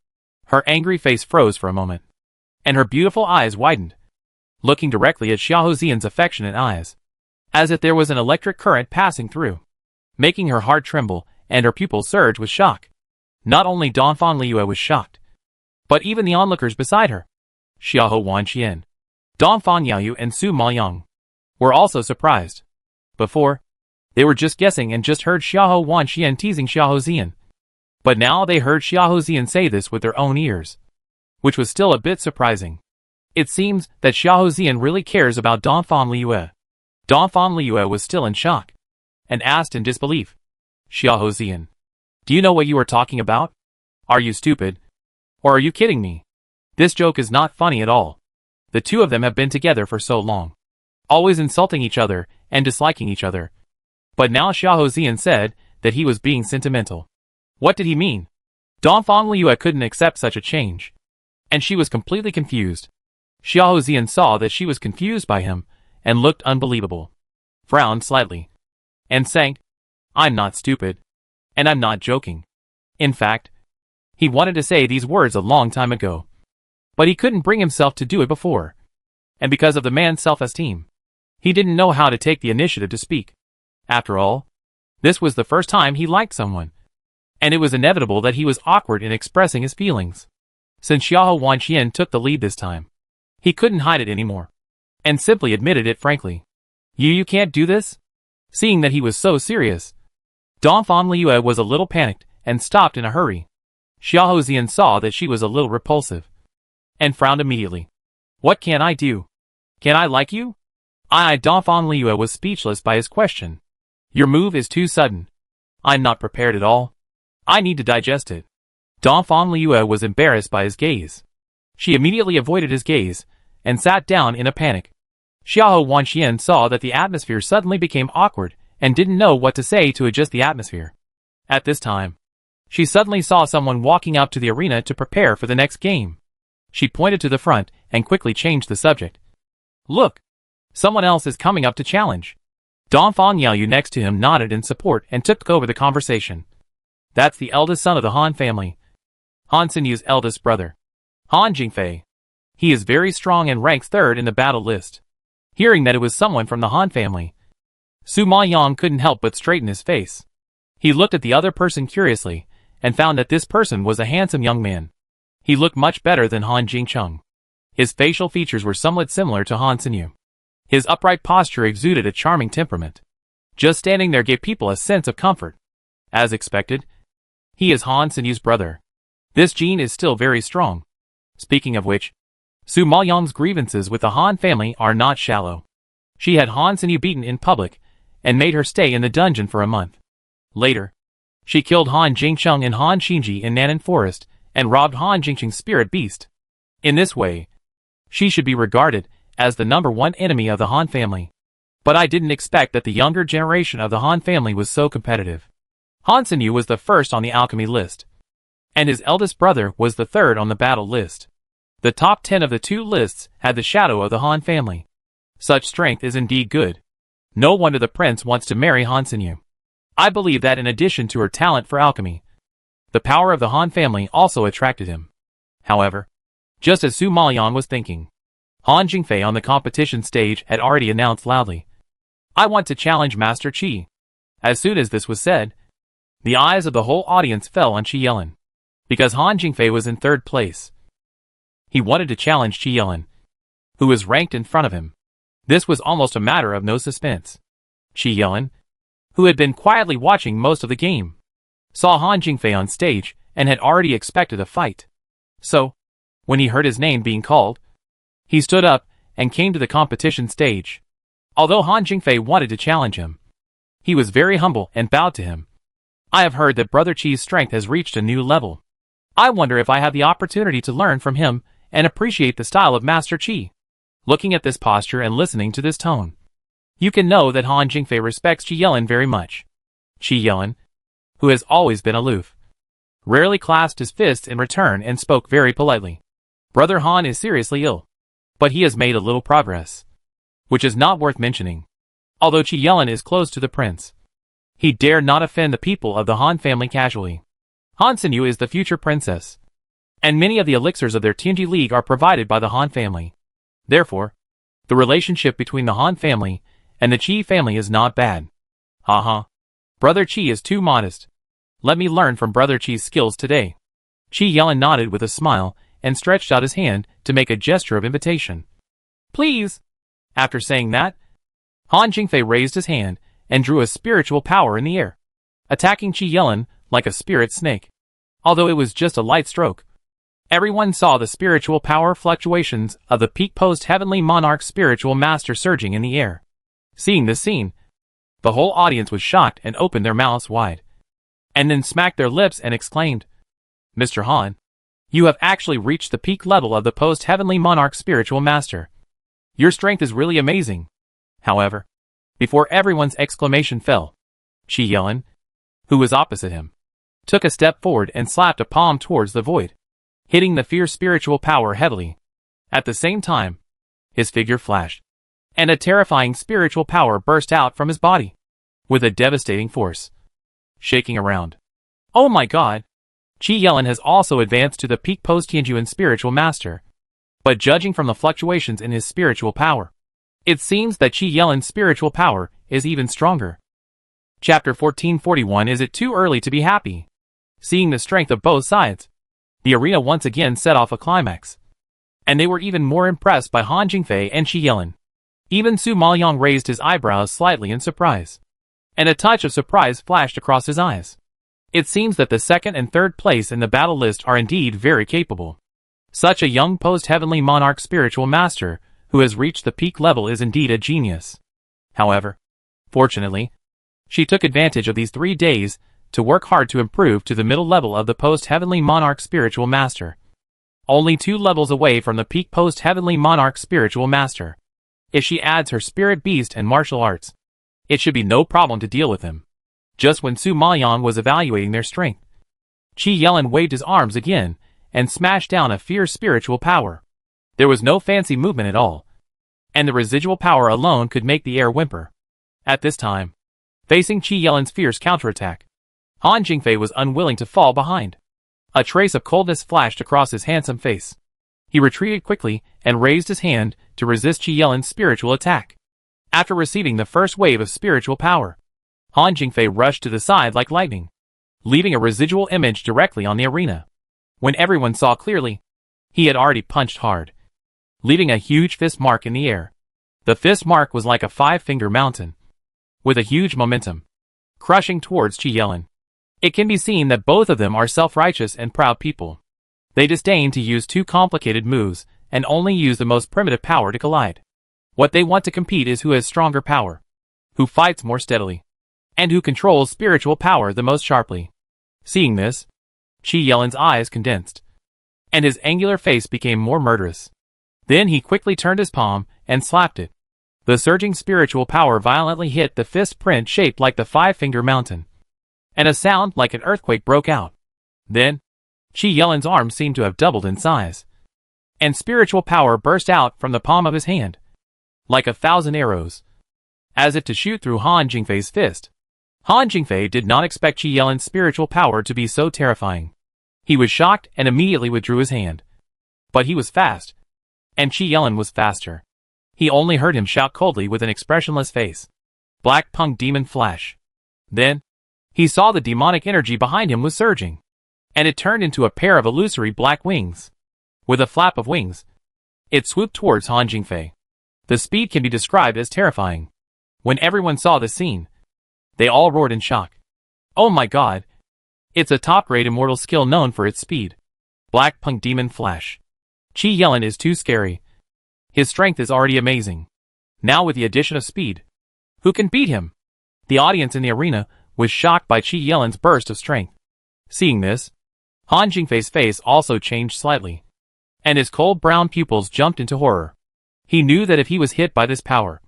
Her angry face froze for a moment, and her beautiful eyes widened, looking directly at Xiaohou Xian's affectionate eyes, as if there was an electric current passing through, making her heart tremble and her pupils surge with shock. Not only Dongfang Liyue was shocked, but even the onlookers beside her, Xiaohou Wanxian, Dongfang Yaoyu and Su Maoyang, were also surprised. Before, they were just guessing and just heard Xiaohou Wanxian teasing Xiaohou Xian, but now they heard Xiaohou Xian say this with their own ears, which was still a bit surprising. It seems that Xiaohou Xian really cares about Dongfang Liyue. Dongfang Liyue was still in shock, and asked in disbelief. Xiaohou Xian, do you know what you are talking about? Are you stupid? Or are you kidding me? This joke is not funny at all. The two of them have been together for so long, always insulting each other and disliking each other. But now Xiahou Zian said that he was being sentimental. What did he mean? Dongfang Liu couldn't accept such a change, and she was completely confused. Xiahou Zian saw that she was confused by him and looked unbelievable, frowned slightly, and sang, "I'm not stupid, and I'm not joking." In fact, he wanted to say these words a long time ago, but he couldn't bring himself to do it before, and because of the man's self-esteem, he didn't know how to take the initiative to speak. After all, this was the first time he liked someone, and it was inevitable that he was awkward in expressing his feelings. Since Xiahou Wanqian took the lead this time, he couldn't hide it anymore, and simply admitted it frankly. You can't do this?" Seeing that he was so serious, Dongfang Liu was a little panicked and stopped in a hurry. Xiahou Zian saw that she was a little repulsive, and frowned immediately. "What can I do? Can I like you?" Dongfang Liu was speechless by his question. "Your move is too sudden. I'm not prepared at all. I need to digest it." Dongfang Liu was embarrassed by his gaze. She immediately avoided his gaze and sat down in a panic. Xiahou Wanqian saw that the atmosphere suddenly became awkward and didn't know what to say to adjust the atmosphere. At this time, she suddenly saw someone walking up to the arena to prepare for the next game. She pointed to the front and quickly changed the subject. "Look! Someone else is coming up to challenge." Dongfang Yaoyu next to him nodded in support and took over the conversation. "That's the eldest son of the Han family. Han Sinyu's eldest brother, Han Jingfei. He is very strong and ranks third in the battle list." Hearing that it was someone from the Han family, Su Maoyang couldn't help but straighten his face. He looked at the other person curiously, and found that this person was a handsome young man. He looked much better than Han Jingcheng. His facial features were somewhat similar to Han Sinyu. His upright posture exuded a charming temperament. Just standing there gave people a sense of comfort. As expected, he is Han Sinyu's brother. This gene is still very strong. Speaking of which, Su Maoyang's grievances with the Han family are not shallow. She had Han Sinyu beaten in public, and made her stay in the dungeon for a month. Later, she killed Han Jingcheng and Han Xinji in Nanan Forest, and robbed Han Jingcheng's spirit beast. In this way, she should be regarded as the #1 enemy of the Han family. But I didn't expect that the younger generation of the Han family was so competitive. Han Sinyu was the first on the alchemy list, and his eldest brother was the third on the battle list. The top 10 of the two lists had the shadow of the Han family. Such strength is indeed good. No wonder the prince wants to marry Han Sinyu. I believe that in addition to her talent for alchemy, the power of the Han family also attracted him. However, just as Su Maoyang was thinking, Han Jingfei on the competition stage had already announced loudly, "I want to challenge Master Qi." As soon as this was said, the eyes of the whole audience fell on Qi Yelin, because Han Jingfei was in third place. He wanted to challenge Qi Yelin, who was ranked in front of him. This was almost a matter of no suspense. Qi Yelin, who had been quietly watching most of the game, saw Han Jingfei on stage and had already expected a fight. So, when he heard his name being called, he stood up and came to the competition stage. Although Han Jingfei wanted to challenge him, he was very humble and bowed to him. "I have heard that Brother Qi's strength has reached a new level. I wonder if I have the opportunity to learn from him and appreciate the style of Master Qi." Looking at this posture and listening to this tone, you can know that Han Jingfei respects Qi Yelin very much. Qi Yelin, who has always been aloof, rarely clasped his fists in return and spoke very politely. Brother Han is seriously ill, but he has made a little progress, which is not worth mentioning. Although Qi Yelin is close to the prince, he dare not offend the people of the Han family casually. Han Sinyu is the future princess, and many of the elixirs of their Tianji League are provided by the Han family. Therefore, the relationship between the Han family and the Qi family is not bad. Haha. Brother Qi is too modest. Let me learn from Brother Qi's skills today. Qi Yelin nodded with a smile and stretched out his hand to make a gesture of invitation. "Please." After saying that, Han Jingfei raised his hand and drew a spiritual power in the air, attacking Qi Yelin like a spirit snake. Although it was just a light stroke, everyone saw the spiritual power fluctuations of the peak post-heavenly monarch spiritual master surging in the air. Seeing this scene, the whole audience was shocked and opened their mouths wide, and then smacked their lips and exclaimed, "Mr. Han, You have actually reached the peak level of the post-heavenly monarch spiritual master. Your strength is really amazing. However, before everyone's exclamation fell, Chi Yelin, who was opposite him, took a step forward and slapped a palm towards the void, hitting the fierce spiritual power heavily. At the same time, his figure flashed, and a terrifying spiritual power burst out from his body, with a devastating force, shaking around. Oh my god! Chi Yelin has also advanced to the peak post-Tianjuan spiritual master, but judging from the fluctuations in his spiritual power, it seems that Chi Yelin's spiritual power is even stronger. Chapter 1441. Is it too early to be happy? Seeing the strength of both sides, the arena once again set off a climax, and they were even more impressed by Han Jingfei and Chi Yelin. Even Su Maoyang raised his eyebrows slightly in surprise, and a touch of surprise flashed across his eyes. It seems that the second and third place in the battle list are indeed very capable. Such a young post-heavenly monarch spiritual master who has reached the peak level is indeed a genius. However, fortunately, she took advantage of these 3 days to work hard to improve to the middle level of the post-heavenly monarch spiritual master. Only 2 levels away from the peak post-heavenly monarch spiritual master. If she adds her spirit beast and martial arts, it should be no problem to deal with him. Just when Su Maoyang was evaluating their strength, Chi Yelin waved his arms again and smashed down a fierce spiritual power. There was no fancy movement at all, and the residual power alone could make the air whimper. At this time, facing Chi Yelin's fierce counterattack, Han Jingfei was unwilling to fall behind. A trace of coldness flashed across his handsome face. He retreated quickly and raised his hand to resist Chi Yelin's spiritual attack. After receiving the first wave of spiritual power, Han Jingfei rushed to the side like lightning, leaving a residual image directly on the arena. When everyone saw clearly, he had already punched hard, leaving a huge fist mark in the air. The fist mark was like a 5-finger mountain, with a huge momentum, crushing towards Chi Yelin. It can be seen that both of them are self-righteous and proud people. They disdain to use too complicated moves and only use the most primitive power to collide. What they want to compete is who has stronger power, who fights more steadily, and who controls spiritual power the most sharply. Seeing this, Chi Yelin's eyes condensed, and his angular face became more murderous. Then he quickly turned his palm and slapped it. The surging spiritual power violently hit the fist print shaped like the 5-finger mountain, and a sound like an earthquake broke out. Then, Chi Yelin's arm seemed to have doubled in size, and spiritual power burst out from the palm of his hand, like 1,000 arrows, as if to shoot through Han Jingfei's fist. Han Jingfei did not expect Chi Yelin's spiritual power to be so terrifying. He was shocked and immediately withdrew his hand. But he was fast, and Chi Yelin was faster. He only heard him shout coldly with an expressionless face, "Black Punk Demon Flash." Then, he saw the demonic energy behind him was surging, and it turned into a pair of illusory black wings. With a flap of wings, it swooped towards Han Jingfei. The speed can be described as terrifying. When everyone saw the scene, they all roared in shock. Oh my god! It's a top-grade immortal skill known for its speed. Black Punk Demon Flash. Chi Yelin is too scary. His strength is already amazing. Now with the addition of speed, who can beat him? The audience in the arena was shocked by Chi Yelin's burst of strength. Seeing this, Han Jingfei's face also changed slightly, and his cold brown pupils jumped into horror. He knew that if he was hit by this power,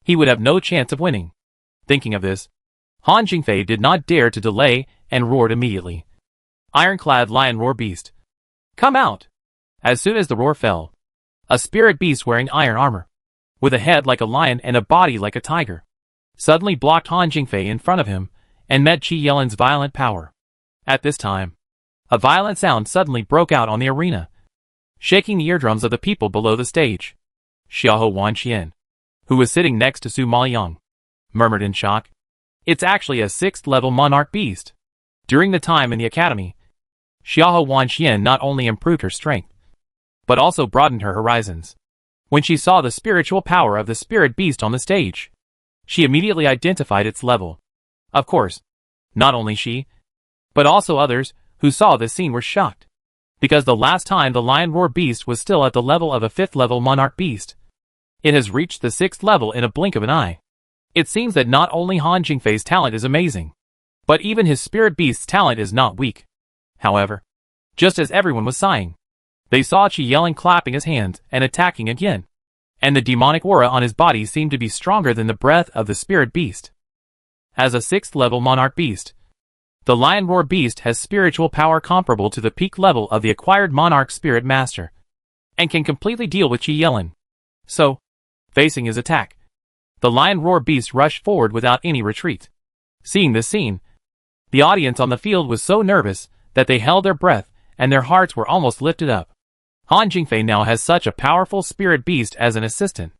he would have no chance of winning. Thinking of this, Han Jingfei did not dare to delay and roared immediately. Ironclad Lion Roar Beast. Come out! As soon as the roar fell, a spirit beast wearing iron armor, with a head like a lion and a body like a tiger, suddenly blocked Han Jingfei in front of him and met Chi Yelin's violent power. At this time, a violent sound suddenly broke out on the arena, shaking the eardrums of the people below the stage. Xiahou Wanqian, who was sitting next to Su Maoyang, murmured in shock, "It's actually a 6th-level monarch beast." During the time in the academy, Xiahou Wanqian not only improved her strength, but also broadened her horizons. When she saw the spiritual power of the spirit beast on the stage, she immediately identified its level. Of course, not only she, but also others who saw this scene were shocked, because the last time the Lion Roar Beast was still at the level of a 5th-level monarch beast. It has reached the 6th level in a blink of an eye. It seems that not only Han Jingfei's talent is amazing, but even his spirit beast's talent is not weak. However, Just as everyone was sighing, they saw Qi Yelin clapping his hands and attacking again. And the demonic aura on his body seemed to be stronger than the breath of the spirit beast. As a 6th level monarch beast, the lion roar beast has spiritual power comparable to the peak level of the acquired monarch spirit master, and can completely deal with Qi Yelin. So, facing his attack, the lion roar beast rushed forward without any retreat. Seeing this scene, the audience on the field was so nervous that they held their breath and their hearts were almost lifted up. Han Jingfei now has such a powerful spirit beast as an assistant.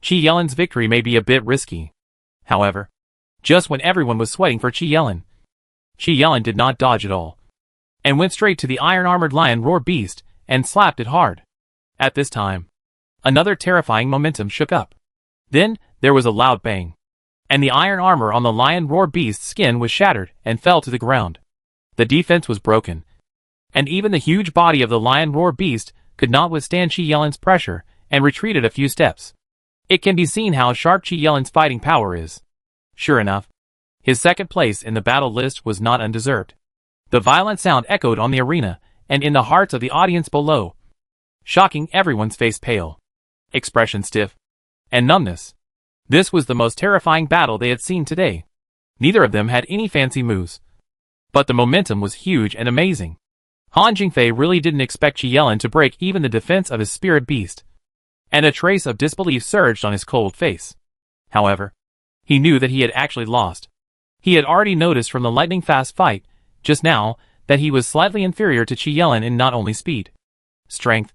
Qi Yelin's victory may be a bit risky. However, just when everyone was sweating for Qi Yelin did not dodge at all, and went straight to the iron-armored lion roar beast and slapped it hard. At this time, another terrifying momentum shook up. Then, there was a loud bang, and the iron armor on the lion roar beast's skin was shattered and fell to the ground. The defense was broken, and even the huge body of the lion roar beast could not withstand Qi Yelin's pressure and retreated a few steps. It can be seen how sharp Qi Yelin's fighting power is. Sure enough, his second place in the battle list was not undeserved. The violent sound echoed on the arena and in the hearts of the audience below, shocking everyone's face pale, expression stiff, and numbness. This was the most terrifying battle they had seen today. Neither of them had any fancy moves, but the momentum was huge and amazing. Han Jingfei really didn't expect Qi Yelin to break even the defense of his spirit beast, and a trace of disbelief surged on his cold face. However, he knew that he had actually lost. He had already noticed from the lightning-fast fight just now that he was slightly inferior to Qi Yelin in not only speed, strength,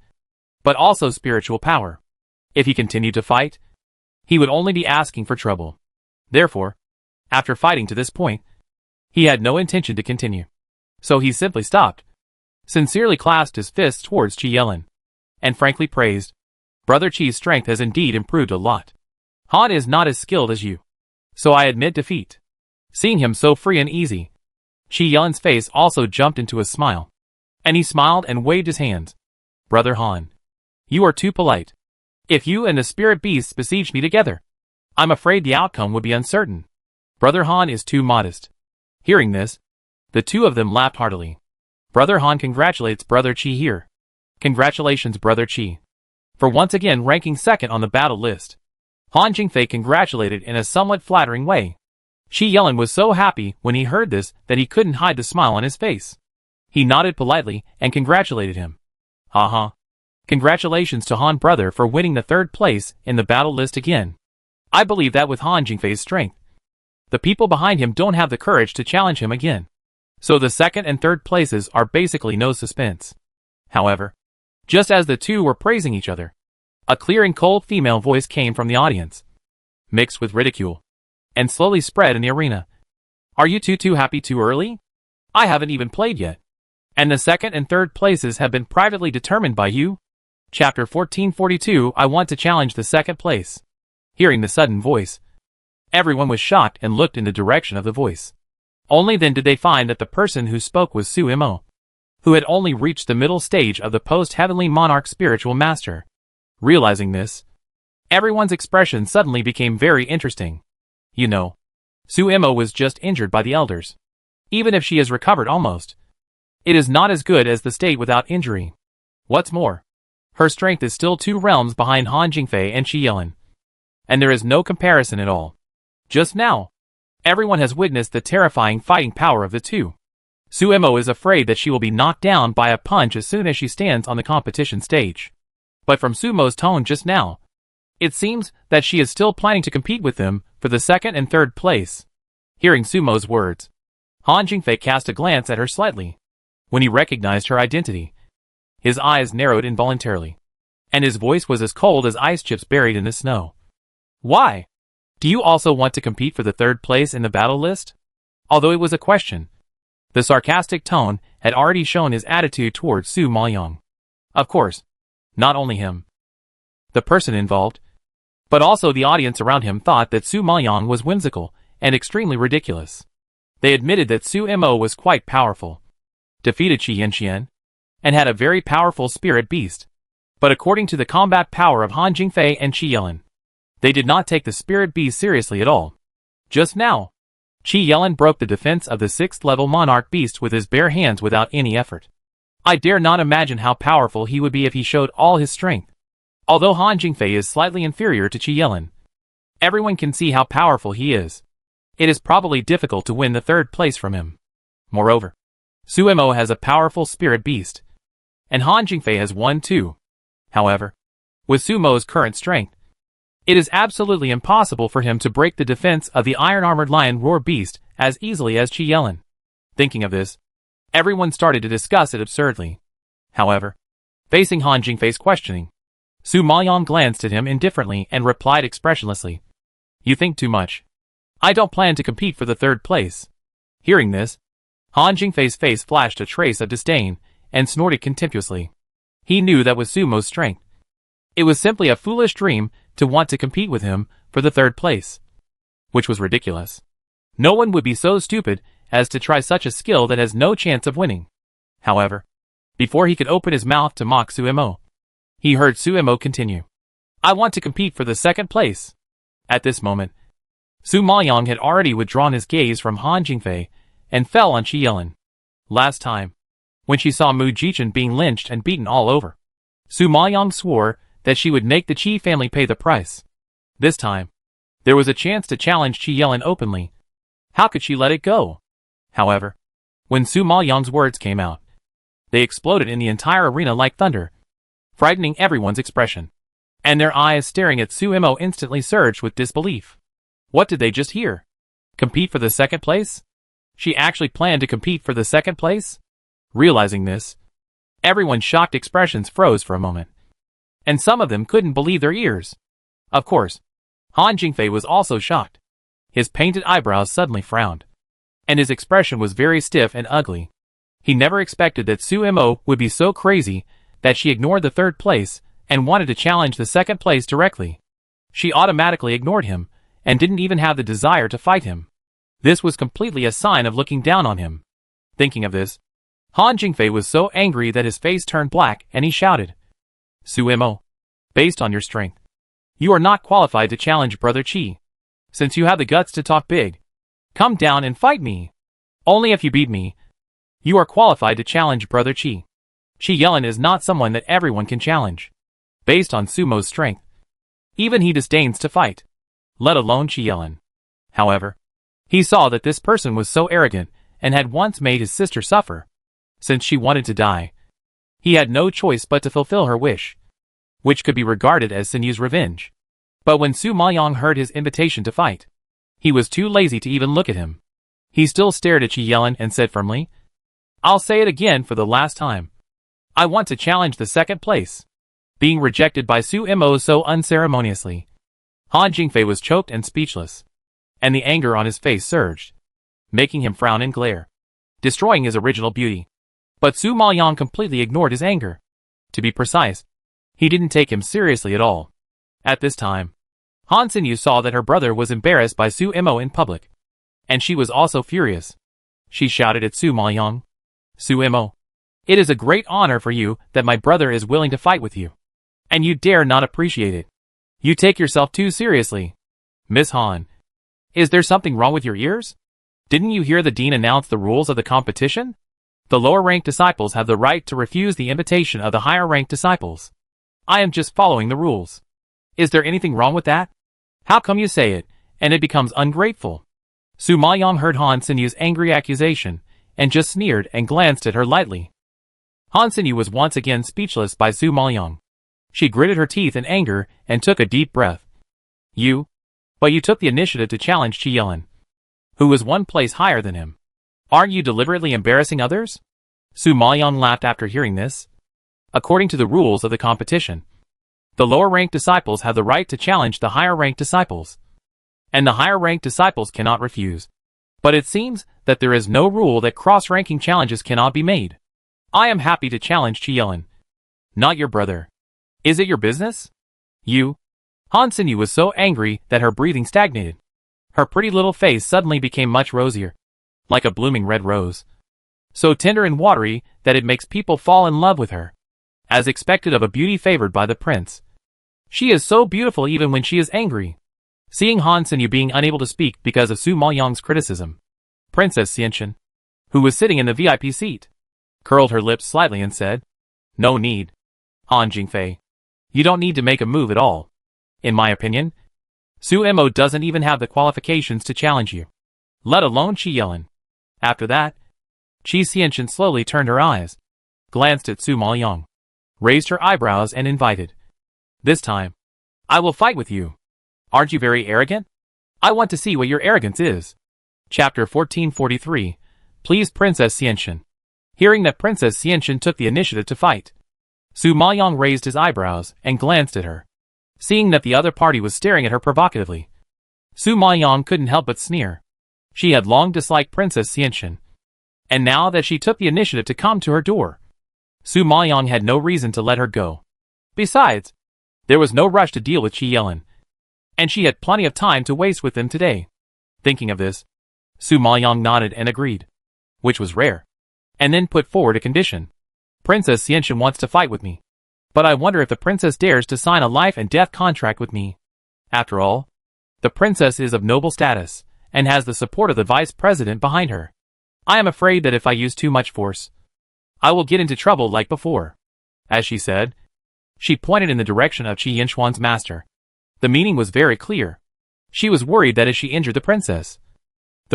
but also spiritual power. If he continued to fight, he would only be asking for trouble. Therefore, after fighting to this point, he had no intention to continue. So he simply stopped, sincerely clasped his fists towards Qi Yelin, and frankly praised, "Brother Qi's strength has indeed improved a lot. Han is not as skilled as you, so I admit defeat." Seeing him so free and easy, Qi Yelin's face also jumped into a smile, and he smiled and waved his hands. "Brother Han, you are too polite. If you and the spirit beasts besieged me together, I'm afraid the outcome would be uncertain. Brother Han is too modest." Hearing this, the two of them laughed heartily. Brother Han congratulates Brother Qi here. Congratulations, Brother Qi, for once again ranking second on the battle list. Han Jingfei congratulated in a somewhat flattering way. Qi Yelin was so happy when he heard this that he couldn't hide the smile on his face. He nodded politely and congratulated him. "Haha. Congratulations to Han brother for winning the 3rd place in the battle list again. I believe that with Han Jingfei's strength, the people behind him don't have the courage to challenge him again. So the 2nd and 3rd places are basically no suspense." However, just as the two were praising each other, a clear and cold female voice came from the audience, mixed with ridicule, and slowly spread in the arena. "Are you too happy too early? I haven't even played yet, and the 2nd and 3rd places have been privately determined by you." Chapter 1442. I want to challenge the 2nd place. Hearing the sudden voice, everyone was shocked and looked in the direction of the voice. Only then did they find that the person who spoke was Su Mo, who had only reached the middle stage of the post-heavenly monarch spiritual master. Realizing this, everyone's expression suddenly became very interesting. You know, Su Mo was just injured by the elders. Even if she has recovered almost, it is not as good as the state without injury. What's more, her strength is still 2 realms behind Han Jingfei and Qi Yelin, and there is no comparison at all. Just now, everyone has witnessed the terrifying fighting power of the two. Su Mo is afraid that she will be knocked down by a punch as soon as she stands on the competition stage. But from Su Mo's tone just now, it seems that she is still planning to compete with them for the 2nd and 3rd place. Hearing Su Mo's words, Han Jingfei cast a glance at her slightly. When he recognized her identity, his eyes narrowed involuntarily, and his voice was as cold as ice chips buried in the snow. "Why? Do you also want to compete for the 3rd place in the battle list?" Although it was a question, the sarcastic tone had already shown his attitude towards Su Maoyang. Of course, not only him, the person involved, but also the audience around him thought that Su Maoyang was whimsical and extremely ridiculous. They admitted that Su Mo was quite powerful, defeated Qi Yanqian, and had a very powerful spirit beast. But according to the combat power of Han Jingfei and Qi Yelin, they did not take the spirit beast seriously at all. Just now, Qi Yelin broke the defense of the 6th level monarch beast with his bare hands without any effort. I dare not imagine how powerful he would be if he showed all his strength. Although Han Jingfei is slightly inferior to Qi Yelin, everyone can see how powerful he is. It is probably difficult to win the third place from him. Moreover, Sumo has a powerful spirit beast, and Han Jingfei has one too. However, with Sumo's current strength, it is absolutely impossible for him to break the defense of the iron-armored lion roar beast as easily as Qi Yelin. Thinking of this, everyone started to discuss it absurdly. However, facing Han Jingfei's questioning, Su Maoyang glanced at him indifferently and replied expressionlessly, "You think too much. I don't plan to compete for the third place." Hearing this, Han Jingfei's face flashed a trace of disdain and snorted contemptuously. He knew that with Sumo's strength, it was simply a foolish dream to want to compete with him for the third place, which was ridiculous. No one would be so stupid as to try such a skill that has no chance of winning. However, before he could open his mouth to mock Sumo, he heard Sumo continue, "I want to compete for the second place." At this moment, Su Maoyang had already withdrawn his gaze from Han Jingfei and fell on Qi Yelin. Last time, when she saw Mu Jichen being lynched and beaten all over, Su Maoyang swore that she would make the Qi family pay the price. This time, there was a chance to challenge Qi Yelin openly. How could she let it go? However, when Su Maoyang's words came out, they exploded in the entire arena like thunder, frightening everyone's expression, and their eyes staring at Sumo instantly surged with disbelief. What did they just hear? Compete for the second place? She actually planned to compete for the second place? Realizing this, everyone's shocked expressions froze for a moment, and some of them couldn't believe their ears. Of course, Han Jingfei was also shocked. His painted eyebrows suddenly frowned, and his expression was very stiff and ugly. He never expected that Sumo would be so crazy that she ignored the third place and wanted to challenge the second place directly. She automatically ignored him and didn't even have the desire to fight him. This was completely a sign of looking down on him. Thinking of this, Han Jingfei was so angry that his face turned black and he shouted, "Sumo, based on your strength, you are not qualified to challenge Brother Qi. Since you have the guts to talk big, come down and fight me. Only if you beat me, you are qualified to challenge Brother Qi." Qi Yelin is not someone that everyone can challenge. Based on Sumo's strength, even he disdains to fight, let alone Qi Yelin. However, he saw that this person was so arrogant and had once made his sister suffer. Since she wanted to die, he had no choice but to fulfill her wish, which could be regarded as Sinyu's revenge. But when Su Maoyang heard his invitation to fight, he was too lazy to even look at him. He still stared at Qi Yelin and said firmly, "I'll say it again for the last time. I want to challenge the second place." Being rejected by Sumo so unceremoniously, Han Jingfei was choked and speechless, and the anger on his face surged, making him frown and glare, destroying his original beauty. But Su Maoyang completely ignored his anger. To be precise, he didn't take him seriously at all. At this time, Han Sinyu saw that her brother was embarrassed by Sumo in public, and she was also furious. She shouted at Su Maoyang, "Sumo, it is a great honor for you that my brother is willing to fight with you, and you dare not appreciate it. You take yourself too seriously. Miss Han, is there something wrong with your ears? Didn't you hear the dean announce the rules of the competition? The lower-ranked disciples have the right to refuse the invitation of the higher-ranked disciples. I am just following the rules. Is there anything wrong with that? How come you say it, and it becomes ungrateful?" Su Maoyang heard Han Sinyu's angry accusation, and just sneered and glanced at her lightly. Han Sinyu was once again speechless by Su Maoyang. She gritted her teeth in anger and took a deep breath. But you took the initiative to challenge Qi Yelin, who was one place higher than him. Aren't you deliberately embarrassing others?" Su Maoyang laughed after hearing this. According to the rules of the competition, the lower-ranked disciples have the right to challenge the higher-ranked disciples, and the higher-ranked disciples cannot refuse. But it seems that there is no rule that cross-ranking challenges cannot be made. I am happy to challenge Qi Yelin, not your brother. Is it your business? Han Sinyu was so angry that her breathing stagnated. Her pretty little face suddenly became much rosier, like a blooming red rose, so tender and watery that it makes people fall in love with her, as expected of a beauty favored by the prince. She is so beautiful even when she is angry. Seeing Han Sinyu being unable to speak because of Su Maoyang's criticism, Princess Xianchen, who was sitting in the VIP seat, curled her lips slightly and said, "No need. Han Jingfei. You don't need to make a move at all. In my opinion, Su Imo doesn't even have the qualifications to challenge you. Let alone Qi Yelin." After that, Qi Xianqian slowly turned her eyes, glanced at Su Maoyang, raised her eyebrows and invited, "This time, I will fight with you. Aren't you very arrogant? I want to see what your arrogance is." Chapter 1443. Please Princess Xianqian. Hearing that Princess Xianqian took the initiative to fight, Su Maoyang raised his eyebrows and glanced at her. Seeing that the other party was staring at her provocatively, Su Maoyang couldn't help but sneer. She had long disliked Princess Xianqian, and now that she took the initiative to come to her door, Su Maoyang had no reason to let her go. Besides, there was no rush to deal with Qi Yelin, and she had plenty of time to waste with them today. Thinking of this, Su Maoyang nodded and agreed, which was rare, and then put forward a condition. "Princess Xianqian wants to fight with me, but I wonder if the princess dares to sign a life and death contract with me. After all, the princess is of noble status, and has the support of the vice president behind her. I am afraid that if I use too much force, I will get into trouble like before." As she said, she pointed in the direction of Qi Yinchuan's master. The meaning was very clear. She was worried that if she injured the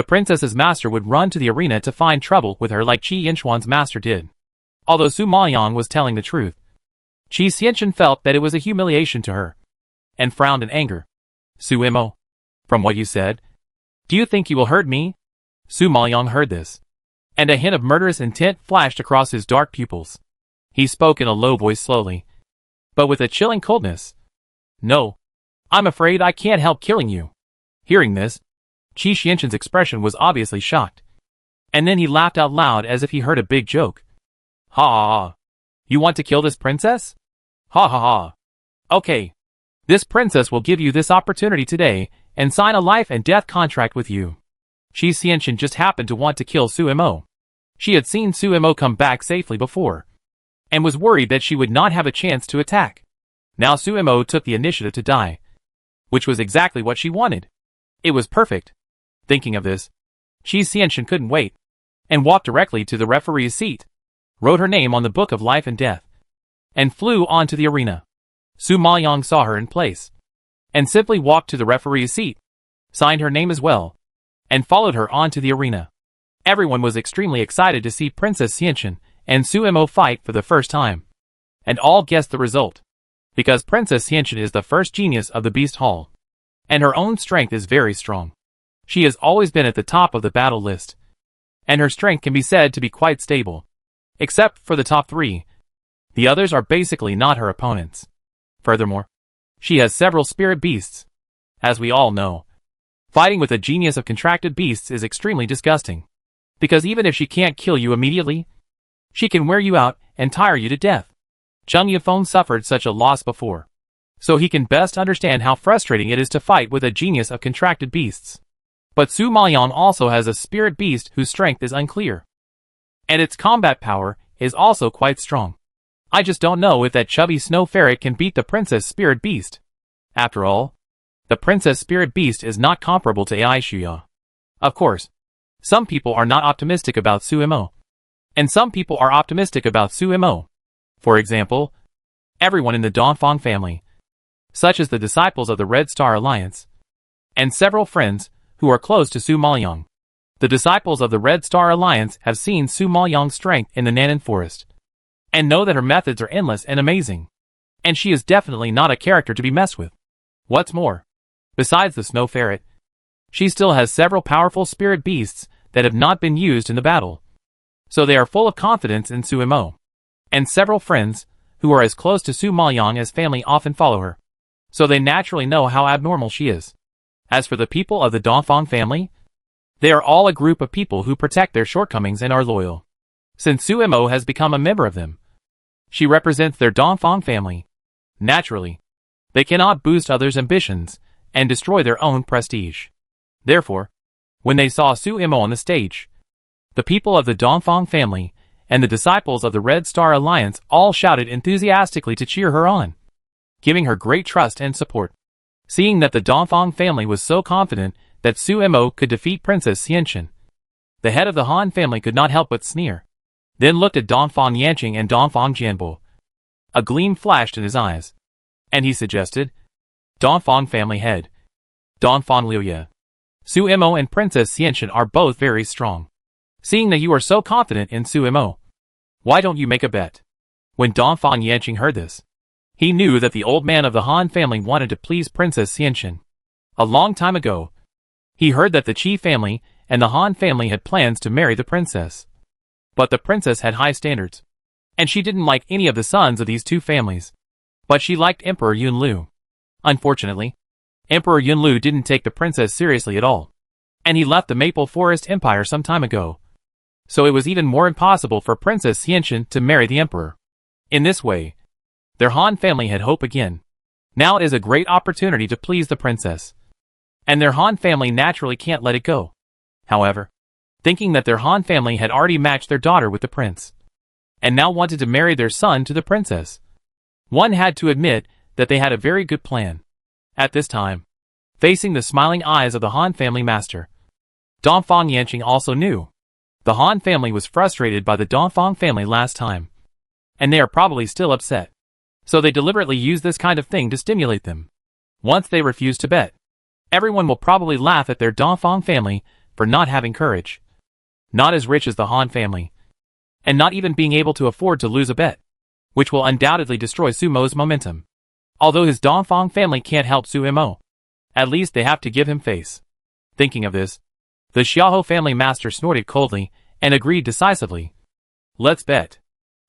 princess's master would run to the arena to find trouble with her like Qi Yinchuan's master did. Although Su Maoyang was telling the truth, Qi Xianqian felt that it was a humiliation to her, and frowned in anger. "Su Imo, from what you said, do you think you will hurt me?" Su Maoyang heard this, and a hint of murderous intent flashed across his dark pupils. He spoke in a low voice slowly, but with a chilling coldness. "No, I'm afraid I can't help killing you." Hearing this, Qi Xianqian's expression was obviously shocked, and then he laughed out loud as if he heard a big joke. "Ha ha ha. You want to kill this princess? Ha ha ha. Okay. This princess will give you this opportunity today and sign a life and death contract with you." Qi Xianqian just happened to want to kill Su Imo. She had seen Su Imo come back safely before, and was worried that she would not have a chance to attack. Now Su Imo took the initiative to die, which was exactly what she wanted. It was perfect. Thinking of this, Qi Xianqian couldn't wait, and walked directly to the referee's seat, wrote her name on the book of life and death, and flew onto the arena. Su Maoyang saw her in place, and simply walked to the referee's seat, signed her name as well, and followed her onto the arena. Everyone was extremely excited to see Princess Xianqian and Su Imo fight for the first time, and all guessed the result, because Princess Xianqian is the first genius of the Beast Hall, and her own strength is very strong. She has always been at the top of the battle list, and her strength can be said to be quite stable. Except for the top three, the others are basically not her opponents. Furthermore, she has several spirit beasts. As we all know, fighting with a genius of contracted beasts is extremely disgusting, because even if she can't kill you immediately, she can wear you out and tire you to death. Zheng Yifeng suffered such a loss before, so he can best understand how frustrating it is to fight with a genius of contracted beasts. But Su Maoyang also has a spirit beast whose strength is unclear, and its combat power is also quite strong. I just don't know if that chubby snow ferret can beat the princess spirit beast. After all, the princess spirit beast is not comparable to Ai Shuya. Of course, some people are not optimistic about Su Imo, and some people are optimistic about Su Imo. For example, everyone in the Dongfang family, such as the disciples of the Red Star Alliance, and several friends who are close to Su Maoyang. The disciples of the Red Star Alliance have seen Su Maoyang's strength in the Nanan Forest, and know that her methods are endless and amazing, and she is definitely not a character to be messed with. What's more, besides the snow ferret, she still has several powerful spirit beasts that have not been used in the battle, so they are full of confidence in Su Imo. And several friends, who are as close to Su Maoyang as family, often follow her, so they naturally know how abnormal she is. As for the people of the Dongfang family, they are all a group of people who protect their shortcomings and are loyal. Since Su Imo has become a member of them, she represents their Dongfang family. Naturally, they cannot boost others' ambitions and destroy their own prestige. Therefore, when they saw Su Imo on the stage, the people of the Dongfang family and the disciples of the Red Star Alliance all shouted enthusiastically to cheer her on, giving her great trust and support. Seeing that the Dongfang family was so confident that Su Imo could defeat Princess Xianqian, the head of the Han family could not help but sneer. then looked at Dongfang Yanqing and Dongfang Jianbo. A gleam flashed in his eyes, and he suggested, Dongfang family head, Dongfang Liuye. Su Imo and Princess Xianxin are both very strong. Seeing that you are so confident in Su Imo, why don't you make a bet? When Dongfang Yanqing heard this, he knew that the old man of the Han family wanted to please Princess Xianxin. A long time ago, he heard that the Qi family and the Han family had plans to marry the princess. But the princess had high standards, and she didn't like any of the sons of these two families. But she liked Emperor Yunlu. Unfortunately, Emperor Yunlu didn't take the princess seriously at all, and he left the Maple Forest Empire some time ago. So it was even more impossible for Princess Xianxin to marry the emperor. In this way, their Han family had hope again. Now is a great opportunity to please the princess, and their Han family naturally can't let it go. However, thinking that their Han family had already matched their daughter with the prince, and now wanted to marry their son to the princess, one had to admit that they had a very good plan. At this time, facing the smiling eyes of the Han family master, Dongfang Yanqing also knew the Han family was frustrated by the Dongfang family last time, and they are probably still upset. So they deliberately use this kind of thing to stimulate them. Once they refuse to bet, everyone will probably laugh at their Dongfang family for not having courage. Not as rich as the Han family, and not even being able to afford to lose a bet, which will undoubtedly destroy Su Mo's momentum. Although his Dongfang family can't help Su Mo, at least they have to give him face. Thinking of this, the Xiaohou family master snorted coldly and agreed decisively. Let's bet.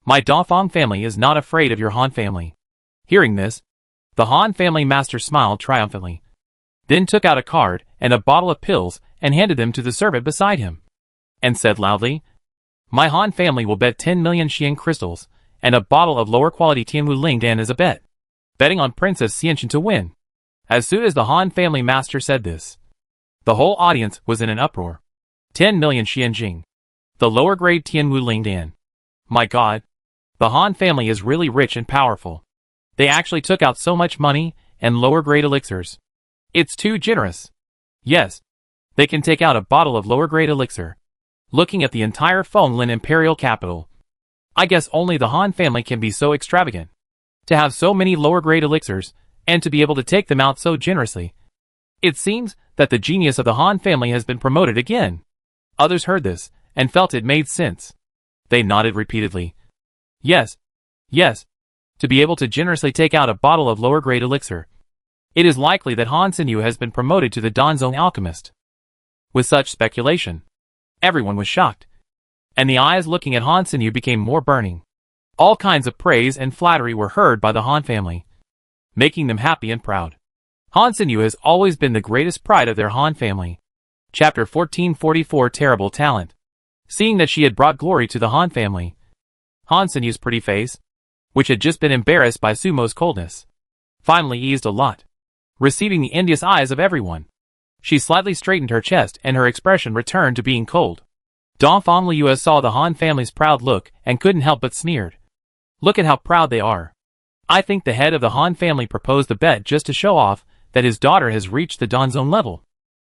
My Dongfang family is not afraid of your Han family. Hearing this, the Han family master smiled triumphantly, then took out a card and a bottle of pills and handed them to the servant beside him, and said loudly, My Han family will bet 10 million Xian crystals and a bottle of lower quality Tianwu Lingdan as a bet, betting on Princess Xianxin to win. As soon as the Han family master said this, the whole audience was in an uproar. 10 million Xianjing. The lower grade Tianwu Lingdan. My god. The Han family is really rich and powerful. They actually took out so much money and lower grade elixirs. It's too generous. Yes. They can take out a bottle of lower grade elixir. Looking at the entire Fenglin imperial capital, I guess only the Han family can be so extravagant. To have so many lower grade elixirs, and to be able to take them out so generously. It seems that the genius of the Han family has been promoted again. Others heard this, and felt it made sense. They nodded repeatedly. Yes. Yes. To be able to generously take out a bottle of lower grade elixir. It is likely that Han Xinyu has been promoted to the Danzong alchemist. With such speculation, everyone was shocked, and the eyes looking at Han Xinyu became more burning. All kinds of praise and flattery were heard by the Han family, making them happy and proud. Han Xinyu has always been the greatest pride of their Han family. Chapter 1444 Terrible Talent. Seeing that she had brought glory to the Han family, Han Xinyu's pretty face, which had just been embarrassed by Su Mo's coldness, finally eased a lot. Receiving the envious eyes of everyone, she slightly straightened her chest and her expression returned to being cold. Dongfang Liuye saw the Han family's proud look and couldn't help but sneered. Look at how proud they are. I think the head of the Han family proposed the bet just to show off that his daughter has reached the Danzong level.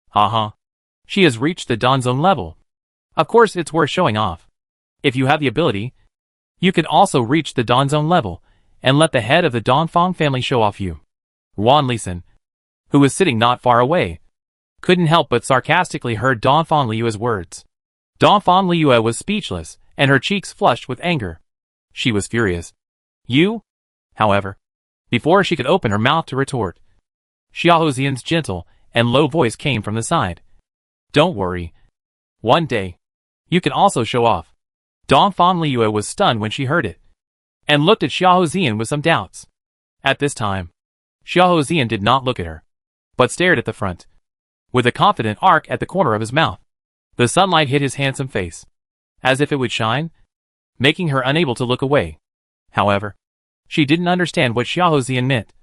Haha. She has reached the Danzong level. Of course it's worth showing off. If you have the ability, you can also reach the Danzong level, and let the head of the Dongfang family show off you. Wan Lisan, who was sitting not far away, couldn't help but sarcastically heard Dongfang Liuye's words. Dongfang Liuye was speechless, and her cheeks flushed with anger. She was furious. You? However, before she could open her mouth to retort, Xiahou Xian's gentle and low voice came from the side. Don't worry. One day, you can also show off. Dongfang Liuye was stunned when she heard it, and looked at Xiahou Xian with some doubts. At this time, Xiahou Xian did not look at her, but stared at the front, with a confident arc at the corner of his mouth. The sunlight hit his handsome face, as if it would shine, making her unable to look away. However, she didn't understand what Xiahou Xian meant,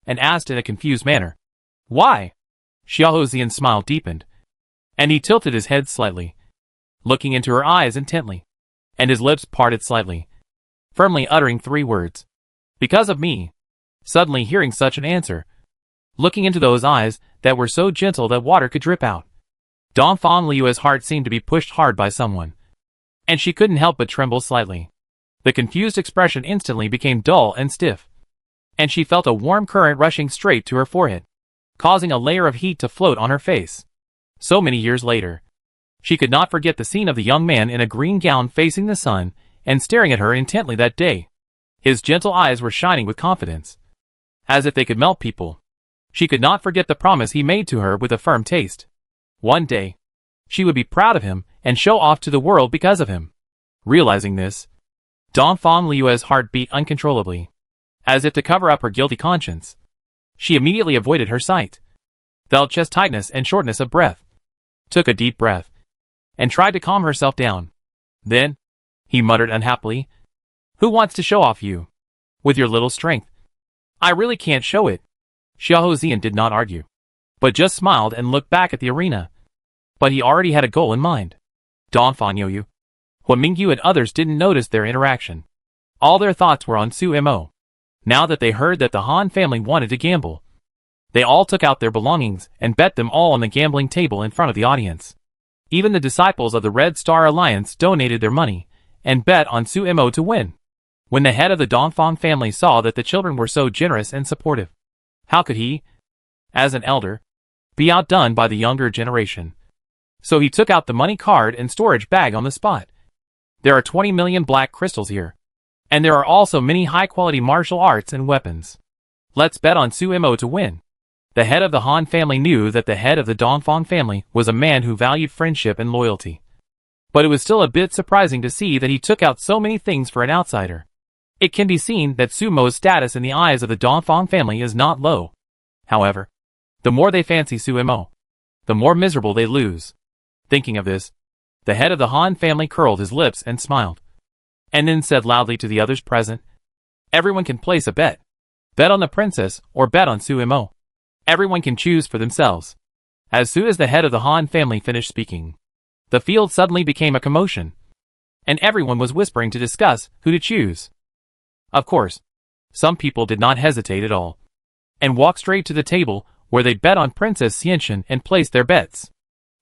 and asked in a confused manner, Why? Xiahou Xian's smile deepened, and he tilted his head slightly, looking into her eyes intently, and his lips parted slightly, firmly uttering 3 words. Because of me. Suddenly hearing such an answer, looking into those eyes that were so gentle that water could drip out, Dongfang Liuye's heart seemed to be pushed hard by someone. and she couldn't help but tremble slightly. The confused expression instantly became dull and stiff, and she felt a warm current rushing straight to her forehead, causing a layer of heat to float on her face. So many years later, she could not forget the scene of the young man in a green gown facing the sun and staring at her intently that day. His gentle eyes were shining with confidence, as if they could melt people. She could not forget the promise he made to her with a firm taste. One day, she would be proud of him and show off to the world because of him. Realizing this, Dongfang Liu's heart beat uncontrollably, as if to cover up her guilty conscience. She immediately avoided her sight, felt chest tightness and shortness of breath, took a deep breath, and tried to calm herself down. Then, he muttered unhappily, "Who wants to show off you? With your little strength? I really can't show it." Xiao Zian did not argue, but just smiled and looked back at the arena. But he already had a goal in mind. Dongfang Youyu, Hua Mingyu and others didn't notice their interaction. All their thoughts were on Su Mo. Now that they heard that the Han family wanted to gamble, they all took out their belongings and bet them all on the gambling table in front of the audience. Even the disciples of the Red Star Alliance donated their money and bet on Su Mo to win. When the head of the Dongfang family saw that the children were so generous and supportive, how could he, as an elder, be outdone by the younger generation? So he took out the money card and storage bag on the spot. There are 20 million black crystals here, and there are also many high-quality martial arts and weapons. Let's bet on Su Mo to win. The head of the Han family knew that the head of the Dongfang family was a man who valued friendship and loyalty. But it was still a bit surprising to see that he took out so many things for an outsider. It can be seen that Su Mo's status in the eyes of the Dongfang family is not low. However, the more they fancy Su Mo, the more miserable they lose. Thinking of this, the head of the Han family curled his lips and smiled, and then said loudly to the others present, "Everyone can place a bet. Bet on the princess or bet on Su Mo. Everyone can choose for themselves." As soon as the head of the Han family finished speaking, the field suddenly became a commotion, and everyone was whispering to discuss who to choose. Of course, some people did not hesitate at all, and walked straight to the table where they bet on Princess Xianxin and placed their bets.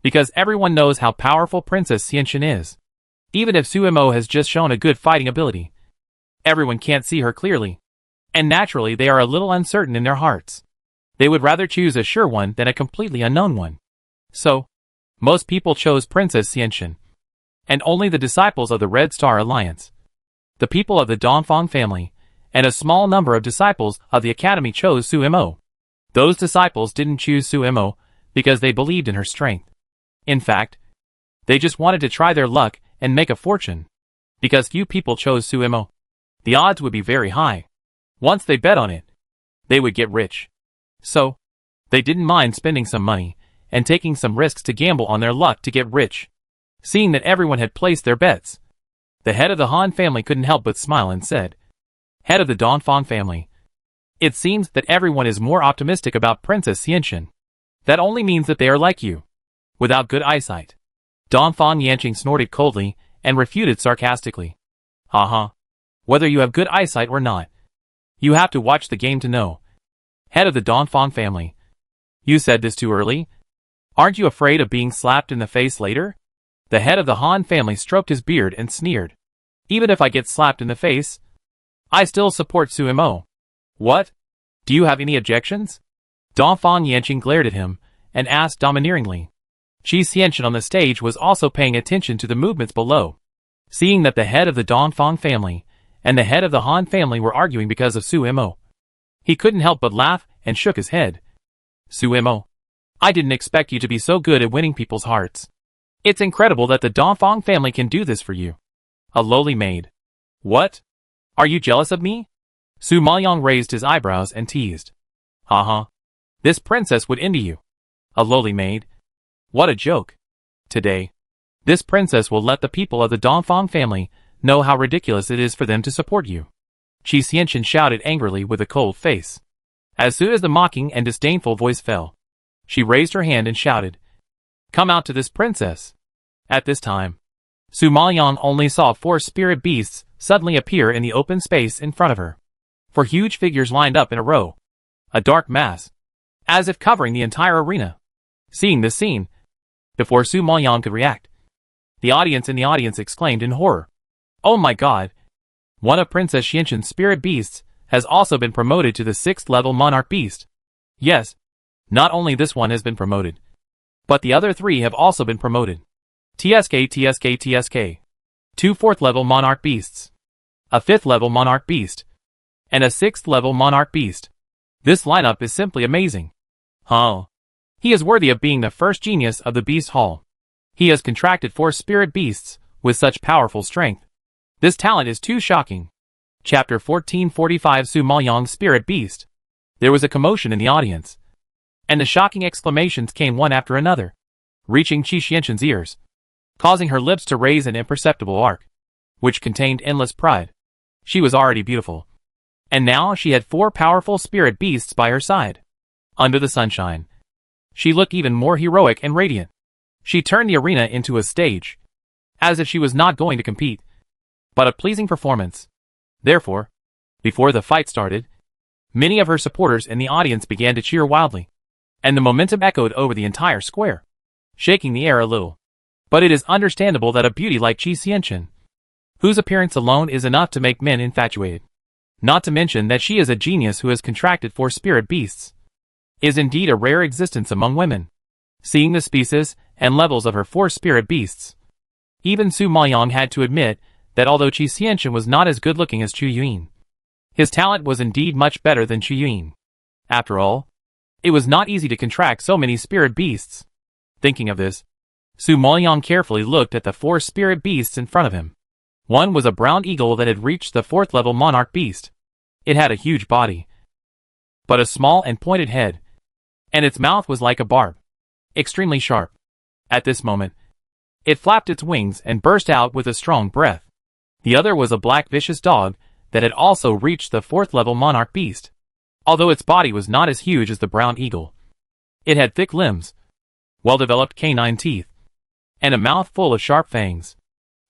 Because everyone knows how powerful Princess Xianxin is. Even if Su Mo has just shown a good fighting ability, everyone can't see her clearly, and naturally they are a little uncertain in their hearts. They would rather choose a sure one than a completely unknown one. So, most people chose Princess Xianxin, and only the disciples of the Red Star Alliance, the people of the Dongfang family, and a small number of disciples of the academy chose Su Mo. Those disciples didn't choose Su Mo because they believed in her strength. In fact, they just wanted to try their luck and make a fortune. Because few people chose Su Mo, the odds would be very high. Once they bet on it, they would get rich. So, they didn't mind spending some money and taking some risks to gamble on their luck to get rich. Seeing that everyone had placed their bets, the head of the Han family couldn't help but smile and said, "Head of the Dongfang family, it seems that everyone is more optimistic about Princess Xianxin. That only means that they are like you, without good eyesight." Dongfang Yanqing snorted coldly and refuted sarcastically, "Uh-huh. Whether you have good eyesight or not, you have to watch the game to know. Head of the Dongfang family, you said this too early? Aren't you afraid of being slapped in the face later?" The head of the Han family stroked his beard and sneered, "Even if I get slapped in the face, I still support Su Mo. What? Do you have any objections?" Dongfang Yanqing glared at him and asked domineeringly. Qi Xianxin on the stage was also paying attention to the movements below. Seeing that the head of the Dongfang family and the head of the Han family were arguing because of Su Mo, he couldn't help but laugh and shook his head. "Su Mo, I didn't expect you to be so good at winning people's hearts. It's incredible that the Dongfang family can do this for you. A lowly maid. What? Are you jealous of me?" Su Maoyang raised his eyebrows and teased. "Uh-huh. This princess would envy you. A lowly maid. What a joke. Today, this princess will let the people of the Dongfang family know how ridiculous it is for them to support you." Qi Xianxin shouted angrily with a cold face. As soon as the mocking and disdainful voice fell, she raised her hand and shouted, "Come out to this princess." At this time, Su Maoyang only saw 4 spirit beasts suddenly appear in the open space in front of her. 4 huge figures lined up in a row, a dark mass, as if covering the entire arena. Seeing this scene, before Su Maoyang could react, The audience exclaimed in horror. Oh my god! One of Princess Xianxin's spirit beasts has also been promoted to the 6th level monarch beast. Yes, not only this one has been promoted, but the other 3 have also been promoted. TSK. 2 4th level monarch beasts, a 5th level monarch beast, and a 6th level monarch beast. This lineup is simply amazing. Huh. He is worthy of being the first genius of the Beast Hall. He has contracted 4 spirit beasts with such powerful strength. This talent is too shocking. Chapter 1445 Su Maoyang's Spirit Beast. There was a commotion in the audience, and the shocking exclamations came one after another, reaching Qi Xianxin's ears, causing her lips to raise an imperceptible arc, which contained endless pride. She was already beautiful, and now she had 4 powerful spirit beasts by her side. Under the sunshine, she looked even more heroic and radiant. She turned the arena into a stage, as if she was not going to compete, but a pleasing performance. Therefore, before the fight started, many of her supporters in the audience began to cheer wildly, and the momentum echoed over the entire square, shaking the air a little. But it is understandable that a beauty like Qi Xianxin, whose appearance alone is enough to make men infatuated, not to mention that she is a genius who has contracted 4 spirit beasts, is indeed a rare existence among women. Seeing the species and levels of her 4 spirit beasts, even Su Maoyang had to admit that although Qi Xianxin was not as good-looking as Chu Yuan, his talent was indeed much better than Chu Yuan. After all, it was not easy to contract so many spirit beasts. Thinking of this, Su Maoyang carefully looked at the 4 spirit beasts in front of him. One was a brown eagle that had reached the 4th level monarch beast. It had a huge body, but a small and pointed head, and its mouth was like a barb, extremely sharp. At this moment, it flapped its wings and burst out with a strong breath. The other was a black vicious dog that had also reached the 4th level monarch beast. Although its body was not as huge as the brown eagle, it had thick limbs, well-developed canine teeth, and a mouth full of sharp fangs,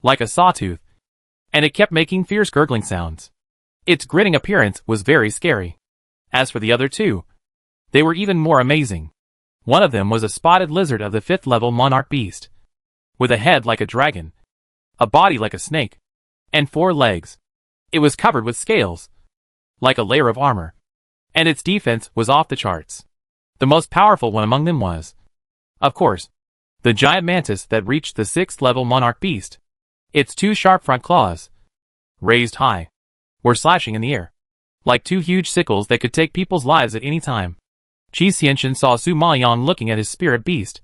like a sawtooth, and it kept making fierce gurgling sounds. Its grinning appearance was very scary. As for the other 2, they were even more amazing. One of them was a spotted lizard of the 5th level monarch beast, with a head like a dragon, a body like a snake, and 4 legs. It was covered with scales, like a layer of armor, and its defense was off the charts. The most powerful one among them was, of course, the giant mantis that reached the 6th level monarch beast. Its 2 sharp front claws, raised high, were slashing in the air, like 2 huge sickles that could take people's lives at any time. Qi Xianxin saw Su Maoyang looking at his spirit beast,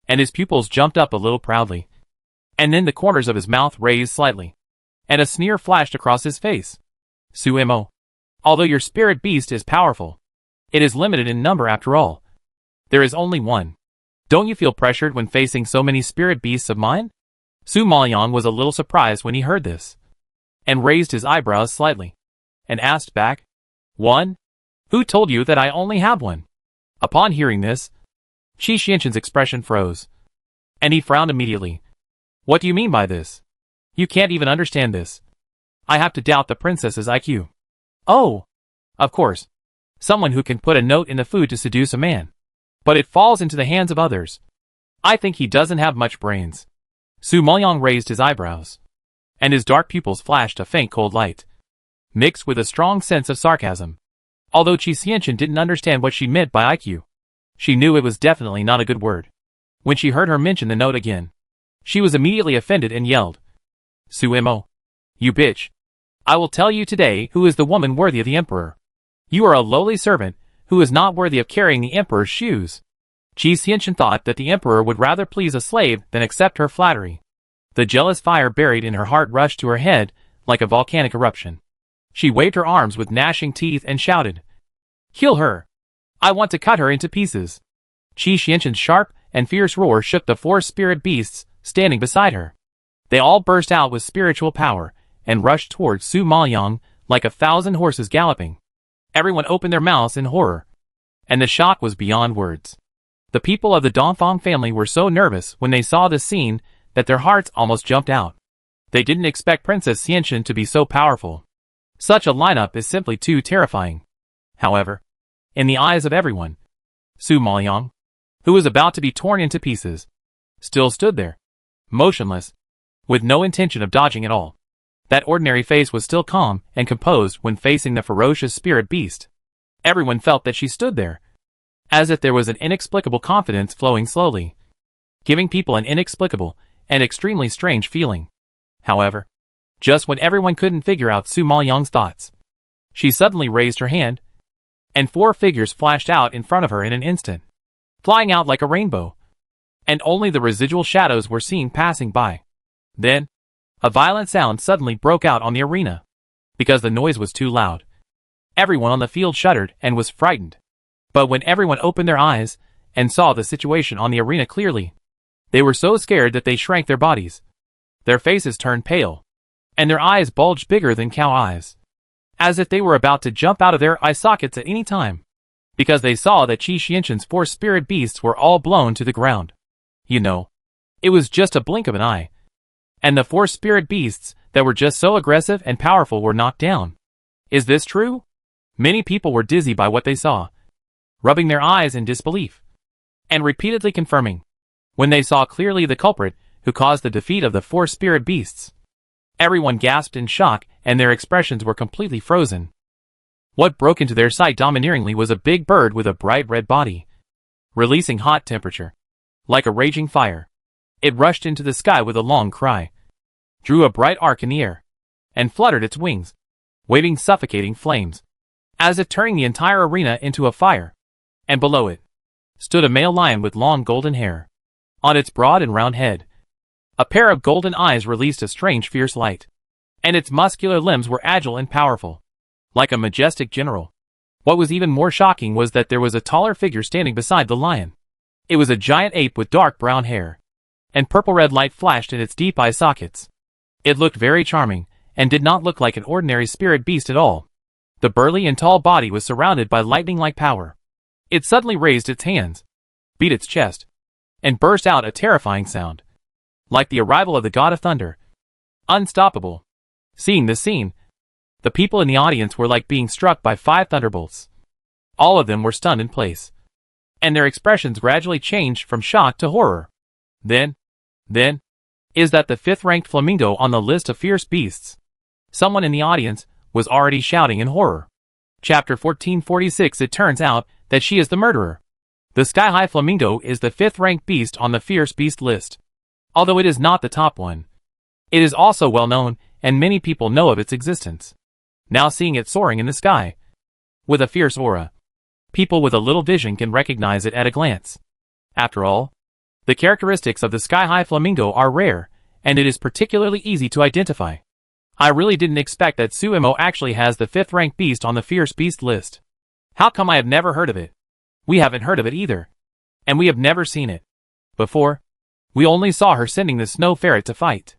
and his pupils jumped up a little proudly, and then the corners of his mouth raised slightly, and a sneer flashed across his face. Su Mo, although your spirit beast is powerful, it is limited in number after all. There is only one. Don't you feel pressured when facing so many spirit beasts of mine? Su Maoyang was a little surprised when he heard this, and raised his eyebrows slightly, and asked back, "One? Who told you that I only have one?" Upon hearing this, Qi Xianxin's expression froze, and he frowned immediately. What do you mean by this? You can't even understand this. I have to doubt the princess's IQ. Oh, of course, someone who can put a note in the food to seduce a man. But it falls into the hands of others. I think he doesn't have much brains. Su Maoyang raised his eyebrows, and his dark pupils flashed a faint cold light, mixed with a strong sense of sarcasm. Although Qi Xianxin didn't understand what she meant by IQ, she knew it was definitely not a good word. When she heard her mention the note again, she was immediately offended and yelled, "Su Mo, you bitch! I will tell you today who is the woman worthy of the emperor. You are a lowly servant who is not worthy of carrying the emperor's shoes." Qi Xianxin thought that the emperor would rather please a slave than accept her flattery. The jealous fire buried in her heart rushed to her head like a volcanic eruption. She waved her arms with gnashing teeth and shouted, "Kill her! I want to cut her into pieces." Qi Xianxin's sharp and fierce roar shook the 4 spirit beasts standing beside her. They all burst out with spiritual power and rushed towards Su Maoyang like 1,000 horses galloping. Everyone opened their mouths in horror, and the shock was beyond words. The people of the Dongfang family were so nervous when they saw this scene that their hearts almost jumped out. They didn't expect Princess Xianxin to be so powerful. Such a lineup is simply too terrifying. However, in the eyes of everyone, Su Maoyang, who was about to be torn into pieces, still stood there, motionless, with no intention of dodging at all. That ordinary face was still calm and composed when facing the ferocious spirit beast. Everyone felt that she stood there, as if there was an inexplicable confidence flowing slowly, giving people an inexplicable and extremely strange feeling. However, just when everyone couldn't figure out Su Maoyang's thoughts, she suddenly raised her hand, and 4 figures flashed out in front of her in an instant, flying out like a rainbow, and only the residual shadows were seen passing by. Then, a violent sound suddenly broke out on the arena, because the noise was too loud. Everyone on the field shuddered and was frightened. But when everyone opened their eyes and saw the situation on the arena clearly, they were so scared that they shrank their bodies. Their faces turned pale, and their eyes bulged bigger than cow eyes, as if they were about to jump out of their eye sockets at any time, because they saw that Qi Xianquan's 4 spirit beasts were all blown to the ground. You know, it was just a blink of an eye, and the 4 spirit beasts that were just so aggressive and powerful were knocked down. Is this true? Many people were dizzy by what they saw, rubbing their eyes in disbelief, and repeatedly confirming, when they saw clearly the culprit who caused the defeat of the 4 spirit beasts. Everyone gasped in shock, and their expressions were completely frozen. What broke into their sight domineeringly was a big bird with a bright red body, releasing hot temperature, like a raging fire. It rushed into the sky with a long cry, drew a bright arc in the air, and fluttered its wings, waving suffocating flames, as if turning the entire arena into a fire. And below it stood a male lion with long golden hair. On its broad and round head, a pair of golden eyes released a strange fierce light, and its muscular limbs were agile and powerful, like a majestic general. What was even more shocking was that there was a taller figure standing beside the lion. It was a giant ape with dark brown hair, and purple-red light flashed in its deep eye sockets. It looked very charming, and did not look like an ordinary spirit beast at all. The burly and tall body was surrounded by lightning-like power. It suddenly raised its hands, beat its chest, and burst out a terrifying sound, like the arrival of the god of thunder. Unstoppable. Seeing this scene, the people in the audience were like being struck by 5 thunderbolts. All of them were stunned in place, and their expressions gradually changed from shock to horror. Then, is that the 5th-ranked flamingo on the list of fierce beasts? Someone in the audience was already shouting in horror. Chapter 1446. It turns out that she is the murderer. The sky-high flamingo is the 5th-ranked beast on the fierce beast list. Although it is not the top one, it is also well known, and many people know of its existence. Now seeing it soaring in the sky, with a fierce aura, people with a little vision can recognize it at a glance. After all, the characteristics of the sky-high flamingo are rare, and it is particularly easy to identify. I really didn't expect that Suemo actually has the 5th-ranked beast on the fierce beast list. How come I have never heard of it? We haven't heard of it either. And we have never seen it before. We only saw her sending the snow ferret to fight.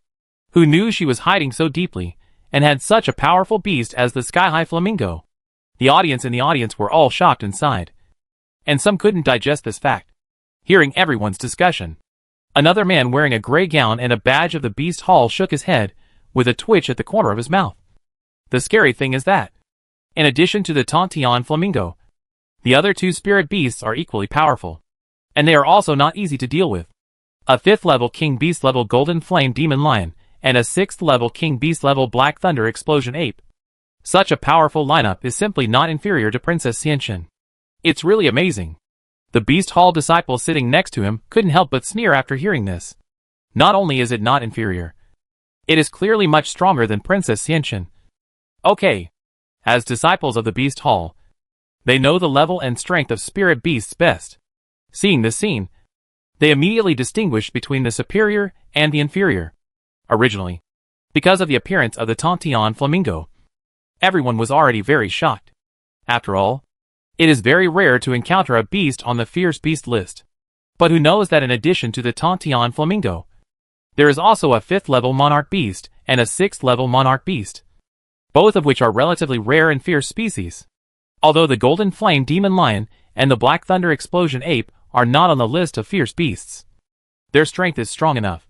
Who knew she was hiding so deeply, and had such a powerful beast as the sky-high flamingo? The audience were all shocked inside, and some couldn't digest this fact. Hearing everyone's discussion, another man wearing a gray gown and a badge of the Beast Hall shook his head, with a twitch at the corner of his mouth. The scary thing is that, in addition to the Tontian flamingo, the other 2 spirit beasts are equally powerful, and they are also not easy to deal with. A 5th-level King Beast level Golden Flame Demon Lion, and a 6th-level King Beast level Black Thunder Explosion Ape. Such a powerful lineup is simply not inferior to Princess Xianquan. It's really amazing. The Beast Hall disciple sitting next to him couldn't help but sneer after hearing this. Not only is it not inferior, it is clearly much stronger than Princess Xianquan. Okay. As disciples of the Beast Hall, they know the level and strength of spirit beasts best. Seeing this scene, they immediately distinguished between the superior and the inferior. Originally, because of the appearance of the Tontian flamingo, everyone was already very shocked. After all, it is very rare to encounter a beast on the fierce beast list. But who knows that in addition to the Tontian flamingo, there is also a 5th-level monarch beast and a 6th-level monarch beast, both of which are relatively rare and fierce species. Although the Golden Flame Demon Lion and the Black Thunder Explosion Ape are not on the list of fierce beasts, their strength is strong enough,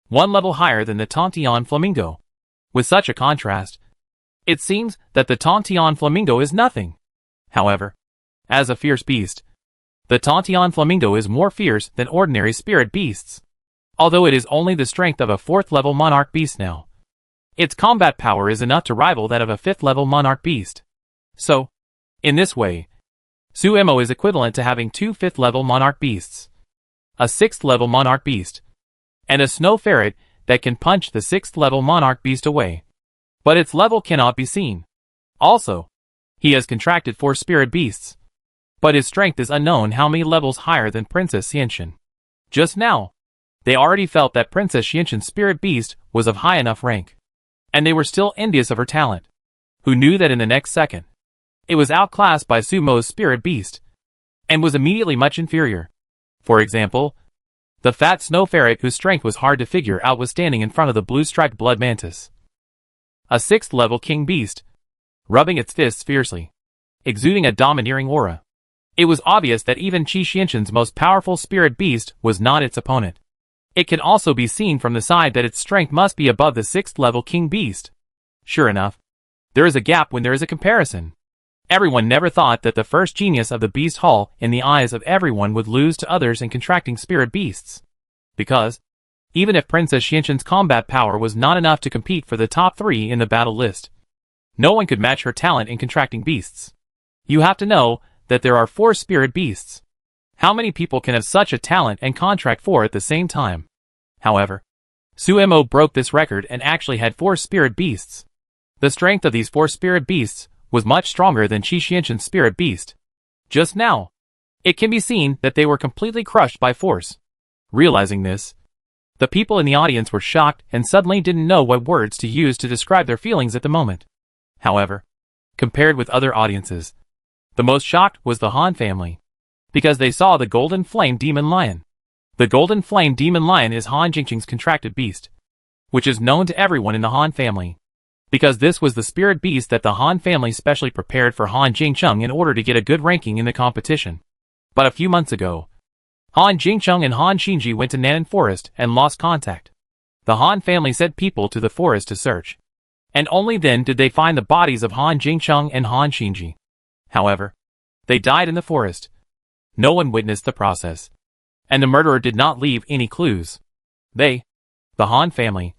1 level higher than the Tontian flamingo. With such a contrast, it seems that the Tontian flamingo is nothing. However, as a fierce beast, the Tontian flamingo is more fierce than ordinary spirit beasts. although it is only the strength of a 4th level monarch beast now. Its combat power is enough to rival that of a 5th level monarch beast. So, in this way, Suemo is equivalent to having 2 5th level monarch beasts, a 6th level monarch beast, and a snow ferret that can punch the 6th level monarch beast away. But its level cannot be seen. Also, he has contracted 4 spirit beasts, but his strength is unknown how many levels higher than Princess Xianxin. Just now, they already felt that Princess Xianxin's spirit beast was of high enough rank, and they were still envious of her talent, who knew that in the next second, it was outclassed by Sumo's spirit beast, and was immediately much inferior. For example, the fat snow ferret whose strength was hard to figure out was standing in front of the blue-striped blood mantis, a 6th level king beast, rubbing its fists fiercely, exuding a domineering aura. It was obvious that even Qi Xianxin's most powerful spirit beast was not its opponent. It can also be seen from the side that its strength must be above the 6th level king beast. Sure enough, there is a gap when there is a comparison. Everyone never thought that the first genius of the Beast Hall in the eyes of everyone would lose to others in contracting spirit beasts. Because, even if Princess Xianxin's combat power was not enough to compete for the top 3 in the battle list, no one could match her talent in contracting beasts. You have to know that there are 4 spirit beasts. How many people can have such a talent and contract 4 at the same time? However, Suemo broke this record and actually had 4 spirit beasts. The strength of these 4 spirit beasts was much stronger than Qi Xianxin's spirit beast. Just now, it can be seen that they were completely crushed by force. Realizing this, the people in the audience were shocked and suddenly didn't know what words to use to describe their feelings at the moment. However, compared with other audiences, the most shocked was the Han family, because they saw the Golden Flame Demon Lion. The Golden Flame Demon Lion is Han Jingqing's contracted beast, which is known to everyone in the Han family, because this was the spirit beast that the Han family specially prepared for Han Jingcheng in order to get a good ranking in the competition. But a few months ago, Han Jingcheng and Han Xinji went to Nanan Forest and lost contact. The Han family sent people to the forest to search, and only then did they find the bodies of Han Jingcheng and Han Xinji. However, they died in the forest. No one witnessed the process, and the murderer did not leave any clues. They, the Han family,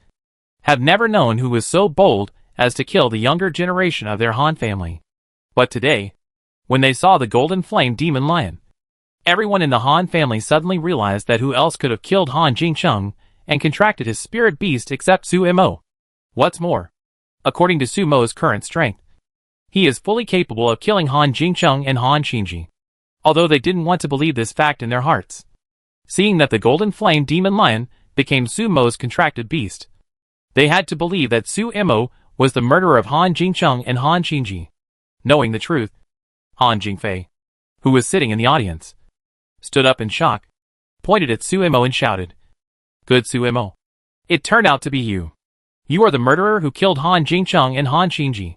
have never known who was so bold as to kill the younger generation of their Han family. But today, when they saw the Golden Flame Demon Lion, everyone in the Han family suddenly realized that who else could have killed Han Jingcheng and contracted his spirit beast except Suemo. What's more, according to Sumo's current strength, he is fully capable of killing Han Jingcheng and Han Xinji, although they didn't want to believe this fact in their hearts. Seeing that the Golden Flame Demon Lion became Sumo's contracted beast, they had to believe that Suemo was the murderer of Han Jingcheng and Han Xinji. Knowing the truth, Han Jingfei, who was sitting in the audience, stood up in shock, pointed at Suemo and shouted, "Good Suemo. It turned out to be you. You are the murderer who killed Han Jingcheng and Han Xinji."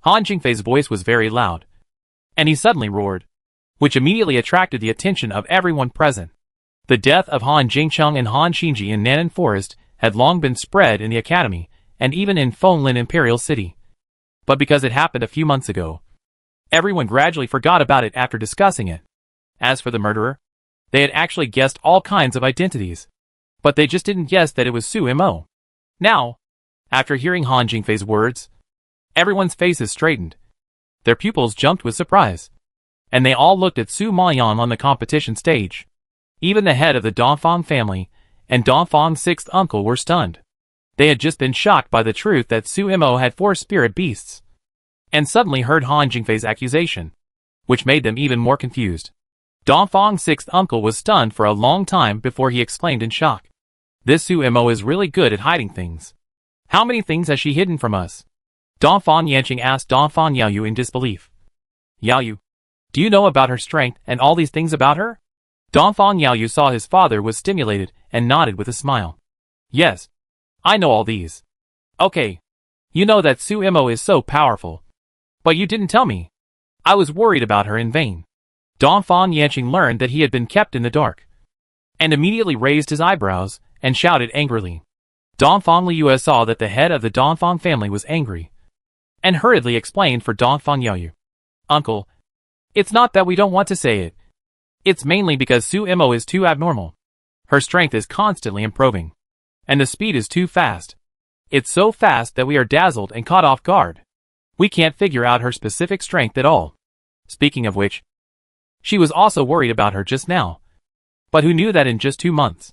Han Jingfei's voice was very loud, and he suddenly roared, which immediately attracted the attention of everyone present. The death of Han Jingcheng and Han Xinji in Nanan Forest had long been spread in the academy and even in Fenglin Imperial City. But because it happened a few months ago, everyone gradually forgot about it after discussing it. As for the murderer, they had actually guessed all kinds of identities, but they just didn't guess that it was Suemo. Now, after hearing Han Jingfei's words, everyone's faces straightened. Their pupils jumped with surprise, and they all looked at Su Maoyang on the competition stage. Even the head of the Dongfang family and Dongfang's 6th uncle were stunned. They had just been shocked by the truth that Suemo had 4 spirit beasts, and suddenly heard Han Jingfei's accusation, which made them even more confused. Dongfang's 6th uncle was stunned for a long time before he exclaimed in shock, "This Suemo is really good at hiding things. How many things has she hidden from us?" Dongfang Yanqing asked Dongfang Yaoyu in disbelief. "Yaoyu, do you know about her strength and all these things about her?" Dongfang Yaoyu saw his father was stimulated and nodded with a smile. "Yes, I know all these." "Okay, you know that Suemo is so powerful. But you didn't tell me. I was worried about her in vain." Dongfang Yanqing learned that he had been kept in the dark, and immediately raised his eyebrows and shouted angrily. Dongfang Liu saw that the head of the Dongfang family was angry, and hurriedly explained for Dongfang Yaoyu, "Uncle, it's not that we don't want to say it. It's mainly because Suemo is too abnormal. Her strength is constantly improving. And the speed is too fast. It's so fast that we are dazzled and caught off guard. We can't figure out her specific strength at all. Speaking of which, she was also worried about her just now. But who knew that in just 2 months,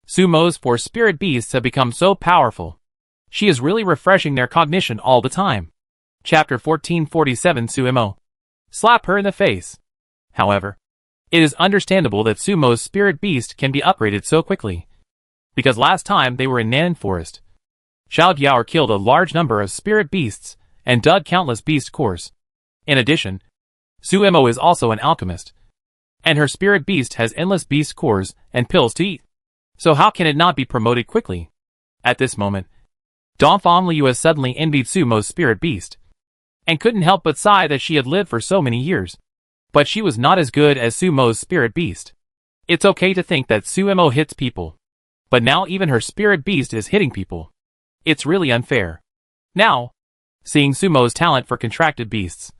Sumo's 4 spirit beasts have become so powerful. She is really refreshing their cognition all the time. Chapter 1447 Sumo. Slap her in the face. However, it is understandable that Sumo's spirit beast can be upgraded so quickly. Because last time they were in Nan Forest, Xiao Diao killed a large number of spirit beasts and dug countless beast cores. In addition, Sumo is also an alchemist, and her spirit beast has endless beast cores and pills to eat. So how can it not be promoted quickly? At this moment, Donfang Liu has suddenly envied Sumo's spirit beast, and couldn't help but sigh that she had lived for so many years. But she was not as good as Sumo's spirit beast. It's okay to think that Sumo hits people, but now even her spirit beast is hitting people. It's really unfair. Now, seeing Sumo's talent for contracted beasts,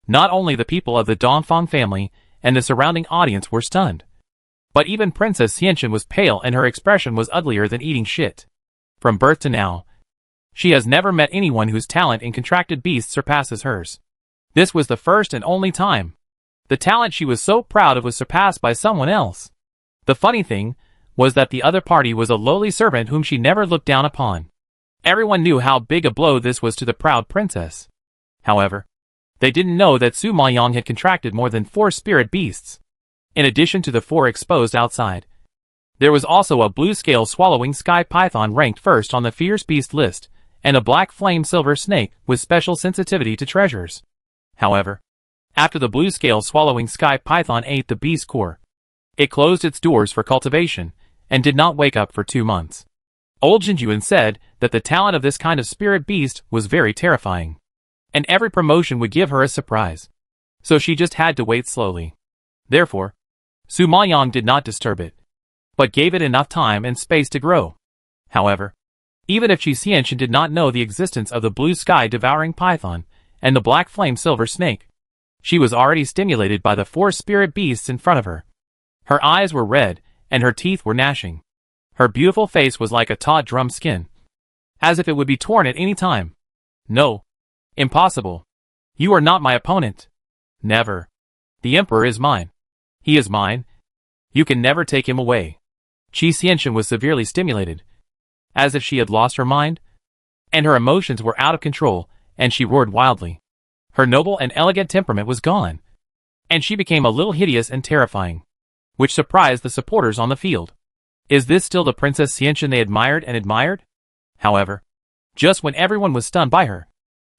not only the people of the Donfang family and the surrounding audience were stunned, but even Princess Xianxin was pale and her expression was uglier than eating shit. From birth to now, she has never met anyone whose talent in contracted beasts surpasses hers. This was the first and only time. The talent she was so proud of was surpassed by someone else. The funny thing was that the other party was a lowly servant whom she never looked down upon. Everyone knew how big a blow this was to the proud princess. However, they didn't know that Su Maoyang had contracted more than 4 spirit beasts. In addition to the 4 exposed outside, there was also a blue-scale swallowing sky python ranked first on the fierce beast list, and a black flame silver snake with special sensitivity to treasures. However, after the blue-scale swallowing sky python ate the beast core, it closed its doors for cultivation, and did not wake up for 2 months. Old Jinjuan said that the talent of this kind of spirit beast was very terrifying, and every promotion would give her a surprise. So she just had to wait slowly. Therefore, Su Maoyang did not disturb it, but gave it enough time and space to grow. However, even if Qi Xianxin did not know the existence of the blue sky devouring python and the black flame silver snake, she was already stimulated by the 4 spirit beasts in front of her. Her eyes were red, and her teeth were gnashing. Her beautiful face was like a taut drum skin, as if it would be torn at any time. No. Impossible. You are not my opponent. Never. The Emperor is mine. He is mine. You can never take him away. Qi Xianxin was severely stimulated, as if she had lost her mind, and her emotions were out of control, and she roared wildly. Her noble and elegant temperament was gone, and she became a little hideous and terrifying, which surprised the supporters on the field. Is this still the Princess Xianxin they admired? However, just when everyone was stunned by her,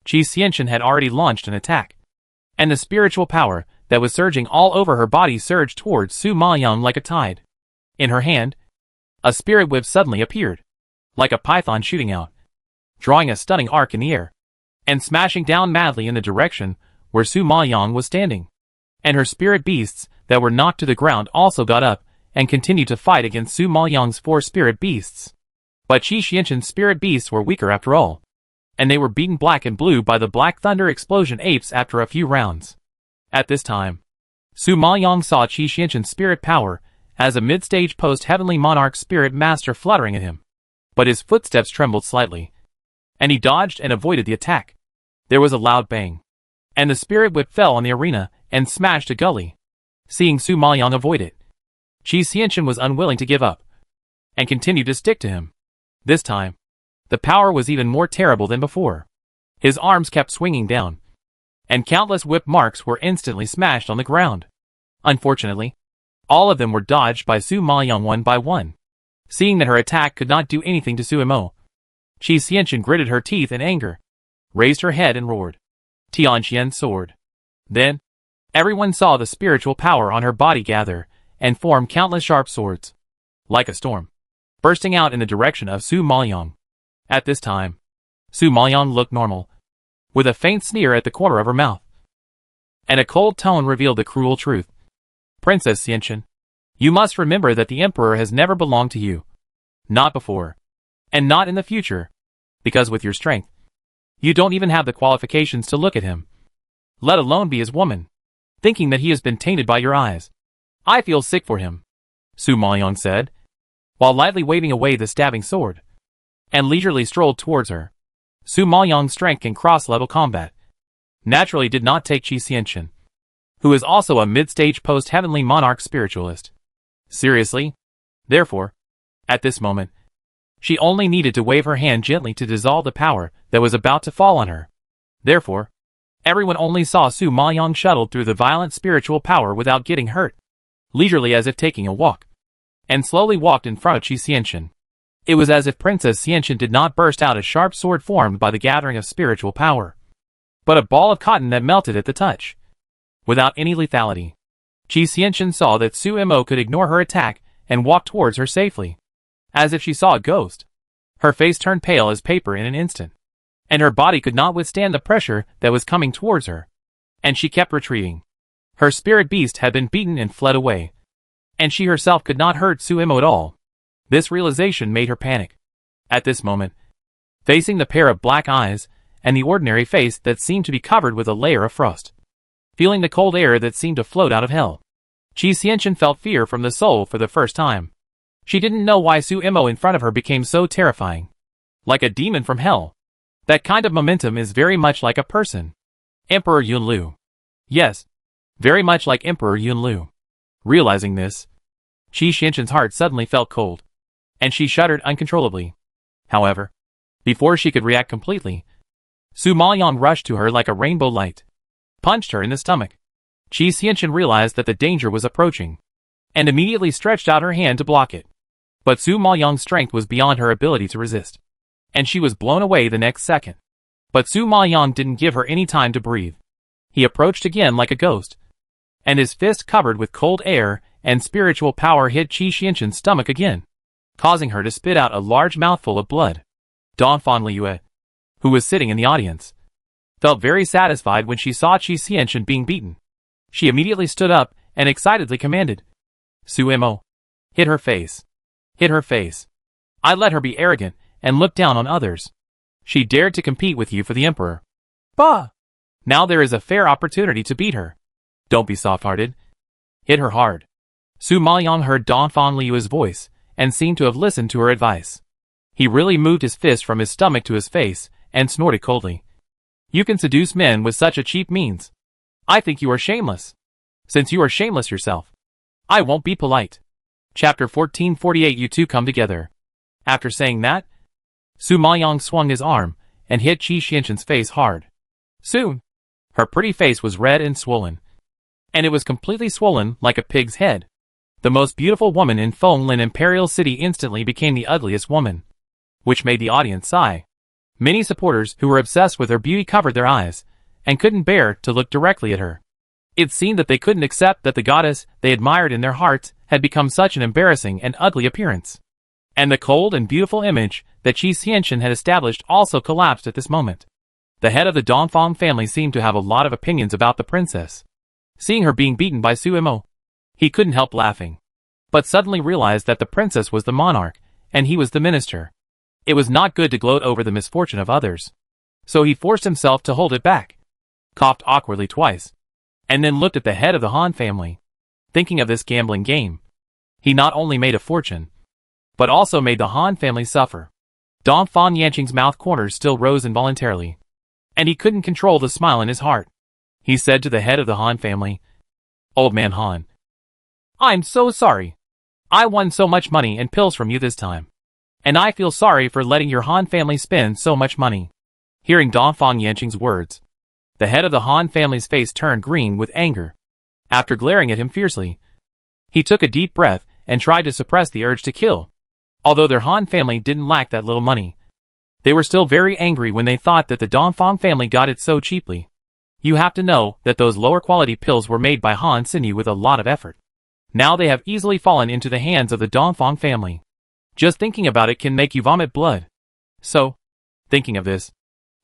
Qi Xianxin had already launched an attack, and the spiritual power that was surging all over her body surged towards Su Maoyang like a tide. In her hand, a spirit whip suddenly appeared, like a python shooting out, drawing a stunning arc in the air, and smashing down madly in the direction where Su Maoyang was standing. And her spirit beasts that were knocked to the ground also got up and continued to fight against Su Maoyang's 4 spirit beasts. But Qi Xianxin's spirit beasts were weaker after all, and they were beaten black and blue by the Black Thunder Explosion apes after a few rounds. At this time, Su Maoyang saw Qi Xianxin's spirit power as a mid-stage post-heavenly monarch spirit master fluttering at him. But his footsteps trembled slightly, and he dodged and avoided the attack. There was a loud bang, and the spirit whip fell on the arena and smashed a gully. Seeing Su Maoyang avoid it, Qi Xianxin was unwilling to give up, and continued to stick to him. This time, the power was even more terrible than before. His arms kept swinging down, and countless whip marks were instantly smashed on the ground. Unfortunately, all of them were dodged by Su Maoyang one by one. Seeing that her attack could not do anything to Sumo, Qi Xianxin gritted her teeth in anger, raised her head and roared, Tianqian sword. Then, everyone saw the spiritual power on her body gather and form countless sharp swords, like a storm, bursting out in the direction of Su Maoyang. At this time, Su Maoyang looked normal, with a faint sneer at the corner of her mouth, and a cold tone revealed the cruel truth. Princess Xianxin, you must remember that the Emperor has never belonged to you. Not before, and not in the future, because with your strength, you don't even have the qualifications to look at him, let alone be his woman, thinking that he has been tainted by your eyes. I feel sick for him, Su Maoyang said, while lightly waving away the stabbing sword, and leisurely strolled towards her. Su Maoyang's strength in cross-level combat naturally did not take Qi Xianqun, who is also a mid-stage post-heavenly monarch spiritualist, seriously. Therefore, at this moment, she only needed to wave her hand gently to dissolve the power that was about to fall on her. Therefore, everyone only saw Su Maoyang shuttled through the violent spiritual power without getting hurt, leisurely as if taking a walk, and slowly walked in front of Qi Xianqun. It was as if Princess Xianqun did not burst out a sharp sword formed by the gathering of spiritual power, but a ball of cotton that melted at the touch, without any lethality. Qi Xianqun saw that Su Mo could ignore her attack and walk towards her safely, as if she saw a ghost. Her face turned pale as paper in an instant, and her body could not withstand the pressure that was coming towards her, and she kept retreating. Her spirit beast had been beaten and fled away, and she herself could not hurt Su Mo at all. This realization made her panic. At this moment, facing the pair of black eyes and the ordinary face that seemed to be covered with a layer of frost, feeling the cold air that seemed to float out of hell, Qi Xianqun felt fear from the soul for the first time. She didn't know why Su Mo in front of her became so terrifying, like a demon from hell. That kind of momentum is very much like a person. Emperor Yunlu. Yes, very much like Emperor Yunlu. Realizing this, Qi Xianqun's heart suddenly felt cold, and she shuddered uncontrollably. However, before she could react completely, Su Maoyang rushed to her like a rainbow light, punched her in the stomach. Qi Xianqun realized that the danger was approaching, and immediately stretched out her hand to block it. But Su Maoyang's strength was beyond her ability to resist, and she was blown away the next second. But Su Maoyang didn't give her any time to breathe. He approached again like a ghost, and his fist covered with cold air and spiritual power hit Qi Xianqun's stomach again, causing her to spit out a large mouthful of blood. Donphan Liyue, who was sitting in the audience, felt very satisfied when she saw Qi Xianqun being beaten. She immediately stood up and excitedly commanded, "Su Mo, hit her face. Hit her face. I let her be arrogant and look down on others. She dared to compete with you for the emperor. Bah! Now there is a fair opportunity to beat her. Don't be soft-hearted. Hit her hard." Su Maoyang heard Donphan Liyue's voice and seemed to have listened to her advice. He really moved his fist from his stomach to his face and snorted coldly. "You can seduce men with such a cheap means. I think you are shameless. Since you are shameless yourself, I won't be polite." Chapter 1448. You two come together. After saying that, Su Maoyang swung his arm and hit Qi Xianqun's face hard. Soon, her pretty face was red and swollen, and it was completely swollen like a pig's head. The most beautiful woman in Fenglin Imperial City instantly became the ugliest woman, which made the audience sigh. Many supporters who were obsessed with her beauty covered their eyes and couldn't bear to look directly at her. It seemed that they couldn't accept that the goddess they admired in their hearts had become such an embarrassing and ugly appearance. And the cold and beautiful image that Qi Xianqun had established also collapsed at this moment. The head of the Donphan family seemed to have a lot of opinions about the princess. Seeing her being beaten by Su Mo, he couldn't help laughing, but suddenly realized that the princess was the monarch and he was the minister. It was not good to gloat over the misfortune of others, so he forced himself to hold it back, coughed awkwardly twice, and then looked at the head of the Han family. Thinking of this gambling game, he not only made a fortune, but also made the Han family suffer. Donphan Yanqing's mouth corners still rose involuntarily, and he couldn't control the smile in his heart. He said to the head of the Han family, "Old man Han, I'm so sorry. I won so much money and pills from you this time, and I feel sorry for letting your Han family spend so much money." Hearing Donphan Yanqing's words, the head of the Han family's face turned green with anger. After glaring at him fiercely, he took a deep breath and tried to suppress the urge to kill. Although their Han family didn't lack that little money, they were still very angry when they thought that the Donphan family got it so cheaply. You have to know that those lower quality pills were made by Han Sinyu with a lot of effort. Now they have easily fallen into the hands of the Donphan family. Just thinking about it can make you vomit blood. So, thinking of this,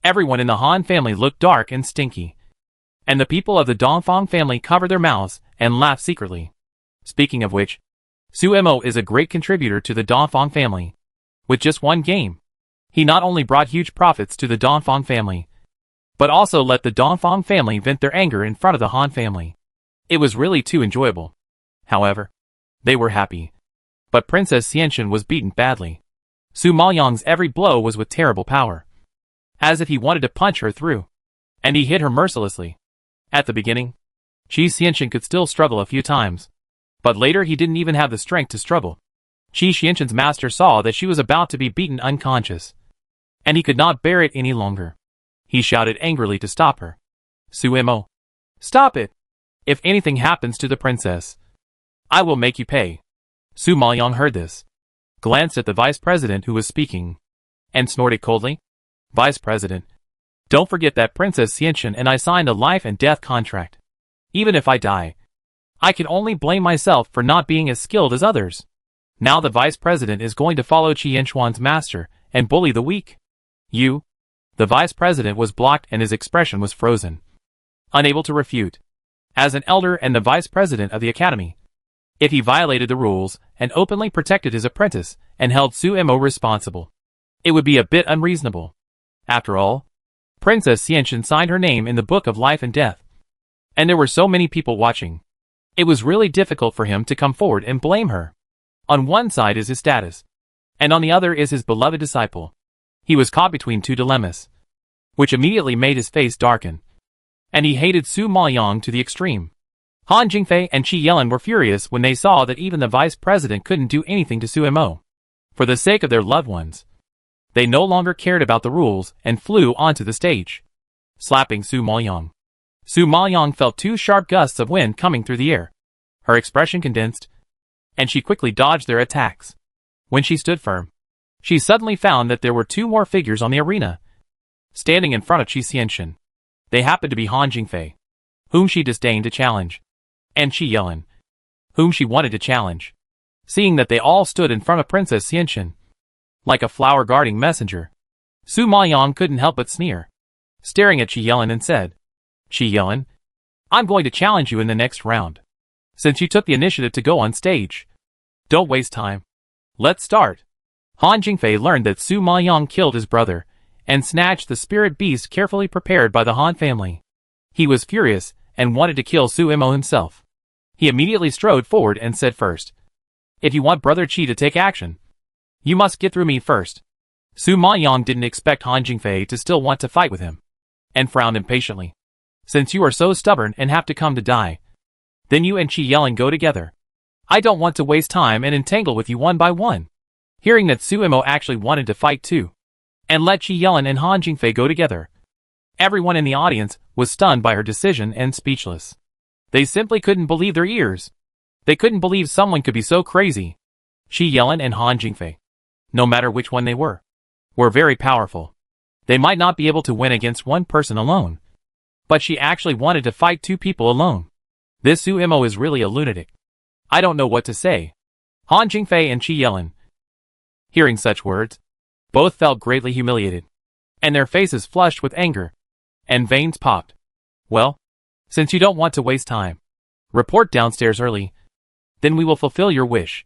everyone in the Han family looked dark and stinky, and the people of the Donphan family covered their mouths and laughed secretly. Speaking of which, Su Mo is a great contributor to the Donphan family. With just one game, he not only brought huge profits to the Donphan family, but also let the Donphan family vent their anger in front of the Han family. It was really too enjoyable. However, they were happy. But Princess Xianxin was beaten badly. Su Maoyang's every blow was with terrible power, as if he wanted to punch her through. And he hit her mercilessly. At the beginning, Qi Xianxin could still struggle a few times, but later he didn't even have the strength to struggle. Qi Xianxin's master saw that she was about to be beaten unconscious, and he could not bear it any longer. He shouted angrily to stop her. Su Mo, stop it! If anything happens to the princess, I will make you pay. Su Maoyang heard this, glanced at the vice president who was speaking, and snorted coldly. Vice president, don't forget that Princess Xianxin and I signed a life and death contract. Even if I die, I can only blame myself for not being as skilled as others. Now the vice president is going to follow Qi Yanchuan's master and bully the weak. You? The vice president was blocked and his expression was frozen, unable to refute. As an elder and the vice president of the academy, if he violated the rules and openly protected his apprentice and held Su Mo responsible, it would be a bit unreasonable. After all, Princess Xianxin signed her name in the book of life and death, and there were so many people watching. It was really difficult for him to come forward and blame her. On one side is his status, and on the other is his beloved disciple. He was caught between two dilemmas, which immediately made his face darken, and he hated Su Maoyang to the extreme. Han Jingfei and Qi Yelin were furious when they saw that even the vice president couldn't do anything to Su Mo. For the sake of their loved ones, they no longer cared about the rules and flew onto the stage, slapping Su Maoyang. Su Maoyang felt two sharp gusts of wind coming through the air. Her expression condensed, and she quickly dodged their attacks. When she stood firm, she suddenly found that there were two more figures on the arena, standing in front of Qi Xianxin. They happened to be Han Jingfei, whom she disdained to challenge, and Qi Yelin, whom she wanted to challenge. Seeing that they all stood in front of Princess Xianxin, like a flower-guarding messenger, Su Maoyang couldn't help but sneer, staring at Qi Yelin and said, Qi Yelin, I'm going to challenge you in the next round, since you took the initiative to go on stage. Don't waste time. Let's start. Han Jingfei learned that Su Maoyang killed his brother, and snatched the spirit beast carefully prepared by the Han family. He was furious, and wanted to kill Su Mo himself. He immediately strode forward and said first, if you want Brother Qi to take action, you must get through me first. Su Maoyang didn't expect Han Jingfei to still want to fight with him, and frowned impatiently. Since you are so stubborn and have to come to die, then you and Qi Yelin go together. I don't want to waste time and entangle with you one by one. Hearing that Su Mo actually wanted to fight too, and let Qi Yelin and Han Jingfei go together, everyone in the audience was stunned by her decision and speechless. They simply couldn't believe their ears. They couldn't believe someone could be so crazy. Qi Yelin and Han Jingfei, no matter which one they were very powerful. They might not be able to win against one person alone, but she actually wanted to fight two people alone. This Su Mo is really a lunatic. I don't know what to say. Han Jingfei and Qi Yelin, hearing such words, both felt greatly humiliated, and their faces flushed with anger, and veins popped. Well, since you don't want to waste time, report downstairs early, then we will fulfill your wish.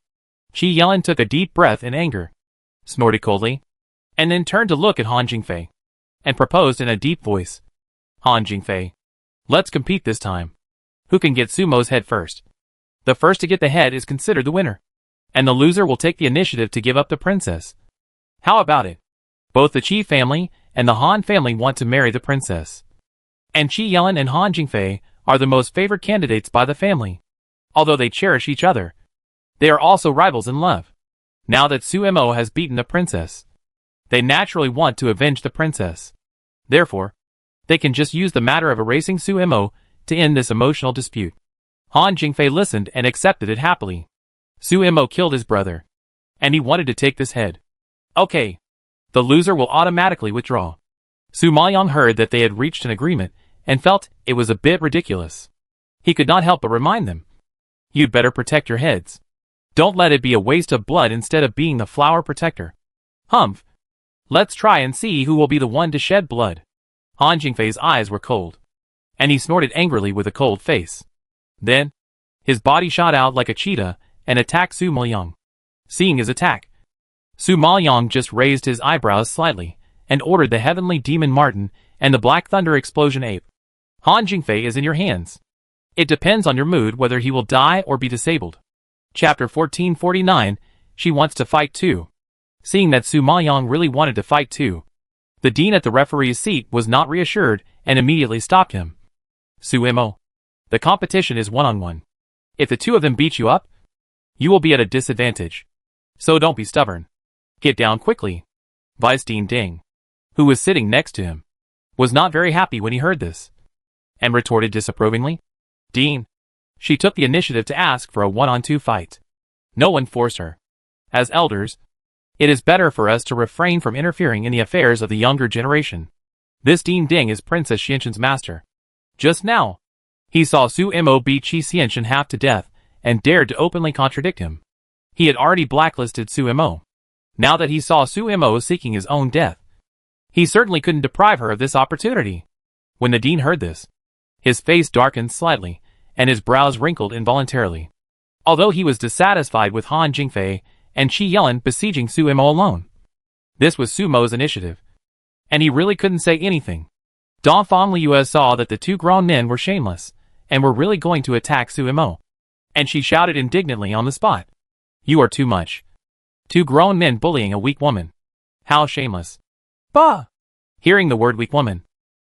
Qi Yelin took a deep breath in anger, snorted coldly, and then turned to look at Han Jingfei, and proposed in a deep voice, Han Jingfei, let's compete this time. Who can get Su Mo's head first? The first to get the head is considered the winner, and the loser will take the initiative to give up the princess. How about it? Both the Qi family and the Han family want to marry the princess, and Qi Yelin and Han Jingfei are the most favored candidates by the family. Although they cherish each other, they are also rivals in love. Now that Su Mo has beaten the princess, they naturally want to avenge the princess. Therefore, they can just use the matter of erasing Su Mo to end this emotional dispute. Han Jingfei listened and accepted it happily. Su Mo killed his brother, and he wanted to take this head. Okay. The loser will automatically withdraw. Su Maoyang heard that they had reached an agreement, and felt it was a bit ridiculous. He could not help but remind them, you'd better protect your heads. Don't let it be a waste of blood instead of being the flower protector. Humph. Let's try and see who will be the one to shed blood. Han Jingfei's eyes were cold, and he snorted angrily with a cold face. Then, his body shot out like a cheetah and attacked Su Maoyang. Seeing his attack, Su Maoyang just raised his eyebrows slightly and ordered the heavenly demon Martin and the black thunder explosion ape. Han Jingfei is in your hands. It depends on your mood whether he will die or be disabled. Chapter 1449, she wants to fight too. Seeing that Su Maoyang really wanted to fight too, the dean at the referee's seat was not reassured and immediately stopped him. Su Mo, the competition is one-on-one. If the two of them beat you up, you will be at a disadvantage. So don't be stubborn. Get down quickly. Vice Dean Ding, who was sitting next to him, was not very happy when he heard this, and retorted disapprovingly, Dean, she took the initiative to ask for a one-on-two fight. No one forced her. As elders, it is better for us to refrain from interfering in the affairs of the younger generation. This Dean Ding is Princess Xianxin's master. Just now, he saw Su Mo beat Qi Xianxin half to death and dared to openly contradict him. He had already blacklisted Su Mo. Now that he saw Su Mo seeking his own death, he certainly couldn't deprive her of this opportunity. When the dean heard this, his face darkened slightly, and his brows wrinkled involuntarily. Although he was dissatisfied with Han Jingfei and Qi Yelin besieging Su Mo alone, this was Su Mo's initiative, and he really couldn't say anything. Dongfang Liu saw that the two grown men were shameless, and were really going to attack Su Mo, and she shouted indignantly on the spot, You are too much. Two grown men bullying a weak woman. How shameless. Bah! Hearing the word weak woman,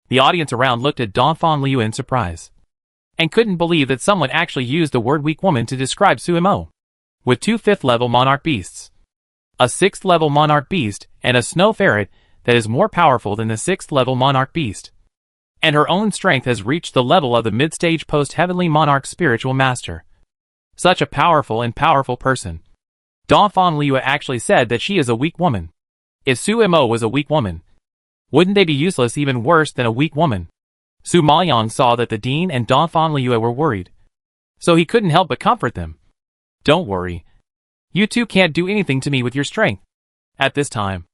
the audience around looked at Dongfang Liu in surprise, and couldn't believe that someone actually used the word weak woman to describe Su Mo. With two 5th level monarch beasts, a 6th level monarch beast, and a snow ferret that is more powerful than the 6th level monarch beast, and her own strength has reached the level of the mid-stage post-heavenly monarch spiritual master. Such a powerful person. Dongfang Liu actually said that she is a weak woman. If Su Mo was a weak woman, wouldn't they be useless, even worse than a weak woman? Su Maoyang saw that the dean and Dongfang Liu were worried, so he couldn't help but comfort them. Don't worry. You two can't do anything to me with your strength. At this time,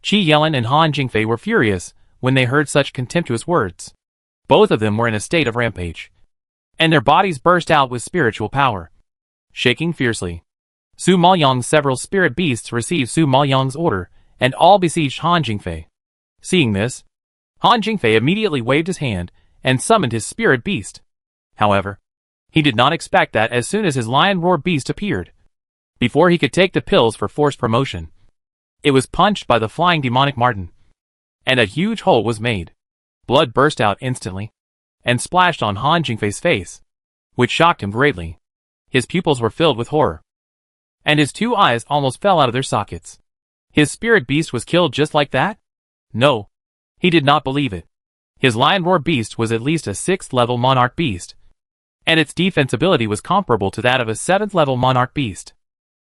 Qi Yelin and Han Jingfei were furious when they heard such contemptuous words. Both of them were in a state of rampage, and their bodies burst out with spiritual power. Shaking fiercely, Su Maoyang's several spirit beasts received Su Maoyang's order, and all besieged Han Jingfei. Seeing this, Han Jingfei immediately waved his hand and summoned his spirit beast. However, he did not expect that as soon as his lion roar beast appeared, before he could take the pills for forced promotion, it was punched by the flying demonic marten, and a huge hole was made. Blood burst out instantly, and splashed on Han Jingfei's face, which shocked him greatly. His pupils were filled with horror, and his two eyes almost fell out of their sockets. His spirit beast was killed just like that? No, he did not believe it. His lion roar beast was at least a 6th level monarch beast, and its defense ability was comparable to that of a 7th level monarch beast.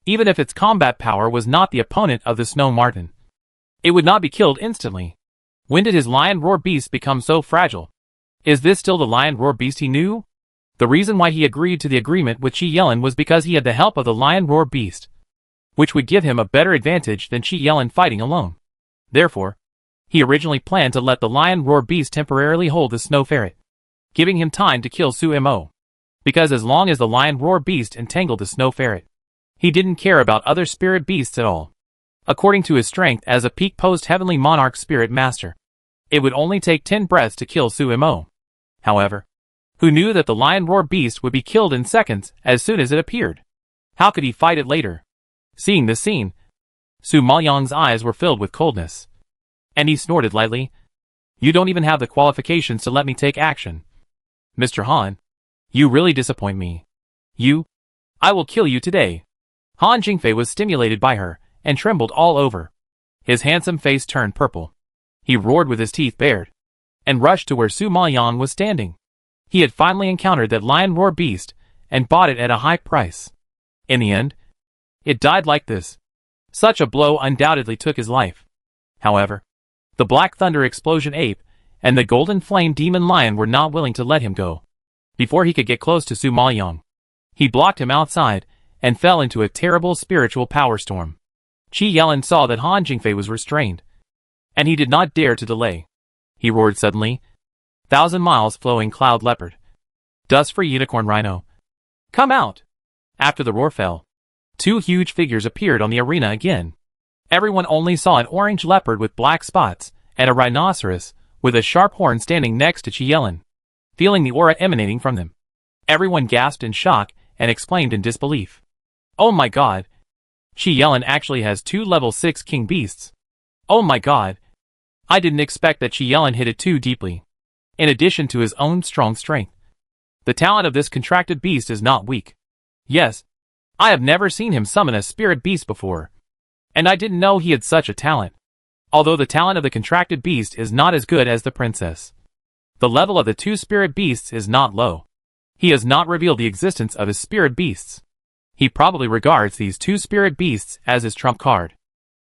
Even if its combat power was not the opponent of the snow marten, it would not be killed instantly. When did his lion roar beast become so fragile? Is this still the lion roar beast he knew? The reason why he agreed to the agreement with Qi Yelin was because he had the help of the lion roar beast, which would give him a better advantage than Qi Yelin fighting alone. Therefore, he originally planned to let the lion roar beast temporarily hold the snow ferret, giving him time to kill Su Mo. Because as long as the lion roar beast entangled the snow ferret, he didn't care about other spirit beasts at all. According to his strength as a peak post-heavenly monarch spirit master, it would only take 10 breaths to kill Su Mo. However, who knew that the lion roar beast would be killed in seconds as soon as it appeared? How could he fight it later? Seeing this scene, Su Maoyang's eyes were filled with coldness, and he snorted lightly. You don't even have the qualifications to let me take action. Mr. Han, you really disappoint me. I will kill you today. Han Jingfei was stimulated by her, and trembled all over. His handsome face turned purple. He roared with his teeth bared, and rushed to where Su Maoyang was standing. He had finally encountered that lion roar beast, and bought it at a high price. In the end, it died like this. Such a blow undoubtedly took his life. However, the Black Thunder Explosion Ape and the Golden Flame Demon Lion were not willing to let him go. Before he could get close to Su Maoyang, he blocked him outside and fell into a terrible spiritual power storm. Qi Yelin saw that Han Jingfei was restrained, and he did not dare to delay. He roared suddenly, 1,000 miles flowing cloud leopard, dust for unicorn rhino, come out! After the roar fell, two huge figures appeared on the arena again. Everyone only saw an orange leopard with black spots, and a rhinoceros with a sharp horn standing next to Qi Yelin. Feeling the aura emanating from them, everyone gasped in shock and exclaimed in disbelief. Oh my god! Shi Yelin actually has 2 level 6 king beasts. Oh my god. I didn't expect that Shi Yelin hit it too deeply. In addition to his own strong strength, the talent of this contracted beast is not weak. Yes, I have never seen him summon a spirit beast before. And I didn't know he had such a talent. Although the talent of the contracted beast is not as good as the princess, the level of the 2 spirit beasts is not low. He has not revealed the existence of his spirit beasts. He probably regards these 2 spirit beasts as his trump card.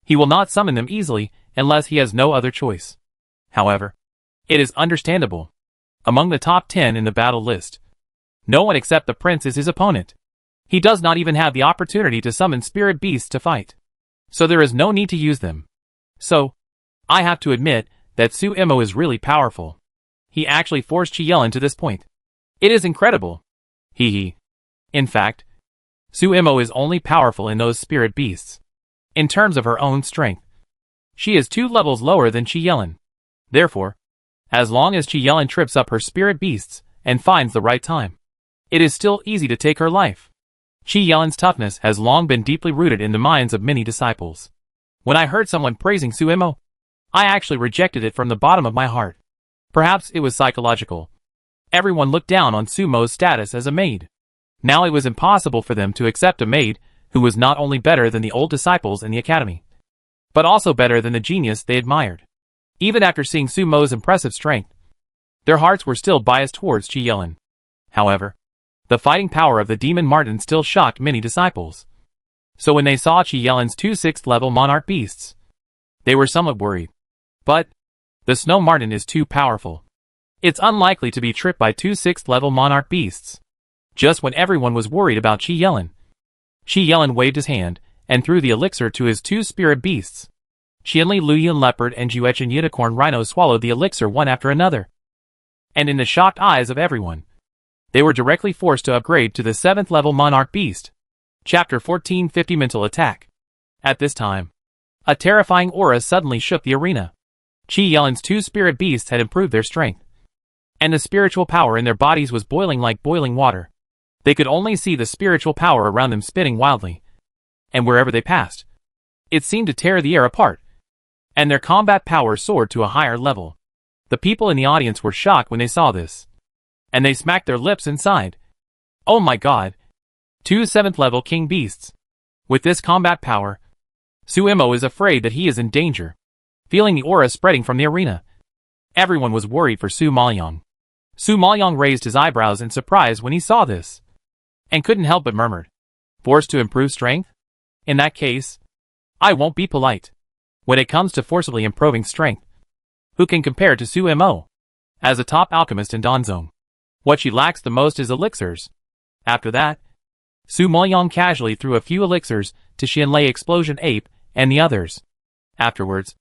He will not summon them easily unless he has no other choice. However, it is understandable. Among the top 10 in the battle list, no one except the prince is his opponent. He does not even have the opportunity to summon spirit beasts to fight. So there is no need to use them. So, I have to admit that Su Imo is really powerful. He actually forced Shi Yelin to this point. It is incredible. Hee. In fact, Su Imo is only powerful in those spirit beasts. In terms of her own strength, she is 2 levels lower than Shi Yelin. Therefore, as long as Shi Yelin trips up her spirit beasts and finds the right time, it is still easy to take her life. Shi Yelin's toughness has long been deeply rooted in the minds of many disciples. When I heard someone praising Su Imo, I actually rejected it from the bottom of my heart. Perhaps it was psychological. Everyone looked down on Su Mo's status as a maid. Now it was impossible for them to accept a maid who was not only better than the old disciples in the academy, but also better than the genius they admired. Even after seeing Su Mo's impressive strength, their hearts were still biased towards Shi Yelin. However, the fighting power of the demon Martin still shocked many disciples. So when they saw Shi Yelin's 2 6th level monarch beasts, they were somewhat worried. But the Snow Martin is too powerful. It's unlikely to be tripped by 2 6th level monarch beasts. Just when everyone was worried about Shi Yelin, Shi Yelin waved his hand and threw the elixir to his 2 spirit beasts. Qianli Luyan Leopard and Juechen Unicorn Rhino swallowed the elixir one after another. And in the shocked eyes of everyone, they were directly forced to upgrade to the 7th level monarch beast. Chapter 1450 Mental Attack. At this time, a terrifying aura suddenly shook the arena. Shi Yelin's 2 spirit beasts had improved their strength, and the spiritual power in their bodies was boiling like boiling water. They could only see the spiritual power around them spinning wildly, and wherever they passed, it seemed to tear the air apart, and their combat power soared to a higher level. The people in the audience were shocked when they saw this, and they smacked their lips and sighed. Oh my god! 2 7th level king beasts. With this combat power, Su Imo is afraid that he is in danger. Feeling the aura spreading from the arena, everyone was worried for Su Maoyong. Su Maoyong raised his eyebrows in surprise when he saw this, and couldn't help but murmured, "Forced to improve strength? In that case, I won't be polite. When it comes to forcibly improving strength, who can compare to Su Imo? As a top alchemist in Danzong, what she lacks the most is elixirs." After that, Su Maoyong casually threw a few elixirs to Qianlei Explosion Ape and the others. Afterwards,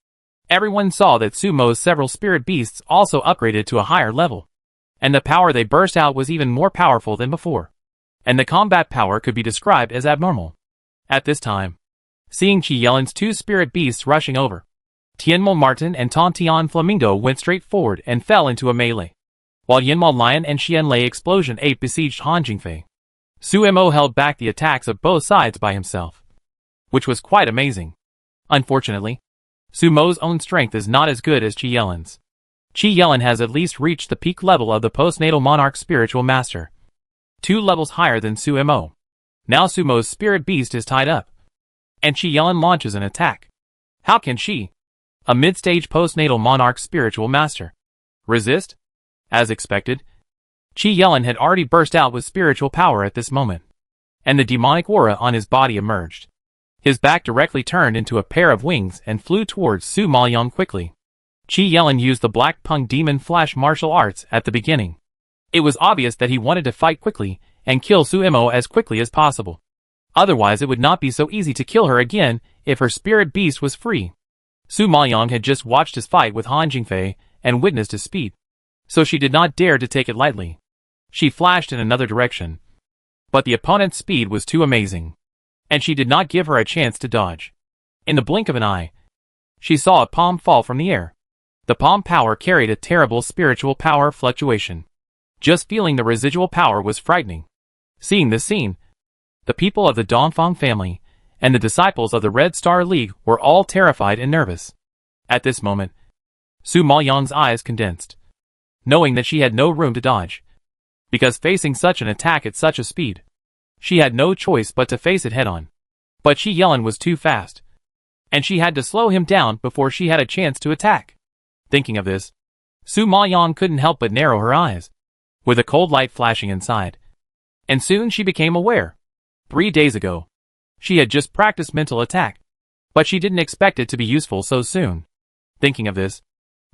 everyone saw that Su Mo's several spirit beasts also upgraded to a higher level, and the power they burst out was even more powerful than before, and the combat power could be described as abnormal. At this time, seeing Shi Yelin's 2 spirit beasts rushing over, Tianmo Martin and Tontian Flamingo went straight forward and fell into a melee, while Yinmo Lion and Qianlei Explosion Ape besieged Han Jingfei. Su Imo held back the attacks of both sides by himself, which was quite amazing. Unfortunately, Su Mo's own strength is not as good as Shi Yelin's. Shi Yelin has at least reached the peak level of the postnatal monarch spiritual master, 2 levels higher than Su Imo. Now Su Mo's spirit beast is tied up, and Shi Yelin launches an attack. How can she, a mid-stage postnatal monarch spiritual master, resist? As expected, Shi Yelin had already burst out with spiritual power at this moment, and the demonic aura on his body emerged. His back directly turned into a pair of wings and flew towards Su Maoyong quickly. Shi Yelin used the Black Pung Demon Flash martial arts at the beginning. It was obvious that he wanted to fight quickly and kill Su Imo as quickly as possible. Otherwise it would not be so easy to kill her again if her spirit beast was free. Su Maoyong had just watched his fight with Han Jingfei and witnessed his speed, so she did not dare to take it lightly. She flashed in another direction, but the opponent's speed was too amazing, and she did not give her a chance to dodge. In the blink of an eye, she saw a palm fall from the air. The palm power carried a terrible spiritual power fluctuation. Just feeling the residual power was frightening. Seeing this scene, the people of the Dongfang family and the disciples of the Red Star League were all terrified and nervous. At this moment, Su Maoyang's eyes condensed, knowing that she had no room to dodge. Because facing such an attack at such a speed, she had no choice but to face it head-on. But Qi Yelin was too fast, and she had to slow him down before she had a chance to attack. Thinking of this, Su Maoyang couldn't help but narrow her eyes, with a cold light flashing inside. And soon she became aware. 3 days ago, she had just practiced mental attack, but she didn't expect it to be useful so soon. Thinking of this,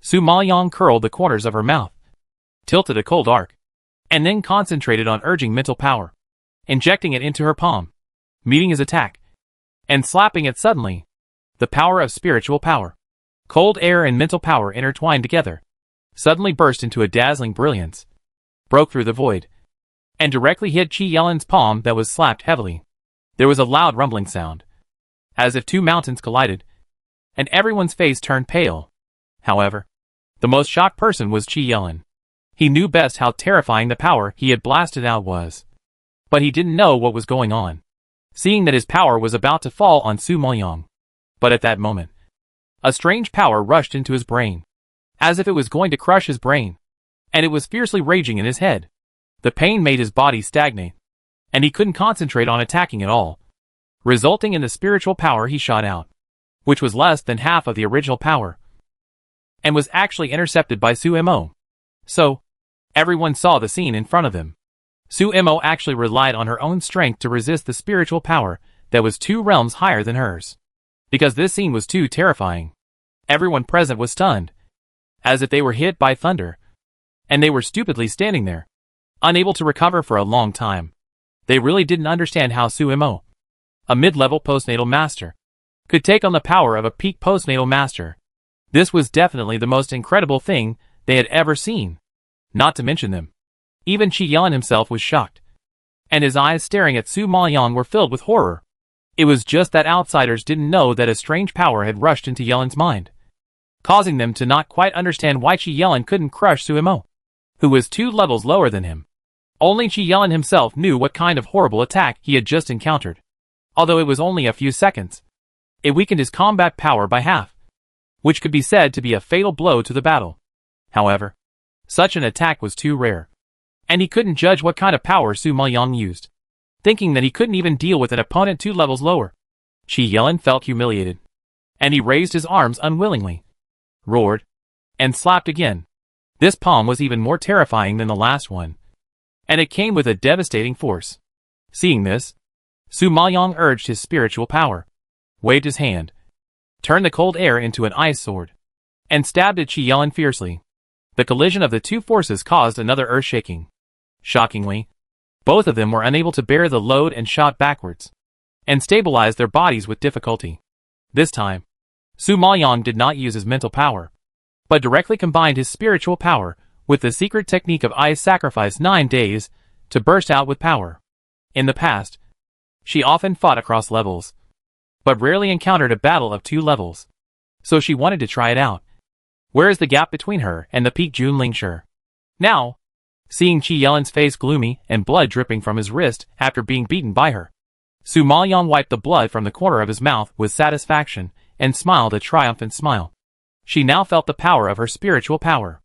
Su Maoyang curled the corners of her mouth, tilted a cold arc, and then concentrated on urging mental power, injecting it into her palm, meeting his attack, and slapping it suddenly. The power of spiritual power, cold air and mental power intertwined together, suddenly burst into a dazzling brilliance, broke through the void, and directly hit Qi Yelin's palm that was slapped heavily. There was a loud rumbling sound, as if two mountains collided, and everyone's face turned pale. However, the most shocked person was Qi Yelin. He knew best how terrifying the power he had blasted out was. But he didn't know what was going on, seeing that his power was about to fall on Su Maoyang. But at that moment, a strange power rushed into his brain, as if it was going to crush his brain, and it was fiercely raging in his head. The pain made his body stagnate, and he couldn't concentrate on attacking at all, resulting in the spiritual power he shot out, which was less than half of the original power, and was actually intercepted by Su Mo. So, everyone saw the scene in front of them. Su Mo actually relied on her own strength to resist the spiritual power that was 2 realms higher than hers. Because this scene was too terrifying, everyone present was stunned, as if they were hit by thunder, and they were stupidly standing there, unable to recover for a long time. They really didn't understand how Su Mo, a mid-level postnatal master, could take on the power of a peak postnatal master. This was definitely the most incredible thing they had ever seen. Not to mention them, even Qi Yelin himself was shocked, and his eyes staring at Su Maoyang were filled with horror. It was just that outsiders didn't know that a strange power had rushed into Yelin's mind, causing them to not quite understand why Qi Yelin couldn't crush Su Mo, who was 2 levels lower than him. Only Qi Yelin himself knew what kind of horrible attack he had just encountered. Although it was only a few seconds, it weakened his combat power by half, which could be said to be a fatal blow to the battle. However, such an attack was too rare, and he couldn't judge what kind of power Su Maoyang used. Thinking that he couldn't even deal with an opponent 2 levels lower, Qi Yelin felt humiliated, and he raised his arms unwillingly, roared, and slapped again. This palm was even more terrifying than the last one, and it came with a devastating force. Seeing this, Su Maoyang urged his spiritual power, waved his hand, turned the cold air into an ice sword, and stabbed at Qi Yelin fiercely. The collision of the 2 forces caused another earth-shaking. Shockingly, both of them were unable to bear the load and shot backwards, and stabilized their bodies with difficulty. This time, Su Maoyang did not use his mental power, but directly combined his spiritual power with the secret technique of ice sacrifice 9 days to burst out with power. In the past, she often fought across levels, but rarely encountered a battle of 2 levels, so she wanted to try it out. Where is the gap between her and the peak Junlingshi? Now, seeing Qi Yelin's face gloomy and blood dripping from his wrist after being beaten by her, Su Maoyang wiped the blood from the corner of his mouth with satisfaction and smiled a triumphant smile. She now felt the power of her spiritual power.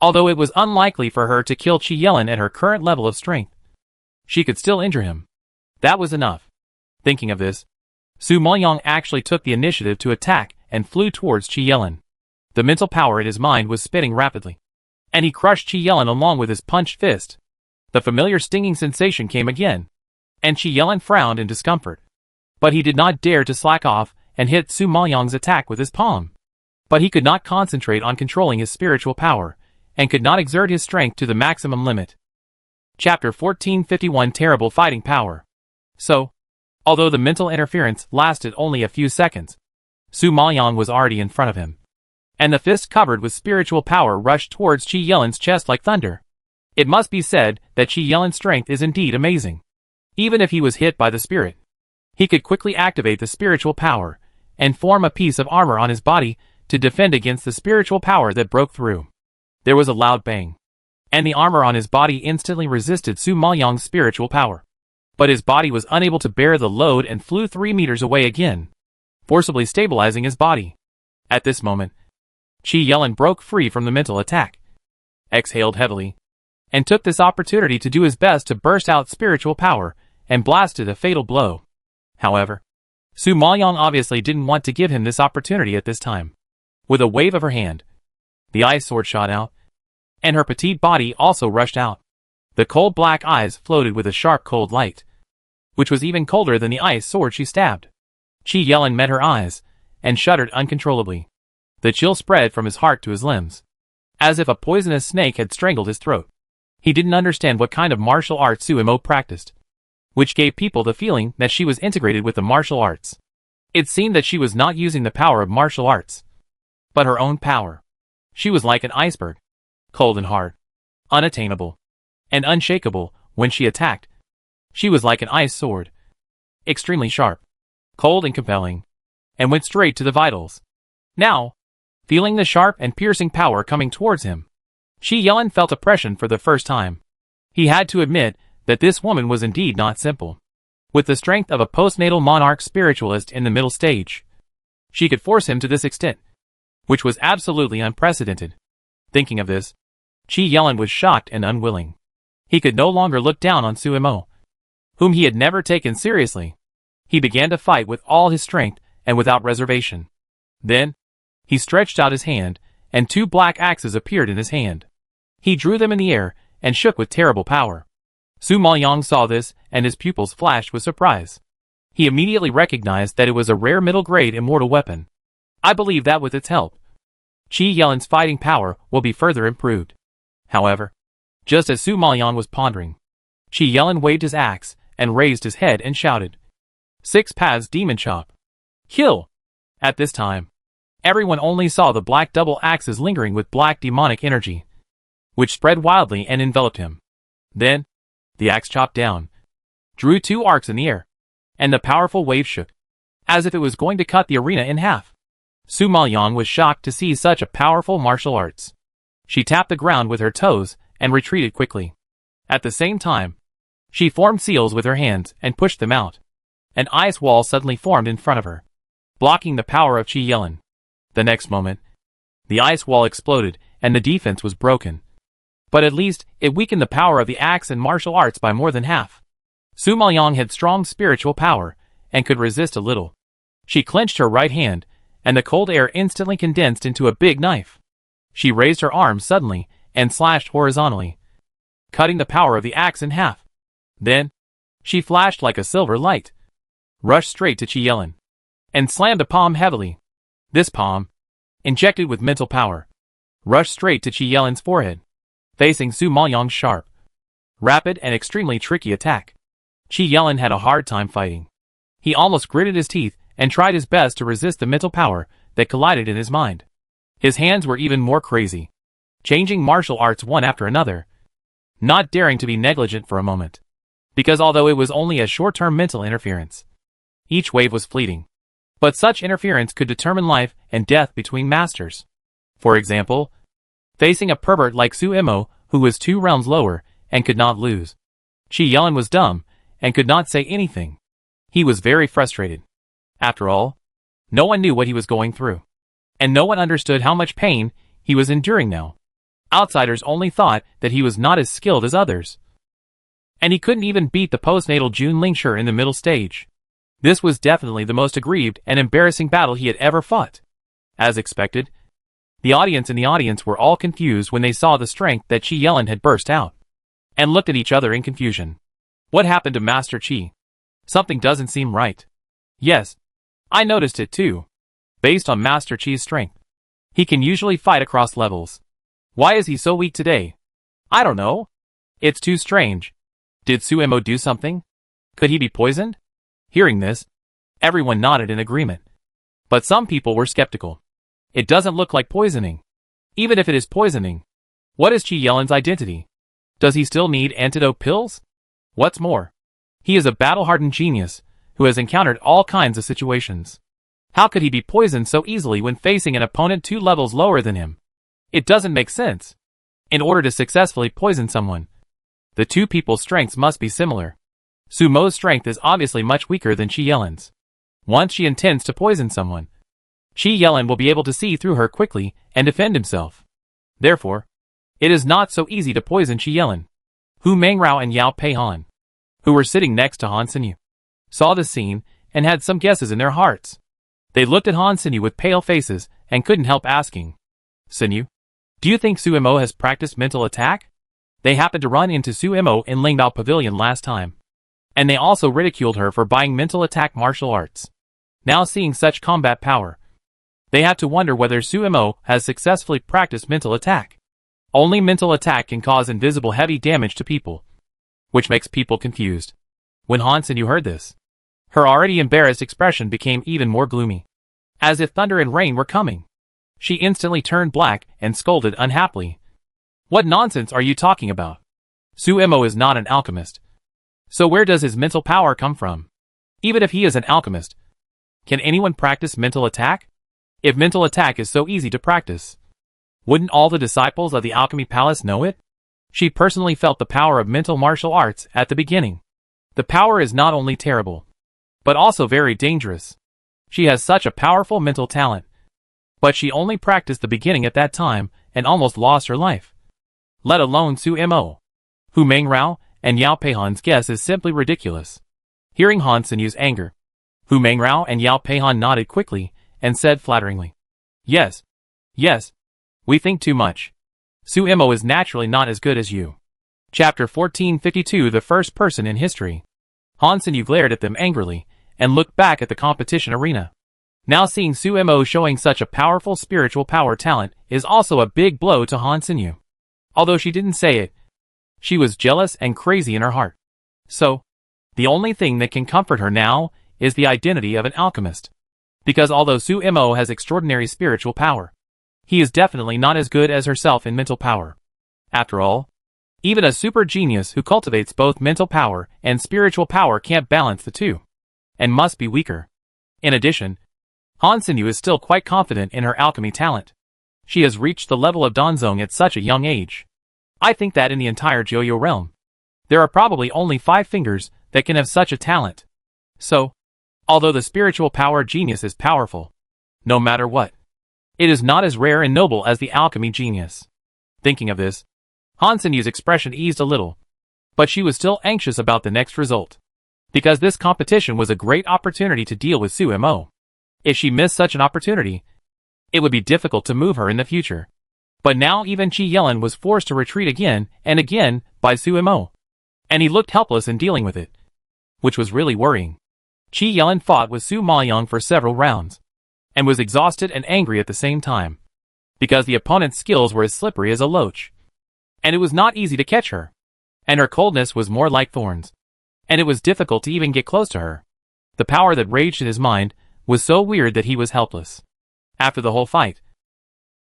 Although it was unlikely for her to kill Qi Yelin at her current level of strength, she could still injure him. That was enough. Thinking of this, Su Maoyang actually took the initiative to attack and flew towards Qi Yelin. The mental power in his mind was spinning rapidly, and he crushed Qi Yelin along with his punched fist. The familiar stinging sensation came again, and Qi Yelin frowned in discomfort. But he did not dare to slack off and hit Su Maoyang's attack with his palm. But he could not concentrate on controlling his spiritual power, and could not exert his strength to the maximum limit. Chapter 1451 Terrible Fighting Power. So, although the mental interference lasted only a few seconds, Su Maoyang was already in front of him, and the fist covered with spiritual power rushed towards Qi Yelin's chest like thunder. It must be said that Qi Yelin's strength is indeed amazing. Even if he was hit by the spirit, he could quickly activate the spiritual power and form a piece of armor on his body to defend against the spiritual power that broke through. There was a loud bang, and the armor on his body instantly resisted Su Maoyang's spiritual power. but his body was unable to bear the load and flew 3 meters away again, forcibly stabilizing his body. At this moment, Chi Yellen broke free from the mental attack, exhaled heavily, and took this opportunity to do his best to burst out spiritual power and blasted a fatal blow. However, Su Maoyang obviously didn't want to give him this opportunity at this time. With a wave of her hand, the ice sword shot out, and her petite body also rushed out. The cold black eyes floated with a sharp cold light, which was even colder than the ice sword she stabbed. Chi Yellen met her eyes, and shuddered uncontrollably. The chill spread from his heart to his limbs, as if a poisonous snake had strangled his throat. He didn't understand what kind of martial arts Sumo practiced, which gave people the feeling that she was integrated with the martial arts. It seemed that she was not using the power of martial arts, but her own power. She was like an iceberg, cold and hard, unattainable, and unshakable. When she attacked, she was like an ice sword, extremely sharp, cold and compelling, and went straight to the vitals. Now, feeling the sharp and piercing power coming towards him, Chi Yellen felt oppression for the first time. He had to admit that this woman was indeed not simple. With the strength of a postnatal monarch spiritualist in the middle stage, she could force him to this extent, which was absolutely unprecedented. Thinking of this, Chi Yellen was shocked and unwilling. He could no longer look down on Sumo, whom he had never taken seriously. He began to fight with all his strength and without reservation. Then, he stretched out his hand, and 2 black axes appeared in his hand. He drew them in the air and shook with terrible power. Su Maoyang saw this, and his pupils flashed with surprise. He immediately recognized that it was a rare middle-grade immortal weapon. I believe that with its help, Chi Yellen's fighting power will be further improved. However, just as Su Maoyang was pondering, Chi Yellen waved his axe and raised his head and shouted, 6 paths demon chop. Kill! At this time, everyone only saw the black double axes lingering with black demonic energy, which spread wildly and enveloped him. Then, the axe chopped down, drew 2 arcs in the air, and the powerful wave shook, as if it was going to cut the arena in half. Su Maoyang was shocked to see such a powerful martial arts. She tapped the ground with her toes and retreated quickly. At the same time, she formed seals with her hands and pushed them out. An ice wall suddenly formed in front of her, blocking the power of Chi Yellen. The next moment, the ice wall exploded and the defense was broken. But at least, it weakened the power of the axe and martial arts by more than half. Su Maoyang had strong spiritual power and could resist a little. She clenched her right hand, and the cold air instantly condensed into a big knife. She raised her arm suddenly and slashed horizontally, cutting the power of the axe in half. Then, she flashed like a silver light, rushed straight to Chi Yellen, and slammed the palm heavily. This palm, injected with mental power, rushed straight to Chi Yellen's forehead, facing Su Maoyang's sharp, rapid and extremely tricky attack. Chi Yellen had a hard time fighting. He almost gritted his teeth and tried his best to resist the mental power that collided in his mind. His hands were even more crazy, changing martial arts one after another, not daring to be negligent for a moment, because although it was only a short-term mental interference, each wave was fleeting. But such interference could determine life and death between masters. For example, facing a pervert like Sumo, who was 2 realms lower and could not lose. Chi Yellen was dumb and could not say anything. He was very frustrated. After all, no one knew what he was going through, and no one understood how much pain he was enduring now. Outsiders only thought that he was not as skilled as others, and he couldn't even beat the postnatal Jun Lingshi in the middle stage. This was definitely the most aggrieved and embarrassing battle he had ever fought. As expected, the audience were all confused when they saw the strength that Chi Yellen had burst out, and looked at each other in confusion. What happened to Master Chi? Something doesn't seem right. Yes, I noticed it too. Based on Master Chi's strength, he can usually fight across levels. Why is he so weak today? I don't know. It's too strange. Did Sumo do something? Could he be poisoned? Hearing this, everyone nodded in agreement. But some people were skeptical. It doesn't look like poisoning. Even if it is poisoning, what is Chi Yellen's identity? Does he still need antidote pills? What's more, he is a battle-hardened genius who has encountered all kinds of situations. How could he be poisoned so easily when facing an opponent 2 levels lower than him? It doesn't make sense. In order to successfully poison someone, the 2 people's strengths must be similar. Su Mo's strength is obviously much weaker than Qi Yelin's. Once she intends to poison someone, Qi Yelin will be able to see through her quickly and defend himself. Therefore, it is not so easy to poison Qi Yelin. Hu Mangrao and Yao Peihan, who were sitting next to Han Xinyu, saw the scene and had some guesses in their hearts. They looked at Han Xinyu with pale faces and couldn't help asking, "Xinyu, do you think Su Mo has practiced mental attack?" They happened to run into Su Mo in Lingbao Pavilion last time, and they also ridiculed her for buying mental attack martial arts. Now seeing such combat power, they had to wonder whether Su Mo has successfully practiced mental attack. Only mental attack can cause invisible heavy damage to people, which makes people confused. When Han Xinyu heard this, her already embarrassed expression became even more gloomy, as if thunder and rain were coming. She instantly turned black and scolded unhappily. "What nonsense are you talking about? Su Mo is not an alchemist. So where does his mental power come from? Even if he is an alchemist, can anyone practice mental attack? If mental attack is so easy to practice, wouldn't all the disciples of the Alchemy Palace know it?" She personally felt the power of mental martial arts at the beginning. The power is not only terrible, but also very dangerous. She has such a powerful mental talent, but she only practiced the beginning at that time and almost lost her life. Let alone Su Mo. Hu Mangrao and Yao Peihan's guess is simply ridiculous. Hearing Han Xinyu's anger, Hu Mangrao and Yao Peihan nodded quickly and said flatteringly, "Yes, yes, we think too much. Su Mo is naturally not as good as you." Chapter 1452 The First Person in History. Han Xinyu glared at them angrily and looked back at the competition arena. Now seeing Su Mo showing such a powerful spiritual power talent is also a big blow to Han Xinyu. Although she didn't say it, she was jealous and crazy in her heart. So, the only thing that can comfort her now is the identity of an alchemist. Because although Su Mo has extraordinary spiritual power, he is definitely not as good as herself in mental power. After all, even a super genius who cultivates both mental power and spiritual power can't balance the two, and must be weaker. In addition, Han Xinyu is still quite confident in her alchemy talent. She has reached the level of Danzong at such a young age. I think that in the entire Joyo realm, there are probably only 5 fingers that can have such a talent. So, although the spiritual power genius is powerful, no matter what, it is not as rare and noble as the alchemy genius. Thinking of this, Han Xinyu's expression eased a little, but she was still anxious about the next result, because this competition was a great opportunity to deal with Su Mo. If she missed such an opportunity, it would be difficult to move her in the future. But now even Qi Yelin was forced to retreat again and again by Su Mo, and he looked helpless in dealing with it, which was really worrying. Qi Yelin fought with Su Maoyang for several rounds, and was exhausted and angry at the same time, because the opponent's skills were as slippery as a loach, and it was not easy to catch her, and her coldness was more like thorns, and it was difficult to even get close to her. The power that raged in his mind was so weird that he was helpless. After the whole fight,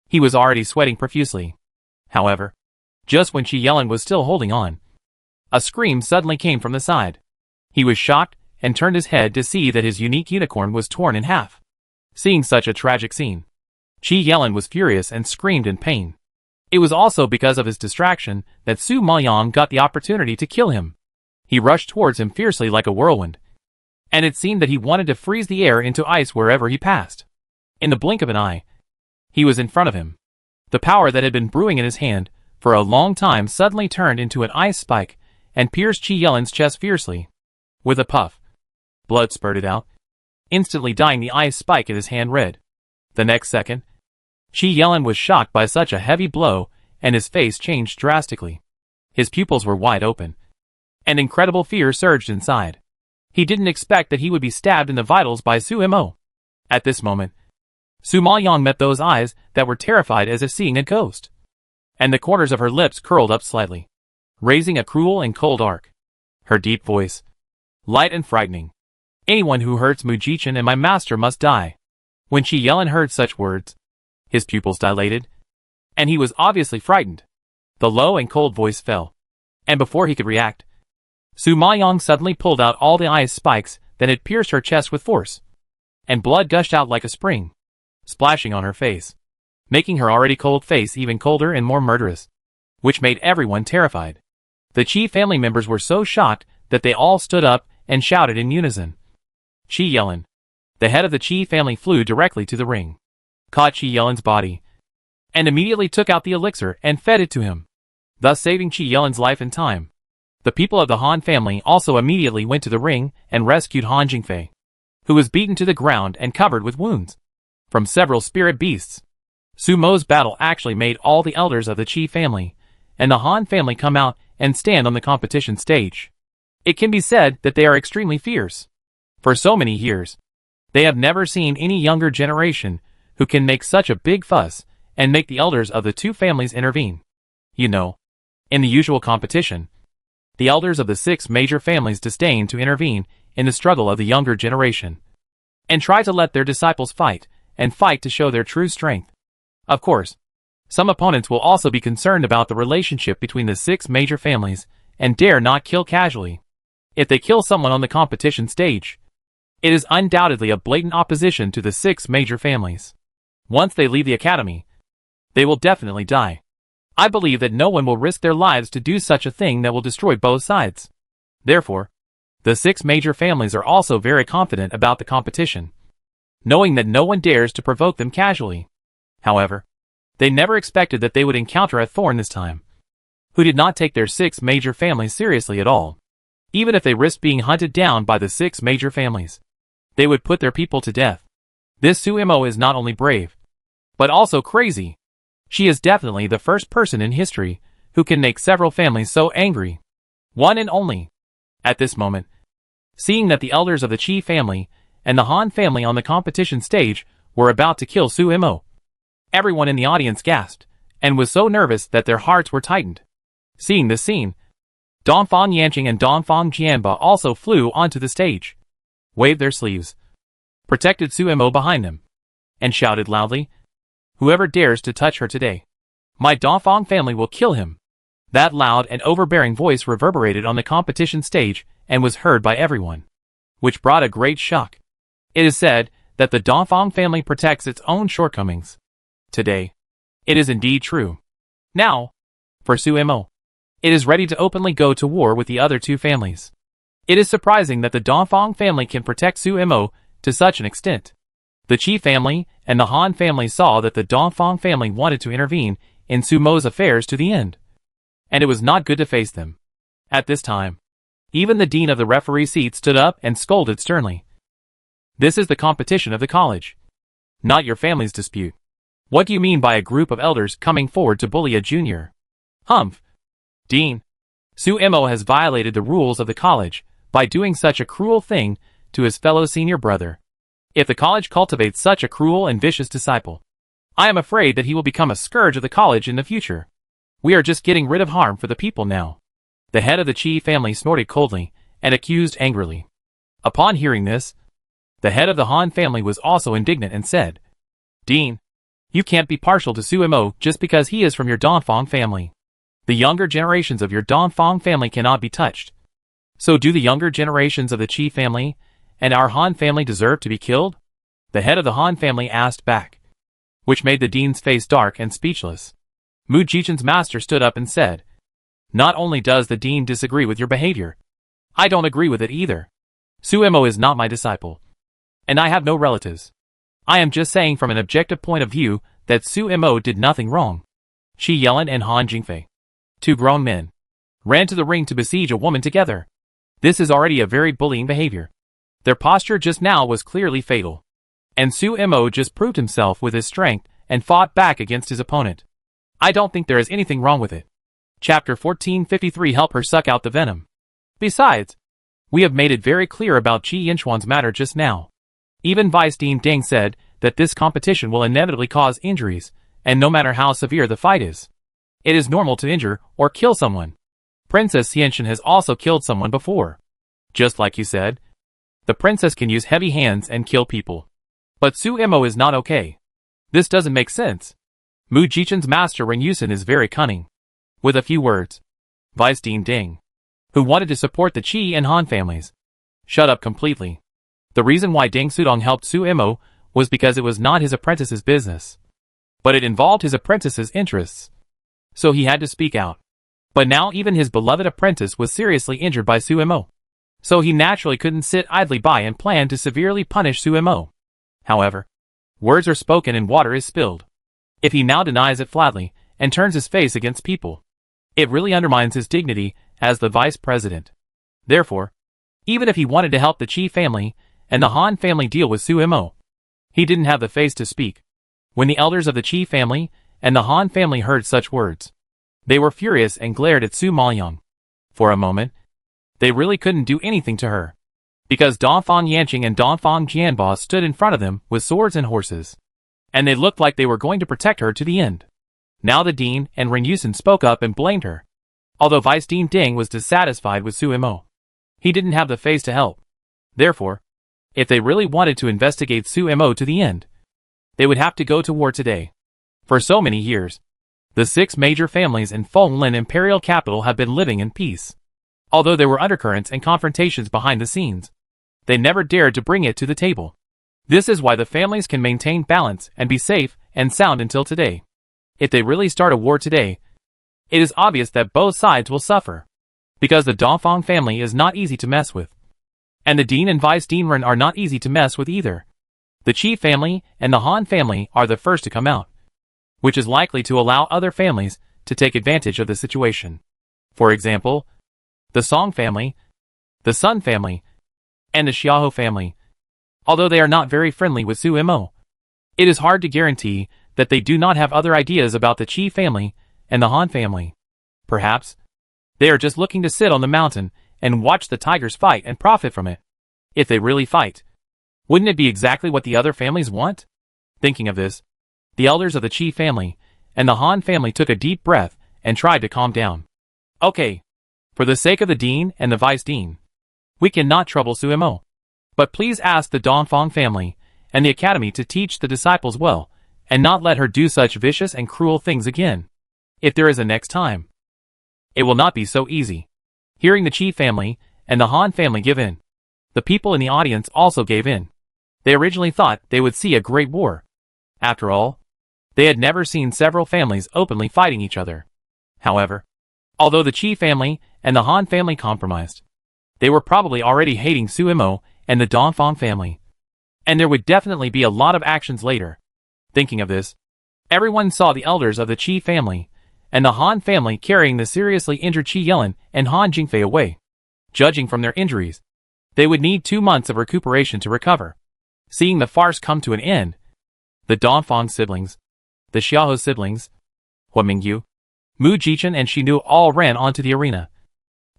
he was already sweating profusely. However, just when Qi Yelin was still holding on, a scream suddenly came from the side. He was shocked and turned his head to see that his unique unicorn was torn in half. Seeing such a tragic scene, Qi Yelin was furious and screamed in pain. It was also because of his distraction that Su Maoyang got the opportunity to kill him. He rushed towards him fiercely like a whirlwind, and it seemed that he wanted to freeze the air into ice wherever he passed. In the blink of an eye, he was in front of him. The power that had been brewing in his hand for a long time suddenly turned into an ice spike and pierced Qi Yelin's chest fiercely. With a puff, blood spurted out, instantly dyeing the ice spike in his hand red. The next second, Qi Yelin was shocked by such a heavy blow, and his face changed drastically. His pupils were wide open, and incredible fear surged inside. He didn't expect that he would be stabbed in the vitals by Su Mo. At this moment, Su Maoyang met those eyes that were terrified as if seeing a ghost, and the corners of her lips curled up slightly, raising a cruel and cold arc. Her deep voice, light and frightening. "Anyone who hurts Mujichin and my master must die." When Qi Yelin heard such words, his pupils dilated, and he was obviously frightened. The low and cold voice fell, and before he could react, Su Maoyang suddenly pulled out all the ice spikes that had pierced her chest with force, and blood gushed out like a spring, splashing on her face, making her already cold face even colder and more murderous, which made everyone terrified. The Qi family members were so shocked that they all stood up and shouted in unison. Chi Yelin. The head of the Chi family flew directly to the ring, caught Chi Yelin's body, and immediately took out the elixir and fed it to him, thus saving Chi Yelin's life and time. The people of the Han family also immediately went to the ring and rescued Han Jingfei, who was beaten to the ground and covered with wounds from several spirit beasts. Su Mo's battle actually made all the elders of the Qi family and the Han family come out and stand on the competition stage. It can be said that they are extremely fierce. For so many years, they have never seen any younger generation who can make such a big fuss and make the elders of the two families intervene. You know, in the usual competition, the elders of the 6 major families disdain to intervene in the struggle of the younger generation, and try to let their disciples fight, and fight to show their true strength. Of course, some opponents will also be concerned about the relationship between the 6 major families, and dare not kill casually. If they kill someone on the competition stage, it is undoubtedly a blatant opposition to the 6 major families. Once they leave the academy, they will definitely die. I believe that no one will risk their lives to do such a thing that will destroy both sides. Therefore, the 6 major families are also very confident about the competition, knowing that no one dares to provoke them casually. However, they never expected that they would encounter a thorn this time, who did not take their 6 major families seriously at all. Even if they risked being hunted down by the 6 major families, they would put their people to death. This Su Mo is not only brave, but also crazy. She is definitely the first person in history who can make several families so angry. One and only. At this moment, seeing that the elders of the Qi family and the Han family on the competition stage were about to kill Su Mo, everyone in the audience gasped, and was so nervous that their hearts were tightened. Seeing this scene, Dongfang Yanqing and Dongfang Jianba also flew onto the stage, waved their sleeves, protected Su Mo behind them, and shouted loudly, "Whoever dares to touch her today, my Dongfang family will kill him." That loud and overbearing voice reverberated on the competition stage and was heard by everyone, which brought a great shock. It is said that the Dongfang family protects its own shortcomings. Today, it is indeed true. Now, for Su Mo, it is ready to openly go to war with the other 2 families. It is surprising that the Dongfang family can protect Su Mo to such an extent. The Qi family and the Han family saw that the Dongfang family wanted to intervene in Su Mo's affairs to the end, and it was not good to face them. At this time, even the dean of the referee seat stood up and scolded sternly. "This is the competition of the college, not your family's dispute. What do you mean by a group of elders coming forward to bully a junior?" "Humph! Dean, Su Mo has violated the rules of the college by doing such a cruel thing to his fellow senior brother. If the college cultivates such a cruel and vicious disciple, I am afraid that he will become a scourge of the college in the future. We are just getting rid of harm for the people now." The head of the Qi family snorted coldly and accused angrily. Upon hearing this, the head of the Han family was also indignant and said, "Dean, you can't be partial to Su Mo just because he is from your Dongfang family. The younger generations of your Dongfang family cannot be touched. So do the younger generations of the Qi family and our Han family deserve to be killed?" The head of the Han family asked back, which made the dean's face dark and speechless. Mu Jichen's master stood up and said, "Not only does the dean disagree with your behavior, I don't agree with it either. Su Mo is not my disciple, and I have no relatives. I am just saying from an objective point of view that Su Mo did nothing wrong." Qi Yelin and Han Jingfei, 2 grown men, ran to the ring to besiege a woman together. This is already a very bullying behavior. Their posture just now was clearly fatal, and Su Mo just proved himself with his strength and fought back against his opponent. I don't think there is anything wrong with it. Chapter 1453 Help her suck out the venom. Besides, we have made it very clear about Qi Yinchuan's matter just now. Even Vice Dean Deng said that this competition will inevitably cause injuries, and no matter how severe the fight is, it is normal to injure or kill someone. Princess Xianxin has also killed someone before. Just like you said, the princess can use heavy hands and kill people. But Su Mo is not okay. This doesn't make sense. Mu Jichen's master Ren Yusin is very cunning. With a few words, Vice Dean Deng, who wanted to support the Qi and Han families, shut up completely. The reason why Deng Sudong helped Su Mo was because it was not his apprentice's business, but it involved his apprentice's interests. So he had to speak out. But now even his beloved apprentice was seriously injured by Su Mo. so he naturally couldn't sit idly by and planned to severely punish Sumo. However, words are spoken and water is spilled. If he now denies it flatly and turns his face against people, it really undermines his dignity as the vice president. Therefore, even if he wanted to help the Chi family and the Han family deal with Sumo, he didn't have the face to speak. When the elders of the Chi family and the Han family heard such words, they were furious and glared at Su Maoyang. For a moment, they really couldn't do anything to her, because Dongfang Yanqing and Dongfang Jianba stood in front of them with swords and horses, and they looked like they were going to protect her to the end. Now the Dean and Ren Yusen spoke up and blamed her. Although Vice Dean Ding was dissatisfied with Sumo, he didn't have the face to help. Therefore, if they really wanted to investigate Sumo to the end, they would have to go to war today. For so many years, the 6 major families in Fenglin imperial capital have been living in peace. Although there were undercurrents and confrontations behind the scenes, they never dared to bring it to the table. This is why the families can maintain balance and be safe and sound until today. If they really start a war today, it is obvious that both sides will suffer, because the Dongfang family is not easy to mess with, and the Dean and Vice Dean Ren are not easy to mess with either. The Chi family and the Han family are the first to come out, which is likely to allow other families to take advantage of the situation. For example, the Song family, the Sun family, and the Xiao family. Although they are not very friendly with Sumo, it is hard to guarantee that they do not have other ideas about the Chi family and the Han family. Perhaps they are just looking to sit on the mountain and watch the tigers fight and profit from it. If they really fight, wouldn't it be exactly what the other families want? Thinking of this, the elders of the Chi family and the Han family took a deep breath and tried to calm down. Okay, for the sake of the Dean and the Vice Dean, we cannot trouble Sumo. But please ask the Dongfang family and the academy to teach the disciples well, and not let her do such vicious and cruel things again. If there is a next time, it will not be so easy. Hearing the Chi family and the Han family give in, the people in the audience also gave in. They originally thought they would see a great war. After all, they had never seen several families openly fighting each other. However, although the Chi family and the Han family compromised, they were probably already hating Sumo and the Dongfang family, and there would definitely be a lot of actions later. Thinking of this, everyone saw the elders of the Chi family and the Han family carrying the seriously injured Qi Yelin and Han Jingfei away. Judging from their injuries, they would need 2 months of recuperation to recover. Seeing the farce come to an end, the Dongfang siblings, the Xiao siblings, Hua Mingyu, Mu Jichen and Xinu all ran onto the arena,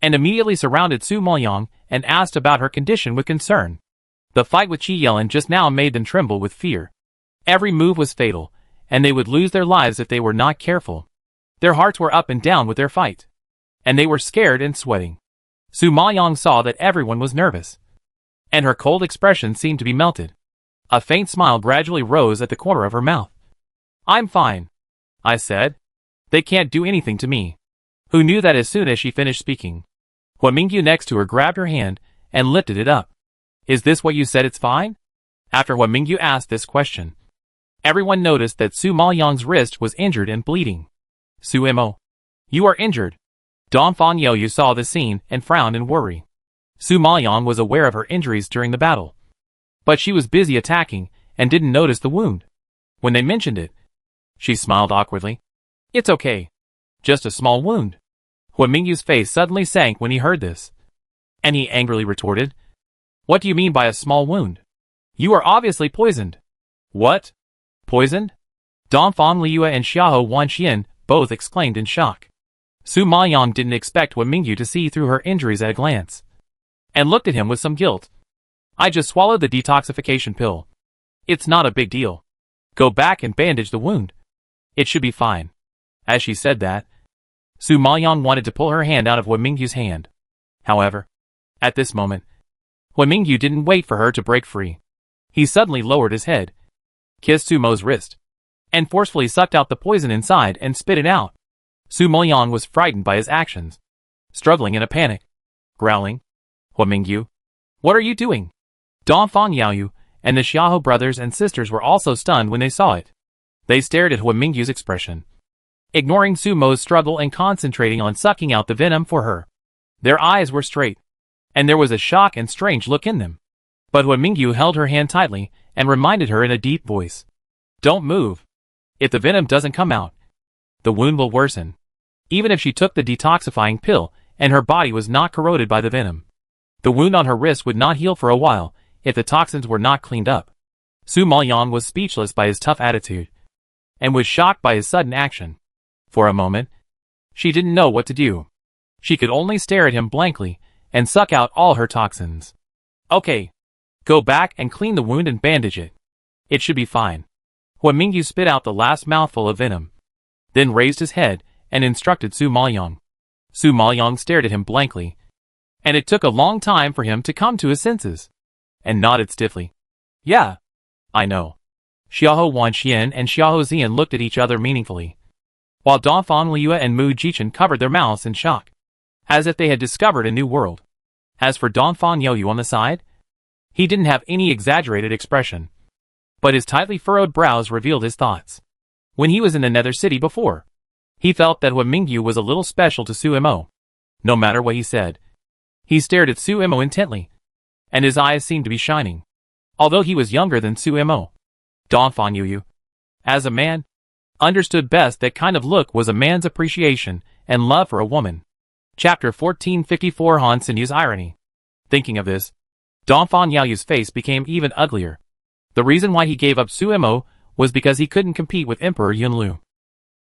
and immediately surrounded Su Maoyang and asked about her condition with concern. The fight with Qi Yelin just now made them tremble with fear. Every move was fatal, and they would lose their lives if they were not careful. Their hearts were up and down with their fight, and they were scared and sweating. Su Maoyang saw that everyone was nervous, and her cold expression seemed to be melted. A faint smile gradually rose at the corner of her mouth. "I'm fine," I said. "They can't do anything to me." Who knew that as soon as she finished speaking, Hua Mingyu next to her grabbed her hand and lifted it up. "Is this what you said, it's fine?" After Hua Mingyu asked this question, everyone noticed that Su Maoyang's wrist was injured and bleeding. "Sumo, you are injured." Dongfang Youyu saw the scene and frowned in worry. Su Maoyang was aware of her injuries during the battle, but she was busy attacking and didn't notice the wound. When they mentioned it, she smiled awkwardly. "It's okay. Just a small wound." Hua Mingyu's face suddenly sank when he heard this, and he angrily retorted, "What do you mean by a small wound? You are obviously poisoned." "What? Poisoned?" Dongfang Liu and Xiao Wanxian both exclaimed in shock. Su Maoyang didn't expect Hua Mingyu to see through her injuries at a glance, and looked at him with some guilt. "I just swallowed the detoxification pill. It's not a big deal. Go back and bandage the wound. It should be fine." As she said that, Su Maoyang wanted to pull her hand out of Hua Mingyu's hand. However, at this moment, Hua Mingyu didn't wait for her to break free. He suddenly lowered his head, kissed Sumo's wrist, and forcefully sucked out the poison inside and spit it out. Su Maoyang was frightened by his actions, struggling in a panic, growling, "Hua Mingyu, what are you doing?" Dongfang Youyu and the Xiao brothers and sisters were also stunned when they saw it. They stared at Hua Mingyu's expression, ignoring Sumo's struggle and concentrating on sucking out the venom for her. Their eyes were straight, and there was a shock and strange look in them. But Hua Mingyu held her hand tightly and reminded her in a deep voice. Don't move. If the venom doesn't come out, the wound will worsen. Even if she took the detoxifying pill and her body was not corroded by the venom, the wound on her wrist would not heal for a while if the toxins were not cleaned up. Su Maoyang was speechless by his tough attitude and was shocked by his sudden action. For a moment, she didn't know what to do. She could only stare at him blankly and suck out all her toxins. Okay. Go back and clean the wound and bandage it. It should be fine. Hua Mingyu spit out the last mouthful of venom, then raised his head and instructed Su Maoyang. Su Maoyang stared at him blankly, and it took a long time for him to come to his senses, and nodded stiffly. Yeah, I know. Xiahou Wanxian and Xiahou Zian looked at each other meaningfully, while Dongfang Liu and Mu Jichen covered their mouths in shock, as if they had discovered a new world. As for Dongfang Youyu on the side, he didn't have any exaggerated expression, but his tightly furrowed brows revealed his thoughts. When he was in the Nether City before, he felt that Hua Mingyu was a little special to Su Imo. No matter what he said, he stared at Su Imo intently, and his eyes seemed to be shining. Although he was younger than Su Imo, Dongfang Youyu, as a man, understood best that kind of look was a man's appreciation and love for a woman. Chapter 1454 Han Sinyu's Irony. Thinking of this, Dongfang Yaoyu's face became even uglier. The reason why he gave up Su Imo was because he couldn't compete with Emperor Yunlu.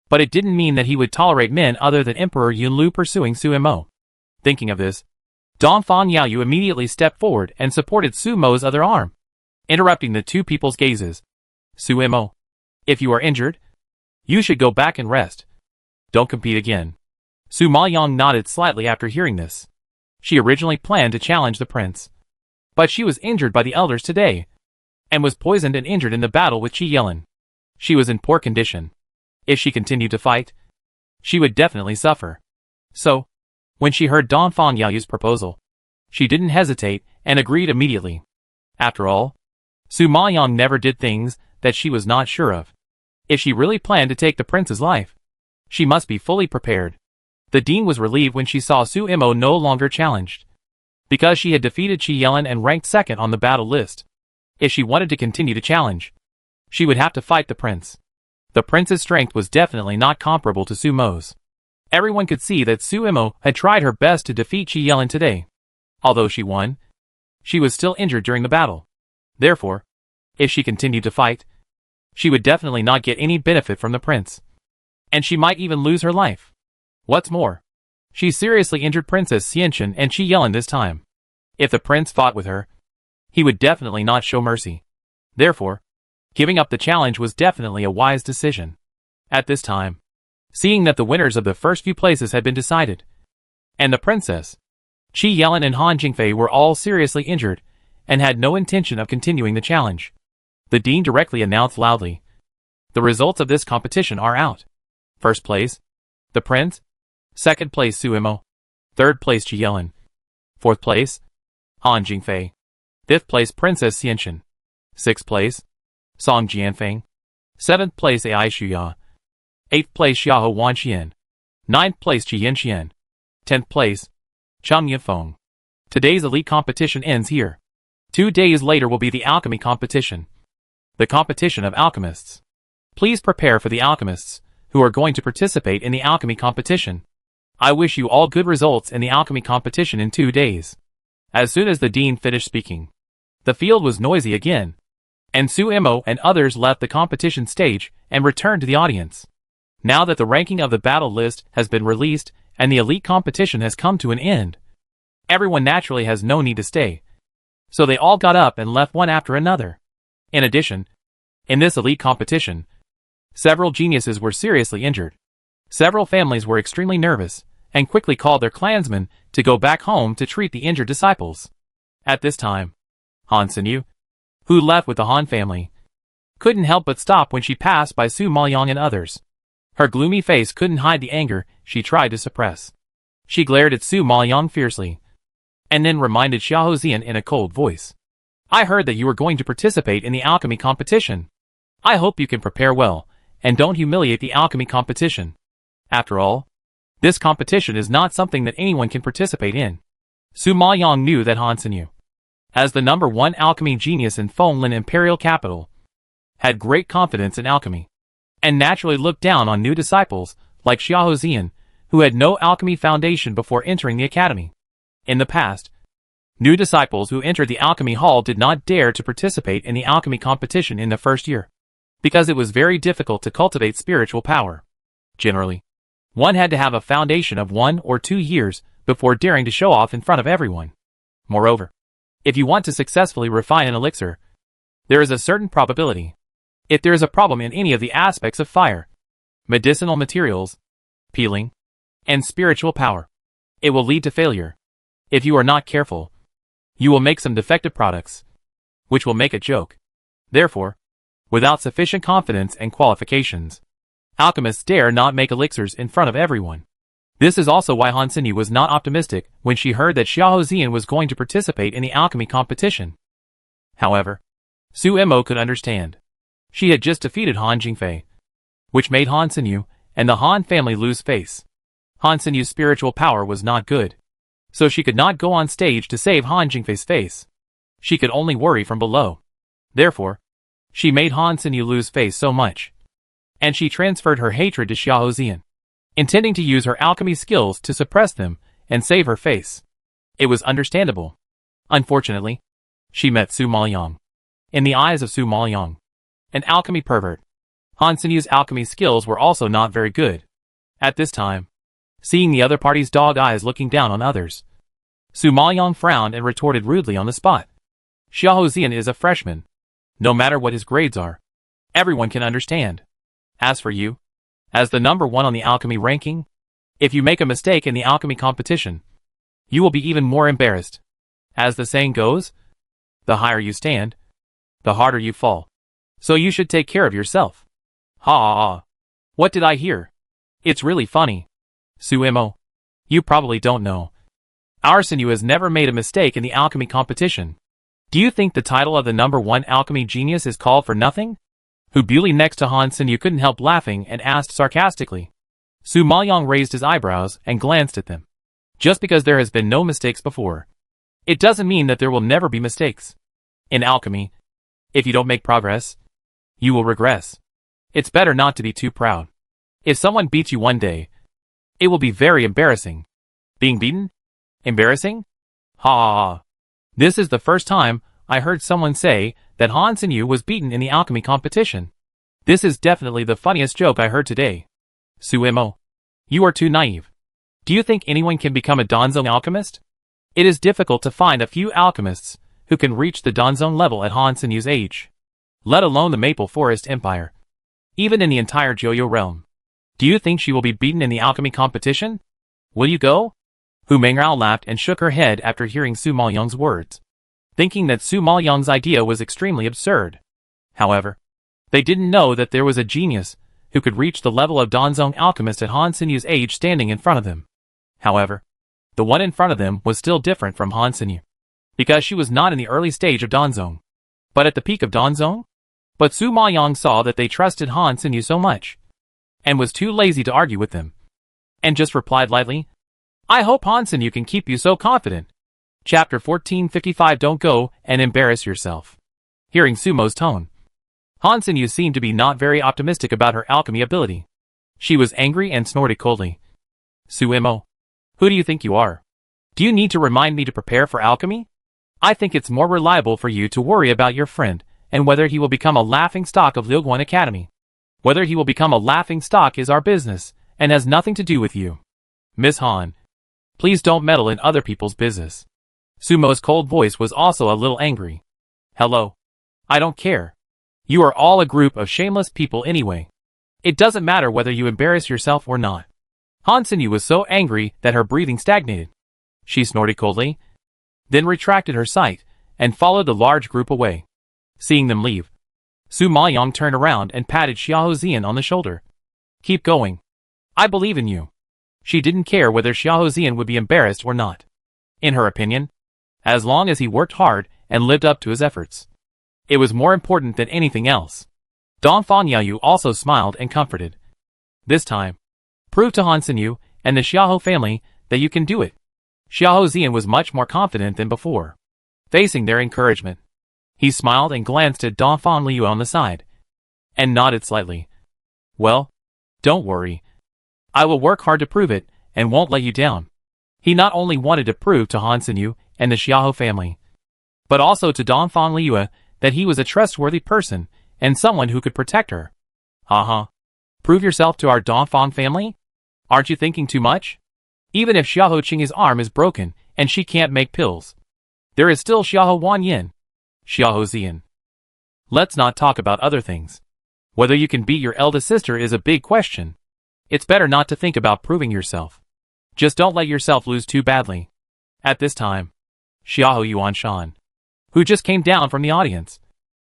But it didn't mean that he would tolerate men other than Emperor Yunlu pursuing Su Imo. Thinking of this, Dongfang Yaoyu immediately stepped forward and supported Su Mo's other arm, interrupting the two people's gazes. Su Imo, if you are injured, you should go back and rest. Don't compete again. Su Maoyang nodded slightly after hearing this. She originally planned to challenge the prince, but she was injured by the elders today, and was poisoned and injured in the battle with Qi Yelin. She was in poor condition. If she continued to fight, she would definitely suffer. So, when she heard Dongfang Yaoyu's proposal, she didn't hesitate and agreed immediately. After all, Su Maoyang never did things that she was not sure of. If she really planned to take the prince's life, she must be fully prepared. The dean was relieved when she saw Su Imo no longer challenged, because she had defeated Qi Yelin and ranked second on the battle list. If she wanted to continue to challenge, she would have to fight the prince. The prince's strength was definitely not comparable to Su Mo's. Everyone could see that Su Imo had tried her best to defeat Qi Yelin today. Although she won, she was still injured during the battle. Therefore, if she continued to fight, she would definitely not get any benefit from the prince, and she might even lose her life. What's more, she seriously injured Princess Xianchen and Qi Yelin this time. If the prince fought with her, he would definitely not show mercy. Therefore, giving up the challenge was definitely a wise decision. At this time, seeing that the winners of the first few places had been decided, and the princess, Qi Yelin and Han Jingfei were all seriously injured and had no intention of continuing the challenge, the dean directly announced loudly, "The results of this competition are out. First place, the prince. Second place, Su Imo. Third place, Qi Yelin. Fourth place, Han Jingfei. Fifth place, Princess Xianchen. Sixth place, Song Jianfeng. Seventh place, Ai Shuya. Eighth place, Xiahou Wanxian. Ninth place, Qi Yanxian. 10th place, Chang Yifeng. Today's elite competition ends here. 2 days later will be the alchemy competition. The competition of alchemists. Please prepare for the alchemists who are going to participate in the alchemy competition. I wish you all good results in the alchemy competition in 2 days." As soon as the dean finished speaking, the field was noisy again, and Su Imo and others left the competition stage and returned to the audience. Now that the ranking of the battle list has been released and the elite competition has come to an end, everyone naturally has no need to stay. So they all got up and left one after another. In addition, in this elite competition, several geniuses were seriously injured. Several families were extremely nervous and quickly called their clansmen to go back home to treat the injured disciples. At this time, Han Sinyu, who left with the Han family, couldn't help but stop when she passed by Su Maoyang and others. Her gloomy face couldn't hide the anger she tried to suppress. She glared at Su Maoyang fiercely, and then reminded Xiahou Zian in a cold voice. "I heard that you were going to participate in the alchemy competition. I hope you can prepare well, and don't humiliate the alchemy competition. After all, this competition is not something that anyone can participate in. Su Maoyang knew that Han Sinyu, as the #1 alchemy genius in Fenglin Imperial Capital, had great confidence in alchemy, and naturally looked down on new disciples like Xiahou Zian, who had no alchemy foundation before entering the academy. In the past, new disciples who entered the alchemy hall did not dare to participate in the alchemy competition in the first year, because it was very difficult to cultivate spiritual power. Generally, one had to have a foundation of 1 or 2 years before daring to show off in front of everyone. Moreover, if you want to successfully refine an elixir, there is a certain probability. If there is a problem in any of the aspects of fire, medicinal materials, peeling, and spiritual power, it will lead to failure. If you are not careful, you will make some defective products, which will make a joke. Therefore, without sufficient confidence and qualifications, alchemists dare not make elixirs in front of everyone. This is also why Han Sinyu was not optimistic when she heard that Xiahou Zian was going to participate in the alchemy competition. However, Su Mo could understand. She had just defeated Han Jingfei, which made Han Sinyu and the Han family lose face. Han Sinyu's spiritual power was not good, so she could not go on stage to save Han Jingfei's face. She could only worry from below. Therefore, she made Han Sinyu lose face so much, and she transferred her hatred to Xiahou Zian, intending to use her alchemy skills to suppress them and save her face. It was understandable. Unfortunately, she met Su Maoyang. In the eyes of Su Maoyang, an alchemy pervert, Han Sinyu's alchemy skills were also not very good. At this time, seeing the other party's dog eyes looking down on others, Su Maoyang frowned and retorted rudely on the spot. Xiahou Zian is a freshman. No matter what his grades are, everyone can understand. As for you, as the #1 on the alchemy ranking, if you make a mistake in the alchemy competition, you will be even more embarrassed. As the saying goes, the higher you stand, the harder you fall. So you should take care of yourself. Ha ha ha. What did I hear? It's really funny. Su Mo, you probably don't know. Our Sinyu has never made a mistake in the alchemy competition. Do you think the title of the #1 alchemy genius is called for nothing? Hu Buili next to Han Sinyu couldn't help laughing and asked sarcastically. Su Maoyang raised his eyebrows and glanced at them. Just because there has been no mistakes before, it doesn't mean that there will never be mistakes. In alchemy, if you don't make progress, you will regress. It's better not to be too proud. If someone beats you one day, it will be very embarrassing. Being beaten? Embarrassing? Ha ha ha. This is the first time I heard someone say that Han Sinyu was beaten in the alchemy competition. This is definitely the funniest joke I heard today. Su Mo, you are too naive. Do you think anyone can become a Danzong alchemist? It is difficult to find a few alchemists who can reach the Danzong level at Han Sinyu's age, let alone the Maple Forest Empire, even in the entire Joyo realm. Do you think she will be beaten in the alchemy competition? Will you go? Hu Mengrao laughed and shook her head after hearing Su Maoyang's words, thinking that Su Maoyang's idea was extremely absurd. However, they didn't know that there was a genius who could reach the level of Danzong alchemist at Han Sinyu's age standing in front of them. However, the one in front of them was still different from Han Sinyu, because she was not in the early stage of Danzong, but at the peak of Danzong. But Su Maoyang saw that they trusted Han Sinyu so much, and was too lazy to argue with them, and just replied lightly, I hope Han Sinyu can keep you so confident. Chapter 1455. Don't go and embarrass yourself. Hearing Sumo's tone, Han Sinyu seemed to be not very optimistic about her alchemy ability. She was angry and snorted coldly. Su Mo, who do you think you are? Do you need to remind me to prepare for alchemy? I think it's more reliable for you to worry about your friend and whether he will become a laughingstock of Liuguan Academy. Whether he will become a laughingstock is our business and has nothing to do with you. Miss Han, please don't meddle in other people's business. Sumo's cold voice was also a little angry. Hello. I don't care. You are all a group of shameless people anyway. It doesn't matter whether you embarrass yourself or not. Han Sinyu was so angry that her breathing stagnated. She snorted coldly, then retracted her sight, and followed the large group away. Seeing them leave, Su Maoyang turned around and patted Xiahou Zian on the shoulder. Keep going. I believe in you. She didn't care whether Xiahou Zian would be embarrassed or not. In her opinion, as long as he worked hard and lived up to his efforts, it was more important than anything else. Dong Fanyayu also smiled and comforted. This time, prove to Han Sinyu and the Xiahou family that you can do it. Xiao Zian was much more confident than before. Facing their encouragement, he smiled and glanced at Dongfang Liu on the side, and nodded slightly. Well, don't worry. I will work hard to prove it, and won't let you down. He not only wanted to prove to Han Xinyu and the Xiao family, but also to Dongfang Liu that he was a trustworthy person, and someone who could protect her. Haha. Prove yourself to our Dongfang family? Aren't you thinking too much? Even if Xiao Qing's arm is broken, and she can't make pills, there is still Xiao Wanyan. Xiao Zian. Let's not talk about other things. Whether you can beat your eldest sister is a big question. It's better not to think about proving yourself. Just don't let yourself lose too badly. At this time, Xiao Yuanshan, who just came down from the audience,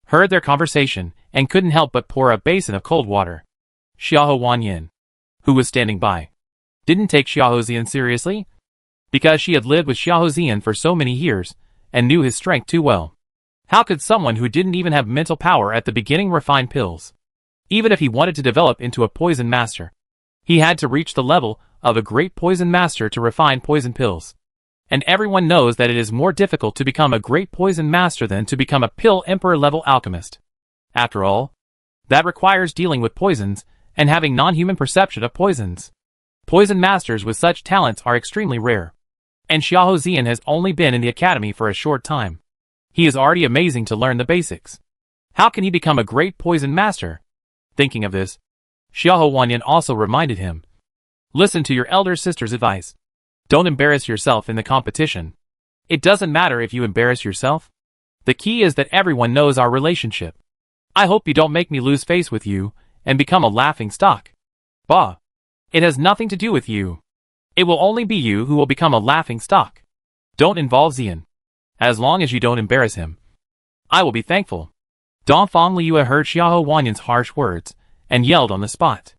heard their conversation and couldn't help but pour a basin of cold water. Xiao Wanyan, who was standing by, didn't take Xiao Zian seriously, because she had lived with Xiao Zian for so many years and knew his strength too well. How could someone who didn't even have mental power at the beginning refine pills? Even if he wanted to develop into a poison master, he had to reach the level of a great poison master to refine poison pills. And everyone knows that it is more difficult to become a great poison master than to become a pill emperor level alchemist. After all, that requires dealing with poisons and having non-human perception of poisons. Poison masters with such talents are extremely rare. And Xiao Zian has only been in the academy for a short time. He is already amazing to learn the basics. How can he become a great poison master? Thinking of this, Xiao Wanyan also reminded him. Listen to your elder sister's advice. Don't embarrass yourself in the competition. It doesn't matter if you embarrass yourself. The key is that everyone knows our relationship. I hope you don't make me lose face with you and become a laughing stock. Bah. It has nothing to do with you. It will only be you who will become a laughing stock. Don't involve Zian. As long as you don't embarrass him, I will be thankful. Dongfang Liu heard Xiao Wanyan's harsh words and yelled on the spot.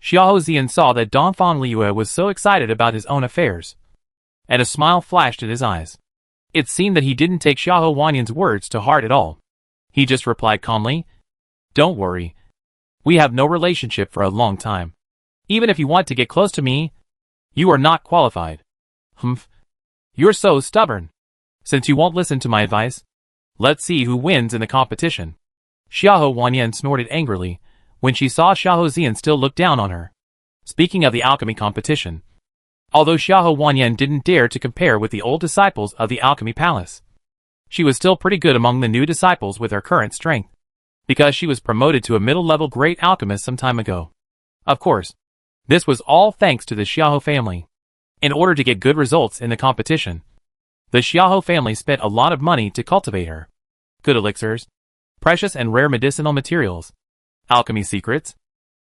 Xiao Zian saw that Dongfang Liu was so excited about his own affairs, and a smile flashed in his eyes. It seemed that he didn't take Xiao Wanyan's words to heart at all. He just replied calmly, Don't worry. We have no relationship for a long time. Even if you want to get close to me, you are not qualified. Humph. You're so stubborn. Since you won't listen to my advice, let's see who wins in the competition. Xiao Wanyan snorted angrily when she saw Xiao Zian still look down on her. Speaking of the alchemy competition, although Xiao Wanyan didn't dare to compare with the old disciples of the alchemy palace, she was still pretty good among the new disciples with her current strength, because she was promoted to a middle-level great alchemist some time ago. Of course, this was all thanks to the Xiao family. In order to get good results in the competition, the Xiao family spent a lot of money to cultivate her. Good elixirs, precious and rare medicinal materials, alchemy secrets,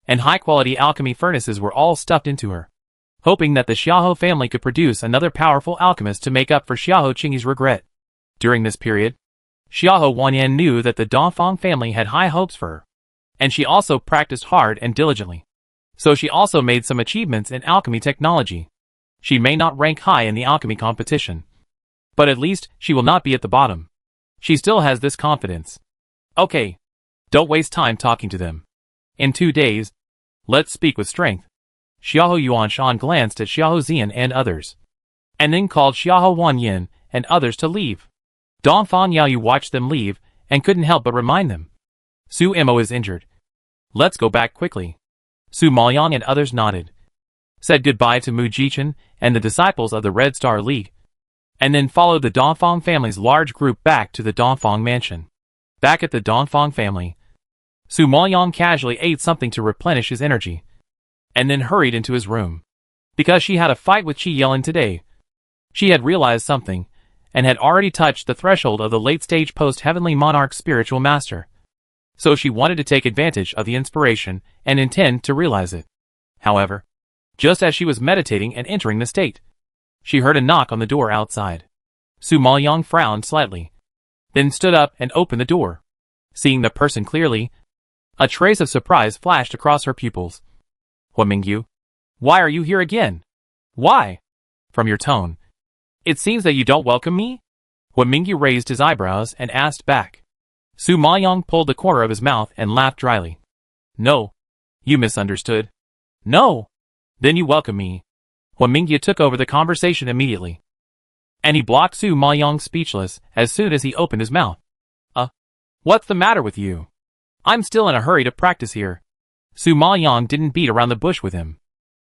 and high-quality alchemy furnaces were all stuffed into her, hoping that the Xiao family could produce another powerful alchemist to make up for Xiao Qing's regret. During this period, Xiao Wanyan knew that the Dongfang family had high hopes for her, and she also practiced hard and diligently. So she also made some achievements in alchemy technology. She may not rank high in the alchemy competition, but at least she will not be at the bottom. She still has this confidence. Okay. Don't waste time talking to them. In 2 days, let's speak with strength. Xiao Yuanshan glanced at Xiao Zian and others, and then called Xiao Wanyan and others to leave. Dongfang Yaoyu watched them leave and couldn't help but remind them. Su Imo is injured. Let's go back quickly. Su Maoyang and others nodded, said goodbye to Mu Jichen and the disciples of the Red Star League, and then followed the Dongfang family's large group back to the Dongfang mansion. Back at the Dongfang family, Su Maoyang casually ate something to replenish his energy, and then hurried into his room. Because she had a fight with Qi Yelin today, she had realized something, and had already touched the threshold of the late-stage post-heavenly monarch spiritual master. So she wanted to take advantage of the inspiration and intend to realize it. However, just as she was meditating and entering the state, she heard a knock on the door outside. Su Maoyang frowned slightly, then stood up and opened the door. Seeing the person clearly, a trace of surprise flashed across her pupils. Huan Mingyu, why are you here again? Why? From your tone, it seems that you don't welcome me? Huan Mingyu raised his eyebrows and asked back. Su Maoyang pulled the corner of his mouth and laughed dryly. No. You misunderstood. No. Then you welcome me. Huan Mingyu took over the conversation immediately. and he blocked Su Maoyang speechless as soon as he opened his mouth. What's the matter with you? I'm still in a hurry to practice here. Su Maoyang didn't beat around the bush with him.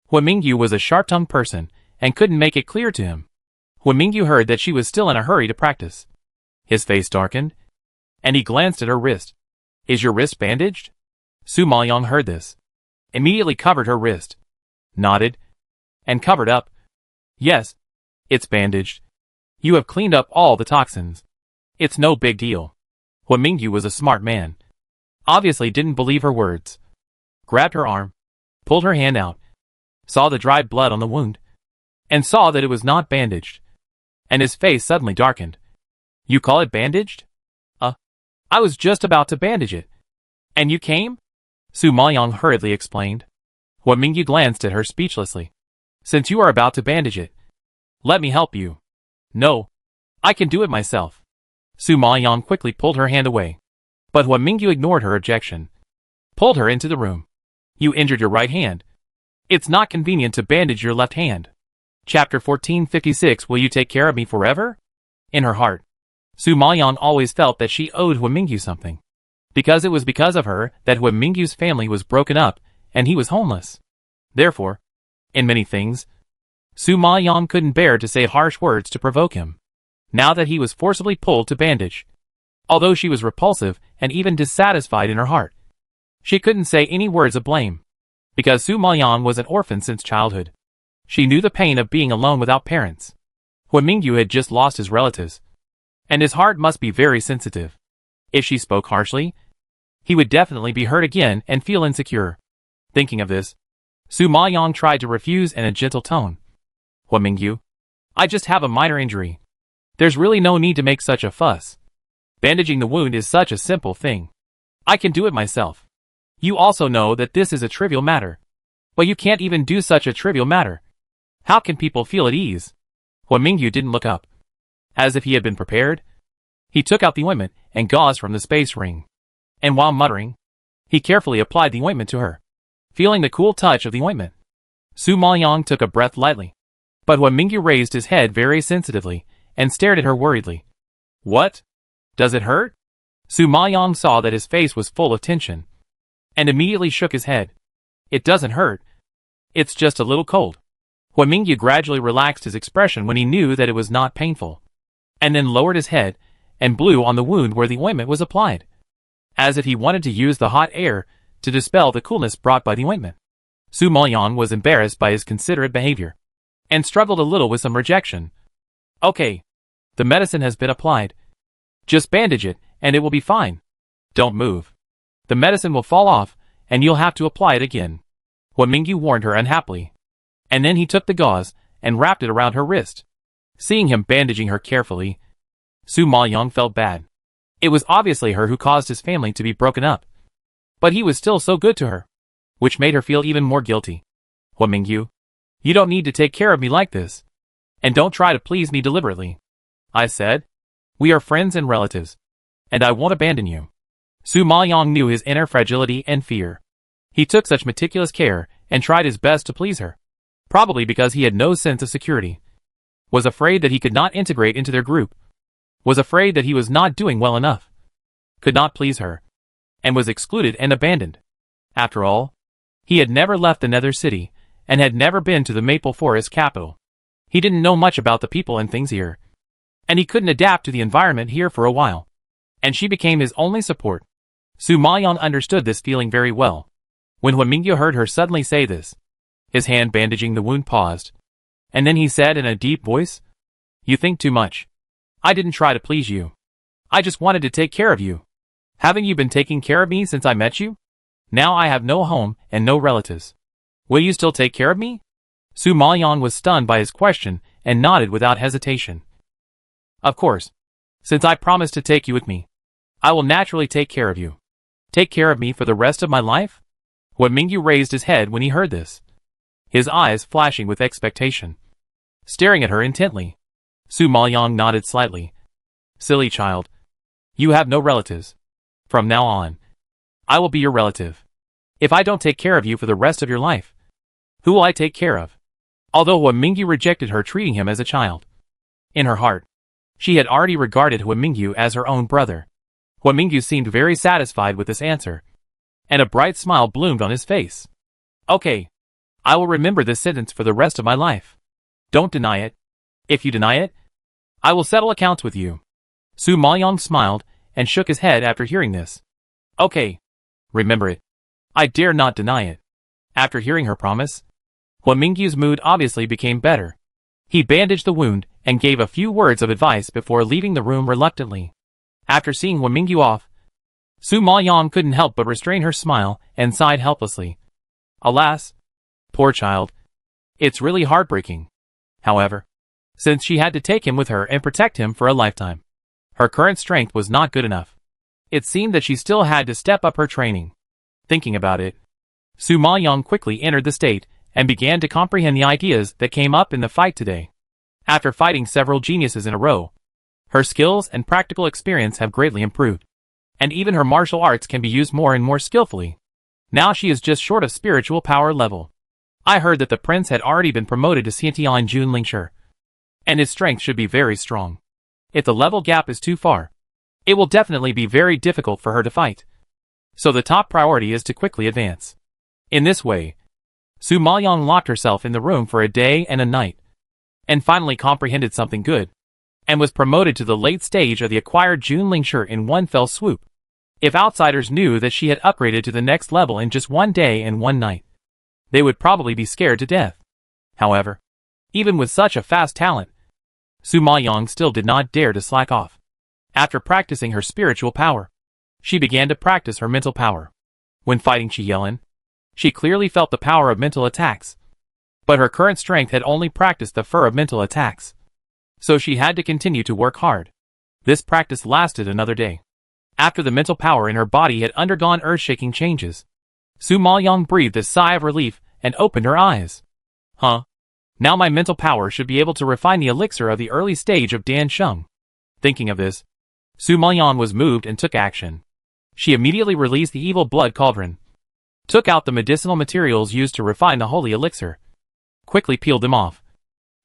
Hua Mingyu was a sharp-tongued person and couldn't make it clear to him. Hua Mingyu heard that she was still in a hurry to practice. His face darkened, and he glanced at her wrist. Is your wrist bandaged? Su Maoyang heard this, immediately covered her wrist, nodded, and covered up. Yes, it's bandaged. You have cleaned up all the toxins. It's no big deal. Hua Mingyu was a smart man. Obviously didn't believe her words. Grabbed her arm, pulled her hand out, saw the dried blood on the wound, and saw that it was not bandaged. And his face suddenly darkened. You call it bandaged? I was just about to bandage it. And you came? Su Maoyang hurriedly explained. Hua Mingyu glanced at her speechlessly. Since you are about to bandage it, let me help you. No, I can do it myself. Su Maoyang quickly pulled her hand away. But Hua Mingyu ignored her objection. Pulled her into the room. You injured your right hand. It's not convenient to bandage your left hand. Chapter 1456. Will you take care of me forever? In her heart, Su Maoyang always felt that she owed Hua Mingyu something. Because it was because of her that Hua Mingyu's family was broken up and he was homeless. Therefore, in many things, Su Maoyang couldn't bear to say harsh words to provoke him. Now that he was forcibly pulled to bandage, although she was repulsive and even dissatisfied in her heart, she couldn't say any words of blame. Because Su Maoyang was an orphan since childhood, she knew the pain of being alone without parents. Hua Mingyu had just lost his relatives, and his heart must be very sensitive. If she spoke harshly, he would definitely be hurt again and feel insecure. Thinking of this, Su Maoyang tried to refuse in a gentle tone. Hua Mingyu, I just have a minor injury. There's really no need to make such a fuss. Bandaging the wound is such a simple thing. I can do it myself. You also know that this is a trivial matter. But you can't even do such a trivial matter. How can people feel at ease? Hua Mingyu didn't look up. As if he had been prepared, he took out the ointment and gauze from the space ring. And while muttering, he carefully applied the ointment to her. Feeling the cool touch of the ointment, Su Maoyang took a breath lightly. But Hua Mingyu raised his head very sensitively and stared at her worriedly. What? Does it hurt? Su Maoyang saw that his face was full of tension, and immediately shook his head. It doesn't hurt. It's just a little cold. Hua Mingyu gradually relaxed his expression when he knew that it was not painful, and then lowered his head and blew on the wound where the ointment was applied, as if he wanted to use the hot air to dispel the coolness brought by the ointment. Su Maoyang was embarrassed by his considerate behavior, and struggled a little with some rejection. Okay. The medicine has been applied. Just bandage it, and it will be fine. Don't move. The medicine will fall off, and you'll have to apply it again. Hua Mingyu warned her unhappily. And then he took the gauze and wrapped it around her wrist. Seeing him bandaging her carefully, Su Maoyang felt bad. It was obviously her who caused his family to be broken up. But he was still so good to her, which made her feel even more guilty. Hua Mingyu, you don't need to take care of me like this. And don't try to please me deliberately. I said, we are friends and relatives, and I won't abandon you. Su Maoyang knew his inner fragility and fear. He took such meticulous care and tried his best to please her, probably because he had no sense of security. Was afraid that he could not integrate into their group. Was afraid that he was not doing well enough. Could not please her, and was excluded and abandoned. After all, he had never left the Nether City, and had never been to the Maple Forest capital. He didn't know much about the people and things here, and he couldn't adapt to the environment here for a while. And she became his only support. Su Maoyang understood this feeling very well. When Hua Mingyu heard her suddenly say this, his hand bandaging the wound paused, and then he said in a deep voice, You think too much. I didn't try to please you. I just wanted to take care of you. Haven't you been taking care of me since I met you? Now I have no home and no relatives. Will you still take care of me? Su Maoyang was stunned by his question and nodded without hesitation. Of course. Since I promised to take you with me, I will naturally take care of you. Take care of me for the rest of my life? Hua Mingyu raised his head when he heard this, his eyes flashing with expectation. Staring at her intently, Su Maoyang nodded slightly. Silly child. You have no relatives. From now on, I will be your relative. If I don't take care of you for the rest of your life, who will I take care of? Although Hua Mingyu rejected her treating him as a child, In her heart, she had already regarded Huamingyu as her own brother. Huamingyu seemed very satisfied with this answer, and a bright smile bloomed on his face. Okay, I will remember this sentence for the rest of my life. Don't deny it. If you deny it, I will settle accounts with you. Su Maoyong smiled and shook his head after hearing this. Okay, remember it. I dare not deny it. After hearing her promise, Huamingyu's mood obviously became better. He bandaged the wound and gave a few words of advice before leaving the room reluctantly. After seeing Huamingyu off, Su Maoyong couldn't help but restrain her smile and sighed helplessly. Alas, poor child. It's really heartbreaking. However, since she had to take him with her and protect him for a lifetime, her current strength was not good enough. It seemed that she still had to step up her training. Thinking about it, Su Maoyong quickly entered the state and began to comprehend the ideas that came up in the fight today. After fighting several geniuses in a row, her skills and practical experience have greatly improved, and even her martial arts can be used more and more skillfully. Now she is just short of spiritual power level. I heard that the prince had already been promoted to Xiantian Junlingshi, and his strength should be very strong. If the level gap is too far, it will definitely be very difficult for her to fight. So the top priority is to quickly advance. In this way, Su Maoyong locked herself in the room for a day and a night, and finally comprehended something good, and was promoted to the late stage of the acquired Junlingshi in one fell swoop. If outsiders knew that she had upgraded to the next level in just one day and one night, they would probably be scared to death. However, even with such a fast talent, Su Maoyong still did not dare to slack off. After practicing her spiritual power, she began to practice her mental power. When fighting Qi Yelin, she clearly felt the power of mental attacks, but her current strength had only practiced the fur of mental attacks, so she had to continue to work hard. This practice lasted another day. After the mental power in her body had undergone earth-shaking changes, Su Maoyong breathed a sigh of relief and opened her eyes. Huh? Now my mental power should be able to refine the elixir of the early stage of Dan Sheng. Thinking of this, Su Maoyong was moved and took action. She immediately released the evil blood cauldron, took out the medicinal materials used to refine the holy elixir, quickly peeled them off,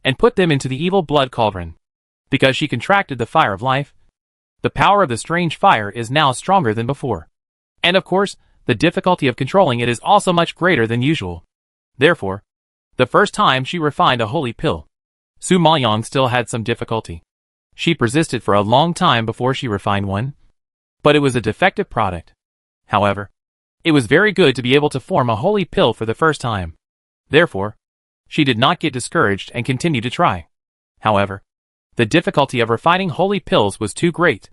and put them into the evil blood cauldron. Because she contracted the fire of life, the power of the strange fire is now stronger than before. And of course, the difficulty of controlling it is also much greater than usual. Therefore, the first time she refined a holy pill, Su Maoyong still had some difficulty. She persisted for a long time before she refined one, but it was a defective product. However, it was very good to be able to form a holy pill for the first time. Therefore, she did not get discouraged and continued to try. However, the difficulty of refining holy pills was too great.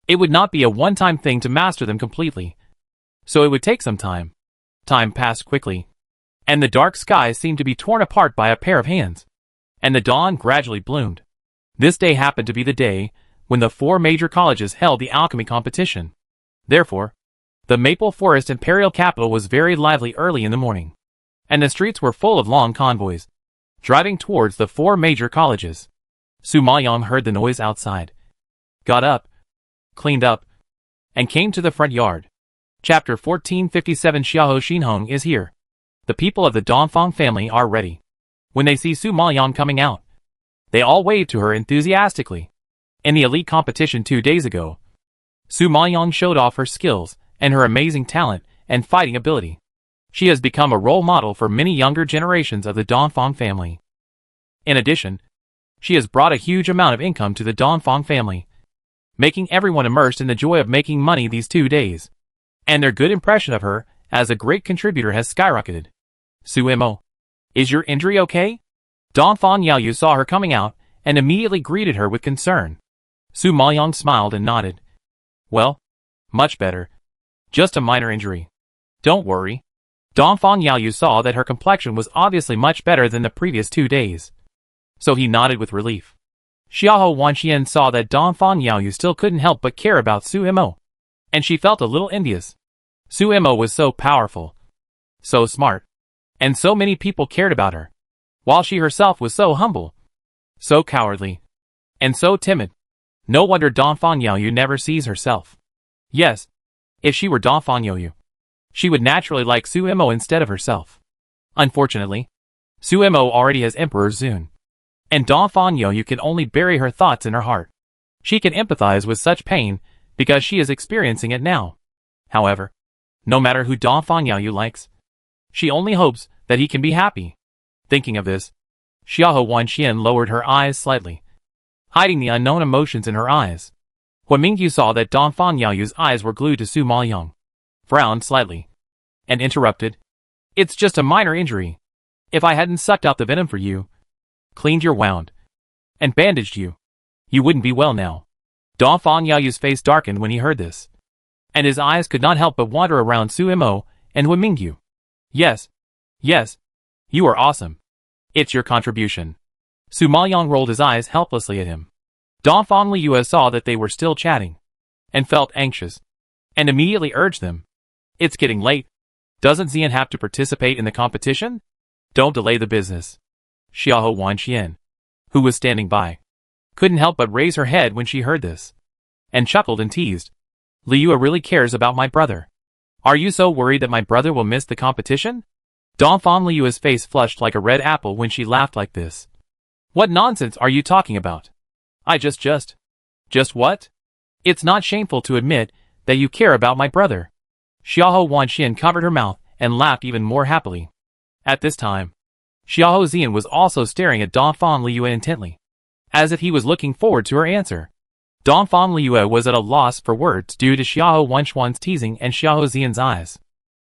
It would not be a one-time thing to master them completely, so it would take some time. Time passed quickly, and the dark sky seemed to be torn apart by a pair of hands, and the dawn gradually bloomed. This day happened to be the day when the 4 major colleges held the alchemy competition. Therefore, the Maple Forest Imperial Capital was very lively early in the morning, and the streets were full of long convoys, driving towards the 4 major colleges. Su Maoyong heard the noise outside, got up, cleaned up, and came to the front yard. Chapter 1457 Xiaohou Xinhong is here. The people of the Dongfang family are ready. When they see Su Maoyong coming out, they all wave to her enthusiastically. In the elite competition 2 days ago, Su Maoyong showed off her skills and her amazing talent and fighting ability. She has become a role model for many younger generations of the Dongfang family. In addition, she has brought a huge amount of income to the Dongfang family, making everyone immersed in the joy of making money these 2 days. And their good impression of her as a great contributor has skyrocketed. Su Mo, is your injury okay? Dongfang Yaoyu saw her coming out and immediately greeted her with concern. Su Maoyong smiled and nodded. Well, much better. Just a minor injury. Don't worry. Dongfang Yaoyu saw that her complexion was obviously much better than the previous 2 days, so he nodded with relief. Xiaohou Wanxian saw that Dongfang Yaoyu still couldn't help but care about Su Mo, and she felt a little envious. Su Mo was so powerful, so smart, and so many people cared about her, while she herself was so humble, so cowardly, and so timid. No wonder Dongfang Yaoyu never sees herself. Yes, if she were Dongfang Yaoyu, she would naturally like Su Mo instead of herself. Unfortunately, Su Mo already has Emperor Zun, And Dongfang Yu can only bury her thoughts in her heart. She can empathize with such pain because she is experiencing it now. However, no matter who Dongfang Yu likes, she only hopes that he can be happy. Thinking of this, Xiahou Wanxian lowered her eyes slightly, hiding the unknown emotions in her eyes. When Mingyu saw that Dongfang Yu's eyes were glued to Su Maoyang, frowned slightly, and interrupted. It's just a minor injury. If I hadn't sucked out the venom for you, cleaned your wound, and bandaged you, you wouldn't be well now. Dongfang Yu's face darkened when he heard this, and his eyes could not help but wander around Su Mo and Wen Mingyu. Yes, you are awesome. It's your contribution. Su Maoyang rolled his eyes helplessly at him. Dongfang Liu saw that they were still chatting, and felt anxious, and immediately urged them. It's getting late. Doesn't Xian have to participate in the competition? Don't delay the business. Xiahou Wanxian, who was standing by, couldn't help but raise her head when she heard this, and chuckled and teased. Liu really cares about my brother. Are you so worried that my brother will miss the competition? Dongfang Liu's face flushed like a red apple when she laughed like this. What nonsense are you talking about? I just what? It's not shameful to admit that you care about my brother. Xiahou Wanxian covered her mouth and laughed even more happily. At this time, Xiahou Xian was also staring at Dongfang Liu intently, as if he was looking forward to her answer. Dongfang Liu was at a loss for words due to Xiahou Wanxian's teasing and Xiahou Xian's eyes.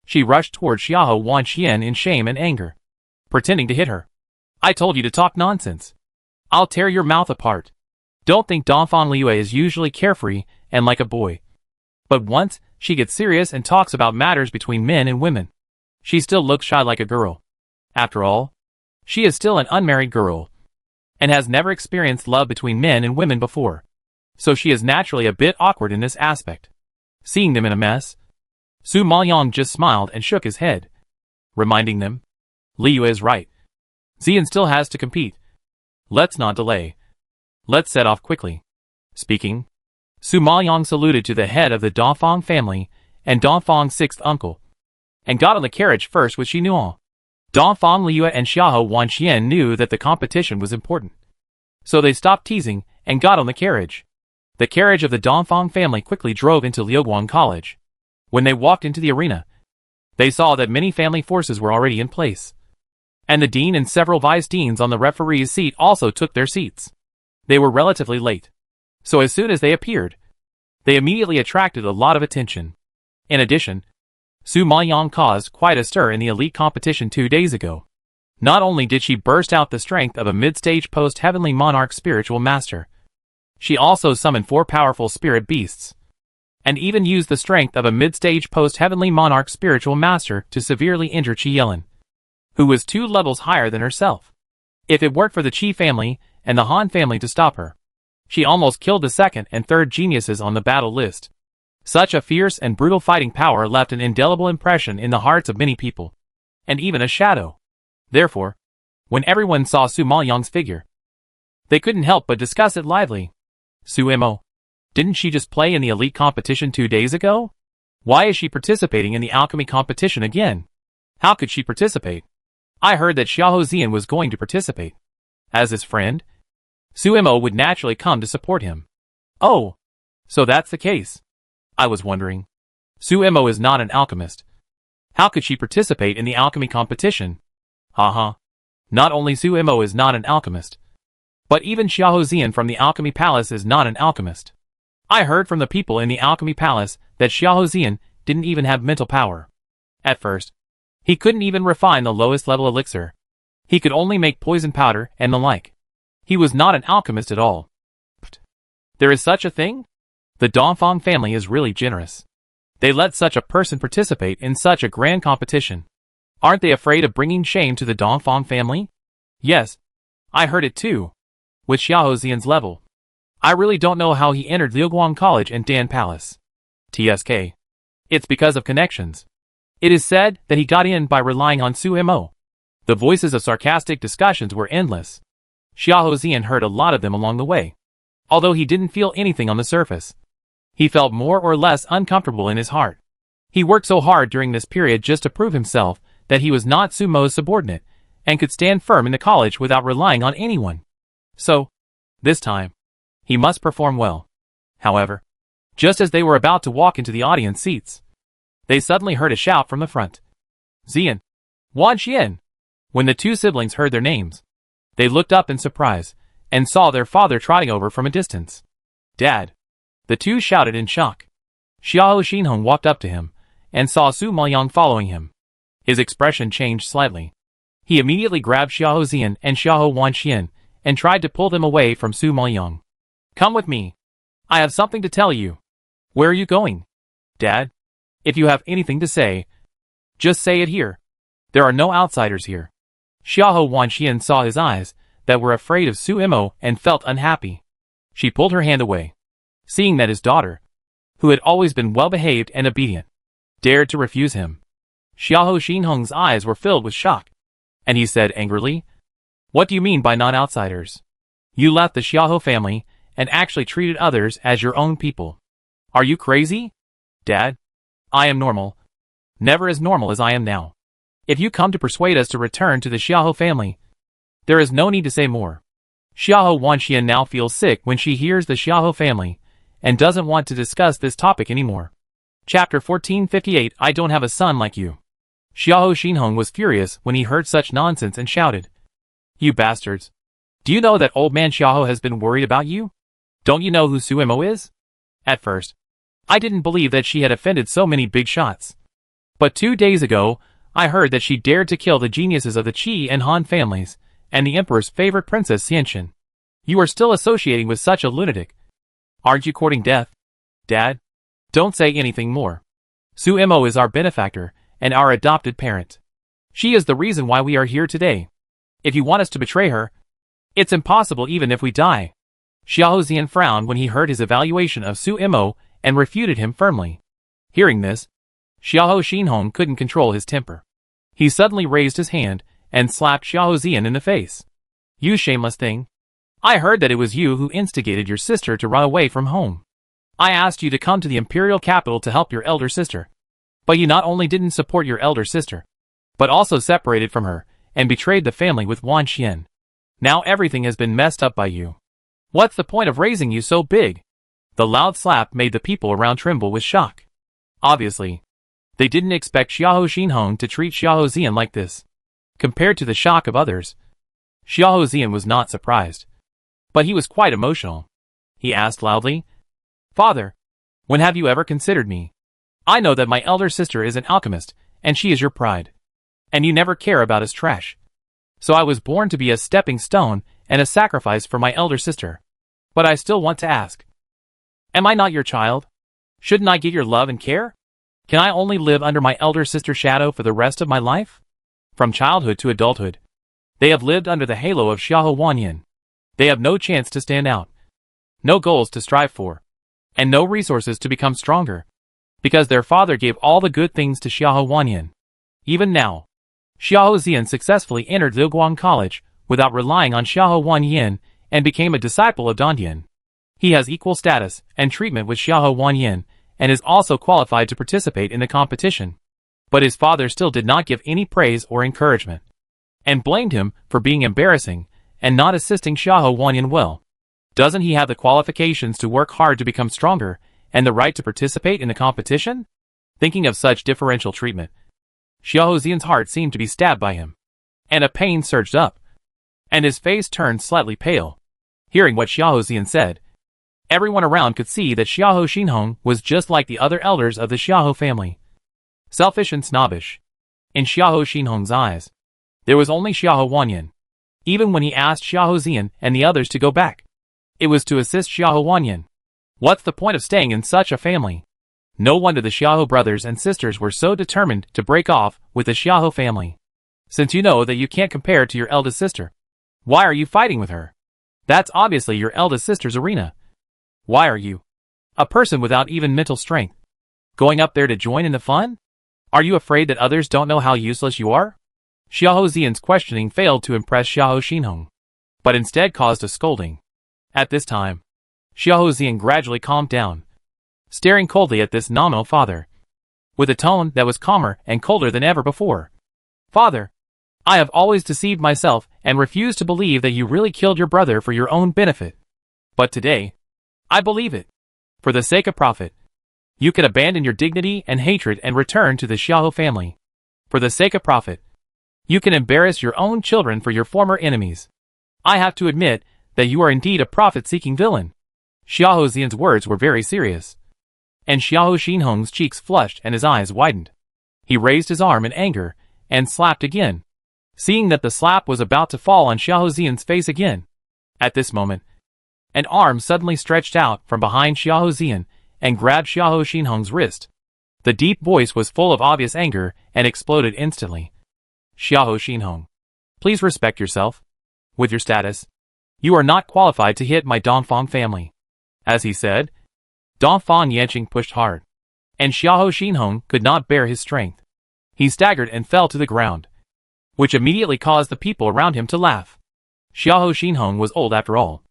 She rushed toward Xiahou Wanxian in shame and anger, pretending to hit her. I told you to talk nonsense. I'll tear your mouth apart. Don't think Dongfang Liu is usually carefree and like a boy. But once she gets serious and talks about matters between men and women, she still looks shy like a girl. After all, she is still an unmarried girl, and has never experienced love between men and women before. So she is naturally a bit awkward in this aspect. Seeing them in a mess, Su Maoyang just smiled and shook his head, reminding them, Liu is right. Xian still has to compete. Let's not delay. Let's set off quickly. Speaking, Su Maoyang saluted to the head of the Dongfang family and Dongfang's sixth uncle, and got on the carriage first with Xinuo. Dongfang Liu and Xiahou Wanxian knew that the competition was important, so they stopped teasing and got on the carriage. The carriage of the Dongfang family quickly drove into Liuguang College. When they walked into the arena, they saw that many family forces were already in place, and the dean and several vice deans on the referee's seat also took their seats. They were relatively late, so as soon as they appeared, they immediately attracted a lot of attention. In addition, Su Maoyang caused quite a stir in the elite competition 2 days ago. Not only did she burst out the strength of a mid-stage post-heavenly monarch spiritual master, she also summoned 4 powerful spirit beasts, and even used the strength of a mid-stage post-heavenly monarch spiritual master to severely injure Qi Yelin, who was 2 levels higher than herself. If it weren't for the Qi family and the Han family to stop her, she almost killed the second and third geniuses on the battle list. Such a fierce and brutal fighting power left an indelible impression in the hearts of many people, and even a shadow. Therefore, when everyone saw Su Maoyang's figure, they couldn't help but discuss it lively. Su Mo, didn't she just play in the elite competition 2 days ago? Why is she participating in the alchemy competition again? How could she participate? I heard that Xiahou Xian was going to participate. As his friend, Su Mo would naturally come to support him. Oh, so that's the case. I was wondering. Su Mo is not an alchemist. How could she participate in the alchemy competition? Haha. Not only Su Mo is not an alchemist, but even Xiahou Xian from the Alchemy Palace is not an alchemist. I heard from the people in the Alchemy Palace that Xiahou Xian didn't even have mental power. At first, he couldn't even refine the lowest level elixir. He could only make poison powder and the like. He was not an alchemist at all. But there is such a thing? The Dongfang family is really generous. They let such a person participate in such a grand competition. Aren't they afraid of bringing shame to the Dongfang family? Yes, I heard it too. With Xiahou Xian's level, I really don't know how he entered Liuguang College and Dan Palace. TSK. It's because of connections. It is said that he got in by relying on Su Mo. The voices of sarcastic discussions were endless. Xiahou Xian heard a lot of them along the way. Although he didn't feel anything on the surface, he felt more or less uncomfortable in his heart. He worked so hard during this period just to prove himself that he was not Su Mo's subordinate, and could stand firm in the college without relying on anyone. So, this time, he must perform well. However, just as they were about to walk into the audience seats, they suddenly heard a shout from the front. Xian! Wan Xian! When the two siblings heard their names, they looked up in surprise, and saw their father trotting over from a distance. Dad! The two shouted in shock. Xiahou Xinhong walked up to him, and saw Su Maoyang following him. His expression changed slightly. He immediately grabbed Xiahou Xian and Xiahou Wan Xian, and tried to pull them away from Su Maoyang. Come with me. I have something to tell you. Where are you going? Dad? If you have anything to say, just say it here. There are no outsiders here. Xiahou Wan Xian saw his eyes, that were afraid of Su Imo, and felt unhappy. She pulled her hand away, seeing that his daughter, who had always been well-behaved and obedient, dared to refuse him. Xiahou Xinhong's eyes were filled with shock, and he said angrily, What do you mean by non-outsiders? You left the Xiahou family, and actually treated others as your own people. Are you crazy? Dad, I am normal. Never as normal as I am now. If you come to persuade us to return to the Xiahou family, there is no need to say more. Xiahou Wanxian now feels sick when she hears the Xiahou family, and doesn't want to discuss this topic anymore. Chapter 1458 I don't have a son like you. Xiahou Xinhong was furious when he heard such nonsense and shouted, You bastards! Do you know that old man Xiahou has been worried about you? Don't you know who Suimo is? At first, I didn't believe that she had offended so many big shots. But 2 days ago, I heard that she dared to kill the geniuses of the Qi and Han families, and the emperor's favorite princess Xianxin. You are still associating with such a lunatic. Aren't you courting death? Dad, don't say anything more. Suimo is our benefactor, and our adopted parent. She is the reason why we are here today. If you want us to betray her, it's impossible even if we die. Xiahou Xian frowned when he heard his evaluation of Suimo, and refuted him firmly. Hearing this, Xiahou Xinhong couldn't control his temper. He suddenly raised his hand, and slapped Xiahou Xian in the face. You shameless thing! I heard that it was you who instigated your sister to run away from home. I asked you to come to the imperial capital to help your elder sister. But you not only didn't support your elder sister, but also separated from her, and betrayed the family with Wan Xian. Now everything has been messed up by you. What's the point of raising you so big? The loud slap made the people around tremble with shock. Obviously, they didn't expect Xiahou Xinhong to treat Xiahou Xian like this. Compared to the shock of others, Xiahou Xian was not surprised. But he was quite emotional. He asked loudly, Father, when have you ever considered me? I know that my elder sister is an alchemist, and she is your pride. And you never care about his trash. So I was born to be a stepping stone, and a sacrifice for my elder sister. But I still want to ask. Am I not your child? Shouldn't I get your love and care? Can I only live under my elder sister's shadow for the rest of my life? From childhood to adulthood, they have lived under the halo of Xiahou Wanyan. They have no chance to stand out, no goals to strive for, and no resources to become stronger, because their father gave all the good things to Xiahou Wanyan. Even now, Xiahou Xian successfully entered Ziguang College without relying on Xiahou Wanyan, and became a disciple of Dandian. He has equal status and treatment with Xiahou Wanyan, and is also qualified to participate in the competition. But his father still did not give any praise or encouragement, and blamed him for being embarrassing and not assisting Xiahou Wanyan well. Doesn't he have the qualifications to work hard to become stronger, and the right to participate in the competition? Thinking of such differential treatment, Xiahou Xian's heart seemed to be stabbed by him, and a pain surged up, and his face turned slightly pale. Hearing what Xiahou Xian said, everyone around could see that Xiahou Xinhong was just like the other elders of the Xiahou family. Selfish and snobbish. In Xiahou Xinhong's eyes, there was only Xiahou Wanyan. Even when he asked Xiahou Xian and the others to go back, it was to assist Xiahou Wanyan. What's the point of staying in such a family? No wonder the Xiahou brothers and sisters were so determined to break off with the Xiahou family. Since you know that you can't compare to your eldest sister, why are you fighting with her? That's obviously your eldest sister's arena. Why are you, a person without even mental strength, going up there to join in the fun? Are you afraid that others don't know how useless you are? Xiahou Xian's questioning failed to impress Xiahou Xinhong, but instead caused a scolding. At this time, Xiahou Xian gradually calmed down, staring coldly at this nominal father, with a tone that was calmer and colder than ever before. Father, I have always deceived myself and refused to believe that you really killed your brother for your own benefit. But today, I believe it. For the sake of profit, you can abandon your dignity and hatred and return to the Xiahou family. For the sake of profit, you can embarrass your own children for your former enemies. I have to admit that you are indeed a profit-seeking villain. Xiahou Xian's words were very serious, and Xiahou Xinhong's cheeks flushed and his eyes widened. He raised his arm in anger and slapped again, seeing that the slap was about to fall on Xiahou Xian's face again. At this moment, an arm suddenly stretched out from behind Xiahou Xian and grabbed Xiahou Xinhong's wrist. The deep voice was full of obvious anger and exploded instantly. Xiahou Xinhong, please respect yourself. With your status, you are not qualified to hit my Dongfang family. As he said, Dongfang Yanqing pushed hard, and Xiahou Xinhong could not bear his strength. He staggered and fell to the ground, which immediately caused the people around him to laugh. Xiahou Xinhong was old after all,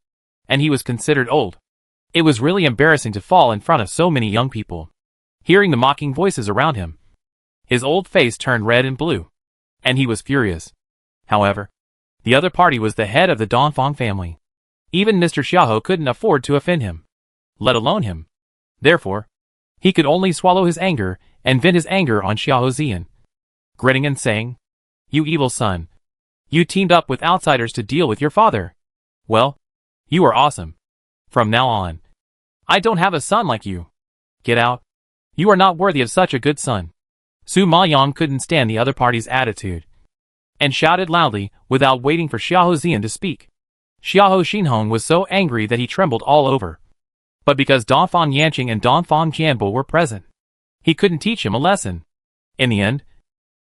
and he was considered old. It was really embarrassing to fall in front of so many young people. Hearing the mocking voices around him, his old face turned red and blue, and he was furious. However, the other party was the head of the Dongfang family. Even Mr. Xiahou couldn't afford to offend him, let alone him. Therefore, he could only swallow his anger and vent his anger on Xiahou Xian, grinning and saying, "You evil son. You teamed up with outsiders to deal with your father. Well, you are awesome. From now on, I don't have a son like you. Get out. You are not worthy of such a good son." Su Maoyang couldn't stand the other party's attitude, and shouted loudly without waiting for Xiahou Xian to speak. Xiahou Xinhong was so angry that he trembled all over. But because Dongfang Yanqing and Dongfang Jianbo were present, he couldn't teach him a lesson. In the end,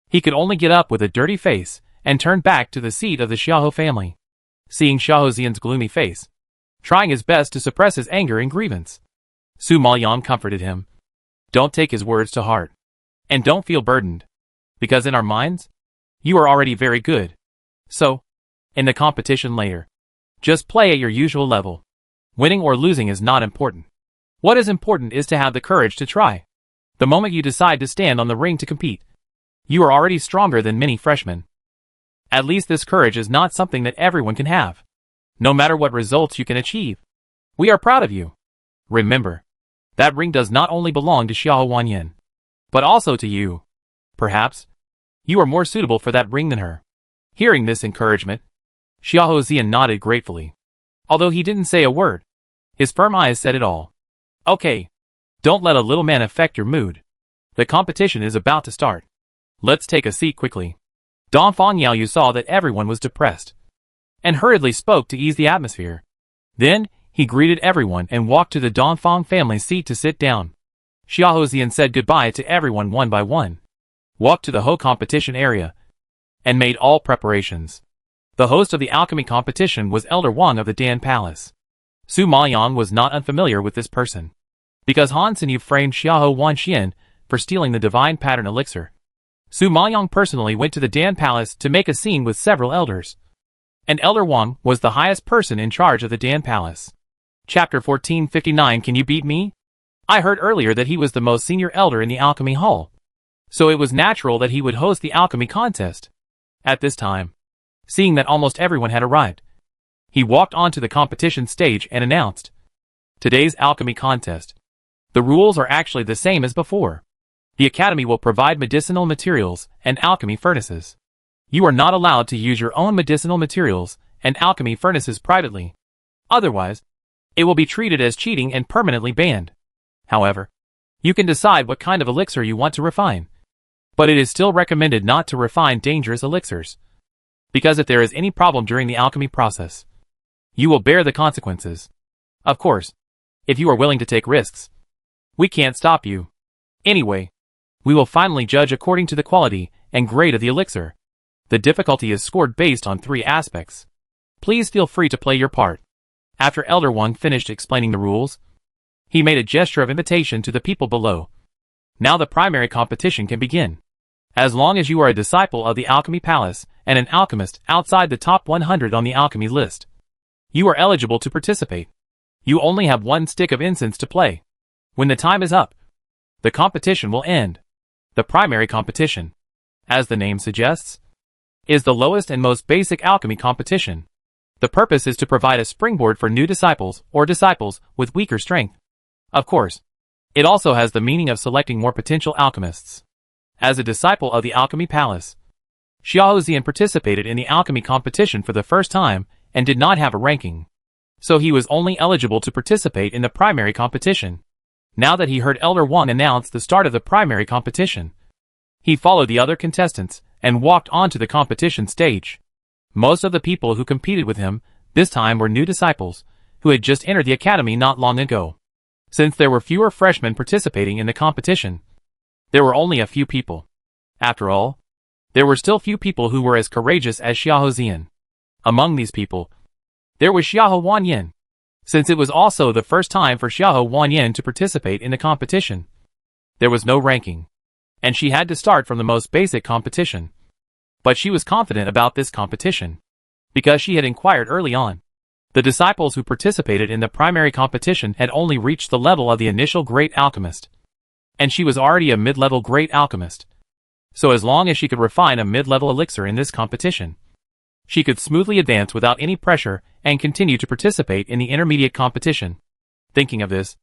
he could only get up with a dirty face and turn back to the seat of the Xiahou family. Seeing Xiahou Xian's gloomy face, trying his best to suppress his anger and grievance, Su Maoyang comforted him. Don't take his words to heart, and don't feel burdened, because in our minds, you are already very good. So, in the competition later, just play at your usual level. Winning or losing is not important. What is important is to have the courage to try. The moment you decide to stand on the ring to compete, you are already stronger than many freshmen. At least this courage is not something that everyone can have. No matter what results you can achieve, we are proud of you. Remember, that ring does not only belong to Xiahou Wanyan, but also to you. Perhaps, you are more suitable for that ring than her. Hearing this encouragement, Xiahou Xian nodded gratefully. Although he didn't say a word, his firm eyes said it all. Okay, don't let a little man affect your mood. The competition is about to start. Let's take a seat quickly. Dongfang Yaoyu saw that everyone was depressed, and hurriedly spoke to ease the atmosphere. Then, he greeted everyone and walked to the Dongfang family's seat to sit down. Xiahou Xian said goodbye to everyone one by one, walked to the Ho competition area, and made all preparations. The host of the alchemy competition was Elder Wang of the Dan Palace. Su Maoyang was not unfamiliar with this person, because Han Sinyu framed Xiahou Wanxian for stealing the divine pattern elixir. Su Maoyang personally went to the Dan Palace to make a scene with several elders, and Elder Wang was the highest person in charge of the Dan Palace. Chapter 1459. Can you beat me? I heard earlier that he was the most senior elder in the alchemy hall, so it was natural that he would host the alchemy contest. At this time, seeing that almost everyone had arrived, he walked onto the competition stage and announced, "Today's alchemy contest. The rules are actually the same as before. The academy will provide medicinal materials and alchemy furnaces. You are not allowed to use your own medicinal materials and alchemy furnaces privately. Otherwise, it will be treated as cheating and permanently banned. However, you can decide what kind of elixir you want to refine, but it is still recommended not to refine dangerous elixirs, because if there is any problem during the alchemy process, you will bear the consequences. Of course, if you are willing to take risks, we can't stop you. Anyway, we will finally judge according to the quality and grade of the elixir. The difficulty is scored based on 3 aspects. Please feel free to play your part." After Elder Wang finished explaining the rules, he made a gesture of invitation to the people below. Now the primary competition can begin. As long as you are a disciple of the Alchemy Palace and an alchemist outside the top 100 on the alchemy list, you are eligible to participate. You only have 1 stick of incense to play. When the time is up, the competition will end. The primary competition, as the name suggests, is the lowest and most basic alchemy competition. The purpose is to provide a springboard for new disciples or disciples with weaker strength. Of course, it also has the meaning of selecting more potential alchemists. As a disciple of the Alchemy Palace, Xiao Zian participated in the alchemy competition for the first time and did not have a ranking. So he was only eligible to participate in the primary competition. Now that he heard Elder Wang announce the start of the primary competition, he followed the other contestants and walked onto the competition stage. Most of the people who competed with him this time were new disciples who had just entered the academy not long ago. Since there were fewer freshmen participating in the competition, there were only a few people. After all, there were still few people who were as courageous as Xiao Zian. Among these people, there was Xiao Wanyan. Since it was also the first time for Xiao Wanyan to participate in the competition, there was no ranking, and she had to start from the most basic competition. But she was confident about this competition, because she had inquired early on. The disciples who participated in the primary competition had only reached the level of the initial great alchemist, and she was already a mid-level great alchemist. So as long as she could refine a mid-level elixir in this competition, she could smoothly advance without any pressure and continue to participate in the intermediate competition. Thinking of this,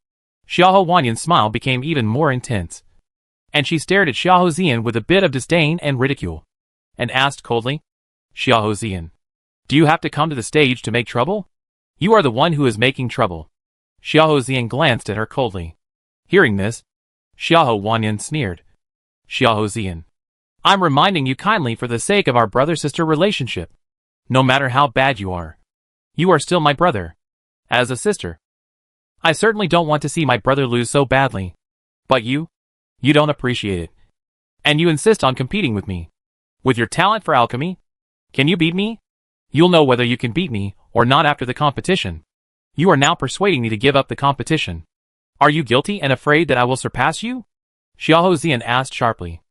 Xiao Wanyan's smile became even more intense, and she stared at Xiao Zian with a bit of disdain and ridicule, and asked coldly, "Xiao Zian, do you have to come to the stage to make trouble? You are the one who is making trouble." Xiao Zian glanced at her coldly. Hearing this, Xiao Wanyan sneered. "Xiao Zian, I'm reminding you kindly for the sake of our brother-sister relationship. No matter how bad you are still my brother. As a sister, I certainly don't want to see my brother lose so badly. But you don't appreciate it. And you insist on competing with me. With your talent for alchemy, can you beat me? You'll know whether you can beat me or not after the competition. You are now persuading me to give up the competition. Are you guilty and afraid that I will surpass you?" Xiao Zian asked sharply.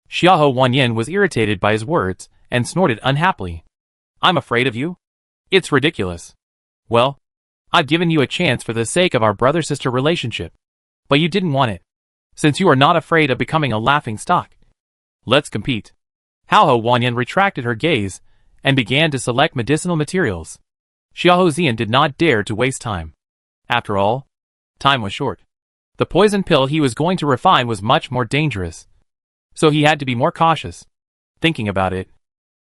Xiao Wanyan was irritated by his words and snorted unhappily. "I'm afraid of you? It's ridiculous. Well, I've given you a chance for the sake of our brother-sister relationship. But you didn't want it. Since you are not afraid of becoming a laughing stock, let's compete." Xiao Wanyan retracted her gaze and began to select medicinal materials. Xiao Zian did not dare to waste time. After all, time was short. The poison pill he was going to refine was much more dangerous, so he had to be more cautious. Thinking about it,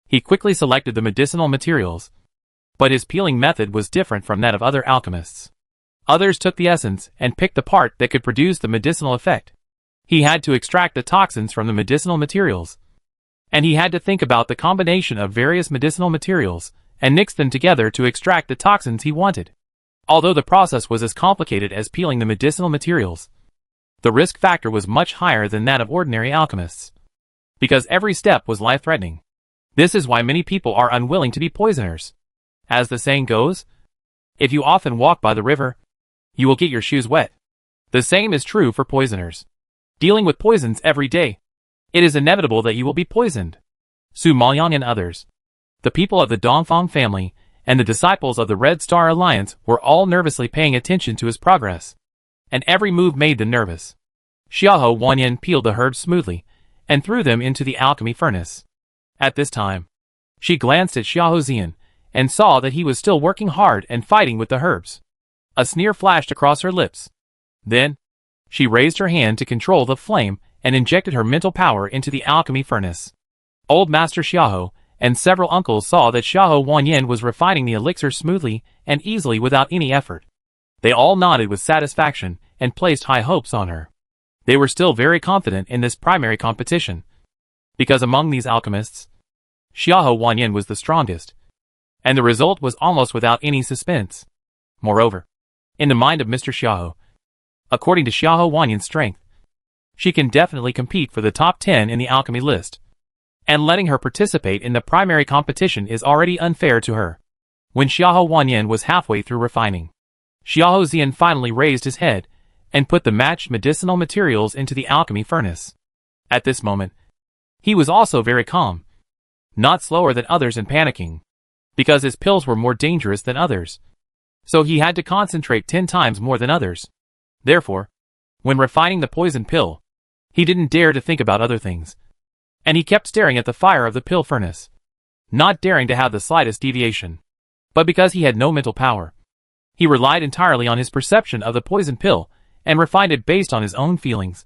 he quickly selected the medicinal materials, but his peeling method was different from that of other alchemists. Others took the essence and picked the part that could produce the medicinal effect. He had to extract the toxins from the medicinal materials, and he had to think about the combination of various medicinal materials and mix them together to extract the toxins he wanted. Although the process was as complicated as peeling the medicinal materials, the risk factor was much higher than that of ordinary alchemists, because every step was life-threatening. This is why many people are unwilling to be poisoners. As the saying goes, if you often walk by the river, you will get your shoes wet. The same is true for poisoners. Dealing with poisons every day, it is inevitable that you will be poisoned. Su Maoyang and others, the people of the Dongfang family, and the disciples of the Red Star Alliance were all nervously paying attention to his progress, and every move made them nervous. Xiao Wanyan peeled the herbs smoothly and threw them into the alchemy furnace. At this time, she glanced at Xiao Zian and saw that he was still working hard and fighting with the herbs. A sneer flashed across her lips. Then, she raised her hand to control the flame and injected her mental power into the alchemy furnace. Old Master Xiao and several uncles saw that Xiao Wanyan was refining the elixir smoothly and easily without any effort. They all nodded with satisfaction and placed high hopes on her. They were still very confident in this primary competition, because among these alchemists, Xiao Wanyan was the strongest, and the result was almost without any suspense. Moreover, in the mind of Mr. Xiao, according to Xiao Wanyan's strength, she can definitely compete for the top 10 in the alchemy list, and letting her participate in the primary competition is already unfair to her. When Xiao Wanyan was halfway through refining, Xiao Zian finally raised his head and put the matched medicinal materials into the alchemy furnace. At this moment, he was also very calm, not slower than others in panicking, because his pills were more dangerous than others, so he had to concentrate 10 times more than others. Therefore, when refining the poison pill, he didn't dare to think about other things, and he kept staring at the fire of the pill furnace. not daring to have the slightest deviation. But because he had no mental power, he relied entirely on his perception of the poison pill and refined it based on his own feelings.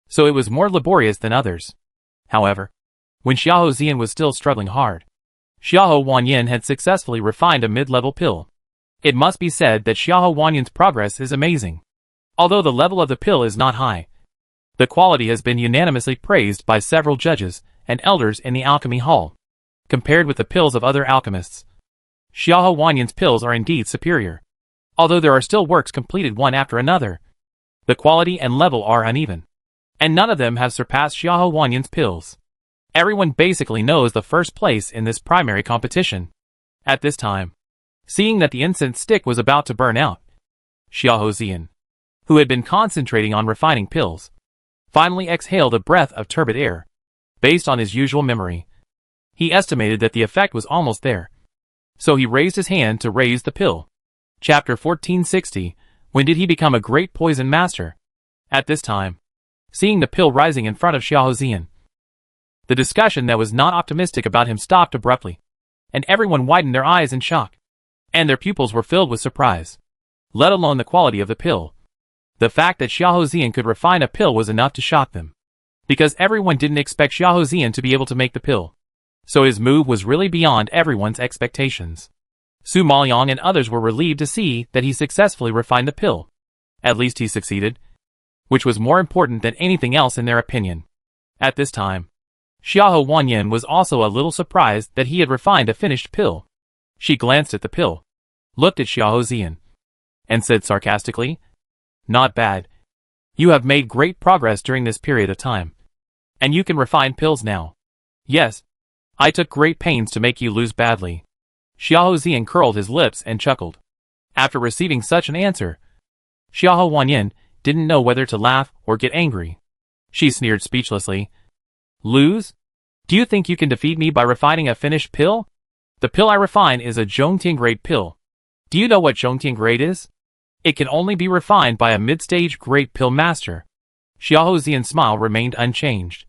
So it was more laborious than others. However, when Xiahou Zian was still struggling hard, Xiahou Wanyan had successfully refined a mid-level pill. It must be said that Xiahou Wanyan's progress is amazing. Although the level of the pill is not high, the quality has been unanimously praised by several judges and elders in the alchemy hall. Compared with the pills of other alchemists, Xiahou Wanyan's pills are indeed superior. Although there are still works completed one after another, the quality and level are uneven, and none of them have surpassed Xiahou Wanyan's pills. Everyone basically knows the first place in this primary competition. At this time, seeing that the incense stick was about to burn out, Xiahou Zian, who had been concentrating on refining pills, finally exhaled a breath of turbid air. Based on his usual memory, he estimated that the effect was almost there. So he raised his hand to raise the pill. Chapter 1460, When did he become a great poison master? At this time, seeing the pill rising in front of Xiahou Zian, the discussion that was not optimistic about him stopped abruptly, and everyone widened their eyes in shock, and their pupils were filled with surprise. Let alone the quality of the pill. The fact that Xiahou Zian could refine a pill was enough to shock them, because everyone didn't expect Xiahou Zian to be able to make the pill. So his move was really beyond everyone's expectations. Su Maoyang and others were relieved to see that he successfully refined the pill. At least he succeeded, which was more important than anything else in their opinion. At this time, Xiahou Wanyan was also a little surprised that he had refined a finished pill. She glanced at the pill, looked at Xiahou Zian, and said sarcastically, "Not bad. You have made great progress during this period of time. And you can refine pills now." "Yes. I took great pains to make you lose badly." Xiahou Zian curled his lips and chuckled. After receiving such an answer, Xiahou Wanyan didn't know whether to laugh or get angry. She sneered speechlessly. "Lose? Do you think you can defeat me by refining a finished pill? The pill I refine is a Zhongtian grade pill. Do you know what Zhongtian grade is? It can only be refined by a mid-stage grade pill master." Xiahou Zian's smile remained unchanged,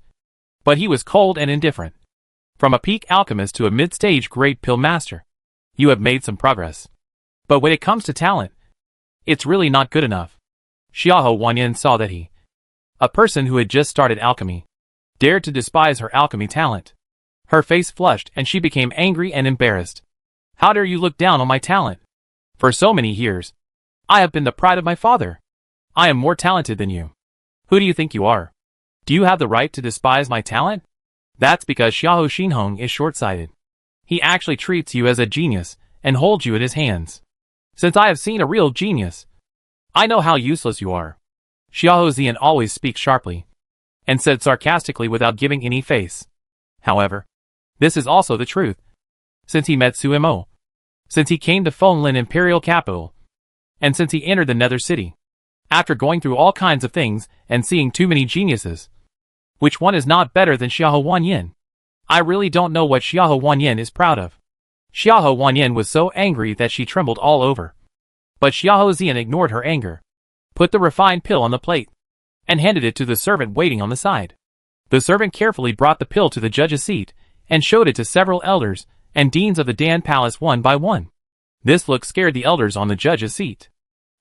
but he was cold and indifferent. From a peak alchemist to a mid-stage grade pill master, you have made some progress. But when it comes to talent, it's really not good enough. Xiahou Wanyan saw that he, a person who had just started alchemy, dared to despise her alchemy talent. Her face flushed and she became angry and embarrassed. "How dare you look down on my talent? For so many years, I have been the pride of my father. I am more talented than you. Who do you think you are? Do you have the right to despise my talent?" That's because Xiahou Xinhong is short-sighted. He actually treats you as a genius and holds you in his hands. Since I have seen a real genius, I know how useless you are. Xiahou Zian always speaks sharply, and said sarcastically without giving any face. However, this is also the truth. Since he met Su Mo, since he came to Fenlin Imperial Capital, and since he entered the Nether City, after going through all kinds of things and seeing too many geniuses, which one is not better than Xiahou Wanyan? I really don't know what Xiahou Wanyan is proud of. Xiahou Wanyan was so angry that she trembled all over. But Xiahou Zian ignored her anger, put the refined pill on the plate, and handed it to the servant waiting on the side. The servant carefully brought the pill to the judge's seat, and showed it to several elders and deans of the Dan Palace one by one. This look scared the elders on the judge's seat.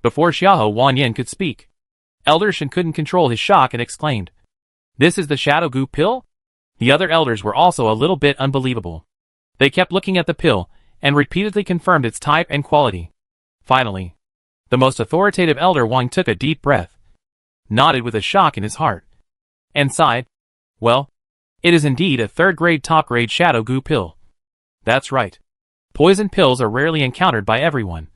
Before Xiahou Wanyan could speak, Elder Shen couldn't control his shock and exclaimed, "This is the Shadow Goo pill?" The other elders were also a little bit unbelievable. They kept looking at the pill, and repeatedly confirmed its type and quality. Finally, the most authoritative elder Wang took a deep breath, nodded with a shock in his heart, and sighed. "Well, it is indeed a third-grade top-grade Shadow Goo pill. That's right. Poison pills are rarely encountered by everyone,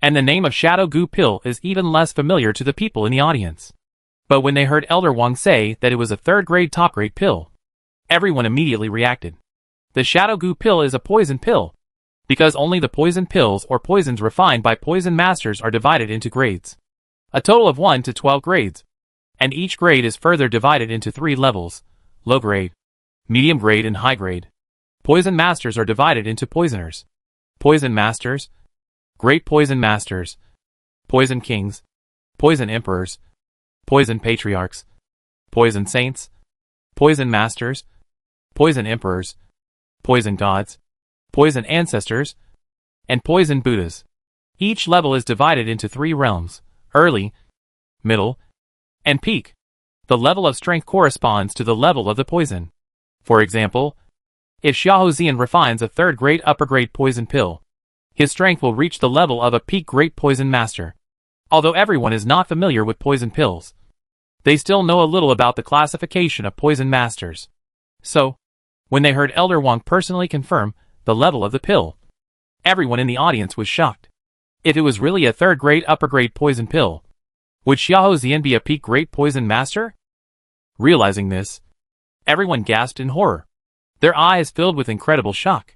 and the name of Shadow Goo pill is even less familiar to the people in the audience." But when they heard Elder Wang say that it was a third-grade top-grade pill, everyone immediately reacted. The Shadow Goo pill is a poison pill, because only the poison pills or poisons refined by poison masters are divided into grades. A total of 1 to 12 grades, and each grade is further divided into 3 levels: low grade, medium grade and high grade. Poison masters are divided into poisoners, poison masters, great poison masters, poison kings, poison emperors, poison patriarchs, poison saints, poison masters, poison emperors, poison gods, Poison Ancestors, and Poison Buddhas. Each level is divided into 3 realms: early, middle, and peak. The level of strength corresponds to the level of the poison. For example, if Xiahou Xian refines a 3rd grade upper grade poison pill, his strength will reach the level of a peak great poison master. Although everyone is not familiar with poison pills, they still know a little about the classification of poison masters. So, when they heard Elder Wang personally confirm the level of the pill, everyone in the audience was shocked. If it was really a 3rd grade upper grade poison pill, would Xiahou Xian be a peak great poison master? Realizing this, everyone gasped in horror, their eyes filled with incredible shock.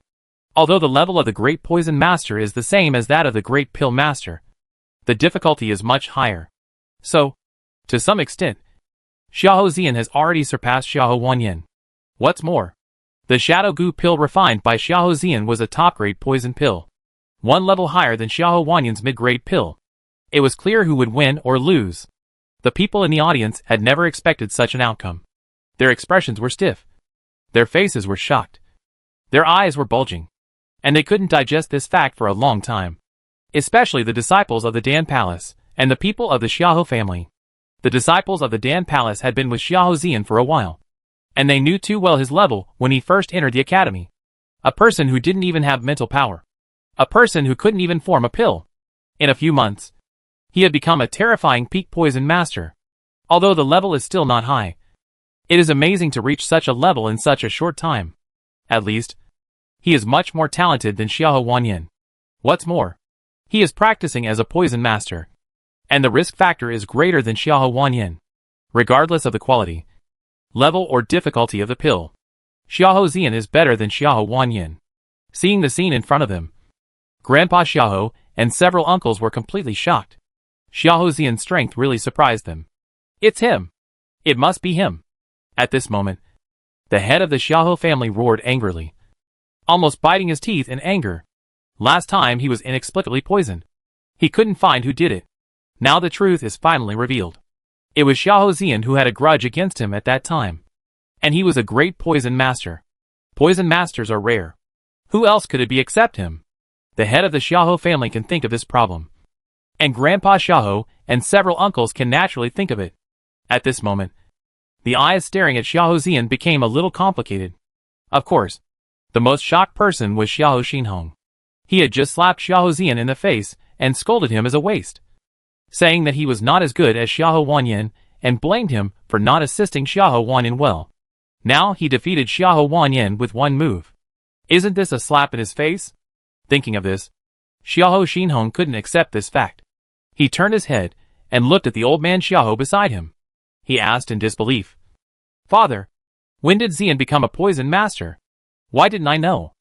Although the level of the great poison master is the same as that of the great pill master, the difficulty is much higher. So, to some extent, Xiahou Xian has already surpassed Xiahou Wanyan. What's more, the Shadow Gu pill refined by Xiahou Xian was a top-grade poison pill, 1 level higher than Xiahou Wanyan's mid-grade pill. It was clear who would win or lose. The people in the audience had never expected such an outcome. Their expressions were stiff. Their faces were shocked. Their eyes were bulging. And they couldn't digest this fact for a long time. Especially the disciples of the Dan Palace, and the people of the Xiahou family. The disciples of the Dan Palace had been with Xiahou Xian for a while, and they knew too well his level when he first entered the academy. A person who didn't even have mental power. A person who couldn't even form a pill. In a few months, he had become a terrifying peak poison master. Although the level is still not high, it is amazing to reach such a level in such a short time. At least, he is much more talented than Xiahou Wanyan. What's more, he is practicing as a poison master, and the risk factor is greater than Xiahou Wanyan. Regardless of the quality, level or difficulty of the pill, Xiahou Xian is better than Xiahou Wanyan. Seeing the scene in front of them, Grandpa Xiahou and several uncles were completely shocked. Xiahou Xian's strength really surprised them. It's him! It must be him! At this moment, the head of the Xiahou family roared angrily, almost biting his teeth in anger. Last time he was inexplicably poisoned. He couldn't find who did it. Now the truth is finally revealed. It was Xiahou Xian who had a grudge against him at that time. And he was a great poison master. Poison masters are rare. Who else could it be except him? The head of the Xiahou family can think of this problem. And Grandpa Xiahou and several uncles can naturally think of it. At this moment, the eyes staring at Xiahou Xian became a little complicated. Of course, the most shocked person was Xiahou Xinhong. He had just slapped Xiahou Xian in the face and scolded him as a waste, saying that he was not as good as Xiahou Wanyan and blamed him for not assisting Xiahou Wanyan well. Now he defeated Xiahou Wanyan with 1 move. Isn't this a slap in his face? Thinking of this, Xiahou Xinhong couldn't accept this fact. He turned his head and looked at the old man Xiahou beside him. He asked in disbelief, "Father, when did Xian become a poison master? Why didn't I know?"